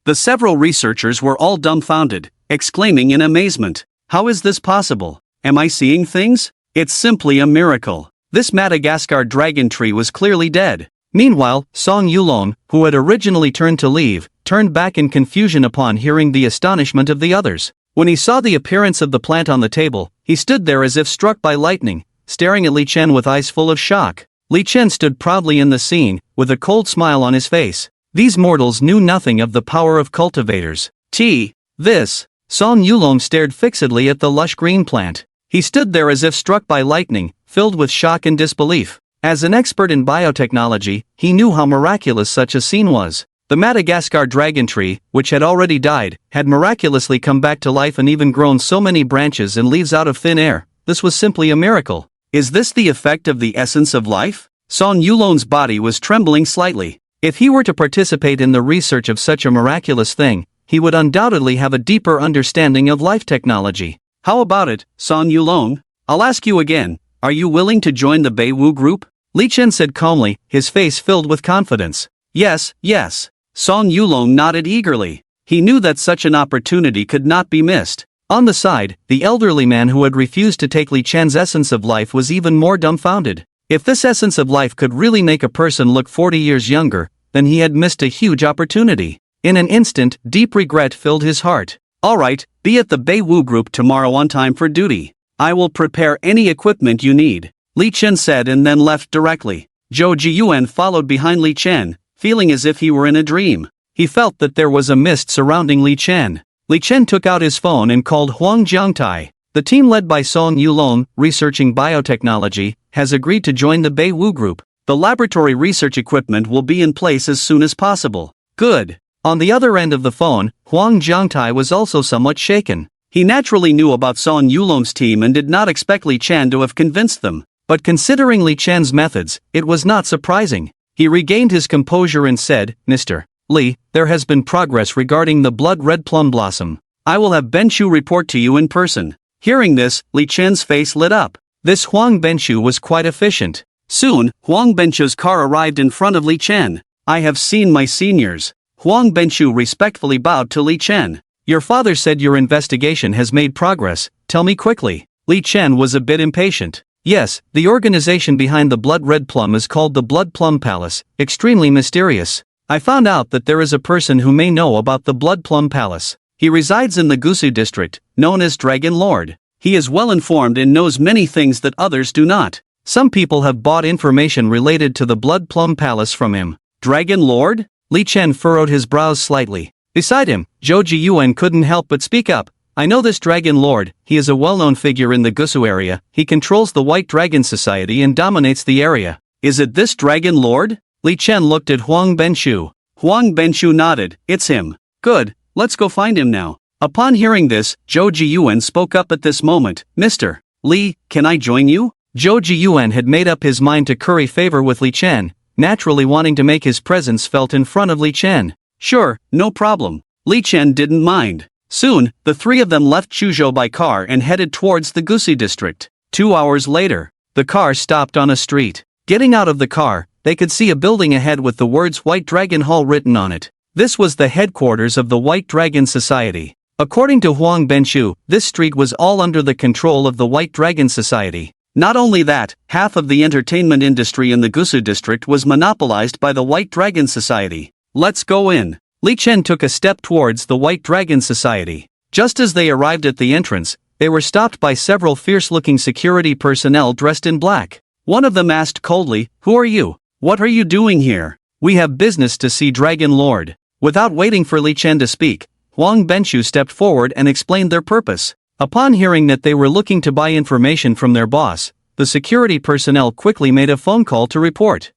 The several researchers were all dumbfounded, exclaiming in amazement, "How is this possible? Am I seeing things? It's simply a miracle." This Madagascar dragon tree was clearly dead. Meanwhile, Song Yulong, who had originally turned to leave, turned back in confusion upon hearing the astonishment of the others. When he saw the appearance of the plant on the table, he stood there as if struck by lightning, staring at Li Chen with eyes full of shock. Li Chen stood proudly in the scene, with a cold smile on his face. These mortals knew nothing of the power of cultivators. This. Song Yulong stared fixedly at the lush green plant. He stood there as if struck by lightning, filled with shock and disbelief. As an expert in biotechnology, he knew how miraculous such a scene was. The Madagascar dragon tree, which had already died, had miraculously come back to life and even grown so many branches and leaves out of thin air. This was simply a miracle. Is this the effect of the essence of life? Song Yulong's body was trembling slightly. If he were to participate in the research of such a miraculous thing, he would undoubtedly have a deeper understanding of life technology. How about it, Song Yulong? I'll ask you again, are you willing to join the Beiwu group? Li Chen said calmly, his face filled with confidence. Yes. Song Yulong nodded eagerly. He knew that such an opportunity could not be missed. On the side, the elderly man who had refused to take Li Chen's essence of life was even more dumbfounded. If this essence of life could really make a person look 40 years younger, then he had missed a huge opportunity. In an instant, deep regret filled his heart. Alright, be at the Beiwu group tomorrow on time for duty. I will prepare any equipment you need, Li Chen said and then left directly. Zhou Jiyuan followed behind Li Chen, feeling as if he were in a dream. He felt that there was a mist surrounding Li Chen. Li Chen took out his phone and called Huang Jiangtai. The team led by Song Yulong, researching biotechnology, has agreed to join the Beiwu group. The laboratory research equipment will be in place as soon as possible. Good. On the other end of the phone, Huang Jiangtai was also somewhat shaken. He naturally knew about Song Yulong's team and did not expect Li Chen to have convinced them. But considering Li Chen's methods, it was not surprising. He regained his composure and said, Mr. Li, there has been progress regarding the blood-red plum blossom. I will have Benshu report to you in person. Hearing this, Li Chen's face lit up. This Huang Benshu was quite efficient. Soon, Huang Benshu's car arrived in front of Li Chen. I have seen my seniors. Huang Benshu respectfully bowed to Li Chen. Your father said your investigation has made progress, tell me quickly. Li Chen was a bit impatient. Yes, the organization behind the blood-red plum is called the Blood Plum Palace, extremely mysterious. I found out that there is a person who may know about the Blood Plum Palace. He resides in the Gusu district, known as Dragon Lord. He is well informed and knows many things that others do not. Some people have bought information related to the Blood Plum Palace from him. Dragon Lord? Li Chen furrowed his brows slightly. Beside him, Zhou Jiyuan couldn't help but speak up. I know this Dragon Lord, he is a well-known figure in the Gusu area, he controls the White Dragon Society and dominates the area. Is it this Dragon Lord? Li Chen looked at Huang Benshu. Huang Benshu nodded, it's him. Good, let's go find him now. Upon hearing this, Zhou Jiyuan spoke up at this moment, Mr. Li, can I join you? Zhou Jiyuan had made up his mind to curry favor with Li Chen, naturally wanting to make his presence felt in front of Li Chen. Sure, no problem. Li Chen didn't mind. Soon, the three of them left Chuzhou by car and headed towards the Gusi district. 2 hours later, the car stopped on a street. Getting out of the car, they could see a building ahead with the words White Dragon Hall written on it. This was the headquarters of the White Dragon Society. According to Huang Benshu, this street was all under the control of the White Dragon Society. Not only that, half of the entertainment industry in the Gusu district was monopolized by the White Dragon Society. Let's go in. Li Chen took a step towards the White Dragon Society. Just as they arrived at the entrance, they were stopped by several fierce-looking security personnel dressed in black. One of them asked coldly, Who are you? What are you doing here? We have business to see Dragon Lord. Without waiting for Li Chen to speak, Huang Benshu stepped forward and explained their purpose. Upon hearing that they were looking to buy information from their boss, the security personnel quickly made a phone call to report.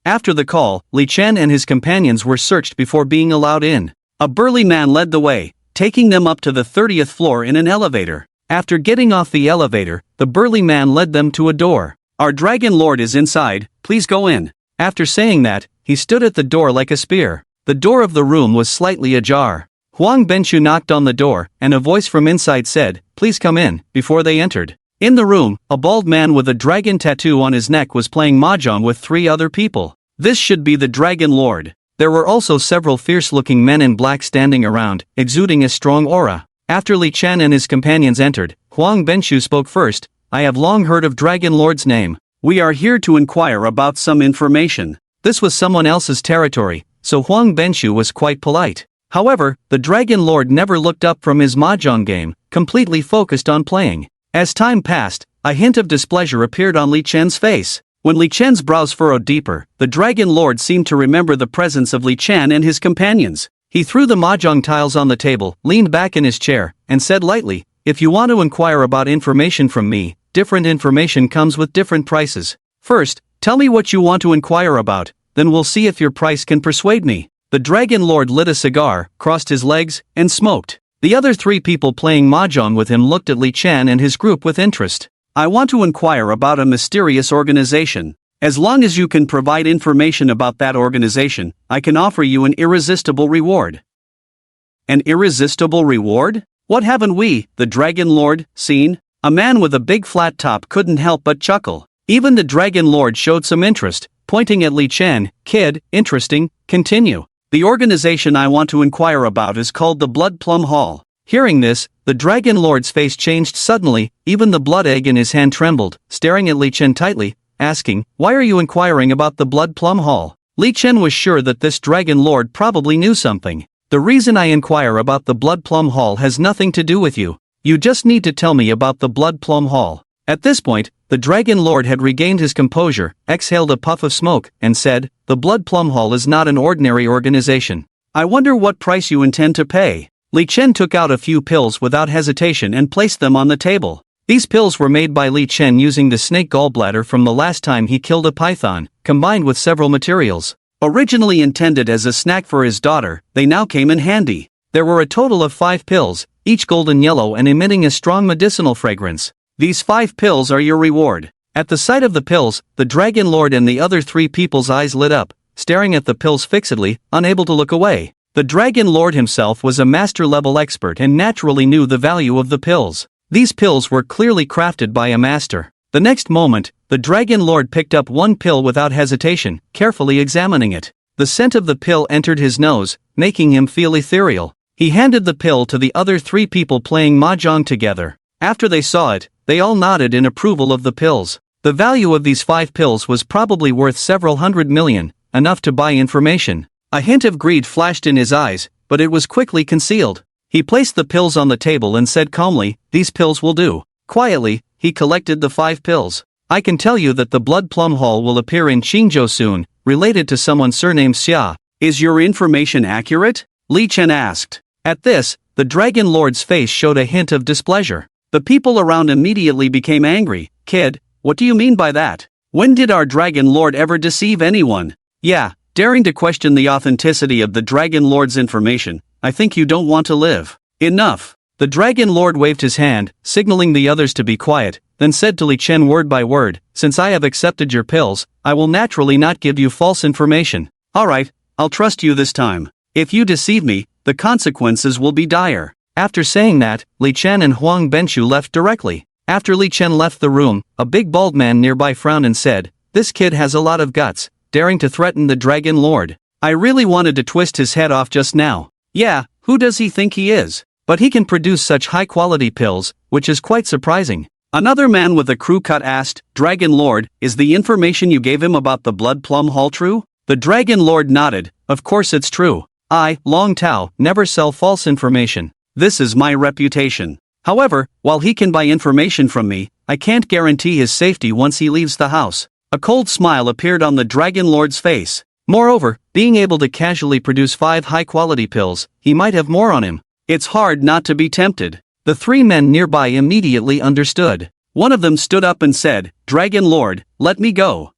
After the call, Li Chen and his companions were searched before being allowed in. A burly man led the way, taking them up to the 30th floor in an elevator. After getting off the elevator, the burly man led them to a door. Our Dragon Lord is inside, please go in. After saying that, he stood at the door like a spear. The door of the room was slightly ajar. Huang Benshu knocked on the door, and a voice from inside said, Please come in, before they entered. In the room, a bald man with a dragon tattoo on his neck was playing mahjong with 3 other people. This should be the Dragon Lord. There were also several fierce-looking men in black standing around, exuding a strong aura. After Li Chen and his companions entered, Huang Benshu spoke first. I have long heard of Dragon Lord's name. We are here to inquire about some information. This was someone else's territory, so Huang Benshu was quite polite. However, the Dragon Lord never looked up from his mahjong game, completely focused on playing. As time passed, a hint of displeasure appeared on Li Chen's face. When Li Chen's brows furrowed deeper, the Dragon Lord seemed to remember the presence of Li Chen and his companions. He threw the mahjong tiles on the table, leaned back in his chair, and said lightly, if you want to inquire about information from me, different information comes with different prices. First, tell me what you want to inquire about, then we'll see if your price can persuade me. The Dragon Lord lit a cigar, crossed his legs, and smoked. The other three people playing mahjong with him looked at Li Chen and his group with interest. I want to inquire about a mysterious organization. As long as you can provide information about that organization, I can offer you an irresistible reward. An irresistible reward? What haven't we, the Dragon Lord, seen? A man with a big flat top couldn't help but chuckle. Even the Dragon Lord showed some interest, pointing at Li Chen. Kid, interesting, continue. The organization I want to inquire about is called the Blood Plum Hall. Hearing this, the Dragon Lord's face changed suddenly, even the blood egg in his hand trembled, staring at Li Chen tightly, asking, why are you inquiring about the Blood Plum Hall? Li Chen was sure that this Dragon Lord probably knew something. The reason I inquire about the Blood Plum Hall has nothing to do with you. You just need to tell me about the Blood Plum Hall. At this point, the Dragon Lord had regained his composure, exhaled a puff of smoke, and said, the Blood Plum Hall is not an ordinary organization. I wonder what price you intend to pay. Li Chen took out a few pills without hesitation and placed them on the table. These pills were made by Li Chen using the snake gallbladder from the last time he killed a python, combined with several materials. Originally intended as a snack for his daughter, they now came in handy. There were a total of 5 pills, each golden yellow and emitting a strong medicinal fragrance. These 5 pills are your reward. At the sight of the pills, the Dragon Lord and the other 3 people's eyes lit up, staring at the pills fixedly, unable to look away. The Dragon Lord himself was a master-level expert and naturally knew the value of the pills. These pills were clearly crafted by a master. The next moment, the Dragon Lord picked up one pill without hesitation, carefully examining it. The scent of the pill entered his nose, making him feel ethereal. He handed the pill to the other 3 people playing mahjong together. After they saw it, they all nodded in approval of the pills. The value of these 5 pills was probably worth several hundred million, enough to buy information. A hint of greed flashed in his eyes, but it was quickly concealed. He placed the pills on the table and said calmly, these pills will do. Quietly, he collected the 5 pills. I can tell you that the Blood Plum Hall will appear in Qingzhou soon, related to someone surnamed Xia. Is your information accurate? Li Chen asked. At this, the Dragon Lord's face showed a hint of displeasure. The people around immediately became angry. Kid, what do you mean by that? When did our Dragon Lord ever deceive anyone? Yeah, daring to question the authenticity of the Dragon Lord's information, I think you don't want to live. Enough. The Dragon Lord waved his hand, signaling the others to be quiet, then said to Li Chen word by word, since I have accepted your pills, I will naturally not give you false information. Alright, I'll trust you this time. If you deceive me, the consequences will be dire. After saying that, Li Chen and Huang Benshu left directly. After Li Chen left the room, a big bald man nearby frowned and said, this kid has a lot of guts, daring to threaten the Dragon Lord. I really wanted to twist his head off just now. Yeah, who does he think he is? But he can produce such high-quality pills, which is quite surprising. Another man with a crew cut asked, Dragon Lord, is the information you gave him about the Blood Plum Hall true? The Dragon Lord nodded, of course it's true. I, Long Tao, never sell false information. This is my reputation. However, while he can buy information from me, I can't guarantee his safety once he leaves the house. A cold smile appeared on the Dragon Lord's face. Moreover, being able to casually produce 5 high-quality pills, he might have more on him. It's hard not to be tempted. The 3 men nearby immediately understood. One of them stood up and said, Dragon Lord, let me go.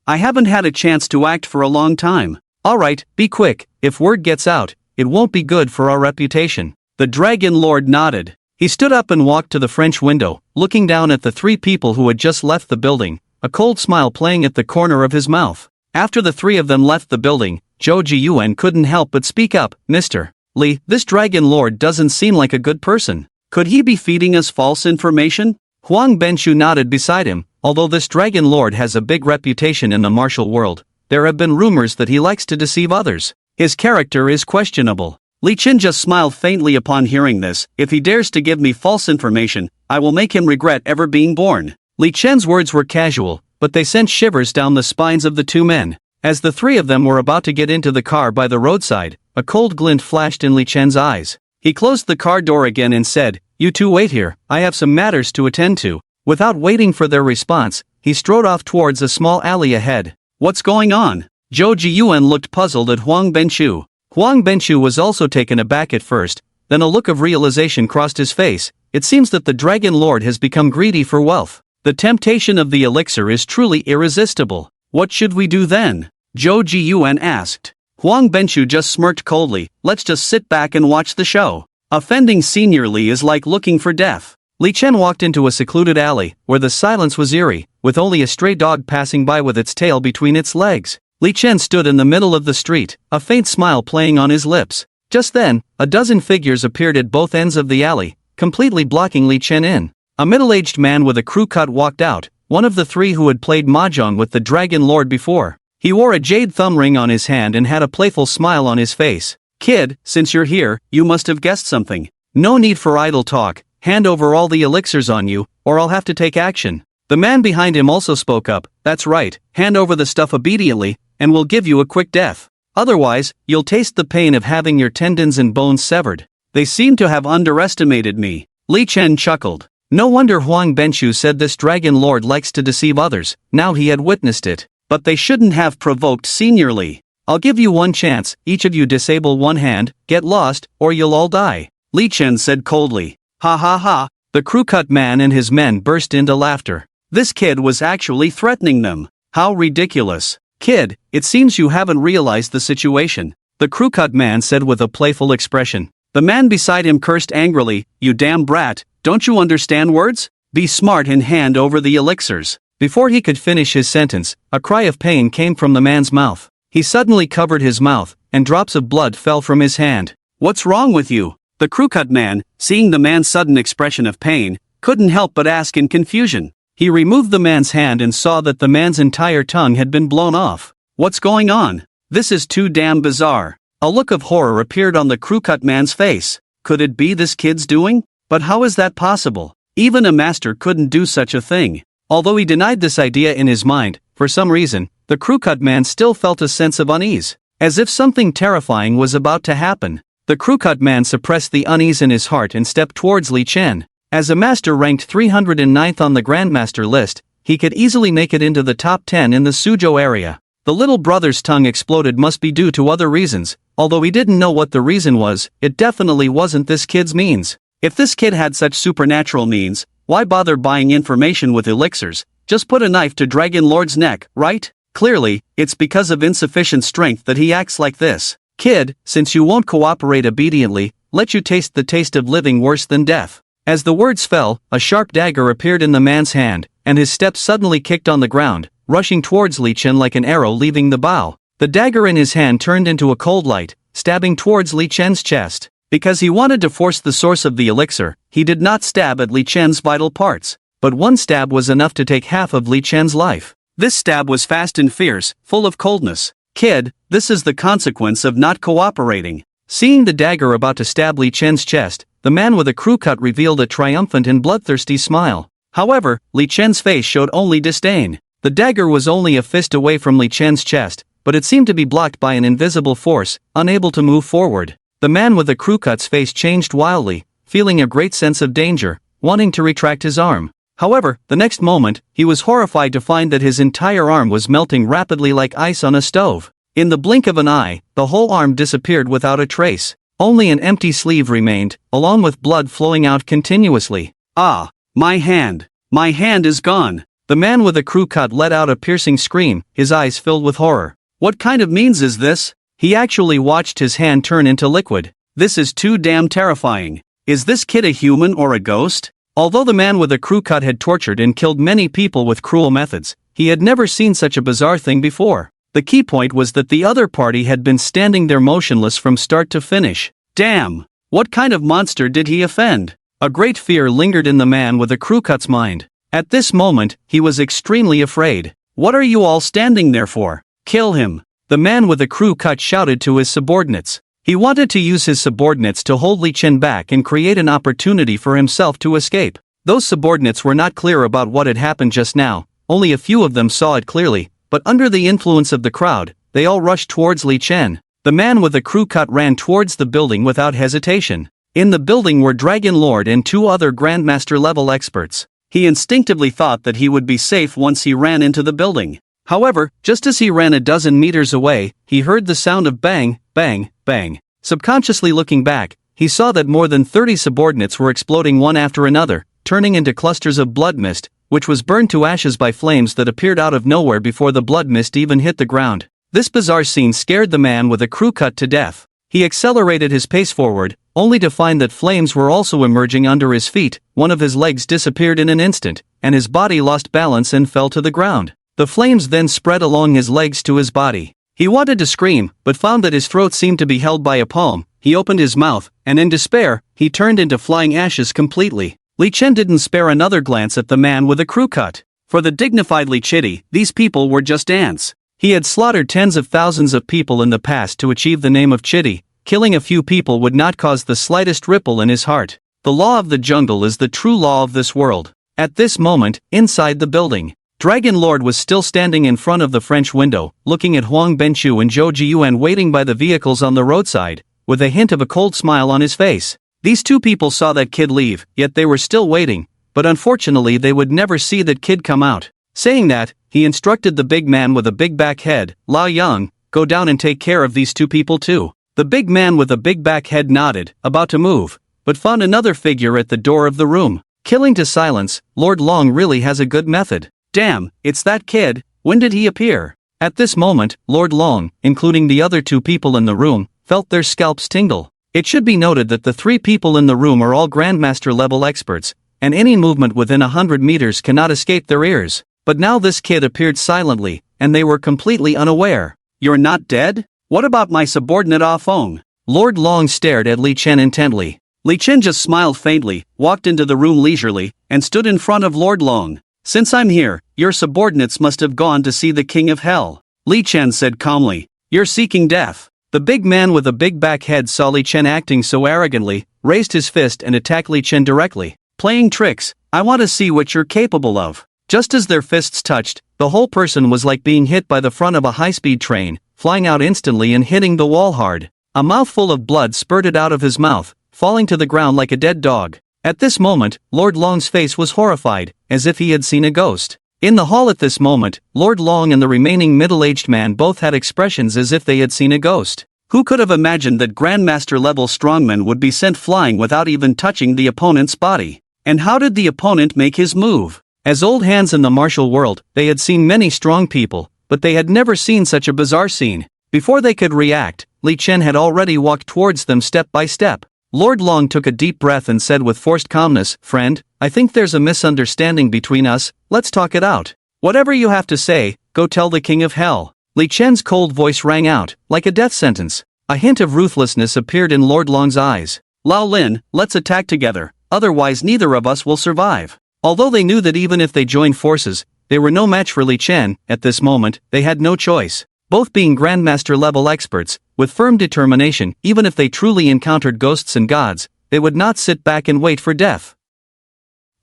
I haven't had a chance to act for a long time. Alright, be quick, if word gets out, it won't be good for our reputation. The Dragon Lord nodded. He stood up and walked to the French window, looking down at the 3 people who had just left the building, a cold smile playing at the corner of his mouth. After the 3 of them left the building, Zhou Jiyuan couldn't help but speak up, Mr. Li, this Dragon Lord doesn't seem like a good person. Could he be feeding us false information? Huang Benshu nodded beside him. Although this Dragon Lord has a big reputation in the martial world, there have been rumors that he likes to deceive others. His character is questionable. Li Chen just smiled faintly upon hearing this. If he dares to give me false information, I will make him regret ever being born. Li Chen's words were casual, but they sent shivers down the spines of the two men. As the three of them were about to get into the car by the roadside, a cold glint flashed in Li Chen's eyes. He closed the car door again and said, "You two wait here, I have some matters to attend to." Without waiting for their response, he strode off towards a small alley ahead. "What's going on?" Zhou Jiyuan looked puzzled at Huang Benchu. Huang Benchu was also taken aback at first, then a look of realization crossed his face. It seems that the Dragon Lord has become greedy for wealth. The temptation of the elixir is truly irresistible. What should we do then? Zhou Jiyuan asked. Huang Benchu just smirked coldly. "Let's just sit back and watch the show. Offending Senior Li is like looking for death." Li Chen walked into a secluded alley, where the silence was eerie, with only a stray dog passing by with its tail between its legs. Li Chen stood in the middle of the street, a faint smile playing on his lips. Just then, a dozen figures appeared at both ends of the alley, completely blocking Li Chen in. A middle-aged man with a crew cut walked out, one of the three who had played mahjong with the Dragon Lord before. He wore a jade thumb ring on his hand and had a playful smile on his face. "Kid, since you're here, you must have guessed something. No need for idle talk, hand over all the elixirs on you, or I'll have to take action." The man behind him also spoke up. "That's right, hand over the stuff obediently, and we'll give you a quick death. Otherwise, you'll taste the pain of having your tendons and bones severed." They seem to have underestimated me. Li Chen chuckled. No wonder Huang Benchu said this Dragon Lord likes to deceive others, now he had witnessed it. But they shouldn't have provoked Senior Li. "I'll give you one chance, each of you disable one hand, get lost, or you'll all die," Li Chen said coldly. "Ha ha ha." The crew-cut man and his men burst into laughter. This kid was actually threatening them. How ridiculous. "Kid, it seems you haven't realized the situation," the crew-cut man said with a playful expression. The man beside him cursed angrily. "You damn brat, don't you understand words? Be smart and hand over the elixirs." Before he could finish his sentence, a cry of pain came from the man's mouth. He suddenly covered his mouth, and drops of blood fell from his hand. "What's wrong with you?" The crew-cut man, seeing the man's sudden expression of pain, couldn't help but ask in confusion. He removed the man's hand and saw that the man's entire tongue had been blown off. "What's going on? This is too damn bizarre." A look of horror appeared on the crew-cut man's face. Could it be this kid's doing? But how is that possible? Even a master couldn't do such a thing. Although he denied this idea in his mind, for some reason, the crew-cut man still felt a sense of unease, as if something terrifying was about to happen. The crew-cut man suppressed the unease in his heart and stepped towards Li Chen. As a master ranked 309th on the Grandmaster list, he could easily make it into the top 10 in the Suzhou area. The little brother's tongue exploded must be due to other reasons, although he didn't know what the reason was. It definitely wasn't this kid's means. If this kid had such supernatural means, why bother buying information with elixirs? Just put a knife to Dragon Lord's neck, right? Clearly, it's because of insufficient strength that he acts like this. "Kid, since you won't cooperate obediently, let you taste the taste of living worse than death." As the words fell, a sharp dagger appeared in the man's hand, and his steps suddenly kicked on the ground, rushing towards Li Chen like an arrow leaving the bow. The dagger in his hand turned into a cold light, stabbing towards Li Chen's chest. Because he wanted to force the source of the elixir, he did not stab at Li Chen's vital parts, but one stab was enough to take half of Li Chen's life. This stab was fast and fierce, full of coldness. "Kid, this is the consequence of not cooperating." Seeing the dagger about to stab Li Chen's chest, the man with a crew cut revealed a triumphant and bloodthirsty smile. However, Li Chen's face showed only disdain. The dagger was only a fist away from Li Chen's chest, but it seemed to be blocked by an invisible force, unable to move forward. The man with the crew cut's face changed wildly, feeling a great sense of danger, wanting to retract his arm. However, the next moment, he was horrified to find that his entire arm was melting rapidly like ice on a stove. In the blink of an eye, the whole arm disappeared without a trace. Only an empty sleeve remained, along with blood flowing out continuously. "Ah, my hand! My hand is gone!" The man with the crew cut let out a piercing scream, his eyes filled with horror. "What kind of means is this?" He actually watched his hand turn into liquid. "This is too damn terrifying. Is this kid a human or a ghost?" Although the man with the crew cut had tortured and killed many people with cruel methods, he had never seen such a bizarre thing before. The key point was that the other party had been standing there motionless from start to finish. Damn! What kind of monster did he offend? A great fear lingered in the man with the crew cut's mind. At this moment, he was extremely afraid. "What are you all standing there for? Kill him. The man with a crew cut shouted to his subordinates. He wanted to use his subordinates to hold Li Chen back and create an opportunity for himself to escape. Those subordinates were not clear about what had happened just now, only a few of them saw it clearly, but under the influence of the crowd, they all rushed towards Li Chen. The man with the crew cut ran towards the building without hesitation. In the building were Dragon Lord and 2 other Grandmaster level experts. He instinctively thought that he would be safe once he ran into the building. However, just as he ran a dozen meters away, he heard the sound of bang, bang, bang. Subconsciously looking back, he saw that more than 30 subordinates were exploding one after another, turning into clusters of blood mist, which was burned to ashes by flames that appeared out of nowhere before the blood mist even hit the ground. This bizarre scene scared the man with a crew cut to death. He accelerated his pace forward, only to find that flames were also emerging under his feet. One of his legs disappeared in an instant, and his body lost balance and fell to the ground. The flames then spread along his legs to his body. He wanted to scream, but found that his throat seemed to be held by a palm. He opened his mouth, and in despair, he turned into flying ashes completely. Li Chen didn't spare another glance at the man with a crew cut. For the dignified Li Chitty, these people were just ants. He had slaughtered tens of thousands of people in the past to achieve the name of Chitty. Killing a few people would not cause the slightest ripple in his heart. The law of the jungle is the true law of this world. At this moment, inside the building, Dragon Lord was still standing in front of the French window, looking at Huang Benchu and Zhou Jiyuan waiting by the vehicles on the roadside, with a hint of a cold smile on his face. These 2 people saw that kid leave, yet they were still waiting, but unfortunately they would never see that kid come out. Saying that, he instructed the big man with a big back head, Lao Yang, go down and take care of these 2 people too. The big man with a big back head nodded, about to move, but found another figure at the door of the room. Killing to silence, Lord Long really has a good method. Damn, it's that kid. When did he appear? At this moment, Lord Long, including the other 2 people in the room, felt their scalps tingle. It should be noted that the 3 people in the room are all Grandmaster level experts, and any movement within 100 meters cannot escape their ears. But now this kid appeared silently, and they were completely unaware. You're not dead? What about my subordinate Ah Feng? Lord Long stared at Li Chen intently. Li Chen just smiled faintly, walked into the room leisurely, and stood in front of Lord Long. Since I'm here, your subordinates must have gone to see the King of Hell. Li Chen said calmly. You're seeking death. The big man with a big back head saw Li Chen acting so arrogantly, raised his fist and attacked Li Chen directly. Playing tricks, I want to see what you're capable of. Just as their fists touched, the whole person was like being hit by the front of a high-speed train, flying out instantly and hitting the wall hard. A mouthful of blood spurted out of his mouth, falling to the ground like a dead dog. At this moment, Lord Long's face was horrified, as if he had seen a ghost. In the hall at this moment, Lord Long and the remaining middle-aged man both had expressions as if they had seen a ghost. Who could have imagined that Grandmaster-level strongmen would be sent flying without even touching the opponent's body? And how did the opponent make his move? As old hands in the martial world, they had seen many strong people, but they had never seen such a bizarre scene. Before they could react, Li Chen had already walked towards them step by step. Lord Long took a deep breath and said with forced calmness, "Friend, I think there's a misunderstanding between us, let's talk it out. Whatever you have to say, go tell the King of Hell." Li Chen's cold voice rang out, like a death sentence. A hint of ruthlessness appeared in Lord Long's eyes. "Lao Lin, let's attack together, otherwise neither of us will survive." Although they knew that even if they joined forces, they were no match for Li Chen, at this moment, they had no choice. Both being Grandmaster-level experts, with firm determination, even if they truly encountered ghosts and gods, they would not sit back and wait for death.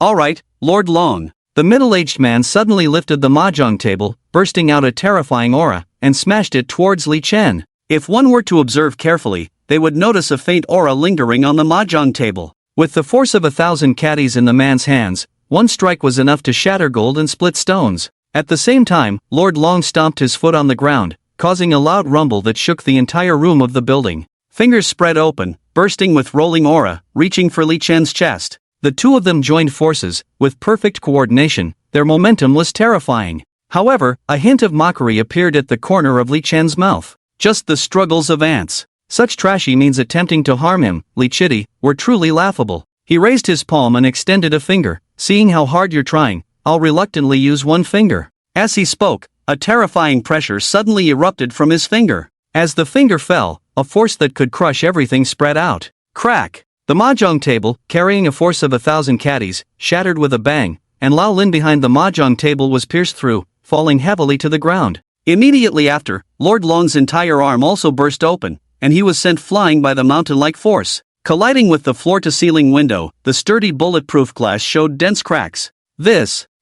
"Alright, Lord Long." The middle-aged man suddenly lifted the mahjong table, bursting out a terrifying aura, and smashed it towards Li Chen. If one were to observe carefully, they would notice a faint aura lingering on the mahjong table. With the force of 1,000 caddies in the man's hands, one strike was enough to shatter gold and split stones. At the same time, Lord Long stomped his foot on the ground, causing a loud rumble that shook the entire room of the building. Fingers spread open, bursting with rolling aura, reaching for Li Chen's chest. The 2 of them joined forces, with perfect coordination. Their momentum was terrifying. However, a hint of mockery appeared at the corner of Li Chen's mouth. Just the struggles of ants. Such trashy means attempting to harm him, Li Chitty, were truly laughable. He raised his palm and extended a finger. "Seeing how hard you're trying, I'll reluctantly use one finger." As he spoke, a terrifying pressure suddenly erupted from his finger. As the finger fell, a force that could crush everything spread out. Crack! The mahjong table, carrying a force of 1,000 caddies, shattered with a bang, and Lao Lin behind the mahjong table was pierced through, falling heavily to the ground. Immediately after, Lord Long's entire arm also burst open, and he was sent flying by the mountain-like force. Colliding with the floor-to-ceiling window, the sturdy bulletproof glass showed dense cracks.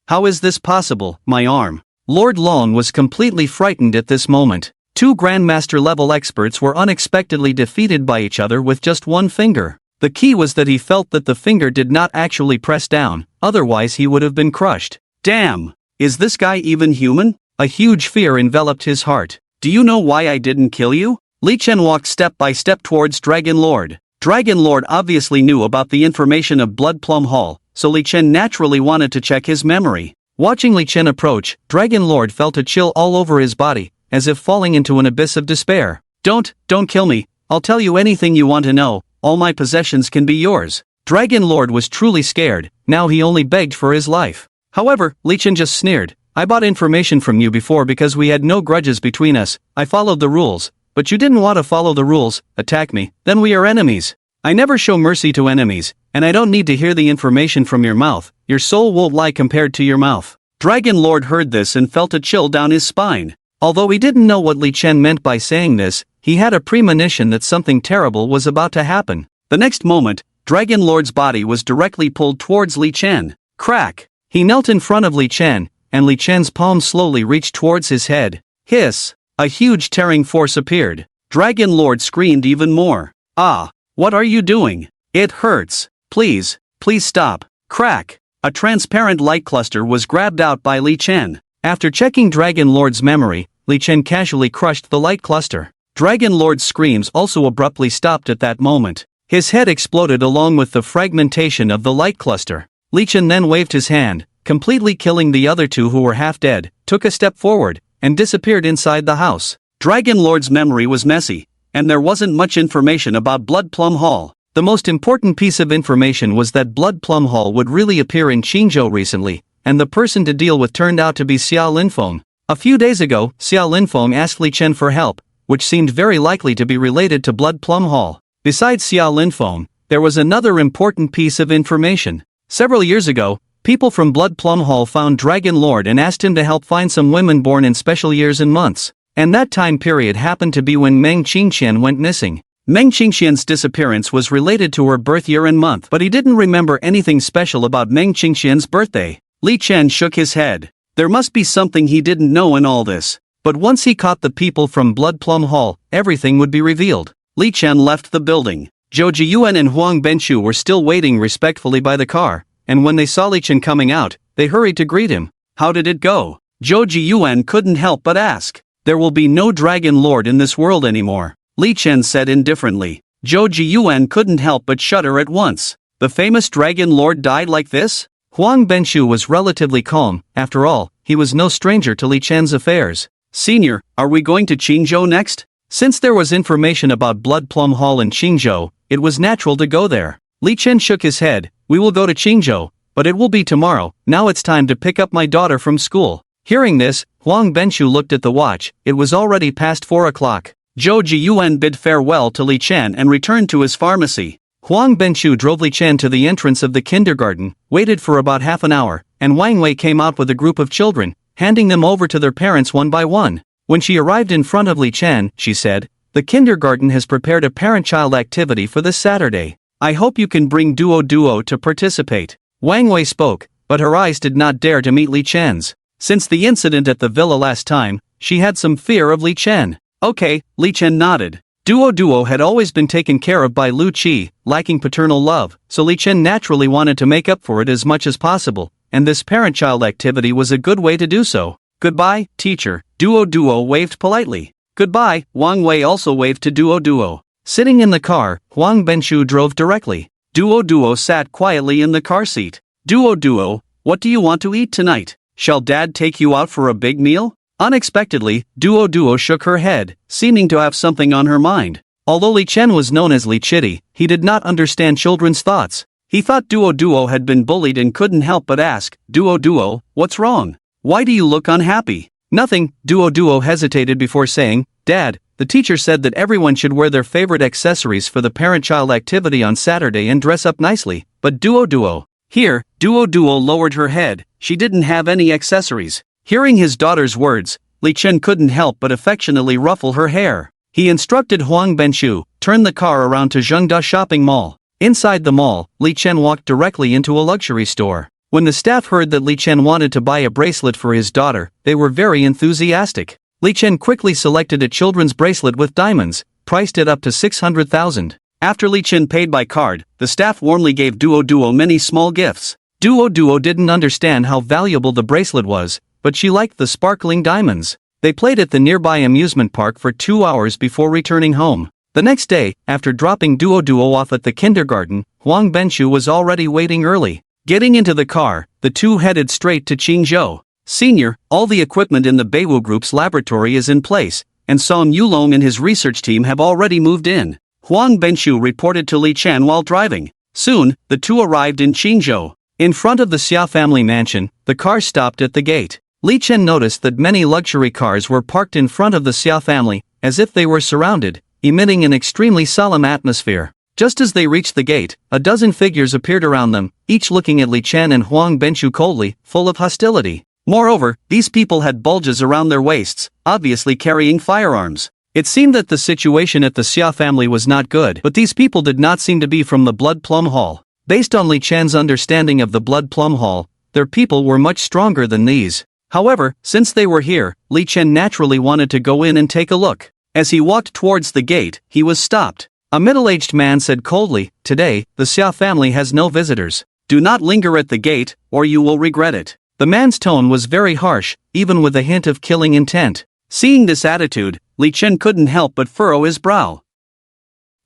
How is this possible, my arm? Lord Long was completely frightened at this moment. Two Grandmaster-level experts were unexpectedly defeated by each other with just one finger. The key was that he felt that the finger did not actually press down, otherwise he would have been crushed. Damn! Is this guy even human? A huge fear enveloped his heart. Do you know why I didn't kill you? Li Chen walked step by step towards Dragon Lord. Dragon Lord obviously knew about the information of Blood Plum Hall, so Li Chen naturally wanted to check his memory. Watching Li Chen approach, Dragon Lord felt a chill all over his body, as if falling into an abyss of despair. Don't kill me, I'll tell you anything you want to know, all my possessions can be yours. Dragon Lord was truly scared, now he only begged for his life. However, Li Chen just sneered. I bought information from you before because we had no grudges between us, I followed the rules. But you didn't want to follow the rules, attack me, then we are enemies. I never show mercy to enemies, and I don't need to hear the information from your mouth, your soul won't lie compared to your mouth. Dragon Lord heard this and felt a chill down his spine. Although he didn't know what Li Chen meant by saying this, he had a premonition that something terrible was about to happen. The next moment, Dragon Lord's body was directly pulled towards Li Chen. Crack! He knelt in front of Li Chen, and Li Chen's palm slowly reached towards his head. Hiss! A huge tearing force appeared. Dragon Lord screamed even more. Ah! What are you doing? It hurts. Please stop. Crack! A transparent light cluster was grabbed out by Li Chen. After checking Dragon Lord's memory, Li Chen casually crushed the light cluster. Dragon Lord's screams also abruptly stopped at that moment. His head exploded along with the fragmentation of the light cluster. Li Chen then waved his hand, completely killing the other two who were half dead, took a step forward, and disappeared inside the house. Dragon Lord's memory was messy, and there wasn't much information about Blood Plum Hall. The most important piece of information was that Blood Plum Hall would really appear in Qingzhou recently, and the person to deal with turned out to be Xia Linfeng. A few days ago, Xia Linfeng asked Li Chen for help, which seemed very likely to be related to Blood Plum Hall. Besides Xia Linfeng, there was another important piece of information. Several years ago, people from Blood Plum Hall found Dragon Lord and asked him to help find some women born in special years and months. And that time period happened to be when Meng Qingxian went missing. Meng Qingxian's disappearance was related to her birth year and month, but he didn't remember anything special about Meng Qingxian's birthday. Li Chen shook his head. There must be something he didn't know in all this. But once he caught the people from Blood Plum Hall, everything would be revealed. Li Chen left the building. Zhou Jiyuan and Huang Benshu were still waiting respectfully by the car, and when they saw Li Chen coming out, they hurried to greet him. How did it go? Zhou Jiyuan couldn't help but ask. There will be no Dragon Lord in this world anymore, Li Chen said indifferently. Zhou Jiyuan couldn't help but shudder at once. The famous Dragon Lord died like this? Huang Benshu was relatively calm, after all, he was no stranger to Li Chen's affairs. Senior, are we going to Qingzhou next? Since there was information about Blood Plum Hall in Qingzhou, it was natural to go there. Li Chen shook his head. We will go to Qingzhou, but it will be tomorrow, now it's time to pick up my daughter from school. Hearing this, Huang Benshu looked at the watch, it was already past 4 o'clock. Zhou Jiyuan bid farewell to Li Chen and returned to his pharmacy. Huang Benshu drove Li Chen to the entrance of the kindergarten, waited for about half an hour, and Wang Wei came out with a group of children, handing them over to their parents one by one. When she arrived in front of Li Chen, she said, "The kindergarten has prepared a parent-child activity for this Saturday. I hope you can bring Duo to participate." Wang Wei spoke, but her eyes did not dare to meet Li Chen's. Since the incident at the villa last time, she had some fear of Li Chen. Okay, Li Chen nodded. Duo had always been taken care of by Lu Qi, lacking paternal love, so Li Chen naturally wanted to make up for it as much as possible, and this parent-child activity was a good way to do so. Goodbye, teacher, Duo waved politely. Goodbye, Wang Wei also waved to Duo. Sitting in the car, Huang Benshu drove directly. Duo sat quietly in the car seat. Duo, what do you want to eat tonight? Shall Dad take you out for a big meal? Unexpectedly, Duo shook her head, seeming to have something on her mind. Although Li Chen was known as Li Chitty, he did not understand children's thoughts. He thought Duo had been bullied and couldn't help but ask, Duo, what's wrong? Why do you look unhappy? Nothing, Duo hesitated before saying, Dad, the teacher said that everyone should wear their favorite accessories for the parent-child activity on Saturday and dress up nicely, but Duo. Here, Duo lowered her head, she didn't have any accessories. Hearing his daughter's words, Li Chen couldn't help but affectionately ruffle her hair. He instructed Huang Benshu, turn the car around to Zhengda Shopping Mall. Inside the mall, Li Chen walked directly into a luxury store. When the staff heard that Li Chen wanted to buy a bracelet for his daughter, they were very enthusiastic. Li Chen quickly selected a children's bracelet with diamonds, priced it up to 600,000. After Li Chen paid by card, the staff warmly gave Duo many small gifts. Duo didn't understand how valuable the bracelet was, but she liked the sparkling diamonds. They played at the nearby amusement park for 2 hours before returning home. The next day, after dropping Duo off at the kindergarten, Huang Benshu was already waiting early. Getting into the car, the two headed straight to Qingzhou. Senior, all the equipment in the Beiwu Group's laboratory is in place, and Song Yulong and his research team have already moved in. Huang Benshu reported to Li Chen while driving. Soon, the two arrived in Qingzhou. In front of the Xia family mansion, the car stopped at the gate. Li Chen noticed that many luxury cars were parked in front of the Xia family, as if they were surrounded, emitting an extremely solemn atmosphere. Just as they reached the gate, a dozen figures appeared around them, each looking at Li Chen and Huang Benshu coldly, full of hostility. Moreover, these people had bulges around their waists, obviously carrying firearms. It seemed that the situation at the Xia family was not good, but these people did not seem to be from the Blood Plum Hall. Based on Li Chen's understanding of the Blood Plum Hall, their people were much stronger than these. However, since they were here, Li Chen naturally wanted to go in and take a look. As he walked towards the gate, he was stopped. A middle-aged man said coldly, "Today, the Xia family has no visitors. Do not linger at the gate, or you will regret it." The man's tone was very harsh, even with a hint of killing intent. Seeing this attitude, Li Chen couldn't help but furrow his brow.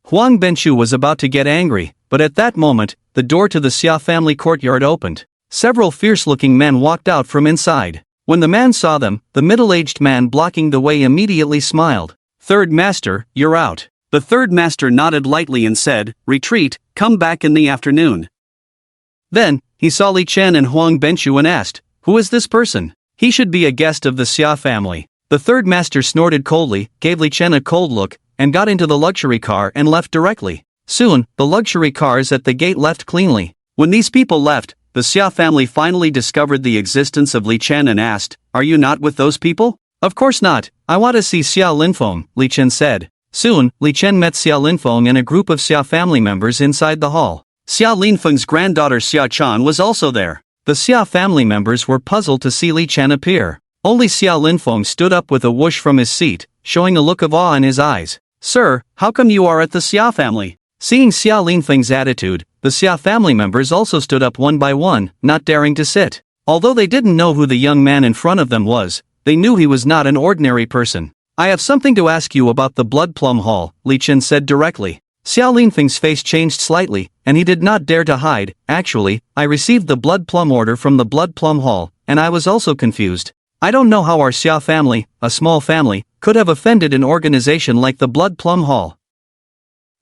Huang Benshu was about to get angry, but at that moment, the door to the Xia family courtyard opened. Several fierce-looking men walked out from inside. When the man saw them, the middle-aged man blocking the way immediately smiled. "Third master, you're out." The third master nodded lightly and said, "Retreat, come back in the afternoon." Then, he saw Li Chen and Huang Benshu and asked, "Who is this person? He should be a guest of the Xia family." The third master snorted coldly, gave Li Chen a cold look, and got into the luxury car and left directly. Soon, the luxury cars at the gate left cleanly. When these people left, the Xia family finally discovered the existence of Li Chen and asked, "Are you not with those people?" "Of course not, I want to see Xia Linfeng," Li Chen said. Soon, Li Chen met Xia Linfeng and a group of Xia family members inside the hall. Xia Linfeng's granddaughter Xia Chan was also there. The Xia family members were puzzled to see Li Chen appear. Only Xia Linfeng stood up with a whoosh from his seat, showing a look of awe in his eyes. "Sir, how come you are at the Xia family?" Seeing Xia Linfeng's attitude, the Xia family members also stood up one by one, not daring to sit. Although they didn't know who the young man in front of them was, they knew he was not an ordinary person. "I have something to ask you about the Blood Plum Hall," Li Chen said directly. Xia Linfeng's face changed slightly, and he did not dare to hide. "Actually, I received the Blood Plum order from the Blood Plum Hall, and I was also confused. I don't know how our Xia family, a small family, could have offended an organization like the Blood Plum Hall.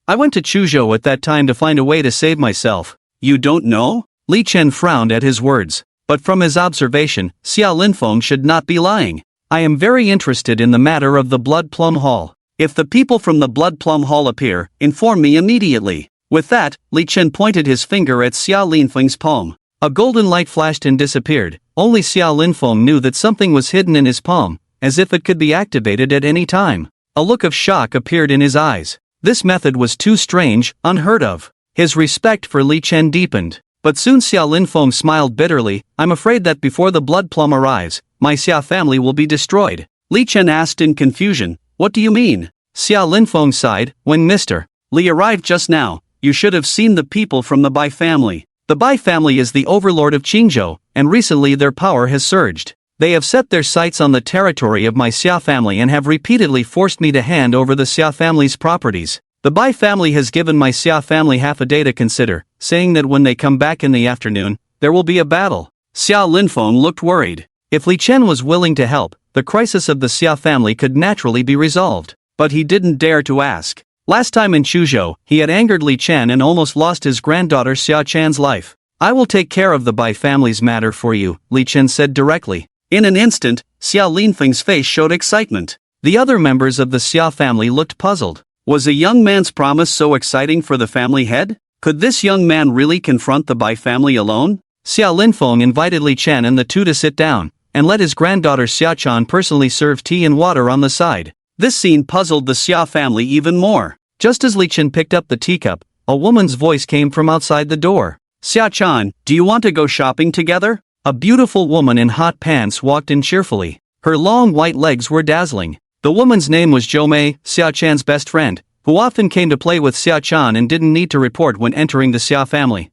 I went to Chuzhou at that time to find a way to save myself." "You don't know?" Li Chen frowned at his words. But from his observation, Xia Linfeng should not be lying. "I am very interested in the matter of the Blood Plum Hall. If the people from the Blood Plum Hall appear, inform me immediately." With that, Li Chen pointed his finger at Xia Linfeng's palm. A golden light flashed and disappeared. Only Xia Linfeng knew that something was hidden in his palm, as if it could be activated at any time. A look of shock appeared in his eyes. This method was too strange, unheard of. His respect for Li Chen deepened. But soon Xia Linfeng smiled bitterly. "I'm afraid that before the Blood Plum arrives, my Xia family will be destroyed." Li Chen asked in confusion, "What do you mean?" Xia Linfeng sighed. "When Mr. Li arrived just now, you should have seen the people from the Bai family. The Bai family is the overlord of Qingzhou, and recently their power has surged. They have set their sights on the territory of my Xia family and have repeatedly forced me to hand over the Xia family's properties. The Bai family has given my Xia family half a day to consider, saying that when they come back in the afternoon, there will be a battle." Xia Linfeng looked worried. If Li Chen was willing to help, the crisis of the Xia family could naturally be resolved. But he didn't dare to ask. Last time in Chuzhou, he had angered Li Chen and almost lost his granddaughter Xia Chan's life. "I will take care of the Bai family's matter for you," Li Chen said directly. In an instant, Xia Linfeng's face showed excitement. The other members of the Xia family looked puzzled. Was a young man's promise so exciting for the family head? Could this young man really confront the Bai family alone? Xia Linfeng invited Li Chen and the two to sit down, and let his granddaughter Xiachan personally serve tea and water on the side. This scene puzzled the Xia family even more. Just as Li Chen picked up the teacup, a woman's voice came from outside the door. Xiachan, do you want to go shopping together? A beautiful woman in hot pants walked in cheerfully. Her long white legs were dazzling. The woman's name was Zhou Mei, Xiachan's best friend, who often came to play with Xiachan and didn't need to report when entering the Xia family.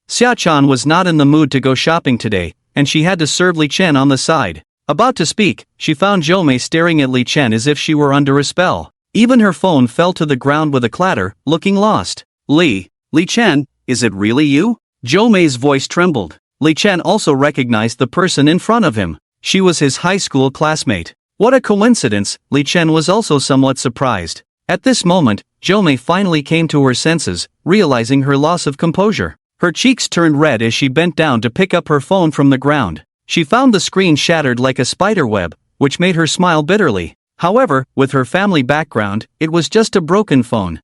Xiachan was not in the mood to go shopping today, and she had to serve Li Chen on the side. About to speak, she found Zhou Mei staring at Li Chen as if she were under a spell. Even her phone fell to the ground with a clatter, looking lost. Li Chen, is it really you? Zhou Mei's voice trembled. Li Chen also recognized the person in front of him. She was his high school classmate. What a coincidence, Li Chen was also somewhat surprised. At this moment, Zhou Mei finally came to her senses, realizing her loss of composure. Her cheeks turned red as she bent down to pick up her phone from the ground. She found the screen shattered like a spider web, which made her smile bitterly. However, with her family background, it was just a broken phone.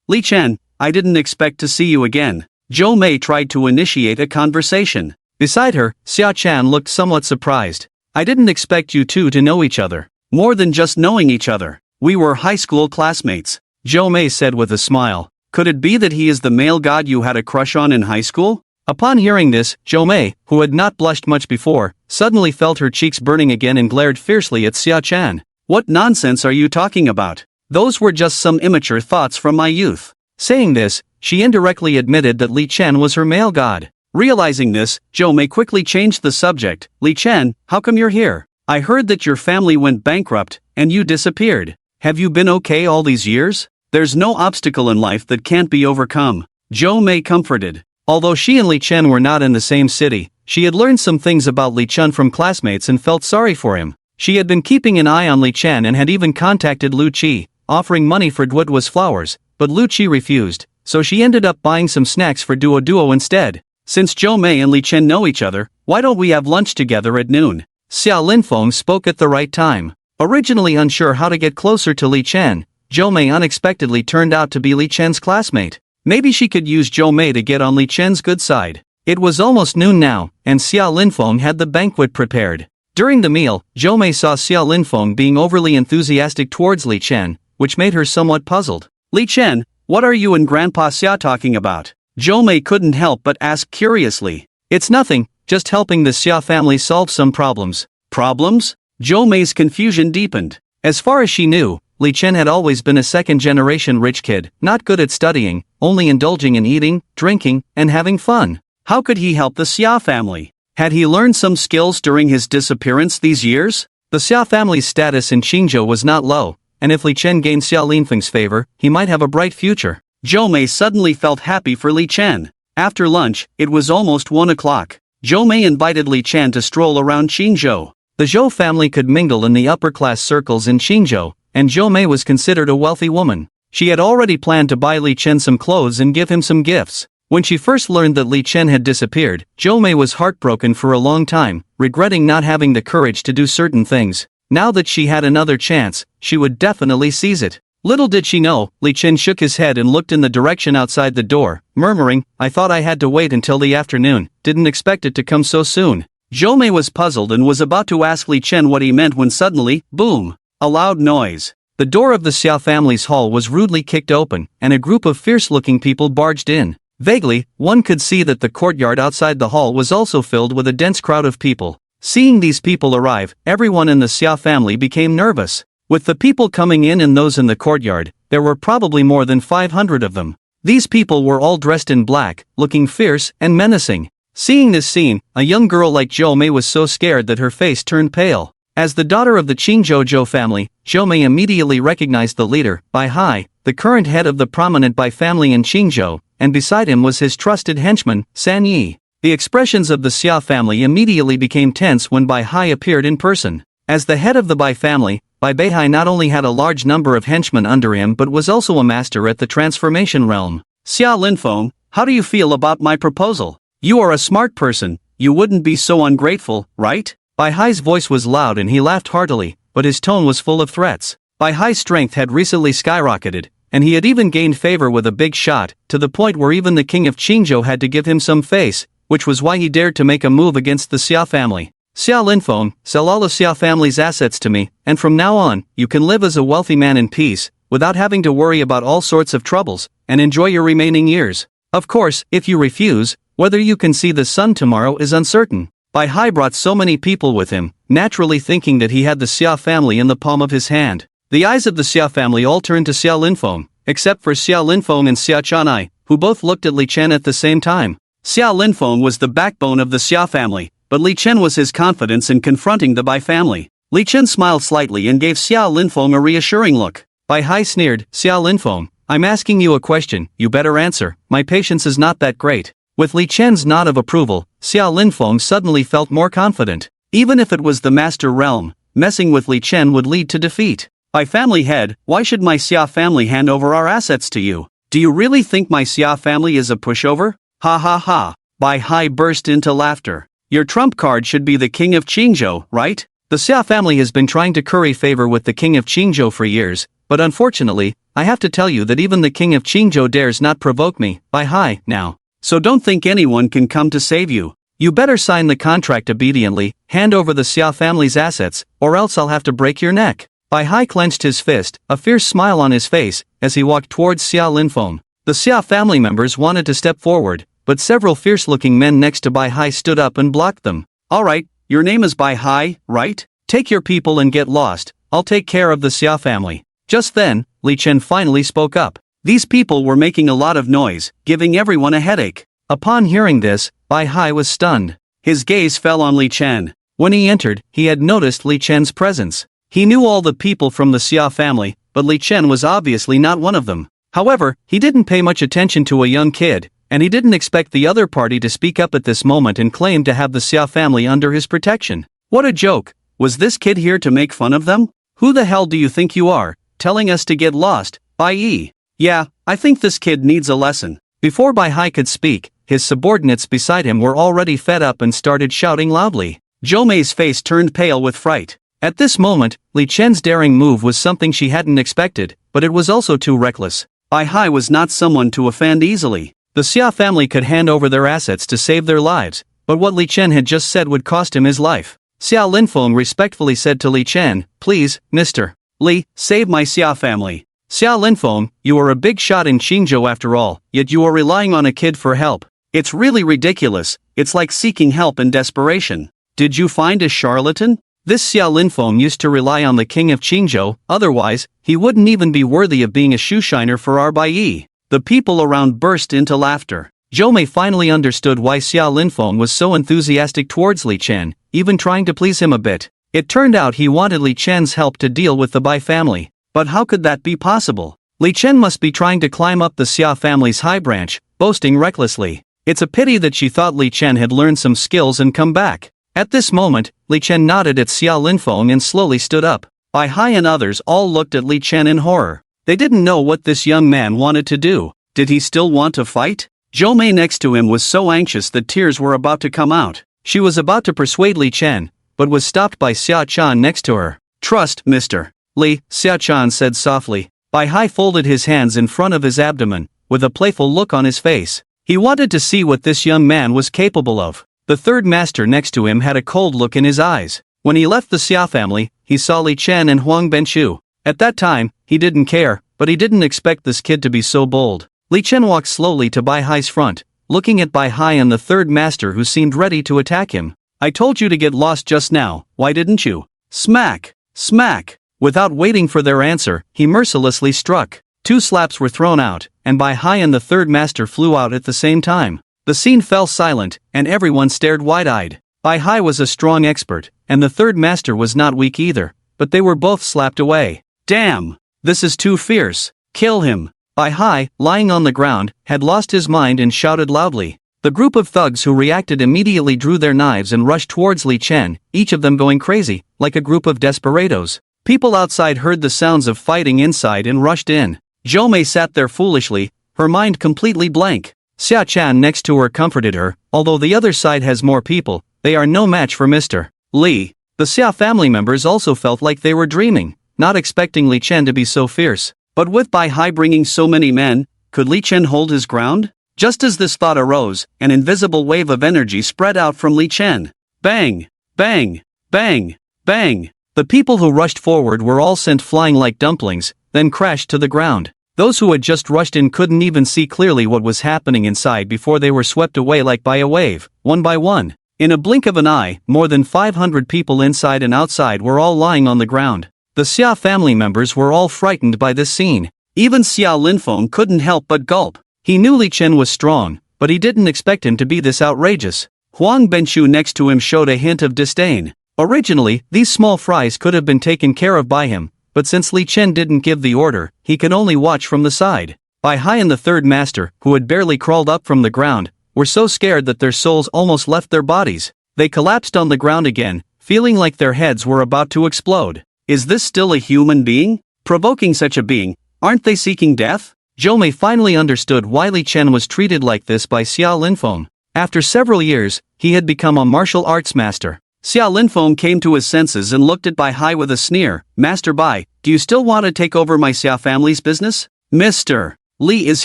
Li Chen, I didn't expect to see you again. Zhou Mei tried to initiate a conversation. Beside her, Xiachan looked somewhat surprised. I didn't expect you two to know each other. More than just knowing each other. We were high school classmates. Zhou Mei said with a smile. Could it be that he is the male god you had a crush on in high school? Upon hearing this, Zhou Mei, who had not blushed much before, suddenly felt her cheeks burning again and glared fiercely at Xiachan. What nonsense are you talking about? Those were just some immature thoughts from my youth. Saying this, she indirectly admitted that Li Chen was her male god. Realizing this, Zhou Mei quickly changed the subject. Li Chen, how come you're here? I heard that your family went bankrupt, and you disappeared. Have you been okay all these years? There's no obstacle in life that can't be overcome. Zhou Mei comforted. Although she and Li Chen were not in the same city, she had learned some things about Li Chen from classmates and felt sorry for him. She had been keeping an eye on Li Chen and had even contacted Lu Qi, offering money for Duoduo's flowers, but Lu Qi refused, so she ended up buying some snacks for Duoduo instead. Since Zhou Mei and Li Chen know each other, why don't we have lunch together at noon? Xia Linfeng spoke at the right time. Originally unsure how to get closer to Li Chen, Zhou Mei unexpectedly turned out to be Li Chen's classmate. Maybe she could use Zhou Mei to get on Li Chen's good side. It was almost noon now, and Xia Linfeng had the banquet prepared. During the meal, Zhou Mei saw Xia Linfeng being overly enthusiastic towards Li Chen, which made her somewhat puzzled. Li Chen, what are you and Grandpa Xia talking about? Zhou Mei couldn't help but ask curiously. It's nothing, just helping the Xia family solve some problems. Problems? Zhou Mei's confusion deepened. As far as she knew, Li Chen had always been a second-generation rich kid, not good at studying, only indulging in eating, drinking, and having fun. How could he help the Xia family? Had he learned some skills during his disappearance these years? The Xia family's status in Qingzhou was not low, and if Li Chen gained Xia Linfeng's favor, he might have a bright future. Zhou Mei suddenly felt happy for Li Chen. After lunch, it was almost 1 o'clock. Zhou Mei invited Li Chen to stroll around Qingzhou. The Zhou family could mingle in the upper-class circles in Qingzhou, and Zhou Mei was considered a wealthy woman. She had already planned to buy Li Chen some clothes and give him some gifts. When she first learned that Li Chen had disappeared, Zhou Mei was heartbroken for a long time, regretting not having the courage to do certain things. Now that she had another chance, she would definitely seize it. Little did she know, Li Chen shook his head and looked in the direction outside the door, murmuring, I thought I had to wait until the afternoon, didn't expect it to come so soon. Zhou Mei was puzzled and was about to ask Li Chen what he meant when suddenly, boom! A loud noise. The door of the Xia family's hall was rudely kicked open, and a group of fierce-looking people barged in. Vaguely, one could see that the courtyard outside the hall was also filled with a dense crowd of people. Seeing these people arrive, everyone in the Xia family became nervous. With the people coming in and those in the courtyard, there were probably more than 500 of them. These people were all dressed in black, looking fierce and menacing. Seeing this scene, a young girl like Zhou Mei was so scared that her face turned pale. As the daughter of the Qingzhou Zhou family, Zhou Mei immediately recognized the leader, Bai Hai, the current head of the prominent Bai family in Qingzhou, and beside him was his trusted henchman, San Yi. The expressions of the Xia family immediately became tense when Bai Hai appeared in person. As the head of the Bai family, Bai Beihai not only had a large number of henchmen under him but was also a master at the transformation realm. Xia Linfeng, how do you feel about my proposal? You are a smart person, you wouldn't be so ungrateful, right? Bai Hai's voice was loud and he laughed heartily, but his tone was full of threats. Bai Hai's strength had recently skyrocketed, and he had even gained favor with a big shot, to the point where even the king of Qingzhou had to give him some face, which was why he dared to make a move against the Xia family. Xia Linfeng, sell all of Xia family's assets to me, and from now on, you can live as a wealthy man in peace, without having to worry about all sorts of troubles, and enjoy your remaining years. Of course, if you refuse, whether you can see the sun tomorrow is uncertain. Bai Hai brought so many people with him, naturally thinking that he had the Xia family in the palm of his hand. The eyes of the Xia family all turned to Xia Linfeng, except for Xia Linfeng and Xia Chanai, who both looked at Li Chen at the same time. Xia Linfeng was the backbone of the Xia family, but Li Chen was his confidence in confronting the Bai family. Li Chen smiled slightly and gave Xia Linfeng a reassuring look. Bai Hai sneered, Xia Linfeng, I'm asking you a question, you better answer, my patience is not that great. With Li Chen's nod of approval, Xia Linfeng suddenly felt more confident. Even if it was the master realm, messing with Li Chen would lead to defeat. Bai family head, why should my Xia family hand over our assets to you? Do you really think my Xia family is a pushover? Ha ha ha. Bai Hai burst into laughter. Your trump card should be the king of Qingzhou, right? The Xia family has been trying to curry favor with the king of Qingzhou for years, but unfortunately, I have to tell you that even the king of Qingzhou dares not provoke me, Bai Hai, now. So don't think anyone can come to save you. You better sign the contract obediently, hand over the Xia family's assets, or else I'll have to break your neck. Bai Hai clenched his fist, a fierce smile on his face, as he walked towards Xia Linfeng. The Xia family members wanted to step forward, but several fierce-looking men next to Bai Hai stood up and blocked them. Alright, your name is Bai Hai, right? Take your people and get lost, I'll take care of the Xia family. Just then, Li Chen finally spoke up. These people were making a lot of noise, giving everyone a headache. Upon hearing this, Bai Hai was stunned. His gaze fell on Li Chen. When he entered, he had noticed Li Chen's presence. He knew all the people from the Xia family, but Li Chen was obviously not one of them. However, he didn't pay much attention to a young kid, and he didn't expect the other party to speak up at this moment and claim to have the Xia family under his protection. What a joke! Was this kid here to make fun of them? Who the hell do you think you are, telling us to get lost, Bai Yi? Yeah, I think this kid needs a lesson. Before Bai Hai could speak, his subordinates beside him were already fed up and started shouting loudly. Zhou Mei's face turned pale with fright. At this moment, Li Chen's daring move was something she hadn't expected, but it was also too reckless. Bai Hai was not someone to offend easily. The Xia family could hand over their assets to save their lives, but what Li Chen had just said would cost him his life. Xia Linfeng respectfully said to Li Chen, Please, Mr. Li, save my Xia family. Xia Linfeng, you are a big shot in Qingzhou after all, yet you are relying on a kid for help. It's really ridiculous, it's like seeking help in desperation. Did you find a charlatan? This Xia Linfeng used to rely on the king of Qingzhou, otherwise, he wouldn't even be worthy of being a shoeshiner for our Bai Yi. The people around burst into laughter. Zhou Mei finally understood why Xia Linfeng was so enthusiastic towards Li Chen, even trying to please him a bit. It turned out he wanted Li Chen's help to deal with the Bai family. But how could that be possible? Li Chen must be trying to climb up the Xia family's high branch, boasting recklessly. It's a pity that she thought Li Chen had learned some skills and come back. At this moment, Li Chen nodded at Xia Linfeng and slowly stood up. Bai Hai and others all looked at Li Chen in horror. They didn't know what this young man wanted to do. Did he still want to fight? Zhou Mei next to him was so anxious that tears were about to come out. She was about to persuade Li Chen, but was stopped by Xia Chan next to her. Trust, Mr. Li, Xia Chan said softly. Bai Hai folded his hands in front of his abdomen, with a playful look on his face. He wanted to see what this young man was capable of. The third master next to him had a cold look in his eyes. When he left the Xia family, he saw Li Chen and Huang Benchu. At that time, he didn't care, but he didn't expect this kid to be so bold. Li Chen walked slowly to Bai Hai's front, looking at Bai Hai and the third master who seemed ready to attack him. I told you to get lost just now, why didn't you? Smack! Smack! Without waiting for their answer, he mercilessly struck. 2 slaps were thrown out, and Bai Hai and the third master flew out at the same time. The scene fell silent, and everyone stared wide-eyed. Bai Hai was a strong expert, and the third master was not weak either, but they were both slapped away. Damn! This is too fierce. Kill him! Bai Hai, lying on the ground, had lost his mind and shouted loudly. The group of thugs who reacted immediately drew their knives and rushed towards Li Chen, each of them going crazy, like a group of desperados. People outside heard the sounds of fighting inside and rushed in. Zhou Mei sat there foolishly, her mind completely blank. Xia Chan next to her comforted her, although the other side has more people, they are no match for Mr. Li. The Xia family members also felt like they were dreaming, not expecting Li Chen to be so fierce. But with Bai Hai bringing so many men, could Li Chen hold his ground? Just as this thought arose, an invisible wave of energy spread out from Li Chen. Bang! Bang! Bang! Bang! The people who rushed forward were all sent flying like dumplings, then crashed to the ground. Those who had just rushed in couldn't even see clearly what was happening inside before they were swept away like by a wave, one by one. In a blink of an eye, more than 500 people inside and outside were all lying on the ground. The Xia family members were all frightened by this scene. Even Xia Linfeng couldn't help but gulp. He knew Li Chen was strong, but he didn't expect him to be this outrageous. Huang Benchu next to him showed a hint of disdain. Originally, these small fries could have been taken care of by him, but since Li Chen didn't give the order, he could only watch from the side. Bai Hai and the third master, who had barely crawled up from the ground, were so scared that their souls almost left their bodies. They collapsed on the ground again, feeling like their heads were about to explode. Is this still a human being? Provoking such a being, aren't they seeking death? Zhou Mei finally understood why Li Chen was treated like this by Xia Linfeng. After several years, he had become a martial arts master. Xia Linfeng came to his senses and looked at Bai Hai with a sneer. Master Bai, do you still want to take over my Xia family's business? Mr. Li is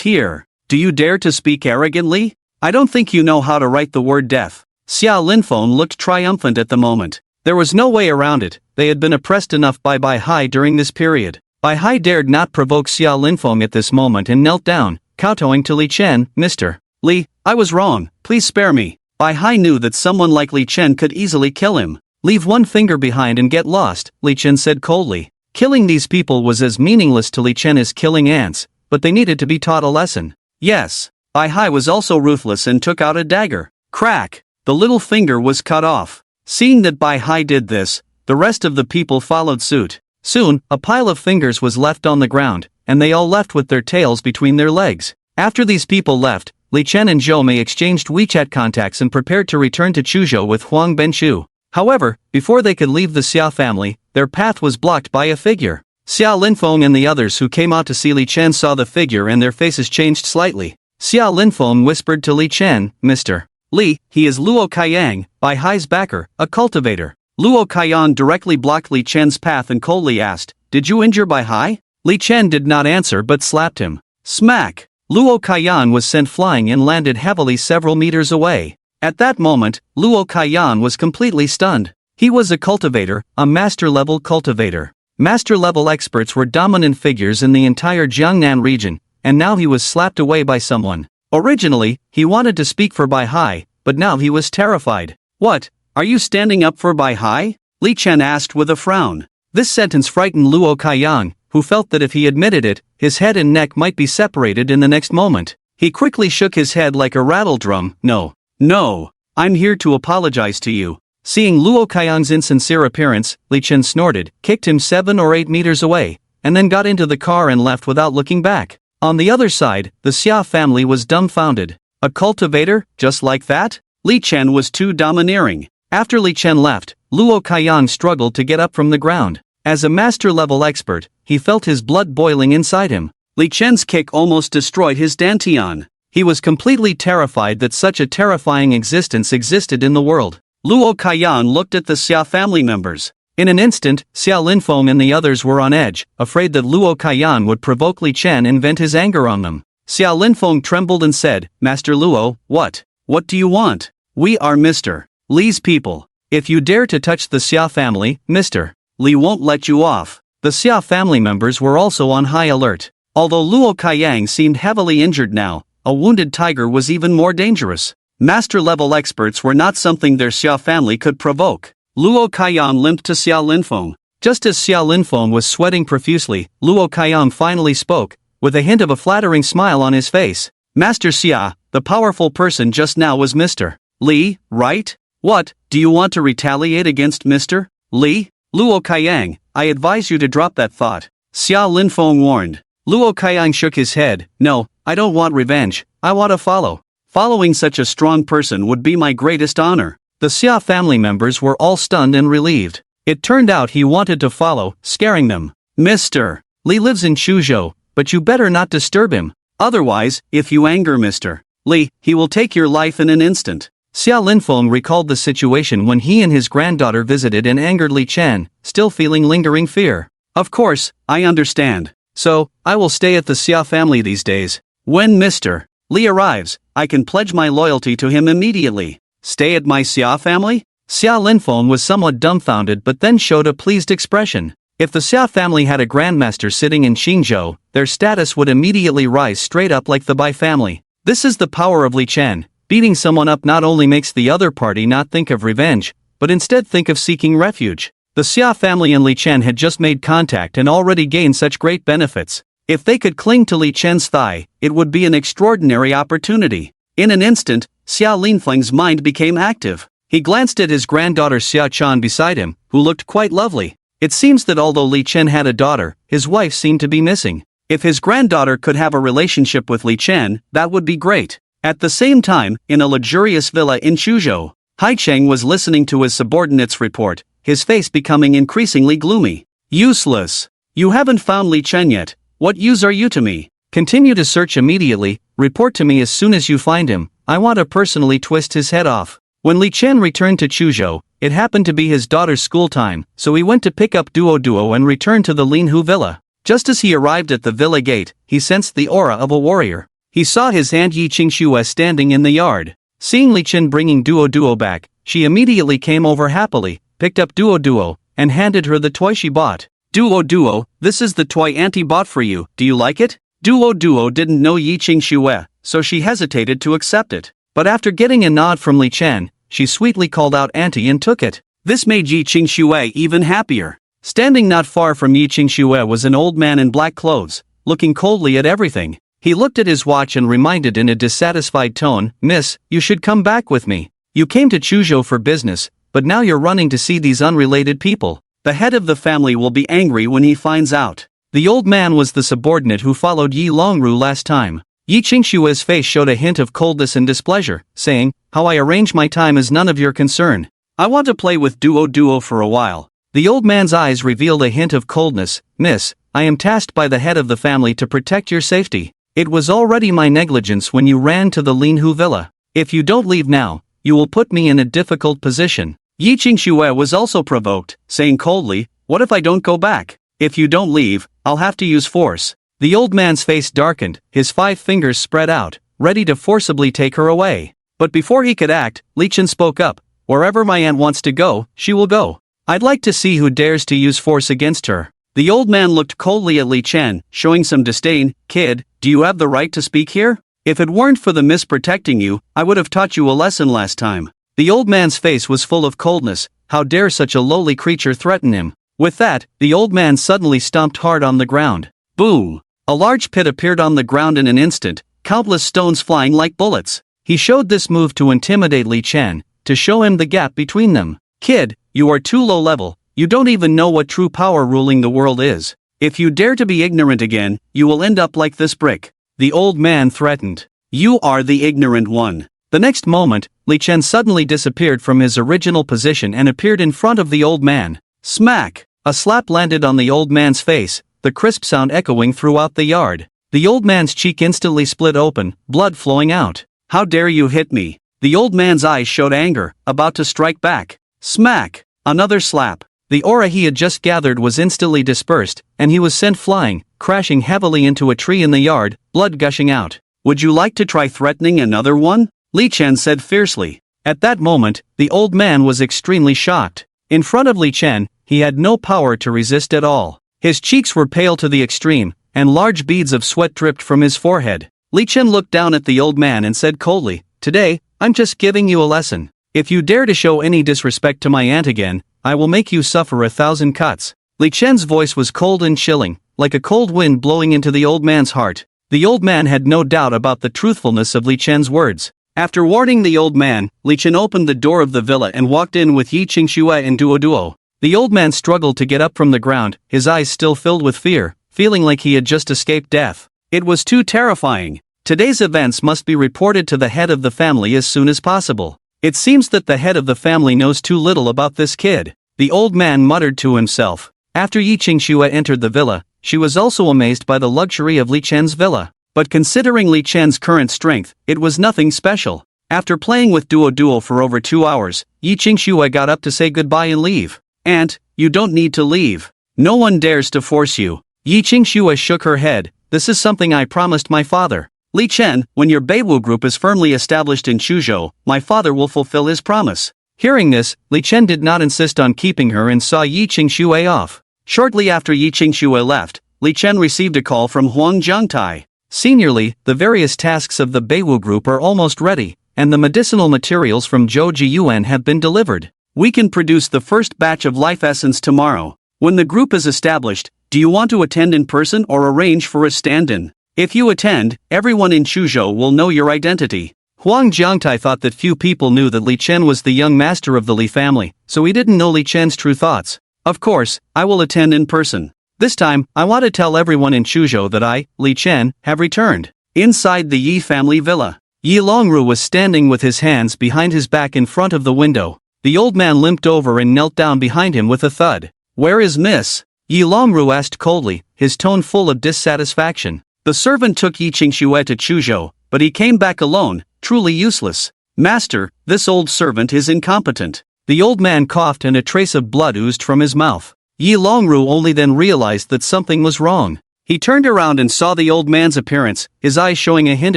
here. Do you dare to speak arrogantly? I don't think you know how to write the word death. Xia Linfeng looked triumphant at the moment. There was no way around it, they had been oppressed enough by Bai Hai during this period. Bai Hai dared not provoke Xia Linfeng at this moment and knelt down, kowtowing to Li Chen. Mr. Li, I was wrong, please spare me. Bai Hai knew that someone like Li Chen could easily kill him. Leave one finger behind and get lost, Li Chen said coldly. Killing these people was as meaningless to Li Chen as killing ants, but they needed to be taught a lesson. Yes. Bai Hai was also ruthless and took out a dagger. Crack! The little finger was cut off. Seeing that Bai Hai did this, the rest of the people followed suit. Soon, a pile of fingers was left on the ground, and they all left with their tails between their legs. After these people left, Li Chen and Zhou Mei exchanged WeChat contacts and prepared to return to Chuzhou with Huang Benchu. However, before they could leave the Xia family, their path was blocked by a figure. Xia Linfeng and the others who came out to see Li Chen saw the figure and their faces changed slightly. Xia Linfeng whispered to Li Chen, Mr. Li, he is Luo Kaiyang, Bai Hai's backer, a cultivator. Luo Kaiyang directly blocked Li Chen's path and coldly asked, Did you injure Bai Hai? Li Chen did not answer but slapped him. Smack! Luo Kaiyang was sent flying and landed heavily several meters away. At that moment, Luo Kaiyang was completely stunned. He was a cultivator, a master-level cultivator. Master-level experts were dominant figures in the entire Jiangnan region, and now he was slapped away by someone. Originally, he wanted to speak for Bai Hai, but now he was terrified. What? Are you standing up for Bai Hai? Li Chen asked with a frown. This sentence frightened Luo Kaiyang, who felt that if he admitted it, his head and neck might be separated in the next moment. He quickly shook his head like a rattle drum. No, I'm here to apologize to you. Seeing Luo Kaiyang's insincere appearance, Li Chen snorted, kicked him 7 or 8 meters away, and then got into the car and left without looking back. On the other side, the Xia family was dumbfounded. A cultivator, just like that? Li Chen was too domineering. After Li Chen left, Luo Kaiyang struggled to get up from the ground. As a master-level expert, he felt his blood boiling inside him. Li Chen's kick almost destroyed his dantian. He was completely terrified that such a terrifying existence existed in the world. Luo Kaiyang looked at the Xia family members. In an instant, Xia Linfeng and the others were on edge, afraid that Luo Kaiyang would provoke Li Chen and vent his anger on them. Xia Linfeng trembled and said, Master Luo, what? What do you want? We are Mr. Li's people. If you dare to touch the Xia family, Mr. Li won't let you off. The Xia family members were also on high alert. Although Luo Kaiyang seemed heavily injured now, a wounded tiger was even more dangerous. Master-level experts were not something their Xia family could provoke. Luo Kaiyang limped to Xia Linfeng. Just as Xia Linfeng was sweating profusely, Luo Kaiyang finally spoke, with a hint of a flattering smile on his face. Master Xia, the powerful person just now was Mr. Li, right? What, do you want to retaliate against Mr. Li? Luo Kaiyang, I advise you to drop that thought. Xia Linfeng warned. Luo Kaiyang shook his head. No, I don't want revenge, I want to follow. Following such a strong person would be my greatest honor. The Xia family members were all stunned and relieved. It turned out he wanted to follow, scaring them. Mr. Li lives in Chuzhou, but you better not disturb him. Otherwise, if you anger Mr. Li, he will take your life in an instant. Xia Linfeng recalled the situation when he and his granddaughter visited and angered Li Chen, still feeling lingering fear. Of course, I understand. So, I will stay at the Xia family these days. When Mr. Li arrives, I can pledge my loyalty to him immediately. Stay at my Xia family? Xia Linfeng was somewhat dumbfounded but then showed a pleased expression. If the Xia family had a grandmaster sitting in Qingzhou, their status would immediately rise straight up like the Bai family. This is the power of Li Chen. Beating someone up not only makes the other party not think of revenge, but instead think of seeking refuge. The Xia family and Li Chen had just made contact and already gained such great benefits. If they could cling to Li Chen's thigh, it would be an extraordinary opportunity. In an instant, Xia Linfeng's mind became active. He glanced at his granddaughter Xia Chan beside him, who looked quite lovely. It seems that although Li Chen had a daughter, his wife seemed to be missing. If his granddaughter could have a relationship with Li Chen, that would be great. At the same time, in a luxurious villa in Chuzhou, Hai Cheng was listening to his subordinate's report, his face becoming increasingly gloomy. Useless. You haven't found Li Chen yet. What use are you to me? Continue to search immediately, report to me as soon as you find him. I want to personally twist his head off. When Li Chen returned to Chuzhou, it happened to be his daughter's school time, so he went to pick up Duo and returned to the Linhu villa. Just as he arrived at the villa gate, he sensed the aura of a warrior. He saw his aunt Yi Qingxue standing in the yard. Seeing Li Chen bringing Duo back, she immediately came over happily, picked up Duo, and handed her the toy she bought. Duo, this is the toy auntie bought for you, do you like it? Duo didn't know Yi Qingxue, so she hesitated to accept it. But after getting a nod from Li Chen, she sweetly called out auntie and took it. This made Yi Qingxue even happier. Standing not far from Yi Qingxue was an old man in black clothes, looking coldly at everything. He looked at his watch and reminded in a dissatisfied tone, "Miss, you should come back with me. You came to Chuzhou for business, but now you're running to see these unrelated people. The head of the family will be angry when he finds out." The old man was the subordinate who followed Yi Longru last time. Yi Qingxue's face showed a hint of coldness and displeasure, saying, "How I arrange my time is none of your concern. I want to play with Duo for a while." The old man's eyes revealed a hint of coldness. "Miss, I am tasked by the head of the family to protect your safety. It was already my negligence when you ran to the Linhu villa. If you don't leave now, you will put me in a difficult position." Yi Qingxue was also provoked, saying coldly, "What if I don't go back? If you don't leave, I'll have to use force." The old man's face darkened, his 5 fingers spread out, ready to forcibly take her away. But before he could act, Li Chen spoke up, "Wherever my aunt wants to go, she will go. I'd like to see who dares to use force against her." The old man looked coldly at Li Chen, showing some disdain. "Kid, do you have the right to speak here? If it weren't for the mist protecting you, I would have taught you a lesson last time." The old man's face was full of coldness. How dare such a lowly creature threaten him? With that, the old man suddenly stomped hard on the ground. Boom! A large pit appeared on the ground in an instant, countless stones flying like bullets. He showed this move to intimidate Li Chen, to show him the gap between them. "Kid, you are too low level, you don't even know what true power ruling the world is. If you dare to be ignorant again, you will end up like this brick." The old man threatened. "You are the ignorant one." The next moment, Li Chen suddenly disappeared from his original position and appeared in front of the old man. Smack! A slap landed on the old man's face, the crisp sound echoing throughout the yard. The old man's cheek instantly split open, blood flowing out. "How dare you hit me?" The old man's eyes showed anger, about to strike back. Smack! Another slap. The aura he had just gathered was instantly dispersed, and he was sent flying, crashing heavily into a tree in the yard, blood gushing out. "Would you like to try threatening another one?" Li Chen said fiercely. At that moment, the old man was extremely shocked. In front of Li Chen, he had no power to resist at all. His cheeks were pale to the extreme, and large beads of sweat dripped from his forehead. Li Chen looked down at the old man and said coldly, "Today, I'm just giving you a lesson. If you dare to show any disrespect to my aunt again, I will make you suffer 1,000 cuts." Li Chen's voice was cold and chilling, like a cold wind blowing into the old man's heart. The old man had no doubt about the truthfulness of Li Chen's words. After warning the old man, Li Chen opened the door of the villa and walked in with Yi Qingxue and Duo. The old man struggled to get up from the ground, his eyes still filled with fear, feeling like he had just escaped death. It was too terrifying. Today's events must be reported to the head of the family as soon as possible. It seems that the head of the family knows too little about this kid. The old man muttered to himself. After Yi Qingxue entered the villa, she was also amazed by the luxury of Li Chen's villa. But considering Li Chen's current strength, it was nothing special. After playing with Duo for over 2 hours, Yi Qingxue got up to say goodbye and leave. "Aunt, you don't need to leave. No one dares to force you." Yi Qingxue shook her head. "This is something I promised my father. Li Chen, when your Beiwu group is firmly established in Chuzhou, my father will fulfill his promise." Hearing this, Li Chen did not insist on keeping her and saw Yi Qingxue off. Shortly after Yi Qingxue left, Li Chen received a call from Huang Jiangtai. Seniorly, the various tasks of the Beiwu group are almost ready, and the medicinal materials from Zhou Jiyuan have been delivered. We can produce the first batch of life essence tomorrow. When the group is established, do you want to attend in person or arrange for a stand-in? If you attend, everyone in Chuzhou will know your identity. Huang Jiangtai thought that few people knew that Li Chen was the young master of the Li family, so he didn't know Li Chen's true thoughts. Of course, I will attend in person. This time, I want to tell everyone in Chuzhou that I, Li Chen, have returned. Inside the Yi family villa, Yi Longru was standing with his hands behind his back in front of the window. The old man limped over and knelt down behind him with a thud. Where is Miss? Yi Longru asked coldly, his tone full of dissatisfaction. The servant took Yi Qingxue to Chuzhou, but he came back alone, truly useless. Master, this old servant is incompetent. The old man coughed and a trace of blood oozed from his mouth. Yi Longru only then realized that something was wrong. He turned around and saw the old man's appearance, his eyes showing a hint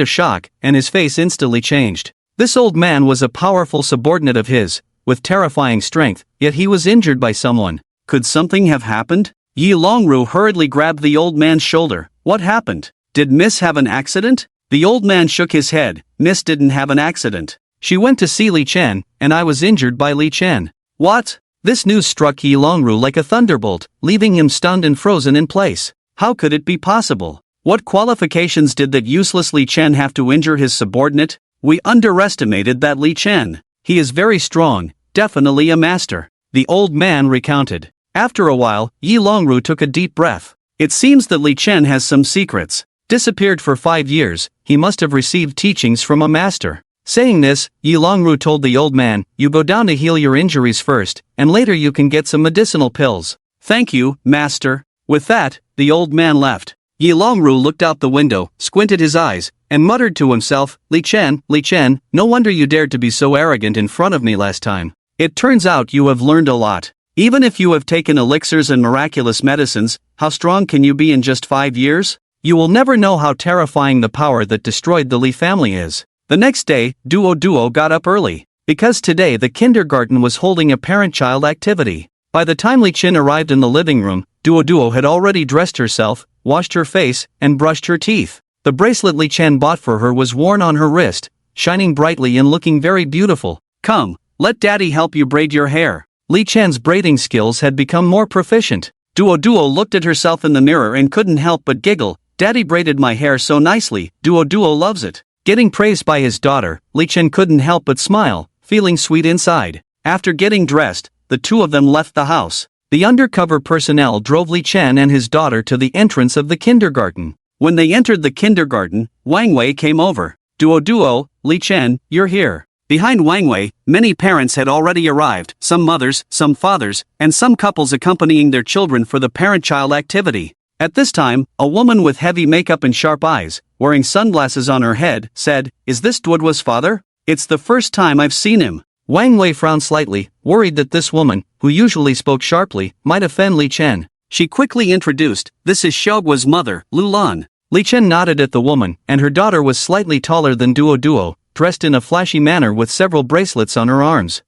of shock, and his face instantly changed. This old man was a powerful subordinate of his, with terrifying strength, yet he was injured by someone. Could something have happened? Yi Longru hurriedly grabbed the old man's shoulder. What happened? Did Miss have an accident? The old man shook his head. Miss didn't have an accident. She went to see Li Chen, and I was injured by Li Chen. What? This news struck Yi Longru like a thunderbolt, leaving him stunned and frozen in place. How could it be possible? What qualifications did that useless Li Chen have to injure his subordinate? We underestimated that Li Chen. He is very strong, definitely a master. The old man recounted. After a while, Yi Longru took a deep breath. It seems that Li Chen has some secrets. Disappeared for 5 years, he must have received teachings from a master. Saying this, Yi Longru told the old man, you go down to heal your injuries first, and later you can get some medicinal pills. Thank you, master. With that, the old man left. Yi Longru looked out the window, squinted his eyes, and muttered to himself, Li Chen, no wonder you dared to be so arrogant in front of me last time. It turns out you have learned a lot. Even if you have taken elixirs and miraculous medicines, how strong can you be in just 5 years? You will never know how terrifying the power that destroyed the Li family is. The next day, Duo got up early, because today the kindergarten was holding a parent-child activity. By the time Li Chen arrived in the living room, Duo had already dressed herself, washed her face, and brushed her teeth. The bracelet Li Chen bought for her was worn on her wrist, shining brightly and looking very beautiful. Come, let daddy help you braid your hair. Li Chen's braiding skills had become more proficient. Duo looked at herself in the mirror and couldn't help but giggle. Daddy braided my hair so nicely, Duo loves it. Getting praised by his daughter, Li Chen couldn't help but smile, feeling sweet inside. After getting dressed, the two of them left the house. The undercover personnel drove Li Chen and his daughter to the entrance of the kindergarten. When they entered the kindergarten, Wang Wei came over. Duo, Li Chen, you're here. Behind Wang Wei, many parents had already arrived, some mothers, some fathers, and some couples accompanying their children for the parent-child activity. At this time, a woman with heavy makeup and sharp eyes, wearing sunglasses on her head, said, Is this Duo's father? It's the first time I've seen him. Wang Wei frowned slightly, worried that this woman, who usually spoke sharply, might offend Li Chen. She quickly introduced, This is Xiaoguo's mother, Lulan. Li Chen nodded at the woman, and her daughter was slightly taller than Duo, dressed in a flashy manner with several bracelets on her arms.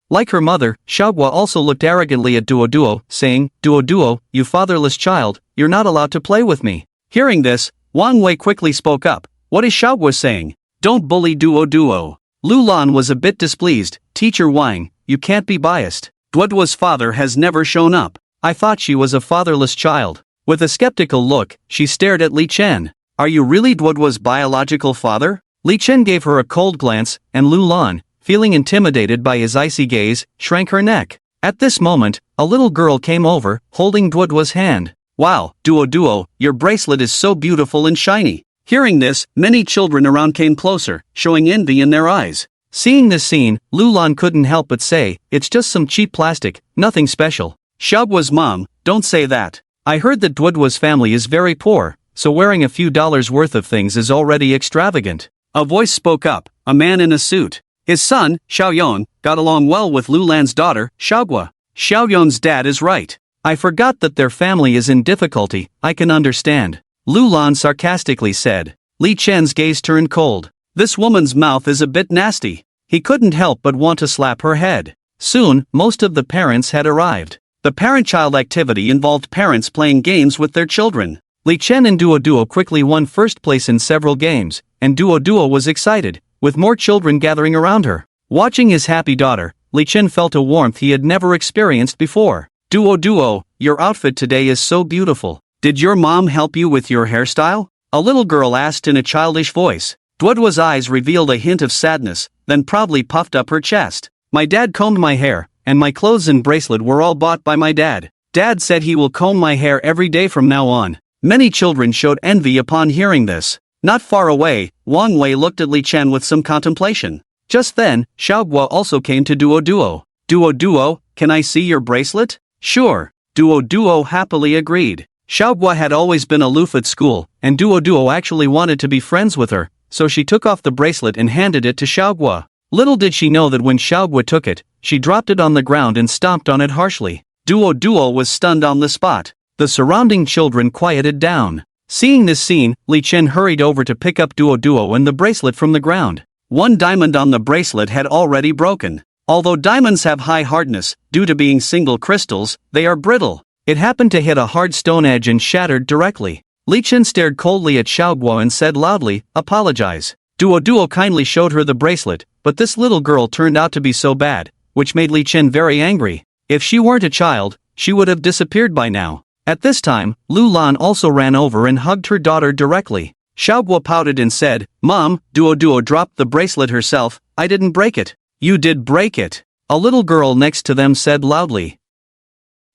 Like her mother, Xiaoguo also looked arrogantly at Duo, saying, Duo, you fatherless child, you're not allowed to play with me. Hearing this, Wang Wei quickly spoke up. What is Xiaoguo saying? Don't bully Duo. Lulan was a bit displeased. Teacher Wang, you can't be biased. Duo's father has never shown up. I thought she was a fatherless child. With a skeptical look, she stared at Li Chen. Are you really Duo's biological father? Li Chen gave her a cold glance, and Lulan, feeling intimidated by his icy gaze, shrank her neck. At this moment, a little girl came over, holding Duo's hand. Wow, Duo, your bracelet is so beautiful and shiny. Hearing this, many children around came closer, showing envy in their eyes. Seeing this scene, Lulan couldn't help but say, It's just some cheap plastic, nothing special. Xiaoguo's mom, don't say that. I heard that Duo's family is very poor, so wearing a few dollars worth of things is already extravagant. A voice spoke up, a man in a suit. His son, Xiaoyun, got along well with Lulan's daughter, Xiaoguo. Xiaoyun's dad is right. I forgot that their family is in difficulty, I can understand. Lulan sarcastically said. Li Chen's gaze turned cold. This woman's mouth is a bit nasty. He couldn't help but want to slap her head. Soon, most of the parents had arrived. The parent-child activity involved parents playing games with their children. Li Chen and Duo Duo quickly won first place in several games, and Duo Duo was excited, with more children gathering around her. Watching his happy daughter, Li Chen felt a warmth he had never experienced before. Duo Duo, your outfit today is so beautiful. Did your mom help you with your hairstyle? A little girl asked in a childish voice. Duo Duo's eyes revealed a hint of sadness, then proudly puffed up her chest. My dad combed my hair, and my clothes and bracelet were all bought by my dad. Dad said he will comb my hair every day from now on. Many children showed envy upon hearing this. Not far away, Wang Wei looked at Li Chen with some contemplation. Just then, Xiaoguo also came to Duo Duo. Duo Duo, can I see your bracelet? Sure. Duo Duo happily agreed. Xiaoguo had always been aloof at school, and Duo Duo actually wanted to be friends with her, so she took off the bracelet and handed it to Xiaoguo. Little did she know that when Xiaoguo took it, she dropped it on the ground and stomped on it harshly. Duo Duo was stunned on the spot. The surrounding children quieted down. Seeing this scene, Li Chen hurried over to pick up Duo Duo and the bracelet from the ground. One diamond on the bracelet had already broken. Although diamonds have high hardness, due to being single crystals, they are brittle. It happened to hit a hard stone edge and shattered directly. Li Chen stared coldly at Xiaoguo and said loudly, apologize. Duo Duo kindly showed her the bracelet, but this little girl turned out to be so bad, which made Li Chen very angry. If she weren't a child, she would have disappeared by now. At this time, Lu Lan also ran over and hugged her daughter directly. Xiaoguo pouted and said, Mom, Duo Duo dropped the bracelet herself, I didn't break it. You did break it. A little girl next to them said loudly.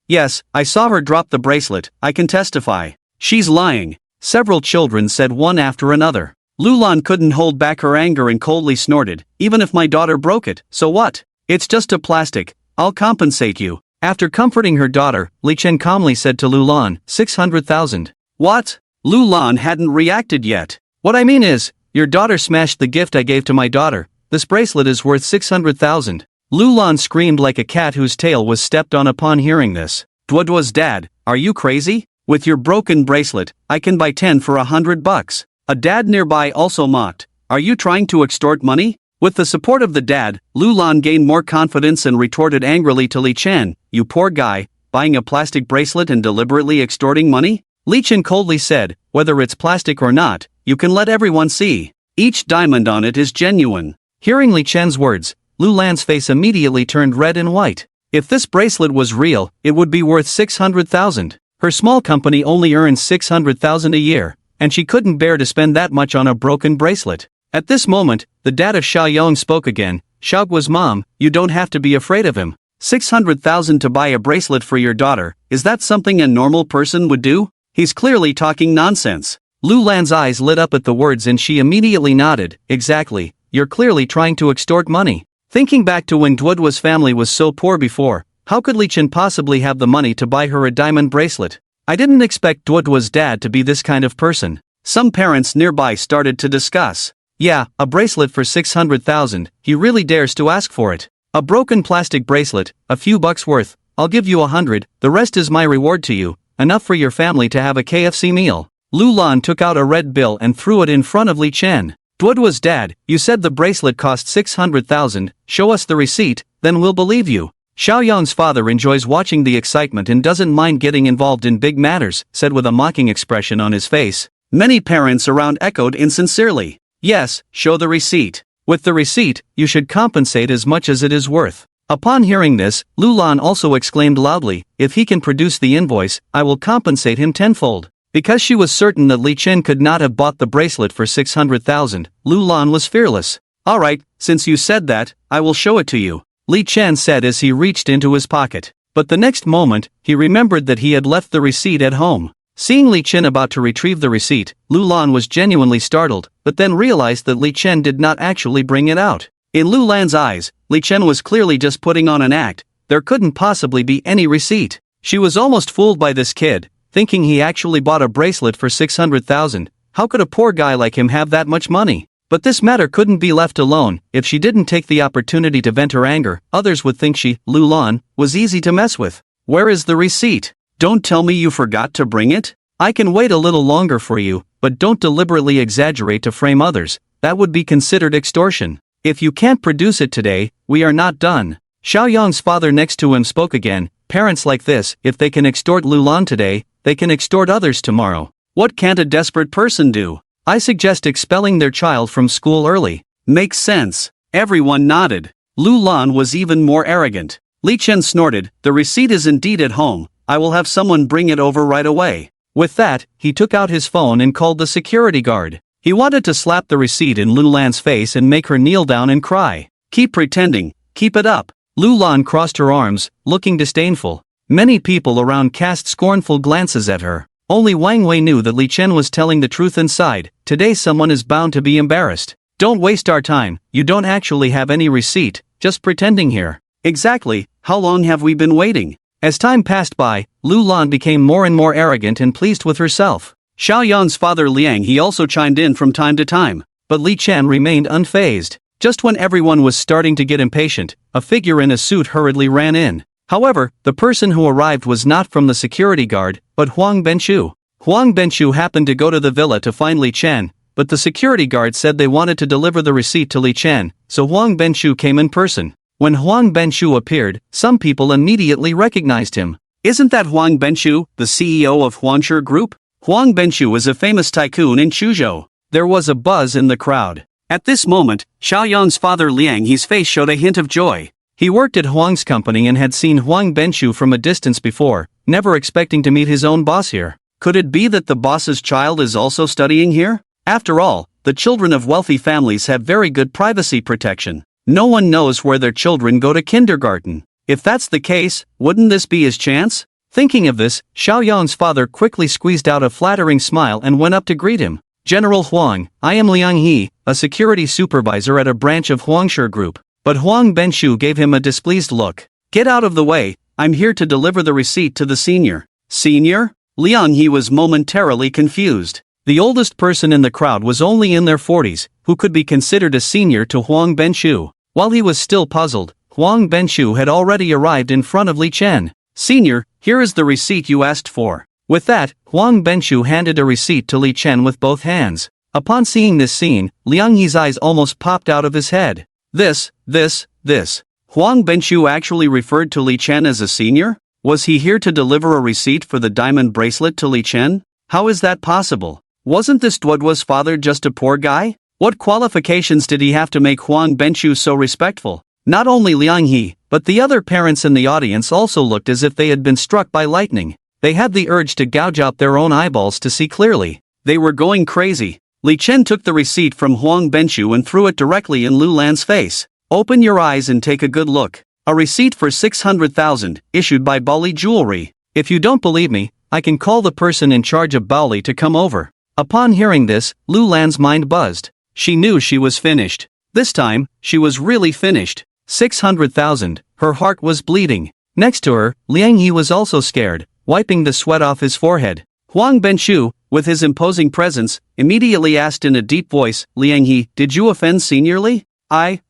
Yes, I saw her drop the bracelet, I can testify. She's lying. Several children said one after another. Lu Lan couldn't hold back her anger and coldly snorted, even if my daughter broke it, so what? It's just a plastic, I'll compensate you. After comforting her daughter, Li Chen calmly said to Lu Lan, 600,000. What? Lu Lan hadn't reacted yet. What I mean is, your daughter smashed the gift I gave to my daughter. This bracelet is worth 600,000. Lu Lan screamed like a cat whose tail was stepped on upon hearing this. Duo Duo's dad, are you crazy? With your broken bracelet, I can buy 10 for $100. A dad nearby also mocked. Are you trying to extort money? With the support of the dad, Lu Lan gained more confidence and retorted angrily to Li Chen, you poor guy, buying a plastic bracelet and deliberately extorting money? Li Chen coldly said, whether it's plastic or not, you can let everyone see. Each diamond on it is genuine. Hearing Li Chen's words, Lu Lan's face immediately turned red and white. If this bracelet was real, it would be worth 600,000. Her small company only earns 600,000 a year, and she couldn't bear to spend that much on a broken bracelet. At this moment, the dad of Xiaoyong spoke again. Xiaoguo's mom, you don't have to be afraid of him. 600,000 to buy a bracelet for your daughter, is that something a normal person would do? He's clearly talking nonsense. Lu Lan's eyes lit up at the words and she immediately nodded. Exactly, you're clearly trying to extort money. Thinking back to when Duo Duo's family was so poor before, how could Li Chen possibly have the money to buy her a diamond bracelet? I didn't expect Duo Duo's dad to be this kind of person. Some parents nearby started to discuss. Yeah, a bracelet for 600,000, he really dares to ask for it. A broken plastic bracelet, a few bucks worth, I'll give you 100, the rest is my reward to you, enough for your family to have a KFC meal. Lu Lan took out a red bill and threw it in front of Li Chen. Duo Duo's dad, you said the bracelet cost 600,000, show us the receipt, then we'll believe you. Xiaoyong's father enjoys watching the excitement and doesn't mind getting involved in big matters, said with a mocking expression on his face. Many parents around echoed insincerely. Yes, show the receipt. With the receipt, you should compensate as much as it is worth. Upon hearing this, Lu Lan also exclaimed loudly, if he can produce the invoice, I will compensate him tenfold. Because she was certain that Li Chen could not have bought the bracelet for 600,000, Lu Lan was fearless. Alright, since you said that, I will show it to you, Li Chen said as he reached into his pocket. But the next moment, he remembered that he had left the receipt at home. Seeing Li Chen about to retrieve the receipt, Lu Lan was genuinely startled, but then realized that Li Chen did not actually bring it out. In Lu Lan's eyes, Li Chen was clearly just putting on an act. There couldn't possibly be any receipt. She was almost fooled by this kid, thinking he actually bought a bracelet for 600,000. How could a poor guy like him have that much money? But this matter couldn't be left alone. If she didn't take the opportunity to vent her anger, others would think she, Lu Lan, was easy to mess with. Where is the receipt? Don't tell me you forgot to bring it? I can wait a little longer for you, but don't deliberately exaggerate to frame others. That would be considered extortion. If you can't produce it today, we are not done. Xiaoyang's father next to him spoke again. Parents like this, if they can extort Lulan today, they can extort others tomorrow. What can't a desperate person do? I suggest expelling their child from school early. Makes sense. Everyone nodded. Lulan was even more arrogant. Li Chen snorted, the receipt is indeed at home. I will have someone bring it over right away. With that, he took out his phone and called the security guard. He wanted to slap the receipt in Lulan's face and make her kneel down and cry. Keep pretending. Keep it up. Lulan crossed her arms, looking disdainful. Many people around cast scornful glances at her. Only Wang Wei knew that Li Chen was telling the truth inside. Today someone is bound to be embarrassed. Don't waste our time, you don't actually have any receipt, just pretending here. Exactly, how long have we been waiting? As time passed by, Lulan became more and more arrogant and pleased with herself. Xiaoyang's father Liang he also chimed in from time to time, but Li Chen remained unfazed. Just when everyone was starting to get impatient, a figure in a suit hurriedly ran in. However, the person who arrived was not from the security guard, but Huang Benshu. Huang Benshu happened to go to the villa to find Li Chen, but the security guard said they wanted to deliver the receipt to Li Chen, so Huang Benshu came in person. When Huang Benshu appeared, some people immediately recognized him. Isn't that Huang Benshu, the CEO of Huangshe Group? Huang Benshu is a famous tycoon in Chuzhou. There was a buzz in the crowd. At this moment, Xiaoyang's father Liang his face showed a hint of joy. He worked at Huang's company and had seen Huang Benshu from a distance before, never expecting to meet his own boss here. Could it be that the boss's child is also studying here? After all, the children of wealthy families have very good privacy protection. No one knows where their children go to kindergarten. If that's the case, wouldn't this be his chance? Thinking of this, Xiaoyang's father quickly squeezed out a flattering smile and went up to greet him. General Huang, I am Liang He, a security supervisor at a branch of Huangshe Group. But Huang Benshu gave him a displeased look. Get out of the way, I'm here to deliver the receipt to the senior. Senior? Liang He was momentarily confused. The oldest person in the crowd was only in their 40s, who could be considered a senior to Huang Benshu. While he was still puzzled, Huang Benshu had already arrived in front of Li Chen. Senior, here is the receipt you asked for. With that, Huang Benshu handed a receipt to Li Chen with both hands. Upon seeing this scene, Liang He's eyes almost popped out of his head. This. Huang Benshu actually referred to Li Chen as a senior? Was he here to deliver a receipt for the diamond bracelet to Li Chen? How is that possible? Wasn't this Duoduo's father just a poor guy? What qualifications did he have to make Huang Benshu so respectful? Not only Liang He, but the other parents in the audience also looked as if they had been struck by lightning. They had the urge to gouge out their own eyeballs to see clearly. They were going crazy. Li Chen took the receipt from Huang Benshu and threw it directly in Lulan's face. Open your eyes and take a good look. A receipt for 600,000, issued by Baoli Jewelry. If you don't believe me, I can call the person in charge of Baoli to come over. Upon hearing this, Lulan's mind buzzed. She knew she was finished. This time, she was really finished. 600,000, her heart was bleeding. Next to her, Liang He was also scared, wiping the sweat off his forehead. Huang Benshu, with his imposing presence, immediately asked in a deep voice, Liang He, did you offend seniorly? I.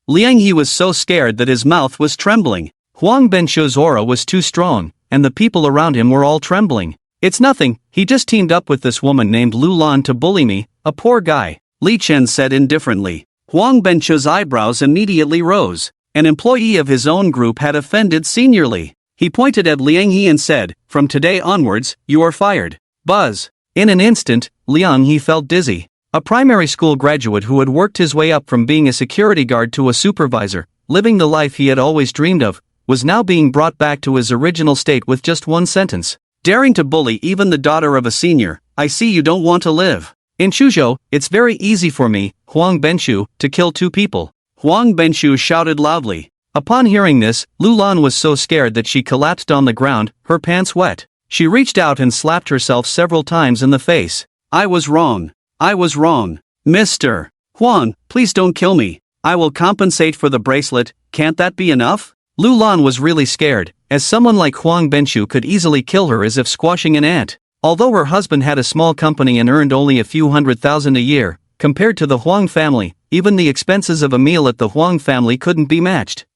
Liang He was so scared that his mouth was trembling. Huang Benshu's aura was too strong, and the people around him were all trembling. It's nothing, he just teamed up with this woman named Lulan to bully me, a poor guy, Li Chen said indifferently. Huang Benshu's eyebrows immediately rose. An employee of his own group had offended seniorly. He pointed at Liang He and said, from today onwards, you are fired. Buzz. In an instant, Liang He felt dizzy. A primary school graduate who had worked his way up from being a security guard to a supervisor, living the life he had always dreamed of, was now being brought back to his original state with just one sentence. Daring to bully even the daughter of a senior, I see you don't want to live. In Chuzhou, it's very easy for me, Huang Benshu, to kill 2 people. Huang Benshu shouted loudly. Upon hearing this, Lulan was so scared that she collapsed on the ground, her pants wet. She reached out and slapped herself several times in the face. I was wrong. Mr. Huang, please don't kill me. I will compensate for the bracelet, can't that be enough? Lulan was really scared, as someone like Huang Benshu could easily kill her as if squashing an ant. Although her husband had a small company and earned only a few $100,000 a year, compared to the Huang family, even the expenses of a meal at the Huang family couldn't be matched.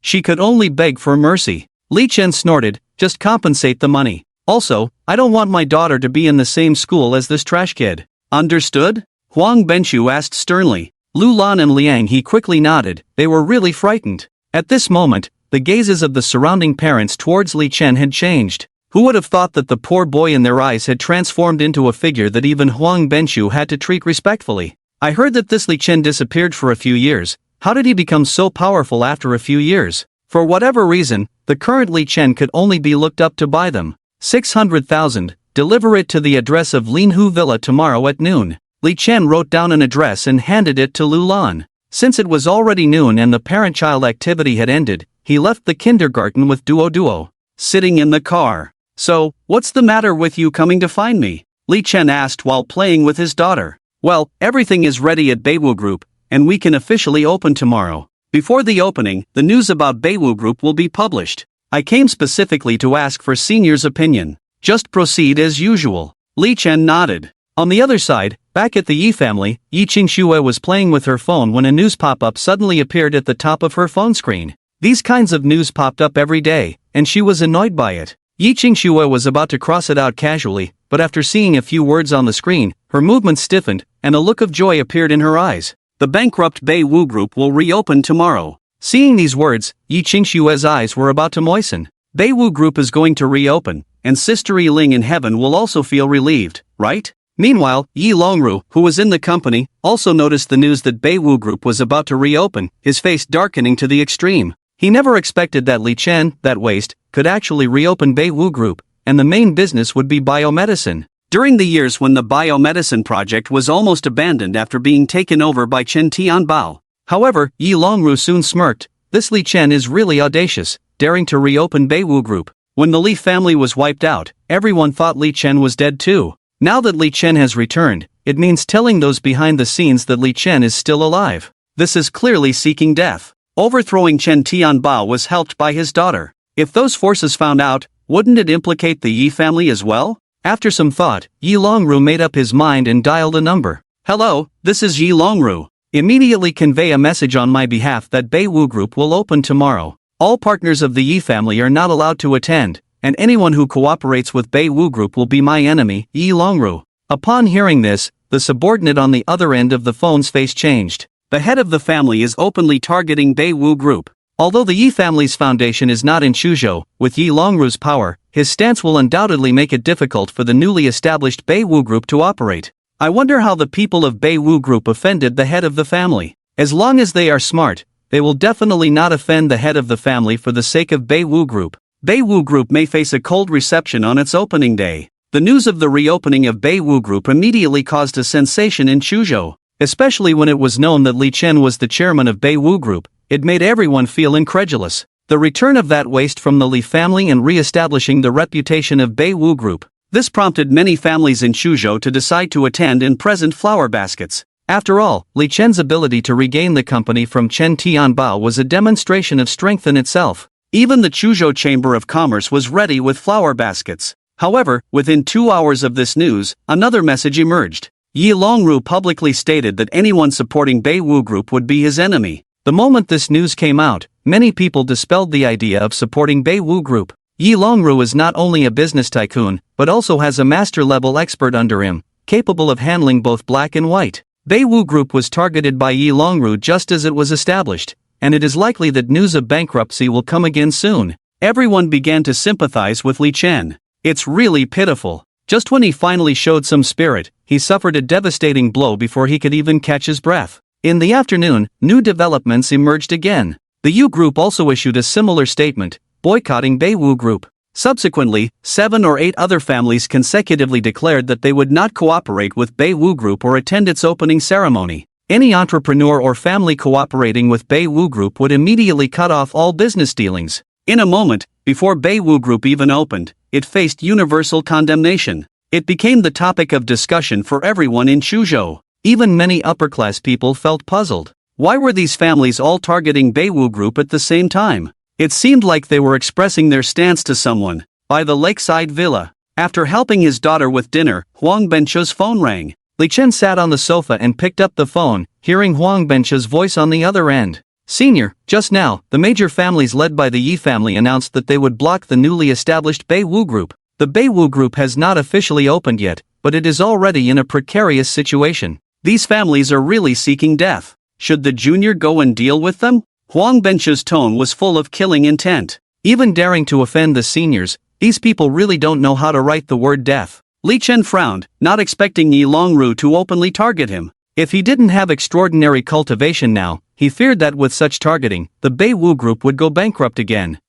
She could only beg for mercy. Li Chen snorted, just compensate the money. Also, I don't want my daughter to be in the same school as this trash kid. Understood? Huang Benshu asked sternly. Lu Lan and Liang He quickly nodded. They were really frightened. At this moment, the gazes of the surrounding parents towards Li Chen had changed. Who would have thought that the poor boy in their eyes had transformed into a figure that even Huang Benshu had to treat respectfully? I heard that this Li Chen disappeared for a few years. How did he become so powerful after a few years? For whatever reason, the current Li Chen could only be looked up to by them. 600,000, deliver it to the address of Linhu Villa tomorrow at noon. Li Chen wrote down an address and handed it to Lu Lan. Since it was already noon and the parent-child activity had ended, he left the kindergarten with Duo, sitting in the car. So, what's the matter with you coming to find me? Li Chen asked while playing with his daughter. Well, everything is ready at Beiwu Group, and we can officially open tomorrow. Before the opening, the news about Beiwu Group will be published. I came specifically to ask for Senior's opinion. Just proceed as usual. Li Chen nodded. On the other side, back at the Yi family, Yi Qingxue was playing with her phone when a news pop-up suddenly appeared at the top of her phone screen. These kinds of news popped up every day, and she was annoyed by it. Yi Qingxue was about to cross it out casually, but after seeing a few words on the screen, her movement stiffened, and a look of joy appeared in her eyes. The bankrupt Beiwu Group will reopen tomorrow. Seeing these words, Yi Qingxue's eyes were about to moisten. Beiwu Group is going to reopen, and Sister Yi Ling in heaven will also feel relieved, right? Meanwhile, Yi Longru, who was in the company, also noticed the news that Beiwu Group was about to reopen, his face darkening to the extreme. He never expected that Li Chen, that waste, could actually reopen Beiwu Group, and the main business would be biomedicine. During the years when the biomedicine project was almost abandoned after being taken over by Chen Tianbao. However, Yi Longru soon smirked. This Li Chen is really audacious, daring to reopen Beiwu Group. When the Li family was wiped out, everyone thought Li Chen was dead too. Now that Li Chen has returned, it means telling those behind the scenes that Li Chen is still alive. This is clearly seeking death. Overthrowing Chen Tianbao was helped by his daughter. If those forces found out, wouldn't it implicate the Yi family as well? After some thought, Yi Longru made up his mind and dialed a number. Hello, this is Yi Longru. Immediately convey a message on my behalf that Beiwu Group will open tomorrow. All partners of the Yi family are not allowed to attend, and anyone who cooperates with Beiwu Group will be my enemy, Yi Longru. Upon hearing this, the subordinate on the other end of the phone's face changed. The head of the family is openly targeting Beiwu Group. Although the Yi family's foundation is not in Suzhou, with Yi Longru's power, his stance will undoubtedly make it difficult for the newly established Beiwu Group to operate. I wonder how the people of Beiwu Group offended the head of the family. As long as they are smart, they will definitely not offend the head of the family for the sake of Beiwu Group. Beiwu Group may face a cold reception on its opening day. The news of the reopening of Beiwu Group immediately caused a sensation in Suzhou, especially when it was known that Li Chen was the chairman of Beiwu Group. It made everyone feel incredulous. The return of that waste from the Li family and re-establishing the reputation of Beiwu Group. This prompted many families in Suzhou to decide to attend and present flower baskets. After all, Li Chen's ability to regain the company from Chen Tianbao was a demonstration of strength in itself. Even the Suzhou Chamber of Commerce was ready with flower baskets. However, within 2 hours of this news, another message emerged. Yi Longru publicly stated that anyone supporting Beiwu Group would be his enemy. The moment this news came out, many people dispelled the idea of supporting Beiwu Group. Yi Longru is not only a business tycoon, but also has a master-level expert under him, capable of handling both black and white. Beiwu Group was targeted by Yi Longru just as it was established, and it is likely that news of bankruptcy will come again soon. Everyone began to sympathize with Li Chen. It's really pitiful. Just when he finally showed some spirit, he suffered a devastating blow before he could even catch his breath. In the afternoon, new developments emerged again. The Yu Group also issued a similar statement, boycotting Beiwu Group. Subsequently, 7 or 8 other families consecutively declared that they would not cooperate with Beiwu Group or attend its opening ceremony. Any entrepreneur or family cooperating with Beiwu Group would immediately cut off all business dealings. In a moment, before Beiwu Group even opened, it faced universal condemnation. It became the topic of discussion for everyone in Suzhou. Even many upper-class people felt puzzled. Why were these families all targeting Beiwu Group at the same time? It seemed like they were expressing their stance to someone. By the lakeside villa. After helping his daughter with dinner, Huang Benshu's phone rang. Li Chen sat on the sofa and picked up the phone, hearing Huang Benshu's voice on the other end. Senior, just now, the major families led by the Yi family announced that they would block the newly established Beiwu Group. The Beiwu Group has not officially opened yet, but it is already in a precarious situation. These families are really seeking death. Should the junior go and deal with them? Huang Benchu's tone was full of killing intent. Even daring to offend the seniors, these people really don't know how to write the word death. Li Chen frowned, not expecting Yi Longru to openly target him. If he didn't have extraordinary cultivation now, he feared that with such targeting, the Beiwu Group would go bankrupt again.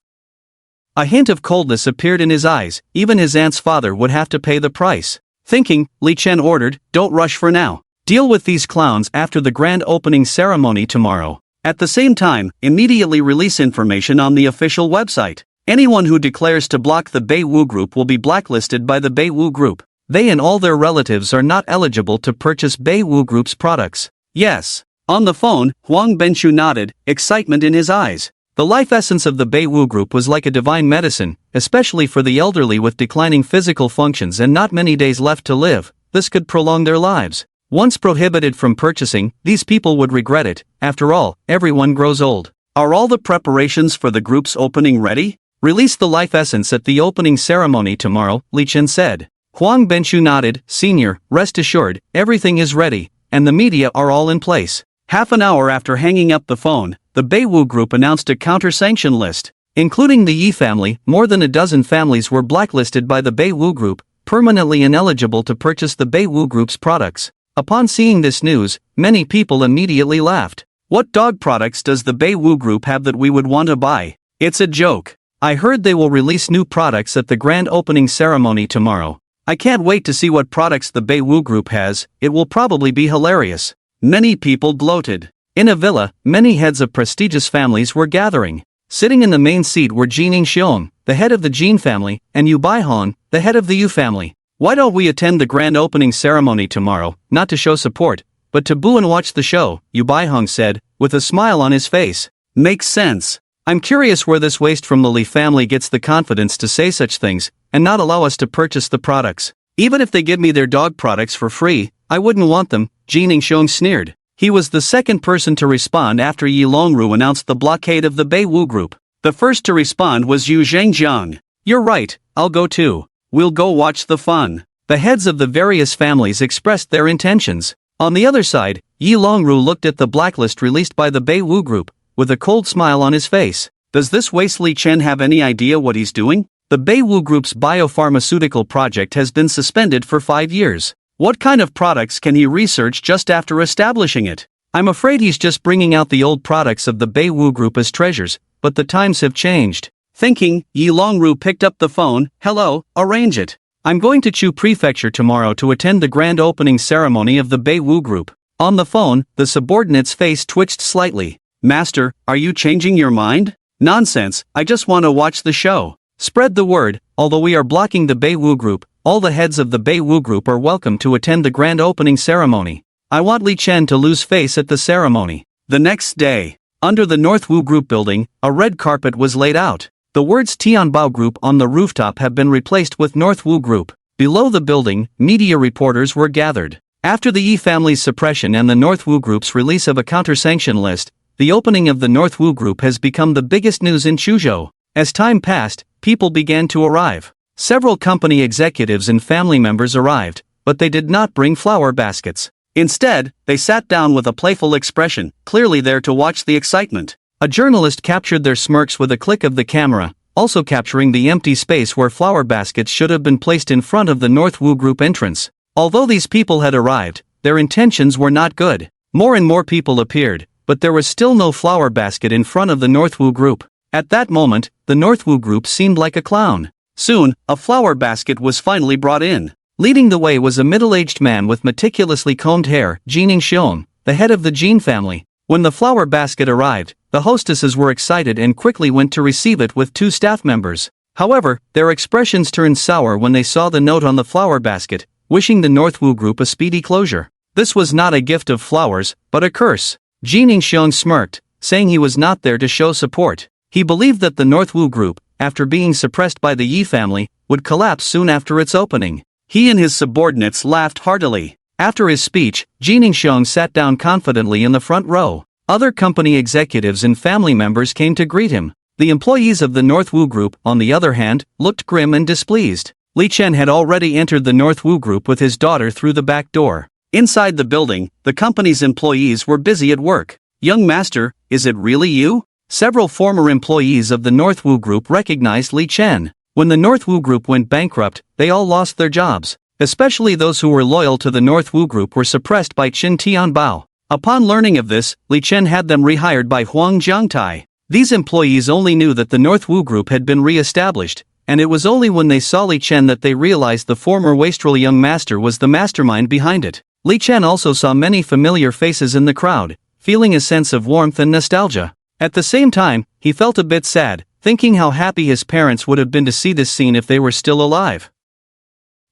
A hint of coldness appeared in his eyes. Even his aunt's father would have to pay the price. Thinking, Li Chen ordered, "Don't rush for now. Deal with these clowns after the grand opening ceremony tomorrow. At the same time, immediately release information on the official website. Anyone who declares to block the Beiwu Group will be blacklisted by the Beiwu Group. They and all their relatives are not eligible to purchase Beiwu Group's products." Yes. On the phone, Huang Benchu nodded, excitement in his eyes. The life essence of the Beiwu Group was like a divine medicine, especially for the elderly with declining physical functions and not many days left to live. This could prolong their lives. Once prohibited from purchasing, these people would regret it. After all, everyone grows old. Are all the preparations for the group's opening ready? Release the life essence at the opening ceremony tomorrow, Li Chen said. Huang Benchu nodded. Senior, rest assured, everything is ready, and the media are all in place. Half an hour after hanging up the phone, the Beiwu Group announced a counter-sanction list. Including the Yi family, more than a dozen families were blacklisted by the Beiwu Group, permanently ineligible to purchase the Beiwu Group's products. Upon seeing this news, many people immediately laughed. What dog products does the Beiwu Group have that we would want to buy? It's a joke. I heard they will release new products at the grand opening ceremony tomorrow. I can't wait to see what products the Beiwu Group has. It will probably be hilarious. Many people gloated. In a villa, many heads of prestigious families were gathering. Sitting in the main seat were Jining Xiong, the head of the Jin family, and Yu Baihong, the head of the Yu family. Why don't we attend the grand opening ceremony tomorrow, not to show support, but to boo and watch the show, Yu Baihong said, with a smile on his face. Makes sense. I'm curious where this waste from the Li family gets the confidence to say such things, and not allow us to purchase the products. Even if they give me their dog products for free, I wouldn't want them, Jining Xiong sneered. He was the second person to respond after Yi Longru announced the blockade of the Beiwu Group. The first to respond was Yu Zhangjiang. You're right, I'll go too. We'll go watch the fun. The heads of the various families expressed their intentions. On the other side, Yi Longru looked at the blacklist released by the Beiwu Group, with a cold smile on his face. Does this waste Li Chen have any idea what he's doing? The Beiwu Group's biopharmaceutical project has been suspended for 5 years. What kind of products can he research just after establishing it? I'm afraid he's just bringing out the old products of the Beiwu Group as treasures, but the times have changed. Thinking, Yi Longru picked up the phone. Hello, arrange it. I'm going to Chu Prefecture tomorrow to attend the grand opening ceremony of the Beiwu Group. On the phone, the subordinate's face twitched slightly. Master, are you changing your mind? Nonsense, I just want to watch the show. Spread the word. Although we are blocking the Beiwu Group, all the heads of the Beiwu Group are welcome to attend the grand opening ceremony. I want Li Chen to lose face at the ceremony. The next day, under the Northwu Group building, a red carpet was laid out. The words Tianbao Group on the rooftop have been replaced with Northwu Group. Below the building, media reporters were gathered. After the Yi family's suppression and the Northwu Group's release of a counter-sanction list, the opening of the Northwu Group has become the biggest news in Chuzhou. As time passed, people began to arrive. Several company executives and family members arrived, but they did not bring flower baskets. Instead, they sat down with a playful expression, clearly there to watch the excitement. A journalist captured their smirks with a click of the camera, also capturing the empty space where flower baskets should have been placed in front of the Northwu Group entrance. Although these people had arrived, their intentions were not good. More and more people appeared, but there was still no flower basket in front of the Northwu Group. At that moment, the Northwu Group seemed like a clown. Soon, a flower basket was finally brought in. Leading the way was a middle-aged man with meticulously combed hair, Jining Xiong, the head of the Jin family. When the flower basket arrived, the hostesses were excited and quickly went to receive it with 2 staff members. However, their expressions turned sour when they saw the note on the flower basket, wishing the Northwu Group a speedy closure. This was not a gift of flowers, but a curse. Jining Xiong smirked, saying he was not there to show support. He believed that the Northwu Group, after being suppressed by the Yi family, would collapse soon after its opening. He and his subordinates laughed heartily. After his speech, Jining Xiong sat down confidently in the front row. Other company executives and family members came to greet him. The employees of the Northwu Group, on the other hand, looked grim and displeased. Li Chen had already entered the Northwu Group with his daughter through the back door. Inside the building, the company's employees were busy at work. "Young master, is it really you?" Several former employees of the Northwoo Group recognized Li Chen. When the Northwoo Group went bankrupt, they all lost their jobs. Especially those who were loyal to the Northwoo Group were suppressed by Qin Tianbao. Upon learning of this, Li Chen had them rehired by Huang Jiangtai. These employees only knew that the Northwoo Group had been re-established, and it was only when they saw Li Chen that they realized the former wastrel young master was the mastermind behind it. Li Chen also saw many familiar faces in the crowd, feeling a sense of warmth and nostalgia. At the same time, he felt a bit sad, thinking how happy his parents would have been to see this scene if they were still alive.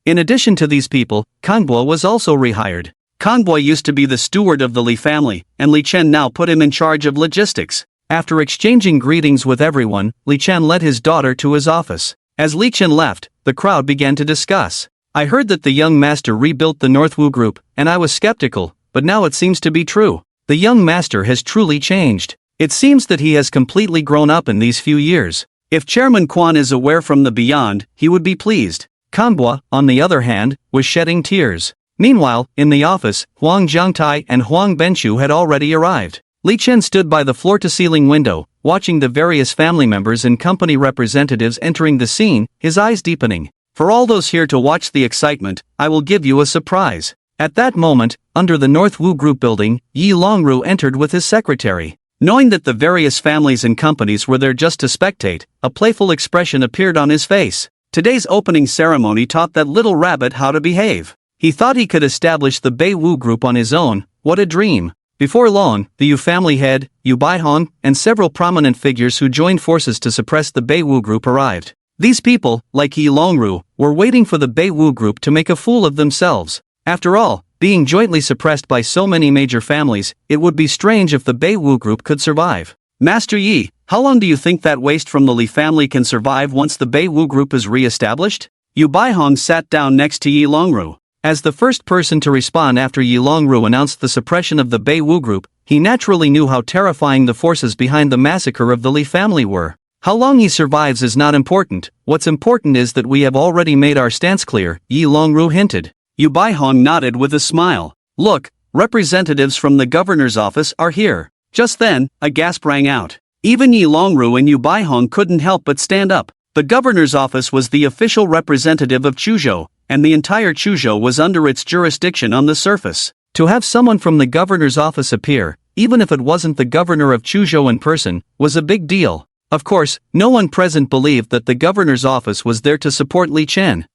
In addition to these people, Kangbo was also rehired. Kangbo used to be the steward of the Li family, and Li Chen now put him in charge of logistics. After exchanging greetings with everyone, Li Chen led his daughter to his office. As Li Chen left, the crowd began to discuss. "I heard that the young master rebuilt the Northwoo Group, and I was skeptical, but now it seems to be true. The young master has truly changed. It seems that he has completely grown up in these few years. If Chairman Quan is aware from the beyond, he would be pleased." Kanbua, on the other hand, was shedding tears. Meanwhile, in the office, Huang Jiangtai and Huang Benchu had already arrived. Li Chen stood by the floor-to-ceiling window, watching the various family members and company representatives entering the scene, his eyes deepening. "For all those here to watch the excitement, I will give you a surprise." At that moment, under the Northwoo Group building, Yi Longru entered with his secretary. Knowing that the various families and companies were there just to spectate, a playful expression appeared on his face. Today's opening ceremony taught that little rabbit how to behave. He thought he could establish the Beiwu Group on his own. What a dream. Before long, the Yu family head, Yu Baihong, and several prominent figures who joined forces to suppress the Beiwu Group arrived. These people, like Yi Longru, were waiting for the Beiwu Group to make a fool of themselves. After all, being jointly suppressed by so many major families, it would be strange if the Beiwu Group could survive. "Master Yi, how long do you think that waste from the Li family can survive once the Beiwu Group is re-established?" Yu Baihong sat down next to Yi Longru. As the first person to respond after Yi Longru announced the suppression of the Beiwu Group, he naturally knew how terrifying the forces behind the massacre of the Li family were. How long he survives is not important, what's important is that we have already made our stance clear, Yi Longru hinted. Yu Baihong nodded with a smile. "Look, representatives from the governor's office are here." Just then, a gasp rang out. Even Yi Longru and Yu Baihong couldn't help but stand up. The governor's office was the official representative of Chuzhou, and the entire Chuzhou was under its jurisdiction on the surface. To have someone from the governor's office appear, even if it wasn't the governor of Chuzhou in person, was a big deal. Of course, no one present believed that the governor's office was there to support Li Chen.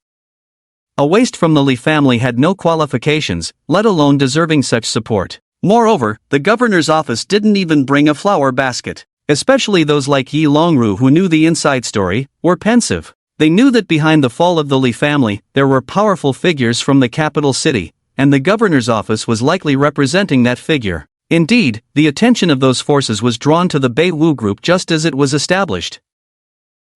A waste from the Li family had no qualifications, let alone deserving such support. Moreover, the governor's office didn't even bring a flower basket. Especially those like Yi Longru who knew the inside story, were pensive. They knew that behind the fall of the Li family, there were powerful figures from the capital city, and the governor's office was likely representing that figure. Indeed, the attention of those forces was drawn to the Beiwu Group just as it was established.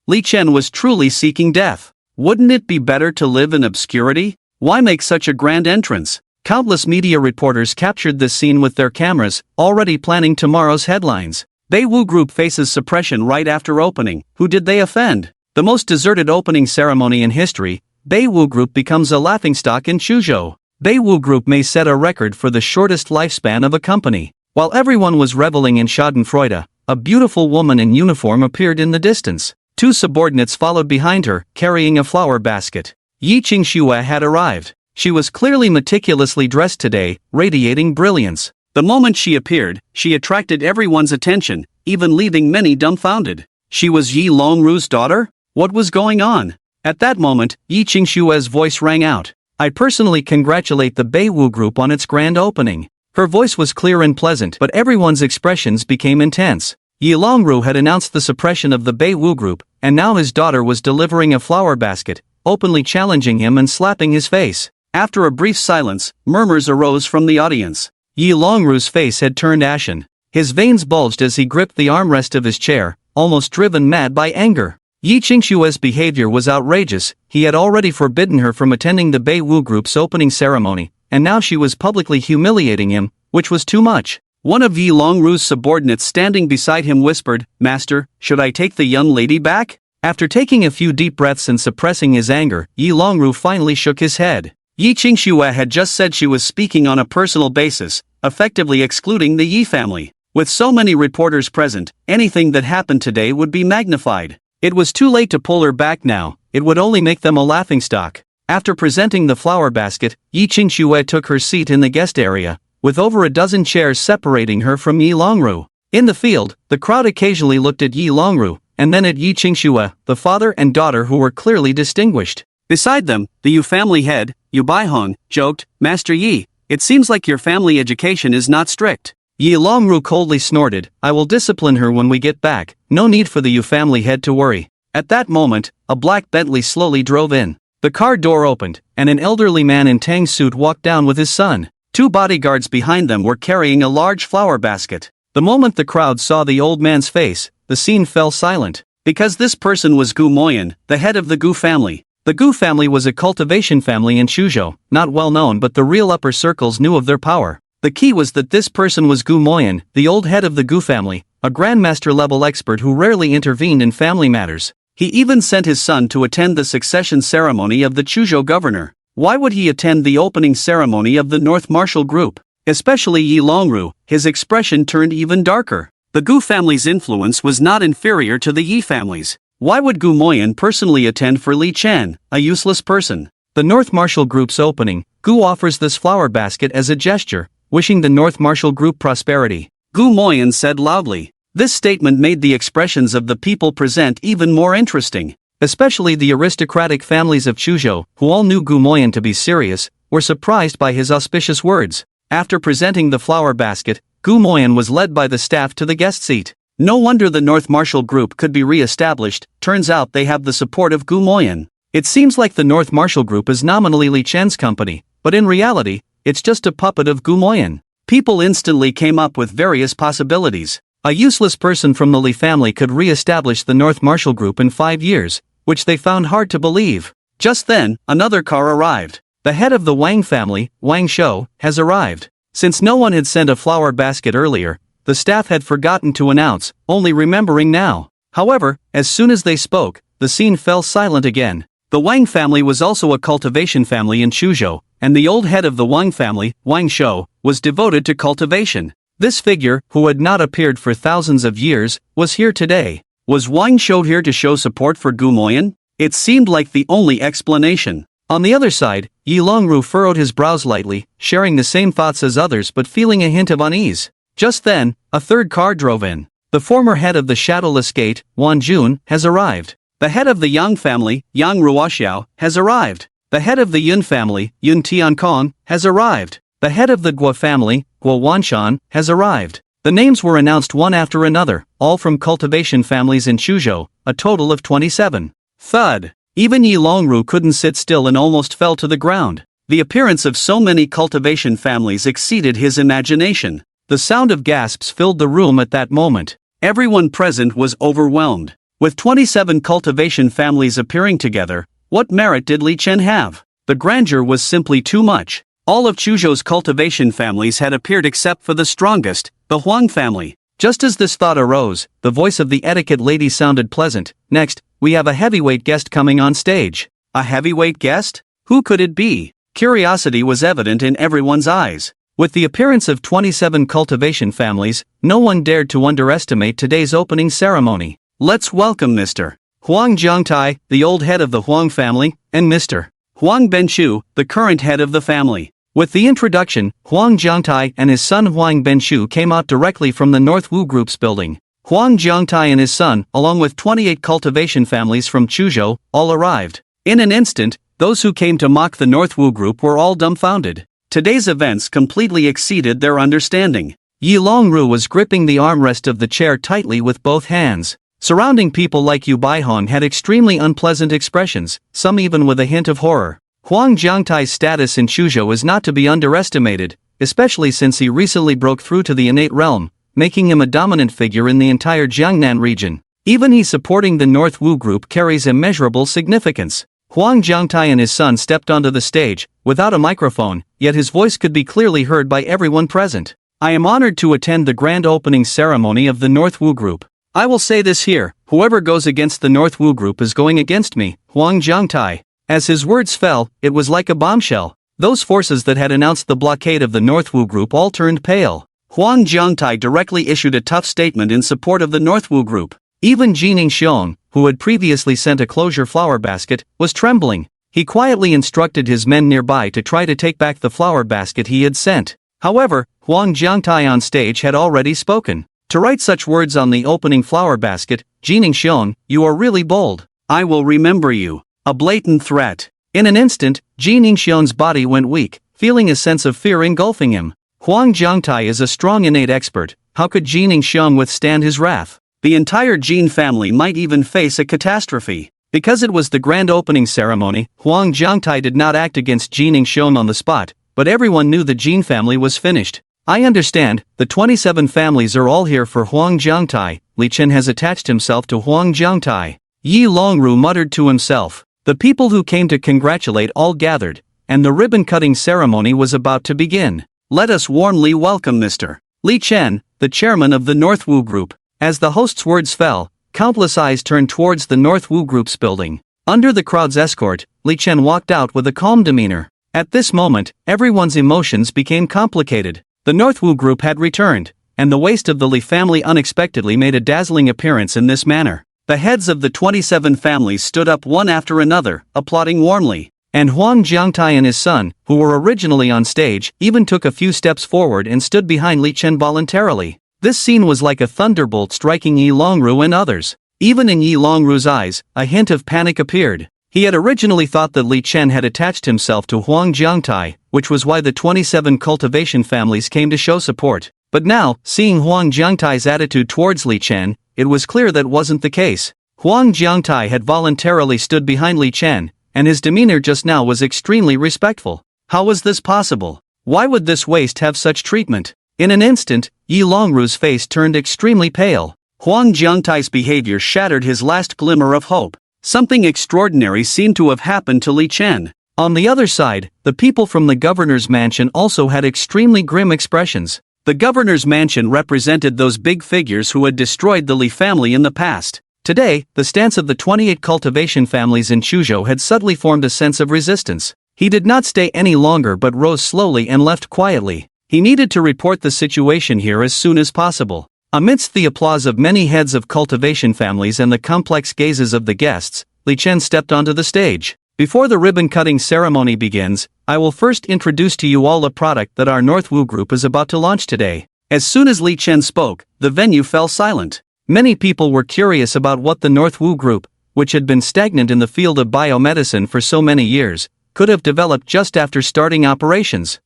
Li Chen was truly seeking death. Wouldn't it be better to live in obscurity? Why make such a grand entrance? Countless media reporters captured this scene with their cameras, already planning tomorrow's headlines. Beiwu Group faces suppression right after opening. Who did they offend? The most deserted opening ceremony in history, Beiwu Group becomes a laughingstock in Chuzhou. Beiwu Group may set a record for the shortest lifespan of a company. While everyone was reveling in schadenfreude, a beautiful woman in uniform appeared in the distance. Two subordinates followed behind her, carrying a flower basket. Yi Qingxue had arrived. She was clearly meticulously dressed today, radiating brilliance. The moment she appeared, she attracted everyone's attention, even leaving many dumbfounded. She was Yi Longru's daughter? What was going on? At that moment, Yi Qingxue's voice rang out. "I personally congratulate the Beiwu Group on its grand opening." Her voice was clear and pleasant, but everyone's expressions became intense. Yi Longru had announced the suppression of the Beiwu Group, and now his daughter was delivering a flower basket, openly challenging him and slapping his face. After a brief silence, murmurs arose from the audience. Yi Longru's face had turned ashen. His veins bulged as he gripped the armrest of his chair, almost driven mad by anger. Yi Qingxue's behavior was outrageous. He had already forbidden her from attending the Beiwu Group's opening ceremony, and now she was publicly humiliating him, which was too much. One of Yi Longru's subordinates standing beside him whispered, "Master, should I take the young lady back?" After taking a few deep breaths and suppressing his anger, Yi Longru finally shook his head. Yi Qingxue had just said she was speaking on a personal basis, effectively excluding the Yi family. With so many reporters present, anything that happened today would be magnified. It was too late to pull her back now, it would only make them a laughingstock. After presenting the flower basket, Yi Qingxue took her seat in the guest area, with over a dozen chairs separating her from Yi Longru. In the field, the crowd occasionally looked at Yi Longru, and then at Yi Qingxue, the father and daughter who were clearly distinguished. Beside them, the Yu family head, Yu Baihong, joked, "Master Yi, it seems like your family education is not strict." Yi Longru coldly snorted, "I will discipline her when we get back, no need for the Yu family head to worry." At that moment, a black Bentley slowly drove in. The car door opened, and an elderly man in Tang suit walked down with his son. Two bodyguards behind them were carrying a large flower basket. The moment the crowd saw the old man's face, the scene fell silent. Because this person was Gu Moyan, the head of the Gu family. The Gu family was a cultivation family in Chuzhou, not well known, but the real upper circles knew of their power. The key was that this person was Gu Moyan, the old head of the Gu family, a grandmaster-level expert who rarely intervened in family matters. He even sent his son to attend the succession ceremony of the Chuzhou governor. Why would he attend the opening ceremony of the North Martial Group? Especially Yi Longru, his expression turned even darker. The Gu family's influence was not inferior to the Yi family's. Why would Gu Moyan personally attend for Li Chen, a useless person? The North Martial Group's opening, Gu offers this flower basket as a gesture, wishing the North Martial Group prosperity. Gu Moyan said loudly. This statement made the expressions of the people present even more interesting. Especially the aristocratic families of Chuzhou, who all knew Gu Moyan to be serious, were surprised by his auspicious words. After presenting the flower basket, Gu Moyan was led by the staff to the guest seat. No wonder the North Martial Group could be re-established, turns out they have the support of Gu Moyan. It seems like the North Martial Group is nominally Li Chen's company, but in reality, it's just a puppet of Gu Moyan. People instantly came up with various possibilities. A useless person from the Li family could re-establish the North Martial Group in 5 years, which they found hard to believe. Just then, another car arrived. The head of the Wang family, Wang Shou, has arrived. Since no one had sent a flower basket earlier, the staff had forgotten to announce, only remembering now. However, as soon as they spoke, the scene fell silent again. The Wang family was also a cultivation family in Chuzhou, and the old head of the Wang family, Wang Shou, was devoted to cultivation. This figure, who had not appeared for thousands of years, was here today. Was Wang Shou here to show support for Gu Moyan? It seemed like the only explanation. On the other side, Yi Longru furrowed his brows lightly, sharing the same thoughts as others but feeling a hint of unease. Just then, a third car drove in. The former head of the Shadowless Gate, Wan Jun, has arrived. The head of the Yang family, Yang Ruoxiao, has arrived. The head of the Yun family, Yun Tiankong, has arrived. The head of the Guo family, Guo Wanshan, has arrived. The names were announced one after another, all from cultivation families in Chuzhou, a total of 27. Thud. Even Yi Longru couldn't sit still and almost fell to the ground. The appearance of so many cultivation families exceeded his imagination. The sound of gasps filled the room at that moment. Everyone present was overwhelmed. With 27 cultivation families appearing together, what merit did Li Chen have? The grandeur was simply too much. All of Chuzhou's cultivation families had appeared except for the strongest, the Huang family. Just as this thought arose, the voice of the etiquette lady sounded pleasant. Next, we have a heavyweight guest coming on stage. A heavyweight guest? Who could it be? Curiosity was evident in everyone's eyes. With the appearance of 27 cultivation families, no one dared to underestimate today's opening ceremony. Let's welcome Mr. Huang Jiangtai, the old head of the Huang family, and Mr. Huang Benshu, the current head of the family. With the introduction, Huang Jiangtai and his son Huang Benshu came out directly from the North Wu Group's building. Huang Jiangtai and his son, along with 28 cultivation families from Chuzhou, all arrived. In an instant, those who came to mock the North Wu Group were all dumbfounded. Today's events completely exceeded their understanding. Yi Longru was gripping the armrest of the chair tightly with both hands. Surrounding people like Yu Baihong had extremely unpleasant expressions, some even with a hint of horror. Huang Jiangtai's status in Chuzhou is not to be underestimated, especially since he recently broke through to the innate realm, making him a dominant figure in the entire Jiangnan region. Even he supporting the North Wu Group carries immeasurable significance. Huang Jiangtai and his son stepped onto the stage, without a microphone, yet his voice could be clearly heard by everyone present. I am honored to attend the grand opening ceremony of the North Wu Group. I will say this here, whoever goes against the North Wu Group is going against me, Huang Jiangtai. As his words fell, it was like a bombshell. Those forces that had announced the blockade of the Northwoo Group all turned pale. Huang Jiangtai directly issued a tough statement in support of the Northwoo Group. Even Jining Xiong, who had previously sent a closure flower basket, was trembling. He quietly instructed his men nearby to try to take back the flower basket he had sent. However, Huang Jiangtai on stage had already spoken. To write such words on the opening flower basket, Jining Xiong, you are really bold. I will remember you. A blatant threat. In an instant, Jining Xiong's body went weak, feeling a sense of fear engulfing him. Huang Jiangtai is a strong innate expert. How could Jining Xiong withstand his wrath? The entire Jin family might even face a catastrophe. Because it was the grand opening ceremony, Huang Jiangtai did not act against Jining Xiong on the spot, but everyone knew the Jin family was finished. I understand, the 27 families are all here for Huang Jiangtai. Li Chen has attached himself to Huang Jiangtai. Yi Longru muttered to himself. The people who came to congratulate all gathered, and the ribbon-cutting ceremony was about to begin. Let us warmly welcome Mr. Li Chen, the chairman of the Northwoo Group. As the host's words fell, countless eyes turned towards the Northwoo Group's building. Under the crowd's escort, Li Chen walked out with a calm demeanor. At this moment, everyone's emotions became complicated. The Northwoo Group had returned, and the waste of the Li family unexpectedly made a dazzling appearance in this manner. The heads of the 27 families stood up one after another, applauding warmly. And Huang Jiangtai and his son, who were originally on stage, even took a few steps forward and stood behind Li Chen voluntarily. This scene was like a thunderbolt striking Yi Longru and others. Even in Yi Longru's eyes, a hint of panic appeared. He had originally thought that Li Chen had attached himself to Huang Jiangtai, which was why the 27 cultivation families came to show support. But now, seeing Huang Jiangtai's attitude towards Li Chen, it was clear that wasn't the case. Huang Jiangtai had voluntarily stood behind Li Chen, and his demeanor just now was extremely respectful. How was this possible? Why would this waste have such treatment? In an instant, Yi Longru's face turned extremely pale. Huang Jiangtai's behavior shattered his last glimmer of hope. Something extraordinary seemed to have happened to Li Chen. On the other side, the people from the governor's mansion also had extremely grim expressions. The governor's mansion represented those big figures who had destroyed the Li family in the past. Today, the stance of the 28 cultivation families in Chuzhou had suddenly formed a sense of resistance. He did not stay any longer but rose slowly and left quietly. He needed to report the situation here as soon as possible. Amidst the applause of many heads of cultivation families and the complex gazes of the guests, Li Chen stepped onto the stage. Before the ribbon-cutting ceremony begins, I will first introduce to you all a product that our Northwoo Group is about to launch today. As soon as Li Chen spoke, the venue fell silent. Many people were curious about what the Northwoo Group, which had been stagnant in the field of biomedicine for so many years, could have developed just after starting operations.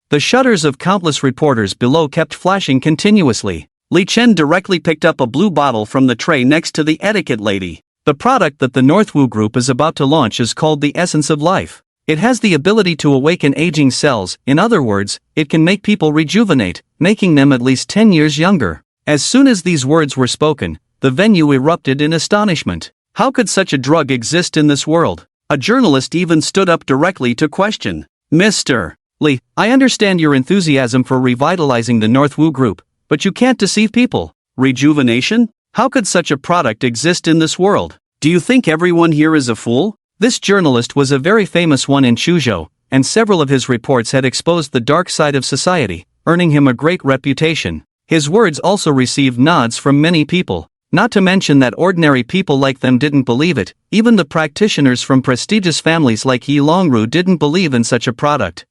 The shutters of countless reporters below kept flashing continuously. Li Chen directly picked up a blue bottle from the tray next to the etiquette lady. The product that the Northwoo Group is about to launch is called the Essence of Life. It has the ability to awaken aging cells. In other words, it can make people rejuvenate, making them at least 10 years younger. As soon as these words were spoken, the venue erupted in astonishment. How could such a drug exist in this world? A journalist even stood up directly to question. Mr. Li, I understand your enthusiasm for revitalizing the Northwoo Group, but you can't deceive people. Rejuvenation? How could such a product exist in this world? Do you think everyone here is a fool? This journalist was a very famous one in Chuzhou, and several of his reports had exposed the dark side of society, earning him a great reputation. His words also received nods from many people. Not to mention that ordinary people like them didn't believe it. Even the practitioners from prestigious families like Yi Longru didn't believe in such a product.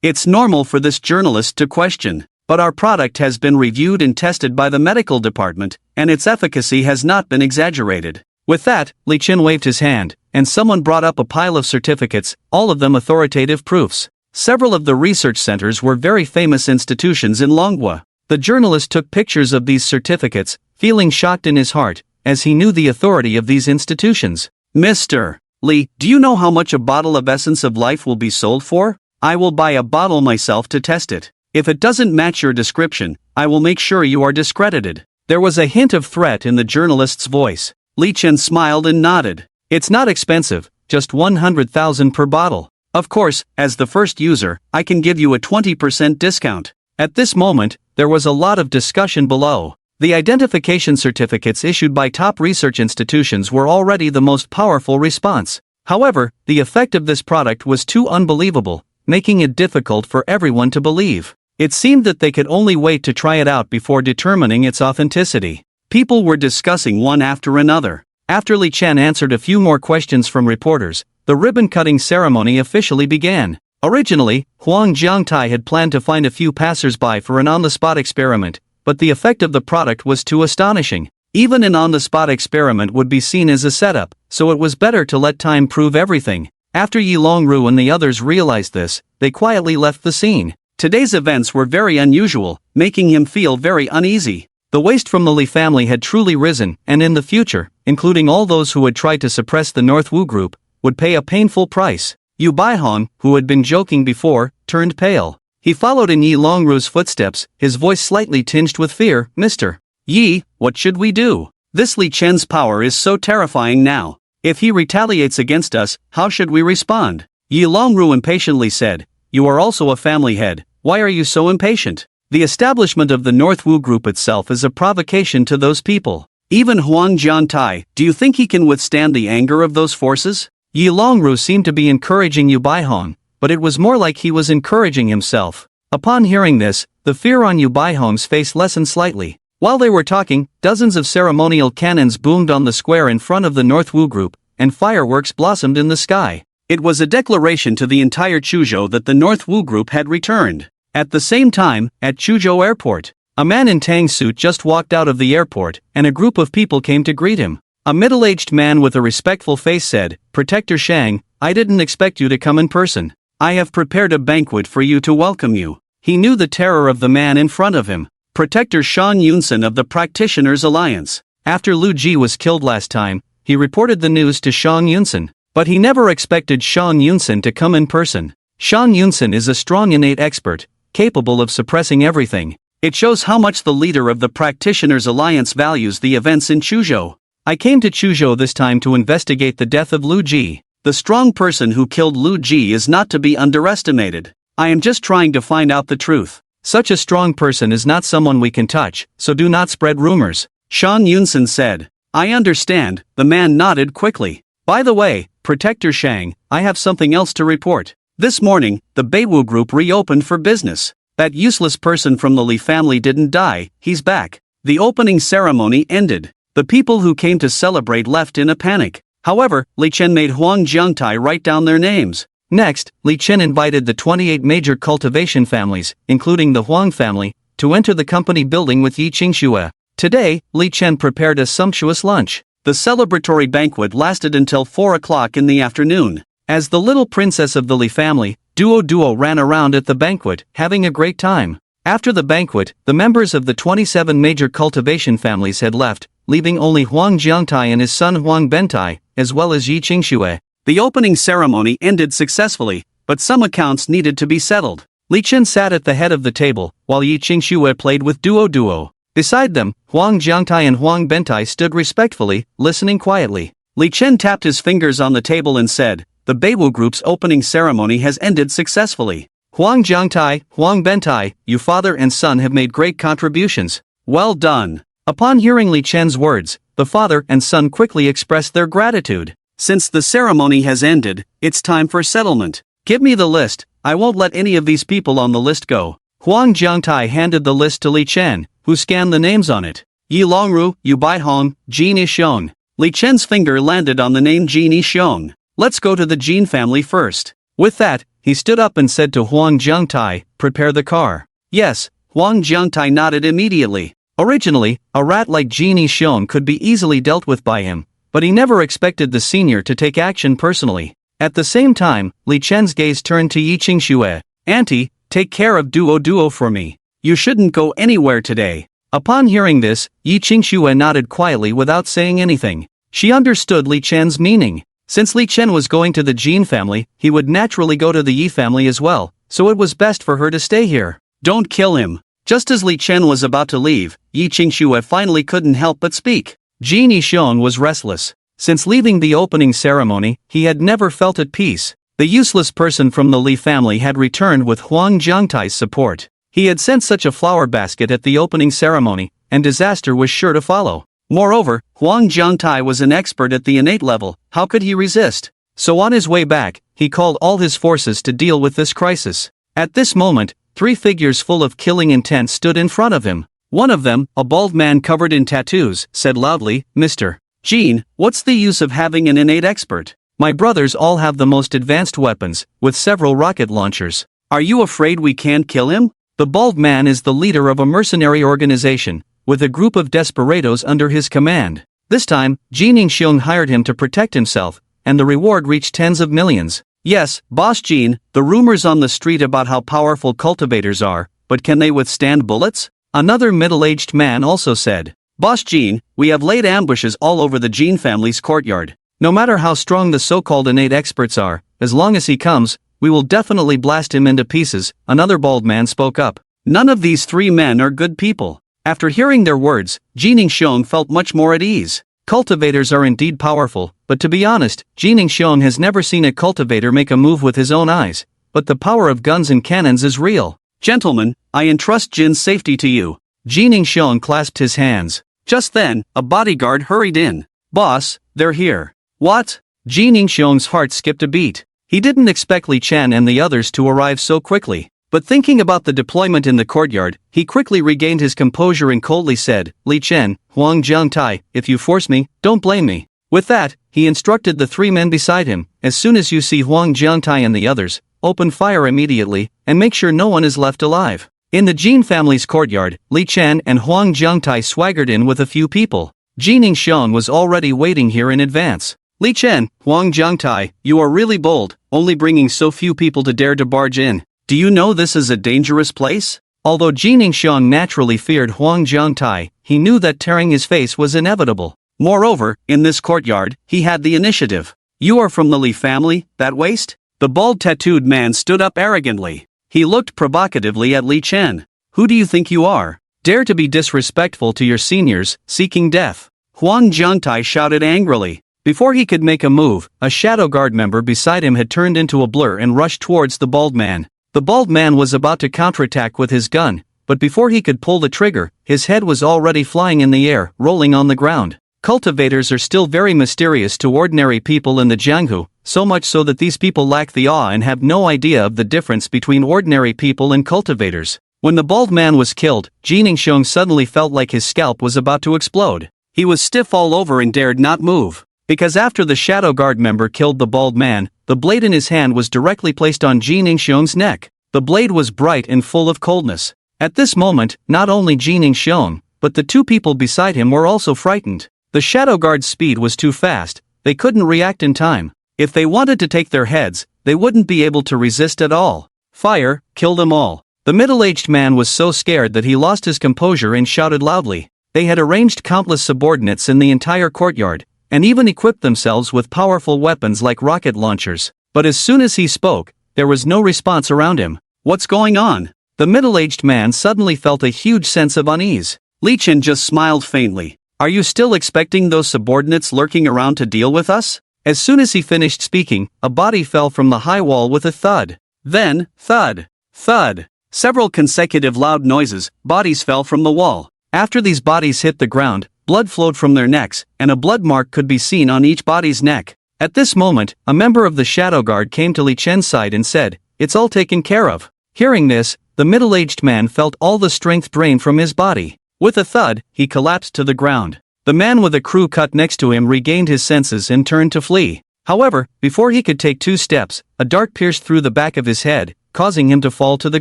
It's normal for this journalist to question, but our product has been reviewed and tested by the medical department, and its efficacy has not been exaggerated. With that, Li Chen waved his hand, and someone brought up a pile of certificates, all of them authoritative proofs. Several of the research centers were very famous institutions in Manhwa. The journalist took pictures of these certificates, feeling shocked in his heart, as he knew the authority of these institutions. Mr. Li, do you know how much a bottle of Essence of Life will be sold for? I will buy a bottle myself to test it. If it doesn't match your description, I will make sure you are discredited. There was a hint of threat in the journalist's voice. Li Chen smiled and nodded. It's not expensive, just 100,000 per bottle. Of course, as the first user, I can give you a 20% discount. At this moment, there was a lot of discussion below. The identification certificates issued by top research institutions were already the most powerful response. However, the effect of this product was too unbelievable, making it difficult for everyone to believe. It seemed that they could only wait to try it out before determining its authenticity. People were discussing one after another. After Li Chen answered a few more questions from reporters, the ribbon-cutting ceremony officially began. Originally, Huang Jiangtai had planned to find a few passers-by for an on-the-spot experiment, but the effect of the product was too astonishing. Even an on-the-spot experiment would be seen as a setup, so it was better to let time prove everything. After Yi Longru and the others realized this, they quietly left the scene. Today's events were very unusual, making him feel very uneasy. The waste from the Li family had truly risen, and in the future, including all those who had tried to suppress the North Wu group, would pay a painful price. Yu Baihong, who had been joking before, turned pale. He followed in Yi Longru's footsteps, his voice slightly tinged with fear. Mr. Yi, what should we do? This Li Chen's power is so terrifying now. If he retaliates against us, how should we respond? Yi Longru impatiently said, You are also a family head, why are you so impatient? The establishment of the North Wu group itself is a provocation to those people. Even Huang Jiantai, do you think he can withstand the anger of those forces? Yi Longru seemed to be encouraging Yu Baihong, but it was more like he was encouraging himself. Upon hearing this, the fear on Yu Baihong's face lessened slightly. While they were talking, dozens of ceremonial cannons boomed on the square in front of the North Wu group, and fireworks blossomed in the sky. It was a declaration to the entire Chuzhou that the North Wu group had returned. At the same time, at Chuzhou Airport, a man in tang suit just walked out of the airport, and a group of people came to greet him. A middle-aged man with a respectful face said, Protector Shang, I didn't expect you to come in person. I have prepared a banquet for you to welcome you. He knew the terror of the man in front of him. Protector Shan Yunsan of the Practitioners Alliance. After Lu Ji was killed last time, he reported the news to Shang Yunsan. But he never expected Shang Yunsan to come in person. Shang Yunsan is a strong innate expert, capable of suppressing everything. It shows how much the leader of the Practitioners Alliance values the events in Chuzhou. I came to Chuzhou this time to investigate the death of Lu Ji. The strong person who killed Lu Ji is not to be underestimated. I am just trying to find out the truth. Such a strong person is not someone we can touch, so do not spread rumors. Shan Yunsan said. I understand, the man nodded quickly. By the way, Protector Shang, I have something else to report. This morning, the Beiwu group reopened for business. That useless person from the Li family didn't die, he's back. The opening ceremony ended. The people who came to celebrate left in a panic. However, Li Chen made Huang Jiangtai write down their names. Next, Li Chen invited the 28 major cultivation families, including the Huang family, to enter the company building with Yi Qingxue. Today, Li Chen prepared a sumptuous lunch. The celebratory banquet lasted until 4 o'clock in the afternoon. As the little princess of the Li family, Duo ran around at the banquet, having a great time. After the banquet, the members of the 27 major cultivation families had left, leaving only Huang Jiangtai and his son Huang Bentai, as well as Yi Qingxue. The opening ceremony ended successfully, but some accounts needed to be settled. Li Chen sat at the head of the table, while Yi Qingxue played with Duo. Beside them, Huang Jiangtai and Huang Bentai stood respectfully, listening quietly. Li Chen tapped his fingers on the table and said, The Beiwu group's opening ceremony has ended successfully. Huang Jiangtai, Huang Bentai, you father and son have made great contributions. Well done. Upon hearing Li Chen's words, the father and son quickly expressed their gratitude. Since the ceremony has ended, it's time for settlement. Give me the list, I won't let any of these people on the list go. Huang Jiangtai handed the list to Li Chen, who scanned the names on it. Yi Longru, Yu Baihong, Jin Yishong. Li Chen's finger landed on the name Jin Yishong. Let's go to the Jin family first. With that, he stood up and said to Huang Jiangtai, Prepare the car. Yes, Huang Jiangtai nodded immediately. Originally, a rat like Jin Yishong could be easily dealt with by him, but he never expected the senior to take action personally. At the same time, Li Chen's gaze turned to Yi Qingxue. Auntie, take care of Duo for me. You shouldn't go anywhere today. Upon hearing this, Yi Qingxue nodded quietly without saying anything. She understood Li Chen's meaning. Since Li Chen was going to the Jin family, he would naturally go to the Yi family as well, so it was best for her to stay here. Don't kill him. Just as Li Chen was about to leave, Yi Qingxue finally couldn't help but speak. Jin Yishong was restless. Since leaving the opening ceremony, he had never felt at peace. The useless person from the Li family had returned with Huang Jiangtai's support. He had sent such a flower basket at the opening ceremony, and disaster was sure to follow. Moreover, Huang Jiangtai was an expert at the innate level, how could he resist? So on his way back, he called all his forces to deal with this crisis. At this moment, 3 figures full of killing intent stood in front of him. One of them, a bald man covered in tattoos, said loudly, "Mr. Jean, what's the use of having an innate expert? My brothers all have the most advanced weapons, with several rocket launchers. Are you afraid we can't kill him?" The bald man is the leader of a mercenary organization, with a group of desperados under his command. This time, Jin Xiong hired him to protect himself, and the reward reached tens of millions. Yes, Boss Jean, the rumors on the street about how powerful cultivators are, but can they withstand bullets? Another middle-aged man also said. Boss Jean, we have laid ambushes all over the Jean family's courtyard. No matter how strong the so-called innate experts are, as long as he comes, we will definitely blast him into pieces, another bald man spoke up. None of these 3 men are good people. After hearing their words, Jin Xiong felt much more at ease. Cultivators are indeed powerful, but to be honest, Jin Xiong has never seen a cultivator make a move with his own eyes, but the power of guns and cannons is real. Gentlemen, I entrust Jin's safety to you. Jin Xiong clasped his hands. Just then, a bodyguard hurried in. Boss, they're here. What? Jin Xiong's heart skipped a beat. He didn't expect Li Chen and the others to arrive so quickly. But thinking about the deployment in the courtyard, he quickly regained his composure and coldly said, Li Chen, Huang Jiangtai, if you force me, don't blame me. With that, he instructed the 3 men beside him, as soon as you see Huang Jiangtai and the others, open fire immediately, and make sure no one is left alive. In the Jin family's courtyard, Li Chen and Huang Jiangtai swaggered in with a few people. Jin Xiong was already waiting here in advance. Li Chen, Huang Jiangtai, you are really bold, only bringing so few people to dare to barge in. Do you know this is a dangerous place? Although Jin Xiong naturally feared Huang Jiangtai, he knew that tearing his face was inevitable. Moreover, in this courtyard, he had the initiative. You are from the Li family, that waste? The bald tattooed man stood up arrogantly. He looked provocatively at Li Chen. Who do you think you are? Dare to be disrespectful to your seniors, seeking death. Huang Jiangtai shouted angrily. Before he could make a move, a shadow guard member beside him had turned into a blur and rushed towards the bald man. The bald man was about to counterattack with his gun, but before he could pull the trigger, his head was already flying in the air, rolling on the ground. Cultivators are still very mysterious to ordinary people in the Jianghu, so much so that these people lack the awe and have no idea of the difference between ordinary people and cultivators. When the bald man was killed, Jin Xiong suddenly felt like his scalp was about to explode. He was stiff all over and dared not move. Because after the shadow guard member killed the bald man, the blade in his hand was directly placed on Jin Xiong's neck. The blade was bright and full of coldness. At this moment, not only Jin Xiong, but the 2 people beside him were also frightened. The shadow guard's speed was too fast, they couldn't react in time. If they wanted to take their heads, they wouldn't be able to resist at all. Fire, kill them all. The middle-aged man was so scared that he lost his composure and shouted loudly. They had arranged countless subordinates in the entire courtyard, and even equipped themselves with powerful weapons like rocket launchers. But as soon as he spoke, there was no response around him. What's going on? The middle-aged man suddenly felt a huge sense of unease. Li Chen just smiled faintly. Are you still expecting those subordinates lurking around to deal with us? As soon as he finished speaking, a body fell from the high wall with a thud. Then, thud, thud. Several consecutive loud noises, bodies fell from the wall. After these bodies hit the ground, blood flowed from their necks, and a blood mark could be seen on each body's neck. At this moment, a member of the shadow guard came to Li Chen's side and said, It's all taken care of. Hearing this, the middle-aged man felt all the strength drained from his body. With a thud, he collapsed to the ground. The man with a crew cut next to him regained his senses and turned to flee. However, before he could take 2 steps, a dart pierced through the back of his head, causing him to fall to the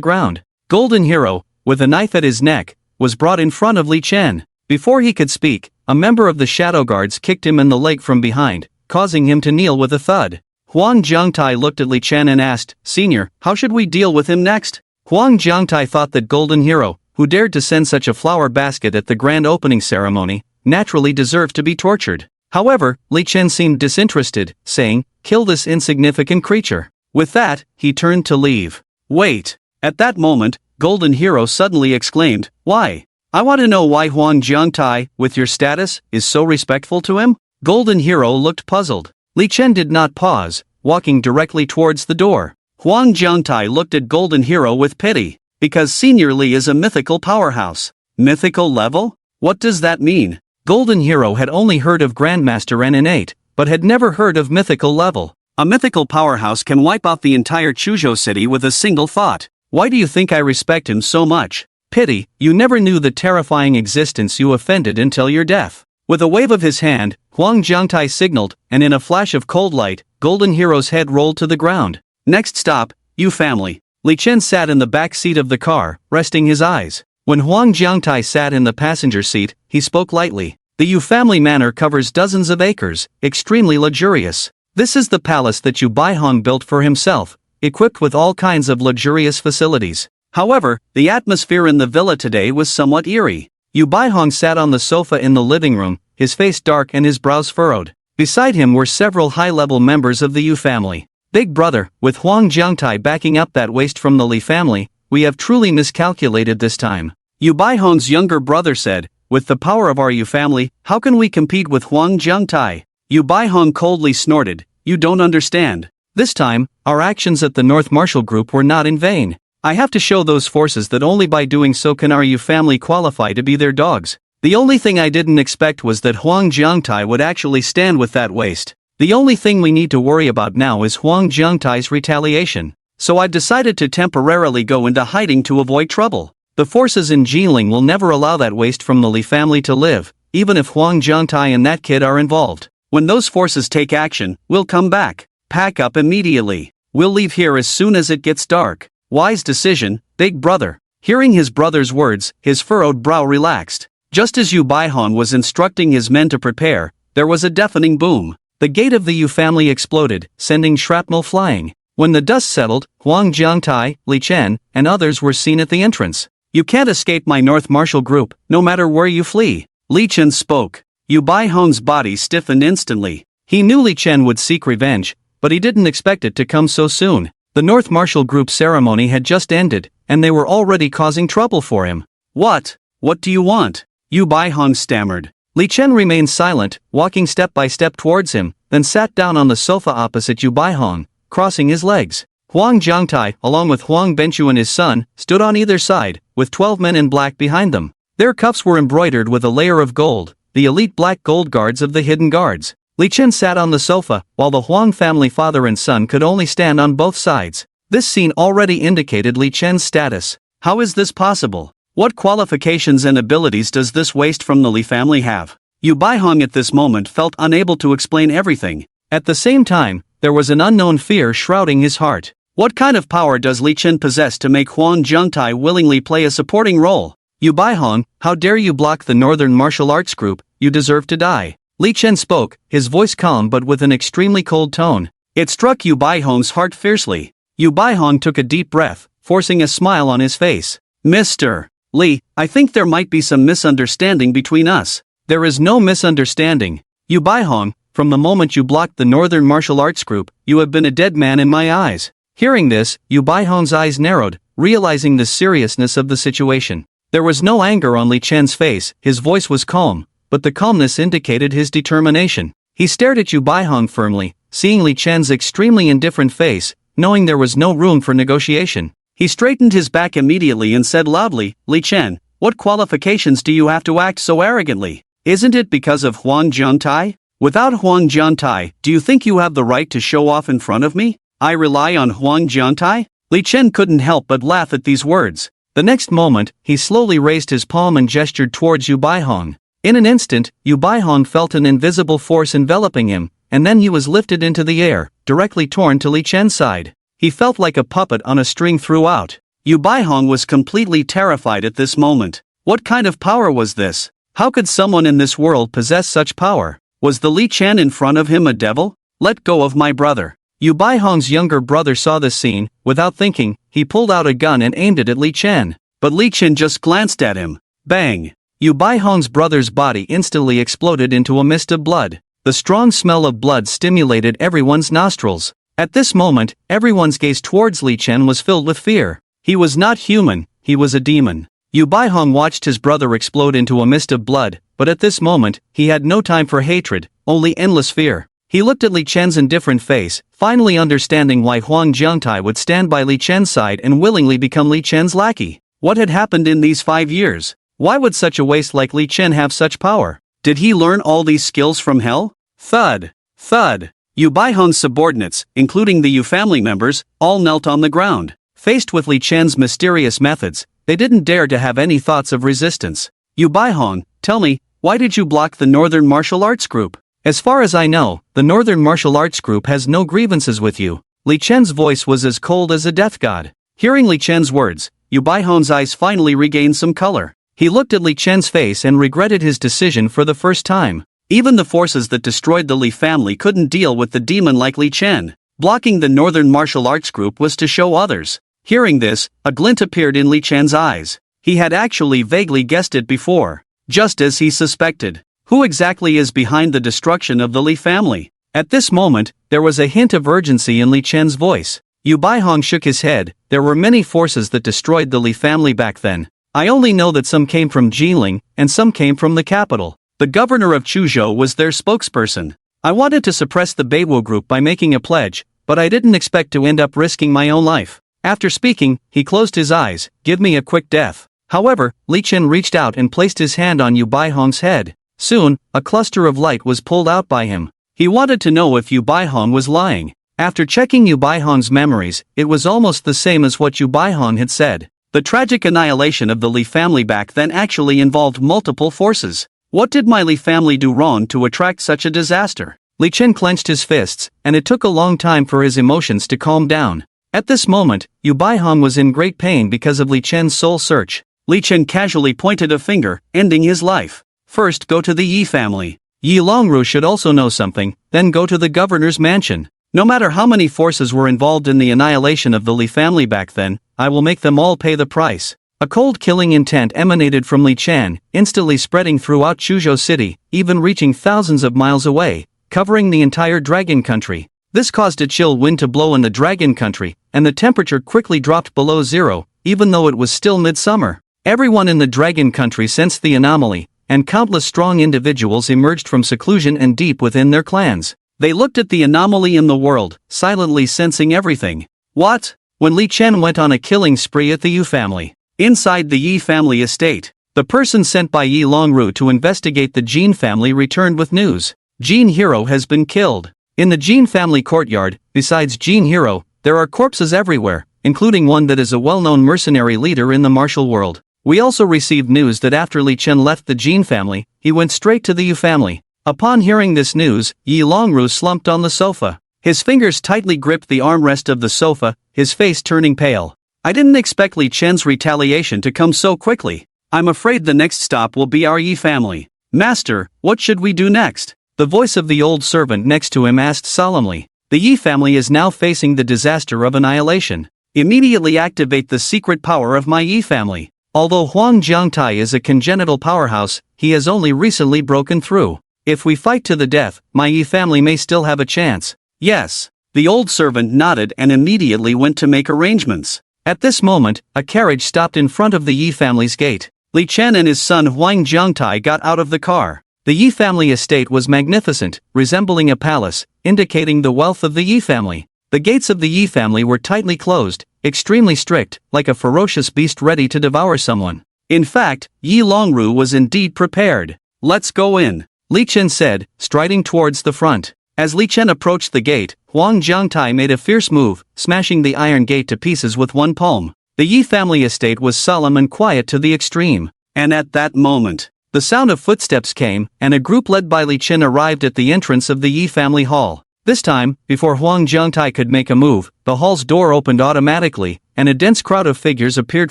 ground. Golden Hero, with a knife at his neck, was brought in front of Li Chen. Before he could speak, a member of the shadow guards kicked him in the leg from behind, causing him to kneel with a thud. Huang Jiangtai looked at Li Chen and asked, Senior, how should we deal with him next? Huang Jiangtai thought that Golden Hero, who dared to send such a flower basket at the grand opening ceremony, naturally deserved to be tortured. However, Li Chen seemed disinterested, saying, Kill this insignificant creature. With that, he turned to leave. Wait. At that moment, Golden Hero suddenly exclaimed, Why? I want to know why Huang Jiangtai, with your status, is so respectful to him? Golden Hero looked puzzled. Li Chen did not pause, walking directly towards the door. Huang Jiangtai looked at Golden Hero with pity. Because Senior Li is a mythical powerhouse. Mythical level? What does that mean? Golden Hero had only heard of Grandmaster and Innate, but had never heard of mythical level. A mythical powerhouse can wipe out the entire Chuzhou city with a single thought. Why do you think I respect him so much? Pity, you never knew the terrifying existence you offended until your death. With a wave of his hand, Huang Jiangtai signaled, and in a flash of cold light, Golden Hero's head rolled to the ground. Next stop, Yu family. Li Chen sat in the back seat of the car, resting his eyes. When Huang Jiangtai sat in the passenger seat, he spoke lightly. The Yu family manor covers dozens of acres, extremely luxurious. This is the palace that Yu Baihong built for himself, equipped with all kinds of luxurious facilities. However, the atmosphere in the villa today was somewhat eerie. Yu Baihong sat on the sofa in the living room, his face dark and his brows furrowed. Beside him were several high-level members of the Yu family. Big brother, with Huang Jiangtai backing up that waste from the Li family, we have truly miscalculated this time. Yu Baihong's younger brother said, with the power of our Yu family, how can we compete with Huang Jiangtai? Yu Baihong coldly snorted, you don't understand. This time, our actions at the North Martial Group were not in vain. I have to show those forces that only by doing so can our Yu family qualify to be their dogs. The only thing I didn't expect was that Huang Jiangtai would actually stand with that waste. The only thing we need to worry about now is Huang Jiangtai's retaliation. So I decided to temporarily go into hiding to avoid trouble. The forces in Jiling will never allow that waste from the Li family to live, even if Huang Jiangtai and that kid are involved. When those forces take action, we'll come back. Pack up immediately. We'll leave here as soon as it gets dark. Wise decision, big brother. Hearing his brother's words, his furrowed brow relaxed. Just as Yu Baihong was instructing his men to prepare, there was a deafening boom. The gate of the Yu family exploded, sending shrapnel flying. When the dust settled, Huang Jiangtai, Li Chen, and others were seen at the entrance. You can't escape my North Martial Group, no matter where you flee. Li Chen spoke. Yu Baihong's body stiffened instantly. He knew Li Chen would seek revenge, but he didn't expect it to come so soon. The North Martial Group ceremony had just ended, and they were already causing trouble for him. What do you want? Yu Baihong stammered. Li Chen remained silent, walking step by step towards him, then sat down on the sofa opposite Yu Baihong, crossing his legs. Huang Jiangtai, along with Huang Benchu and his son, stood on either side, with 12 men in black behind them. Their cuffs were embroidered with a layer of gold, the elite black gold guards of the hidden guards. Li Chen sat on the sofa, while the Huang family father and son could only stand on both sides. This scene already indicated Li Chen's status. How is this possible? What qualifications and abilities does this waste from the Li family have? Yu Baihong at this moment felt unable to explain everything. At the same time, there was an unknown fear shrouding his heart. What kind of power does Li Chen possess to make Huang Jiangtai willingly play a supporting role? Yu Baihong, how dare you block the Northern Martial Arts Group, you deserve to die. Li Chen spoke, his voice calm but with an extremely cold tone. It struck Yu Baihong's heart fiercely. Yu Baihong took a deep breath, forcing a smile on his face. Mr. Li, I think there might be some misunderstanding between us. There is no misunderstanding. Yu Baihong, from the moment you blocked the Northern Martial Arts Group, you have been a dead man in my eyes. Hearing this, Yu Baihong's eyes narrowed, realizing the seriousness of the situation. There was no anger on Li Chen's face, his voice was calm, but the calmness indicated his determination. He stared at Yu Baihong firmly, seeing Li Chen's extremely indifferent face, knowing there was no room for negotiation. He straightened his back immediately and said loudly, Li Chen, what qualifications do you have to act so arrogantly? Isn't it because of Huang Jiangtai? Without Huang Jiangtai, do you think you have the right to show off in front of me? I rely on Huang Jiangtai? Li Chen couldn't help but laugh at these words. The next moment, he slowly raised his palm and gestured towards Yu Baihong. In an instant, Yu Baihong felt an invisible force enveloping him, and then he was lifted into the air, directly torn to Li Chen's side. He felt like a puppet on a string throughout. Yu Baihong was completely terrified at this moment. What kind of power was this? How could someone in this world possess such power? Was the Li Chen in front of him a devil? Let go of my brother. Yu Baihong's younger brother saw this scene. Without thinking, he pulled out a gun and aimed it at Li Chen. But Li Chen just glanced at him. Bang! Yu Baihong's brother's body instantly exploded into a mist of blood. The strong smell of blood stimulated everyone's nostrils. At this moment, everyone's gaze towards Li Chen was filled with fear. He was not human, he was a demon. Yu Baihong watched his brother explode into a mist of blood, but at this moment, he had no time for hatred, only endless fear. He looked at Li Chen's indifferent face, finally understanding why Huang Jiangtai would stand by Li Chen's side and willingly become Li Chen's lackey. What had happened in these 5 years? Why would such a waste like Li Chen have such power? Did he learn all these skills from hell? Thud! Thud! Yu Baihong's subordinates, including the Yu family members, all knelt on the ground. Faced with Li Chen's mysterious methods, they didn't dare to have any thoughts of resistance. Yu Baihong, tell me, why did you block the Northern Martial Arts Group? As far as I know, the Northern Martial Arts Group has no grievances with you. Li Chen's voice was as cold as a death god. Hearing Li Chen's words, Yu Baihong's eyes finally regained some color. He looked at Li Chen's face and regretted his decision for the first time. Even the forces that destroyed the Li family couldn't deal with the demon like Li Chen. Blocking the Northern Martial Arts Group was to show others. Hearing this, a glint appeared in Li Chen's eyes. He had actually vaguely guessed it before. Just as he suspected. Who exactly is behind the destruction of the Li family? At this moment, there was a hint of urgency in Li Chen's voice. Yu Baihong shook his head. There were many forces that destroyed the Li family back then. I only know that some came from Jilin, and some came from the capital. The governor of Chuzhou was their spokesperson. I wanted to suppress the Beiwu group by making a pledge, but I didn't expect to end up risking my own life. After speaking, he closed his eyes. Give me a quick death. However, Li Chen reached out and placed his hand on Yu Baihong's head. Soon, a cluster of light was pulled out by him. He wanted to know if Yu Baihong was lying. After checking Yu Baihong's memories, it was almost the same as what Yu Baihong had said. The tragic annihilation of the Li family back then actually involved multiple forces. What did my Li family do wrong to attract such a disaster? Li Chen clenched his fists, and it took a long time for his emotions to calm down. At this moment, Yu Baihong was in great pain because of Li Chen's soul search. Li Chen casually pointed a finger, ending his life. First go to the Yi family. Yi Longru should also know something, then go to the governor's mansion. No matter how many forces were involved in the annihilation of the Li family back then, I will make them all pay the price. A cold killing intent emanated from Li Chen, instantly spreading throughout Chuzhou City, even reaching thousands of miles away, covering the entire Dragon Country. This caused a chill wind to blow in the Dragon Country, and the temperature quickly dropped below zero, even though it was still midsummer. Everyone in the Dragon Country sensed the anomaly, and countless strong individuals emerged from seclusion and deep within their clans. They looked at the anomaly in the world, silently sensing everything. What? When Li Chen went on a killing spree at the Yu family. Inside the Yi family estate, the person sent by Yi Longru to investigate the Jin family returned with news. Jin Hero has been killed. In the Jin family courtyard, besides Jin Hero, there are corpses everywhere, including one that is a well-known mercenary leader in the martial world. We also received news that after Li Chen left the Jin family, he went straight to the Yu family. Upon hearing this news, Yi Longru slumped on the sofa. His fingers tightly gripped the armrest of the sofa, his face turning pale. I didn't expect Li Chen's retaliation to come so quickly. I'm afraid the next stop will be our Yi family. Master, what should we do next? The voice of the old servant next to him asked solemnly. The Yi family is now facing the disaster of annihilation. Immediately activate the secret power of my Yi family. Although Huang Jiangtai is a congenital powerhouse, he has only recently broken through. If we fight to the death, my Yi family may still have a chance. Yes. The old servant nodded and immediately went to make arrangements. At this moment, a carriage stopped in front of the Yi family's gate. Li Chen and his son Huang Jiangtai got out of the car. The Yi family estate was magnificent, resembling a palace, indicating the wealth of the Yi family. The gates of the Yi family were tightly closed, extremely strict, like a ferocious beast ready to devour someone. In fact, Yi Longru was indeed prepared. Let's go in, Li Chen said, striding towards the front. As Li Chen approached the gate, Huang Jiangtai made a fierce move, smashing the iron gate to pieces with one palm. The Yi family estate was solemn and quiet to the extreme. And at that moment, the sound of footsteps came, and a group led by Li Chen arrived at the entrance of the Yi family hall. This time, before Huang Jiangtai could make a move, the hall's door opened automatically, and a dense crowd of figures appeared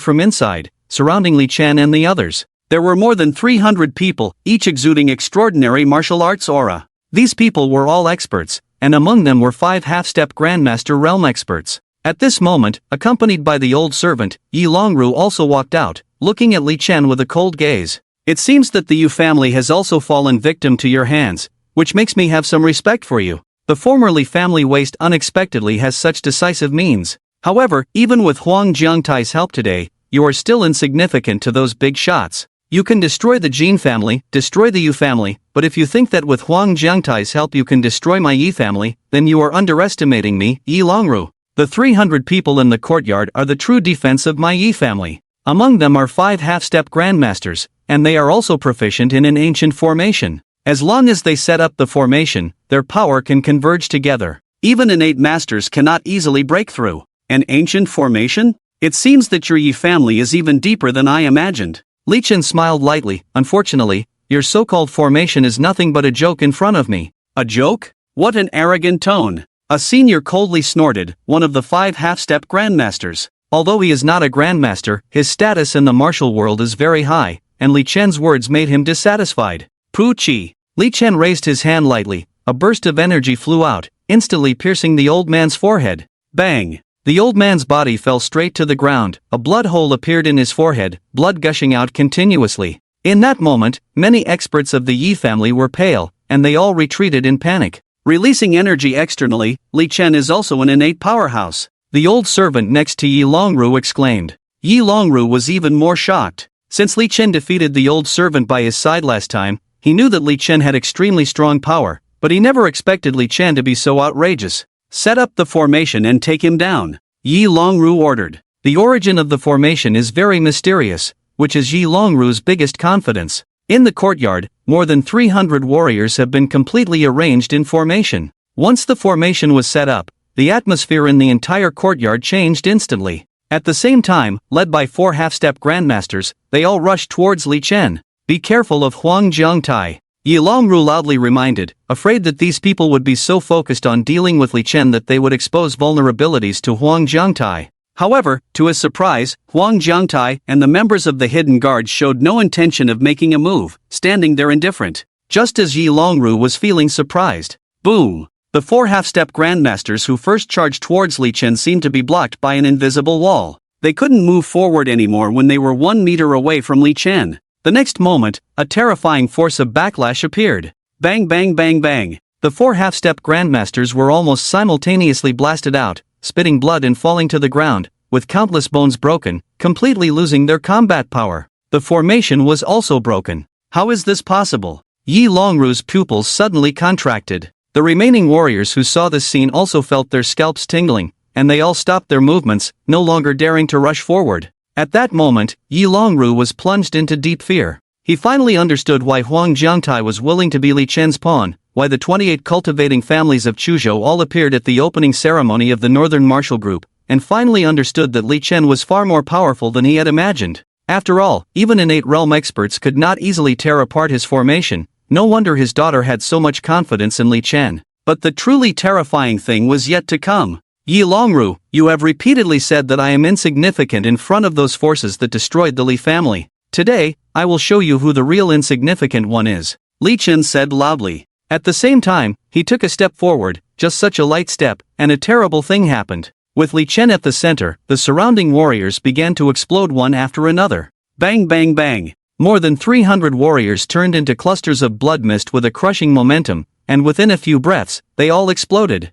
from inside, surrounding Li Chen and the others. There were more than 300 people, each exuding extraordinary martial arts aura. These people were all experts, and among them were 5 half-step Grandmaster realm experts. At this moment, accompanied by the old servant, Yi Longru also walked out, looking at Li Chen with a cold gaze. It seems that the Yu family has also fallen victim to your hands, which makes me have some respect for you. The former Li family waste unexpectedly has such decisive means. However, even with Huang Jiangtai's help today, you are still insignificant to those big shots. You can destroy the Jin family, destroy the Yu family, but if you think that with Huang Jiangtai's help you can destroy my Yi family, then you are underestimating me, Yi Longru. The 300 people in the courtyard are the true defense of my Yi family. Among them are 5 half-step grandmasters, and they are also proficient in an ancient formation. As long as they set up the formation, their power can converge together. Even innate masters cannot easily break through. An ancient formation? It seems that your Yi family is even deeper than I imagined. Li Chen smiled lightly. Unfortunately, your so-called formation is nothing but a joke in front of me. A joke? What an arrogant tone. A senior coldly snorted, one of the 5 half-step grandmasters. Although he is not a grandmaster, his status in the martial world is very high, and Li Chen's words made him dissatisfied. Poochie. Li Chen raised his hand lightly. A burst of energy flew out, instantly piercing the old man's forehead. Bang! The old man's body fell straight to the ground. A blood hole appeared in his forehead, blood gushing out continuously. In that moment, many experts of the Yi family were pale, and they all retreated in panic. Releasing energy externally, Li Chen is also an innate powerhouse. The old servant next to Yi Longru exclaimed. Yi Longru was even more shocked. Since Li Chen defeated the old servant by his side last time, he knew that Li Chen had extremely strong power, but he never expected Li Chen to be so outrageous. Set up the formation and take him down, Yi Longru ordered. The origin of the formation is very mysterious, which is Yi Longru's biggest confidence. In the courtyard, more than 300 warriors have been completely arranged in formation. Once the formation was set up, the atmosphere in the entire courtyard changed instantly. At the same time, led by 4 half-step grandmasters, they all rushed towards Li Chen. Be careful of Huang Jiangtai, Yi Longru loudly reminded, afraid that these people would be so focused on dealing with Li Chen that they would expose vulnerabilities to Huang Jiangtai. However, to his surprise, Huang Jiangtai and the members of the hidden guard showed no intention of making a move, standing there indifferent. Just as Yi Longru was feeling surprised. Boom! The 4 half-step grandmasters who first charged towards Li Chen seemed to be blocked by an invisible wall. They couldn't move forward anymore when they were 1 meter away from Li Chen. The next moment, a terrifying force of backlash appeared. Bang bang bang bang! The 4 half-step grandmasters were almost simultaneously blasted out, spitting blood and falling to the ground, with countless bones broken, completely losing their combat power. The formation was also broken. How is this possible? Yi Longru's pupils suddenly contracted. The remaining warriors who saw this scene also felt their scalps tingling, and they all stopped their movements, no longer daring to rush forward. At that moment, Yi Longru was plunged into deep fear. He finally understood why Huang Jiangtai was willing to be Li Chen's pawn, why the 28 cultivating families of Chuzhou all appeared at the opening ceremony of the Northern Martial Group, and finally understood that Li Chen was far more powerful than he had imagined. After all, even innate realm experts could not easily tear apart his formation. No wonder his daughter had so much confidence in Li Chen. But the truly terrifying thing was yet to come. Yi Longru, you have repeatedly said that I am insignificant in front of those forces that destroyed the Li family. Today, I will show you who the real insignificant one is, Li Chen said loudly. At the same time, he took a step forward, just such a light step, and a terrible thing happened. With Li Chen at the center, the surrounding warriors began to explode one after another. Bang bang bang! More than 300 warriors turned into clusters of blood mist with a crushing momentum, and within a few breaths, they all exploded.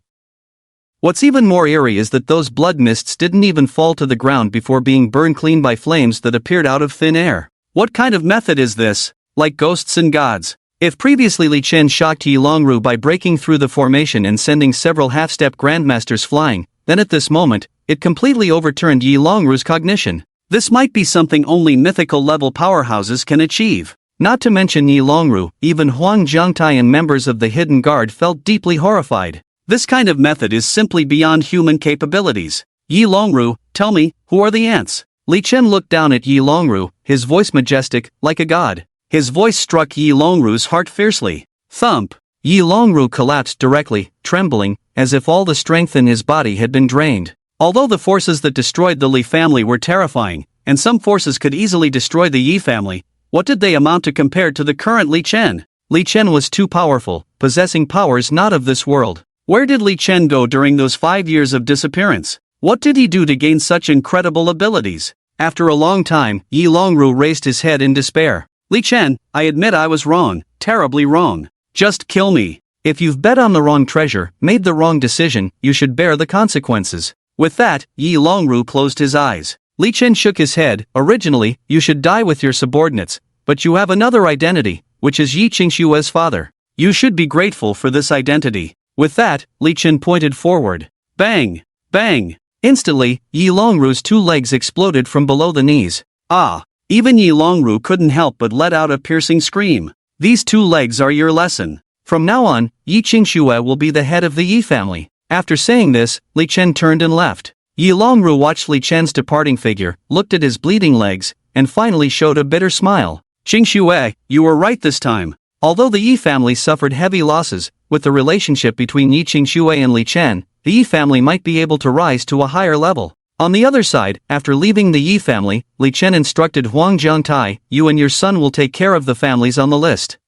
What's even more eerie is that those blood mists didn't even fall to the ground before being burned clean by flames that appeared out of thin air. What kind of method is this? Like ghosts and gods. If previously Li Chen shocked Yi Longru by breaking through the formation and sending several half-step grandmasters flying, then at this moment, it completely overturned Yi Longru's cognition. This might be something only mythical-level powerhouses can achieve. Not to mention Yi Longru, even Huang Jiangtai and members of the Hidden Guard felt deeply horrified. This kind of method is simply beyond human capabilities. Yi Longru, tell me, who are the ants? Li Chen looked down at Yi Longru, his voice majestic, like a god. His voice struck Yi Longru's heart fiercely. Thump! Yi Longru collapsed directly, trembling, as if all the strength in his body had been drained. Although the forces that destroyed the Li family were terrifying, and some forces could easily destroy the Yi family, what did they amount to compared to the current Li Chen? Li Chen was too powerful, possessing powers not of this world. Where did Li Chen go during those 5 years of disappearance? What did he do to gain such incredible abilities? After a long time, Yi Longru raised his head in despair. Li Chen, I admit I was wrong, terribly wrong. Just kill me. If you've bet on the wrong treasure, made the wrong decision, you should bear the consequences. With that, Yi Longru closed his eyes. Li Chen shook his head. Originally, you should die with your subordinates, but you have another identity, which is Yi Qingshua's father. You should be grateful for this identity. With that, Li Chen pointed forward. Bang! Bang! Instantly, Yi Longru's 2 legs exploded from below the knees. Ah! Even Yi Longru couldn't help but let out a piercing scream. These 2 legs are your lesson. From now on, Yi Qingxue will be the head of the Yi family. After saying this, Li Chen turned and left. Yi Longru watched Li Chen's departing figure, looked at his bleeding legs, and finally showed a bitter smile. Qingxue, you were right this time. Although the Yi family suffered heavy losses, with the relationship between Yi Qingxue and Li Chen, the Yi family might be able to rise to a higher level. On the other side, after leaving the Yi family, Li Chen instructed Huang Jiangtai, you and your son will take care of the families on the list.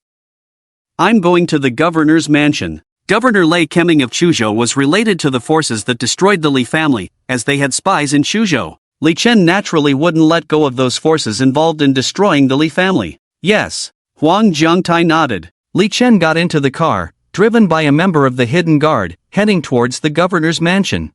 I'm going to the governor's mansion. Governor Lei Keming of Chuzhou was related to the forces that destroyed the Li family, as they had spies in Chuzhou. Li Chen naturally wouldn't let go of those forces involved in destroying the Li family. Yes. Huang Jiangtai nodded. Li Chen got into the car, driven by a member of the hidden guard, heading towards the governor's mansion.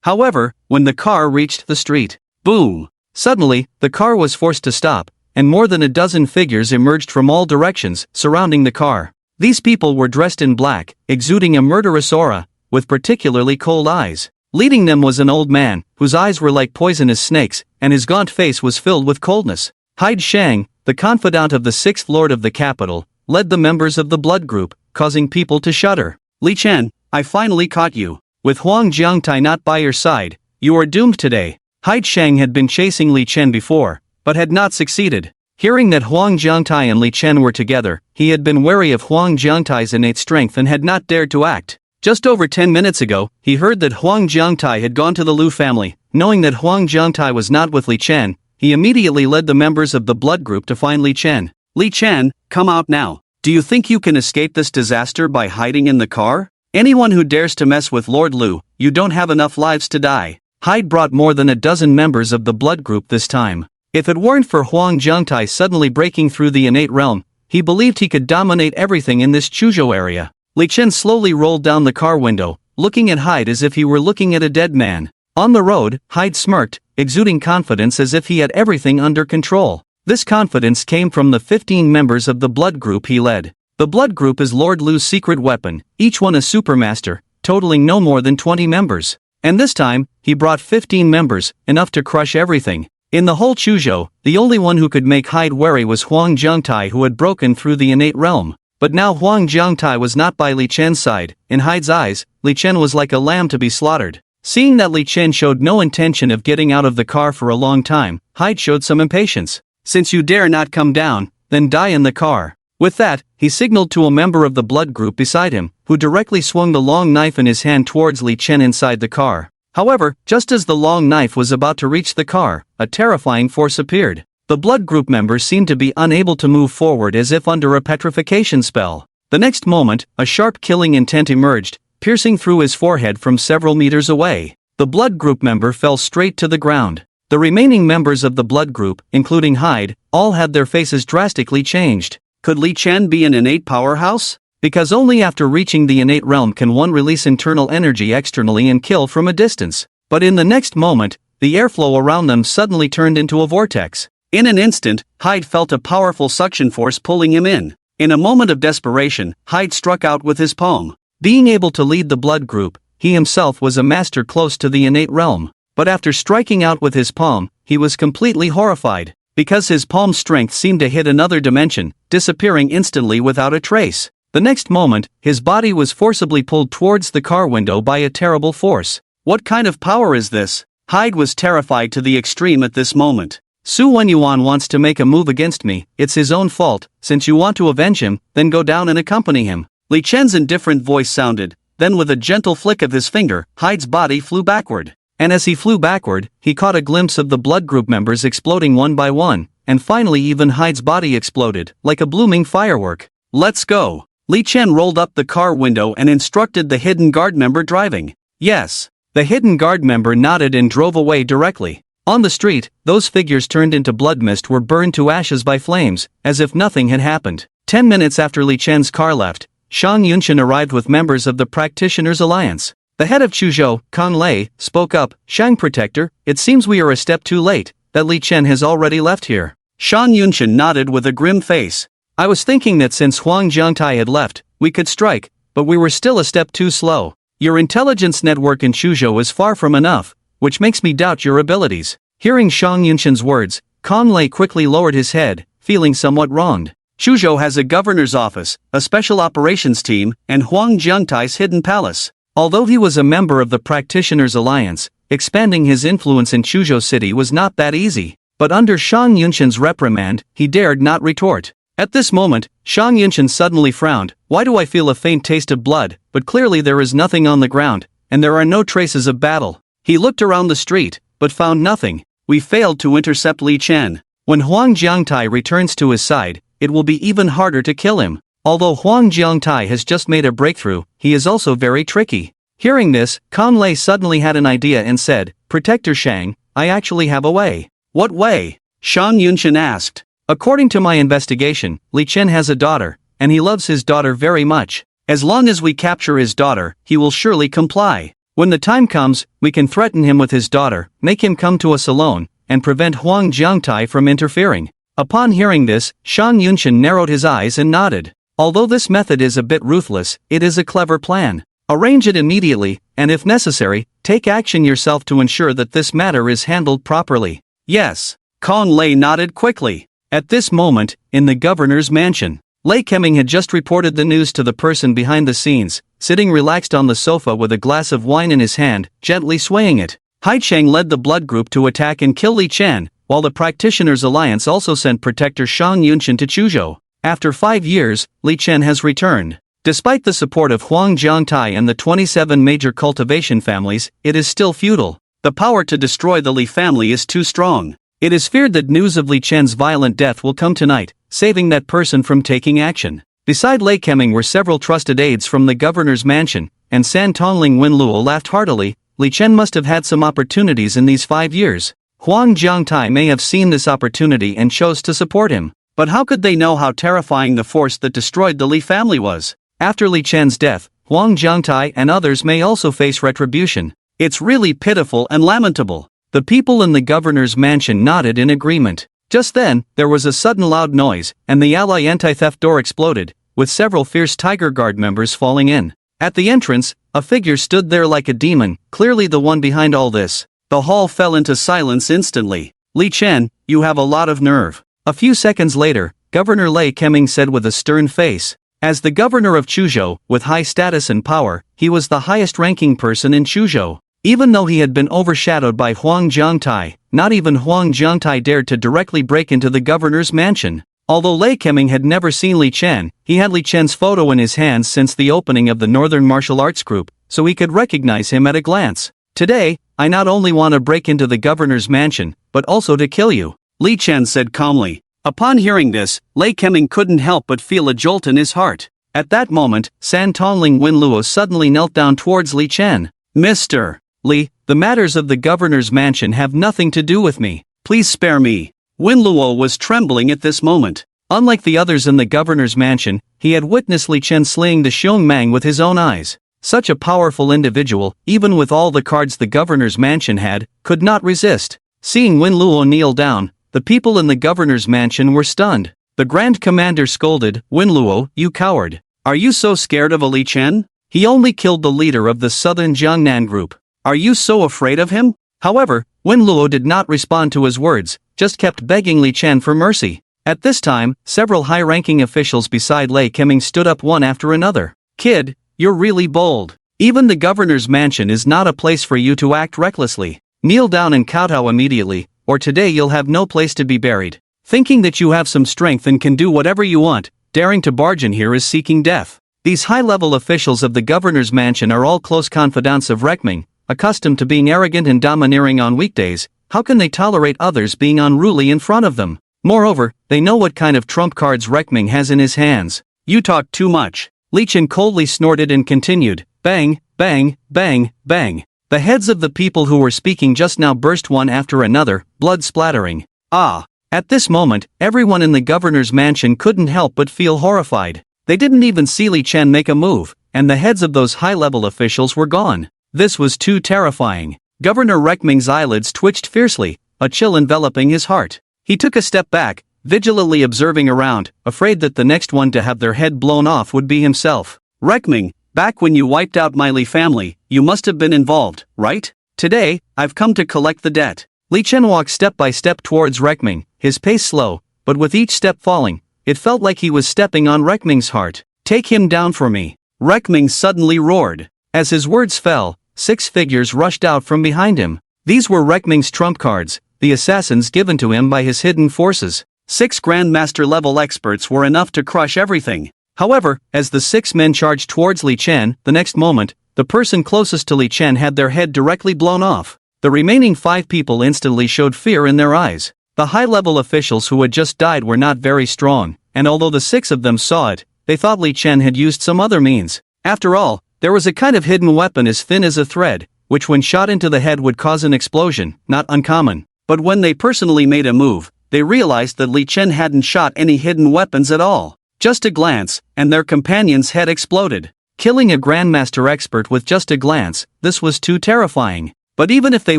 However, when the car reached the street, boom! Suddenly, the car was forced to stop, and more than a dozen figures emerged from all directions, surrounding the car. These people were dressed in black, exuding a murderous aura, with particularly cold eyes. Leading them was an old man, whose eyes were like poisonous snakes, and his gaunt face was filled with coldness. Hyde Shang, the confidant of the sixth lord of the capital, led the members of the blood group, causing people to shudder. Li Chen, I finally caught you. With Huang Jiangtai not by your side, you are doomed today. Hyde Shang had been chasing Li Chen before, but had not succeeded. Hearing that Huang Jiangtai and Li Chen were together, he had been wary of Huang Jiangtai's innate strength and had not dared to act. Just over 10 minutes ago, he heard that Huang Jiangtai had gone to the Lu family. Knowing that Huang Jiangtai was not with Li Chen, he immediately led the members of the blood group to find Li Chen. Li Chen, come out now. Do you think you can escape this disaster by hiding in the car? Anyone who dares to mess with Lord Lu, you don't have enough lives to die. Hyde brought more than a dozen members of the blood group this time. If it weren't for Huang Jiangtai suddenly breaking through the innate realm, he believed he could dominate everything in this Chuzhou area. Li Chen slowly rolled down the car window, looking at Hyde as if he were looking at a dead man. On the road, Hyde smirked, exuding confidence as if he had everything under control. This confidence came from the 15 members of the blood group he led. The blood group is Lord Lu's secret weapon, each one a supermaster, totaling no more than 20 members. And this time, he brought 15 members, enough to crush everything. In the whole Chuzhou, the only one who could make Hyde wary was Huang Jiangtai, who had broken through the innate realm. But now Huang Jiangtai was not by Li Chen's side. In Hyde's eyes, Li Chen was like a lamb to be slaughtered. Seeing that Li Chen showed no intention of getting out of the car for a long time, Hyde showed some impatience. Since you dare not come down, then die in the car. With that, he signaled to a member of the blood group beside him, who directly swung the long knife in his hand towards Li Chen inside the car. However, just as the long knife was about to reach the car, a terrifying force appeared. The blood group members seemed to be unable to move forward as if under a petrification spell. The next moment, a sharp killing intent emerged, piercing through his forehead from several meters away. The blood group member fell straight to the ground. The remaining members of the blood group, including Hyde, all had their faces drastically changed. Could Li Chen be an innate powerhouse? Because only after reaching the innate realm can one release internal energy externally and kill from a distance. But in the next moment, the airflow around them suddenly turned into a vortex. In an instant, Hyde felt a powerful suction force pulling him in. In a moment of desperation, Hyde struck out with his palm. Being able to lead the blood group, he himself was a master close to the innate realm. But after striking out with his palm, he was completely horrified, because his palm's strength seemed to hit another dimension, disappearing instantly without a trace. The next moment, his body was forcibly pulled towards the car window by a terrible force. What kind of power is this? Hyde was terrified to the extreme at this moment. Su Wenyuan wants to make a move against me. It's his own fault. Since you want to avenge him, then go down and accompany him. Li Chen's indifferent voice sounded. Then with a gentle flick of his finger, Hyde's body flew backward. And as he flew backward, he caught a glimpse of the blood group members exploding one by one, and finally even Hyde's body exploded, like a blooming firework. Let's go. Li Chen rolled up the car window and instructed the hidden guard member driving. Yes. The hidden guard member nodded and drove away directly. On the street, those figures turned into blood mist were burned to ashes by flames, as if nothing had happened. 10 minutes after Li Chen's car left, Shang Yunshan arrived with members of the Practitioners' Alliance. The head of Chuzhou, Kang Lei, spoke up. Shang Protector, it seems we are a step too late, that Li Chen has already left here. Shang Yunshan nodded with a grim face. I was thinking that since Huang Jiangtai had left, we could strike, but we were still a step too slow. Your intelligence network in Chuzhou is far from enough, which makes me doubt your abilities. Hearing Shang Yunshan's words, Kang Lei quickly lowered his head, feeling somewhat wronged. Chuzhou has a governor's office, a special operations team, and Huang Jiangtai's hidden palace. Although he was a member of the Practitioners' Alliance, expanding his influence in Chuzhou City was not that easy. But under Shang Yunshan's reprimand, he dared not retort. At this moment, Shang Yunshan suddenly frowned. Why do I feel a faint taste of blood? But clearly there is nothing on the ground, and there are no traces of battle. He looked around the street, but found nothing. We failed to intercept Li Chen. When Huang Jiangtai returns to his side, it will be even harder to kill him. Although Huang Jiangtai has just made a breakthrough, he is also very tricky. Hearing this, Kan Lei suddenly had an idea and said, Protector Shang, I actually have a way. What way? Shang Yunshan asked. According to my investigation, Li Chen has a daughter, and he loves his daughter very much. As long as we capture his daughter, he will surely comply. When the time comes, we can threaten him with his daughter, make him come to us alone, and prevent Huang Jiangtai from interfering. Upon hearing this, Shang Yunshan narrowed his eyes and nodded. Although this method is a bit ruthless, it is a clever plan. Arrange it immediately, and if necessary, take action yourself to ensure that this matter is handled properly. Yes. Kan Lei nodded quickly. At this moment, in the governor's mansion, Lei Keming had just reported the news to the person behind the scenes, sitting relaxed on the sofa with a glass of wine in his hand, gently swaying it. Hai Cheng led the blood group to attack and kill Li Chen, while the Practitioners' Alliance also sent Protector Shang Yunshan to Chuzhou. After 5 years, Li Chen has returned. Despite the support of Huang Jiangtai and the 27 major cultivation families, it is still futile. The power to destroy the Li family is too strong. It is feared that news of Li Chen's violent death will come tonight, saving that person from taking action. Beside Lei Keming were several trusted aides from the governor's mansion, and San Tongling Wenluo laughed heartily. Li Chen must have had some opportunities in these 5 years. Huang Jiangtai may have seen this opportunity and chose to support him. But how could they know how terrifying the force that destroyed the Li family was? After Li Chen's death, Huang Jiangtai and others may also face retribution. It's really pitiful and lamentable. The people in the governor's mansion nodded in agreement. Just then, there was a sudden loud noise, and the ally anti-theft door exploded, with several fierce Tiger Guard members falling in. At the entrance, a figure stood there like a demon, clearly the one behind all this. The hall fell into silence instantly. Li Chen, you have a lot of nerve. A few seconds later, Governor Lei Keming said with a stern face. As the governor of Chuzhou, with high status and power, he was the highest-ranking person in Chuzhou. Even though he had been overshadowed by Huang Jiangtai, not even Huang Jiangtai dared to directly break into the governor's mansion. Although Lei Keming had never seen Li Chen, he had Li Chen's photo in his hands since the opening of the Northern Martial Arts Group, so he could recognize him at a glance. Today, I not only want to break into the governor's mansion, but also to kill you, Li Chen said calmly. Upon hearing this, Lei Keming couldn't help but feel a jolt in his heart. At that moment, San Tongling Wenluo suddenly knelt down towards Li Chen. Mr. Li, the matters of the governor's mansion have nothing to do with me. Please spare me. Wenluo was trembling at this moment. Unlike the others in the governor's mansion, he had witnessed Li Chen slaying the Xiongmang with his own eyes. Such a powerful individual, even with all the cards the governor's mansion had, could not resist. Seeing Wenluo kneel down, the people in the governor's mansion were stunned. The Grand Commander scolded, Wenluo, you coward. Are you so scared of a Li Chen? He only killed the leader of the Southern Jiangnan group. Are you so afraid of him? However, Wenluo did not respond to his words, just kept begging Li Chen for mercy. At this time, several high-ranking officials beside Lei Keming stood up one after another. Kid, you're really bold. Even the governor's mansion is not a place for you to act recklessly. Kneel down and kowtow immediately, or today you'll have no place to be buried. Thinking that you have some strength and can do whatever you want, daring to barge in here is seeking death. These high-level officials of the governor's mansion are all close confidants of Rekming, accustomed to being arrogant and domineering on weekdays. How can they tolerate others being unruly in front of them? Moreover, they know what kind of trump cards Rekming has in his hands. You talk too much. Li Chen coldly snorted and continued, bang, bang, bang, bang. The heads of the people who were speaking just now burst one after another, blood splattering. Ah! At this moment, everyone in the governor's mansion couldn't help but feel horrified. They didn't even see Li Chen make a move, and the heads of those high-level officials were gone. This was too terrifying. Governor Rekming's eyelids twitched fiercely, a chill enveloping his heart. He took a step back, vigilantly observing around, afraid that the next one to have their head blown off would be himself. Rekming, back when you wiped out my Li family, you must have been involved, right? Today, I've come to collect the debt. Li Chen walked step by step towards Rekming, his pace slow, but with each step falling, it felt like he was stepping on Rekming's heart. "Take him down for me," Rekming suddenly roared. As his words fell, 6 figures rushed out from behind him. These were Rekming's trump cards, the assassins given to him by his hidden forces. 6 Grandmaster-level experts were enough to crush everything. However, as the 6 men charged towards Li Chen, the next moment, the person closest to Li Chen had their head directly blown off. The remaining 5 people instantly showed fear in their eyes. The high-level officials who had just died were not very strong, and although the 6 of them saw it, they thought Li Chen had used some other means. After all, there was a kind of hidden weapon as thin as a thread, which when shot into the head would cause an explosion, not uncommon. But when they personally made a move, they realized that Li Chen hadn't shot any hidden weapons at all. Just a glance, and their companion's head exploded. Killing a Grandmaster expert with just a glance, this was too terrifying. But even if they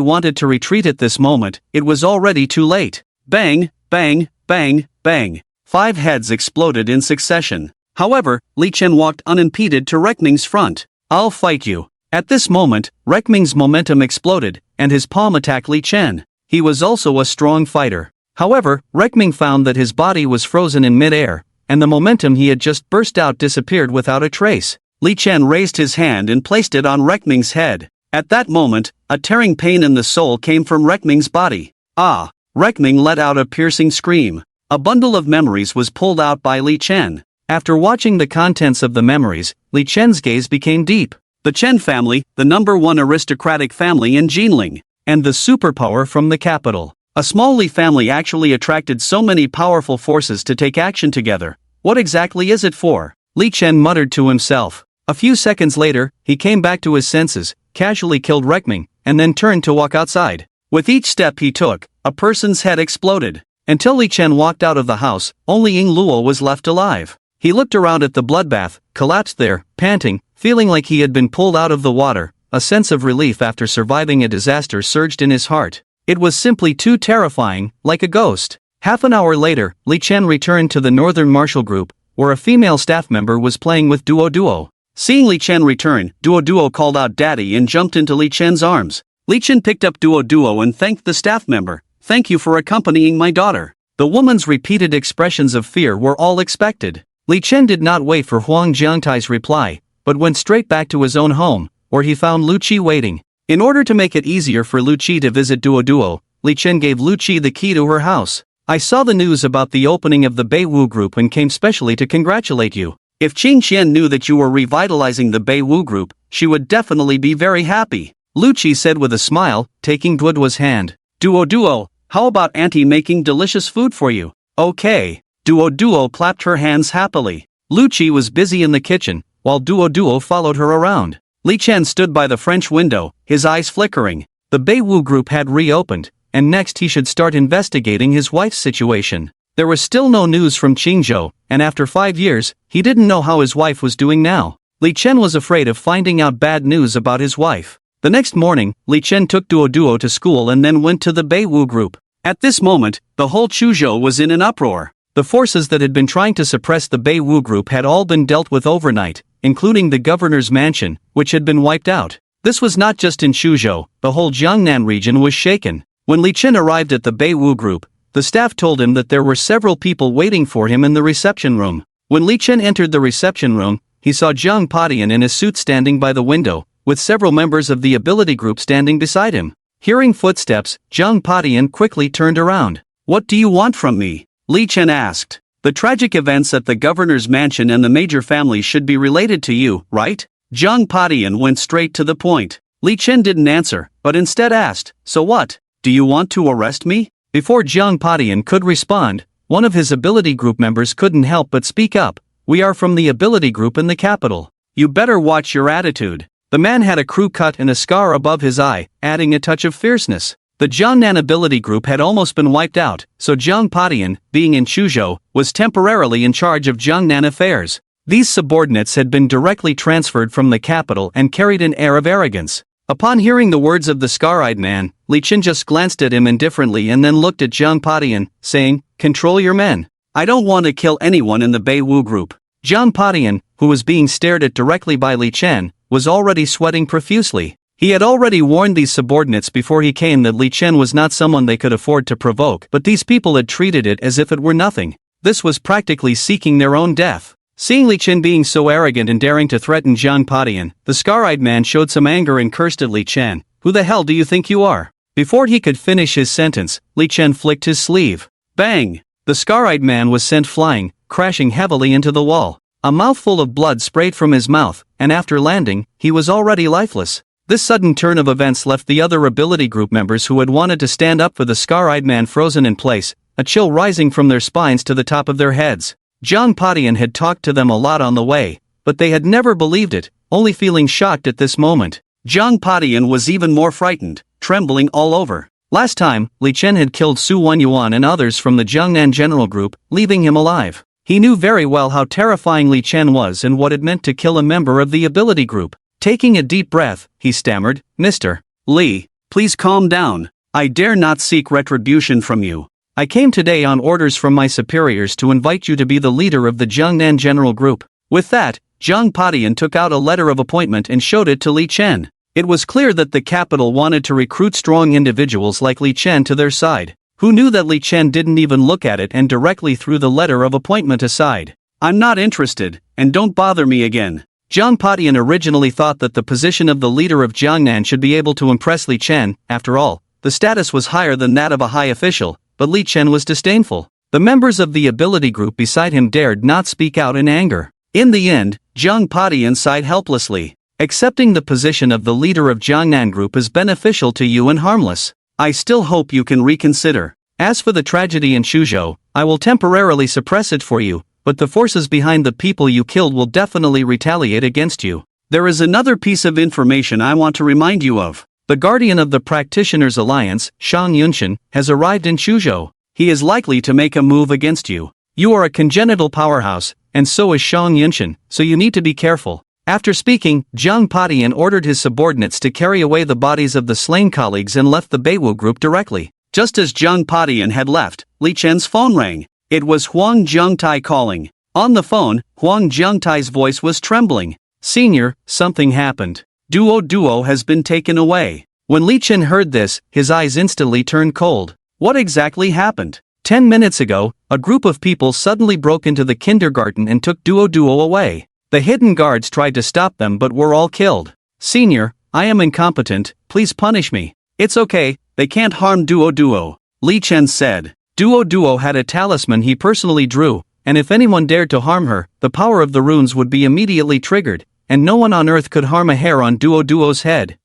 wanted to retreat at this moment, it was already too late. Bang, bang, bang, bang. 5 heads exploded in succession. However, Li Chen walked unimpeded to Rekming's front. "I'll fight you." At this moment, Rekming's momentum exploded, and his palm attacked Li Chen. He was also a strong fighter. However, Rekming found that his body was frozen in mid-air, and the momentum he had just burst out disappeared without a trace. Li Chen raised his hand and placed it on Rekming's head. At that moment, a tearing pain in the soul came from Rekming's body. "Ah!" Rekming let out a piercing scream. A bundle of memories was pulled out by Li Chen. After watching the contents of the memories, Li Chen's gaze became deep. The Chen family, the #1 aristocratic family in Jinling, and the superpower from the capital. A small Li family actually attracted so many powerful forces to take action together. What exactly is it for? Li Chen muttered to himself. A few seconds later, he came back to his senses, casually killed Rekming, and then turned to walk outside. With each step he took, a person's head exploded. Until Li Chen walked out of the house, only Ying Luo was left alive. He looked around at the bloodbath, collapsed there, panting, feeling like he had been pulled out of the water. A sense of relief after surviving a disaster surged in his heart. It was simply too terrifying, like a ghost. Half an hour later, Li Chen returned to the Northern Martial Group, where a female staff member was playing with Duo. Seeing Li Chen return, Duo called out "Daddy" and jumped into Li Chen's arms. Li Chen picked up Duo and thanked the staff member. "Thank you for accompanying my daughter." The woman's repeated expressions of fear were all expected. Li Chen did not wait for Huang Jiangtai's reply, but went straight back to his own home, where he found Lu Qi waiting. In order to make it easier for Lu Qi to visit Duo, Li Chen gave Lu Qi the key to her house. "I saw the news about the opening of the Beiwu Group and came specially to congratulate you. If Qing Qian knew that you were revitalizing the Beiwu Group, she would definitely be very happy," Lu Qi said with a smile, taking Duo's hand. Duo, how about Auntie making delicious food for you?" "Okay." Duo clapped her hands happily. Lu Qi was busy in the kitchen, while Duo followed her around. Li Chen stood by the French window, his eyes flickering. The Beiwu Group had reopened, and next he should start investigating his wife's situation. There was still no news from Qingzhou, and after 5 years, he didn't know how his wife was doing now. Li Chen was afraid of finding out bad news about his wife. The next morning, Li Chen took Duo to school and then went to the Beiwu Group. At this moment, the whole Chuzhou was in an uproar. The forces that had been trying to suppress the Beiwu Group had all been dealt with overnight, including the governor's mansion, which had been wiped out. This was not just in Chuzhou, the whole Jiangnan region was shaken. When Li Chen arrived at the Beiwu Group, the staff told him that there were several people waiting for him in the reception room. When Li Chen entered the reception room, he saw Zhang Padian in his suit standing by the window, with several members of the ability group standing beside him. Hearing footsteps, Zhang Padian quickly turned around. "What do you want from me?" Li Chen asked. "The tragic events at the governor's mansion and the major families should be related to you, right?" Zhang Padian went straight to the point. Li Chen didn't answer, but instead asked, "So what? Do you want to arrest me?" Before Zhang Padian could respond, one of his ability group members couldn't help but speak up. "We are from the ability group in the capital. You better watch your attitude." The man had a crew cut and a scar above his eye, adding a touch of fierceness. The Jiangnan ability group had almost been wiped out, so Zhang Padian, being in Chuzhou, was temporarily in charge of Jiangnan affairs. These subordinates had been directly transferred from the capital and carried an air of arrogance. Upon hearing the words of the scar-eyed man, Li Chen just glanced at him indifferently and then looked at Zhang Padian, saying, "Control your men. I don't want to kill anyone in the Beiwu Group." Zhang Padian, who was being stared at directly by Li Chen, was already sweating profusely. He had already warned these subordinates before he came that Li Chen was not someone they could afford to provoke, but these people had treated it as if it were nothing. This was practically seeking their own death. Seeing Li Chen being so arrogant and daring to threaten Zhang Padian, the scar-eyed man showed some anger and cursed at Li Chen. "Who the hell do you think you are?" Before he could finish his sentence, Li Chen flicked his sleeve. Bang! The scar-eyed man was sent flying, crashing heavily into the wall. A mouthful of blood sprayed from his mouth, and after landing, he was already lifeless. This sudden turn of events left the other ability group members who had wanted to stand up for the scar-eyed man frozen in place, a chill rising from their spines to the top of their heads. Zhang Padian had talked to them a lot on the way, but they had never believed it, only feeling shocked at this moment. Zhang Padian was even more frightened, trembling all over. Last time, Li Chen had killed Su Wenyuan and others from the Jiangnan General Group, leaving him alive. He knew very well how terrifying Li Chen was and what it meant to kill a member of the ability group. Taking a deep breath, he stammered, "Mr. Li, please calm down. I dare not seek retribution from you. I came today on orders from my superiors to invite you to be the leader of the Jiangnan General Group." With that, Zhang Padian took out a letter of appointment and showed it to Li Chen. It was clear that the capital wanted to recruit strong individuals like Li Chen to their side. Who knew that Li Chen didn't even look at it and directly threw the letter of appointment aside? "I'm not interested, and don't bother me again." Zhang Padian originally thought that the position of the leader of Jiangnan should be able to impress Li Chen. After all, the status was higher than that of a high official, but Li Chen was disdainful. The members of the ability group beside him dared not speak out in anger. In the end, Zhang Padian sighed helplessly. "Accepting the position of the leader of Jiangnan Group is beneficial to you and harmless. I still hope you can reconsider. As for the tragedy in Suzhou, I will temporarily suppress it for you, but the forces behind the people you killed will definitely retaliate against you. There is another piece of information I want to remind you of. The guardian of the Practitioners Alliance, Shang Yunshan, has arrived in Suzhou. He is likely to make a move against you. You are a congenital powerhouse, and so is Shang Yunshan, so you need to be careful." After speaking, Zhang Padian ordered his subordinates to carry away the bodies of the slain colleagues and left the Beiwu group directly. Just as Zhang Padian had left, Li Chen's phone rang. It was Huang Jiangtai calling. On the phone, Huang Jiangtai's voice was trembling. "Senior, something happened. Duo has been taken away." When Li Chen heard this, his eyes instantly turned cold. What exactly happened? 10 minutes ago, a group of people suddenly broke into the kindergarten and took Duo away. The hidden guards tried to stop them but were all killed. "Senior, I am incompetent, please punish me." "It's okay, they can't harm Duo," Li Chen said. Duo had a talisman he personally drew, and if anyone dared to harm her, the power of the runes would be immediately triggered, and no one on earth could harm a hair on Duo's head.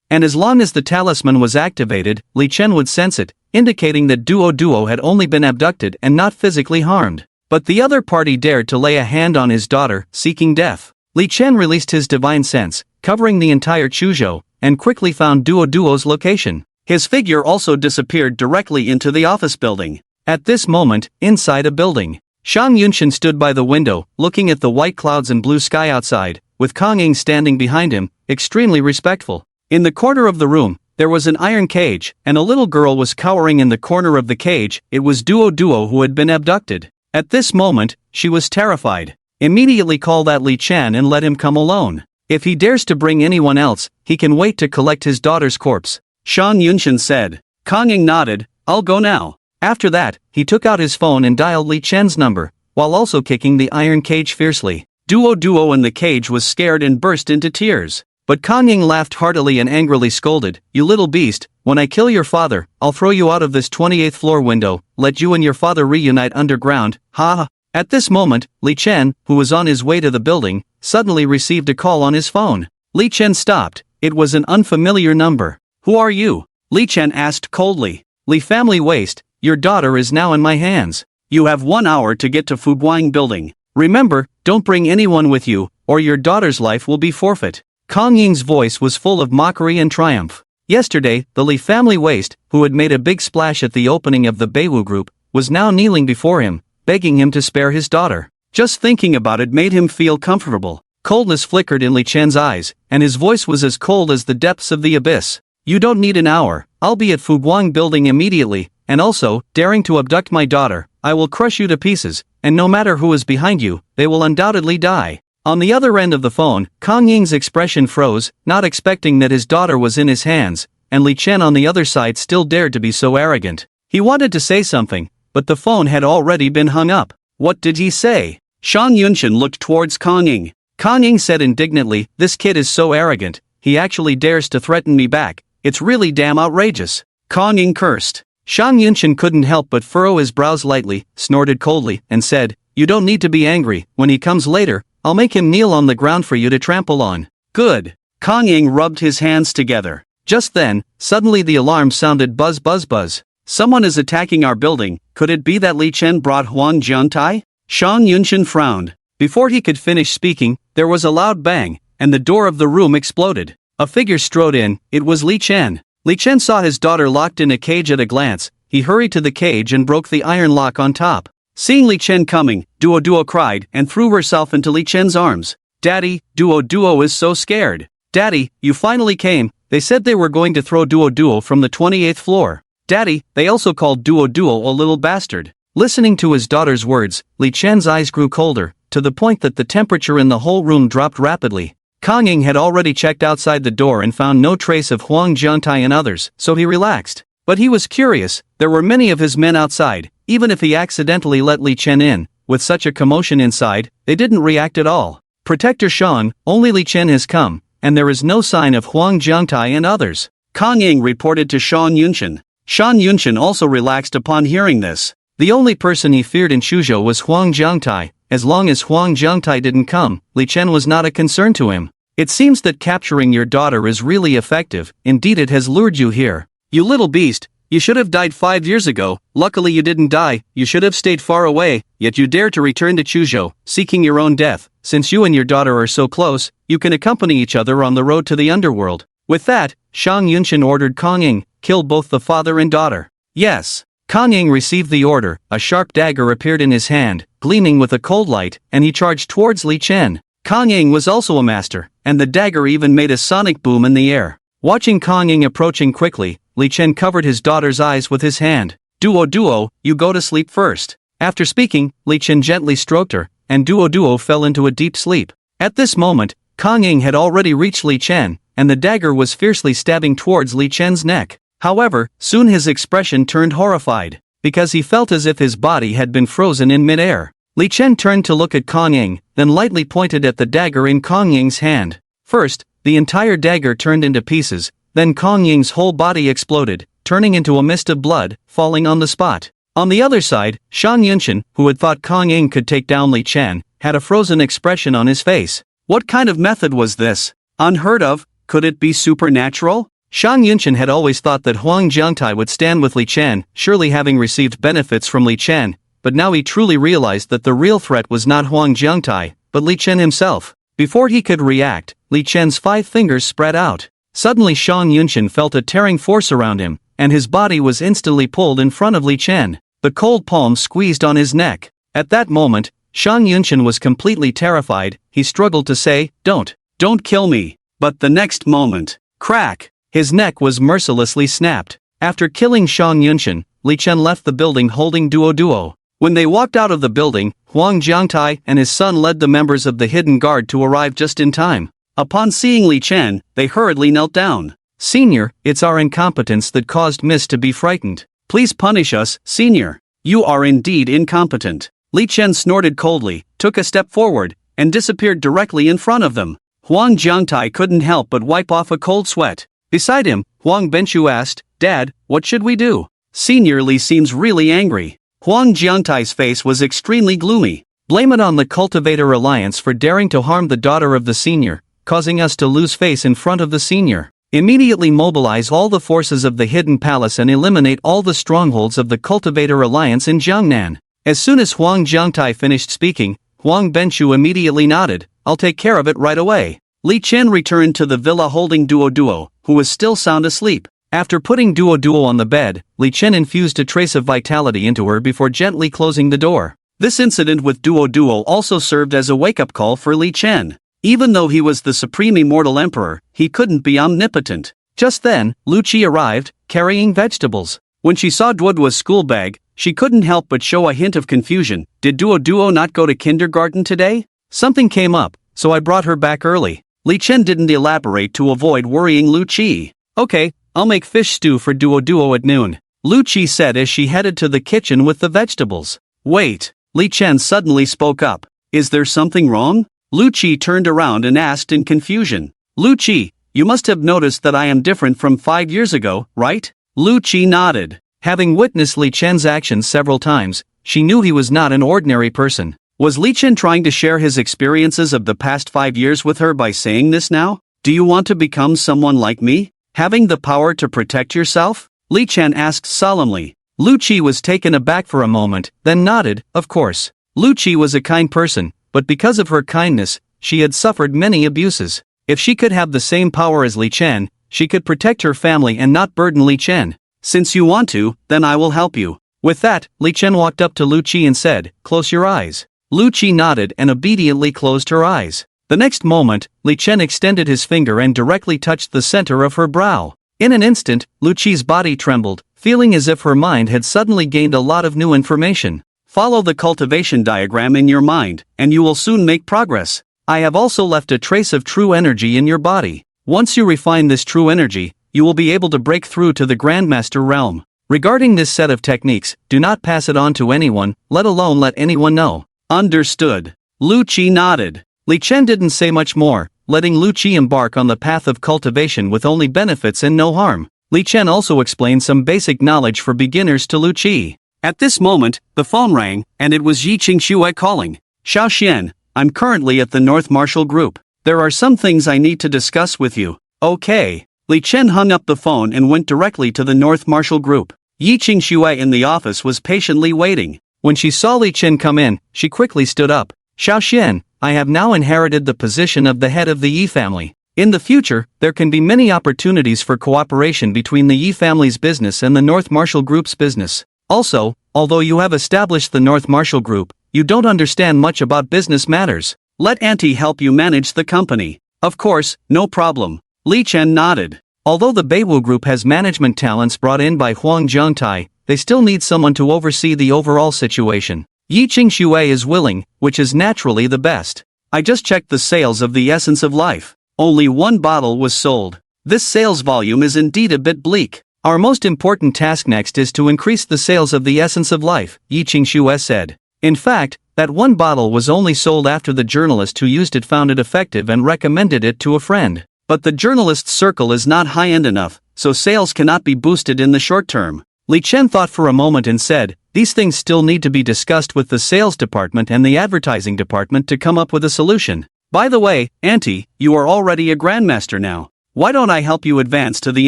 And as long as the talisman was activated, Li Chen would sense it, indicating that Duo had only been abducted and not physically harmed. But the other party dared to lay a hand on his daughter, seeking death. Li Chen released his divine sense, covering the entire Suzhou, and quickly found Duo's location. His figure also disappeared directly into the office building. At this moment, inside a building, Shang Yunshan stood by the window, looking at the white clouds and blue sky outside, with Kang Ying standing behind him, extremely respectful. In the corner of the room, there was an iron cage, and a little girl was cowering in the corner of the cage. It was Duo who had been abducted. At this moment, she was terrified. "Immediately call that Li Chen and let him come alone. If he dares to bring anyone else, he can wait to collect his daughter's corpse," Shang Yunshan said. Kang Ying nodded. "I'll go now." After that, he took out his phone and dialed Li Chen's number, while also kicking the iron cage fiercely. Duo in the cage was scared and burst into tears. But Kang Ying laughed heartily and angrily scolded, "You little beast, when I kill your father, I'll throw you out of this 28th floor window, let you and your father reunite underground, ha ha." At this moment, Li Chen, who was on his way to the building, suddenly received a call on his phone. Li Chen stopped. It was an unfamiliar number. "Who are you?" Li Chen asked coldly. "Li Family Waste, your daughter is now in my hands. You have 1 hour to get to Fuguang building. Remember, don't bring anyone with you, or your daughter's life will be forfeit." Kang Ying's voice was full of mockery and triumph. Yesterday, the Li Family Waste, who had made a big splash at the opening of the Beiwu group, was now kneeling before him, begging him to spare his daughter. Just thinking about it made him feel comfortable. Coldness flickered in Li Chen's eyes, and his voice was as cold as the depths of the abyss. "You don't need an hour, I'll be at Fuguang building immediately, and also, daring to abduct my daughter, I will crush you to pieces, and no matter who is behind you, they will undoubtedly die." On the other end of the phone, Kang Ying's expression froze, not expecting that his daughter was in his hands, and Li Chen on the other side still dared to be so arrogant. He wanted to say something, but the phone had already been hung up. What did he say? Shang Yunshin looked towards Kang Ying. Kang Ying said indignantly, "This kid is so arrogant, he actually dares to threaten me back. It's really damn outrageous." Kang Ying cursed. Shang Yunshin couldn't help but furrow his brows lightly, snorted coldly, and said, "You don't need to be angry. When he comes later, I'll make him kneel on the ground for you to trample on." Good. Kang Ying rubbed his hands together. Just then, suddenly the alarm sounded buzz buzz buzz. Someone is attacking our building. Could it be that Li Chen brought Huang Jiangtai? Shang Yunshin frowned. Before he could finish speaking, there was a loud bang, and the door of the room exploded. A figure strode in. It was Li Chen. Li Chen saw his daughter locked in a cage at a glance. He hurried to the cage and broke the iron lock on top. Seeing Li Chen coming, Duo Duo cried and threw herself into Li Chen's arms. "Daddy, Duo Duo is so scared. Daddy, you finally came. They said they were going to throw Duo Duo from the 28th floor. Daddy, they also called Duo Duo a little bastard." Listening to his daughter's words, Li Chen's eyes grew colder, to the point that the temperature in the whole room dropped rapidly. Kang Ying had already checked outside the door and found no trace of Huang Jiangtai and others, so he relaxed. But he was curious. There were many of his men outside. Even if he accidentally let Li Chen in, with such a commotion inside, they didn't react at all. "Protector Shang, only Li Chen has come, and there is no sign of Huang Jiangtai and others," Kang Ying reported to Shang Yunshin. Shang Yunshin also relaxed upon hearing this. The only person he feared in Chuzhou was Huang Jiangtai. As long as Huang Jiangtai didn't come, Li Chen was not a concern to him. "It seems that capturing your daughter is really effective. Indeed, it has lured you here. You little beast, you should have died 5 years ago. Luckily you didn't die. You should have stayed far away, yet you dare to return to Chuzhou, seeking your own death. Since you and your daughter are so close, you can accompany each other on the road to the underworld." With that, Shang Yunshin ordered Kang Ying, "Kill both the father and daughter." Yes. Kang Ying received the order. A sharp dagger appeared in his hand, gleaming with a cold light, and he charged towards Li Chen. Kang Ying was also a master, and the dagger even made a sonic boom in the air. Watching Kang Ying approaching quickly, Li Chen covered his daughter's eyes with his hand. "Duo Duo, you go to sleep first." After speaking, Li Chen gently stroked her, and Duo Duo fell into a deep sleep. At this moment, Kang Ying had already reached Li Chen, and the dagger was fiercely stabbing towards Li Chen's neck. However, soon his expression turned horrified, because he felt as if his body had been frozen in midair. Li Chen turned to look at Kang Ying, then lightly pointed at the dagger in Kang Ying's hand. First, the entire dagger turned into pieces, then Kang Ying's whole body exploded, turning into a mist of blood, falling on the spot. On the other side, Shang Yunshin, who had thought Kang Ying could take down Li Chen, had a frozen expression on his face. What kind of method was this? Unheard of? Could it be supernatural? Shang Yunshin had always thought that Huang Jiangtai would stand with Li Chen, surely having received benefits from Li Chen, but now he truly realized that the real threat was not Huang Jiangtai, but Li Chen himself. Before he could react, Li Chen's 5 fingers spread out. Suddenly Shang Yunshin felt a tearing force around him, and his body was instantly pulled in front of Li Chen. The cold palm squeezed on his neck. At that moment, Shang Yunshin was completely terrified. He struggled to say, Don't kill me." But the next moment, crack! His neck was mercilessly snapped. After killing Shang Yunshin, Li Chen left the building holding Duo Duo. When they walked out of the building, Huang Jiangtai and his son led the members of the hidden guard to arrive just in time. Upon seeing Li Chen, they hurriedly knelt down. "Senior, it's our incompetence that caused Miss to be frightened. Please punish us, Senior. You are indeed incompetent." Li Chen snorted coldly, took a step forward, and disappeared directly in front of them. Huang Jiangtai couldn't help but wipe off a cold sweat. Beside him, Huang Benshu asked, "Dad, what should we do?" Senior Li seems really angry. Huang Jiangtai's face was extremely gloomy. "Blame it on the Cultivator Alliance for daring to harm the daughter of the senior, causing us to lose face in front of the senior. Immediately mobilize all the forces of the Hidden Palace and eliminate all the strongholds of the Cultivator Alliance in Jiangnan." As soon as Huang Jiangtai finished speaking, Huang Benshu immediately nodded. "I'll take care of it right away." Li Chen returned to the villa holding Duo Duo, who was still sound asleep. After putting Duo Duo on the bed, Li Chen infused a trace of vitality into her before gently closing the door. This incident with Duo Duo also served as a wake-up call for Li Chen. Even though he was the supreme immortal emperor, he couldn't be omnipotent. Just then, Lu Qi arrived, carrying vegetables. When she saw Duo Duo's school bag, she couldn't help but show a hint of confusion. "Did Duo Duo not go to kindergarten today? Something came up, so I brought her back early." Li Chen didn't elaborate to avoid worrying Lu Qi. "Okay, I'll make fish stew for Duo Duo at noon." Lu Qi said as she headed to the kitchen with the vegetables. Wait, Li Chen suddenly spoke up. Is there something wrong? Lu Qi turned around and asked in confusion. Lu Qi, you must have noticed that I am different from 5 years ago, right? Lu Qi nodded. Having witnessed Li Chen's actions several times, she knew he was not an ordinary person. Was Li Chen trying to share his experiences of the past 5 years with her by saying this now? Do you want to become someone like me? Having the power to protect yourself? Li Chen asked solemnly. Lu Qi was taken aback for a moment, then nodded, of course. Lu Qi was a kind person, but because of her kindness, she had suffered many abuses. If she could have the same power as Li Chen, she could protect her family and not burden Li Chen. Since you want to, then I will help you. With that, Li Chen walked up to Lu Qi and said, close your eyes. Lu Qi nodded and obediently closed her eyes. The next moment, Li Chen extended his finger and directly touched the center of her brow. In an instant, Lu Qi's body trembled, feeling as if her mind had suddenly gained a lot of new information. Follow the cultivation diagram in your mind, and you will soon make progress. I have also left a trace of true energy in your body. Once you refine this true energy, you will be able to break through to the Grandmaster realm. Regarding this set of techniques, do not pass it on to anyone, let alone let anyone know. Understood. Lu Qi nodded. Li Chen didn't say much more, letting Lu Qi embark on the path of cultivation with only benefits and no harm. Li Chen also explained some basic knowledge for beginners to Lu Qi. At this moment, the phone rang, and it was Yi Qingxue calling. Xiaoxian, I'm currently at the North Martial Group. There are some things I need to discuss with you. Okay. Li Chen hung up the phone and went directly to the North Martial Group. Yi Qingxue in the office was patiently waiting. When she saw Li Chen come in, she quickly stood up. Xiaoxian, I have now inherited the position of the head of the Yi family. In the future, there can be many opportunities for cooperation between the Yi family's business and the North Martial Group's business. Also, although you have established the North Martial Group, you don't understand much about business matters. Let Auntie help you manage the company. Of course, no problem. Li Chen nodded. Although the Beiwu Group has management talents brought in by Huang Zhengtai, they still need someone to oversee the overall situation. Yi Qingxue is willing, which is naturally the best. I just checked the sales of the Essence of Life. Only 1 bottle was sold. This sales volume is indeed a bit bleak. Our most important task next is to increase the sales of the Essence of Life, Yi Qingxue said. In fact, that 1 bottle was only sold after the journalist who used it found it effective and recommended it to a friend. But the journalist's circle is not high-end enough, so sales cannot be boosted in the short term. Li Chen thought for a moment and said, these things still need to be discussed with the sales department and the advertising department to come up with a solution. By the way, Auntie, you are already a grandmaster now. Why don't I help you advance to the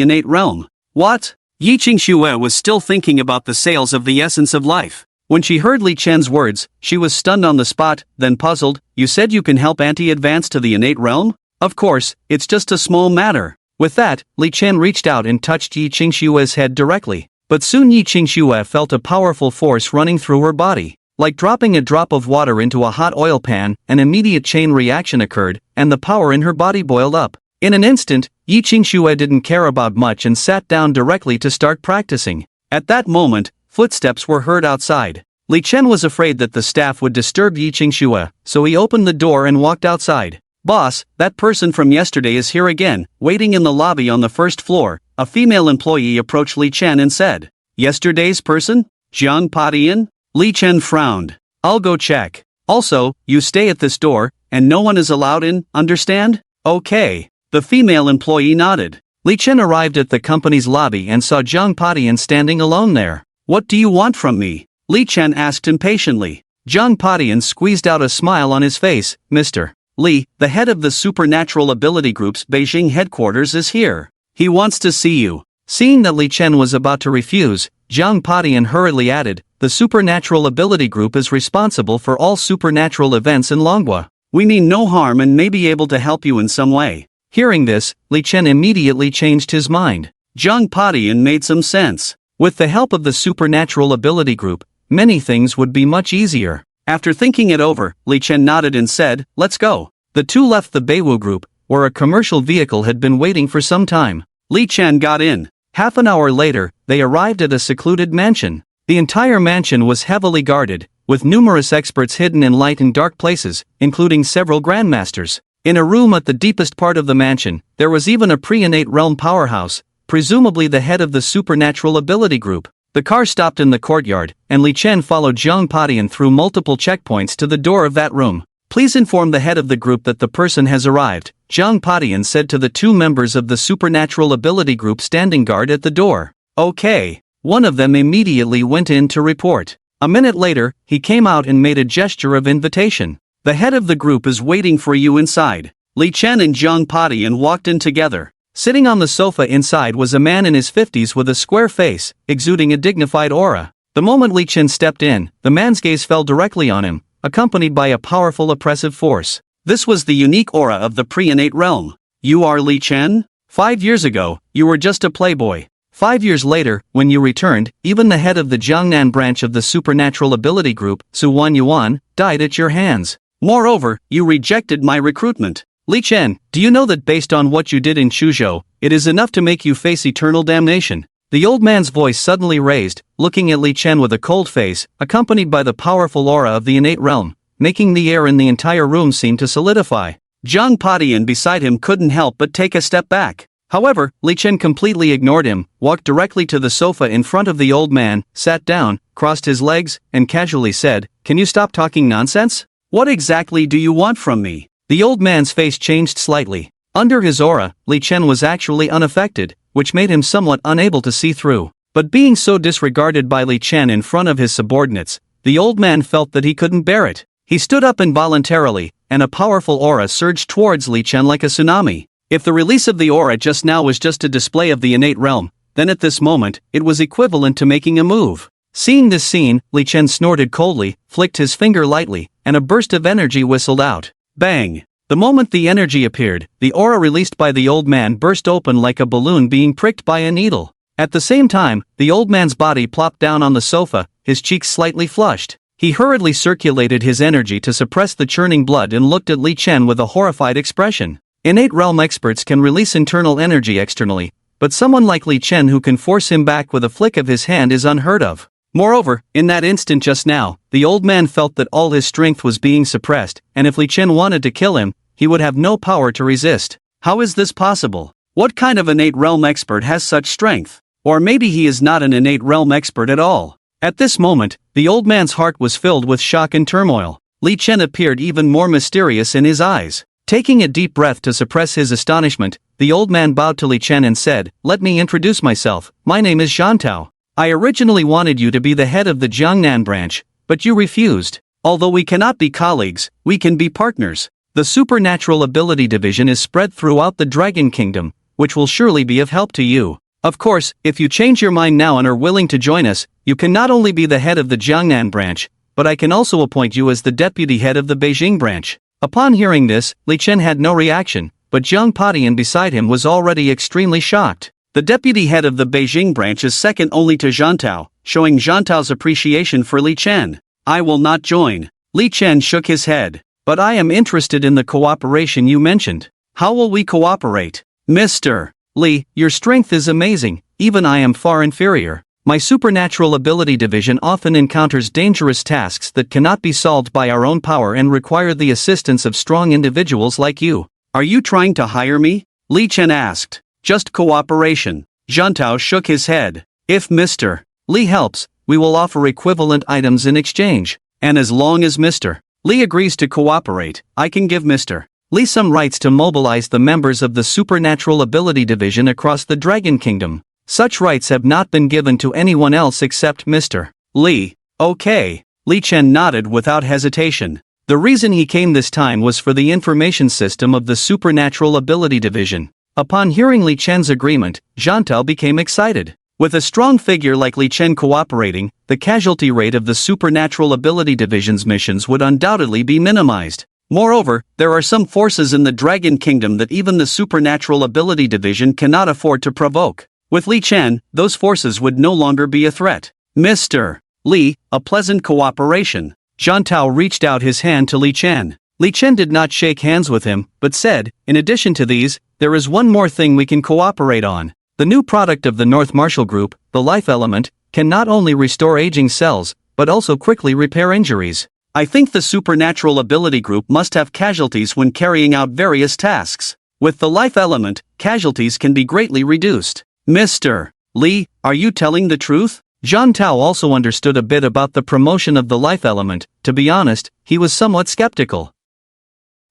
innate realm? What? Yi Qingxue was still thinking about the sales of the Essence of Life. When she heard Li Chen's words, she was stunned on the spot, then puzzled. You said you can help Auntie advance to the innate realm? Of course, it's just a small matter. With that, Li Chen reached out and touched Yi Qingxue's head directly. But soon Yi Qingxue felt a powerful force running through her body. Like dropping a drop of water into a hot oil pan, an immediate chain reaction occurred, and the power in her body boiled up. In an instant, Yi Qingxue didn't care about much and sat down directly to start practicing. At that moment, footsteps were heard outside. Li Chen was afraid that the staff would disturb Yi Qingxue, so he opened the door and walked outside. Boss, that person from yesterday is here again, waiting in the lobby on the first floor. A female employee approached Li Chen and said, yesterday's person? Jiang Padian? Li Chen frowned. I'll go check. Also, you stay at this door, and no one is allowed in, understand? Okay. The female employee nodded. Li Chen arrived at the company's lobby and saw Jiang Padian standing alone there. What do you want from me? Li Chen asked impatiently. Jiang Padian squeezed out a smile on his face. Mr. Li, the head of the Supernatural Ability Group's Beijing headquarters is here. He wants to see you. Seeing that Li Chen was about to refuse, Jiang Padian hurriedly added, the Supernatural Ability Group is responsible for all supernatural events in Manhwa. We mean no harm and may be able to help you in some way. Hearing this, Li Chen immediately changed his mind. Jiang Padian made some sense. With the help of the Supernatural Ability Group, many things would be much easier. After thinking it over, Li Chen nodded and said, let's go. The two left the Beiwu Group, where a commercial vehicle had been waiting for some time. Li Chen got in. Half an hour later, they arrived at a secluded mansion. The entire mansion was heavily guarded, with numerous experts hidden in light and dark places, including several grandmasters. In a room at the deepest part of the mansion, there was even a pre-innate realm powerhouse, presumably the head of the Supernatural Ability Group. The car stopped in the courtyard, and Li Chen followed Zhang Padian through multiple checkpoints to the door of that room. Please inform the head of the group that the person has arrived, Zhang Padian said to the two members of the supernatural ability group standing guard at the door. Okay. One of them immediately went in to report. A minute later, he came out and made a gesture of invitation. The head of the group is waiting for you inside. Li Chen and Zhang Padian walked in together. Sitting on the sofa inside was a man in his 50s with a square face, exuding a dignified aura. The moment Li Chen stepped in, the man's gaze fell directly on him, accompanied by a powerful oppressive force. This was the unique aura of the pre-innate realm. You are Li Chen? 5 years ago, you were just a playboy. 5 years later, when you returned, even the head of the Jiangnan branch of the supernatural ability group, Su Yuan, died at your hands. Moreover, you rejected my recruitment. Li Chen, do you know that based on what you did in Chuzhou, it is enough to make you face eternal damnation? The old man's voice suddenly raised, looking at Li Chen with a cold face, accompanied by the powerful aura of the innate realm, making the air in the entire room seem to solidify. Zhang Padian beside him couldn't help but take a step back. However, Li Chen completely ignored him, walked directly to the sofa in front of the old man, sat down, crossed his legs, and casually said, "Can you stop talking nonsense? What exactly do you want from me?" The old man's face changed slightly. Under his aura, Li Chen was actually unaffected, which made him somewhat unable to see through. But being so disregarded by Li Chen in front of his subordinates, the old man felt that he couldn't bear it. He stood up involuntarily, and a powerful aura surged towards Li Chen like a tsunami. If the release of the aura just now was just a display of the innate realm, then at this moment, it was equivalent to making a move. Seeing this scene, Li Chen snorted coldly, flicked his finger lightly, and a burst of energy whistled out. Bang! The moment the energy appeared, the aura released by the old man burst open like a balloon being pricked by a needle. At the same time, the old man's body plopped down on the sofa, his cheeks slightly flushed. He hurriedly circulated his energy to suppress the churning blood and looked at Li Chen with a horrified expression. Innate realm experts can release internal energy externally, but someone like Li Chen who can force him back with a flick of his hand is unheard of. Moreover, in that instant just now, the old man felt that all his strength was being suppressed, and if Li Chen wanted to kill him, he would have no power to resist. How is this possible? What kind of innate realm expert has such strength? Or maybe he is not an innate realm expert at all. At this moment, the old man's heart was filled with shock and turmoil. Li Chen appeared even more mysterious in his eyes. Taking a deep breath to suppress his astonishment, the old man bowed to Li Chen and said, "Let me introduce myself, my name is Zhantao. I originally wanted you to be the head of the Jiangnan branch, but you refused. Although we cannot be colleagues, we can be partners. The Supernatural Ability Division is spread throughout the Dragon Kingdom, which will surely be of help to you. Of course, if you change your mind now and are willing to join us, you can not only be the head of the Jiangnan branch, but I can also appoint you as the deputy head of the Beijing branch." Upon hearing this, Li Chen had no reaction, but Zhang Padian beside him was already extremely shocked. The deputy head of the Beijing branch is second only to Zhantao, showing Zhantao's appreciation for Li Chen. "I will not join." Li Chen shook his head. "But I am interested in the cooperation you mentioned. How will we cooperate?" "Mr. Li, your strength is amazing, even I am far inferior. My supernatural ability division often encounters dangerous tasks that cannot be solved by our own power and require the assistance of strong individuals like you. Are you trying to hire me?" Li Chen asked. "Just cooperation." Zhantao shook his head. "If Mr. Li helps, we will offer equivalent items in exchange. And as long as Mr. Li agrees to cooperate, I can give Mr. Li some rights to mobilize the members of the Supernatural Ability Division across the Dragon Kingdom. Such rights have not been given to anyone else except Mr. Li." "Okay." Li Chen nodded without hesitation. The reason he came this time was for the information system of the Supernatural Ability Division. Upon hearing Li Chen's agreement, Zhantao became excited. With a strong figure like Li Chen cooperating, the casualty rate of the Supernatural Ability Division's missions would undoubtedly be minimized. Moreover, there are some forces in the Dragon Kingdom that even the Supernatural Ability Division cannot afford to provoke. With Li Chen, those forces would no longer be a threat. "Mr. Li, a pleasant cooperation." Zhantao reached out his hand to Li Chen. Li Chen did not shake hands with him, but said, "In addition to these, there is one more thing we can cooperate on. The new product of the North Martial Group, the Life Element, can not only restore aging cells, but also quickly repair injuries. I think the Supernatural Ability Group must have casualties when carrying out various tasks. With the Life Element, casualties can be greatly reduced." "Mr. Li, are you telling the truth?" Zhang Tao also understood a bit about the promotion of the life element. To be honest, he was somewhat skeptical.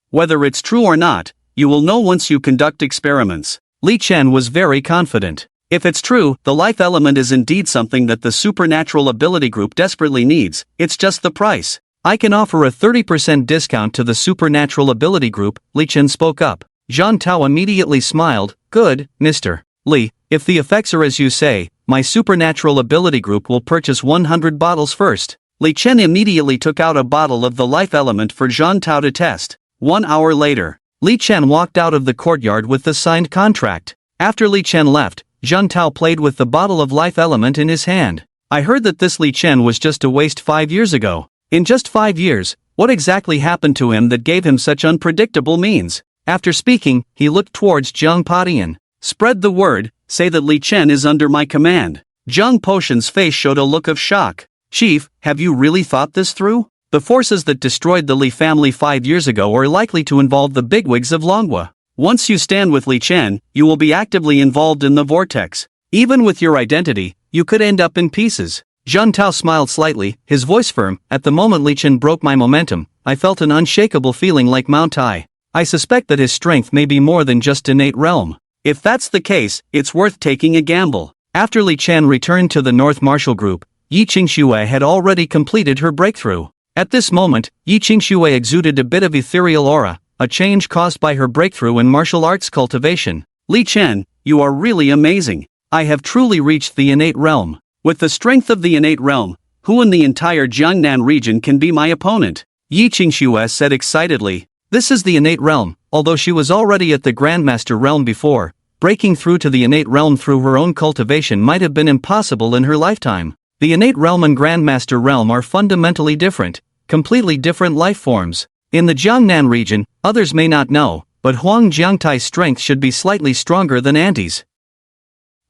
Whether it's true or not, you will know once you conduct experiments. Li Chen was very confident. If it's true, the life element is indeed something that the supernatural ability group desperately needs, it's just the price. I can offer a 30% discount to the supernatural ability group, Li Chen spoke up. Zhang Tao immediately smiled. Good, Mr. Li, if the effects are as you say, my supernatural ability group will purchase 100 bottles first. Li Chen immediately took out a bottle of the life element for Zhang Tao to test. 1 hour later, Li Chen walked out of the courtyard with the signed contract. After Li Chen left, Zhang Tao played with the bottle of life element in his hand. I heard that this Li Chen was just a waste 5 years ago. In just 5 years, what exactly happened to him that gave him such unpredictable means? After speaking, he looked towards Zhang Padian. Spread the word, say that Li Chen is under my command. Zhang Potion's face showed a look of shock. Chief, have you really thought this through? The forces that destroyed the Li family 5 years ago are likely to involve the bigwigs of Manhwa. Once you stand with Li Chen, you will be actively involved in the vortex. Even with your identity, you could end up in pieces. Zhang Tao smiled slightly, his voice firm. At the moment Li Chen broke my momentum, I felt an unshakable feeling like Mount Tai. I suspect that his strength may be more than just innate realm. If that's the case, it's worth taking a gamble. After Li Chen returned to the North Martial Group, Yi Qingxue had already completed her breakthrough. At this moment, Yi Qingxue exuded a bit of ethereal aura, a change caused by her breakthrough in martial arts cultivation. Li Chen, you are really amazing. I have truly reached the innate realm. With the strength of the innate realm, who in the entire Jiangnan region can be my opponent? Yi Qingxue said excitedly. This is the innate realm. Although she was already at the Grandmaster realm before, breaking through to the innate realm through her own cultivation might have been impossible in her lifetime. The innate realm and Grandmaster realm are fundamentally different, completely different life forms. In the Jiangnan region, others may not know, but Huang Jiangtai's strength should be slightly stronger than Auntie's.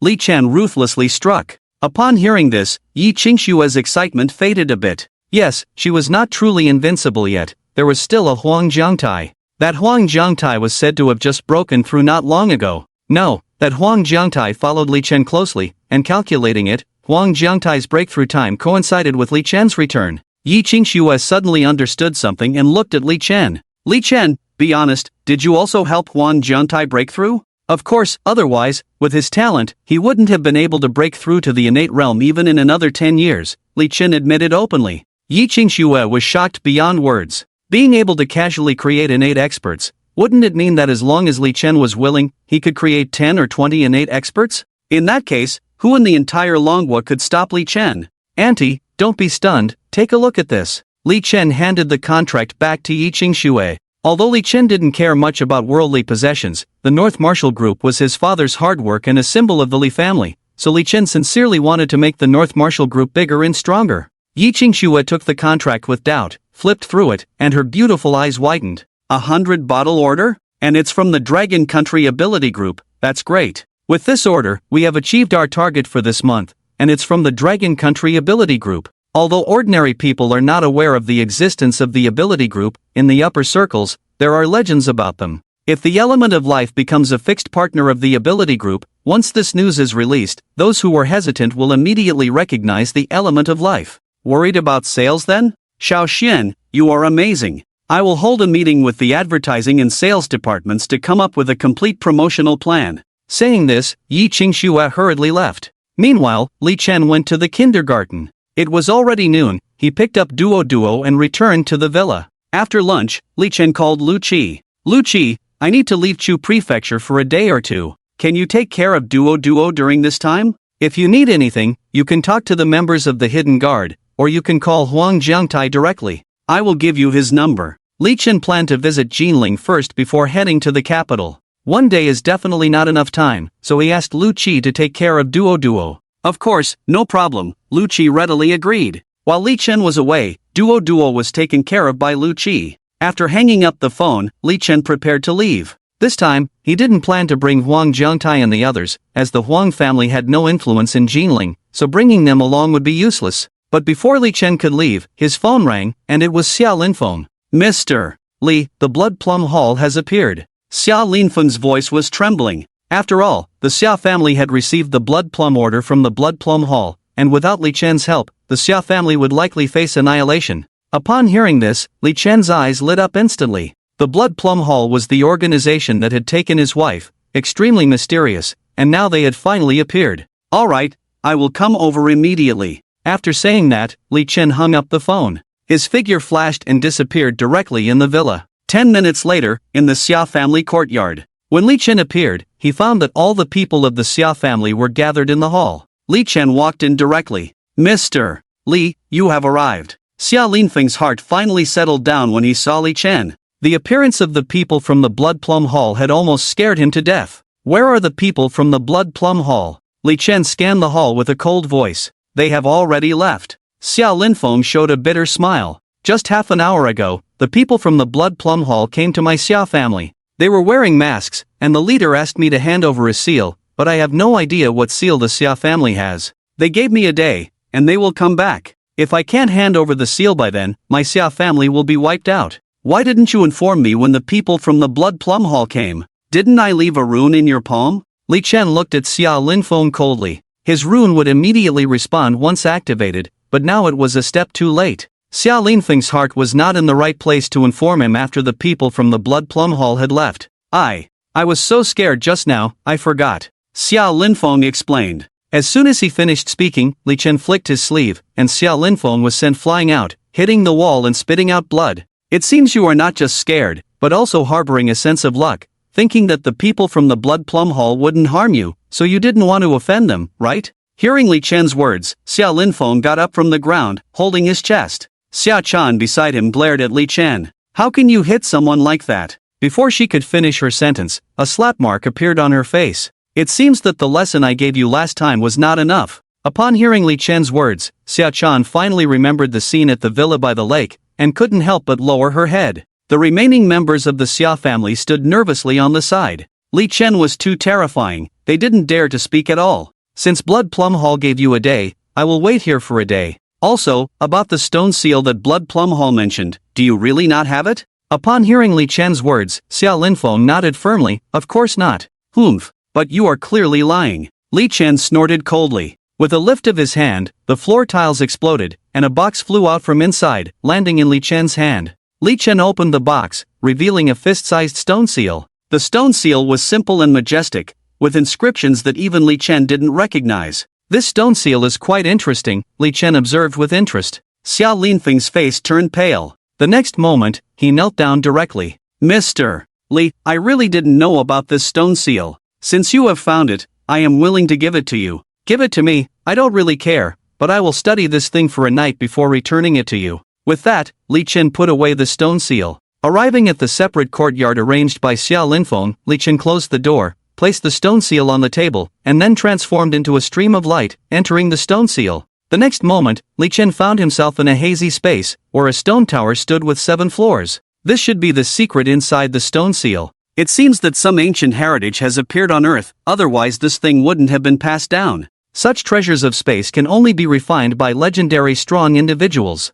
Li Chen ruthlessly struck. Upon hearing this, Yi Qingxue's excitement faded a bit. Yes, she was not truly invincible yet, there was still a Huang Jiangtai. That Huang Jiangtai was said to have just broken through not long ago. No, that Huang Jiangtai followed Li Chen closely, and calculating it, Huang Jiangtai's breakthrough time coincided with Li Chen's return. Yi Qingxue suddenly understood something and looked at Li Chen. Li Chen, be honest, did you also help Huang Jiangtai break through? Of course, otherwise, with his talent, he wouldn't have been able to break through to the innate realm even in another 10 years, Li Chen admitted openly. Yi Qingxue was shocked beyond words. Being able to casually create innate experts, wouldn't it mean that as long as Li Chen was willing, he could create 10 or 20 innate experts? In that case, who in the entire Manhwa could stop Li Chen? Auntie, don't be stunned, take a look at this. Li Chen handed the contract back to Yi Qingxue. Although Li Chen didn't care much about worldly possessions, the North Martial Group was his father's hard work and a symbol of the Li family, so Li Chen sincerely wanted to make the North Martial Group bigger and stronger. Yi Qingxue took the contract with doubt, flipped through it, and her beautiful eyes widened. 100 bottle order? And it's from the Dragon Country Ability Group, that's great. With this order, we have achieved our target for this month, and it's from the Dragon Country Ability Group. Although ordinary people are not aware of the existence of the Ability Group, in the upper circles, there are legends about them. If the element of life becomes a fixed partner of the Ability Group, once this news is released, those who were hesitant will immediately recognize the element of life. Worried about sales then? Xiao Xian, you are amazing. I will hold a meeting with the advertising and sales departments to come up with a complete promotional plan. Saying this, Yi Qingxue hurriedly left. Meanwhile, Li Chen went to the kindergarten. It was already noon, he picked up Duo and returned to the villa. After lunch, Li Chen called Lu Qi. Lu Qi, I need to leave Chu Prefecture for a day or two. Can you take care of Duo during this time? If you need anything, you can talk to the members of the Hidden Guard, or you can call Huang Jiangtai directly. I will give you his number. Li Chen planned to visit Jinling first before heading to the capital. One day is definitely not enough time, so he asked Lu Qi to take care of Duo. Of course, no problem, Lu Qi readily agreed. While Li Chen was away, Duo was taken care of by Lu Qi. After hanging up the phone, Li Chen prepared to leave. This time, he didn't plan to bring Huang Jiangtai and the others, as the Huang family had no influence in Jinling, so bringing them along would be useless. But before Li Chen could leave, his phone rang, and it was Xia Linfeng. Mr. Li, the Blood Plum Hall has appeared. Xia Linfeng's voice was trembling. After all, the Xia family had received the Blood Plum order from the Blood Plum Hall, and without Li Chen's help, the Xia family would likely face annihilation. Upon hearing this, Li Chen's eyes lit up instantly. The Blood Plum Hall was the organization that had taken his wife, extremely mysterious, and now they had finally appeared. "Alright, I will come over immediately." After saying that, Li Chen hung up the phone. His figure flashed and disappeared directly in the villa. 10 minutes later, in the Xia family courtyard. When Li Chen appeared, he found that all the people of the Xia family were gathered in the hall. Li Chen walked in directly. "Mr. Li, you have arrived." Xia Linfeng's heart finally settled down when he saw Li Chen. The appearance of the people from the Blood Plum Hall had almost scared him to death. "Where are the people from the Blood Plum Hall?" Li Chen scanned the hall with a cold voice. "They have already left." Xia Linfeng showed a bitter smile. "Just half an hour ago, the people from the Blood Plum Hall came to my Xia family. They were wearing masks, and the leader asked me to hand over a seal, but I have no idea what seal the Xia family has. They gave me a day, and they will come back. If I can't hand over the seal by then, my Xia family will be wiped out. Why didn't you inform me when the people from the Blood Plum Hall came? Didn't I leave a rune in your palm?" Li Chen looked at Xia Linfeng coldly. His rune would immediately respond once activated, but now it was a step too late. Xia Linfeng's heart was not in the right place to inform him after the people from the Blood Plum Hall had left. I was so scared just now, I forgot." Xia Linfeng explained. As soon as he finished speaking, Li Chen flicked his sleeve, and Xia Linfeng was sent flying out, hitting the wall and spitting out blood. "It seems you are not just scared, but also harboring a sense of luck, thinking that the people from the Blood Plum Hall wouldn't harm you, so you didn't want to offend them, right?" Hearing Li Chen's words, Xia Linfeng got up from the ground, holding his chest. Xia Chan beside him glared at Li Chen. "How can you hit someone like that?" Before she could finish her sentence, a slap mark appeared on her face. "It seems that the lesson I gave you last time was not enough." Upon hearing Li Chen's words, Xia Chan finally remembered the scene at the villa by the lake, and couldn't help but lower her head. The remaining members of the Xia family stood nervously on the side. Li Chen was too terrifying, they didn't dare to speak at all. "Since Blood Plum Hall gave you a day, I will wait here for a day. Also, about the stone seal that Blood Plum Hall mentioned, do you really not have it?" Upon hearing Li Chen's words, Xia Linfeng nodded firmly. "Of course not." "Humph, but you are clearly lying." Li Chen snorted coldly. With a lift of his hand, the floor tiles exploded, and a box flew out from inside, landing in Li Chen's hand. Li Chen opened the box, revealing a fist-sized stone seal. The stone seal was simple and majestic, with inscriptions that even Li Chen didn't recognize. "This stone seal is quite interesting," Li Chen observed with interest. Xia Linfeng's face turned pale. The next moment, he knelt down directly. "Mr. Li, I really didn't know about this stone seal. Since you have found it, I am willing to give it to you." "Give it to me, I don't really care, but I will study this thing for a night before returning it to you." With that, Li Chen put away the stone seal. Arriving at the separate courtyard arranged by Xia Linfeng, Li Chen closed the door, placed the stone seal on the table, and then transformed into a stream of light, entering the stone seal. The next moment, Li Chen found himself in a hazy space, where a stone tower stood with 7 floors. This should be the secret inside the stone seal. It seems that some ancient heritage has appeared on Earth, otherwise this thing wouldn't have been passed down. Such treasures of space can only be refined by legendary strong individuals.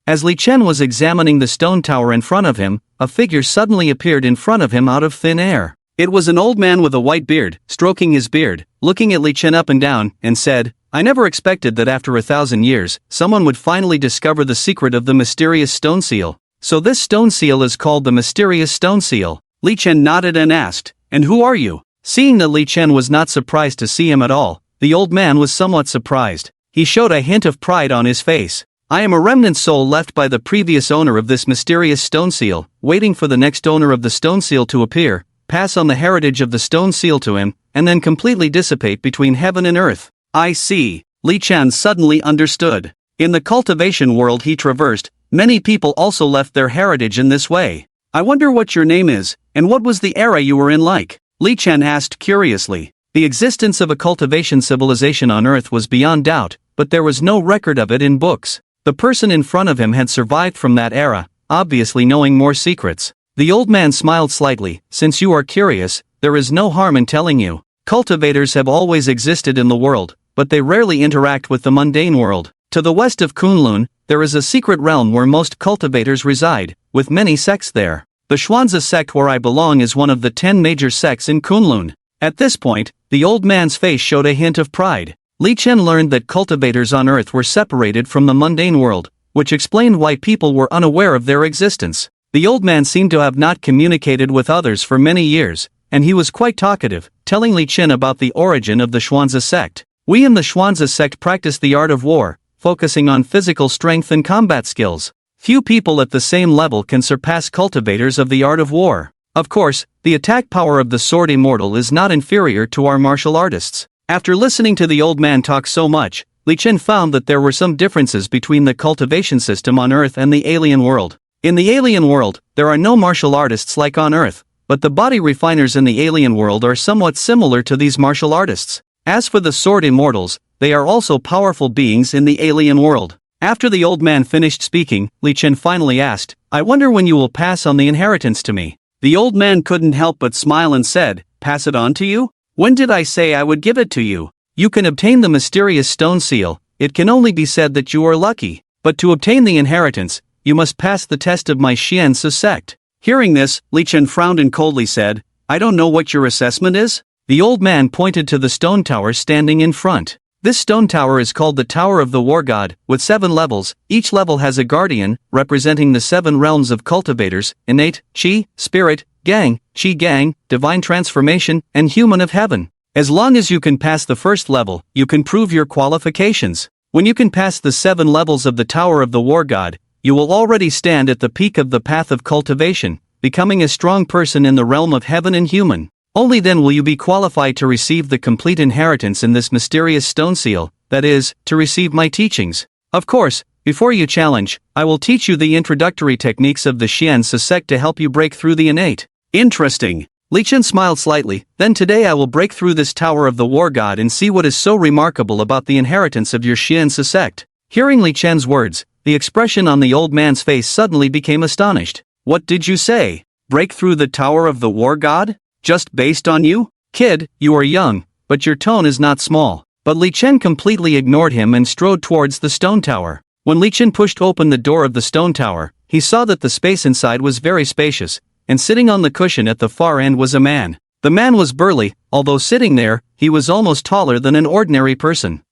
As Li Chen was examining the stone tower in front of him, a figure suddenly appeared in front of him out of thin air. It was an old man with a white beard, stroking his beard, looking at Li Chen up and down, and said, "I never expected that after 1,000 years, someone would finally discover the secret of the mysterious stone seal. So this stone seal is called the mysterious stone seal." Li Chen nodded and asked, "And who are you?" Seeing that Li Chen was not surprised to see him at all, the old man was somewhat surprised. He showed a hint of pride on his face. "I am a remnant soul left by the previous owner of this mysterious stone seal, waiting for the next owner of the stone seal to appear, pass on the heritage of the stone seal to him, and then completely dissipate between heaven and earth." "I see." Li Chen suddenly understood. In the cultivation world he traversed, many people also left their heritage in this way. "I wonder what your name is, and what was the era you were in like?" Li Chen asked curiously. The existence of a cultivation civilization on Earth was beyond doubt, but there was no record of it in books. The person in front of him had survived from that era, obviously knowing more secrets. The old man smiled slightly. "Since you are curious, there is no harm in telling you. Cultivators have always existed in the world, but they rarely interact with the mundane world. To the west of Kunlun, there is a secret realm where most cultivators reside, with many sects there. The Xuanzi sect where I belong is one of the 10 major sects in Kunlun." At this point, the old man's face showed a hint of pride. Li Chen learned that cultivators on Earth were separated from the mundane world, which explained why people were unaware of their existence. The old man seemed to have not communicated with others for many years, and he was quite talkative, telling Li Chen about the origin of the Xuanzi sect. We in the Xuanzi sect practice the art of war, focusing on physical strength and combat skills. Few people at the same level can surpass cultivators of the art of war. Of course, the attack power of the sword immortal is not inferior to our martial artists. After listening to the old man talk so much, Li Chen found that there were some differences between the cultivation system on Earth and the alien world. In the alien world, there are no martial artists like on Earth, but the body refiners in the alien world are somewhat similar to these martial artists. As for the sword immortals, they are also powerful beings in the alien world. After the old man finished speaking, Li Chen finally asked, "I wonder when you will pass on the inheritance to me." The old man couldn't help but smile and said, "Pass it on to you? When did I say I would give it to you? You can obtain the mysterious stone seal, it can only be said that you are lucky. But to obtain the inheritance, you must pass the test of my Xianzi sect." Hearing this, Li Chen frowned and coldly said, "I don't know what your assessment is?" The old man pointed to the stone tower standing in front. This stone tower is called the Tower of the War God, with 7 levels. Each level has a guardian, representing the 7 realms of cultivators: innate, Qi, spirit, Gang, Qi Gang, divine transformation, and human of heaven. As long as you can pass the first level, you can prove your qualifications. When you can pass the 7 levels of the Tower of the War God, you will already stand at the peak of the path of cultivation, becoming a strong person in the realm of heaven and human. Only then will you be qualified to receive the complete inheritance in this mysterious stone seal, that is, to receive my teachings. Of course, before you challenge, I will teach you the introductory techniques of the Xianzi sect to help you break through the innate. Interesting. Li Chen smiled slightly. Then today I will break through this Tower of the War God and see what is so remarkable about the inheritance of your Xianzi sect. Hearing Li Chen's words, the expression on the old man's face suddenly became astonished. What did you say? Break through the Tower of the War God? Just based on you? Kid, you are young, but your tone is not small. But Li Chen completely ignored him and strode towards the stone tower. When Li Chen pushed open the door of the stone tower, he saw that the space inside was very spacious, and sitting on the cushion at the far end was a man. The man was burly, although sitting there, he was almost taller than an ordinary person.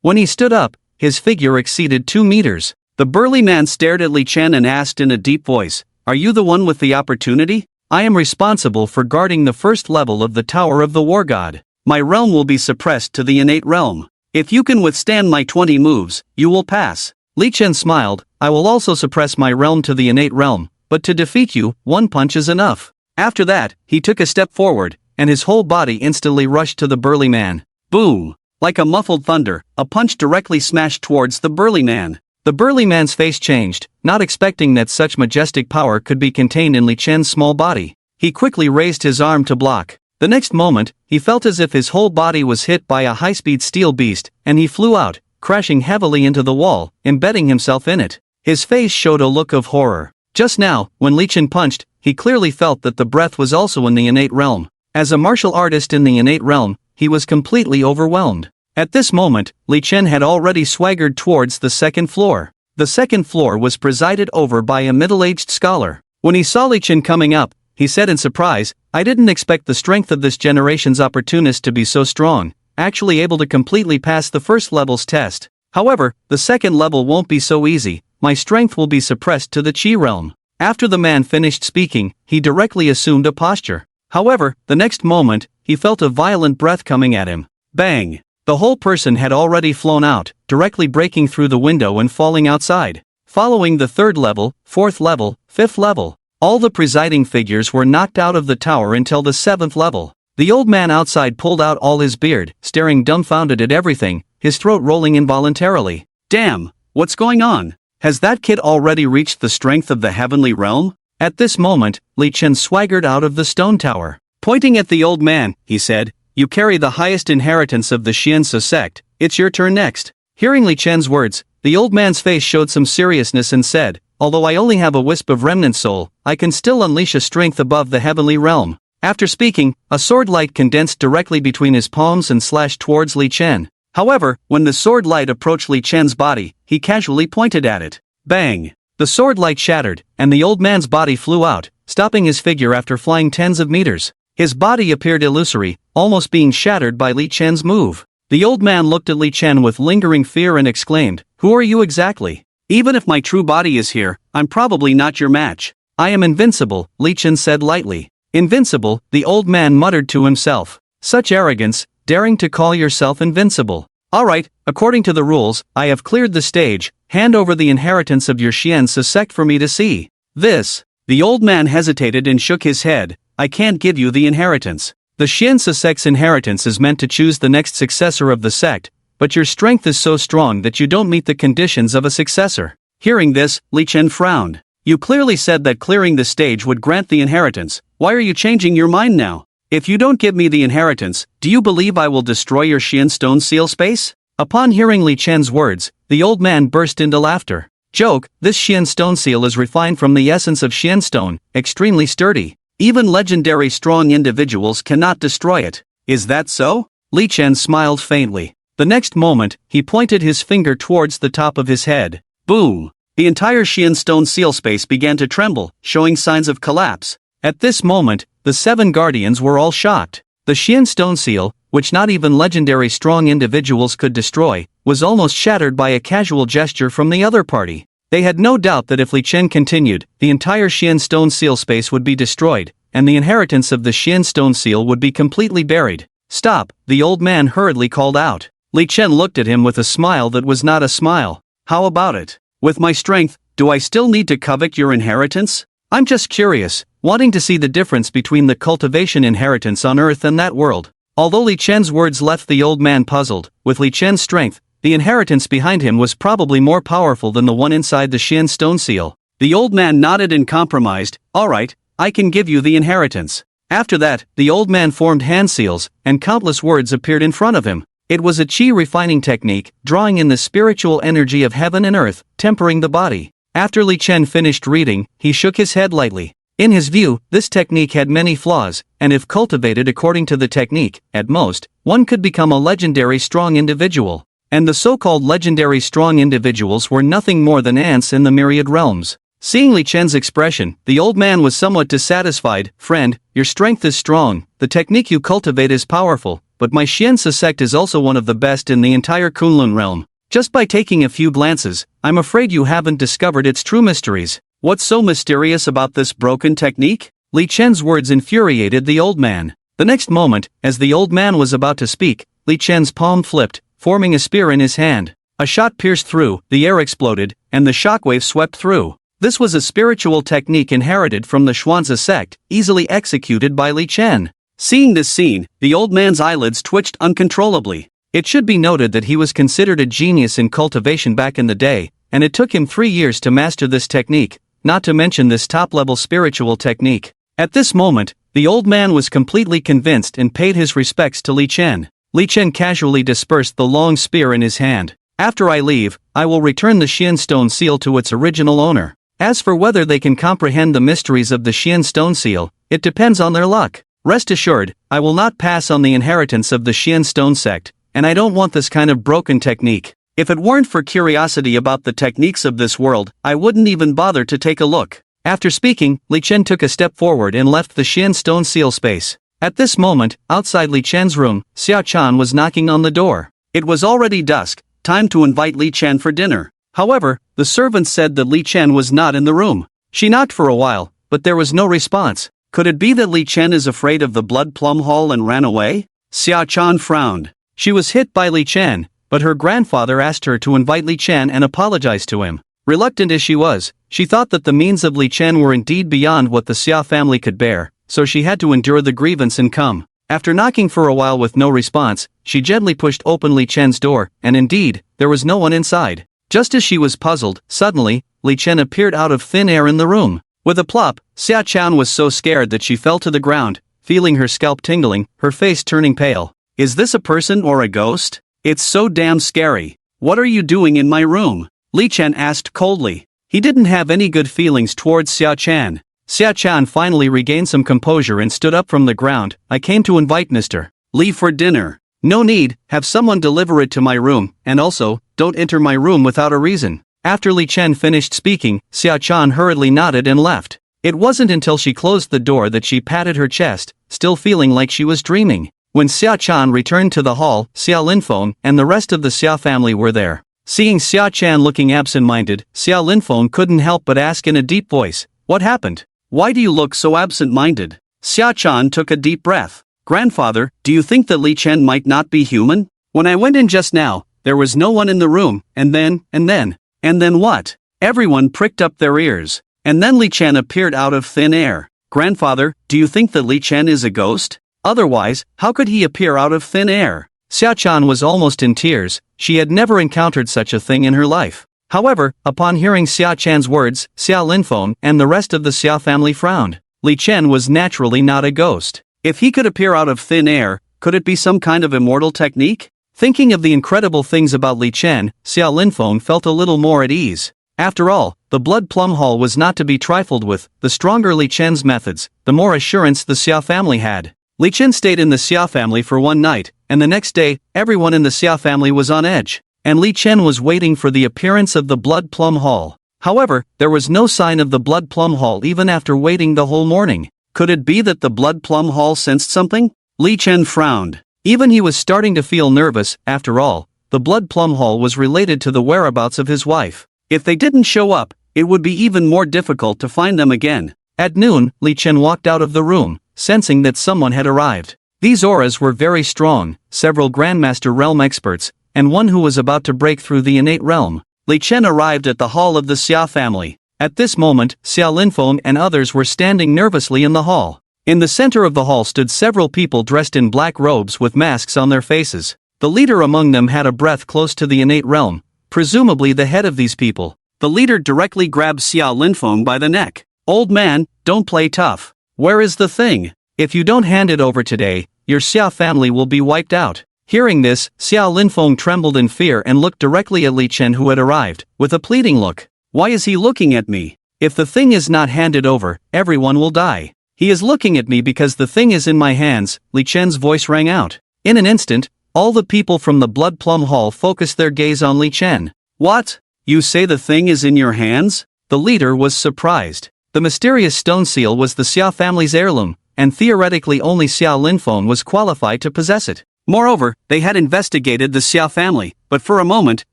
When he stood up, his figure exceeded 2 meters. The burly man stared at Li Chen and asked in a deep voice, "Are you the one with the opportunity? I am responsible for guarding the first level of the Tower of the War God. My realm will be suppressed to the innate realm. If you can withstand my 20 moves, you will pass." Li Chen smiled, "I will also suppress my realm to the innate realm, but to defeat you, 1 punch is enough." After that, he took a step forward, and his whole body instantly rushed to the burly man. Boom! Like a muffled thunder, a punch directly smashed towards the burly man. The burly man's face changed, not expecting that such majestic power could be contained in Li Chen's small body. He quickly raised his arm to block. The next moment, he felt as if his whole body was hit by a high-speed steel beast, and he flew out, crashing heavily into the wall, embedding himself in it. His face showed a look of horror. Just now, when Li Chen punched, he clearly felt that the breath was also in the innate realm. As a martial artist in the innate realm, he was completely overwhelmed. At this moment, Li Chen had already swaggered towards the 2nd floor. The 2nd floor was presided over by a middle-aged scholar. When he saw Li Chen coming up, he said in surprise, "I didn't expect the strength of this generation's opportunist to be so strong, actually able to completely pass the first level's test. However, the 2nd level won't be so easy, my strength will be suppressed to the Qi realm." After the man finished speaking, he directly assumed a posture. However, the next moment, he felt a violent breath coming at him. Bang! The whole person had already flown out, directly breaking through the window and falling outside. Following the 3rd level, 4th level, 5th level, all the presiding figures were knocked out of the tower until the 7th level. The old man outside pulled out all his beard, staring dumbfounded at everything, his throat rolling involuntarily. Damn, what's going on? Has that kid already reached the strength of the heavenly realm? At this moment, Li Chen swaggered out of the stone tower. Pointing at the old man, he said, "You carry the highest inheritance of the Xianzi sect, it's your turn next." Hearing Li Chen's words, the old man's face showed some seriousness and said, "Although I only have a wisp of remnant soul, I can still unleash a strength above the heavenly realm." After speaking, a sword light condensed directly between his palms and slashed towards Li Chen. However, when the sword light approached Li Chen's body, he casually pointed at it. Bang! The sword light shattered, and the old man's body flew out, stopping his figure after flying tens of meters. His body appeared illusory, almost being shattered by Li Chen's move. The old man looked at Li Chen with lingering fear and exclaimed, "Who are you exactly? Even if my true body is here, I'm probably not your match." "I am invincible," Li Chen said lightly. "Invincible," the old man muttered to himself. "Such arrogance, daring to call yourself invincible. Alright, according to the rules, I have cleared the stage. Hand over the inheritance of your Xian sect for me to see." "This." The old man hesitated and shook his head. "I can't give you the inheritance. The Xian sect's inheritance is meant to choose the next successor of the sect, but your strength is so strong that you don't meet the conditions of a successor." Hearing this, Li Chen frowned. "You clearly said that clearing the stage would grant the inheritance. Why are you changing your mind now? If you don't give me the inheritance, do you believe I will destroy your Xian stone seal space?" Upon hearing Li Chen's words, the old man burst into laughter. "Joke, this Xian stone seal is refined from the essence of Xian stone, extremely sturdy. Even legendary strong individuals cannot destroy it." "Is that so?" Li Chen smiled faintly. The next moment, he pointed his finger towards the top of his head. Boom! The entire Xian stone seal space began to tremble, showing signs of collapse. At this moment, the 7 guardians were all shocked. The Xian stone seal, which not even legendary strong individuals could destroy, was almost shattered by a casual gesture from the other party. They had no doubt that if Li Chen continued, the entire Xian stone seal space would be destroyed, and the inheritance of the Xian stone seal would be completely buried. "Stop," the old man hurriedly called out. Li Chen looked at him with a smile that was not a smile. "How about it? With my strength, do I still need to covet your inheritance? I'm just curious, wanting to see the difference between the cultivation inheritance on Earth and that world." Although Li Chen's words left the old man puzzled, with Li Chen's strength, the inheritance behind him was probably more powerful than the one inside the Xian stone seal. The old man nodded and compromised. "Alright, I can give you the inheritance." After that, the old man formed hand seals, and countless words appeared in front of him. It was a chi refining technique, drawing in the spiritual energy of heaven and earth, tempering the body. After Li Chen finished reading, he shook his head lightly. In his view, this technique had many flaws, and if cultivated according to the technique, at most, one could become a legendary strong individual. And the so-called legendary strong individuals were nothing more than ants in the myriad realms. Seeing Li Chen's expression, the old man was somewhat dissatisfied. "Friend, your strength is strong, the technique you cultivate is powerful, but my Xian sect is also one of the best in the entire Kunlun realm. Just by taking a few glances, I'm afraid you haven't discovered its true mysteries." "What's so mysterious about this broken technique?" Li Chen's words infuriated the old man. The next moment, as the old man was about to speak, Li Chen's palm flipped, forming a spear in his hand. A shot pierced through, the air exploded, and the shockwave swept through. This was a spiritual technique inherited from the Xuanzi sect, easily executed by Li Chen. Seeing this scene, the old man's eyelids twitched uncontrollably. It should be noted that he was considered a genius in cultivation back in the day, and it took him 3 years to master this technique, not to mention this top-level spiritual technique. At this moment, the old man was completely convinced and paid his respects to Li Chen. Li Chen casually dispersed the long spear in his hand. "After I leave, I will return the Xian stone seal to its original owner. As for whether they can comprehend the mysteries of the Xian stone seal, it depends on their luck. Rest assured, I will not pass on the inheritance of the Xian stone sect, and I don't want this kind of broken technique. If it weren't for curiosity about the techniques of this world, I wouldn't even bother to take a look." After speaking, Li Chen took a step forward and left the Xian stone seal space. At this moment, outside Li Chen's room, Xia Chan was knocking on the door. It was already dusk, time to invite Li Chen for dinner. However, the servant said that Li Chen was not in the room. She knocked for a while, but there was no response. Could it be that Li Chen is afraid of the blood plum hall and ran away? Xia Chan frowned. She was hit by Li Chen, but her grandfather asked her to invite Li Chen and apologize to him. Reluctant as she was, she thought that the means of Li Chen were indeed beyond what the Xia family could bear, so she had to endure the grievance and come. After knocking for a while with no response, she gently pushed open Li Chen's door, and indeed, there was no one inside. Just as she was puzzled, suddenly, Li Chen appeared out of thin air in the room. With a plop, Xia Chan was so scared that she fell to the ground, feeling her scalp tingling, her face turning pale. "Is this a person or a ghost? It's so damn scary. What are you doing in my room?" Li Chen asked coldly. He didn't have any good feelings towards Xia Chan. Xia Chan finally regained some composure and stood up from the ground. "I came to invite Mr. Li for dinner." "No need, have someone deliver it to my room, and also, don't enter my room without a reason." After Li Chen finished speaking, Xia Chan hurriedly nodded and left. It wasn't until she closed the door that she patted her chest, still feeling like she was dreaming. When Xia Chan returned to the hall, Xia Linfeng and the rest of the Xia family were there. Seeing Xia Chan looking absent-minded, Xia Linfeng couldn't help but ask in a deep voice, "What happened? Why do you look so absent-minded?" Xia Chan took a deep breath. "Grandfather, do you think that Li Chen might not be human? When I went in just now, there was no one in the room, and then what?" Everyone pricked up their ears. And then Li Chen appeared out of thin air. "Grandfather, do you think that Li Chen is a ghost? Otherwise, how could he appear out of thin air?" Xia Chan was almost in tears. She had never encountered such a thing in her life. However, upon hearing Xia Chan's words, Xia Linfeng and the rest of the Xia family frowned. Li Chen was naturally not a ghost. If he could appear out of thin air, could it be some kind of immortal technique? Thinking of the incredible things about Li Chen, Xia Linfeng felt a little more at ease. After all, the Blood Plum Hall was not to be trifled with. The stronger Li Chen's methods, the more assurance the Xia family had. Li Chen stayed in the Xia family for one night, and the next day, everyone in the Xia family was on edge, and Li Chen was waiting for the appearance of the Blood Plum Hall. However, there was no sign of the Blood Plum Hall even after waiting the whole morning. Could it be that the Blood Plum Hall sensed something? Li Chen frowned. Even he was starting to feel nervous. After all, the Blood Plum Hall was related to the whereabouts of his wife. If they didn't show up, it would be even more difficult to find them again. At noon, Li Chen walked out of the room, sensing that someone had arrived. These auras were very strong, several Grandmaster Realm experts, and one who was about to break through the innate realm. Li Chen arrived at the hall of the Xia family. At this moment, Xia Linfeng and others were standing nervously in the hall. In the center of the hall stood several people dressed in black robes with masks on their faces. The leader among them had a breath close to the innate realm, presumably the head of these people. The leader directly grabbed Xia Linfeng by the neck. "Old man, don't play tough. Where is the thing? If you don't hand it over today, your Xia family will be wiped out." Hearing this, Xia Linfeng trembled in fear and looked directly at Li Chen, who had arrived, with a pleading look. "Why is he looking at me? If the thing is not handed over, everyone will die. He is looking at me because the thing is in my hands." Li Chen's voice rang out. In an instant, all the people from the Blood Plum Hall focused their gaze on Li Chen. "What? You say the thing is in your hands?" The leader was surprised. The mysterious stone seal was the Xia family's heirloom, and theoretically only Xia Linfeng was qualified to possess it. Moreover, they had investigated the Xia family, but for a moment,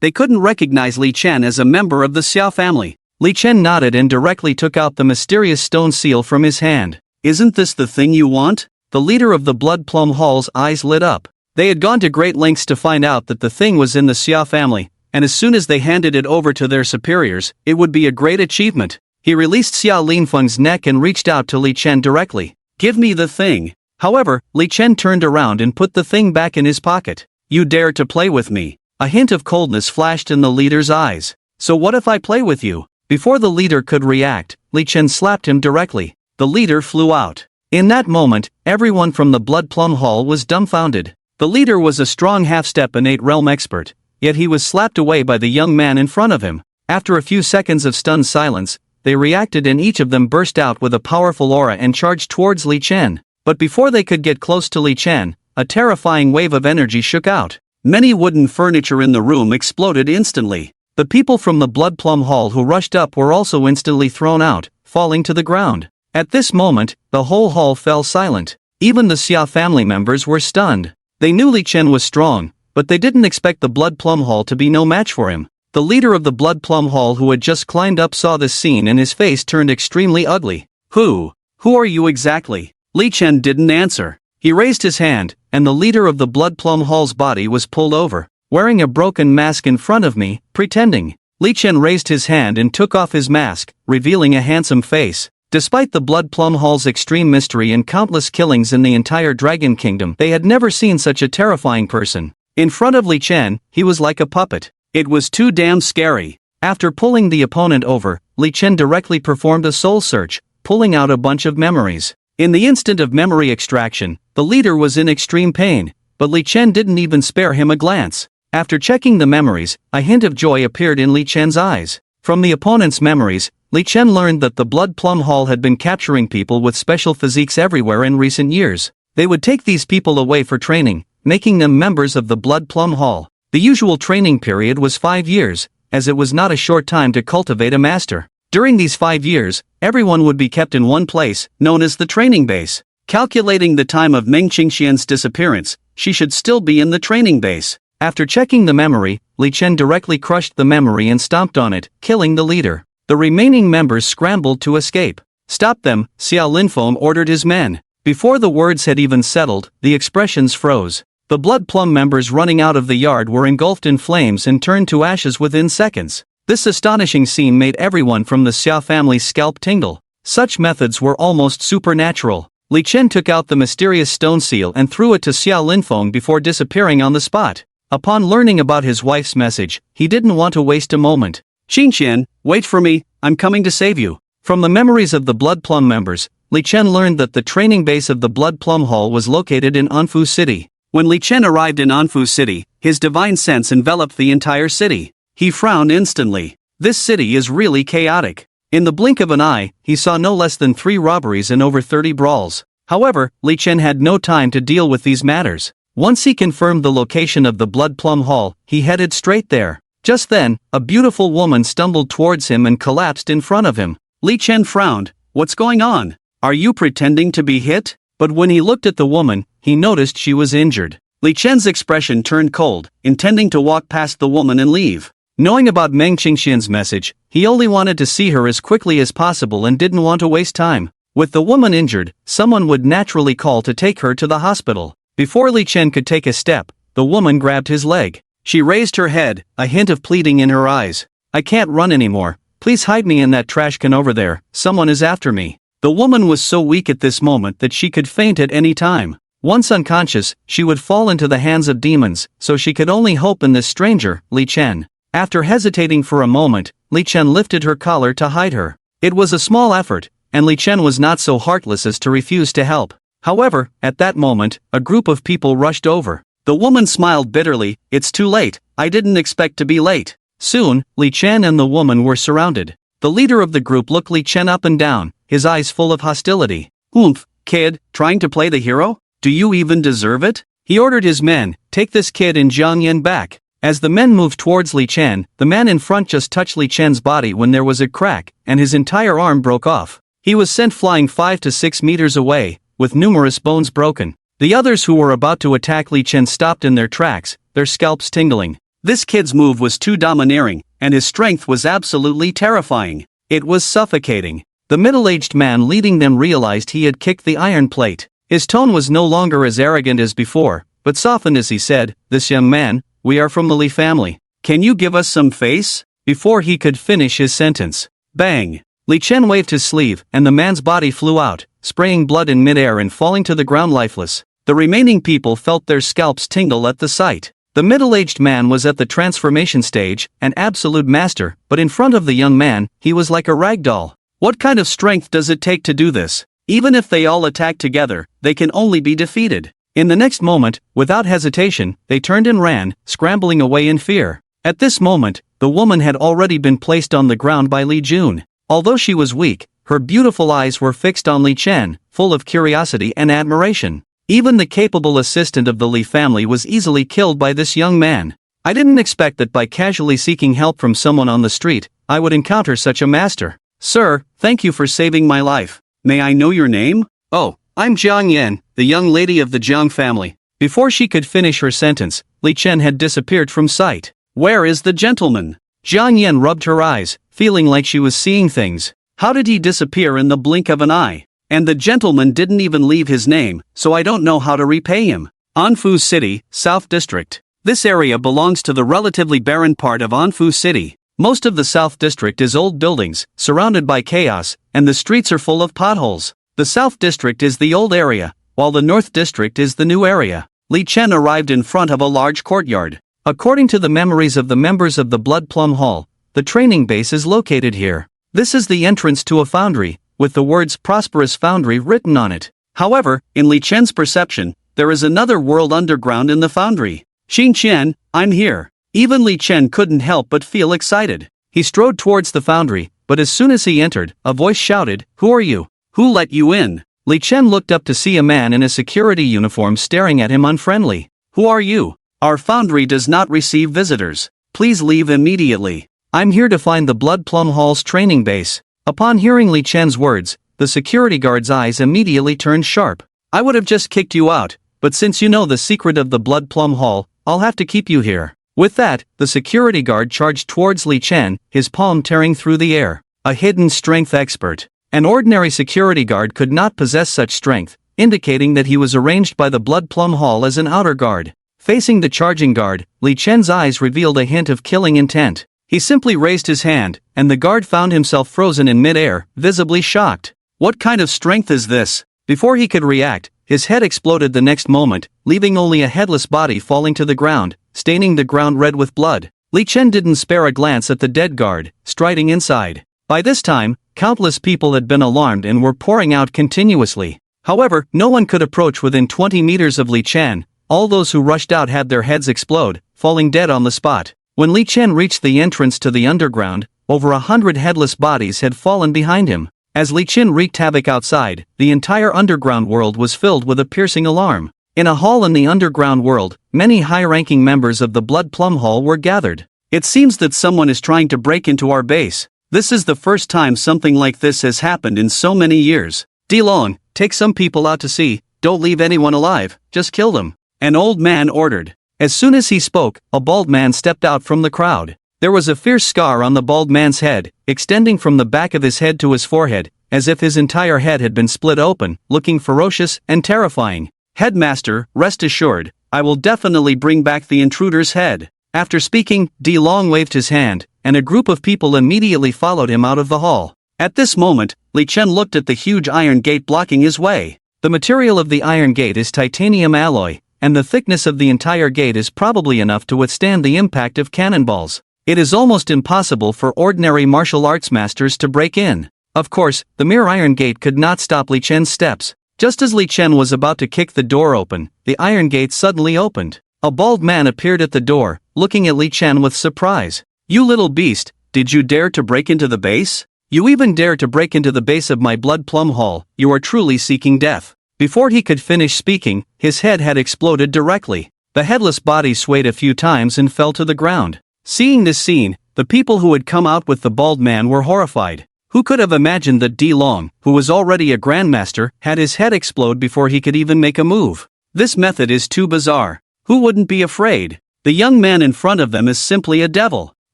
they couldn't recognize Li Chen as a member of the Xia family. Li Chen nodded and directly took out the mysterious stone seal from his hand. "Isn't this the thing you want?" The leader of the Blood Plum Hall's eyes lit up. They had gone to great lengths to find out that the thing was in the Xia family, and as soon as they handed it over to their superiors, it would be a great achievement. He released Xia Linfeng's neck and reached out to Li Chen directly. "Give me the thing." However, Li Chen turned around and put the thing back in his pocket. "You dare to play with me?" A hint of coldness flashed in the leader's eyes. "So what if I play with you?" Before the leader could react, Li Chen slapped him directly. The leader flew out. In that moment, everyone from the Blood Plum Hall was dumbfounded. The leader was a strong half-step innate realm expert, yet he was slapped away by the young man in front of him. After a few seconds of stunned silence, they reacted and each of them burst out with a powerful aura and charged towards Li Chen. But before they could get close to Li Chen, a terrifying wave of energy shook out. Many wooden furniture in the room exploded instantly. The people from the Blood Plum Hall who rushed up were also instantly thrown out, falling to the ground. At this moment, the whole hall fell silent. Even the Xia family members were stunned. They knew Li Chen was strong, but they didn't expect the Blood Plum Hall to be no match for him. The leader of the Blood Plum Hall who had just climbed up saw this scene and his face turned extremely ugly. Who are you exactly?" Li Chen didn't answer. He raised his hand, and the leader of the Blood Plum Hall's body was pulled over, wearing a broken mask in front of me, pretending. Li Chen raised his hand and took off his mask, revealing a handsome face. Despite the Blood Plum Hall's extreme mystery and countless killings in the entire Dragon Kingdom, they had never seen such a terrifying person. In front of Li Chen, he was like a puppet. It was too damn scary. After pulling the opponent over, Li Chen directly performed a soul search, pulling out a bunch of memories. In the instant of memory extraction, the leader was in extreme pain, but Li Chen didn't even spare him a glance. After checking the memories, a hint of joy appeared in Li Chen's eyes. From the opponent's memories, Li Chen learned that the Blood Plum Hall had been capturing people with special physiques everywhere in recent years. They would take these people away for training, making them members of the Blood Plum Hall. The usual training period was 5 years, as it was not a short time to cultivate a master. During these 5 years, everyone would be kept in one place, known as the training base. Calculating the time of Meng Qingxian's disappearance, she should still be in the training base. After checking the memory, Li Chen directly crushed the memory and stomped on it, killing the leader. The remaining members scrambled to escape. "Stop them," Xiao Linfeng ordered his men. Before the words had even settled, the expressions froze. The Blood Plum members running out of the yard were engulfed in flames and turned to ashes within seconds. This astonishing scene made everyone from the Xiao family's scalp tingle. Such methods were almost supernatural. Li Chen took out the mysterious stone seal and threw it to Xiao Linfeng before disappearing on the spot. Upon learning about his wife's message, he didn't want to waste a moment. "Qingxian, wait for me, I'm coming to save you." From the memories of the Blood Plum members, Li Chen learned that the training base of the Blood Plum Hall was located in Anfu City. When Li Chen arrived in Anfu City, his divine sense enveloped the entire city. He frowned instantly. This city is really chaotic. In the blink of an eye, he saw no less than 3 robberies and over 30 brawls. However, Li Chen had no time to deal with these matters. Once he confirmed the location of the Blood Plum Hall, he headed straight there. Just then, a beautiful woman stumbled towards him and collapsed in front of him. Li Chen frowned. "What's going on? Are you pretending to be hit?" But when he looked at the woman, he noticed she was injured. Li Chen's expression turned cold, intending to walk past the woman and leave. Knowing about Meng Qingxian's message, he only wanted to see her as quickly as possible and didn't want to waste time. With the woman injured, someone would naturally call to take her to the hospital. Before Li Chen could take a step, the woman grabbed his leg. She raised her head, a hint of pleading in her eyes. "I can't run anymore. Please hide me in that trash can over there, someone is after me." The woman was so weak at this moment that she could faint at any time. Once unconscious, she would fall into the hands of demons, so she could only hope in this stranger, Li Chen. After hesitating for a moment, Li Chen lifted her collar to hide her. It was a small effort, and Li Chen was not so heartless as to refuse to help. However, at that moment, a group of people rushed over. The woman smiled bitterly. "It's too late, I didn't expect to be late." Soon, Li Chen and the woman were surrounded. The leader of the group looked Li Chen up and down, his eyes full of hostility. "Oomph, kid, trying to play the hero? Do you even deserve it?" He ordered his men, "Take this kid and Jiang Yan back." As the men moved towards Li Chen, the man in front just touched Li Chen's body when there was a crack, and his entire arm broke off. He was sent flying 5 to 6 meters away, with numerous bones broken. The others who were about to attack Li Chen stopped in their tracks, their scalps tingling. This kid's move was too domineering, and his strength was absolutely terrifying. It was suffocating. The middle-aged man leading them realized he had kicked the iron plate. His tone was no longer as arrogant as before, but softened as he said, "This young man, we are from the Li family. Can you give us some face?" Before he could finish his sentence, bang! Li Chen waved his sleeve, and the man's body flew out, spraying blood in midair and falling to the ground lifeless. The remaining people felt their scalps tingle at the sight. The middle-aged man was at the transformation stage, an absolute master, but in front of the young man, he was like a rag doll. What kind of strength does it take to do this? Even if they all attack together, they can only be defeated. In the next moment, without hesitation, they turned and ran, scrambling away in fear. At this moment, the woman had already been placed on the ground by Li Jun. Although she was weak, her beautiful eyes were fixed on Li Chen, full of curiosity and admiration. Even the capable assistant of the Li family was easily killed by this young man. "I didn't expect that by casually seeking help from someone on the street, I would encounter such a master. Sir, thank you for saving my life. May I know your name?" "Oh, I'm Jiang Yan, the young lady of the Jiang family." Before she could finish her sentence, Li Chen had disappeared from sight. "Where is the gentleman?" Jiang Yan rubbed her eyes, feeling like she was seeing things. How did he disappear in the blink of an eye? And the gentleman didn't even leave his name, so I don't know how to repay him. Anfu City, South District. This area belongs to the relatively barren part of Anfu City. Most of the South District is old buildings, surrounded by chaos, and the streets are full of potholes. The South District is the old area, while the North District is the new area. Li Chen arrived in front of a large courtyard. According to the memories of the members of the Blood Plum Hall, the training base is located here. This is the entrance to a foundry, with the words Prosperous Foundry written on it. However, in Li Chen's perception, there is another world underground in the foundry. "Qingxian, I'm here." Even Li Chen couldn't help but feel excited. He strode towards the foundry, but as soon as he entered, a voice shouted, "Who are you? Who let you in?" Li Chen looked up to see a man in a security uniform staring at him unfriendly. "Who are you? Our foundry does not receive visitors. Please leave immediately. I'm here to find the Blood Plum Hall's training base." Upon hearing Li Chen's words, the security guard's eyes immediately turned sharp. I would have just kicked you out, but since you know the secret of the Blood Plum Hall, I'll have to keep you here." With that, the security guard charged towards Li Chen, his palm tearing through the air. A hidden strength expert. An ordinary security guard could not possess such strength, indicating that he was arranged by the Blood Plum Hall as an outer guard. Facing the charging guard, Li Chen's eyes revealed a hint of killing intent. He simply raised his hand, and the guard found himself frozen in mid-air, visibly shocked. What kind of strength is this? Before he could react, his head exploded the next moment, leaving only a headless body falling to the ground, staining the ground red with blood. Li Chen didn't spare a glance at the dead guard, striding inside. By this time, countless people had been alarmed and were pouring out continuously. However, no one could approach within 20 meters of Li Chen. All those who rushed out had their heads explode, falling dead on the spot. When Li Chen reached the entrance to the underground, over 100 headless bodies had fallen behind him. As Li Chen wreaked havoc outside, the entire underground world was filled with a piercing alarm. In a hall in the underground world, many high-ranking members of the Blood Plum Hall were gathered. "It seems that someone is trying to break into our base. This is the first time something like this has happened in so many years. Dilong, take some people out to see, don't leave anyone alive, just kill them," an old man ordered. As soon as he spoke, a bald man stepped out from the crowd. There was a fierce scar on the bald man's head, extending from the back of his head to his forehead, as if his entire head had been split open, looking ferocious and terrifying. "Headmaster, rest assured, I will definitely bring back the intruder's head." After speaking, Di Long waved his hand, and a group of people immediately followed him out of the hall. At this moment, Li Chen looked at the huge iron gate blocking his way. The material of the iron gate is titanium alloy, and the thickness of the entire gate is probably enough to withstand the impact of cannonballs. It is almost impossible for ordinary martial arts masters to break in. Of course, the mere iron gate could not stop Li Chen's steps. Just as Li Chen was about to kick the door open, the iron gate suddenly opened. A bald man appeared at the door, looking at Li Chen with surprise. "You little beast, did you dare to break into the base? You even dare to break into the base of my Blood Plum Hall, you are truly seeking death." Before he could finish speaking, his head had exploded directly. The headless body swayed a few times and fell to the ground. Seeing this scene, the people who had come out with the bald man were horrified. Who could have imagined that Di Long, who was already a grandmaster, had his head explode before he could even make a move? This method is too bizarre. Who wouldn't be afraid? The young man in front of them is simply a devil.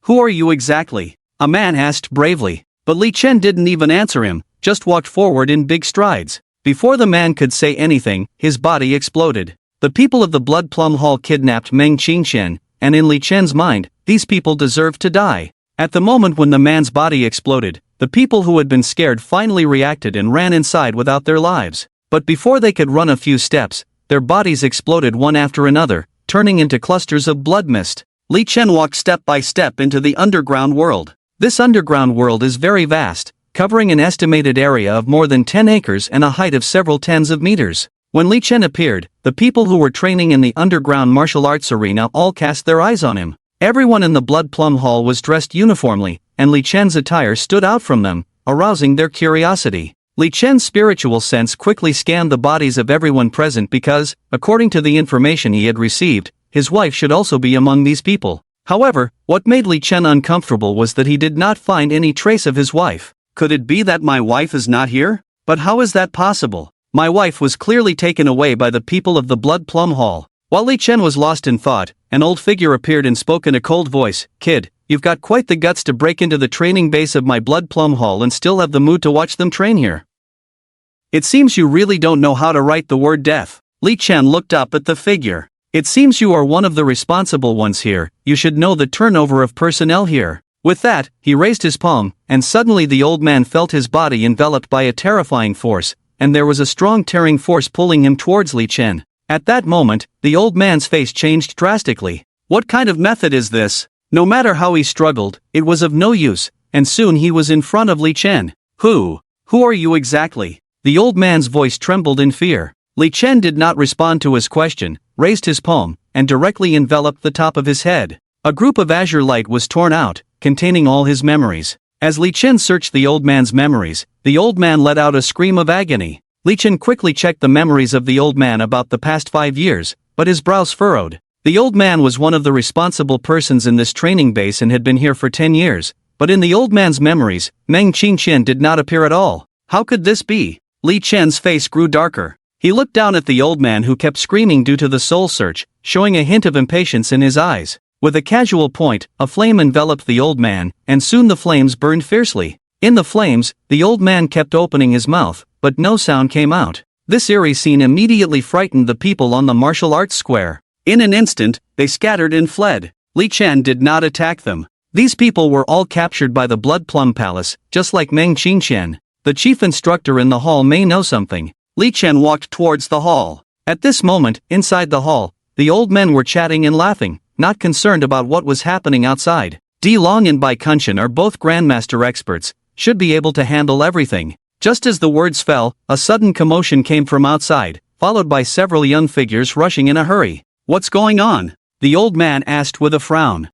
"Who are you exactly?" a man asked bravely. But Li Chen didn't even answer him, just walked forward in big strides. Before the man could say anything, his body exploded. The people of the Blood Plum Hall kidnapped Meng Qingxian, and in Li Chen's mind, these people deserved to die. At the moment when the man's body exploded, the people who had been scared finally reacted and ran inside without their lives. But before they could run a few steps, their bodies exploded one after another, turning into clusters of blood mist. Li Chen walked step by step into the underground world. This underground world is very vast, covering an estimated area of more than 10 acres and a height of several tens of meters. When Li Chen appeared, the people who were training in the underground martial arts arena all cast their eyes on him. Everyone in the Blood Plum Hall was dressed uniformly, and Li Chen's attire stood out from them, arousing their curiosity. Li Chen's spiritual sense quickly scanned the bodies of everyone present because, according to the information he had received, his wife should also be among these people. However, what made Li Chen uncomfortable was that he did not find any trace of his wife. Could it be that my wife is not here? But how is that possible? My wife was clearly taken away by the people of the Blood Plum Hall. While Li Chen was lost in thought, an old figure appeared and spoke in a cold voice. "Kid, you've got quite the guts to break into the training base of my Blood Plum Hall and still have the mood to watch them train here. It seems you really don't know how to write the word death." Li Chen looked up at the figure. "It seems you are one of the responsible ones here. You should know the turnover of personnel here." With that, he raised his palm, and suddenly the old man felt his body enveloped by a terrifying force, and there was a strong tearing force pulling him towards Li Chen. At that moment, the old man's face changed drastically. What kind of method is this? No matter how he struggled, it was of no use, and soon he was in front of Li Chen. Who are you exactly?" The old man's voice trembled in fear. Li Chen did not respond to his question, raised his palm, and directly enveloped the top of his head. A group of azure light was torn out, containing all his memories. As Li Chen searched the old man's memories, the old man let out a scream of agony. Li Chen quickly checked the memories of the old man about the past 5 years, but his brows furrowed. The old man was one of the responsible persons in this training base and had been here for 10 years, but in the old man's memories, Meng Qingxian did not appear at all. How could this be? Li Chen's face grew darker. He looked down at the old man who kept screaming due to the soul search, showing a hint of impatience in his eyes. With a casual point, a flame enveloped the old man, and soon the flames burned fiercely. In the flames, the old man kept opening his mouth, but no sound came out. This eerie scene immediately frightened the people on the martial arts square. In an instant, they scattered and fled. Li Chen did not attack them. These people were all captured by the Blood Plum Palace, just like Meng Qingqian. The chief instructor in the hall may know something. Li Chen walked towards the hall. At this moment, inside the hall, the old men were chatting and laughing, not concerned about what was happening outside. Di Long and Bai Kunshan are both grandmaster experts, should be able to handle everything. Just as the words fell, a sudden commotion came from outside, followed by several young figures rushing in a hurry. "What's going on?" the old man asked with a frown.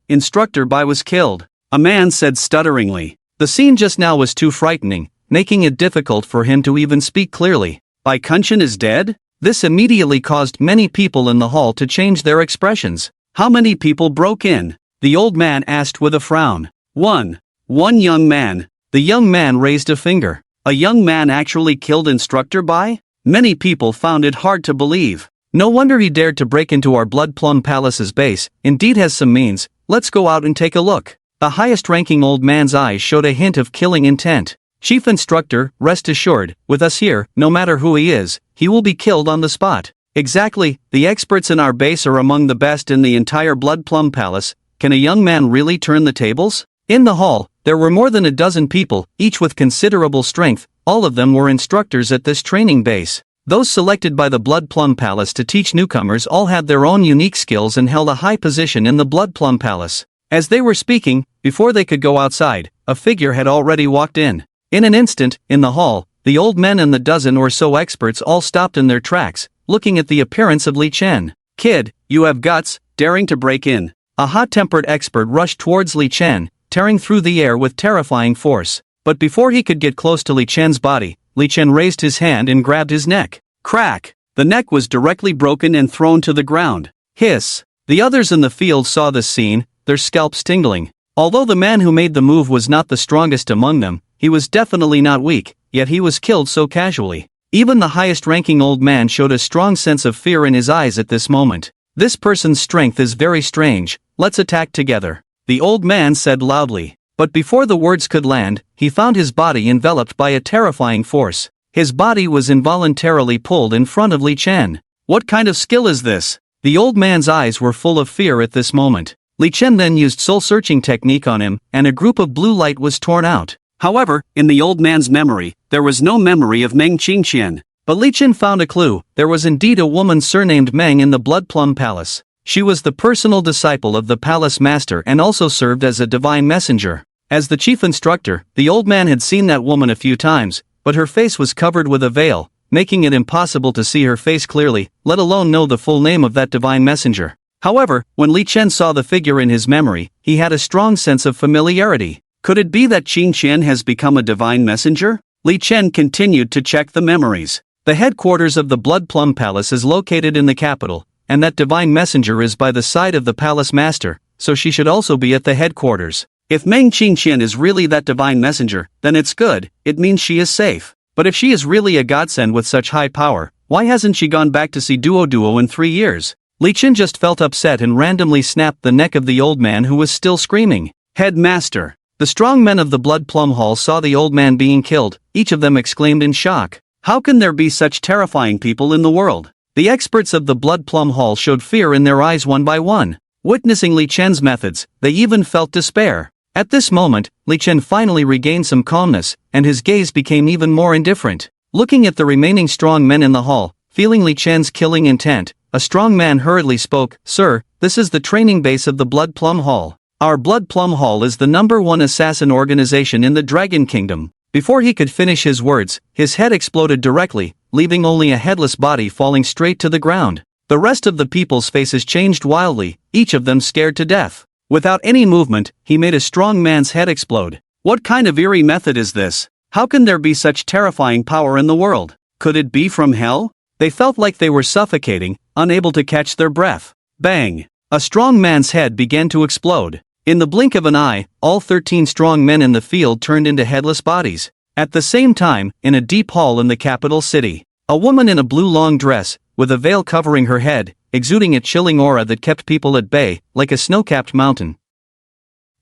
Instructor Bai was killed," a man said stutteringly. The scene just now was too frightening, making it difficult for him to even speak clearly. "Bai Kunshan is dead?" This immediately caused many people in the hall to change their expressions. "How many people broke in?" the old man asked with a frown. One young man." The young man raised a finger. "A young man actually killed Instructor Bai?" Many people found it hard to believe. "No wonder he dared to break into our Blood Plum Palace's base, indeed has some means, let's go out and take a look." The highest-ranking old man's eyes showed a hint of killing intent. "Chief Instructor, rest assured, with us here, no matter who he is, he will be killed on the spot." "Exactly, the experts in our base are among the best in the entire Blood Plum Palace. Can a young man really turn the tables?" In the hall, there were more than a dozen people, each with considerable strength. All of them were instructors at this training base. Those selected by the Blood Plum Palace to teach newcomers all had their own unique skills and held a high position in the Blood Plum Palace. As they were speaking, before they could go outside, a figure had already walked in. In an instant, in the hall, the old men and the dozen or so experts all stopped in their tracks, looking at the appearance of Li Chen. "Kid, you have guts, daring to break in." A hot-tempered expert rushed towards Li Chen, tearing through the air with terrifying force. But before he could get close to Li Chen's body, Li Chen raised his hand and grabbed his neck. Crack! The neck was directly broken and thrown to the ground. Hiss! The others in the field saw this scene, their scalps tingling. Although the man who made the move was not the strongest among them, he was definitely not weak, yet he was killed so casually. Even the highest-ranking old man showed a strong sense of fear in his eyes at this moment. "This person's strength is very strange, let's attack together," the old man said loudly. But before the words could land, he found his body enveloped by a terrifying force. His body was involuntarily pulled in front of Li Chen. "What kind of skill is this?" The old man's eyes were full of fear at this moment. Li Chen then used soul-searching technique on him, and a group of blue light was torn out. However, in the old man's memory, there was no memory of Meng Qingqian. But Li Chen found a clue. There was indeed a woman surnamed Meng in the Blood Plum Palace. She was the personal disciple of the palace master and also served as a divine messenger. As the chief instructor, the old man had seen that woman a few times, but her face was covered with a veil, making it impossible to see her face clearly, let alone know the full name of that divine messenger. However, when Li Chen saw the figure in his memory, he had a strong sense of familiarity. Could it be that Qingqian has become a divine messenger? Li Chen continued to check the memories. The headquarters of the Blood Plum Palace is located in the capital, and that divine messenger is by the side of the palace master, so she should also be at the headquarters. If Meng Qingqian is really that divine messenger, then it's good, it means she is safe. But if she is really a godsend with such high power, why hasn't she gone back to see Duo in 3 years? Li Chen just felt upset and randomly snapped the neck of the old man who was still screaming. "Headmaster!" The strong men of the Blood Plum Hall saw the old man being killed. Each of them exclaimed in shock. How can there be such terrifying people in the world? The experts of the Blood Plum Hall showed fear in their eyes one by one. Witnessing Li Chen's methods, they even felt despair. At this moment, Li Chen finally regained some calmness, and his gaze became even more indifferent. Looking at the remaining strong men in the hall, feeling Li Chen's killing intent, a strong man hurriedly spoke. "Sir, this is the training base of the Blood Plum Hall. Our Blood Plum Hall is the #1 assassin organization in the Dragon Kingdom." Before he could finish his words, his head exploded directly, leaving only a headless body falling straight to the ground. The rest of the people's faces changed wildly, each of them scared to death. Without any movement, he made a strong man's head explode. What kind of eerie method is this? How can there be such terrifying power in the world? Could it be from hell? They felt like they were suffocating, unable to catch their breath. Bang! A strong man's head began to explode. In the blink of an eye, all 13 strong men in the field turned into headless bodies. At the same time, in a deep hall in the capital city, A woman in a blue long dress, with a veil covering her head, exuding a chilling aura that kept people at bay, like a snow-capped mountain.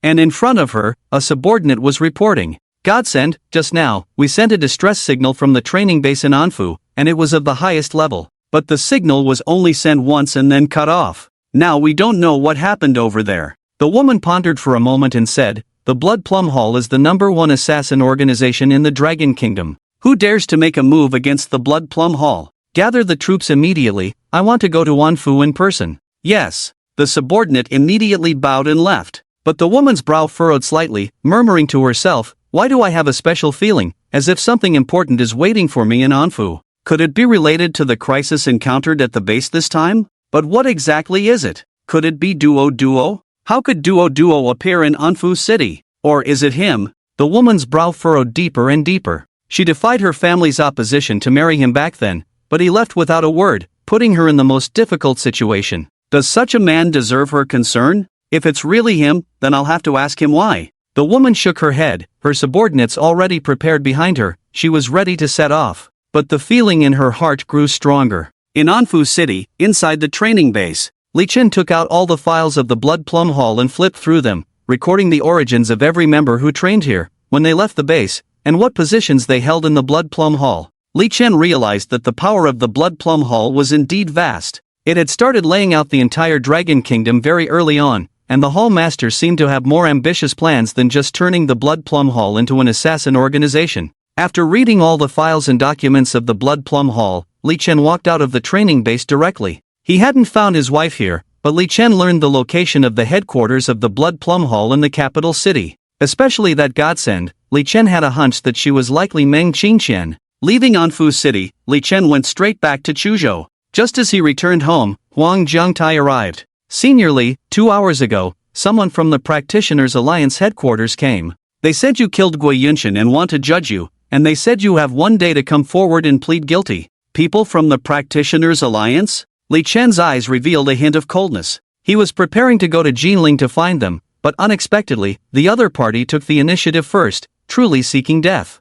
And in front of her, a subordinate was reporting, "Godsend, just now, we sent a distress signal from the training base in Anfu, and it was of the highest level. But the signal was only sent once and then cut off. Now we don't know what happened over there." The woman pondered for a moment and said, "The Blood Plum Hall is the #1 assassin organization in the Dragon Kingdom. Who dares to make a move against the Blood Plum Hall? Gather the troops immediately, I want to go to Anfu in person." "Yes." The subordinate immediately bowed and left. But the woman's brow furrowed slightly, murmuring to herself, "Why do I have a special feeling, as if something important is waiting for me in Anfu? Could it be related to the crisis encountered at the base this time? But what exactly is it? Could it be Duo Duo? How could Duo Duo appear in Anfu City? Or is it him?" The woman's brow furrowed deeper and deeper. She defied her family's opposition to marry him back then, but he left without a word, putting her in the most difficult situation. Does such a man deserve her concern? If it's really him, then I'll have to ask him why. The woman shook her head, her subordinates already prepared behind her. She was ready to set off. But the feeling in her heart grew stronger. In Anfu City, inside the training base, Li Chen took out all the files of the Blood Plum Hall and flipped through them, recording the origins of every member who trained here, when they left the base, and what positions they held in the Blood Plum Hall. Li Chen realized that the power of the Blood Plum Hall was indeed vast. It had started laying out the entire Dragon Kingdom very early on, and the Hall Master seemed to have more ambitious plans than just turning the Blood Plum Hall into an assassin organization. After reading all the files and documents of the Blood Plum Hall, Li Chen walked out of the training base directly. He hadn't found his wife here, but Li Chen learned the location of the headquarters of the Blood Plum Hall in the capital city. Especially that godsend, Li Chen had a hunch that she was likely Meng Qingqian. Leaving Anfu City, Li Chen went straight back to Chuzhou. Just as he returned home, Huang Jiangtai arrived. "Senior Li, 2 hours ago, someone from the Practitioners Alliance headquarters came. They said you killed Gui Yunshin and want to judge you, and they said you have 1 day to come forward and plead guilty." "People from the Practitioners Alliance?" Li Chen's eyes revealed a hint of coldness. He was preparing to go to Jinling to find them, but unexpectedly, the other party took the initiative first, truly seeking death.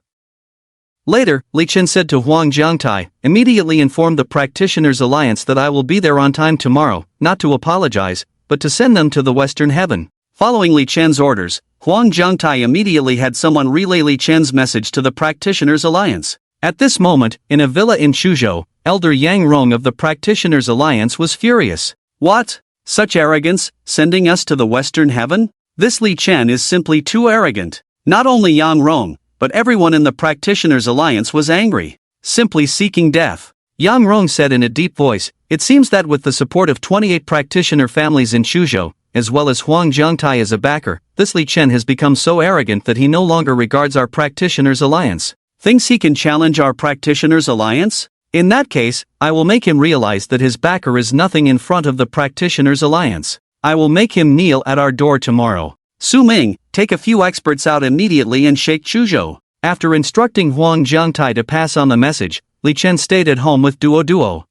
Later, Li Chen said to Huang Jiangtai, "Immediately inform the Practitioners Alliance that I will be there on time tomorrow, not to apologize, but to send them to the Western Heaven." Following Li Chen's orders, Huang Jiangtai immediately had someone relay Li Chen's message to the Practitioners Alliance. At this moment, in a villa in Chuzhou, Elder Yang Rong of the Practitioners Alliance was furious. "What? Such arrogance, sending us to the Western Heaven? This Li Chen is simply too arrogant." Not only Yang Rong, but everyone in the Practitioners Alliance was angry. "Simply seeking death." Yang Rong said in a deep voice, "It seems that with the support of 28 practitioner families in Chuzhou, as well as Huang Jiangtai as a backer, this Li Chen has become so arrogant that he no longer regards our Practitioners Alliance. Thinks he can challenge our Practitioners Alliance? In that case, I will make him realize that his backer is nothing in front of the Practitioners Alliance. I will make him kneel at our door tomorrow. Su Ming, take a few experts out immediately and shake Chuzhou." After instructing Huang Jiangtai to pass on the message, Li Chen stayed at home with Duo Duo.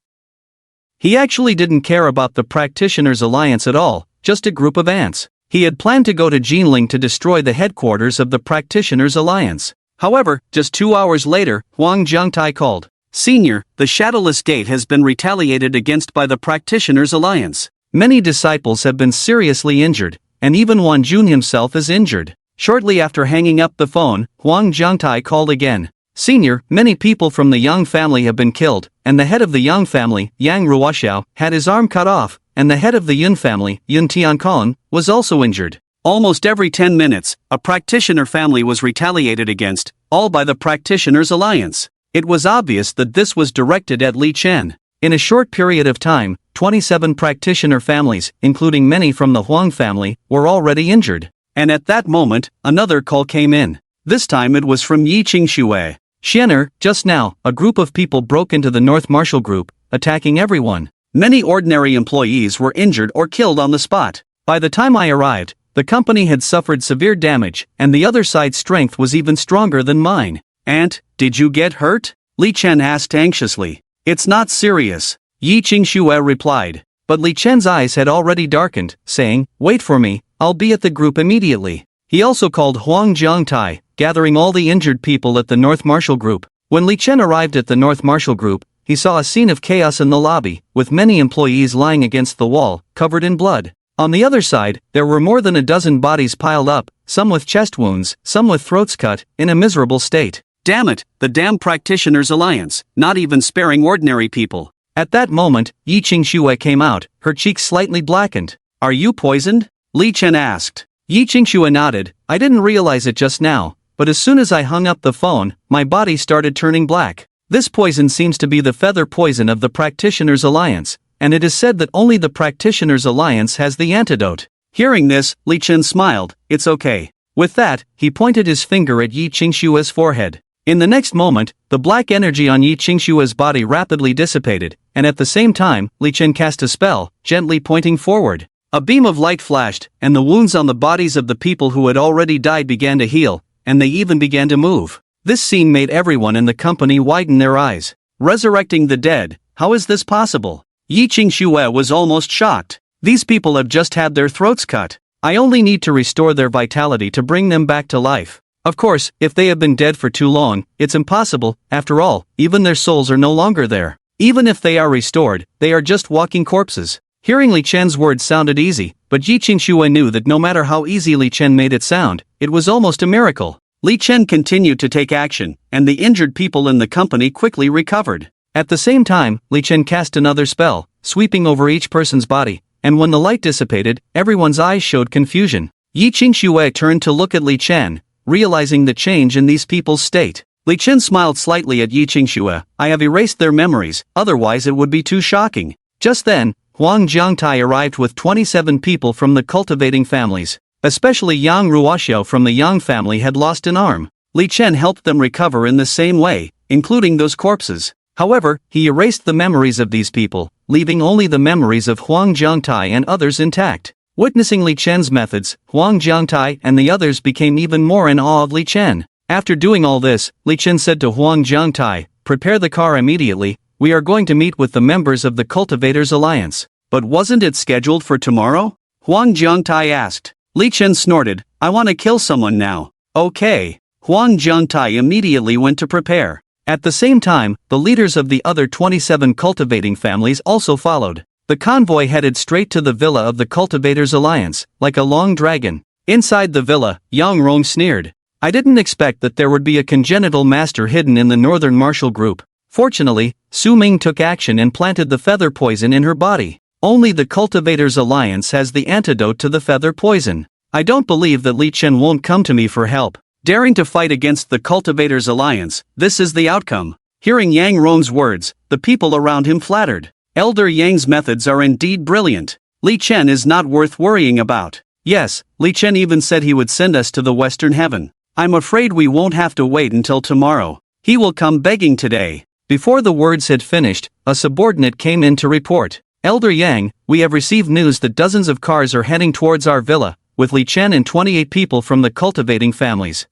He actually didn't care about the Practitioners Alliance at all, just a group of ants. He had planned to go to Jinling to destroy the headquarters of the Practitioners Alliance. However, just 2 hours later, Huang Jiangtai called. "Senior, the Shadowless Gate has been retaliated against by the Practitioners Alliance. Many disciples have been seriously injured, and even Wan Jun himself is injured." Shortly after hanging up the phone, Huang Jiangtai called again. "Senior, many people from the Yang family have been killed, and the head of the Yang family, Yang Ruoxiao, had his arm cut off, and the head of the Yun family, Yun Tiancon, was also injured." Almost every 10 minutes, a practitioner family was retaliated against, all by the Practitioners Alliance. It was obvious that this was directed at Li Chen. In a short period of time, 27 practitioner families, including many from the Huang family, were already injured. And at that moment, another call came in. This time it was from Yi Qingxue. "Xianer, just now, a group of people broke into the North Martial Group, attacking everyone. Many ordinary employees were injured or killed on the spot. By the time I arrived, the company had suffered severe damage, and the other side's strength was even stronger than mine." "Aunt, did you get hurt?" Li Chen asked anxiously. "It's not serious," Yi Qingxue replied. But Li Chen's eyes had already darkened, saying, "Wait for me, I'll be at the group immediately." He also called Huang Jiangtai, gathering all the injured people at the North Martial Group. When Li Chen arrived at the North Martial Group, he saw a scene of chaos in the lobby, with many employees lying against the wall, covered in blood. On the other side, there were more than a dozen bodies piled up, some with chest wounds, some with throats cut, in a miserable state. Damn it, the damn Practitioners Alliance, not even sparing ordinary people. At that moment, Yi Qingxue came out, her cheeks slightly blackened. Are you poisoned? Li Chen asked. Yi Qingxue nodded. I didn't realize it just now, but as soon as I hung up the phone, my body started turning black. This poison seems to be the feather poison of the Practitioners Alliance, and it is said that only the Practitioners Alliance has the antidote. Hearing this, Li Chen smiled. It's okay. With that, he pointed his finger at Yi Qingxue's forehead. In the next moment, the black energy on Yi Qingxue's body rapidly dissipated, and at the same time, Li Chen cast a spell, gently pointing forward. A beam of light flashed, and the wounds on the bodies of the people who had already died began to heal, and they even began to move. This scene made everyone in the company widen their eyes. Resurrecting the dead, how is this possible? Yi Qingxue was almost shocked. These people have just had their throats cut. I only need to restore their vitality to bring them back to life. Of course, if they have been dead for too long, it's impossible. After all, even their souls are no longer there. Even if they are restored, they are just walking corpses. Hearing Li Chen's words sounded easy, but Yi Qingxue knew that no matter how easy Li Chen made it sound, it was almost a miracle. Li Chen continued to take action, and the injured people in the company quickly recovered. At the same time, Li Chen cast another spell, sweeping over each person's body, and when the light dissipated, everyone's eyes showed confusion. Yi Qingxue turned to look at Li Chen, realizing the change in these people's state. Li Chen smiled slightly at Yi Qingxue. I have erased their memories, otherwise it would be too shocking. Just then, Huang Jiangtai arrived with 27 people from the cultivating families. Especially Yang Ruoxiao from the Yang family had lost an arm. Li Chen helped them recover in the same way, including those corpses. However, he erased the memories of these people, leaving only the memories of Huang Jiangtai and others intact. Witnessing Li Chen's methods, Huang Jiangtai and the others became even more in awe of Li Chen. After doing all this, Li Chen said to Huang Jiangtai, prepare the car immediately, we are going to meet with the members of the Cultivators Alliance. But wasn't it scheduled for tomorrow? Huang Jiangtai asked. Li Chen snorted, I want to kill someone now. Okay. Huang Jiangtai immediately went to prepare. At the same time, the leaders of the other 27 cultivating families also followed. The convoy headed straight to the villa of the Cultivators Alliance, like a long dragon. Inside the villa, Yang Rong sneered. I didn't expect that there would be a congenital master hidden in the Northern Martial Group. Fortunately, Su Ming took action and planted the feather poison in her body. Only the Cultivators Alliance has the antidote to the feather poison. I don't believe that Li Chen won't come to me for help. Daring to fight against the Cultivators Alliance, this is the outcome. Hearing Yang Rong's words, the people around him flattered. Elder Yang's methods are indeed brilliant. Li Chen is not worth worrying about. Yes, Li Chen even said he would send us to the Western Heaven. I'm afraid we won't have to wait until tomorrow. He will come begging today. Before the words had finished, a subordinate came in to report. Elder Yang, we have received news that dozens of cars are heading towards our villa, with Li Chen and 28 people from the cultivating families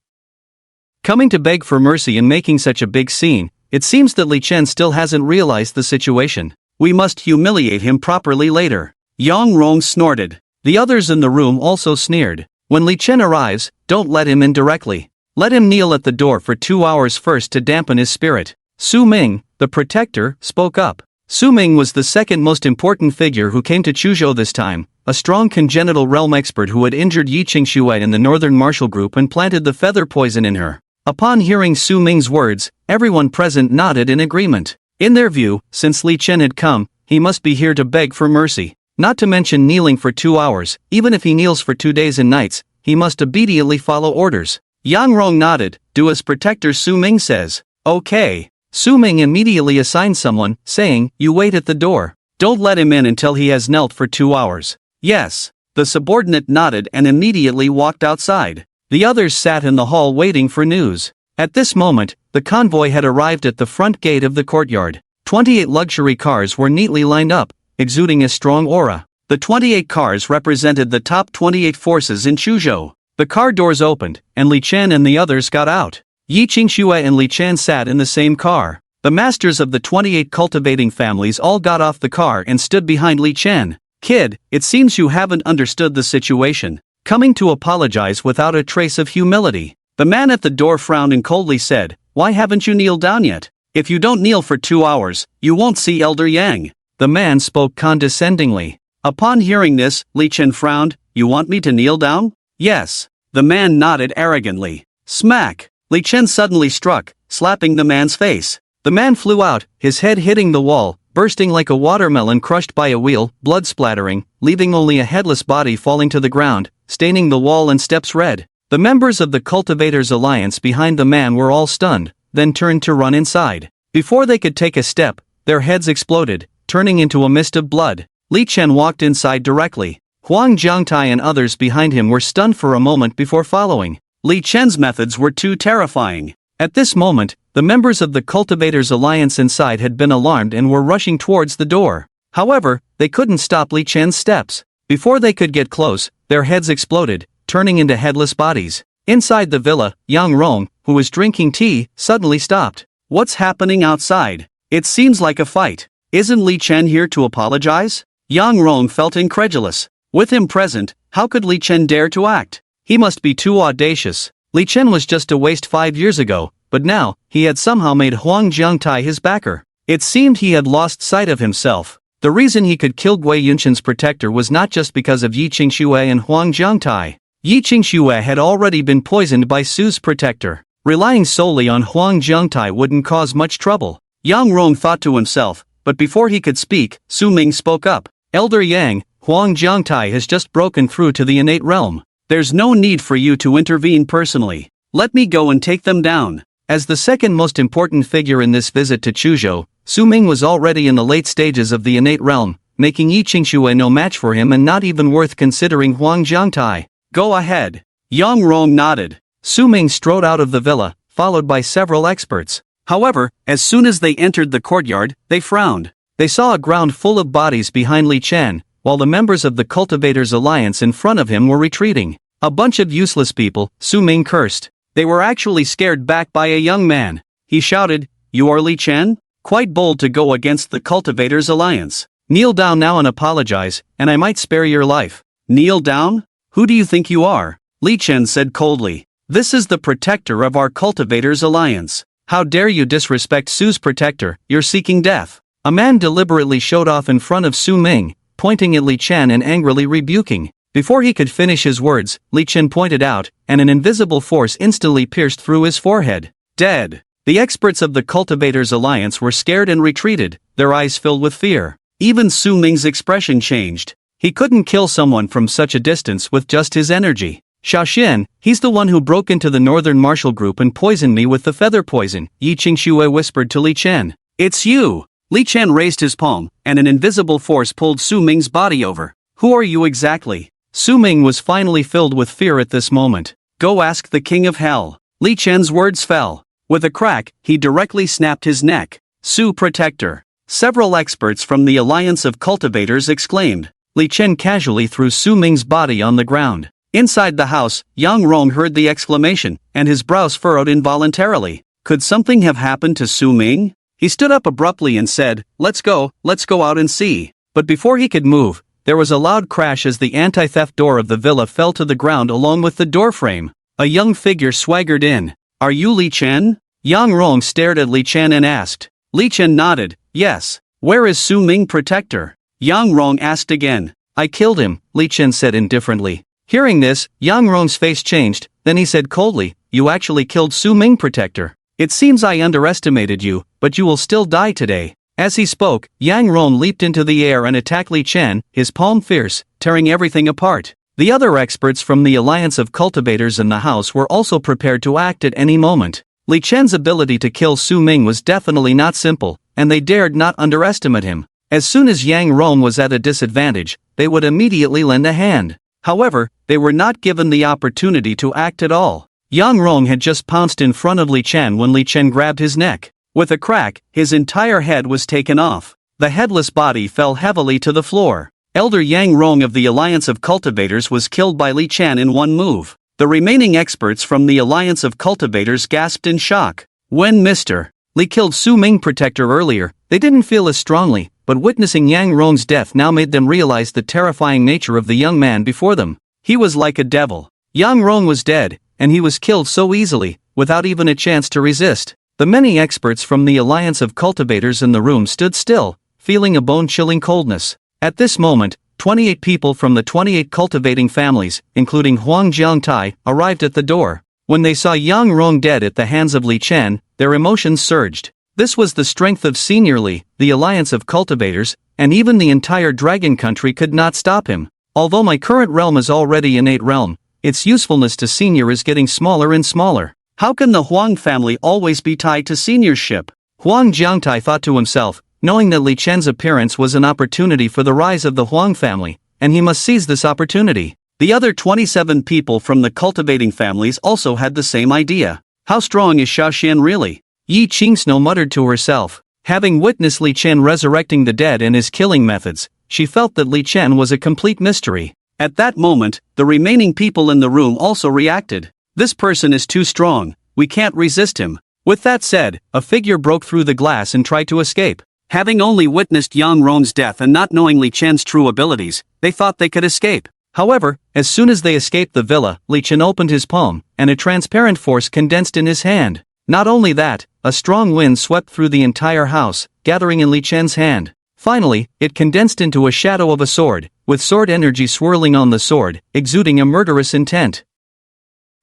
coming to beg for mercy and making such a big scene. It seems that Li Chen still hasn't realized the situation. We must humiliate him properly later. Yang Rong snorted. The others in the room also sneered. When Li Chen arrives, don't let him in directly. Let him kneel at the door for 2 hours first to dampen his spirit. Su Ming, the protector, spoke up. Su Ming was the second most important figure who came to Chuzhou this time, a strong congenital realm expert who had injured Yi Qingxue in the Northern Martial Group and planted the feather poison in her. Upon hearing Su Ming's words, everyone present nodded in agreement. In their view, since Li Chen had come, he must be here to beg for mercy. Not to mention kneeling for 2 hours, even if he kneels for 2 days and nights, he must obediently follow orders. Yang Rong nodded, do as Protector Su Ming says. Okay. Su Ming immediately assigned someone, saying, you wait at the door. Don't let him in until he has knelt for 2 hours. Yes. The subordinate nodded and immediately walked outside. The others sat in the hall waiting for news. At this moment, the convoy had arrived at the front gate of the courtyard. 28 luxury cars were neatly lined up, exuding a strong aura. The 28 cars represented the top 28 forces in Chuzhou. The car doors opened, and Li Chen and the others got out. Yi Qingxue and Li Chen sat in the same car. The masters of the 28 cultivating families all got off the car and stood behind Li Chen. Kid, it seems you haven't understood the situation. Coming to apologize without a trace of humility. The man at the door frowned and coldly said, why haven't you kneeled down yet? If you don't kneel for 2 hours, you won't see Elder Yang. The man spoke condescendingly. Upon hearing this, Li Chen frowned. You want me to kneel down? Yes. The man nodded arrogantly. Smack! Li Chen suddenly struck, slapping the man's face. The man flew out, his head hitting the wall, bursting like a watermelon crushed by a wheel, blood splattering, leaving only a headless body falling to the ground, staining the wall and steps red. The members of the Cultivators Alliance behind the man were all stunned, then turned to run inside. Before they could take a step, their heads exploded, turning into a mist of blood. Li Chen walked inside directly. Huang Jiangtai and others behind him were stunned for a moment before following. Li Chen's methods were too terrifying. At this moment, the members of the Cultivators Alliance inside had been alarmed and were rushing towards the door. However, they couldn't stop Li Chen's steps. Before they could get close, their heads exploded, turning into headless bodies. Inside the villa, Yang Rong, who was drinking tea, suddenly stopped. What's happening outside? It seems like a fight. Isn't Li Chen here to apologize? Yang Rong felt incredulous. With him present, how could Li Chen dare to act? He must be too audacious. Li Chen was just a waste 5 years ago, but now, he had somehow made Huang Jiangtai his backer. It seemed he had lost sight of himself. The reason he could kill Gui Yunshan's protector was not just because of Yi Qingxue and Huang Jiangtai. Yi Qingxue had already been poisoned by Su's protector. Relying solely on Huang Jiangtai wouldn't cause much trouble. Yang Rong thought to himself, but before he could speak, Su Ming spoke up. Elder Yang, Huang Jiangtai has just broken through to the innate realm. There's no need for you to intervene personally. Let me go and take them down. As the second most important figure in this visit to Chuzhou, Su Ming was already in the late stages of the innate realm, making Yi Qingxue no match for him and not even worth considering Huang Jiangtai. Go ahead. Yang Rong nodded. Su Ming strode out of the villa, followed by several experts. However, as soon as they entered the courtyard, they frowned. They saw a ground full of bodies behind Li Chen, while the members of the Cultivators Alliance in front of him were retreating. A bunch of useless people, Su Ming cursed. They were actually scared back by a young man. He shouted, You are Li Chen? Quite bold to go against the Cultivators Alliance. Kneel down now and apologize, and I might spare your life. Kneel down? Who do you think you are? Li Chen said coldly. This is the protector of our Cultivators Alliance. How dare you disrespect Su's protector, you're seeking death. A man deliberately showed off in front of Su Ming, pointing at Li Chen and angrily rebuking. Before he could finish his words, Li Chen pointed out, and an invisible force instantly pierced through his forehead. Dead. The experts of the Cultivators Alliance were scared and retreated, their eyes filled with fear. Even Su Ming's expression changed. He couldn't kill someone from such a distance with just his energy. Xiaoxian, he's the one who broke into the Northern Martial Group and poisoned me with the feather poison, Yi Qingxue whispered to Li Chen. It's you! Li Chen raised his palm, and an invisible force pulled Su Ming's body over. Who are you exactly? Su Ming was finally filled with fear at this moment. Go ask the King of Hell. Li Chen's words fell. With a crack, he directly snapped his neck. Su Protector. Several experts from the Alliance of Cultivators exclaimed. Li Chen casually threw Su Ming's body on the ground. Inside the house, Yang Rong heard the exclamation, and his brows furrowed involuntarily. Could something have happened to Su Ming? He stood up abruptly and said, let's go out and see. But before he could move, there was a loud crash as the anti-theft door of the villa fell to the ground along with the doorframe. A young figure swaggered in. Are you Li Chen? Yang Rong stared at Li Chen and asked. Li Chen nodded, yes. Where is Su Ming protector? Yang Rong asked again. I killed him, Li Chen said indifferently. Hearing this, Yang Rong's face changed, then he said coldly, you actually killed Su Ming protector. It seems I underestimated you, but you will still die today. As he spoke, Yang Rong leaped into the air and attacked Li Chen, his palm fierce, tearing everything apart. The other experts from the Alliance of Cultivators in the house were also prepared to act at any moment. Li Chen's ability to kill Su Ming was definitely not simple, and they dared not underestimate him. As soon as Yang Rong was at a disadvantage, they would immediately lend a hand. However, they were not given the opportunity to act at all. Yang Rong had just pounced in front of Li Chen when Li Chen grabbed his neck. With a crack, his entire head was taken off. The headless body fell heavily to the floor. Elder Yang Rong of the Alliance of Cultivators was killed by Li Chen in one move. The remaining experts from the Alliance of Cultivators gasped in shock. When Mr. Li killed Su Ming protector earlier, they didn't feel as strongly, but witnessing Yang Rong's death now made them realize the terrifying nature of the young man before them. He was like a devil. Yang Rong was dead, and he was killed so easily, without even a chance to resist. The many experts from the alliance of cultivators in the room stood still, feeling a bone-chilling coldness. At this moment, 28 people from the 28 cultivating families, including Huang Jiangtai, arrived at the door. When they saw Yang Rong dead at the hands of Li Chen, their emotions surged. This was the strength of Senior Li, the alliance of cultivators, and even the entire dragon country could not stop him. Although my current realm is already innate realm, its usefulness to Senior is getting smaller and smaller. How can the Huang family always be tied to Seniorship? Huang Jiangtai thought to himself, knowing that Li Chen's appearance was an opportunity for the rise of the Huang family, and he must seize this opportunity. The other 27 people from the cultivating families also had the same idea. How strong is Xiaoxian really? Yi Qingsno muttered to herself. Having witnessed Li Chen resurrecting the dead and his killing methods, she felt that Li Chen was a complete mystery. At that moment, the remaining people in the room also reacted. This person is too strong, we can't resist him. With that said, a figure broke through the glass and tried to escape. Having only witnessed Yang Rong's death and not knowing Li Chen's true abilities, they thought they could escape. However, as soon as they escaped the villa, Li Chen opened his palm, and a transparent force condensed in his hand. Not only that, a strong wind swept through the entire house, gathering in Li Chen's hand. Finally, it condensed into a shadow of a sword, with sword energy swirling on the sword, exuding a murderous intent.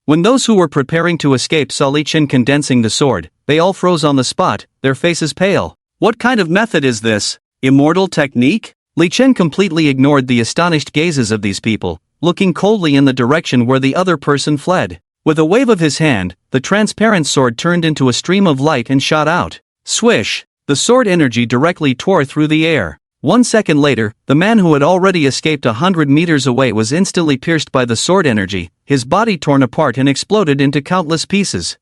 When those who were preparing to escape saw Li Chen condensing the sword, they all froze on the spot, their faces pale. What kind of method is this? Immortal technique? Li Chen completely ignored the astonished gazes of these people, looking coldly in the direction where the other person fled. With a wave of his hand, the transparent sword turned into a stream of light and shot out. Swish! The sword energy directly tore through the air. 1 second later, the man who had already escaped 100 meters away was instantly pierced by the sword energy, his body torn apart and exploded into countless pieces.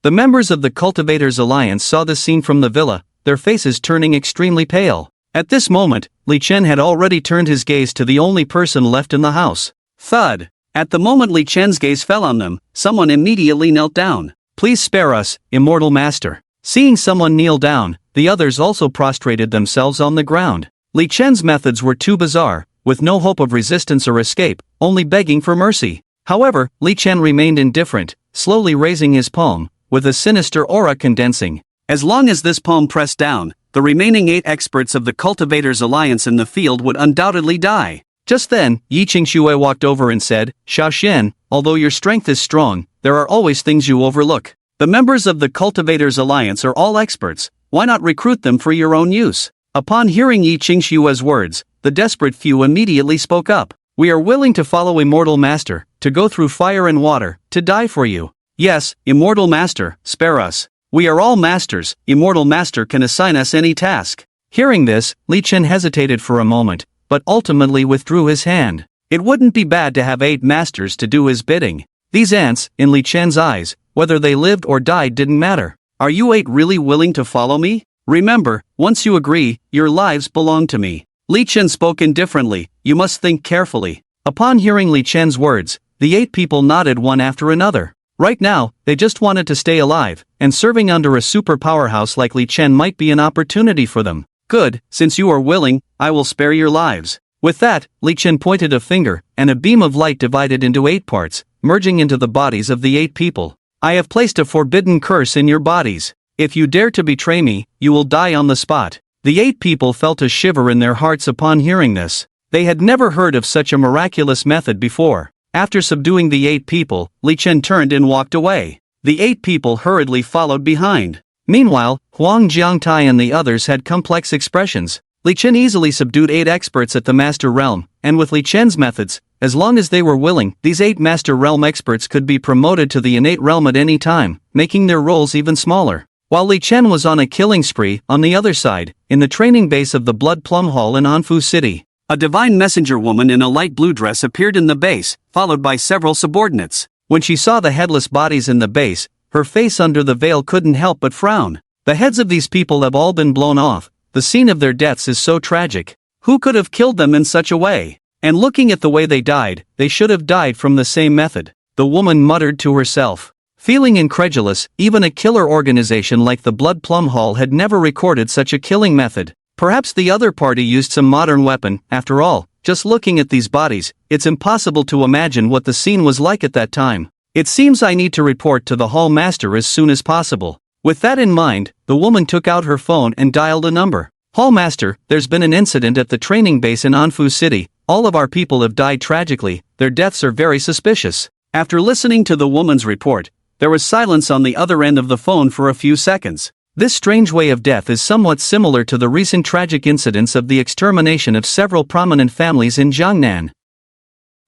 The members of the Cultivators Alliance saw this scene from the villa, their faces turning extremely pale. At this moment, Li Chen had already turned his gaze to the only person left in the house. Thud! At the moment Li Chen's gaze fell on them, someone immediately knelt down. Please spare us, immortal master. Seeing someone kneel down, the others also prostrated themselves on the ground. Li Chen's methods were too bizarre, with no hope of resistance or escape, only begging for mercy. However, Li Chen remained indifferent, slowly raising his palm, with a sinister aura condensing. As long as this palm pressed down, the remaining 8 experts of the Cultivators Alliance in the field would undoubtedly die. Just then, Yi Qingxue walked over and said, Xiaoxian, although your strength is strong, there are always things you overlook. The members of the Cultivators Alliance are all experts, why not recruit them for your own use? Upon hearing Yi Qingxue's words, the desperate few immediately spoke up. We are willing to follow Immortal Master, to go through fire and water, to die for you. Yes, Immortal Master, spare us. We are all masters, Immortal Master can assign us any task. Hearing this, Li Chen hesitated for a moment, but ultimately withdrew his hand. It wouldn't be bad to have 8 masters to do his bidding. These ants, in Li Chen's eyes, whether they lived or died didn't matter. Are you 8 really willing to follow me? Remember, once you agree, your lives belong to me. Li Chen spoke indifferently, you must think carefully. Upon hearing Li Chen's words, the 8 people nodded one after another. Right now, they just wanted to stay alive, and serving under a super powerhouse like Li Chen might be an opportunity for them. Good, since you are willing, I will spare your lives. With that, Li Chen pointed a finger, and a beam of light divided into 8 parts, merging into the bodies of the 8 people. I have placed a forbidden curse in your bodies. If you dare to betray me, you will die on the spot. The 8 people felt a shiver in their hearts upon hearing this. They had never heard of such a miraculous method before. After subduing the 8 people, Li Chen turned and walked away. The 8 people hurriedly followed behind. Meanwhile, Huang Jiangtai and the others had complex expressions. Li Chen easily subdued 8 experts at the Master Realm, and with Li Chen's methods, as long as they were willing, these 8 Master Realm experts could be promoted to the innate realm at any time, making their roles even smaller. While Li Chen was on a killing spree, on the other side, in the training base of the Blood Plum Hall in Anfu City, a divine messenger woman in a light blue dress appeared in the base, followed by several subordinates. When she saw the headless bodies in the base, her face under the veil couldn't help but frown. The heads of these people have all been blown off. The scene of their deaths is so tragic. Who could have killed them in such a way? And looking at the way they died, they should have died from the same method. The woman muttered to herself. Feeling incredulous, even a killer organization like the Blood Plum Hall had never recorded such a killing method. Perhaps the other party used some modern weapon. After all, just looking at these bodies, it's impossible to imagine what the scene was like at that time. It seems I need to report to the Hall Master as soon as possible. With that in mind, the woman took out her phone and dialed a number. Hallmaster, there's been an incident at the training base in Anfu City. All of our people have died tragically. Their deaths are very suspicious. After listening to the woman's report, there was silence on the other end of the phone for a few seconds. This strange way of death is somewhat similar to the recent tragic incidents of the extermination of several prominent families in Jiangnan.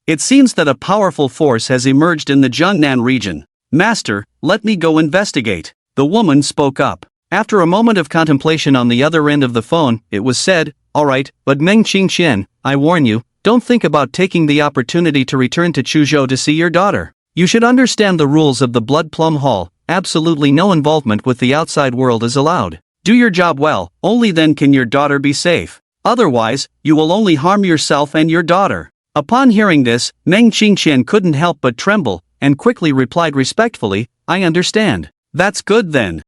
It seems that a powerful force has emerged in the Jiangnan region. Master, let me go investigate. The woman spoke up. After a moment of contemplation on the other end of the phone, it was said, "All right, but Meng Qingqian, I warn you, don't think about taking the opportunity to return to Chuzhou to see your daughter. You should understand the rules of the Blood Plum Hall. Absolutely no involvement with the outside world is allowed. Do your job well, only then can your daughter be safe. Otherwise, you will only harm yourself and your daughter." Upon hearing this, Meng Qingqian couldn't help but tremble, and quickly replied respectfully, "I understand. That's good then.